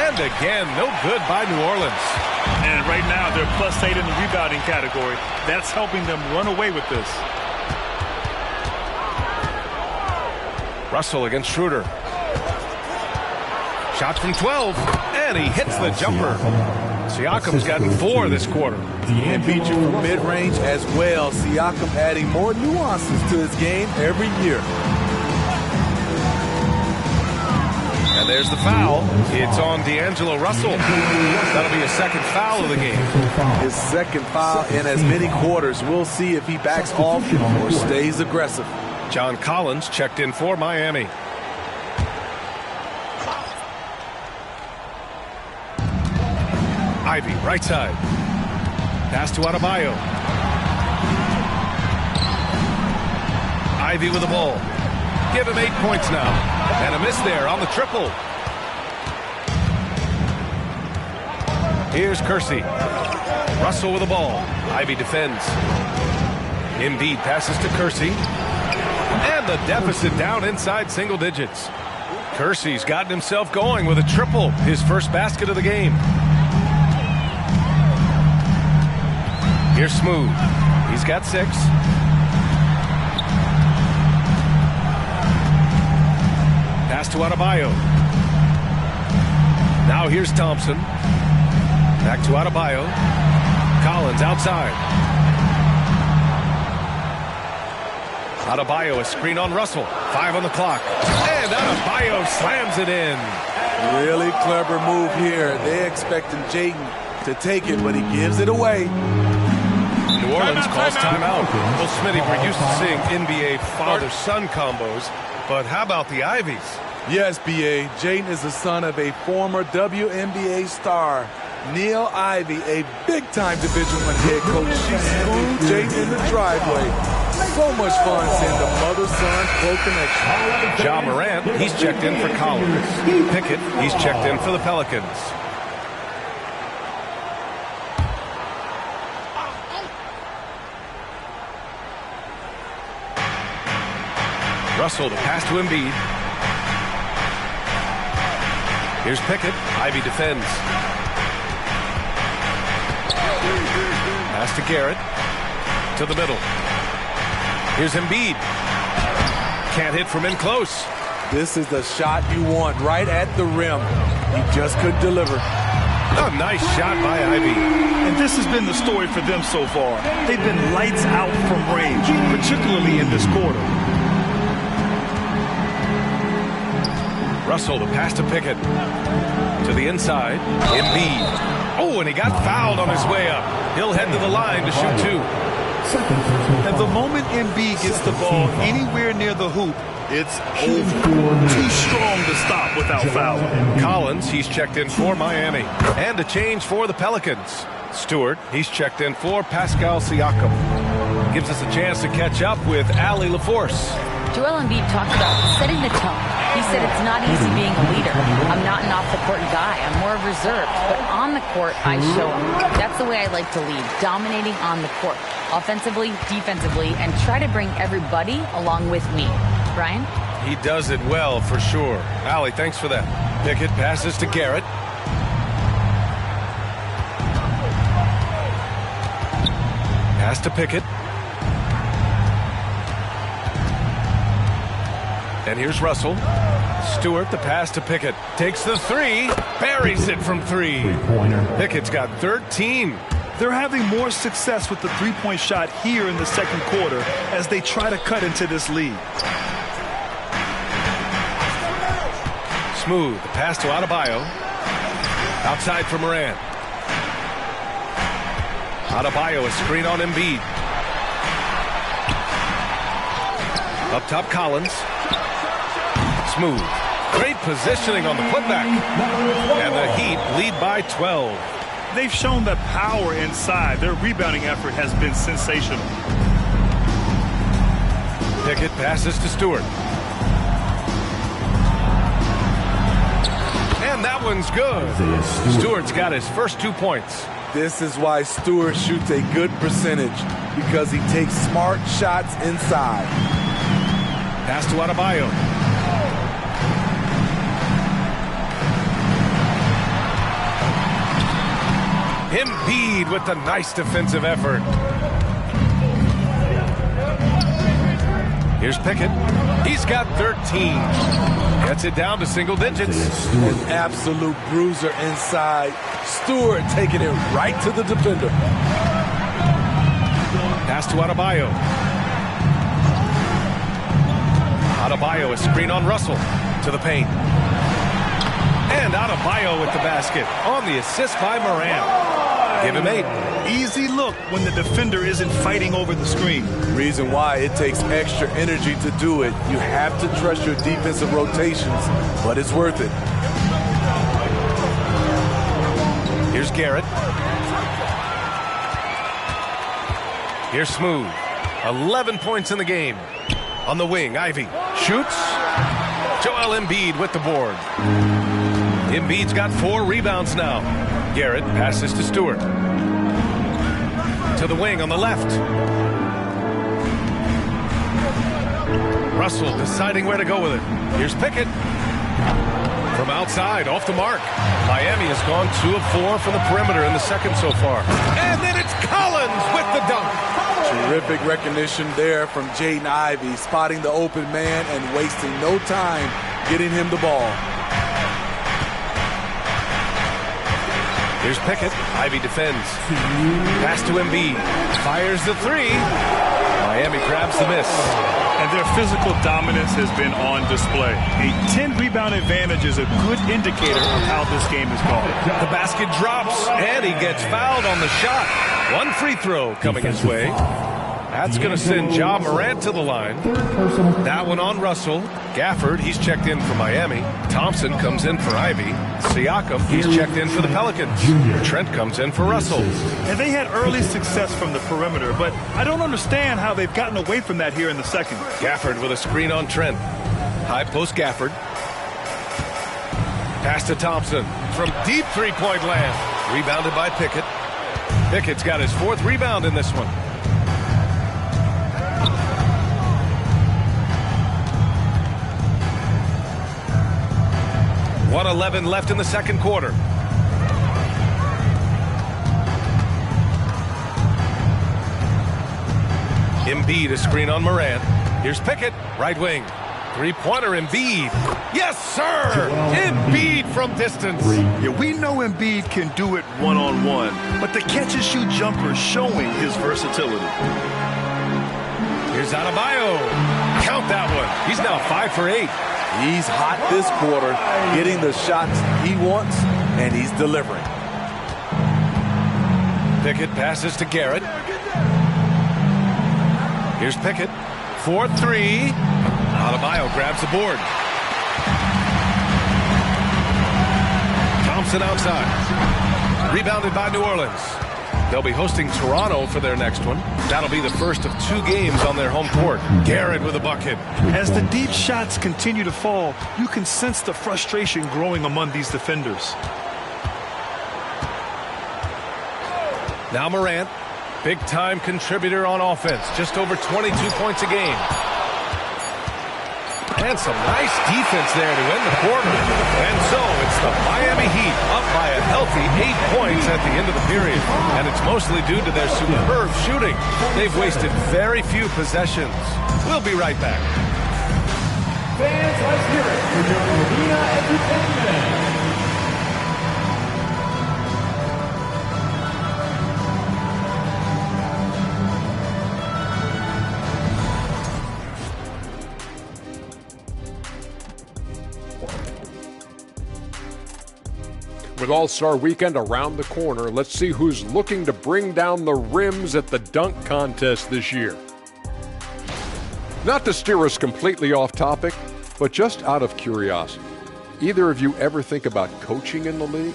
Speaker 11: And again, no good by New Orleans.
Speaker 12: And right now, they're +8 in the rebounding category. That's helping them run away with this.
Speaker 11: Russell against Schroeder. Shot from 12, and he hits the jumper. Siakam's gotten 4 this quarter.
Speaker 3: And beat you from mid-range as well. Siakam adding more nuances to his game every year.
Speaker 11: And there's the foul. It's on D'Angelo Russell. That'll be a second foul of the game.
Speaker 3: His second foul in as many quarters. We'll see if he backs off or stays aggressive.
Speaker 11: John Collins checked in for Miami. Ivy, right side. Pass to Adebayo. Ivy with the ball. Give him 8 points now. And a miss there on the triple. Here's Kersey. Russell with the ball. Ivy defends. Embiid passes to Kersey. And the deficit down inside single digits. Kersey's gotten himself going with a triple. His first basket of the game. Here's Smooth. He's got 6. Pass to Adebayo. Now here's Thompson. Back to Adebayo. Collins outside. Adebayo, a screen on Russell. 5 on the clock. And Adebayo slams it in.
Speaker 3: Really clever move here. They expecting Jaden to take it, but he gives it away.
Speaker 11: New Orleans calls timeout. Well, Smitty, we're used to seeing NBA father-son combos, but how about the Ivies?
Speaker 3: Yes, B.A. Jaden is the son of a former WNBA star, Neil Ivy, a big-time Division I head coach. She schooled Jaden in the driveway. So much fun seeing the mother-son pro connection.
Speaker 11: Ja Morant, he's checked in for Collins. Pickett, he's checked in for the Pelicans. Russell, the pass to Embiid. Here's Pickett. Ivy defends. Pass to Garrett. To the middle. Here's Embiid. Can't hit from in close.
Speaker 3: This is the shot you want, right at the rim. He just couldn't deliver.
Speaker 11: A nice shot by Ivy.
Speaker 12: And this has been the story for them so far. They've been lights out from range, particularly in this quarter.
Speaker 11: Russell, the pass to Pickett. To the inside. Embiid. Oh, and he got fouled on his way up. He'll head to the line to shoot 2.
Speaker 12: And the moment Embiid gets the ball anywhere near the hoop, it's over. Too strong to stop without fouling.
Speaker 11: Collins, he's checked in for Miami. And a change for the Pelicans. Stewart, he's checked in for Pascal Siakam. Gives us a chance to catch up with Allie LaForce.
Speaker 14: Joel Embiid talked about setting the tone. He said it's not easy being a leader. I'm not an off-the-court guy. I'm more reserved. But on the court, I show him. That's the way I like to lead, dominating on the court. Offensively, defensively, and try to bring everybody along with me. Brian?
Speaker 11: He does it well, for sure. Allie, thanks for that. Pickett passes to Garrett. Pass to Pickett. And here's Russell. Stewart, the pass to Pickett. Takes the 3. Buries it from 3. Pickett's got 13.
Speaker 12: They're having more success with the three-point shot here in the second quarter as they try to cut into this lead.
Speaker 11: Smooth. The pass to Adebayo. Outside for Moran. Adebayo, a screen on Embiid. Up top, Collins. Smooth. Great positioning on the putback. And the Heat lead by 12.
Speaker 12: They've shown that power inside. Their rebounding effort has been sensational.
Speaker 11: Pickett passes to Stewart. And that one's good. Stewart's got his first 2 points.
Speaker 3: This is why Stewart shoots a good percentage, because he takes smart shots inside.
Speaker 11: Pass to Adebayo. Embiid with the nice defensive effort. Here's Pickett. He's got 13. Gets it down to single digits.
Speaker 3: An absolute bruiser inside. Stewart taking it right to the defender.
Speaker 11: Pass to Adebayo. Adebayo, a screen on Russell. To the paint. And Adebayo with the basket on the assist by Moran. Give him 8.
Speaker 12: Easy look when the defender isn't fighting over the screen.
Speaker 3: Reason why it takes extra energy to do it. You have to trust your defensive rotations, but it's worth it.
Speaker 11: Here's Garrett. Here's Smooth. 11 points in the game. On the wing, Ivy shoots. Joel Embiid with the board. Embiid's got 4 rebounds now. Garrett passes to Stewart. To the wing on the left. Russell deciding where to go with it. Here's Pickett. From outside, off the mark. Miami has gone 2 of 4 from the perimeter in the second so far. And then it's Collins with the dunk.
Speaker 3: Terrific recognition there from Jaden Ivey, spotting the open man and wasting no time getting him the ball.
Speaker 11: Here's Pickett. Ivy defends. Pass to Embiid. Fires the 3. Miami grabs the miss.
Speaker 12: And their physical dominance has been on display. A 10-rebound advantage is a good indicator of how this game is going.
Speaker 11: The basket drops, and he gets fouled on the shot. 1 free throw coming his way. That's going to send Ja Morant to the line. That one on Russell. Gafford, he's checked in for Miami. Thompson comes in for Ivy. Siakam, he's checked in for the Pelicans. Trent comes in for Russell.
Speaker 12: And they had early success from the perimeter, but I don't understand how they've gotten away from that here in the second.
Speaker 11: Gafford with a screen on Trent. High post Gafford. Pass to Thompson from deep three-point land. Rebounded by Pickett. Pickett's got his 4th rebound in this one. 1:11 left in the second quarter. Embiid, a screen on Morant. Here's Pickett, right wing. 3-pointer Embiid. Yes, sir! Embiid from distance.
Speaker 12: Yeah, we know Embiid can do it one-on-one, but the catch-and-shoot jumper is showing his versatility.
Speaker 11: Here's Adebayo. Count that one. He's now 5 for 8.
Speaker 3: He's hot this quarter, getting the shots he wants, and he's delivering.
Speaker 11: Pickett passes to Garrett. Here's Pickett. 4-3. Adebayo grabs the board. Thompson outside. Rebounded by New Orleans. They'll be hosting Toronto for their next one. That'll be the first of 2 games on their home court. Garrett with a bucket.
Speaker 12: As the deep shots continue to fall, you can sense the frustration growing among these defenders.
Speaker 11: Now Morant, big-time contributor on offense. Just over 22 points a game. And some nice defense there to end the quarter. And so it's the Miami Heat up by a healthy 8 points at the end of the period. And it's mostly due to their superb shooting. They've wasted very few possessions. We'll be right back.
Speaker 19: Fans, let's hear it for your Arena Entertainment.
Speaker 8: With All-Star Weekend around the corner, let's see who's looking to bring down the rims at the dunk contest this year. Not to steer us completely off topic, but just out of curiosity, either of you ever think about coaching in the league?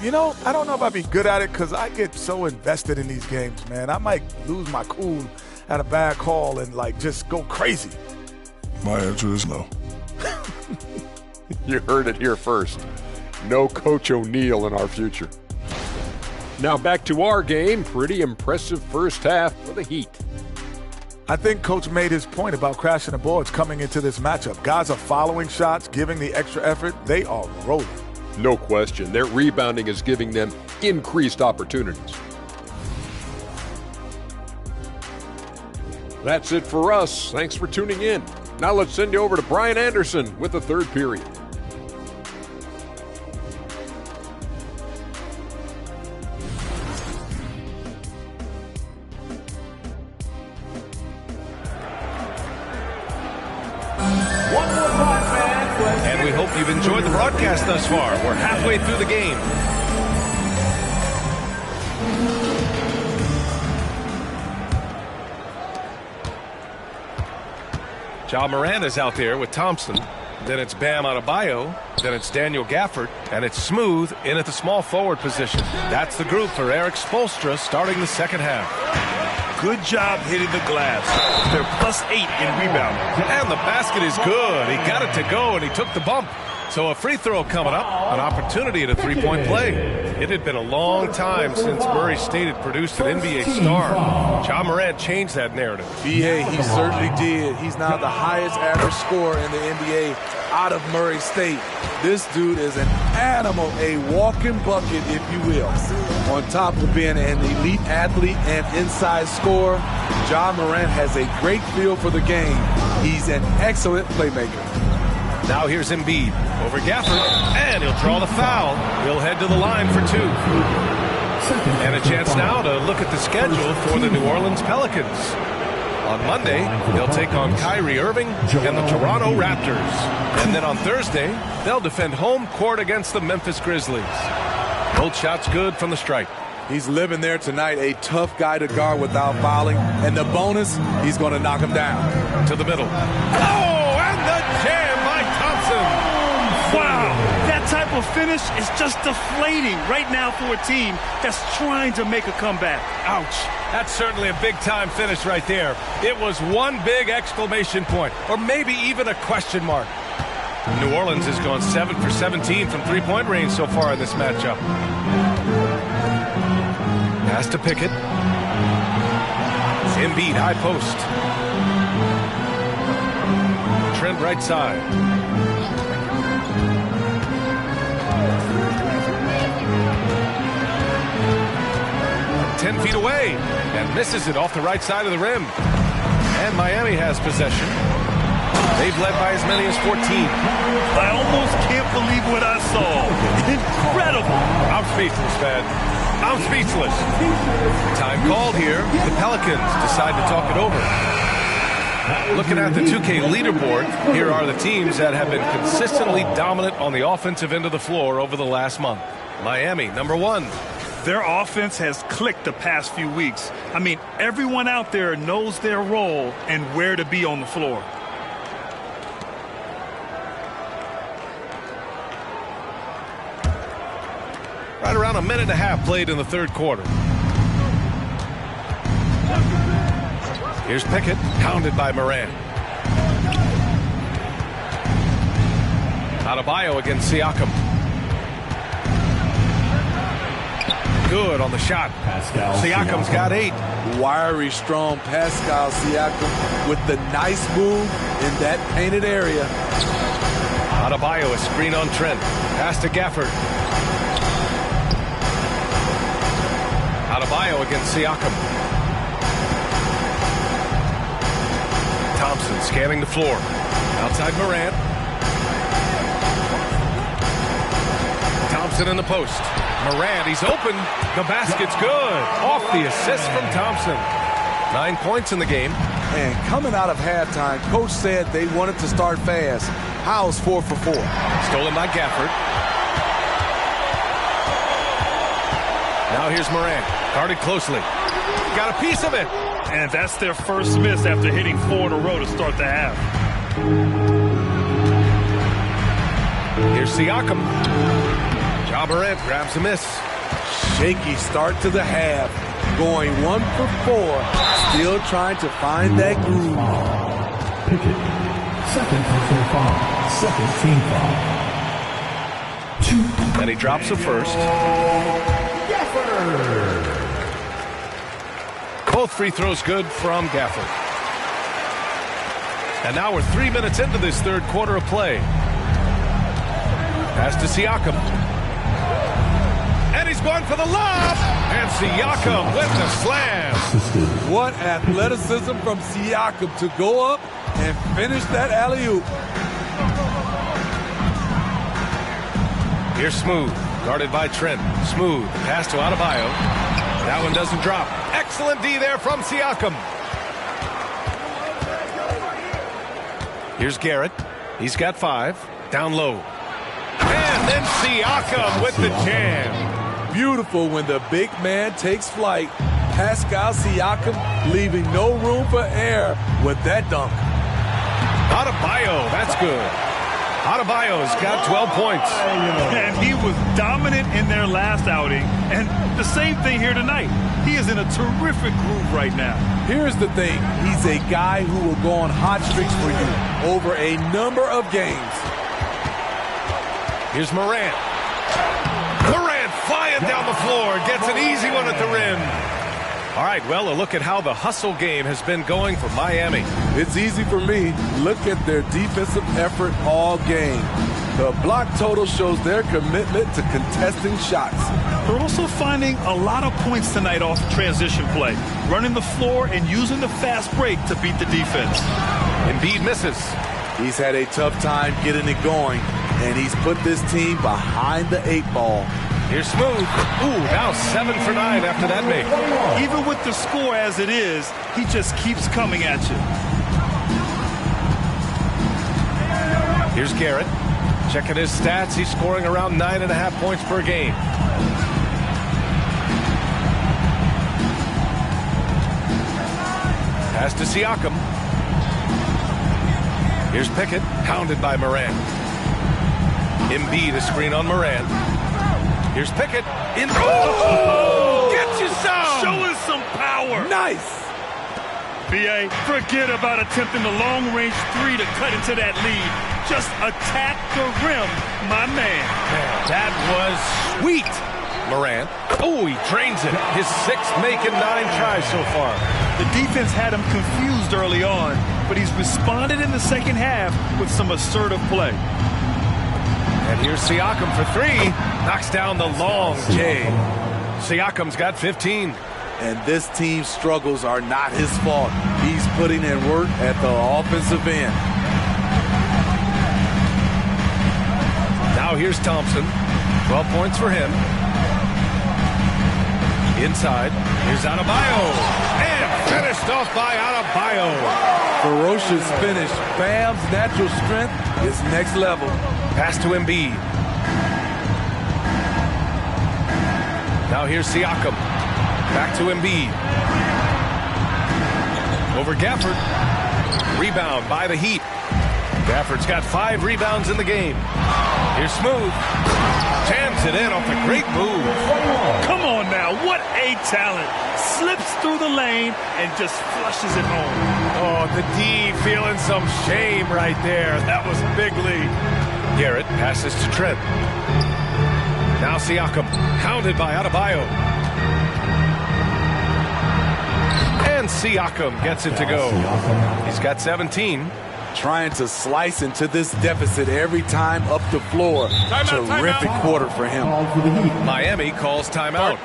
Speaker 22: You know, I don't know if I'd be good at it because I get so invested in these games, man. I might lose my cool at a bad call and, just go crazy.
Speaker 9: My answer is no.
Speaker 8: You heard it here first. No Coach O'Neal in our future. Now back to our game. Pretty impressive first half for the Heat.
Speaker 22: I think Coach made his point about crashing the boards coming into this matchup. Guys are following shots, giving the extra effort. They are rolling.
Speaker 8: No question. Their rebounding is giving them increased opportunities. That's it for us. Thanks for tuning in. Now let's send you over to Brian Anderson with the third period.
Speaker 11: And we hope you've enjoyed the broadcast thus far. We're halfway through the game. Ja Morant is out there with Thompson. Then it's Bam Adebayo. Then it's Daniel Gafford. And it's Smooth in at the small forward position. That's the group for Eric Spoelstra starting the second half.
Speaker 12: Good job hitting the glass. They're +8 in rebounding.
Speaker 11: And the basket is good. He got it to go, and he took the bump. So a free throw coming up, an opportunity at a three-point play. It had been a long time since Murray State had produced an NBA star. Ja Morant changed that narrative.
Speaker 3: B.A., he certainly did. He's now the highest average scorer in the NBA out of Murray State. This dude is an animal, a walking bucket, if you will. On top of being an elite athlete and inside scorer, Ja Morant has a great feel for the game. He's an excellent playmaker.
Speaker 11: Now here's Embiid over Gafford, and he'll draw the foul. He'll head to the line for two. And a chance now to look at the schedule for the New Orleans Pelicans. On Monday, they'll take on Kyrie Irving and the Toronto Raptors. And then on Thursday, they'll defend home court against the Memphis Grizzlies. Both shots good from the stripe.
Speaker 3: He's living there tonight, a tough guy to guard without fouling. And the bonus, he's going to knock him down.
Speaker 11: To the middle. Oh, and the jam by Thompson.
Speaker 12: Wow, that type of finish is just deflating right now for a team that's trying to make a comeback. Ouch.
Speaker 11: That's certainly a big-time finish right there. It was one big exclamation point, or maybe even a question mark. New Orleans has gone 7 for 17 from three-point range so far in this matchup. Pass to Pickett. Embiid, high post. Trent right side. 10 feet away and misses it off the right side of the rim. And Miami has possession. They've led by as many as 14.
Speaker 12: I almost can't believe what I saw. Incredible.
Speaker 11: I'm speechless, man. I'm speechless. Time called here. The Pelicans decide to talk it over. Looking at the 2K leaderboard, here are the teams that have been consistently dominant on the offensive end of the floor over the last month. Miami, number 1.
Speaker 12: Their offense has clicked the past few weeks. I mean, everyone out there knows their role and where to be on the floor.
Speaker 11: Right around a minute and a half played in the third quarter. Here's Pickett, pounded by Morant. Adebayo against Siakam. Good on the shot. Siakam's got 8.
Speaker 3: Wiry, strong Pascal Siakam with the nice move in that painted area.
Speaker 11: Adebayo, a screen on Trent. Pass to Gafford. Adebayo against Siakam. Thompson scanning the floor. Outside Morant. Thompson in the post. Morant, he's open. The basket's good. Off the assist from Thompson. 9 points in the game.
Speaker 3: And coming out of halftime, Coach said they wanted to start fast. Howe's 4 for 4.
Speaker 11: Stolen by Gafford. Now here's Morant. Guarded closely. Got a piece of it.
Speaker 13: And that's their first miss after hitting 4 in a row to start the half.
Speaker 11: Here's Siakam. Ja Morant grabs a miss.
Speaker 3: Shaky start to the half. Going 1 for 4. Still trying to find that groove.
Speaker 4: Pickett. Second personal foul. Second team foul. 2.
Speaker 11: Then he drops the first. Both free throws good from Gafford. And now we're 3 minutes into this third quarter of play. Pass to Siakam. And he's going for the lob. And Siakam with the slam.
Speaker 3: What athleticism from Siakam to go up and finish that alley-oop.
Speaker 11: Here's Smooth. Guarded by Trent. Smooth. Pass to Adebayo. That one doesn't drop. Excellent D there from Siakam. Here's Garrett. He's got 5. Down low. And then Siakam with the jam.
Speaker 3: Beautiful when the big man takes flight. Pascal Siakam leaving no room for error with that dunk.
Speaker 11: Adebayo, that's good. Adebayo's got 12 points.
Speaker 13: And he was dominant in their last outing. And the same thing here tonight. He is in a terrific groove right now.
Speaker 3: Here's the thing. He's a guy who will go on hot streaks for you over a number of games.
Speaker 11: Here's Morant. Morant flying down the floor. Gets an easy one at the rim. All right, well, a look at how the hustle game has been going for Miami.
Speaker 3: It's easy for me. Look at their defensive effort all game. The block total shows their commitment to contesting shots.
Speaker 13: They're also finding a lot of points tonight off transition play, running the floor and using the fast break to beat the defense.
Speaker 11: Embiid misses.
Speaker 3: He's had a tough time getting it going, and he's put this team behind the 8 ball.
Speaker 11: Here's Smooth. Ooh, now 7 for 9 after that make.
Speaker 13: Even with the score as it is, he just keeps coming at you.
Speaker 11: Here's Garrett. Checking his stats. He's scoring around 9.5 points per game. Pass to Siakam. Here's Pickett. Hounded by Morant. Embiid a screen on Morant. Here's Pickett. In. Oh! Get you some!
Speaker 13: Showing some power.
Speaker 3: Nice.
Speaker 13: B.A., forget about attempting the long-range 3 to cut into that lead. Just attack the rim, my man.
Speaker 11: That was sweet. Morant. Oh, he drains it. His 6th make in 9 tries so far.
Speaker 13: The defense had him confused early on, but he's responded in the second half with some assertive play.
Speaker 11: And here's Siakam for 3. Knocks down the long J. Siakam's got 15.
Speaker 3: And this team's struggles are not his fault. He's putting in work at the offensive end.
Speaker 11: Now here's Thompson. 12 points for him. Inside. Here's Adebayo. And finished off by Adebayo.
Speaker 3: Ferocious finish. Bam's natural strength is next level.
Speaker 11: Pass to Embiid. Now here's Siakam. Back to Embiid. Over Gafford. Rebound by the Heat. Gafford's got 5 rebounds in the game. Here's Smooth. Jams it in off a great move.
Speaker 13: Come on now. What a talent. Slips through the lane and just flushes it home.
Speaker 11: Oh, the D feeling some shame right there. That was big lead. Garrett passes to Trent. Now Siakam, hounded by Adebayo. And Siakam gets it to go. He's got 17.
Speaker 3: Trying to slice into this deficit every time up the floor. Terrific quarter for him.
Speaker 11: Miami calls timeout.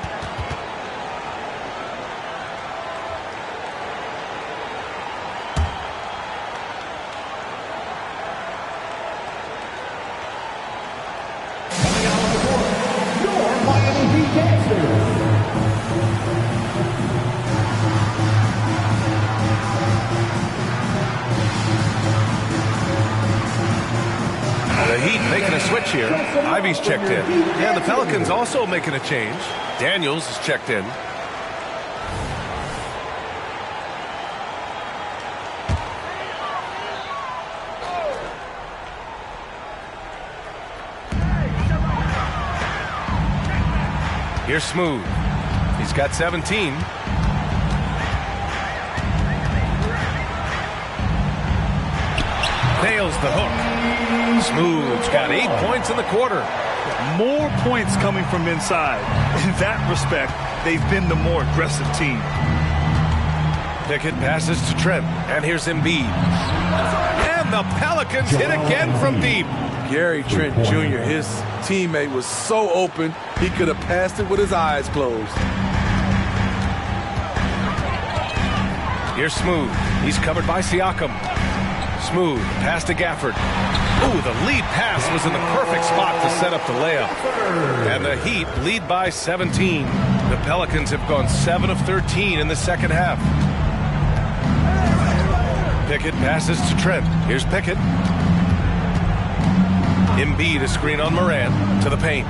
Speaker 11: making a switch here. Ivy's checked in. And the Pelicans also making a change. Daniels is checked in. Here's Smooth. He's got 17. Nails the hook. Smooth's got 8 points in the quarter.
Speaker 13: More points coming from inside. In that respect, they've been the more aggressive team.
Speaker 11: Pickett passes to Trent. And here's Embiid. And the Pelicans hit again from deep.
Speaker 3: Gary Trent Jr., his teammate, was so open, he could have passed it with his eyes closed.
Speaker 11: Here's Smooth. He's covered by Siakam. Smooth, pass to Gafford. Ooh, the lead pass was in the perfect spot to set up the layup. And the Heat lead by 17. The Pelicans have gone 7 of 13 in the second half. Pickett passes to Trent. Here's Pickett. Embiid, a screen on Moran to the paint.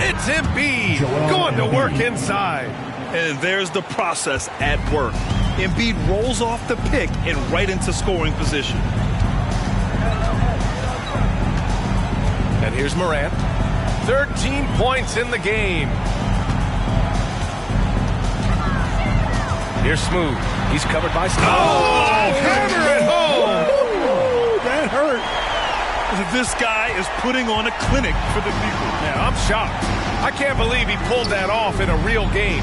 Speaker 11: It's Embiid going to work inside.
Speaker 13: And there's the process at work. Embiid rolls off the pick and right into scoring position.
Speaker 11: And here's Moran. 13 points in the game. Here's Smooth. He's covered by... Oh, hammer it home!
Speaker 13: Ooh, that hurt. This guy is putting on a clinic for the people.
Speaker 11: Yeah, I'm shocked. I can't believe he pulled that off in a real game.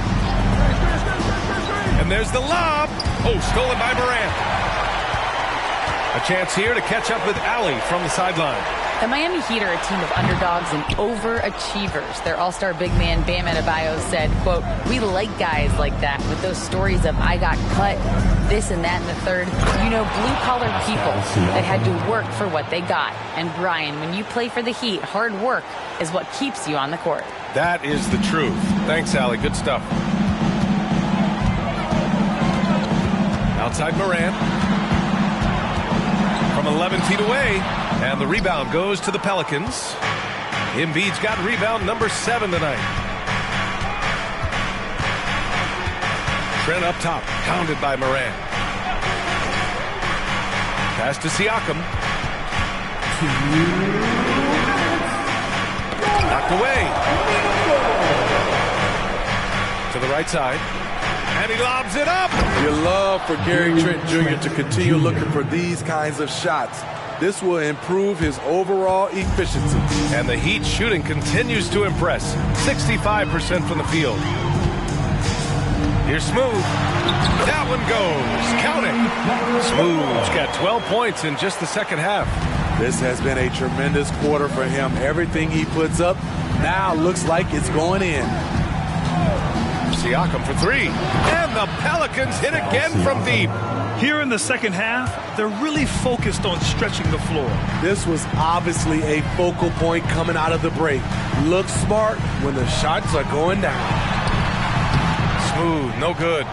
Speaker 11: And there's the lob. Oh, stolen by Morant. A chance here to catch up with Allie from the sideline.
Speaker 14: The Miami Heat are a team of underdogs and overachievers. Their all-star big man, Bam Adebayo, said, quote, "We like guys like that with those stories of I got cut, this and that and the third. You know, blue-collar people that had to work for what they got. And Brian, when you play for the Heat, hard work is what keeps you on the court."
Speaker 11: That is the truth. Thanks, Allie. Good stuff. Outside Moran. From 11 feet away. And the rebound goes to the Pelicans. Embiid's got rebound number 7 tonight. Trent up top, pounded by Moran. Pass to Siakam. Knocked away. To the right side. And he lobs it up.
Speaker 3: You love for Gary Trent Jr. to continue looking for these kinds of shots. This will improve his overall efficiency.
Speaker 11: And the Heat shooting continues to impress. 65% from the field. Here's Smooth. That one goes. Count it. Smooth's got 12 points in just the second half.
Speaker 3: This has been a tremendous quarter for him. Everything he puts up now looks like it's going in.
Speaker 11: Siakam for 3. And the Pelicans hit again from deep.
Speaker 13: Here in the second half, they're really focused on stretching the floor.
Speaker 3: This was obviously a focal point coming out of the break. Look smart when the shots are going down.
Speaker 11: Smooth, no good.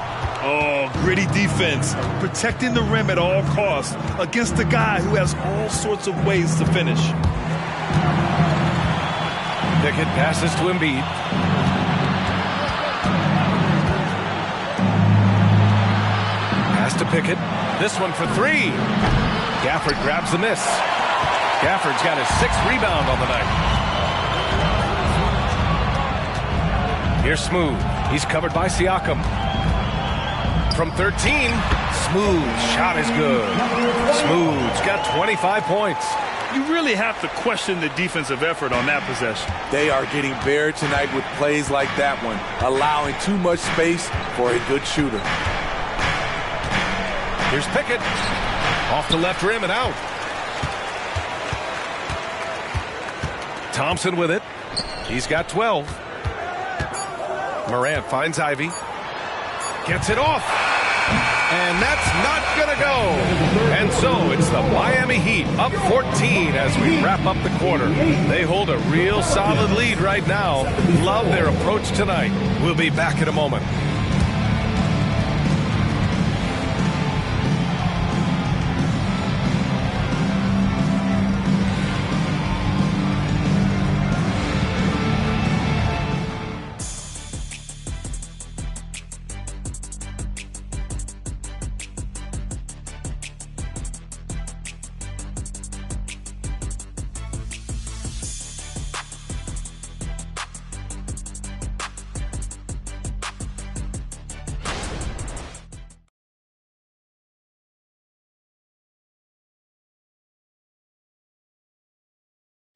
Speaker 13: Oh, gritty defense, protecting the rim at all costs against a guy who has all sorts of ways to finish.
Speaker 11: Pickett passes to Embiid. Pass to Pickett. This one for 3. Gafford grabs the miss. Gafford's got his 6th rebound on the night. Here's Smooth. He's covered by Siakam. From 13, Smooth's shot is good. Smooth's got 25 points.
Speaker 13: You really have to question the defensive effort on that possession.
Speaker 3: They are getting buried tonight with plays like that one, allowing too much space for a good shooter.
Speaker 11: Here's Pickett. Off the left rim and out. Thompson with it. He's got 12. Morant finds Ivy. Gets it off. And that's not going to go. And so it's the Miami Heat up 14 as we wrap up the quarter. They hold a real solid lead right now. Love their approach tonight. We'll be back in a moment.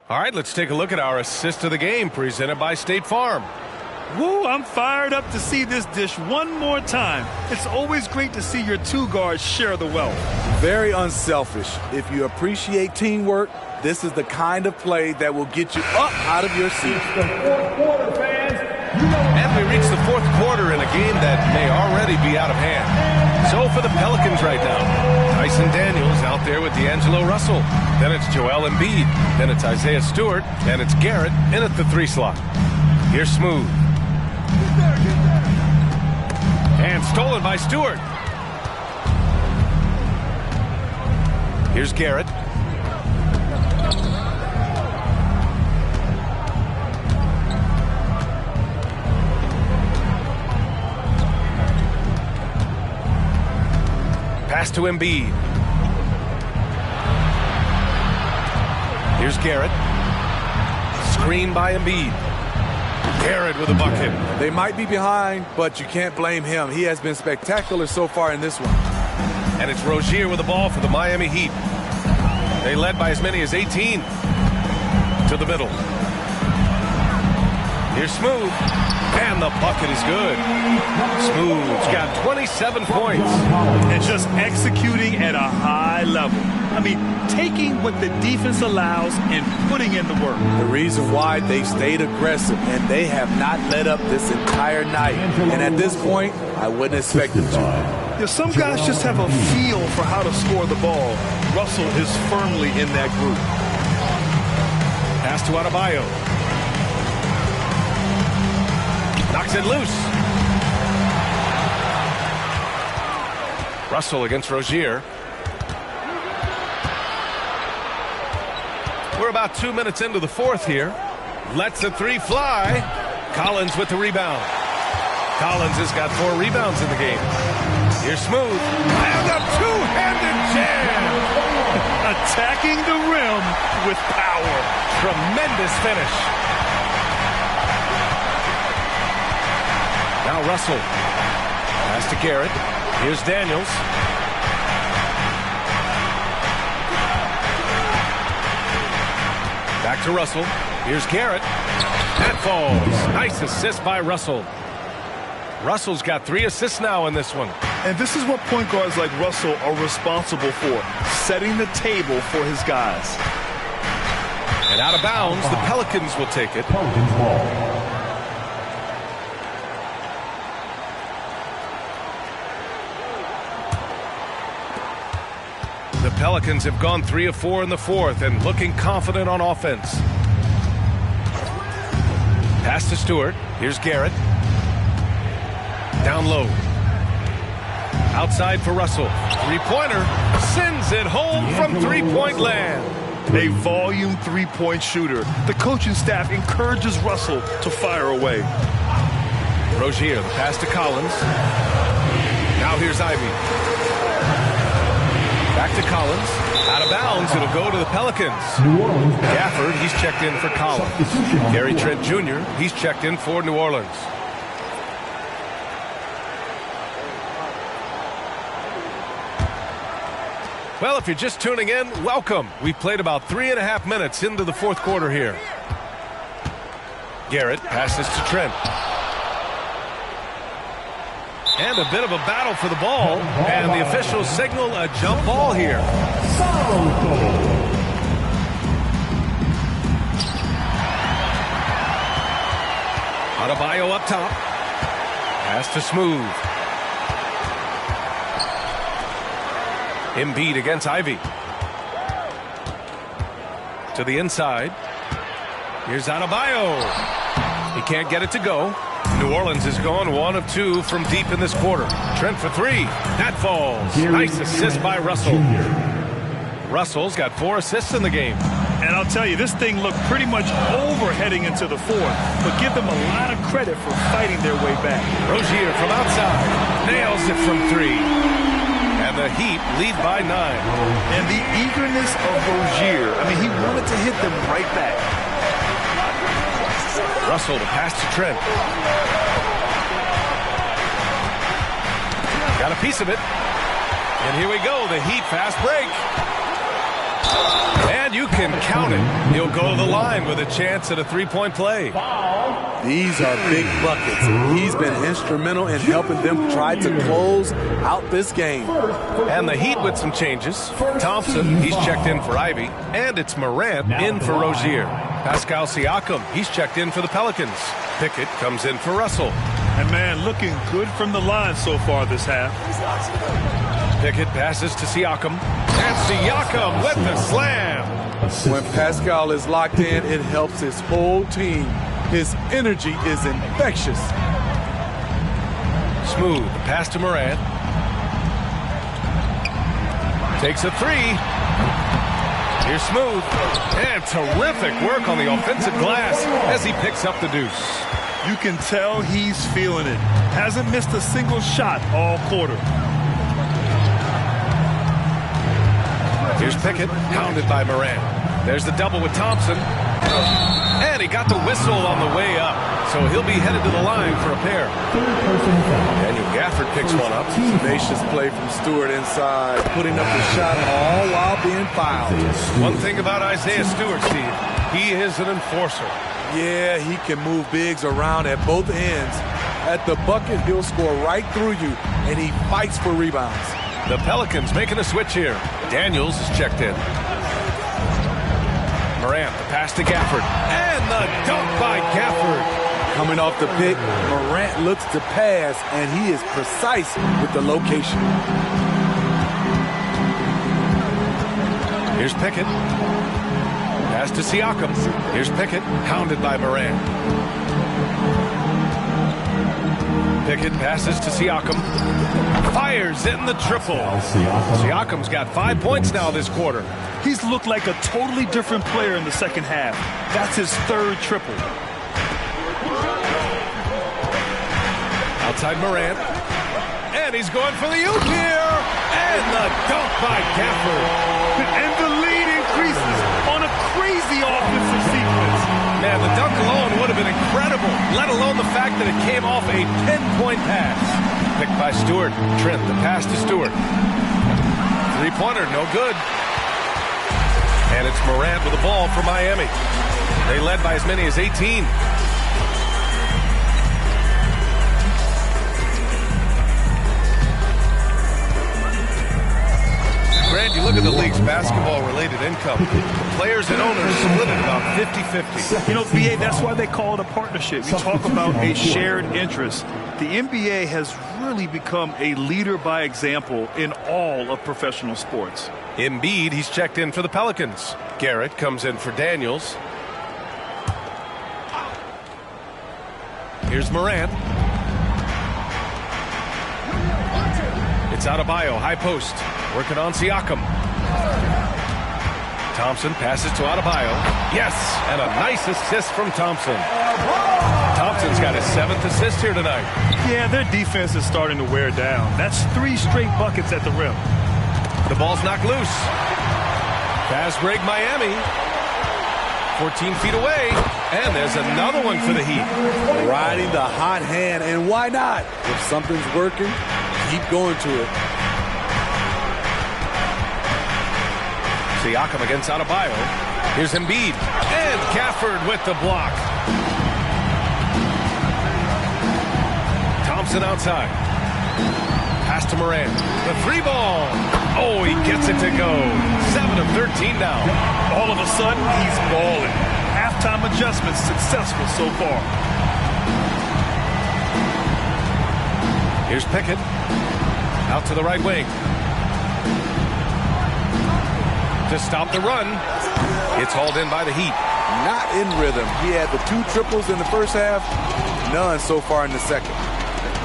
Speaker 11: All right, let's take a look at our assist of the game presented by State Farm.
Speaker 13: Woo, I'm fired up to see this dish one more time. It's always great to see your two guards share the wealth.
Speaker 3: Very unselfish. If you appreciate teamwork, this is the kind of play that will get you up out of your seat.
Speaker 4: It's the fourth quarter, fans.
Speaker 11: And we reach the fourth quarter in a game that may already be out of hand. So for the Pelicans right now, Tyson Daniels out there with D'Angelo Russell. Then it's Joel Embiid. Then it's Isaiah Stewart. And it's Garrett in at the 3 slot. Here's Smooth. And stolen by Stewart. Here's Garrett. Pass to Embiid. Here's Garrett. Screen by Embiid. Garrett with a bucket.
Speaker 3: They might be behind, but you can't blame him. He has been spectacular so far in this one.
Speaker 11: And it's Rozier with the ball for the Miami Heat. They led by as many as 18. To the middle. Here's Smooth. And the bucket is good. Smooth's got 27 points.
Speaker 13: And just executing at a high level. I mean, taking what the defense allows and putting in the work.
Speaker 3: The reason why they stayed aggressive, and they have not let up this entire night. And at this point, I wouldn't expect them to.
Speaker 12: Yeah, some guys just have a feel for how to score the ball. Russell is firmly in that group.
Speaker 11: Pass to Adebayo. Knocks it loose. Russell against Rozier. We're about 2 minutes into the fourth here. Lets a 3 fly. Collins with the rebound. Collins has got 4 rebounds in the game. Here's Smooth. And a two-handed jam.
Speaker 13: Attacking the rim with power.
Speaker 11: Tremendous finish. Now Russell. Pass to Garrett. Here's Daniels. Back to Russell. Here's Garrett. That falls. Nice assist by Russell. Russell's got 3 assists now in this one.
Speaker 12: And this is what point guards like Russell are responsible for, setting the table for his guys.
Speaker 11: And out of bounds, the Pelicans will take it.
Speaker 10: Pelicans ball.
Speaker 11: The Pelicans have gone 3 of 4 in the fourth and looking confident on offense. Pass to Stewart. Here's Garrett. Down low. Outside for Russell. 3-pointer. Sends it home from 3-point land.
Speaker 12: A volume 3-point shooter. The coaching staff encourages Russell to fire away.
Speaker 11: Rozier, the pass to Collins. Now here's Ivy. Back to Collins. Out of bounds. It'll go to the Pelicans. Gafford, he's checked in for Collins. Gary Trent Jr., he's checked in for New Orleans. Well, if you're just tuning in, welcome. We've played about 3.5 minutes into the fourth quarter here. Garrett passes to Trent. And a bit of a battle for the ball. And the officials signal a jump ball here. Adebayo up top. Pass to Smooth. Embiid against Ivy. To the inside. Here's Adebayo. He can't get it to go. New Orleans has gone 1 of 2 from deep in this quarter. Trent for 3. That falls. Nice assist by Russell. Russell's got 4 assists in the game.
Speaker 13: And I'll tell you, this thing looked pretty much over heading into the fourth, but give them a lot of credit for fighting their way back.
Speaker 11: Rozier from outside. Nails it from 3. And the Heat lead by 9.
Speaker 12: And the eagerness of Rozier. I mean, he wanted to hit them right back.
Speaker 11: Russell to pass to Trent. Got a piece of it. And here we go, the Heat fast break. And you can count it. He'll go to the line with a chance at a three-point play.
Speaker 3: These are big buckets. He's been instrumental in helping them try to close out this game.
Speaker 11: And the Heat with some changes. Thompson, he's checked in for Ivy. And it's Morant in for Rozier. Pascal Siakam, he's checked in for the Pelicans. Pickett comes in for Russell.
Speaker 13: And, man, looking good from the line so far this half.
Speaker 11: Pickett passes to Siakam. And Siakam with the slam.
Speaker 3: When Pascal is locked in, it helps his whole team. His energy is infectious.
Speaker 11: Smooth, the pass to Morant. Takes a three. Here's Smooth. And terrific work on the offensive glass as he picks up the deuce.
Speaker 13: You can tell he's feeling it. Hasn't missed a single shot all quarter.
Speaker 11: Here's Pickett, hounded by Morant. There's the double with Thompson. And he got the whistle on the way up. So he'll be headed to the line for a pair. Daniel Gafford picks one up.
Speaker 3: Tenacious play from Stewart inside, putting up the shot all while being fouled.
Speaker 11: One thing about Isaiah Stewart, Steve, he is an enforcer.
Speaker 3: Yeah, he can move bigs around at both ends. At the bucket, he'll score right through you, and he fights for rebounds.
Speaker 11: The Pelicans making a switch here. Daniels is checked in. Morant, the pass to Gafford. And the dunk by Gafford.
Speaker 3: Coming off the pick, Morant looks to pass, and he is precise with the location.
Speaker 11: Here's Pickett. Pass to Siakam. Here's Pickett, hounded by Morant. Pickett passes to Siakam. Fires in the triple. Siakam's got 5 points now this quarter.
Speaker 13: He's looked like a totally different player in the second half. That's his third triple.
Speaker 11: Outside Morant. And he's going for the oop here. And the dunk by Gafford.
Speaker 13: And the lead increases on a crazy offensive sequence.
Speaker 11: Man, the dunk alone would have been incredible, let alone the fact that it came off a 10-point pass. Picked by Stewart. Trent, the pass to Stewart. Three-pointer, no good. And it's Morant with the ball for Miami. They led by as many as 18. Grant, you look at the league's basketball-related income. Players and owners split it about 50-50.
Speaker 13: You know, BA, that's why they call it a partnership. You talk about a shared interest. The NBA has really become a leader by example in all of professional sports.
Speaker 11: Embiid, he's checked in for the Pelicans. Garrett comes in for Daniels. Here's Morant. It's Adebayo, high post. Working on Siakam. Thompson passes to Adebayo. Yes, and a nice assist from Thompson. Thompson's got his 7th assist here tonight.
Speaker 13: Yeah, their defense is starting to wear down. That's 3 straight buckets at the rim.
Speaker 11: The ball's knocked loose. Fast break Miami. 14 feet away. And there's another one for the Heat.
Speaker 3: Riding the hot hand, and why not? If something's working, keep going to it.
Speaker 11: Siakam against Adebayo. Here's Embiid. And Gafford with the block. Thompson outside. Pass to Morant. The 3-ball. Oh, he gets it to go. 7 of 13 now.
Speaker 13: All of a sudden, he's balling. Halftime adjustments successful so far.
Speaker 11: Here's Pickett. Out to the right wing. To stop the run. It's hauled in by the Heat.
Speaker 3: Not in rhythm. He had the 2 triples in the first half. None so far in the second.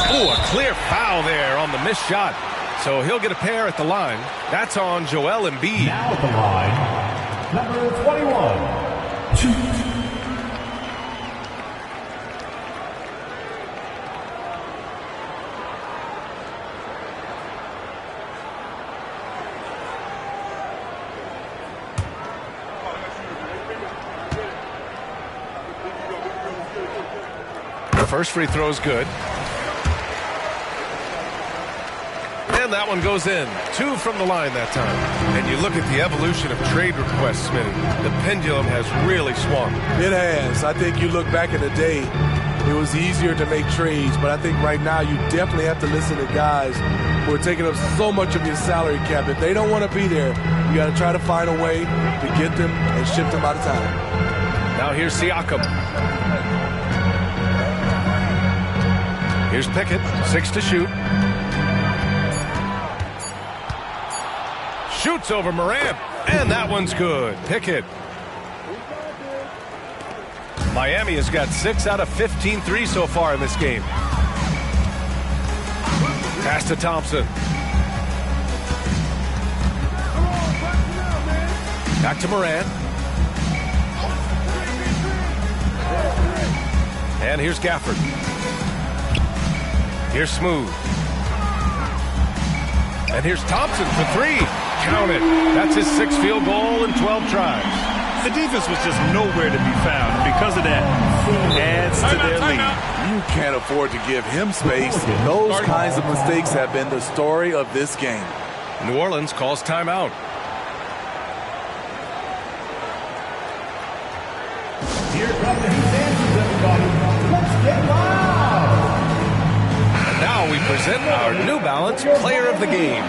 Speaker 11: Oh, a clear foul there on the missed shot. So he'll get a pair at the line. That's on Joel Embiid.
Speaker 4: Now at the line, number 21. The
Speaker 11: first free throw is good. And And that one goes in. 2 from the line that time. And you look at the evolution of trade requests, Smitty. The pendulum has really swung.
Speaker 3: It has. I think you look back in the day, it was easier to make trades, but I think right now you definitely have to listen to guys who are taking up so much of your salary cap. If they don't want to be there, you got to try to find a way to get them and ship them out of town.
Speaker 11: Now here's Siakam. Here's Pickett, 6 to shoot. Shoots over Morant, and that one's good. Pickett. Miami has got 6 out of 15 threes so far in this game. Pass to Thompson. Back to Morant. And here's Gafford. Here's Smooth. And here's Thompson for 3. Count it. That's his 6th field goal in 12 tries.
Speaker 13: The defense was just nowhere to be found. Because of that, it adds to their lead.
Speaker 3: You can't afford to give him space. Those kinds of mistakes have been the story of this game.
Speaker 11: New Orleans calls timeout.
Speaker 19: Here come the Heat dancers, everybody. Let's get loud.
Speaker 11: Now we present our New Balance Player of the Game.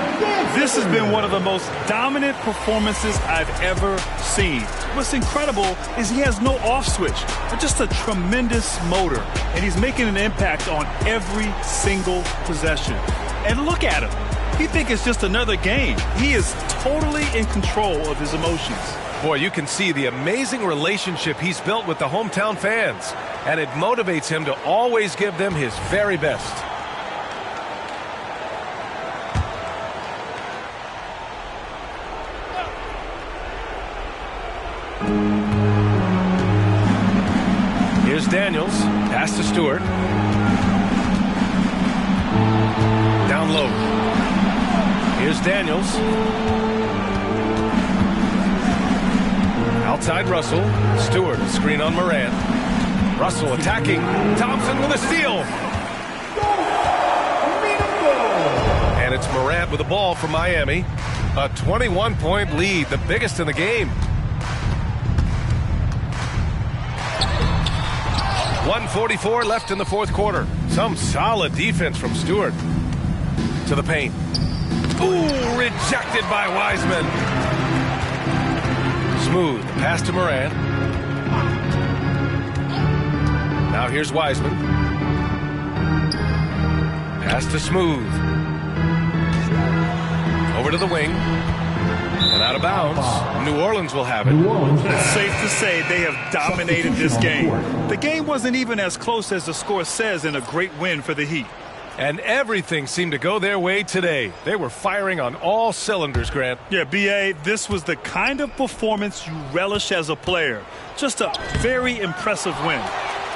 Speaker 13: This has been one of the most dominant performances I've ever seen. What's incredible is he has no off switch, but just a tremendous motor, and he's making an impact on every single possession. And look at him. He thinks it's just another game. He is totally in control of his emotions.
Speaker 11: Boy, you can see the amazing relationship he's built with the hometown fans, and it motivates him to always give them his very best. Here's Daniels. Pass to Stewart. Down low. Here's Daniels. Outside Russell. Stewart, screen on Morant. Russell attacking. Thompson with a steal. And it's Morant with the ball for Miami. A 21-point lead, the biggest in the game. 1:44 left in the fourth quarter. Some solid defense from Stewart. To the paint. Ooh, rejected by Wiseman. Smooth. Pass to Morant. Now here's Wiseman. Pass to Smooth. Over to the wing. And out of bounds. New Orleans will have it.
Speaker 13: It's safe to say they have dominated this game. The game wasn't even as close as the score says in a great win for the Heat.
Speaker 11: And everything seemed to go their way today. They were firing on all cylinders, Grant.
Speaker 13: Yeah, B.A., this was the kind of performance you relish as a player. Just a very impressive win.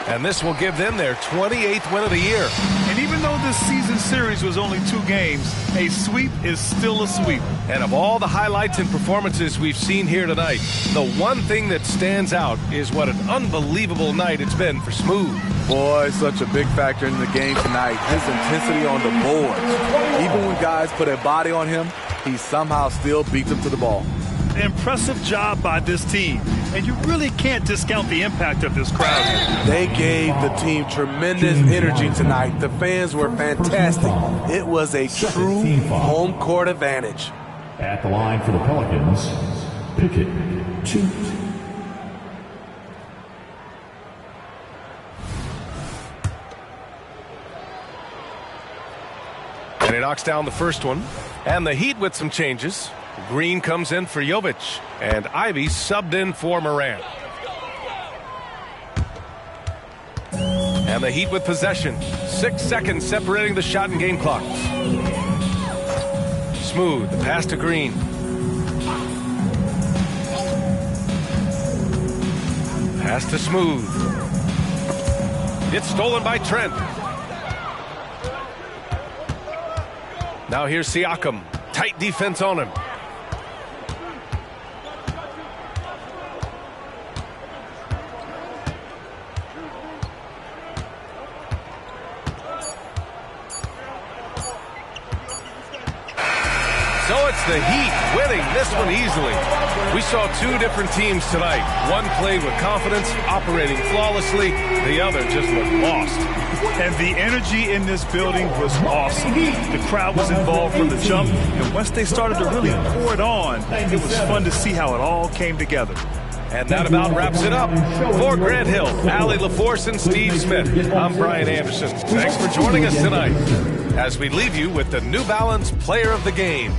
Speaker 11: And this will give them their 28th win of the year.
Speaker 13: And even though this season series was only 2 games, a sweep is still a sweep.
Speaker 11: And of all the highlights and performances we've seen here tonight, the one thing that stands out is what an unbelievable night it's been for Smooth.
Speaker 3: Boy, such a big factor in the game tonight. His intensity on the boards. Even when guys put a body on him, he somehow still beats them to the ball.
Speaker 13: Impressive job by this team. And you really can't discount the impact of this crowd.
Speaker 3: They gave the team tremendous energy tonight. The fans were fantastic. It was a true home court advantage.
Speaker 10: At the line for the Pelicans, Pickett, 2.
Speaker 11: And he knocks down the first one. And the Heat with some changes. Green comes in for Jovic. And Ivy subbed in for Morant. And the Heat with possession. 6 seconds separating the shot and game clocks. Smooth. The pass to Green. Pass to Smooth. It's stolen by Trent. Now here's Siakam. Tight defense on him. the Heat winning this one easily. We saw two different teams tonight. One played with confidence, operating flawlessly. The other just looked lost.
Speaker 13: And the energy in this building was awesome. The crowd was involved from the jump, and once they started to really pour it on, it was fun to see how it all came together.
Speaker 11: And that about wraps it up. For Grant Hill, Allie LaForce, and Steve Smith, I'm Brian Anderson. Thanks for joining us tonight as we leave you with the New Balance Player of the Game.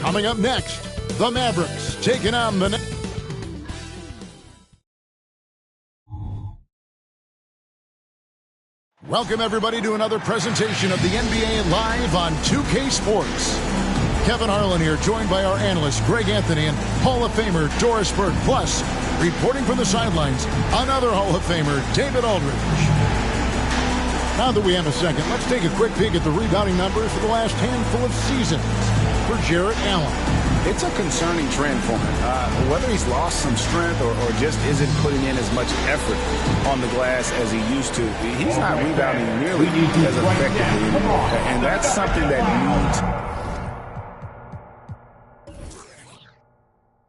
Speaker 1: Coming up next, the Mavericks taking on the Nets. Welcome, everybody, to another presentation of the NBA Live on 2K Sports. Kevin Harlan here, joined by our analysts, Greg Anthony and Hall of Famer Doris Burke. Plus, reporting from the sidelines, another Hall of Famer, David Aldridge. Now that we have a second, let's take a quick peek at the rebounding numbers for the last handful of seasons for Jarrett Allen.
Speaker 2: It's a concerning trend for him. Whether he's lost some strength or just isn't putting in as much effort on the glass as he used to, he's not rebounding nearly as effectively anymore. And that's something that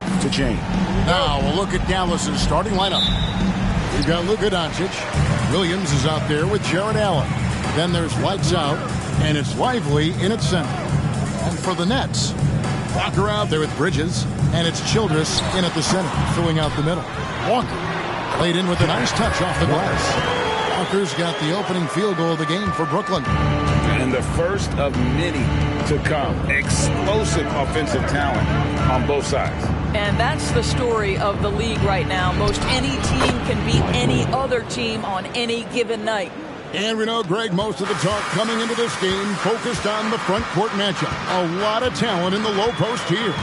Speaker 2: needs to change.
Speaker 1: Now we'll look at Dallas's starting lineup. We've got Luka Doncic. Williams is out there with Jarrett Allen. Then there's Lights Out, and it's Lively in its center. And for the Nets, Walker out there with Bridges, and it's Childress in at the center, filling out the middle. Walker played in with a nice touch off the glass. Walker's got the opening field goal of the game for Brooklyn.
Speaker 2: And the first of many to come. Explosive offensive talent on both sides.
Speaker 16: And that's the story of the league right now. Most any team can beat any other team on any given night.
Speaker 1: And we know, Greg, most of the talk coming into this game focused on the front court matchup. A lot of talent in the low post here.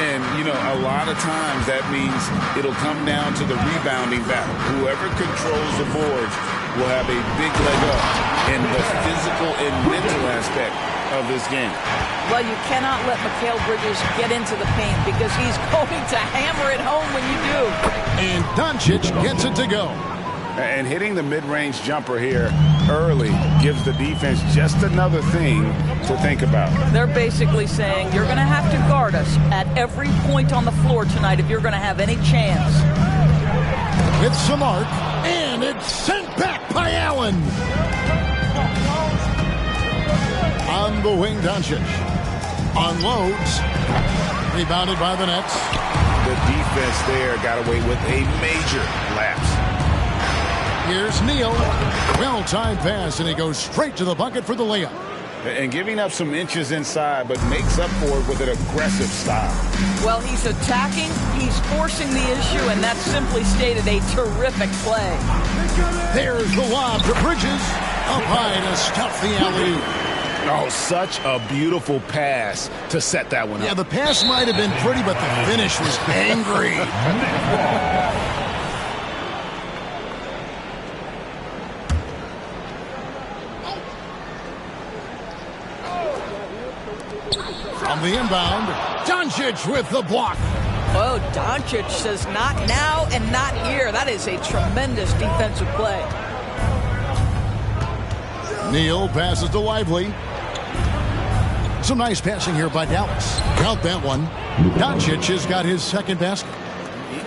Speaker 2: And, you know, a lot of times that means it'll come down to the rebounding battle. Whoever controls the boards will have a big leg up in the physical and mental aspect of this game.
Speaker 16: Well, you cannot let Mikal Bridges get into the paint because he's going to hammer it home when you do.
Speaker 1: And Doncic gets it to go.
Speaker 2: And hitting the mid-range jumper here early gives the defense just another thing to think about.
Speaker 16: They're basically saying you're going to have to guard us at every point on the floor tonight if you're going to have any chance.
Speaker 1: It's Samart, and it's sent back by Allen. On the wing, Doncic unloads. Rebounded by the Nets.
Speaker 2: The defense there got away with a major lapse.
Speaker 1: Here's Neal. Well-timed pass, and he goes straight to the bucket for the layup.
Speaker 2: And giving up some inches inside, but makes up for it with an aggressive style.
Speaker 16: Well, he's attacking, he's forcing the issue, and that's simply stated a terrific play.
Speaker 1: There's the lob to Bridges. Up high to stuff the alley-oop.
Speaker 2: Oh, such a beautiful pass to set that one up.
Speaker 1: Yeah, the pass might have been pretty, but the finish was angry. On the inbound, Doncic with the block.
Speaker 16: Oh, Doncic says not now and not here. That is a tremendous defensive play.
Speaker 1: Neal passes to Lively. Some nice passing here by Dallas. Count that one. Doncic has got his second basket.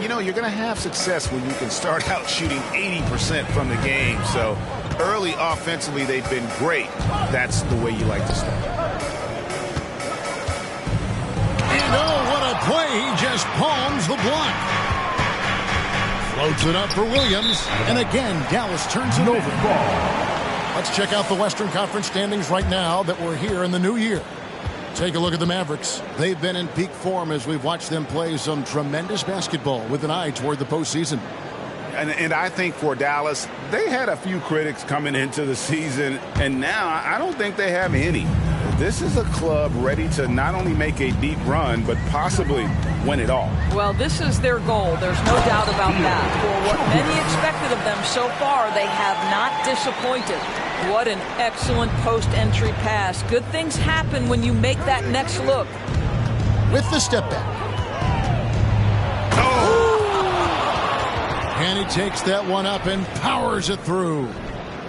Speaker 2: You know, you're going to have success when you can start out shooting 80% from the game. So early offensively, they've been great. That's the way you like to start.
Speaker 1: And oh, what a play. He just palms the block. Floats it up for Williams. And again, Dallas turns it over. Let's check out the Western Conference standings right now that we're here in the new year. Take a look at the Mavericks. They've been in peak form as we've watched them play some tremendous basketball with an eye toward the postseason.
Speaker 2: And I think for Dallas, they had a few critics coming into the season, and now I don't think they have any. This is a club ready to not only make a deep run, but possibly win it all.
Speaker 16: Well, this is their goal. There's no doubt about that. For what many expected of them so far, they have not disappointed. What an excellent post-entry pass. Good things happen when you make that next look.
Speaker 1: With the step back. And he takes that one up and powers it through.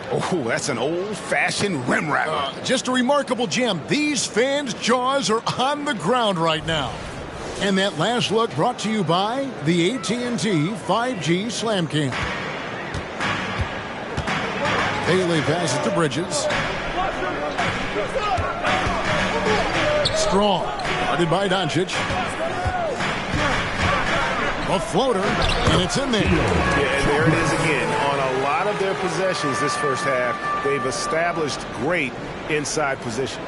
Speaker 2: Oh, that's an old-fashioned rim rattler.
Speaker 1: Just a remarkable gem. These fans' jaws are on the ground right now. And that last look brought to you by the AT&T 5G Slam Cam. Bailey passes to Bridges. Strong. Guarded by Doncic. A floater, and it's in there.
Speaker 2: Yeah, and there it is again. On a lot of their possessions this first half, they've established great inside position.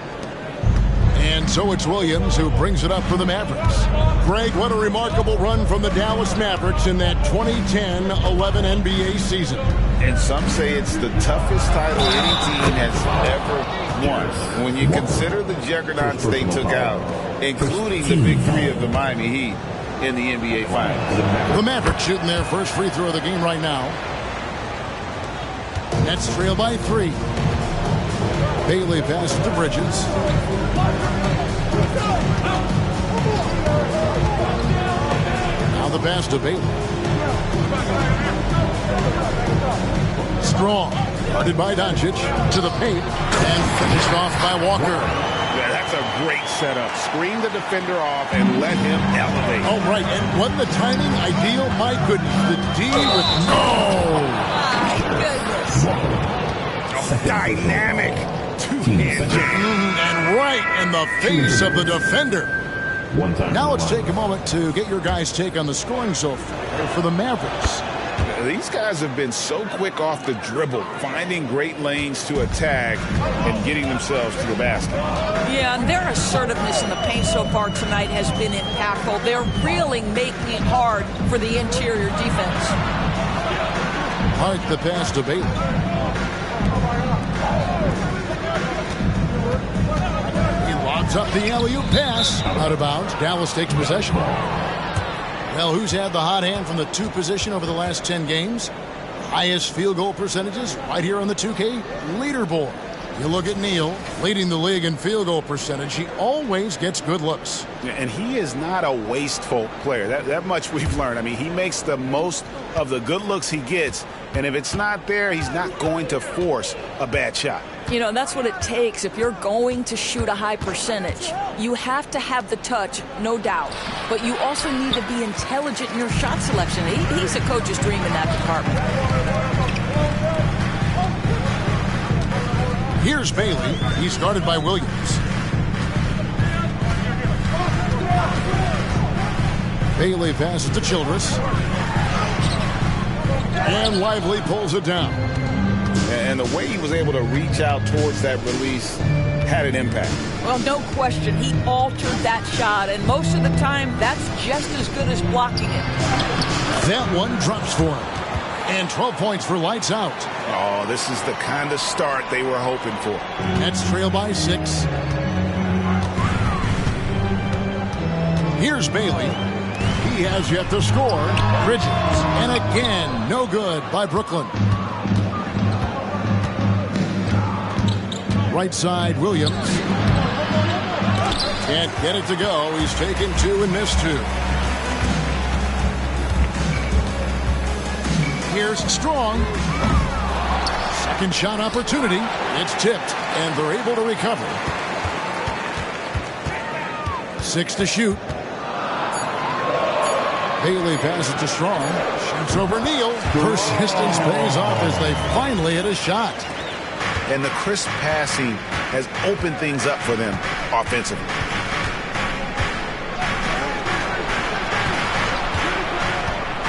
Speaker 1: And so it's Williams who brings it up for the Mavericks. Greg, what a remarkable run from the Dallas Mavericks in that 2010-11 NBA season.
Speaker 2: And some say it's the toughest title any team has ever won. When you consider the juggernauts they took out, including the big three of the Miami Heat in the NBA Finals.
Speaker 1: The Mavericks shooting their first free throw of the game right now. Nets trail by 3. Bailey passes to Bridges. Now the pass to Bailey. Strong. Guarded by Doncic to the paint and finished off by Walker.
Speaker 2: Yeah, that's a great setup. Screen the defender off and let him elevate.
Speaker 1: Oh, right. And wasn't the timing ideal? My goodness. The D with
Speaker 2: Dynamic two-hand jam.
Speaker 1: And right in the face of the defender. Now let's take a moment to get your guys' take on the scoring so far for the Mavericks.
Speaker 2: These guys have been so quick off the dribble, finding great lanes to attack and getting themselves to the basket.
Speaker 16: Yeah, and their assertiveness in the paint so far tonight has been impactful. They're really making it hard for the interior defense.
Speaker 1: Hart the pass to Bailey. He lobs up the alley-oop pass. Out of bounds. Dallas takes possession. Well, who's had the hot hand from the 2 position over the last 10 games? Highest field goal percentages right here on the 2K leaderboard. You look at Neal, leading the league in field goal percentage. He always gets good looks.
Speaker 2: And he is not a wasteful player. That much we've learned. I mean, he makes the most of the good looks he gets. And if it's not there, he's not going to force a bad shot.
Speaker 16: You know, that's what it takes. If you're going to shoot a high percentage, you have to have the touch, no doubt. But you also need to be intelligent in your shot selection. He's a coach's dream in that department.
Speaker 1: Here's Bailey. He's guarded by Williams. Bailey passes to Childress. And Lively pulls it down.
Speaker 2: And the way he was able to reach out towards that release had an impact.
Speaker 16: Well, no question. He altered that shot, and most of the time, that's just as good as blocking it.
Speaker 1: That one drops for him. And 12 points for lights out.
Speaker 2: Oh, this is the kind of start they were hoping for.
Speaker 1: Nets trail by 6. Here's Bailey. He has yet to score. Bridges. And again, no good by Brooklyn. Right side, Williams. Can't get it to go. He's taken 2 and missed 2. Here's Strong. Second shot opportunity. It's tipped, and they're able to recover. 6 to shoot. Bailey passes to Strong. Shoots over Neal. Persistence pays off as they finally hit a shot.
Speaker 2: And the crisp passing has opened things up for them offensively.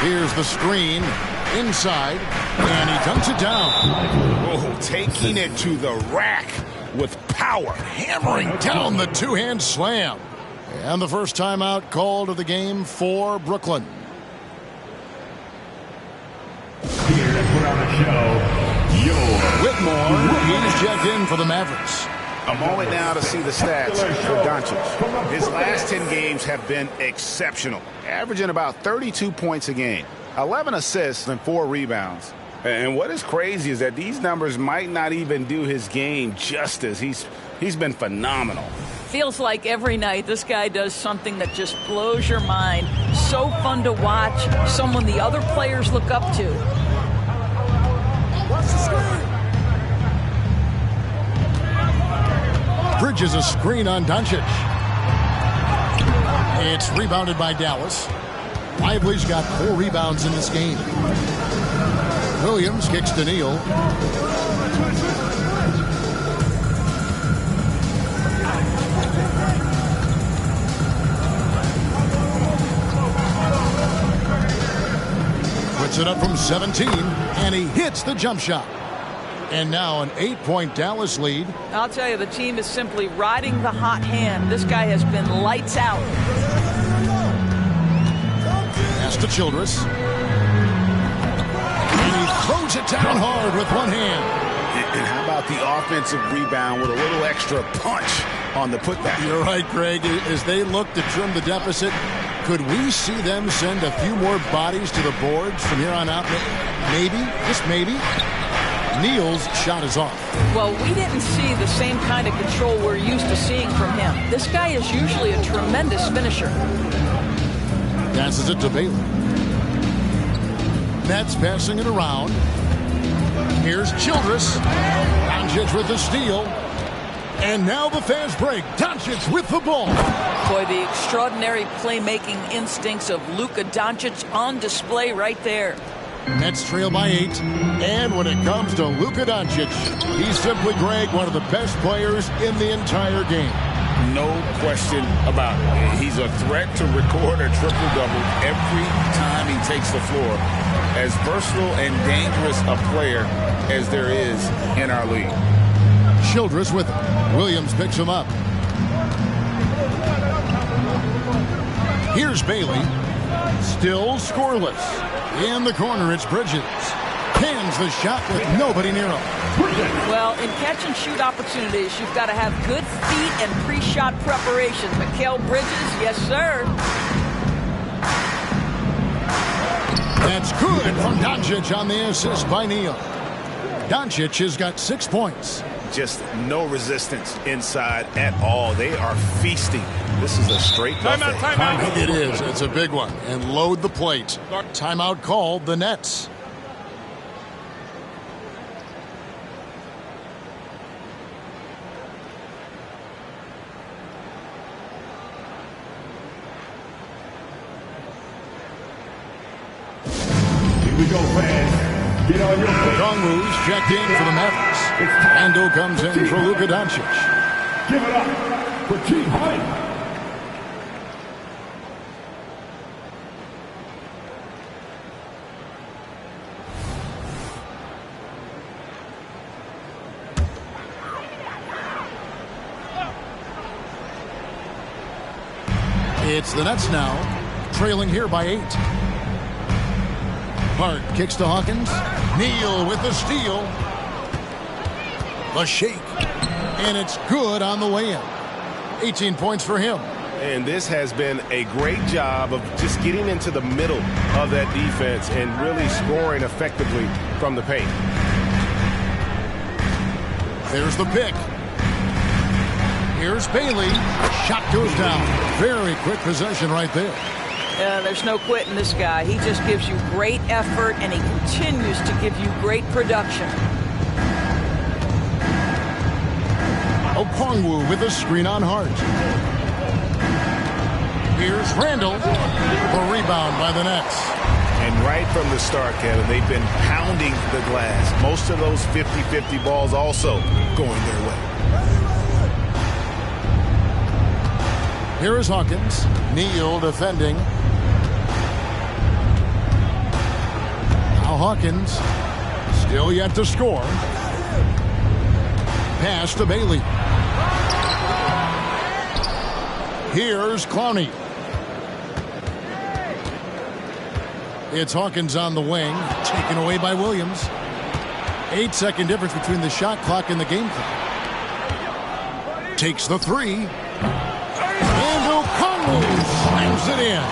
Speaker 1: Here's the screen. Inside. And he dunks it down.
Speaker 2: Oh, taking it to the rack with power.
Speaker 1: Hammering down the 2-hand slam. And the first timeout called of the game for Brooklyn.
Speaker 4: Here to put on the show,
Speaker 1: Whitmore, he's checked in for the Mavericks.
Speaker 2: A moment now to see the stats for Doncic. His last 10 games have been exceptional, averaging about 32 points a game, 11 assists and 4 rebounds. And what is crazy is that these numbers might not even do his game justice. He's been phenomenal.
Speaker 16: Feels like every night this guy does something that just blows your mind. So fun to watch, someone the other players look up to.
Speaker 1: Bridges a screen on Doncic. It's rebounded by Dallas. Lively's got 4 rebounds in this game. Williams kicks to Neal. Puts it up from 17, and he hits the jump shot. And now an 8-point Dallas lead.
Speaker 16: I'll tell you, the team is simply riding the hot hand. This guy has been lights out.
Speaker 1: Pass to Childress. And he throws it down hard with one hand.
Speaker 2: And how about the offensive rebound with a little extra punch on the putback?
Speaker 1: You're right, Greg. As they look to trim the deficit, could we see them send a few more bodies to the boards from here on out? Maybe, just maybe. Neal's shot is off.
Speaker 16: Well, we didn't see the same kind of control we're used to seeing from him. This guy is usually a tremendous finisher.
Speaker 1: Passes it to Bailey. Nets passing it around. Here's Childress. Doncic with the steal. And now the fast break. Doncic with the ball.
Speaker 16: Boy, the extraordinary playmaking instincts of Luka Doncic on display right there.
Speaker 1: Nets trail by 8. And when it comes to Luka Doncic, he's simply, Greg, one of the best players in the entire game.
Speaker 2: No question about it. He's a threat to record a triple-double every time he takes the floor. As versatile and dangerous a player as there is in our league.
Speaker 1: Childress with him. Williams picks him up. Here's Bailey. Still scoreless. In the corner, it's Bridges. Cans the shot with nobody near him.
Speaker 16: Well, in catch-and-shoot opportunities, you've got to have good feet and pre-shot preparation. Mikal Bridges, yes, sir.
Speaker 1: That's good from Doncic on the assist by Neal. Doncic has got 6 points.
Speaker 7: Just no resistance inside at all. They are feasting. This is a straight buffet.
Speaker 1: Timeout. It is. It's a big one. And load the plate. Timeout called the Nets.
Speaker 19: Here we go, fans. Get on your feet.
Speaker 1: Kongwu's checked in for the Mavericks. Randle comes in for Luka Doncic.
Speaker 19: Give it up for Team Honey.
Speaker 1: It's the Nets now, trailing here by 8. Hart kicks to Hawkins. Neal with the steal. The shake. And it's good on the way in. 18 points for him.
Speaker 7: And this has been a great job of just getting into the middle of that defense and really scoring effectively from the paint.
Speaker 1: There's the pick. Here's Bailey. Shot goes down. Very quick possession right there.
Speaker 16: There's no quitting this guy. He just gives you great effort, and he continues to give you great production.
Speaker 1: Okongwu with a screen on Hart. Here's Randle. The rebound by the Nets.
Speaker 7: And right from the start, Kevin, they've been pounding the glass. Most of those 50-50 balls also going their way.
Speaker 1: Here is Hawkins. Neal defending. Now Hawkins still yet to score. Pass to Bailey. Here's Clowney. It's Hawkins on the wing, taken away by Williams. 8-second difference between the shot clock and the game clock. Takes the three. And Okongwu slams it in.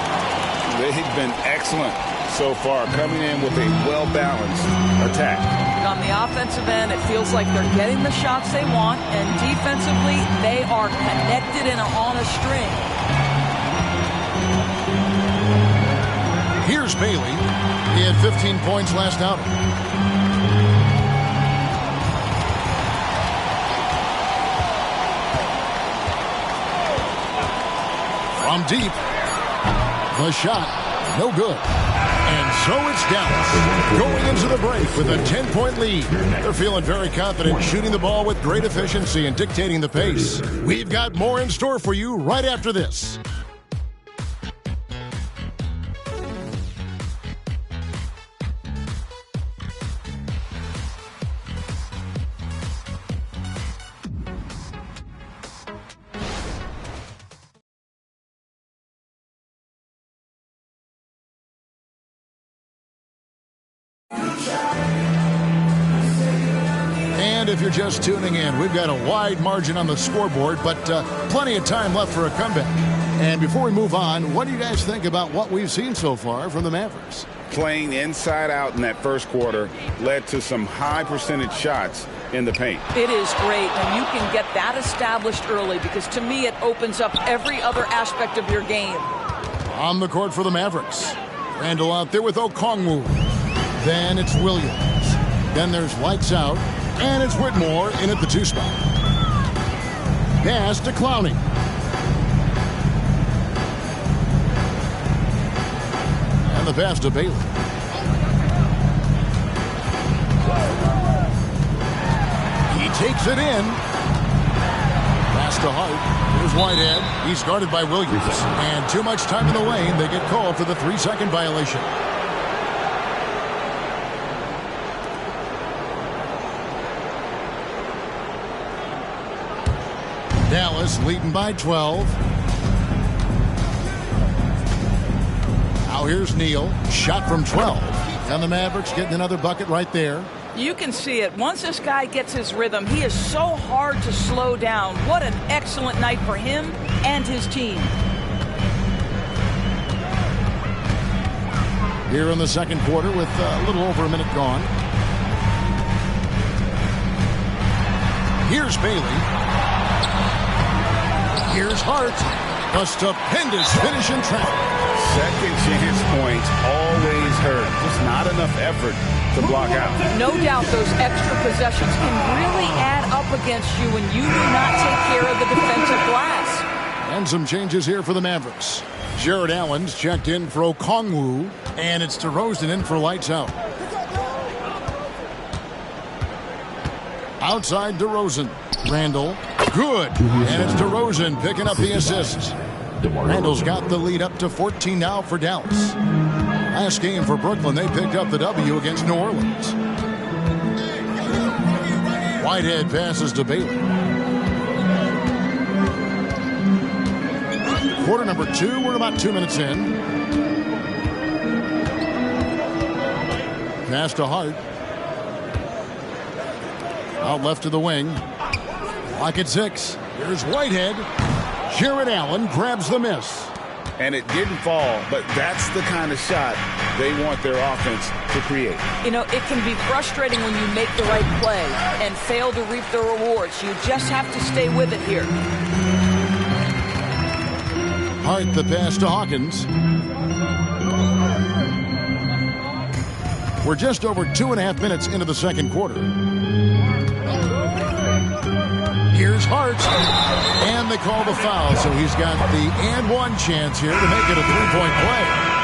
Speaker 2: They've been excellent so far, coming in with a well-balanced attack.
Speaker 16: On the offensive end, it feels like they're getting the shots they want, and defensively, they are connected and on a string.
Speaker 1: Here's Bailey. He had 15 points last outing. From deep. The shot, no good. And so it's Dallas going into the break with a 10-point lead. They're feeling very confident, shooting the ball with great efficiency and dictating the pace. We've got more in store for you right after this. And if you're just tuning in, we've got a wide margin on the scoreboard, but plenty of time left for a comeback. And before we move on, what do you guys think about what we've seen so far from the Mavericks?
Speaker 5: Playing inside out in that first quarter led to some high percentage shots in the paint.
Speaker 16: It is great when you can get that established early, because to me it opens up every other aspect of your game.
Speaker 1: On the court for the Mavericks, Randall out there with Okongwu. Then it's Williams. Then there's Lights Out. And it's Whitmore in at the 2 spot. Pass to Clowney. And the pass to Bailey. He takes it in. Pass to Hart. Here's Whitehead. He's guarded by Williams. And too much time in the lane. They get called for the 3-second violation. Dallas leading by 12. Now here's Neal. Shot from 12. And the Mavericks getting another bucket right there.
Speaker 16: You can see it. Once this guy gets his rhythm, he is so hard to slow down. What an excellent night for him and his team.
Speaker 1: Here in the second quarter with a little over a minute gone. Here's Bailey. Here's Hart. A stupendous finish in traffic.
Speaker 5: Second chance points always hurt. Just not enough effort to block out.
Speaker 16: No doubt those extra possessions can really add up against you when you do not take care of the defensive glass.
Speaker 1: And some changes here for the Mavericks. Jared Allen's checked in for Okongwu. And it's DeRozan in for Lights Out. Outside DeRozan. Randall. Good. And it's DeRozan picking up the assist. Randall's got the lead up to 14 now for Dallas. Last game for Brooklyn, they picked up the W against New Orleans. Whitehead passes to Bailey. Quarter number 2, we're about 2 minutes in. Pass to Hart. Out left to the wing. Clock at 6. Here's Whitehead. Jared Allen grabs the miss.
Speaker 5: And it didn't fall, but that's the kind of shot they want their offense to create.
Speaker 16: You know, it can be frustrating when you make the right play and fail to reap the rewards. You just have to stay with it here.
Speaker 1: Hart the pass to Hawkins. We're just over 2.5 minutes into the second quarter. Here's Hart. And they call the foul, so he's got the and one chance here to make it a 3-point play.